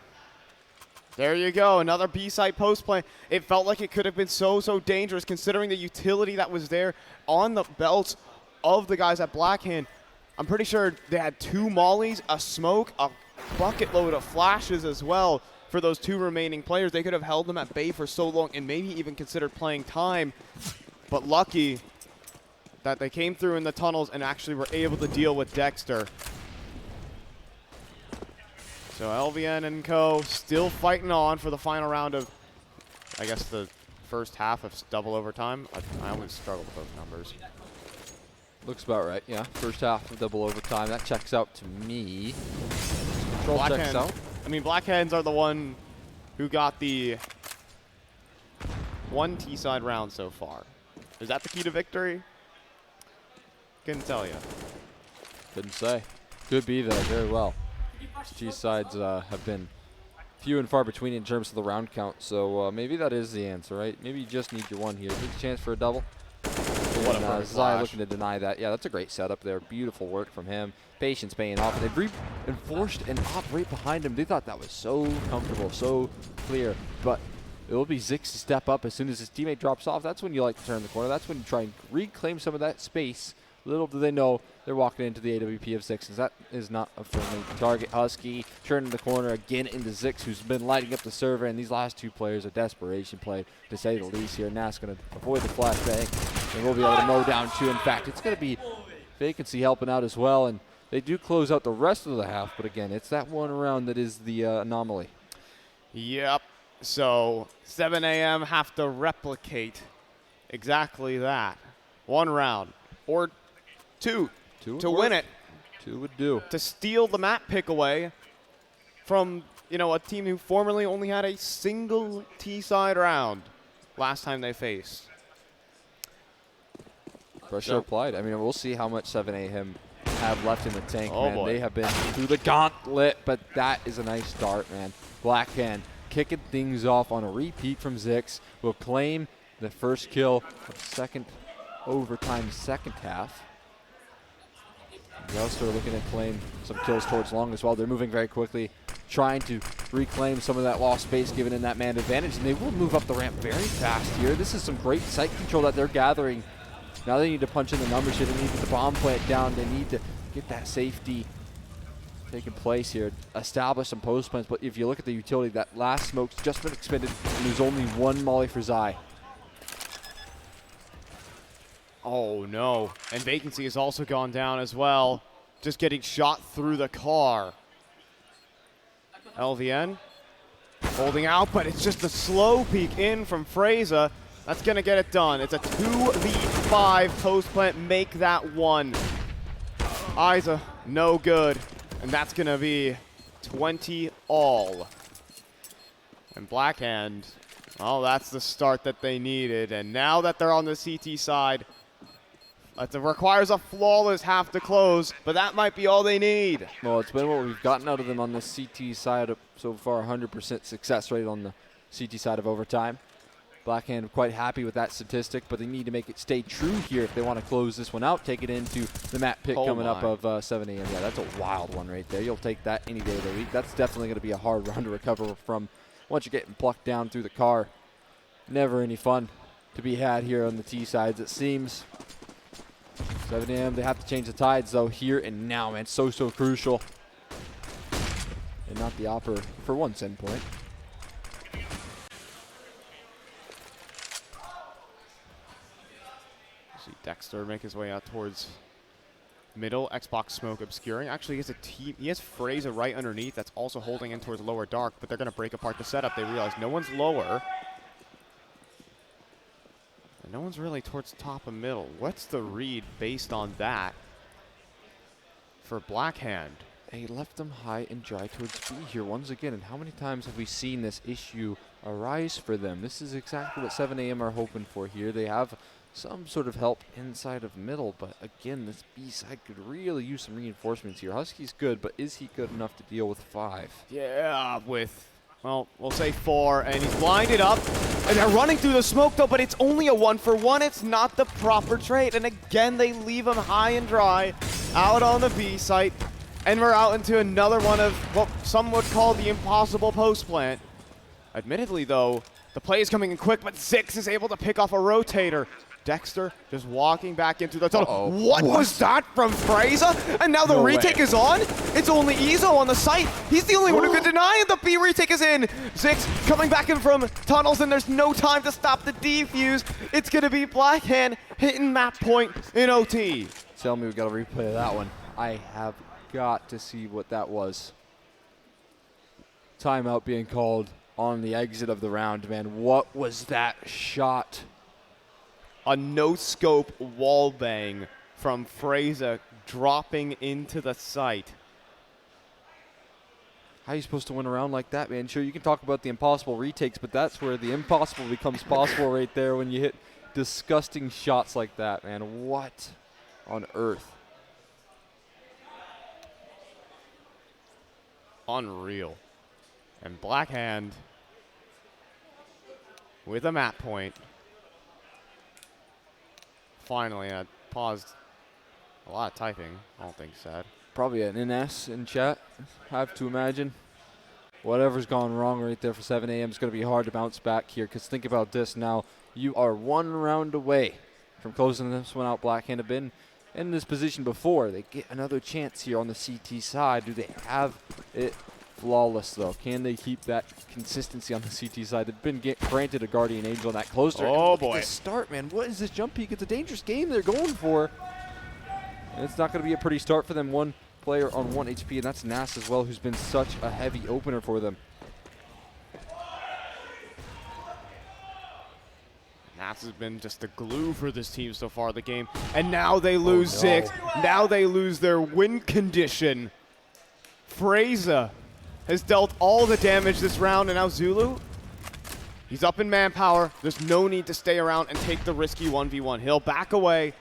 There you go, another B-side post play. It felt like it could have been so dangerous considering the utility that was there on the belts of the guys at Blackhand. I'm pretty sure they had 2 mollies, a smoke, a bucket load of flashes as well for those 2 remaining players. They could have held them at bay for so long and maybe even considered playing time. But lucky that they came through in the tunnels and actually were able to deal with Dexter. So LVN and co still fighting on for the final round of, I guess, the first half of double overtime. I always struggle with those numbers. Looks about right, yeah. First half of double overtime. That checks out to me. Control checks out. I mean, Blackhands are the one who got the 1 T-side round so far. Is that the key to victory? Couldn't tell you. Couldn't say. Could be, though, very well. T-sides have been few and far between in terms of the round count, so maybe that is the answer, right? Maybe you just need your 1 here. Big chance for a double. And Zai looking to deny that. Yeah, that's a great setup there. Beautiful work from him. Patience paying off. And they've enforced an op right behind him. They thought that was so comfortable, so clear. But it will be Zix to step up as soon as his teammate drops off. That's when you like to turn the corner. That's when you try and reclaim some of that space. Little do they know they're walking into the AWP of Zix, and that is not a friendly target. Husky turning the corner again into Zix, who's been lighting up the server, and these last 2 players, a desperation play, to say the least here. Nas going to avoid the flashbang, and we'll be able to mow down 2. In fact, it's going to be Vacancy helping out as well, and they do close out the rest of the half, but again, it's that 1 round that is the anomaly. Yep. So 7 a.m. have to replicate exactly that. 1 round, or 2 to win it. 2 would do. To steal the map pick away from, you know, a team who formerly only had a single T-side round last time they faced. Pressure applied. I mean, we'll see how much 7 a.m. have left in the tank, man. Boy. They have been through the gauntlet, but that is a nice start, man. Blackhand kicking things off on a repeat from Zix. Will claim the first kill of second overtime second half. Gloucester looking to claim some kills towards long as well. They're moving very quickly, trying to reclaim some of that lost space given in that man advantage, and they will move up the ramp very fast here. This is some great site control that they're gathering. Now they need to punch in the numbers here. They need the bomb plant down. They need to get that safety taking place here, establish some post plants. But if you look at the utility, that last smoke's just been expended, and there's only 1 molly for Zai. Oh no, and Vacancy has also gone down as well, just getting shot through the car. LVN holding out, but it's just a slow peek in from Fraga. That's gonna get it done. It's a 2v5 post plant, make that 1. Isa, no good, and that's gonna be 20 all. And Blackhand, oh, that's the start that they needed, and now that they're on the CT side, it requires a flawless half to close, but that might be all they need. Well, it's been what we've gotten out of them on the CT side so far, 100% success rate on the CT side of overtime. Blackhand quite happy with that statistic, but they need to make it stay true here if they want to close this one out, take it into the map pick coming up of 7 a.m. Yeah, that's a wild one right there. You'll take that any day of the week. That's definitely going to be a hard round to recover from once you're getting plucked down through the car. Never any fun to be had here on the T sides, it seems. 7 a.m. They have to change the tides, though, here and now, man. So crucial. And not the opera for 1 send point. See Dexter make his way out towards middle. Xbox smoke obscuring. Actually, he has Fraga right underneath that's also holding in towards lower dark, but they're going to break apart the setup. They realize no one's lower. And no one's really towards top of middle. What's the read based on that for Blackhand? they left them high and dry towards B here once again. And how many times have we seen this issue arise for them? This is exactly what 7 AM are hoping for here. They have some sort of help inside of middle, but again, this B side could really use some reinforcements here. Husky's good, but is he good enough to deal with 5? Yeah, with, well, we'll say 4, and he's blinded up. And they're running through the smoke, though, but it's only a 1-for-1. It's not the proper trade. And again, they leave him high and dry out on the B site. And we're out into another one of what some would call the impossible post plant. Admittedly, though, the play is coming in quick, but Zix is able to pick off a rotator. Dexter just walking back into the tunnel. What was that from Fraga? And now the retake is on. It's only Ezo on the site. He's the only one who could deny it. The B retake is in. Zix coming back in from tunnels, and there's no time to stop the defuse. It's going to be Blackhand hitting map point in OT. Tell me we got to replay that one. I have got to see what that was. Timeout being called on the exit of the round, man. What was that shot? A no-scope wall bang from Fraga dropping into the site. How are you supposed to win around like that, man? Sure, you can talk about the impossible retakes, but that's where the impossible becomes possible right there when you hit disgusting shots like that, man. What on earth? Unreal. And Blackhand with a map point. Finally, I paused a lot of typing. I don't think sad. Probably an NS in chat, I have to imagine. Whatever's gone wrong right there for 7 AM is going to be hard to bounce back here, because think about this now. You are 1 round away from closing this one out. Blackhand have been in this position before. They get another chance here on the CT side. Do they have it flawless, though? Can they keep that consistency on the CT side? They've been granted a Guardian Angel in that closer. Oh, boy. Start, man. What is this jump peak? It's a dangerous game they're going for. And it's not going to be a pretty start for them. 1 player on 1 HP, and that's Nas as well, who's been such a heavy opener for them. Nas has been just the glue for this team so far in the game. And now they lose Zix. Now they lose their win condition. Fraga has dealt all the damage this round, and now Zulu, he's up in manpower. There's no need to stay around and take the risky 1v1. He'll back away,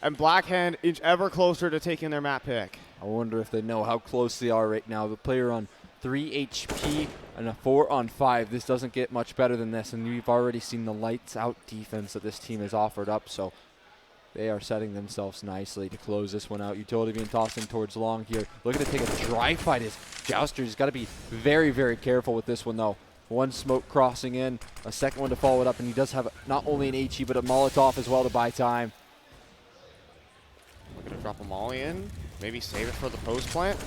and Blackhand inch ever closer to taking their map pick. I wonder if they know how close they are right now. The player on 3 HP and a 4 on 5. This doesn't get much better than this, and we've already seen the lights out defense that this team has offered up, so they are setting themselves nicely to close this one out. Utility being tossed in towards long here. Looking to take a dry fight. His Jouster's got to be very, very careful with this one, though. 1 smoke crossing in, a second one to follow it up, and he does have not only an HE, but a Molotov as well to buy time. Looking to drop a molly in. Maybe save it for the post plant.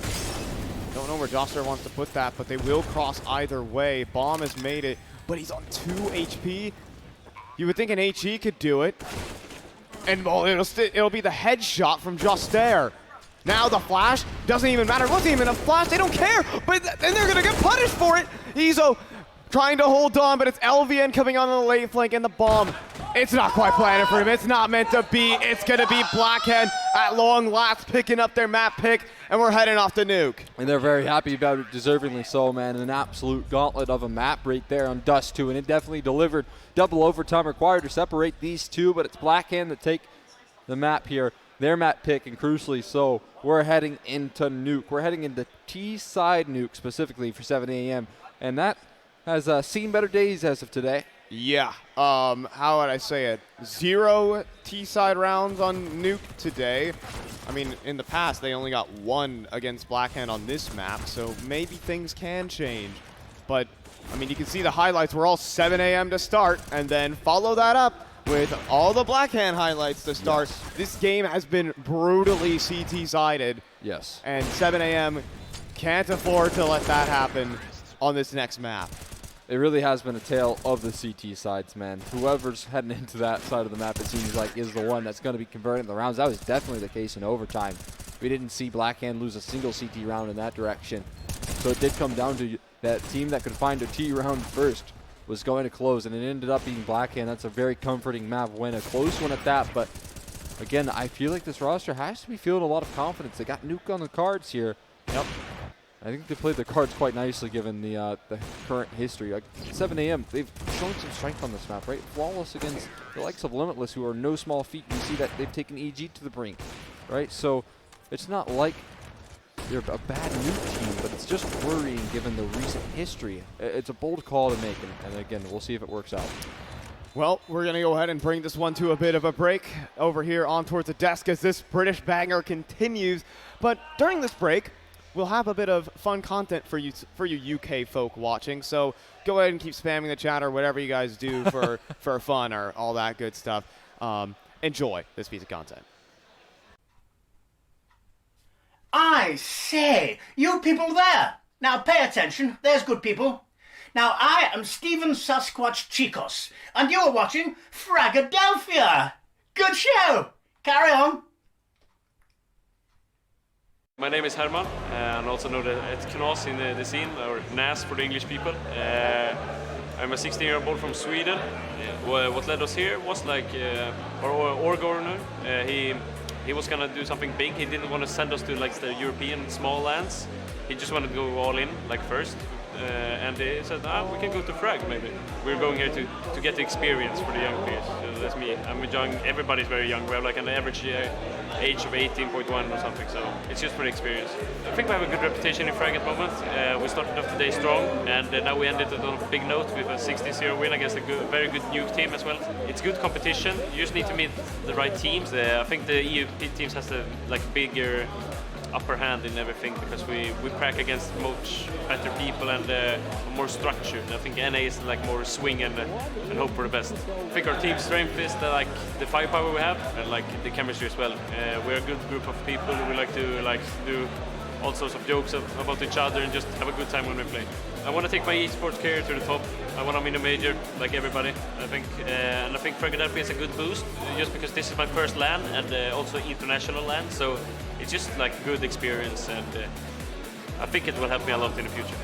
Don't know where Jouster wants to put that, but they will cross either way. Bomb has made it, but he's on 2 HP. You would think an HE could do it. And well, it'll be the headshot from just there. Now the flash doesn't even matter. It wasn't even a flash. They don't care. But then they're going to get punished for it. Ezo trying to hold on, but it's LVN coming on the late flank, and the bomb. It's not quite planted for him. It's not meant to be. It's going to be Blackhand at long last picking up their map pick, and we're heading off to nuke. And they're very happy about it, deservingly so, man. An absolute gauntlet of a map right there on Dust 2, and it definitely delivered. Double overtime required to separate these two, but it's Blackhand that take the map here. Their map pick, and crucially so, we're heading into nuke. We're heading into T-side nuke specifically for 7 AM, and that has seen better days as of today. Yeah, how would I say it? 0 T-side rounds on nuke today. I mean, in the past, they only got 1 against Blackhand on this map, so maybe things can change. But, I mean, you can see the highlights were all 7 AM to start, and then follow that up with all the Blackhand highlights to start. Yes. This game has been brutally CT-sided. Yes. And 7 AM can't afford to let that happen on this next map. It really has been a tale of the CT sides, man. Whoever's heading into that side of the map, it seems like, is the one that's going to be converting the rounds. That was definitely the case in overtime. We didn't see Blackhand lose a single CT round in that direction. So it did come down to that team that could find a T round first was going to close, and it ended up being Blackhand. That's a very comforting map win, a close one at that. But again, I feel like this roster has to be feeling a lot of confidence. They got nuke on the cards here. Yep. I think they played their cards quite nicely given the current history. Like 7 AM, they've shown some strength on this map, right? Flawless against the likes of Limitless, who are no small feat. You see that they've taken EG to the brink, right? So it's not like they're a bad new team, but it's just worrying given the recent history. It's a bold call to make, and again, we'll see if it works out. Well, we're going to go ahead and bring this one to a bit of a break over here on towards the desk as this British banger continues. But during this break, we'll have a bit of fun content for you UK folk watching. So go ahead and keep spamming the chat or whatever you guys do for fun or all that good stuff. Enjoy this piece of content. I say, you people there. Now pay attention. There's good people. Now, I am Stephen Sasquatch Chicos, and you're watching Fragadelphia. Good show. Carry on. My name is Herman, and also known as Knas in the scene, or Nas for the English people. I'm a 16-year-old from Sweden. What led us here was like our org owner. He was gonna do something big. He didn't want to send us to like the European small lands. He just wanted to go all in, like first. And they said, we can go to Frag maybe. We're going here to get the experience for the young players. So that's me. I'm young, everybody's very young. We have like an average age of 18.1 or something, so it's just for the experience. I think we have a good reputation in Frag at the moment. We started off the day strong, and now we ended it on a big note with a 16-0 win against a very good new team as well. It's good competition. You just need to meet the right teams. I think the EU teams has a bigger upper hand in everything because we crack against much better people and more structured. I think NA is like more swing and hope for the best. I think our team's strength is the firepower we have and like the chemistry as well. We're a good group of people. We like to do all sorts of jokes about each other and just have a good time when we play. I want to take my esports career to the top. I want to win a major, like everybody, I think. And I think Fragadelphia is a good boost, just because this is my first LAN and also international LAN. So it's just like good experience, and I think it will help me a lot in the future.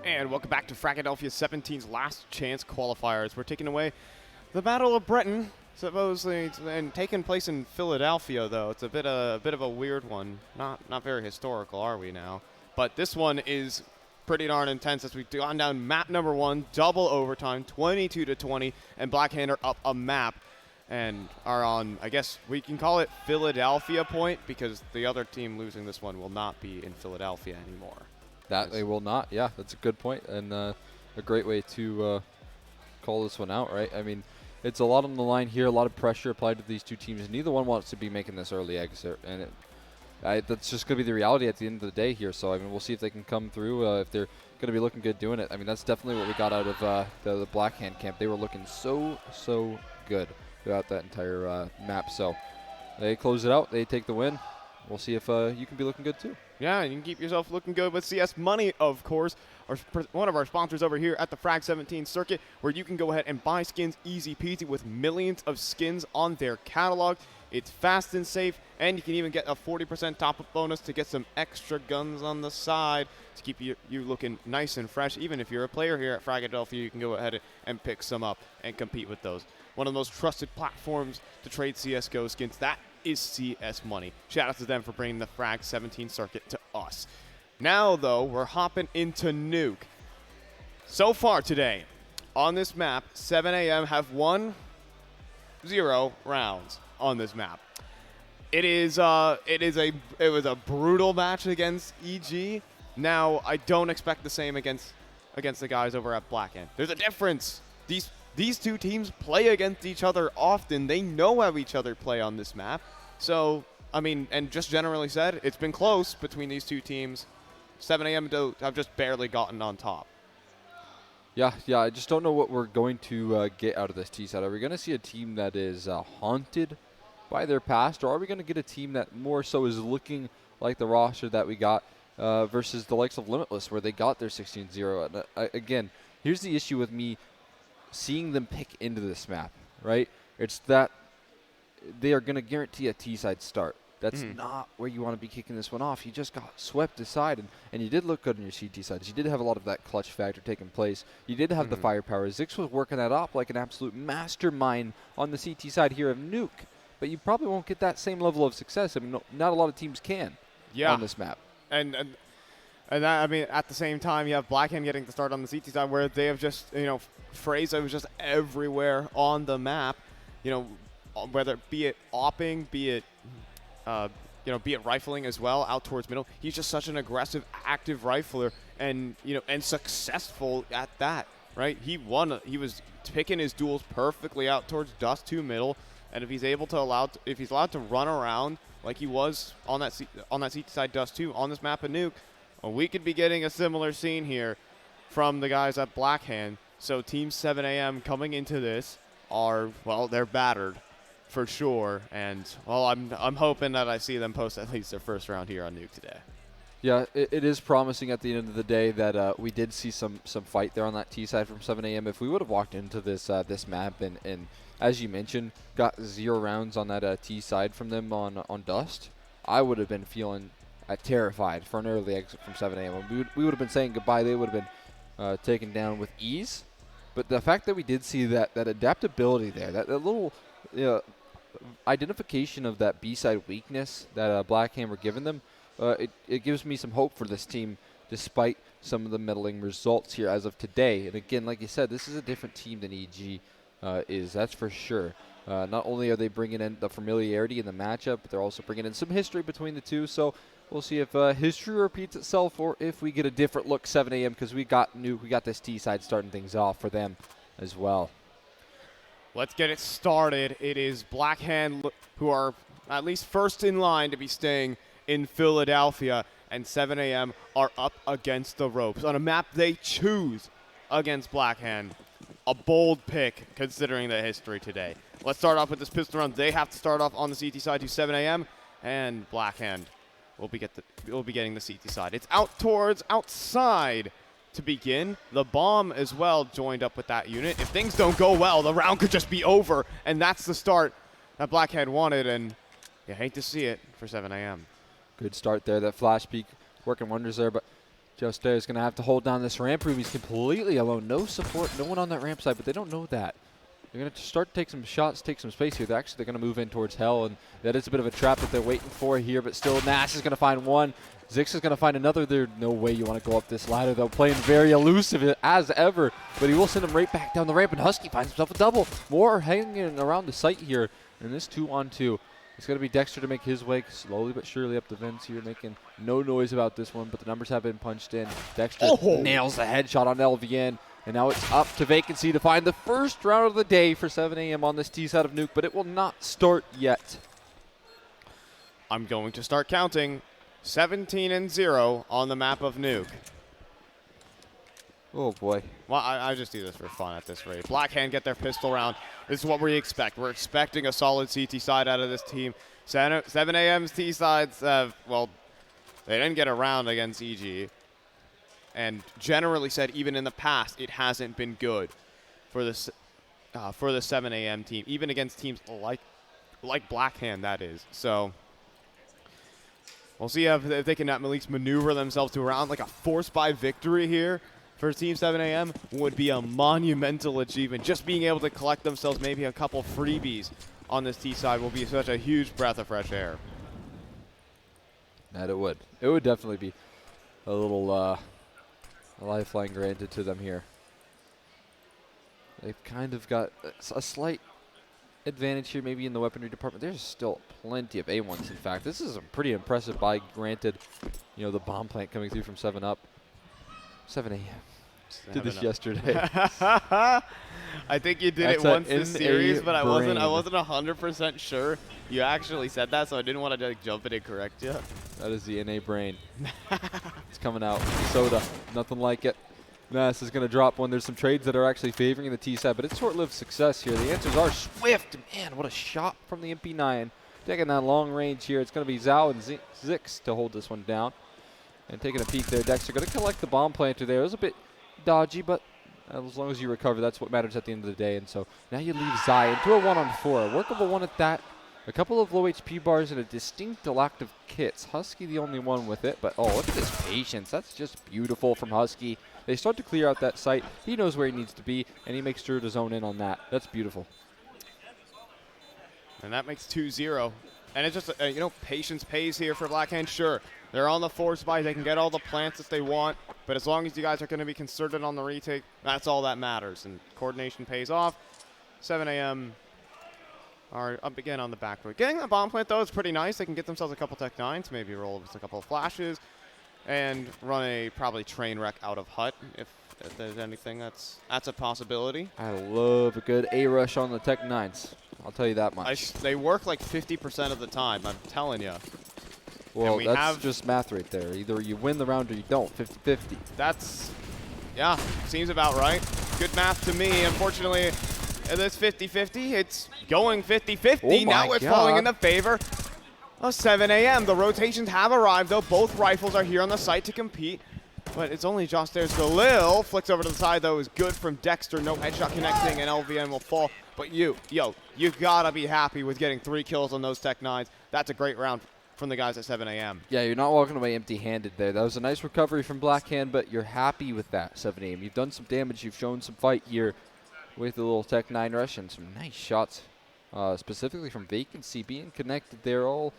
And welcome back to Fragadelphia 17's last chance qualifiers. We're taking away the Battle of Britain, supposedly, and taking place in Philadelphia, though. It's a bit of a weird one. Not very historical, are we now? But this one is pretty darn intense as we've gone down map number 1, double overtime, 22-20, and Blackhand are up a map and are on, I guess we can call it Philadelphia point, because the other team losing this one will not be in Philadelphia anymore. That they will not. Yeah, that's a good point, and a great way to call this one out, right? I mean, it's a lot on the line here, a lot of pressure applied to these two teams. Neither one wants to be making this early exit, and that's just going to be the reality at the end of the day here. So, I mean, we'll see if they can come through, if they're going to be looking good doing it. I mean, that's definitely what we got out of the Blackhand camp. They were looking so good throughout that entire map. So they close it out. They take the win. We'll see if you can be looking good too. Yeah, and you can keep yourself looking good with CS Money, of course, one of our sponsors over here at the Frag 17 circuit, where you can go ahead and buy skins easy peasy with millions of skins on their catalog. It's fast and safe, and you can even get a 40% top-up bonus to get some extra guns on the side to keep you looking nice and fresh. Even if you're a player here at Fragadelphia, you can go ahead and pick some up and compete with those. One of the most trusted platforms to trade CSGO skins, that is CS Money. Shout out to them for bringing the Frag 17 circuit to us. Now, though, we're hopping into Nuke. So far today, on this map, 7 a.m. have won 0 rounds on this map. It was a brutal match against EG. Now, I don't expect the same against the guys over at Blackhand. There's a difference. These two teams play against each other often. They know how each other play on this map. So, I mean, and just generally said, it's been close between these two teams. 7 a.m. have just barely gotten on top. Yeah, I just don't know what we're going to get out of this T-side. Are we going to see a team that is haunted by their past, or are we going to get a team that more so is looking like the roster that we got versus the likes of Limitless, where they got their 16-0? Again, here's the issue with me seeing them pick into this map, right? It's that they are going to guarantee a T-side start. That's not where you want to be kicking this one off. You just got swept aside, and you did look good on your CT sides. You did have a lot of that clutch factor taking place. You did have the firepower. Zix was working that up like an absolute mastermind on the CT side here of Nuke, but you probably won't get that same level of success. I mean, not a lot of teams can on this map. And that, I mean, at the same time, you have Blackhand getting the start on the CT side, where they have just, Fraga was just everywhere on the map. Whether be it opping, be it rifling as well out towards middle. He's just such an aggressive, active rifler, and and successful at that. Right? He was picking his duels perfectly out towards Dust 2 middle, and if he's allowed to run around like he was on that CT side Dust 2 on this map of Nuke, well, we could be getting a similar scene here from the guys at Blackhand. So Team 7 a.m. coming into this they're battered for sure, and I'm hoping that I see them post at least their first round here on Nuke today. Yeah, it is promising at the end of the day that we did see some fight there on that T side from 7 a.m. If we would have walked into this this map and as you mentioned, got 0 rounds on that T side from them on Dust, I would have been feeling terrified for an early exit from 7 a.m. We would have been saying goodbye. They would have been taken down with ease. But the fact that we did see that adaptability there, that little identification of that B-side weakness that Blackhand were giving them, it gives me some hope for this team despite some of the middling results here as of today. And again, like you said, this is a different team than EG is, that's for sure. Not only are they bringing in the familiarity in the matchup, but they're also bringing in some history between the two. So we'll see if history repeats itself or if we get a different look 7 a.m. because we got this T-side starting things off for them as well. Let's get it started. It is Blackhand who are at least first in line to be staying in Philadelphia, and 7 a.m. are up against the ropes on a map they choose against Blackhand. A bold pick considering the history today. Let's start off with this pistol round. They have to start off on the CT side to 7 a.m. and Blackhand will be getting the CT side. It's out towards outside to begin. The bomb as well joined up with that unit. If things don't go well, the round could just be over, and that's the start that Blackhand wanted, and you hate to see it for 7 a.m. Good start there. That flash peek working wonders there, but Just there is going to have to hold down this ramp room. He's completely alone. No support, no one on that ramp side, but they don't know that. They're going to start to take some shots, take some space here. They're going to move in towards Hell, and that is a bit of a trap that they're waiting for here, but still Nass is going to find one. Zix is going to find another. There's no way you want to go up this ladder, though. Playing very elusive as ever, but he will send him right back down the ramp, and Husky finds himself a double. More hanging around the site here in this 2-on-2. It's going to be Dexter to make his way slowly but surely up the vents here, making no noise about this one, but the numbers have been punched in. Dexter nails the headshot on LVN, and now it's up to Vacancy to find the first round of the day for 7 a.m. on this T side of Nuke, but it will not start yet. I'm going to start counting. 17-0 on the map of Nuke. Oh, boy. Well, I just do this for fun at this rate. Blackhand get their pistol round. This is what we expect. We're expecting a solid CT side out of this team. 7 a.m.'s T sides have, well, they didn't get a round against EG. And generally said, even in the past, it hasn't been good for the 7 a.m. team, even against teams like Blackhand, that is. So we'll see if they can at least maneuver themselves to a round. Like a force buy victory here for Team 7 a.m. would be a monumental achievement. Just being able to collect themselves maybe a couple freebies on this T side will be such a huge breath of fresh air. That it would. It would definitely be a little a lifeline granted to them here. They've kind of got a slight advantage here maybe in the weaponry department. There's still plenty of A1s, in fact. This is a pretty impressive buy granted. You know, the bomb plant coming through from 7-Up. 7 a.m. Did this yesterday. I think you did it once this series, but I wasn't 100% sure you actually said that, so I didn't want to like, jump in and correct you. That is the NA brain. It's coming out. Soda. Nothing like it. Nass is going to drop one. There's some trades that are actually favoring the T side, but it's short-lived success here. The answers are Swift. Man, what a shot from the MP9. Taking that long range here. It's going to be Zhao and Zix to hold this one down. And taking a peek there, Dexter going to collect the bomb planter there. It was a bit dodgy, but as long as you recover, that's what matters at the end of the day. And so now you leave Zai into a 1-on-4. A workable one at that. A couple of low HP bars and a distinct lack of kits. Husky the only one with it, but oh, look at this patience. That's just beautiful from Husky. They start to clear out that site. He knows where he needs to be, and he makes sure to zone in on that. That's beautiful. And that makes 2-0. And it's just, you know, patience pays here for Blackhand. Sure, they're on the force buy. They can get all the plants that they want. But as long as you guys are going to be concerted on the retake, that's all that matters. And coordination pays off. 7 a.m. are up again on the back row. Getting the bomb plant, though, is pretty nice. They can get themselves a couple Tech 9s, maybe roll just a couple of flashes, and run a probably train wreck out of hut if there's anything that's a possibility. I love a good A-rush on the Tech 9s. I'll tell you that much. They work like 50% of the time, I'm telling you. Well, that's just math right there. Either you win the round or you don't, 50-50. That's, yeah, seems about right. Good math to me. Unfortunately, in this 50-50, it's going 50-50. Oh now it's falling in the favor of 7 a.m. The rotations have arrived, though. Both rifles are here on the site to compete. But it's only just there's Galil. Flicks over to the side, though, is good from Dexter. No headshot connecting, and LVN will fall. But you gotta be happy with getting 3 kills on those Tech 9s. That's a great round from the guys at 7 a.m. Yeah, you're not walking away empty-handed there. That was a nice recovery from Blackhand, but you're happy with that, 7 a.m. You've done some damage. You've shown some fight here with a little Tech 9 rush and some nice shots, specifically from Vacancy being connected there. All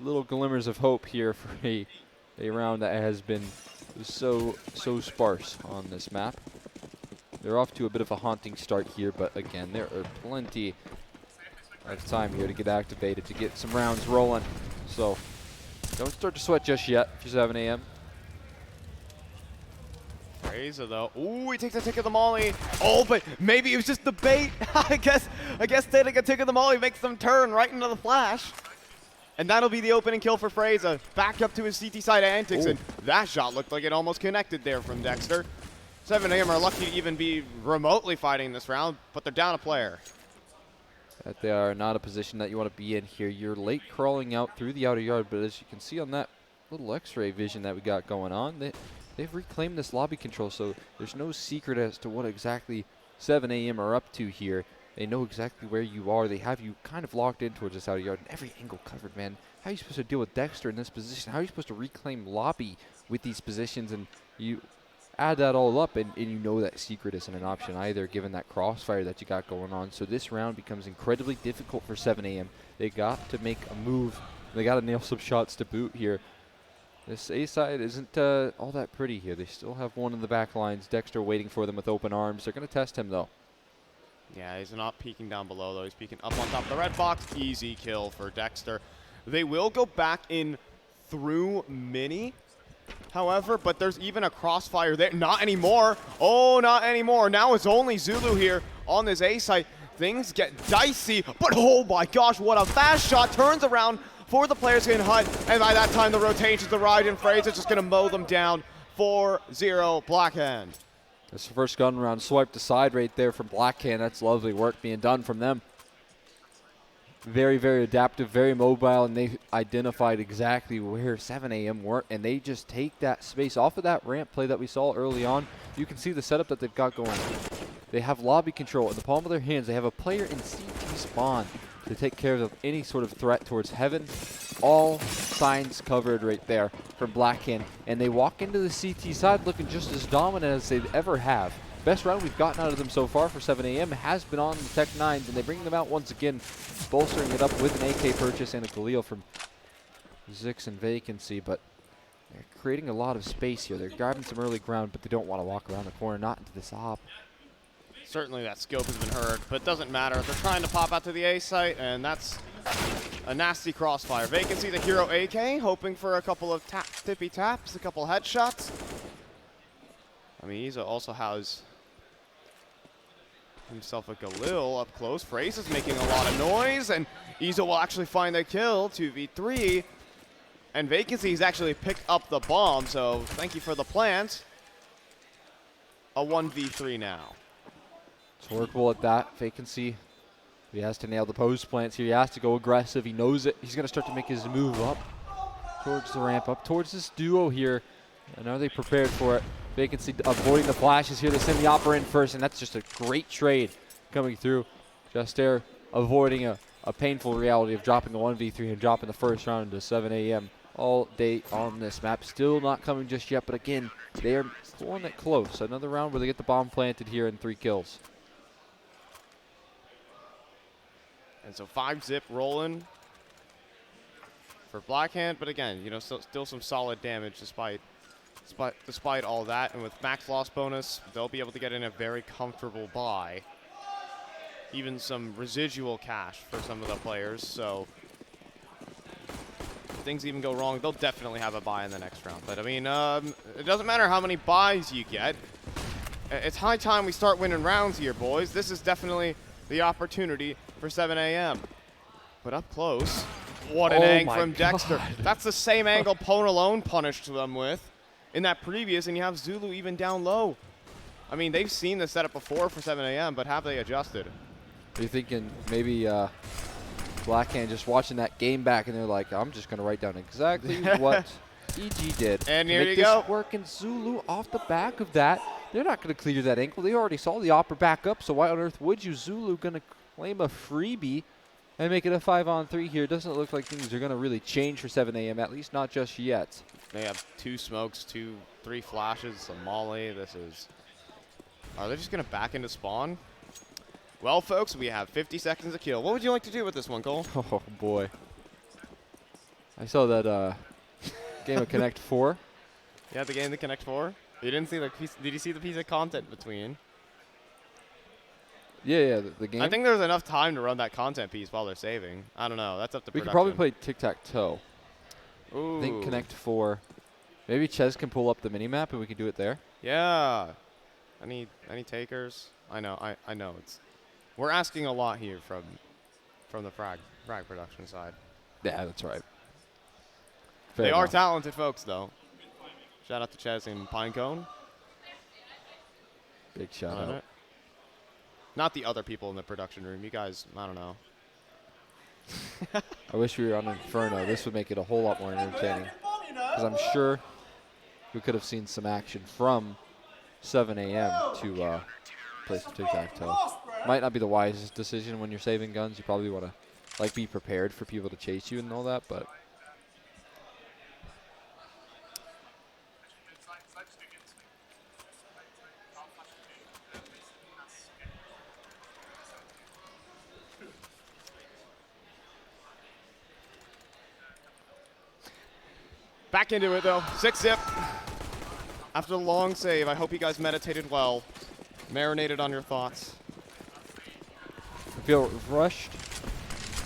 little glimmers of hope here for a round that has been so sparse on this map. They're off to a bit of a haunting start here, but again, there are plenty of time here to get activated, to get some rounds rolling. So don't start to sweat just yet if you're 7 a.m. Fraser, though. Ooh, he takes a tick of the molly. Oh, but maybe it was just the bait. I guess taking a tick of the molly makes them turn right into the flash. And that'll be the opening kill for Fraser. Back up to his CT side antics, and that shot looked like it almost connected there from Dexter. 7 a.m. are lucky to even be remotely fighting this round, but they're down a player. That they are not a position that you want to be in here. You're late crawling out through the outer yard, but as you can see on that little x-ray vision that we got going on, they've reclaimed this lobby control, so there's no secret as to what exactly 7 a.m. are up to here. They know exactly where you are. They have you kind of locked in towards this outer yard, and every angle covered, man. How are you supposed to deal with Dexter in this position? How are you supposed to reclaim lobby with these positions? And you add that all up, and you know that secret isn't an option either, given that crossfire that you got going on. So this round becomes incredibly difficult for 7 a.m. They got to make a move. They got to nail some shots to boot here. This A side isn't all that pretty here. They still have one in the back lines. Dexter waiting for them with open arms. They're going to test him, though. Yeah, he's not peeking down below, though. He's peeking up on top of the red box. Easy kill for Dexter. They will go back in through mini, however, but there's even a crossfire there. Not anymore. Oh, not anymore. Now it's only Zulu here on this A site. Things get dicey, but oh my gosh, what a fast shot. Turns around for the players in Hut, and by that time the rotations arrived, and Fraser's just going to mow them down. 4-0 Blackhand. That's the first gun round swiped aside right there from Blackhand. That's lovely work being done from them. Very, very adaptive, very mobile, and they identified exactly where 7 a.m. were, and they just take that space off of that ramp play that we saw early on. You can see the setup that they've got going. They have lobby control in the palm of their hands. They have a player in CT spawn to take care of any sort of threat towards heaven. All signs covered right there from Blackhand, and they walk into the CT side looking just as dominant as they'd ever have. Best round we've gotten out of them so far for 7 a.m. has been on the Tech 9s, and they bring them out once again, bolstering it up with an AK purchase and a Galil from Zix and Vacancy, but they're creating a lot of space here. They're grabbing some early ground, but they don't want to walk around the corner, not into this op. Certainly that scope has been heard, but it doesn't matter. They're trying to pop out to the A site, and that's a nasty crossfire. Vacancy, the hero AK, hoping for a couple of tippy taps, a couple headshots. I mean, Isa also has himself a Galil up close. Fraser's making a lot of noise, and Isa will actually find a kill, 2v3. And Vacancy's actually picked up the bomb, so thank you for the plant. A 1v3 now. It's workable at that. Vacancy, he has to nail the post plants here. He has to go aggressive. He knows it. He's going to start to make his move up towards the ramp, up towards this duo here. And are they prepared for it? Vacancy avoiding the flashes here. They send the Opera in first, and that's just a great trade coming through. Just there avoiding a painful reality of dropping a 1v3 and dropping the first round into 7 a.m. all day on this map. Still not coming just yet, but again, they are pulling it close. Another round where they get the bomb planted here and 3 kills. And so 5-zip rolling for Blackhand, but again, you know, still some solid damage despite all that. And with max loss bonus, they'll be able to get in a very comfortable buy. Even some residual cash for some of the players, so if things even go wrong, they'll definitely have a buy in the next round. But I mean, it doesn't matter how many buys you get. It's high time we start winning rounds here, boys. This is definitely the opportunity for 7 a.m. But up close, what an angle from Dexter. That's the same angle Pone alone punished them with in that previous, and you have Zulu even down low. I mean, they've seen this setup before for 7 a.m., but have they adjusted? You're thinking maybe Blackhand just watching that game back, and they're like, I'm just going to write down exactly what EG did. And to here make you go. this work, and Zulu off the back of that. They're not going to clear that ankle. They already saw the Opera back up, so why on earth would you? Zulu going to claim a freebie and make it a 5-on-3 here. Doesn't look like things are going to really change for 7 a.m., at least not just yet. They have 2 smokes, 3 flashes, a molly. This is... Are they just going to back into spawn? Well, folks, we have 50 seconds to kill. What would you like to do with this one, Cole? Oh, boy. I saw that game of Connect 4. Yeah, the game of Connect 4? You didn't see the piece, did you see the piece of content between? Yeah, the game. I think there's enough time to run that content piece while they're saving. I don't know. That's up to We production. could probably play tic-tac-toe. Ooh. I think Connect 4. Maybe Ches can pull up the minimap and we can do it there. Yeah. Any takers? I know. I know. We're asking a lot here from the Frag production side. Yeah, that's right. They are talented folks, though. Shout out to Ches and Pinecone. Big shout out. Not the other people in the production room. You guys, I don't know. I wish we were on Inferno. This would make it a whole lot more entertaining. Because I'm sure we could have seen some action from 7 a.m. to play some tic-tac-toe. Might not be the wisest decision when you're saving guns. You probably want to like be prepared for people to chase you and all that, but Back into it, though. 6-zip. After the long save, I hope you guys meditated well. Marinated on your thoughts. I feel rushed.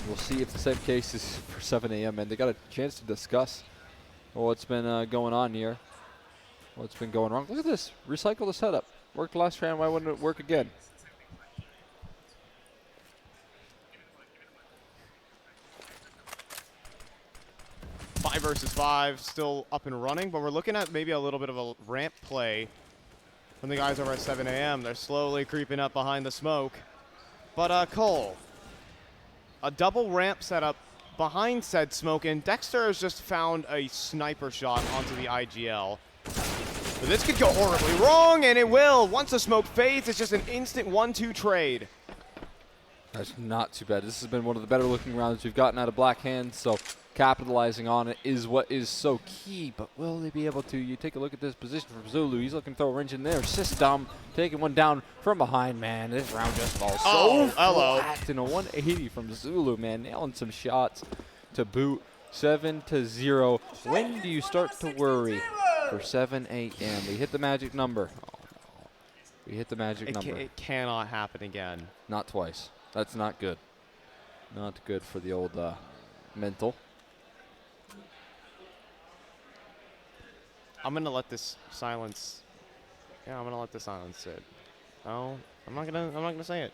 We'll see if the same case is for 7 a.m. and they got a chance to discuss what's been going on here. What's been going wrong. Look at this. Recycle the setup. Worked last round. Why wouldn't it work again? 5 versus 5, still up and running, but we're looking at maybe a little bit of a ramp play from the guys over at 7 a.m. They're slowly creeping up behind the smoke. But Cole, a double ramp setup behind said smoke, and Dexter has just found a sniper shot onto the IGL. But this could go horribly wrong, and it will. Once the smoke fades, it's just an instant 1-2 trade. That's not too bad. This has been one of the better looking rounds we've gotten out of Black Hands, so capitalizing on it is what is so key. But will they be able to? You take a look at this position from Zulu. He's looking to throw a wrench in there. System taking one down from behind, man. This round just falls so flat. And a 180 from Zulu, man. Nailing some shots to boot. 7-0. When do you start to worry for 7 a.m.? We hit the magic number. Oh, no. We hit the magic number. It cannot happen again. Not twice. That's not good. Not good for the old mental. I'm gonna let this silence. Yeah, I'm gonna let the silence sit. Oh, I'm not gonna say it.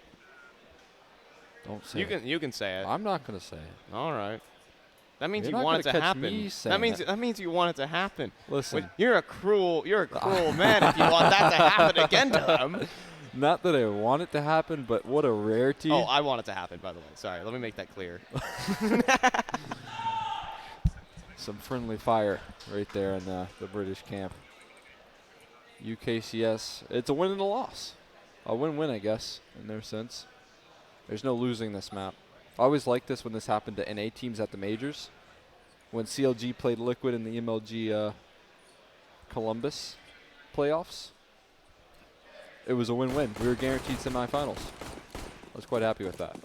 Don't say it. You can say it. I'm not gonna say it. All right. That means You're you not want it gonna to catch happen. me saying That means you want it to happen. Listen. You're a cruel man if you want that to happen again to them. Not that I want it to happen, but what a rarity. Oh, I want it to happen, by the way. Sorry, let me make that clear. Some friendly fire right there in the British camp. UKCS, it's a win and a loss. A win-win, I guess, in their sense. There's no losing this map. I always liked this when this happened to NA teams at the majors. When CLG played Liquid in the MLG Columbus playoffs. It was a win-win. We were guaranteed semifinals. I was quite happy with that.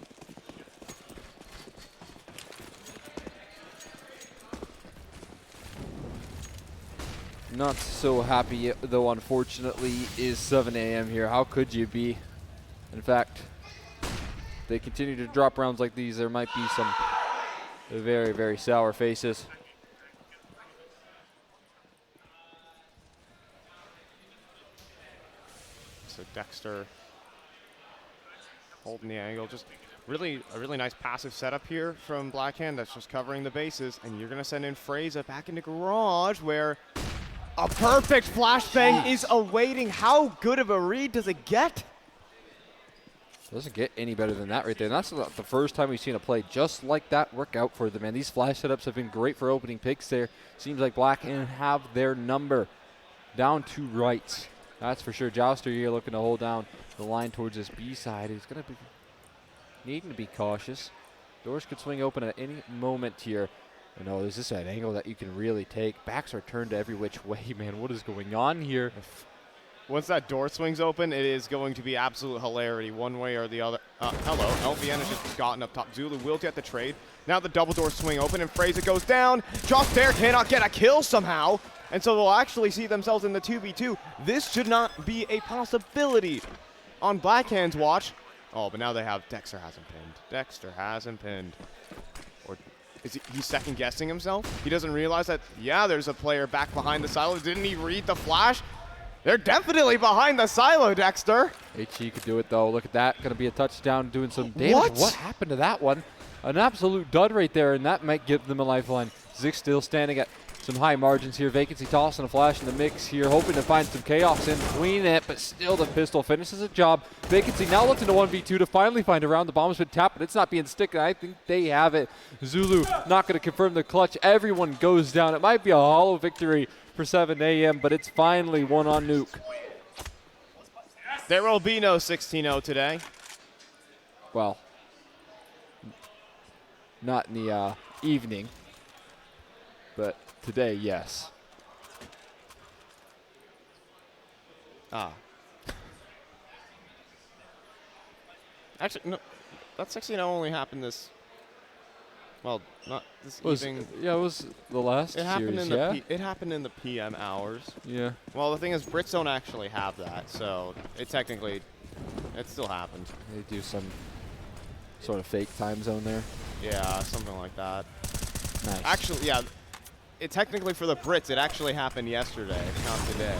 Not so happy, though, unfortunately, is 7 a.m. here. How could you be? In fact, they continue to drop rounds like these. There might be some very, very sour faces. So Dexter holding the angle. Just a really nice passive setup here from Blackhand that's just covering the bases. And you're going to send in Fraga back into Garage where a perfect flashbang is awaiting. How good of a read does it get? Doesn't get any better than that right there. And that's not the first time we've seen a play just like that work out for them, man. These flash setups have been great for opening picks there. Seems like Blackhand have their number. Down 2 rights. That's for sure. Jouster here looking to hold down the line towards this B side. He's going to be needing to be cautious. Doors could swing open at any moment here. No, this is an angle that you can really take. Backs are turned every which way, man. What is going on here? Once that door swings open, it is going to be absolute hilarity one way or the other. Hello. LVN has just gotten up top. Zulu will get the trade. Now the double door swing open, and Fraga goes down. Josh Dare cannot get a kill somehow. And so they'll actually see themselves in the 2v2. This should not be a possibility on Blackhand's watch. Oh, but now they have Dexter hasn't pinned. Dexter hasn't pinned. Or is he's second guessing himself? He doesn't realize that, yeah, there's a player back behind the silo. Didn't he read the flash? They're definitely behind the silo, Dexter. HE could do it, though. Look at that. Going to be a touchdown doing some damage. What happened to that one? An absolute dud right there, and that might give them a lifeline. Zik still standing at some high margins here. Vacancy tossing a flash in the mix here, hoping to find some chaos in between it, but still the pistol finishes the job. Vacancy now looking to 1v2 to finally find a round. The bomb's been tapped, but it's not being sticking. I think they have it. Zulu not going to confirm the clutch. Everyone goes down. It might be a hollow victory for 7 a.m., but it's finally one on Nuke. There will be no 16-0 today. Well, not in the evening, but today, yes. Ah. Actually, no. That's actually not only happened this. Well, not this evening. Yeah, it was the last It happened series, in yeah? the it happened in the PM hours. Yeah. Well, the thing is, Brits don't actually have that, so it still happened. They do some sort of fake time zone there. Yeah, something like that. Nice. Actually, yeah. It technically for the Brits, it actually happened yesterday, not today.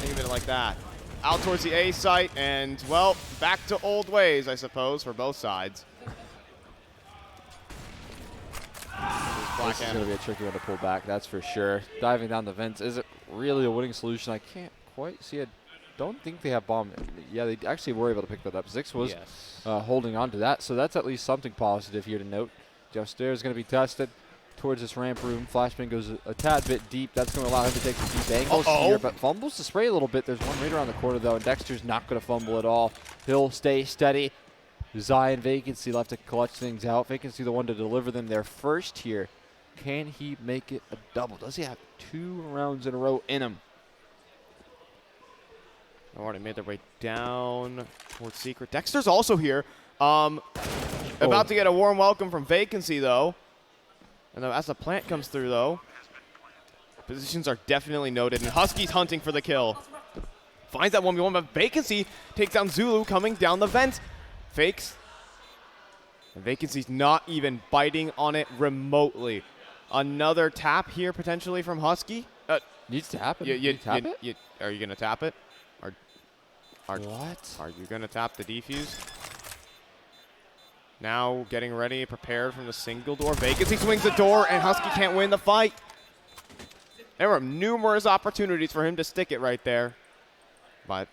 Think of it like that. Out towards the A site, and well, back to old ways, I suppose, for both sides. This is going to be a tricky one to pull back, that's for sure. Diving down the vents isn't really a winning solution. I can't quite see it. Don't think they have bomb. Yeah, they actually were able to pick that up. Zix was holding on to that, so that's at least something positive here to note. Jeff Stair is going to be tested towards this ramp room. Flashbang goes a tad bit deep. That's going to allow him to take some deep angles here, but fumbles the spray a little bit. There's one right around the corner, though, and Dexter's not going to fumble at all. He'll stay steady. Zion Vacancy left to clutch things out. Vacancy the one to deliver them their first here. Can he make it a double? Does he have 2 rounds in a row in him? Already made their way down towards Secret. Dexter's also here. About to get a warm welcome from Vacancy, though. And as the plant comes through, though, positions are definitely noted. And Husky's hunting for the kill. Finds that 1v1, but Vacancy takes down Zulu coming down the vent. Fakes. And Vacancy's not even biting on it remotely. Another tap here potentially from Husky. Needs to happen. Are you tap it? Are you going to tap it? What? Are you going to tap the defuse? Now getting ready, prepared from the single door. Vacancy swings the door, and Husky can't win the fight. There were numerous opportunities for him to stick it right there. But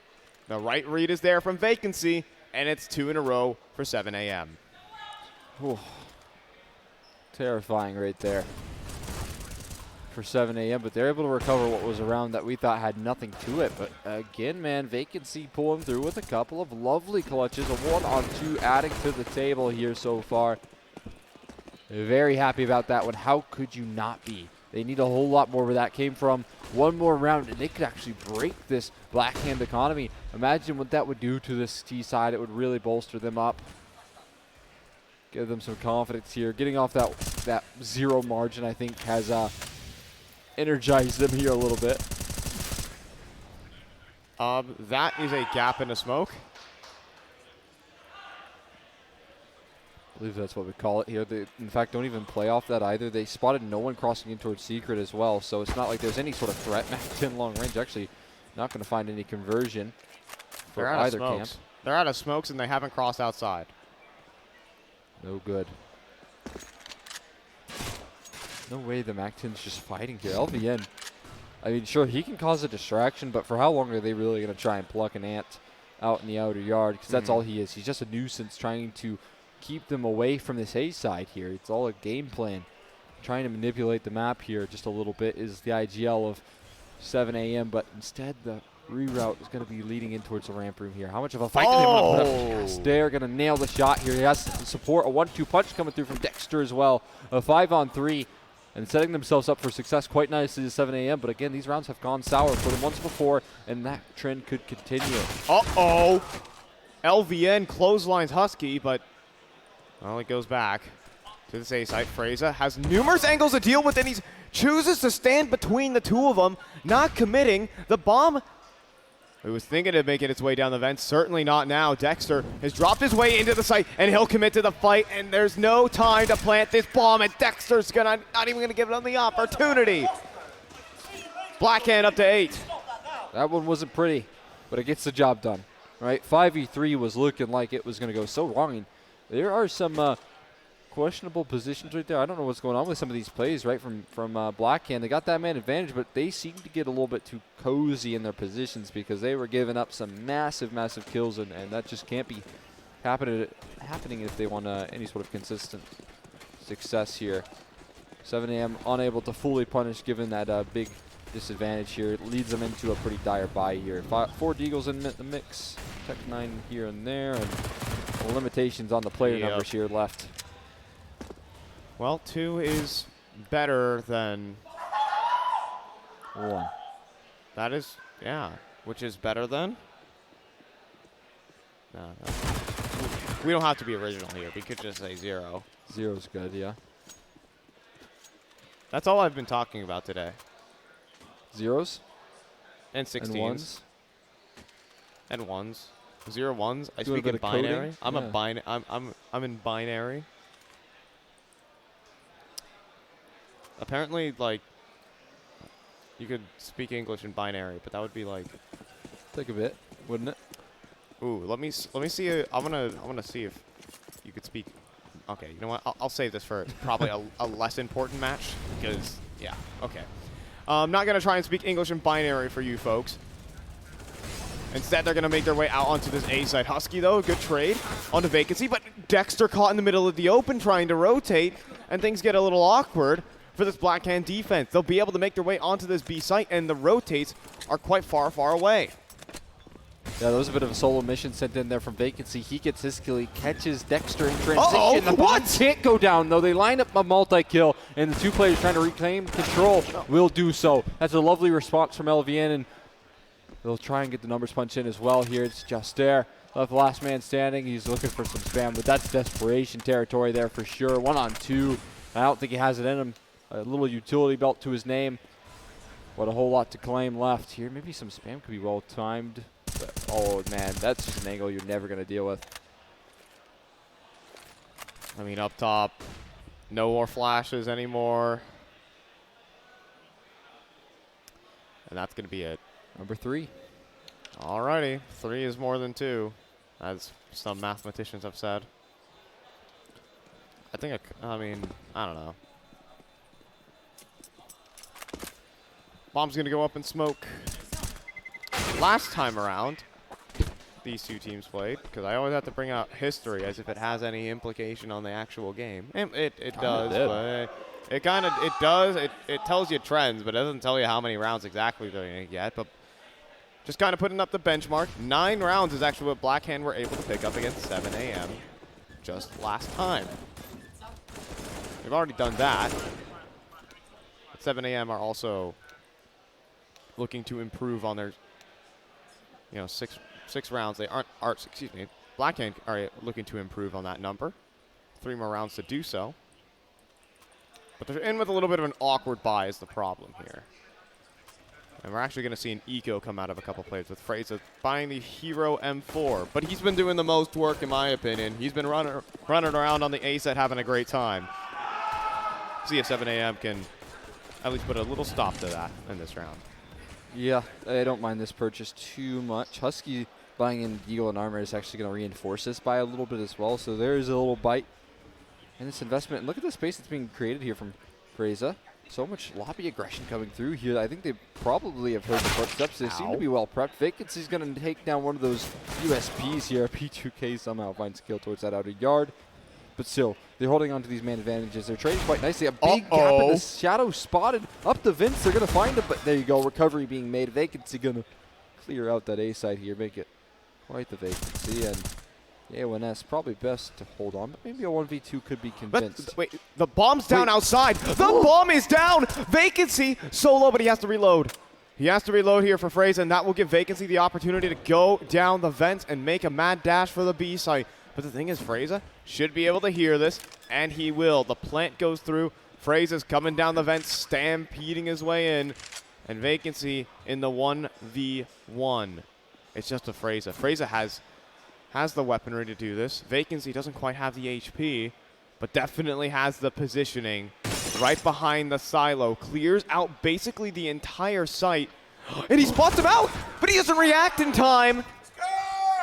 the right read is there from Vacancy, and it's 2 in a row for 7 a.m. Ooh. Terrifying right there for 7 a.m., but they're able to recover what was around that we thought had nothing to it. But again, man, Vacancy pulling through with a couple of lovely clutches, a 1-on-2 adding to the table here so far. Very happy about that one. How could you not be? They need a whole lot more where that came from. One more round, and they could actually break this Black Hand economy. Imagine what that would do to this T side. It would really bolster them up. Give them some confidence here. Getting off that 0 margin, I think, has energized them here a little bit. That is a gap in a smoke. I believe that's what we call it here. They, in fact, don't even play off that either. They spotted no one crossing in towards Secret as well, so it's not like there's any sort of threat. Mac-10 long range actually not going to find any conversion for either camp. They're out of smokes, and they haven't crossed outside. No good. No way the Mac-10's just fighting here. LVN, I mean, sure, he can cause a distraction, but for how long are they really going to try and pluck an ant out in the outer yard? Because that's all he is. He's just a nuisance trying to keep them away from this A side here. It's all a game plan. Trying to manipulate the map here just a little bit is the IGL of 7 a.m., but instead the reroute is going to be leading in towards the ramp room here. How much of a fight do they want to put up? Yes, they're going to nail the shot here. He has support, a 1-2 punch coming through from Dexter as well. A 5-on-3 and setting themselves up for success quite nicely at 7 a.m. But again, these rounds have gone sour for them once before, and that trend could continue. Uh-oh. LVN clotheslines Husky, but well, it goes back to this A site. Fraga has numerous angles to deal with, and he chooses to stand between the two of them, not committing. The bomb, he was thinking of making its way down the vent. Certainly not now. Dexter has dropped his way into the site, and he'll commit to the fight, and there's no time to plant this bomb, and Dexter's not even gonna give them the opportunity. Blackhand up to 8. That one wasn't pretty, but it gets the job done, right? 5v3 was looking like it was gonna go so wrong. And there are some questionable positions right there. I don't know what's going on with some of these plays, right, from Blackhand. They got that man advantage, but they seem to get a little bit too cozy in their positions because they were giving up some massive, massive kills, and that just can't be happening if they want any sort of consistent success here. 7 a.m. unable to fully punish given that big disadvantage here. It leads them into a pretty dire bye here. 4 Deagles in the mix. Tech 9 here and there, and limitations on the player numbers here left. Well, 2 is better than 1. That is, yeah. Which is better than? No, we don't have to be original here. We could just say 0. 0's good, yeah. That's all I've been talking about today. 0s? And 16s. And 1s? And 1s. 0 1s. I Doing a speak bit in of coding? binary. I'm a Yeah. I'm in binary. Apparently, like, you could speak English in binary, but that would be like. Take a bit, wouldn't it? Ooh, let me see. I'm gonna see if you could speak. Okay, you know what? I'll save this for probably a less important match because yeah. Okay. I'm not gonna try and speak English in binary for you folks. Instead, they're gonna make their way out onto this A side. Husky though, good trade onto vacancy, but Dexter caught in the middle of the open trying to rotate, and things get a little awkward for this Black Hand defense. They'll be able to make their way onto this B site, and the rotates are quite far away. Yeah, that was a bit of a solo mission sent in there from Vacancy. He gets his kill. He catches Dexter in transition. The bomb can't go down, though. They line up a multi-kill, and the 2 players trying to reclaim control will do so. That's a lovely response from LVN, and they'll try and get the numbers punched in as well here. It's just there. Left last man standing. He's looking for some spam, but that's desperation territory there for sure. 1 on 2. I don't think he has it in him. A little utility belt to his name. But a whole lot to claim left here. Maybe some spam could be well timed. But, oh, man, that's just an angle you're never going to deal with. I mean, up top, no more flashes anymore. And that's going to be it. Number 3. Alrighty. 3 is more than 2, as some mathematicians have said. I mean, I don't know. Bomb's going to go up in smoke. Last time around, these 2 teams played, because I always have to bring out history as if it has any implication on the actual game. And it does, but it tells you trends, but it doesn't tell you how many rounds exactly they're going to get. But just kind of putting up the benchmark. 9 rounds is actually what Black Hand were able to pick up against 7 AM just last time. They've already done that. But 7 AM are also looking to improve on their, 6 rounds. They excuse me. Black Hand are looking to improve on that number. 3 more rounds to do so. But they're in with a little bit of an awkward buy is the problem here. And we're actually going to see an eco come out of a couple plays with Fraga buying the Hero M4. But he's been doing the most work, in my opinion. He's been running around on the A set having a great time. See if 7 AM can at least put a little stop to that in this round. Yeah, I don't mind this purchase too much. Husky buying in Eagle and Armor is actually going to reinforce this by a little bit as well. So there is a little bite in this investment. And look at the space that's being created here from Fraga. So much lobby aggression coming through here. I think they probably have heard the footsteps. They seem to be well prepped. Vacancy's going to take down one of those USPs here. P2K somehow finds kill towards that outer yard. But still, they're holding on to these man advantages. They're trading quite nicely. A big gap in the shadow spotted. Up the vents, they're going to find it. But there you go. Recovery being made. Vacancy going to clear out that A side here. Make it quite the vacancy. And AONS probably best to hold on. But maybe a 1v2 could be convinced. Wait, the bomb's down outside. The bomb is down. Vacancy solo, but he has to reload. He has to reload here for Fraga, and that will give Vacancy the opportunity to go down the vents and make a mad dash for the B site. But the thing is, Fraga should be able to hear this, and he will. The plant goes through. Fraga's coming down the vents, stampeding his way in, and Vacancy in the 1v1. It's just a Fraga. Fraga has the weaponry to do this. Vacancy doesn't quite have the HP, but definitely has the positioning right behind the silo. Clears out basically the entire site, and he spots him out, but he doesn't react in time.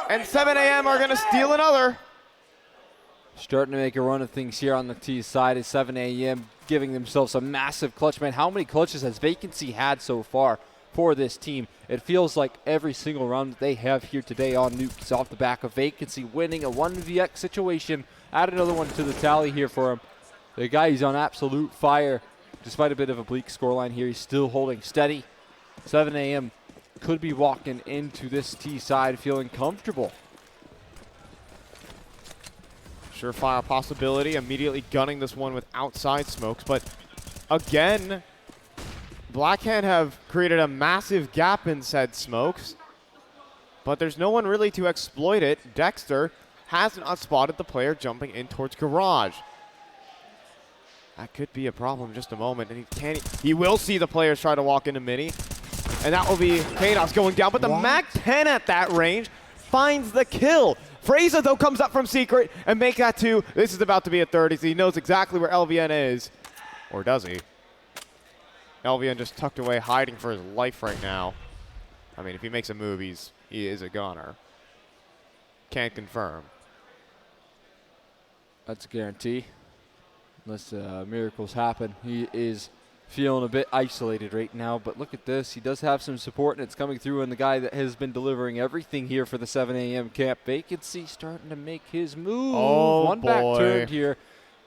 And 7 AM are going to steal another. Starting to make a run of things here on the T side is 7 AM, giving themselves a massive clutch. Man, how many clutches has Vacancy had so far for this team? It feels like every single round that they have here today on Nuke is off the back of Vacancy winning a 1vx situation. Add another one to the tally here for him. The guy is on absolute fire. Despite a bit of a bleak scoreline here, he's still holding steady. 7 AM could be walking into this T side feeling comfortable. surefire possibility, immediately gunning this one with outside smokes. But again, Blackhand have created a massive gap in said smokes, but there's no one really to exploit it. Dexter has not spotted the player jumping in towards garage. That could be a problem in just a moment, and he will see the players try to walk into mini, and that will be Chaos going down, but the MAC-10 at that range finds the kill. Fraga, though, comes up from secret and make that 2. This is about to be a 30, so he knows exactly where LVN is. Or does he? LVN just tucked away, hiding for his life right now. I mean, if he makes a move, he is a goner. Can't confirm. That's a guarantee. Unless miracles happen. He is feeling a bit isolated right now, but look at this. He does have some support, and it's coming through on the guy that has been delivering everything here for the 7 a.m. camp. Vacancy starting to make his move. Oh, one boy. back turned here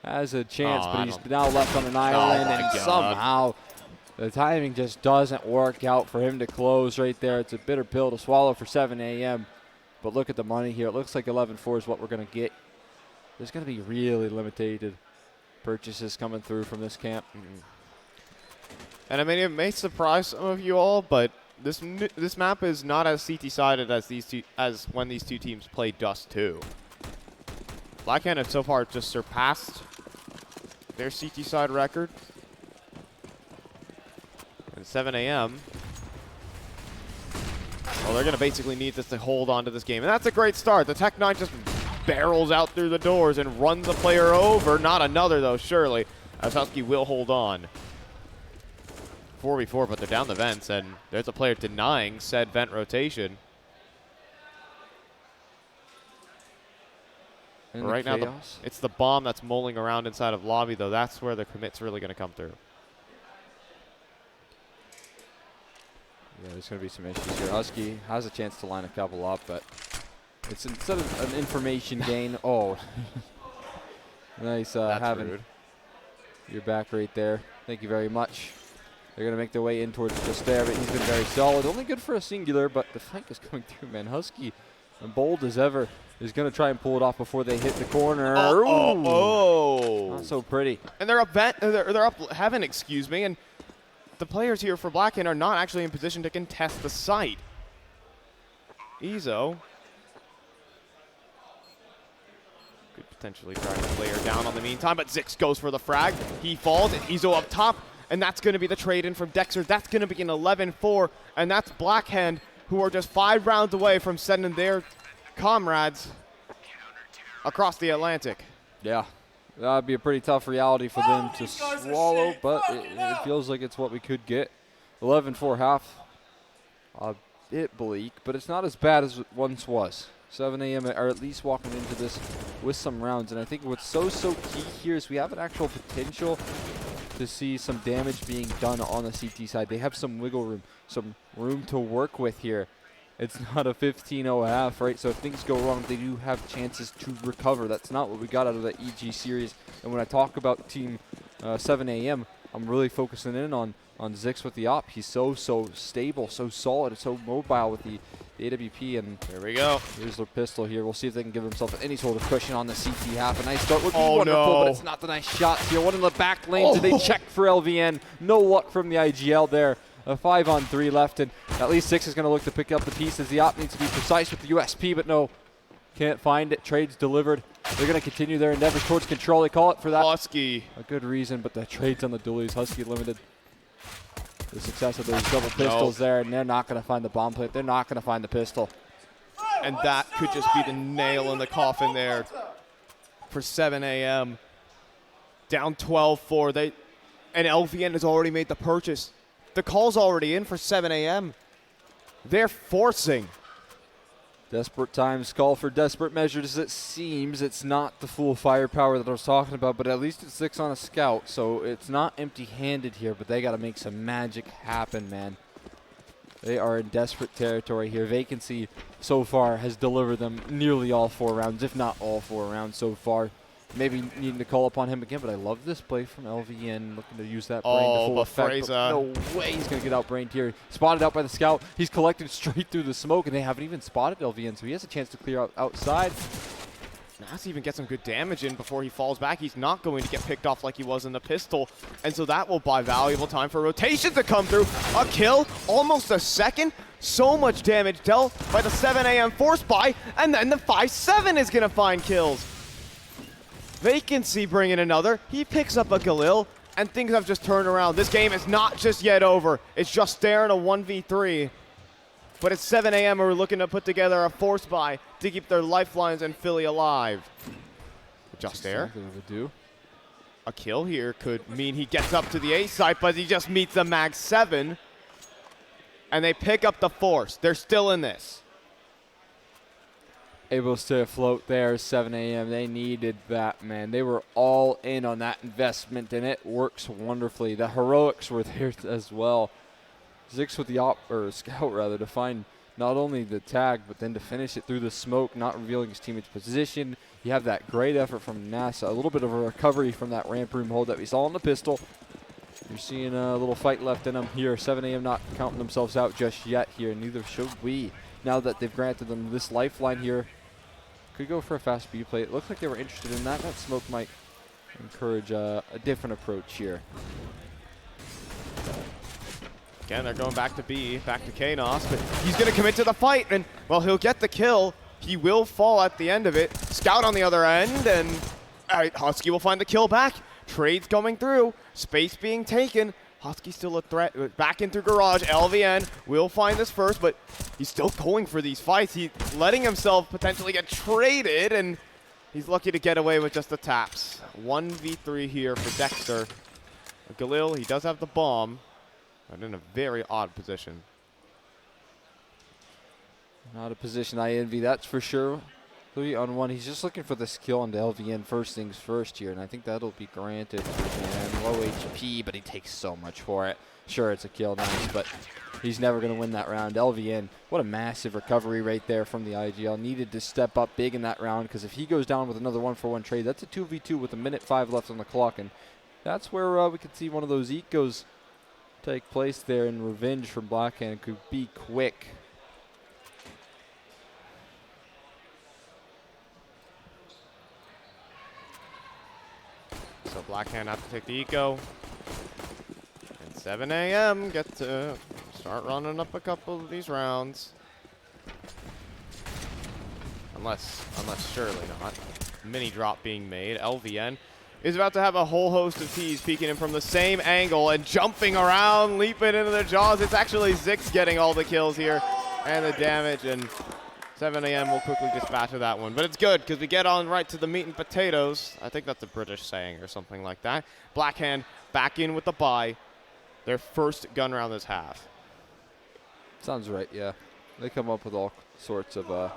has a chance, but he's now left on an island, and somehow the timing just doesn't work out for him to close right there. It's a bitter pill to swallow for 7 a.m., but look at the money here. It looks like 11-4 is what we're going to get. There's going to be really limited purchases coming through from this camp. And I mean, it may surprise some of you all, but this map is not as CT-sided as when these two teams played Dust 2. Blackhand have so far just surpassed their CT side record. And 7 a.m. Well, they're going to basically need this to hold on to this game. And that's a great start. The Tech-9 just barrels out through the doors and runs the player over. Not another, though, surely, as Husky will hold on. 4v4, but they're down the vents, and there's a player denying said vent rotation. And right now, it's the bomb that's mulling around inside of lobby, though. That's where the commit's really going to come through. Yeah, there's going to be some issues here. Husky has a chance to line a couple up, but it's instead of an information gain. Oh, nice having rude. Your back right there. Thank you very much. They're going to make their way in towards just there, but he's been very solid. Only good for a singular, but the flank is coming through, man. Husky, and bold as ever, is going to try and pull it off before they hit the corner. Oh. Not so pretty. And they're up they're up heaven, excuse me, and the players here for Blackhand are not actually in position to contest the site. Ezo could potentially try to player down on the meantime, but Zix goes for the frag. He falls, and Ezo up top. And that's going to be the trade-in from Dexter. That's going to be an 11-4, and that's Blackhand, who are just 5 rounds away from sending their comrades across the Atlantic. Yeah, that would be a pretty tough reality for them to swallow, but it feels like it's what we could get. 11-4 half, a bit bleak, but it's not as bad as it once was. 7 a.m. are at least walking into this with some rounds, and I think what's so key here is we have an actual potential to see some damage being done on the CT side. They have some wiggle room, some room to work with here. It's not a 15-0 half, right? So if things go wrong, they do have chances to recover. That's not what we got out of the EG series. And when I talk about Team 7 a.m., I'm really focusing in on Zix with the op. He's so stable, so solid, so mobile with the AWP. And there we go. Here's their pistol here. We'll see if they can give themselves any sort of cushion on the CT half. A nice start would be wonderful, but it's not the nice shots here. One in the back lane, so they check for LVN. No luck from the IGL there. A 5-on-3 left, and at least Zix is going to look to pick up the pieces. The op needs to be precise with the USP, but no, can't find it. Trade's delivered. They're going to continue their endeavors towards control. They call it for that. Husky. A good reason, but the trades on the dualies. Husky limited the success of those double pistols there, and they're not going to find the bomb plate. They're not going to find the pistol. And that could just be the nail in the coffin there for 7 a.m. Down 12-4. And LVN has already made the purchase. The call's already in for 7 a.m. They're forcing. Desperate times call for desperate measures. It seems it's not the full firepower that I was talking about, but at least it's 6 on a scout, so it's not empty-handed here, but they got to make some magic happen, man. They are in desperate territory here. Vacancy so far has delivered them nearly all 4 rounds, if not all 4 rounds so far. Maybe needing to call upon him again, but I love this play from LVN, looking to use that brain to full effect. But no way he's going to get outbrained here. Spotted out by the scout. He's collected straight through the smoke, and they haven't even spotted LVN, so he has a chance to clear out outside. Nas even gets some good damage in before he falls back. He's not going to get picked off like he was in the pistol. And so that will buy valuable time for rotation to come through. A kill, almost a second. So much damage dealt by the 7 a.m. force buy. And then the 5-7 is going to find kills. Vacancy bringing another. He picks up a Galil. And things have just turned around. This game is not just yet over. It's just staring a 1v3. But it's 7 a.m. who are looking to put together a force buy to keep their lifelines and Philly alive. Just there. A kill here could mean he gets up to the A site, but he just meets the mag 7. And they pick up the force. They're still in this. Able to stay afloat there, 7 a.m. They needed that, man. They were all in on that investment, and it works wonderfully. The heroics were there as well. Zix with the scout rather, to find not only the tag, but then to finish it through the smoke, not revealing his teammate's position. You have that great effort from NASA, a little bit of a recovery from that ramp room hold that we saw on the pistol. You're seeing a little fight left in them here. 7 a.m. not counting themselves out just yet here, neither should we. Now that they've granted them this lifeline here, could go for a fast B play. It looks like they were interested in that. That smoke might encourage a different approach here. Again, they're going back to B, back to Kanos, but he's going to commit to the fight, and, well, he'll get the kill. He will fall at the end of it. Scout on the other end, and Husky will find the kill back. Trades going through, space being taken. Husky still a threat. Back into garage. LVN will find this first, but he's still going for these fights. He's letting himself potentially get traded, and he's lucky to get away with just the taps. 1v3 here for Dexter. Galil, he does have the bomb, but in a very odd position. Not a position I envy, that's for sure. 3-on-1. He's just looking for this kill on the LVN first things first here, and I think that'll be granted. And low HP, but he takes so much for it. Sure, it's a kill, nice, but he's never going to win that round. LVN, what a massive recovery right there from the IGL. Needed to step up big in that round, because if he goes down with another 1-for-1 trade, that's a 2v2 with 1:05 left on the clock, and that's where we could see one of those ecos take place there, and revenge from Blackhand could be quick. So Blackhand have to take the eco. And 7 a.m. get to start running up a couple of these rounds. Unless surely not. Mini drop being made. LVN is about to have a whole host of T's peeking in from the same angle and jumping around, leaping into the jaws. It's actually Zix getting all the kills here and the damage, and 7 a.m. will quickly dispatch of that one. But it's good, because we get on right to the meat and potatoes. I think that's a British saying or something like that. Blackhand back in with the buy. Their first gun round this half. Sounds right, yeah. They come up with all sorts of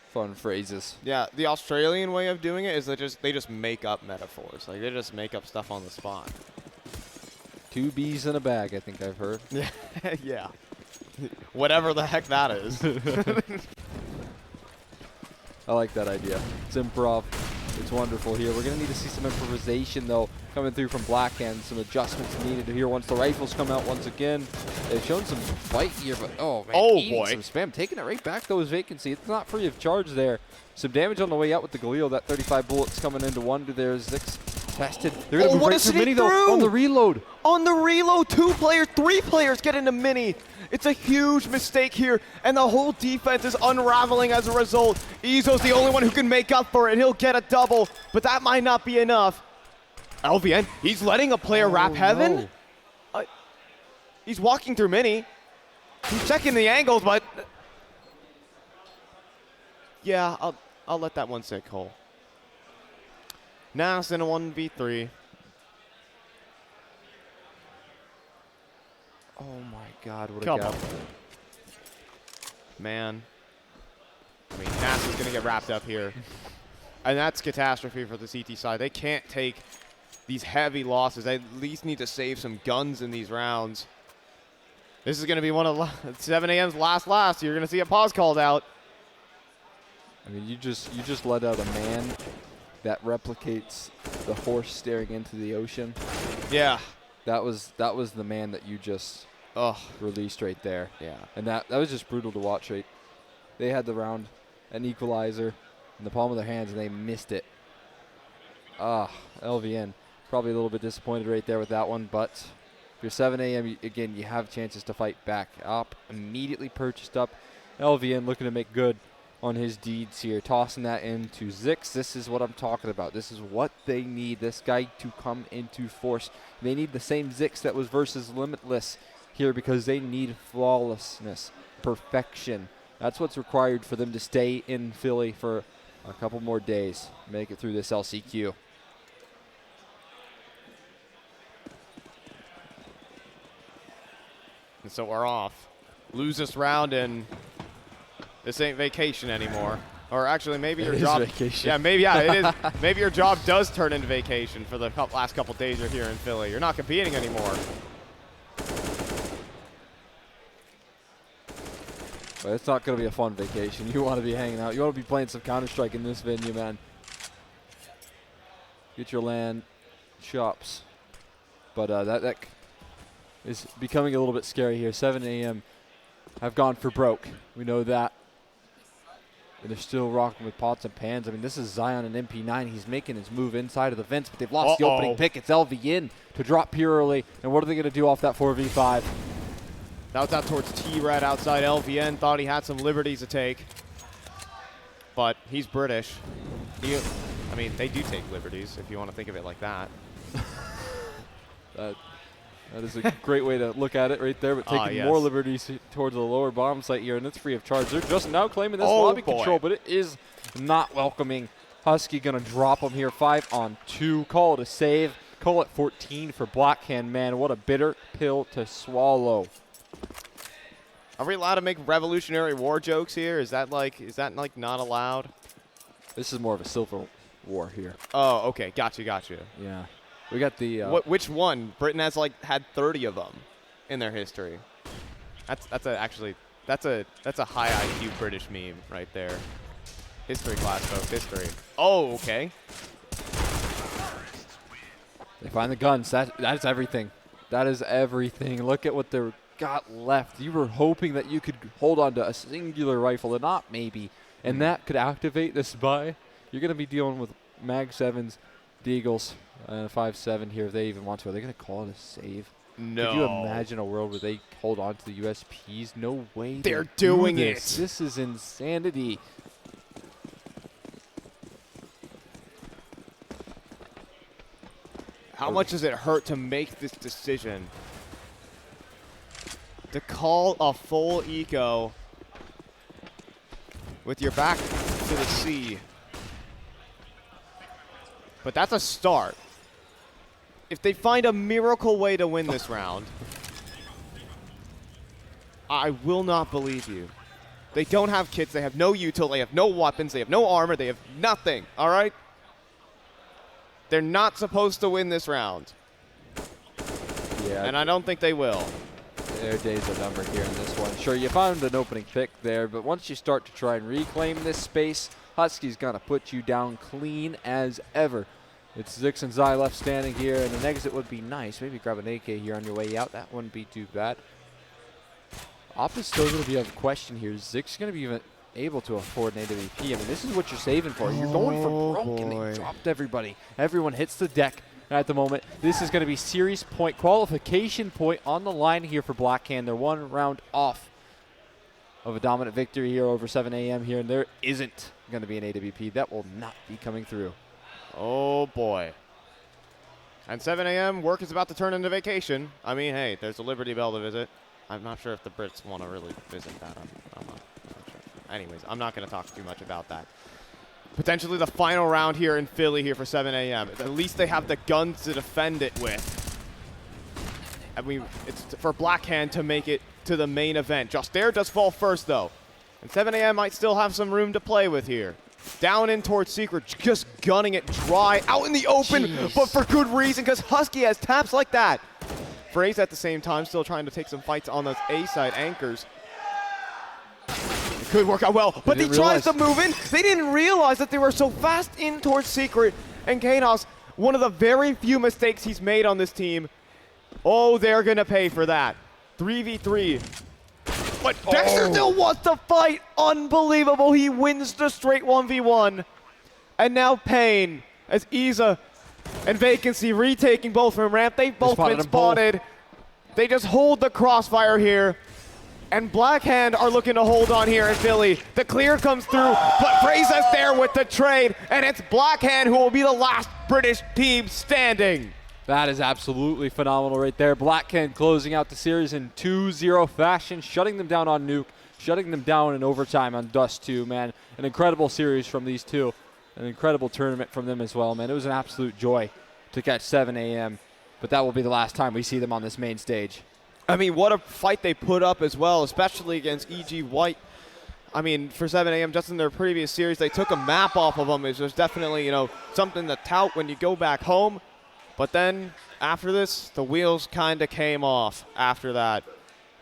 fun phrases. Yeah, the Australian way of doing it is they just make up metaphors. Like, they just make up stuff on the spot. 2 bees in a bag, I think I've heard. Yeah. Whatever the heck that is. I like that idea. It's improv. It's wonderful here. We're going to need to see some improvisation, though, coming through from Blackhand. Some adjustments needed here once the rifles come out once again. They've shown some fight here, but oh, man. Oh, boy. Some spam. Taking it right back, though, is Vacancy. It's not free of charge there. Some damage on the way out with the Galil. That 35 bullets coming into one. There's Zix tested. They're going to break through Mini, though, on the reload. On the reload, 2 players, 3 players get into Mini. It's a huge mistake here, and the whole defense is unraveling as a result. Izo's the only one who can make up for it. He'll get a double, but that might not be enough. LVN, he's letting a player wrap heaven. No. He's walking through Mini. He's checking the angles, but yeah, I'll let that one sit whole. Nas in a 1v3. Oh my God, what a Come gap. on. Man. I mean, NASA's going to get wrapped up here. And that's catastrophe for the CT side. They can't take these heavy losses. They at least need to save some guns in these rounds. This is going to be one of 7 a.m.'s last. You're going to see a pause called out. I mean, you just let out a man that replicates the horse staring into the ocean. Yeah. That was the man that you just released right there. Yeah. And that was just brutal to watch. Right, they had the round, an equalizer, in the palm of their hands, and they missed it. LVN probably a little bit disappointed right there with that one, but if you're 7 a.m., again, you have chances to fight back. Up, immediately purchased up. LVN looking to make good on his deeds here, tossing that into Zix. This is what I'm talking about. This is what they need, this guy to come into force. They need the same Zix that was versus Limitless here because they need flawlessness, perfection. That's what's required for them to stay in Philly for a couple more days, make it through this LCQ. And so we're off. Lose this round and this ain't vacation anymore. Or actually, maybe your job. Vacation. Yeah, maybe it is. Maybe your job does turn into vacation for the last couple days you're here in Philly. You're not competing anymore. But it's not going to be a fun vacation. You want to be hanging out. You want to be playing some Counter-Strike in this venue, man. Get your LAN shops. But that is becoming a little bit scary here. 7 a.m. have gone for broke. We know that. And they're still rocking with pots and pans. I mean, this is Zion and MP9. He's making his move inside of the fence, but they've lost the opening pick. It's LVN to drop pure early. And what are they going to do off that 4v5? That was out towards T-Red outside. LVN thought he had some liberties to take. But he's British. I mean, they do take liberties, if you want to think of it like that. That is a great way to look at it right there, but taking more liberties towards the lower bottom site here, and it's free of charge. They're just now claiming this lobby control, but it is not welcoming. Husky going to drop them here, 5-on-2. Call it a save. Call it 14 for Blackhand. Man, what a bitter pill to swallow. Are we allowed to make Revolutionary War jokes here? Is that like not allowed? This is more of a Civil War here. Oh, okay. Gotcha. Yeah. We got the which one? Britain has had 30 of them in their history. That's a high IQ British meme right there. History class, folks. History. Oh, okay. They find the guns. That's everything. That is everything. Look at what they've got left. You were hoping that you could hold on to a singular rifle, and not maybe, and that could activate this buy. You're going to be dealing with Mag 7s, Deagles, 5-7 here if they even want to. Are they going to call it a save? No. Could you imagine a world where they hold on to the USPs? No way. They're doing it. This is insanity. How much does it hurt to make this decision? To call a full eco with your back to the sea. But that's a start. If they find a miracle way to win this round, I will not believe you. They don't have kits, they have no util, they have no weapons, they have no armor, they have nothing, all right? They're not supposed to win this round. Yeah. And I don't think they will. Their days are numbered here in this one. Sure, you found an opening pick there, but once you start to try and reclaim this space, Husky's going to put you down clean as ever. It's Zix and Zai left standing here, and an exit would be nice. Maybe grab an AK here on your way out. That wouldn't be too bad. Op is still going to be a question here. Zix going to be even able to afford an AWP. I mean, this is what you're saving for. You're going for broke, and they dropped everybody. Everyone hits the deck at the moment. This is going to be series point, qualification point on the line here for Blackhand. They're one round off of a dominant victory here over 7 a.m. here, and there isn't going to be an AWP. That will not be coming through. Oh, boy. And 7 a.m., work is about to turn into vacation. I mean, hey, there's a Liberty Bell to visit. I'm not sure if the Brits want to really visit that. I'm not sure. Anyways, I'm not going to talk too much about that. Potentially the final round here in Philly here for 7 a.m. At least they have the guns to defend it with. I mean, it's for Blackhand to make it to the main event. Justair does fall first, though. And 7 a.m. might still have some room to play with here. Down in towards Secret, just gunning it dry, out in the open, but for good reason, because Husky has taps like that. Fraze at the same time still trying to take some fights on those A-side anchors. It could work out well, but he tries to move in. They didn't realize that they were so fast in towards Secret, and Kanos, one of the very few mistakes he's made on this team. Oh, they're going to pay for that. 3v3. but Dexter still wants to fight. Unbelievable. He wins the straight 1v1. And now Payne, as Isa and Vacancy retaking both from ramp. They've both been spotted. They just hold the crossfire here. And Blackhand are looking to hold on here in Philly. The clear comes through, but Fraza's there with the trade, and it's Blackhand who will be the last British team standing. That is absolutely phenomenal right there. Blackhand closing out the series in 2-0 fashion, shutting them down on Nuke, shutting them down in overtime on Dust 2, man. An incredible series from these two. An incredible tournament from them as well, man. It was an absolute joy to catch 7 a.m., but that will be the last time we see them on this main stage. I mean, what a fight they put up as well, especially against EG White. I mean, for 7 a.m., just in their previous series, they took a map off of them. It was definitely, you know, something to tout when you go back home. But then, after this, the wheels kind of came off after that.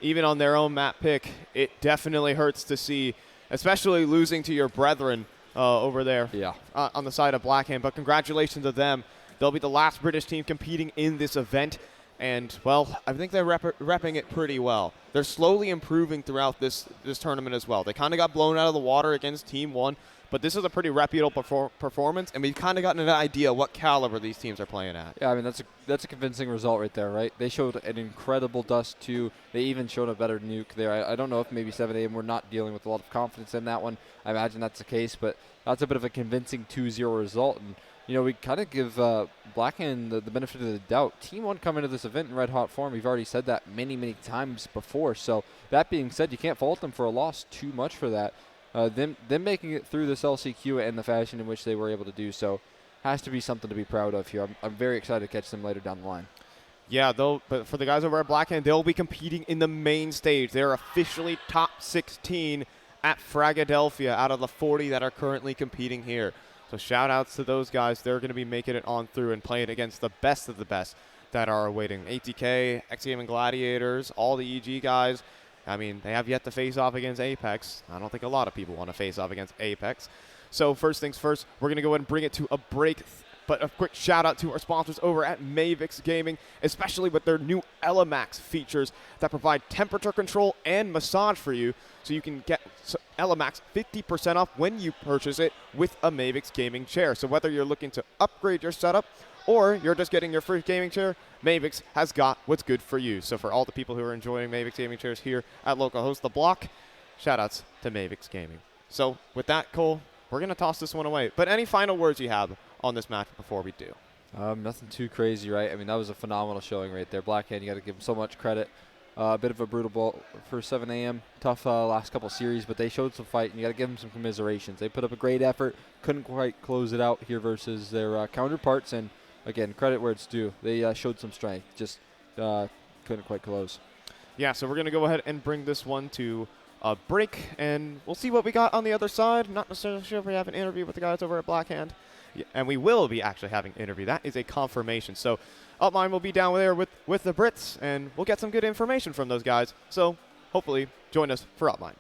Even on their own map pick, it definitely hurts to see, especially losing to your brethren over there on the side of Blackhand. But congratulations to them. They'll be the last British team competing in this event. And, well, I think they're repping it pretty well. They're slowly improving throughout this tournament as well. They kind of got blown out of the water against Team 1, but this is a pretty reputable performance, and we've kind of gotten an idea what caliber these teams are playing at. Yeah, I mean, that's a convincing result right there, right? They showed an incredible Dust 2. They even showed a better Nuke there. I don't know if maybe 7 a.m. we're not dealing with a lot of confidence in that one. I imagine that's the case, but that's a bit of a convincing 2-0 result. And you know, we kind of give Blackhand the benefit of the doubt. Team 1 coming into this event in red hot form. We've already said that many, many times before. So that being said, you can't fault them for a loss too much for that. Them making it through this LCQ and the fashion in which they were able to do so has to be something to be proud of here. I'm very excited to catch them later down the line. Yeah, but for the guys over at Blackhand, they'll be competing in the main stage. They're officially top 16 at Fragadelphia out of the 40 that are currently competing here. So shout-outs to those guys. They're going to be making it on through and playing against the best of the best that are awaiting. ATK, XGame and Gladiators, all the EG guys. I mean, they have yet to face off against Apex. I don't think a lot of people want to face off against Apex. So first things first, we're going to go ahead and bring it to a break. But a quick shout-out to our sponsors over at Mavix Gaming, especially with their new Elemax features that provide temperature control and massage for you, so you can get Elemax 50% off when you purchase it with a Mavix Gaming chair. So whether you're looking to upgrade your setup or you're just getting your first gaming chair, Mavix has got what's good for you. So for all the people who are enjoying Mavix Gaming chairs here at Localhost The Block, shout-outs to Mavix Gaming. So with that, Cole, we're going to toss this one away. But any final words you have on this match before we do? Nothing too crazy, right? I mean, that was a phenomenal showing right there. Blackhand, you got to give them so much credit. A bit of a brutal ball for 7 a.m. Tough last couple series, but they showed some fight, and you got to give them some commiserations. They put up a great effort, couldn't quite close it out here versus their counterparts, and again, credit where it's due. They showed some strength, just couldn't quite close. Yeah, so we're going to go ahead and bring this one to a break, and we'll see what we got on the other side. Not necessarily sure if we have an interview with the guys over at Blackhand. Yeah, and we will be actually having an interview. That is a confirmation. So Upmine will be down there with the Brits, and we'll get some good information from those guys. So hopefully join us for Upmine.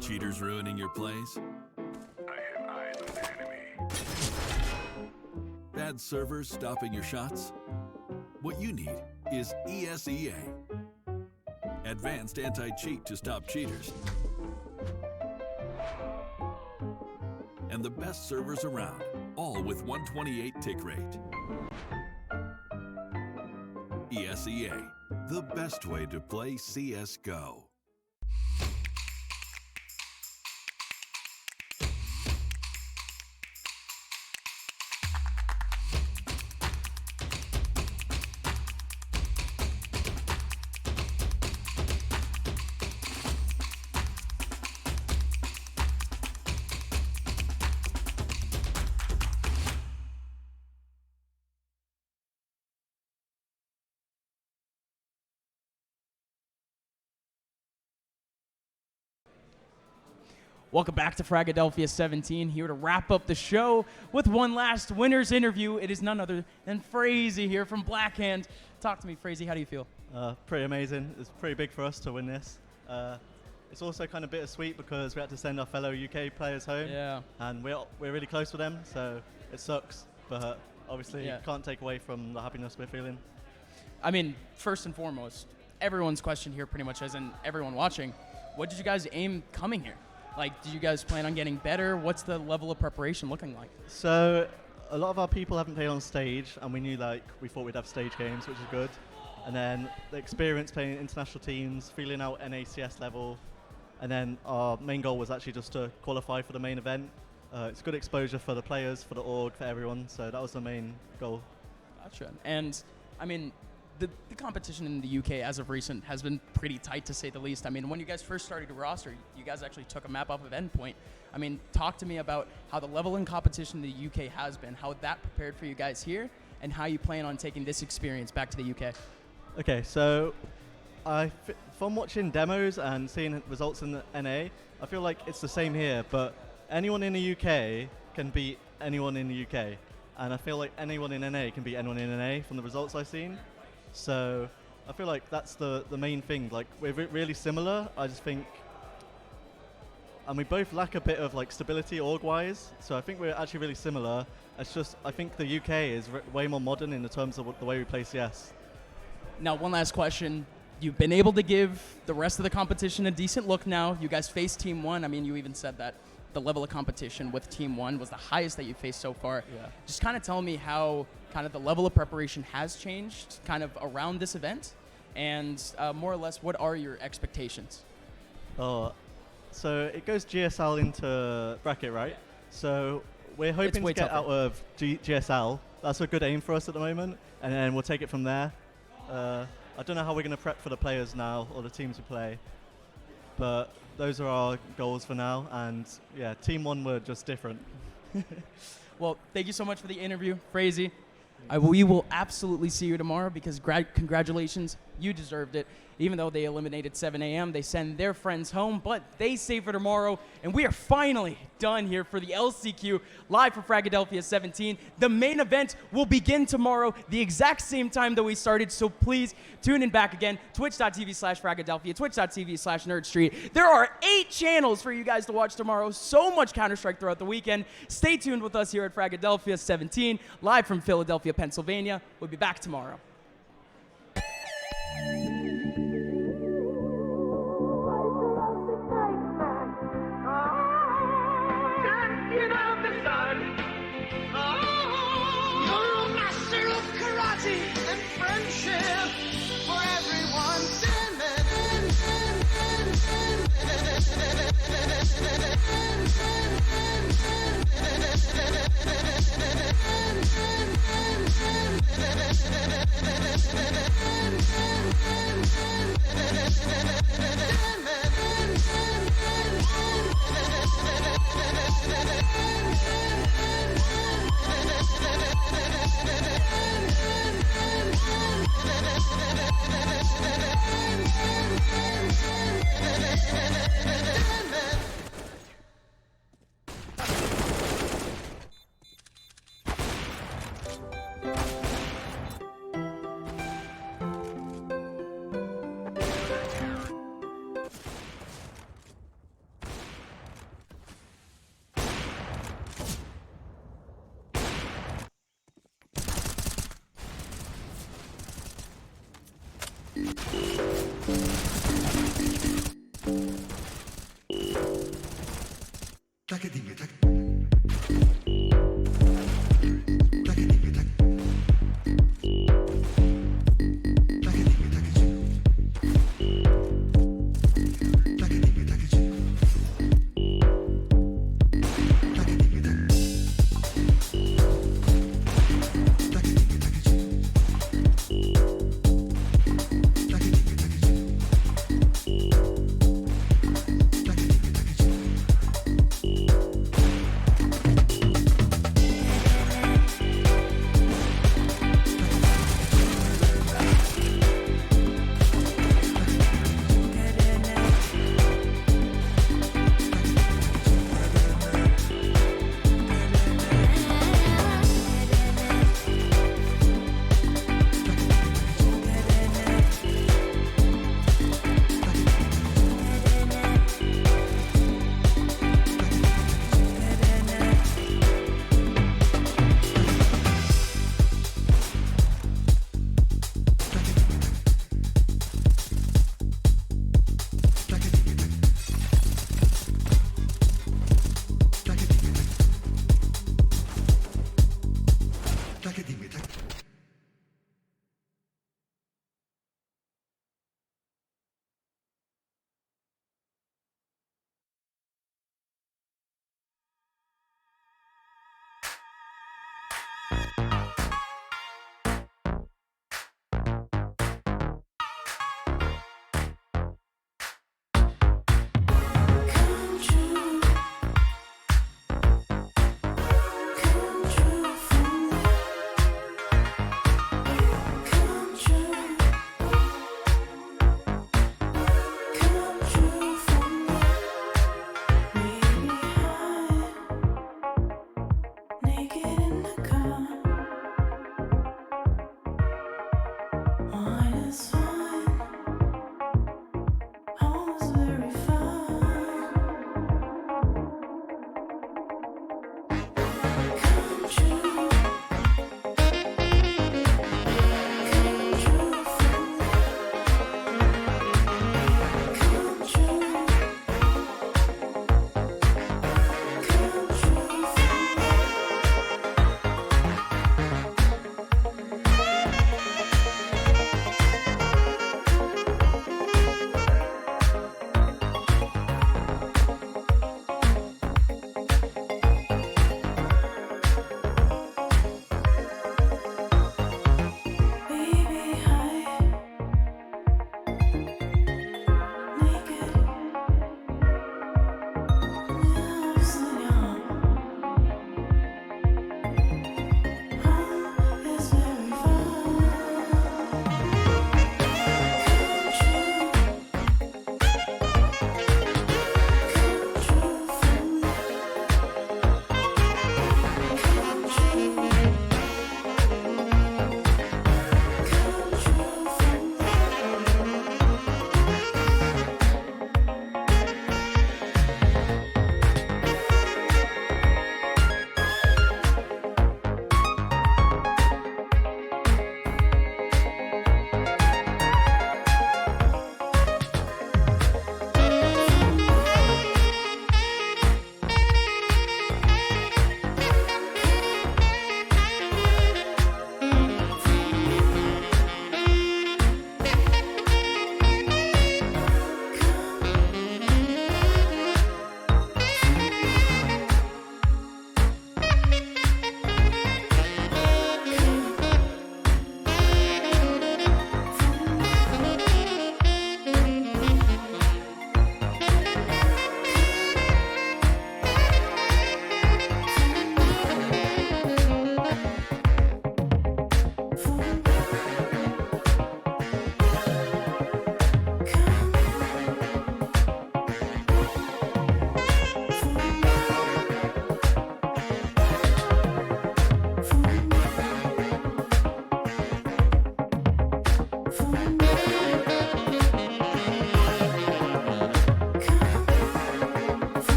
Cheaters ruining your plays? I have eyes on the enemy. Bad servers stopping your shots? What you need is ESEA. Advanced anti-cheat to stop cheaters. and the best servers around, all with 128 tick rate. ESEA, the best way to play CSGO. Welcome back to Fragadelphia 17, here to wrap up the show with one last winner's interview. It is none other than Frazy here from Blackhand. Talk to me, Frazy, how do you feel? Pretty amazing. It's pretty big for us to win this. It's also kind of bittersweet because we had to send our fellow UK players home. Yeah. And we're really close with them, so it sucks. But obviously, can't take away from the happiness we're feeling. I mean, first and foremost, everyone's question here pretty much, as in everyone watching, what did you guys aim coming here? Like, did you guys plan on getting better? What's the level of preparation looking like? So a lot of our people haven't played on stage, and we thought we'd have stage games, which is good. And then the experience playing international teams, feeling out NACS level, and then our main goal was actually just to qualify for the main event. It's good exposure for the players, for the org, for everyone, so that was the main goal. Gotcha. And, I mean, the competition in the UK as of recent has been pretty tight, to say the least. I mean, when you guys first started your roster, you guys actually took a map off of Endpoint. I mean, talk to me about how the level in competition in the UK has been, how that prepared for you guys here, and how you plan on taking this experience back to the UK. Okay, so from watching demos and seeing results in the NA, I feel like it's the same here, but anyone in the UK can beat anyone in the UK. And I feel like anyone in NA can beat anyone in NA from the results I've seen. So I feel like that's the main thing. Like, we're really similar. I just think, and we both lack a bit of like stability org-wise. So I think we're actually really similar. It's just I think the UK is way more modern in the terms of the way we play CS. Now, one last question. You've been able to give the rest of the competition a decent look now. You guys faced Team 1. I mean, you even said that the level of competition with Team 1 was the highest that you faced so far. Yeah. Just kind of tell me how kind of the level of preparation has changed kind of around this event, and more or less, what are your expectations? So it goes GSL into bracket, right? So we're hoping to get out of GSL. That's a good aim for us at the moment, and then we'll take it from there. I don't know how we're going to prep for the players now or the teams we play, but those are our goals for now. And yeah, Team 1 were just different. Well, thank you so much for the interview, Frazy. We will absolutely see you tomorrow because congratulations, you deserved it. Even though they eliminated 7 a.m., they send their friends home, but they save for tomorrow. And we are finally done here for the LCQ, live for Fragadelphia 17. The main event will begin tomorrow, the exact same time that we started, so please tune in back again, twitch.tv/Fragadelphia, twitch.tv/NerdStreet. There are 8 channels for you guys to watch tomorrow, so much Counter-Strike throughout the weekend. Stay tuned with us here at Fragadelphia 17, live from Philadelphia, Pennsylvania. We'll be back tomorrow. You know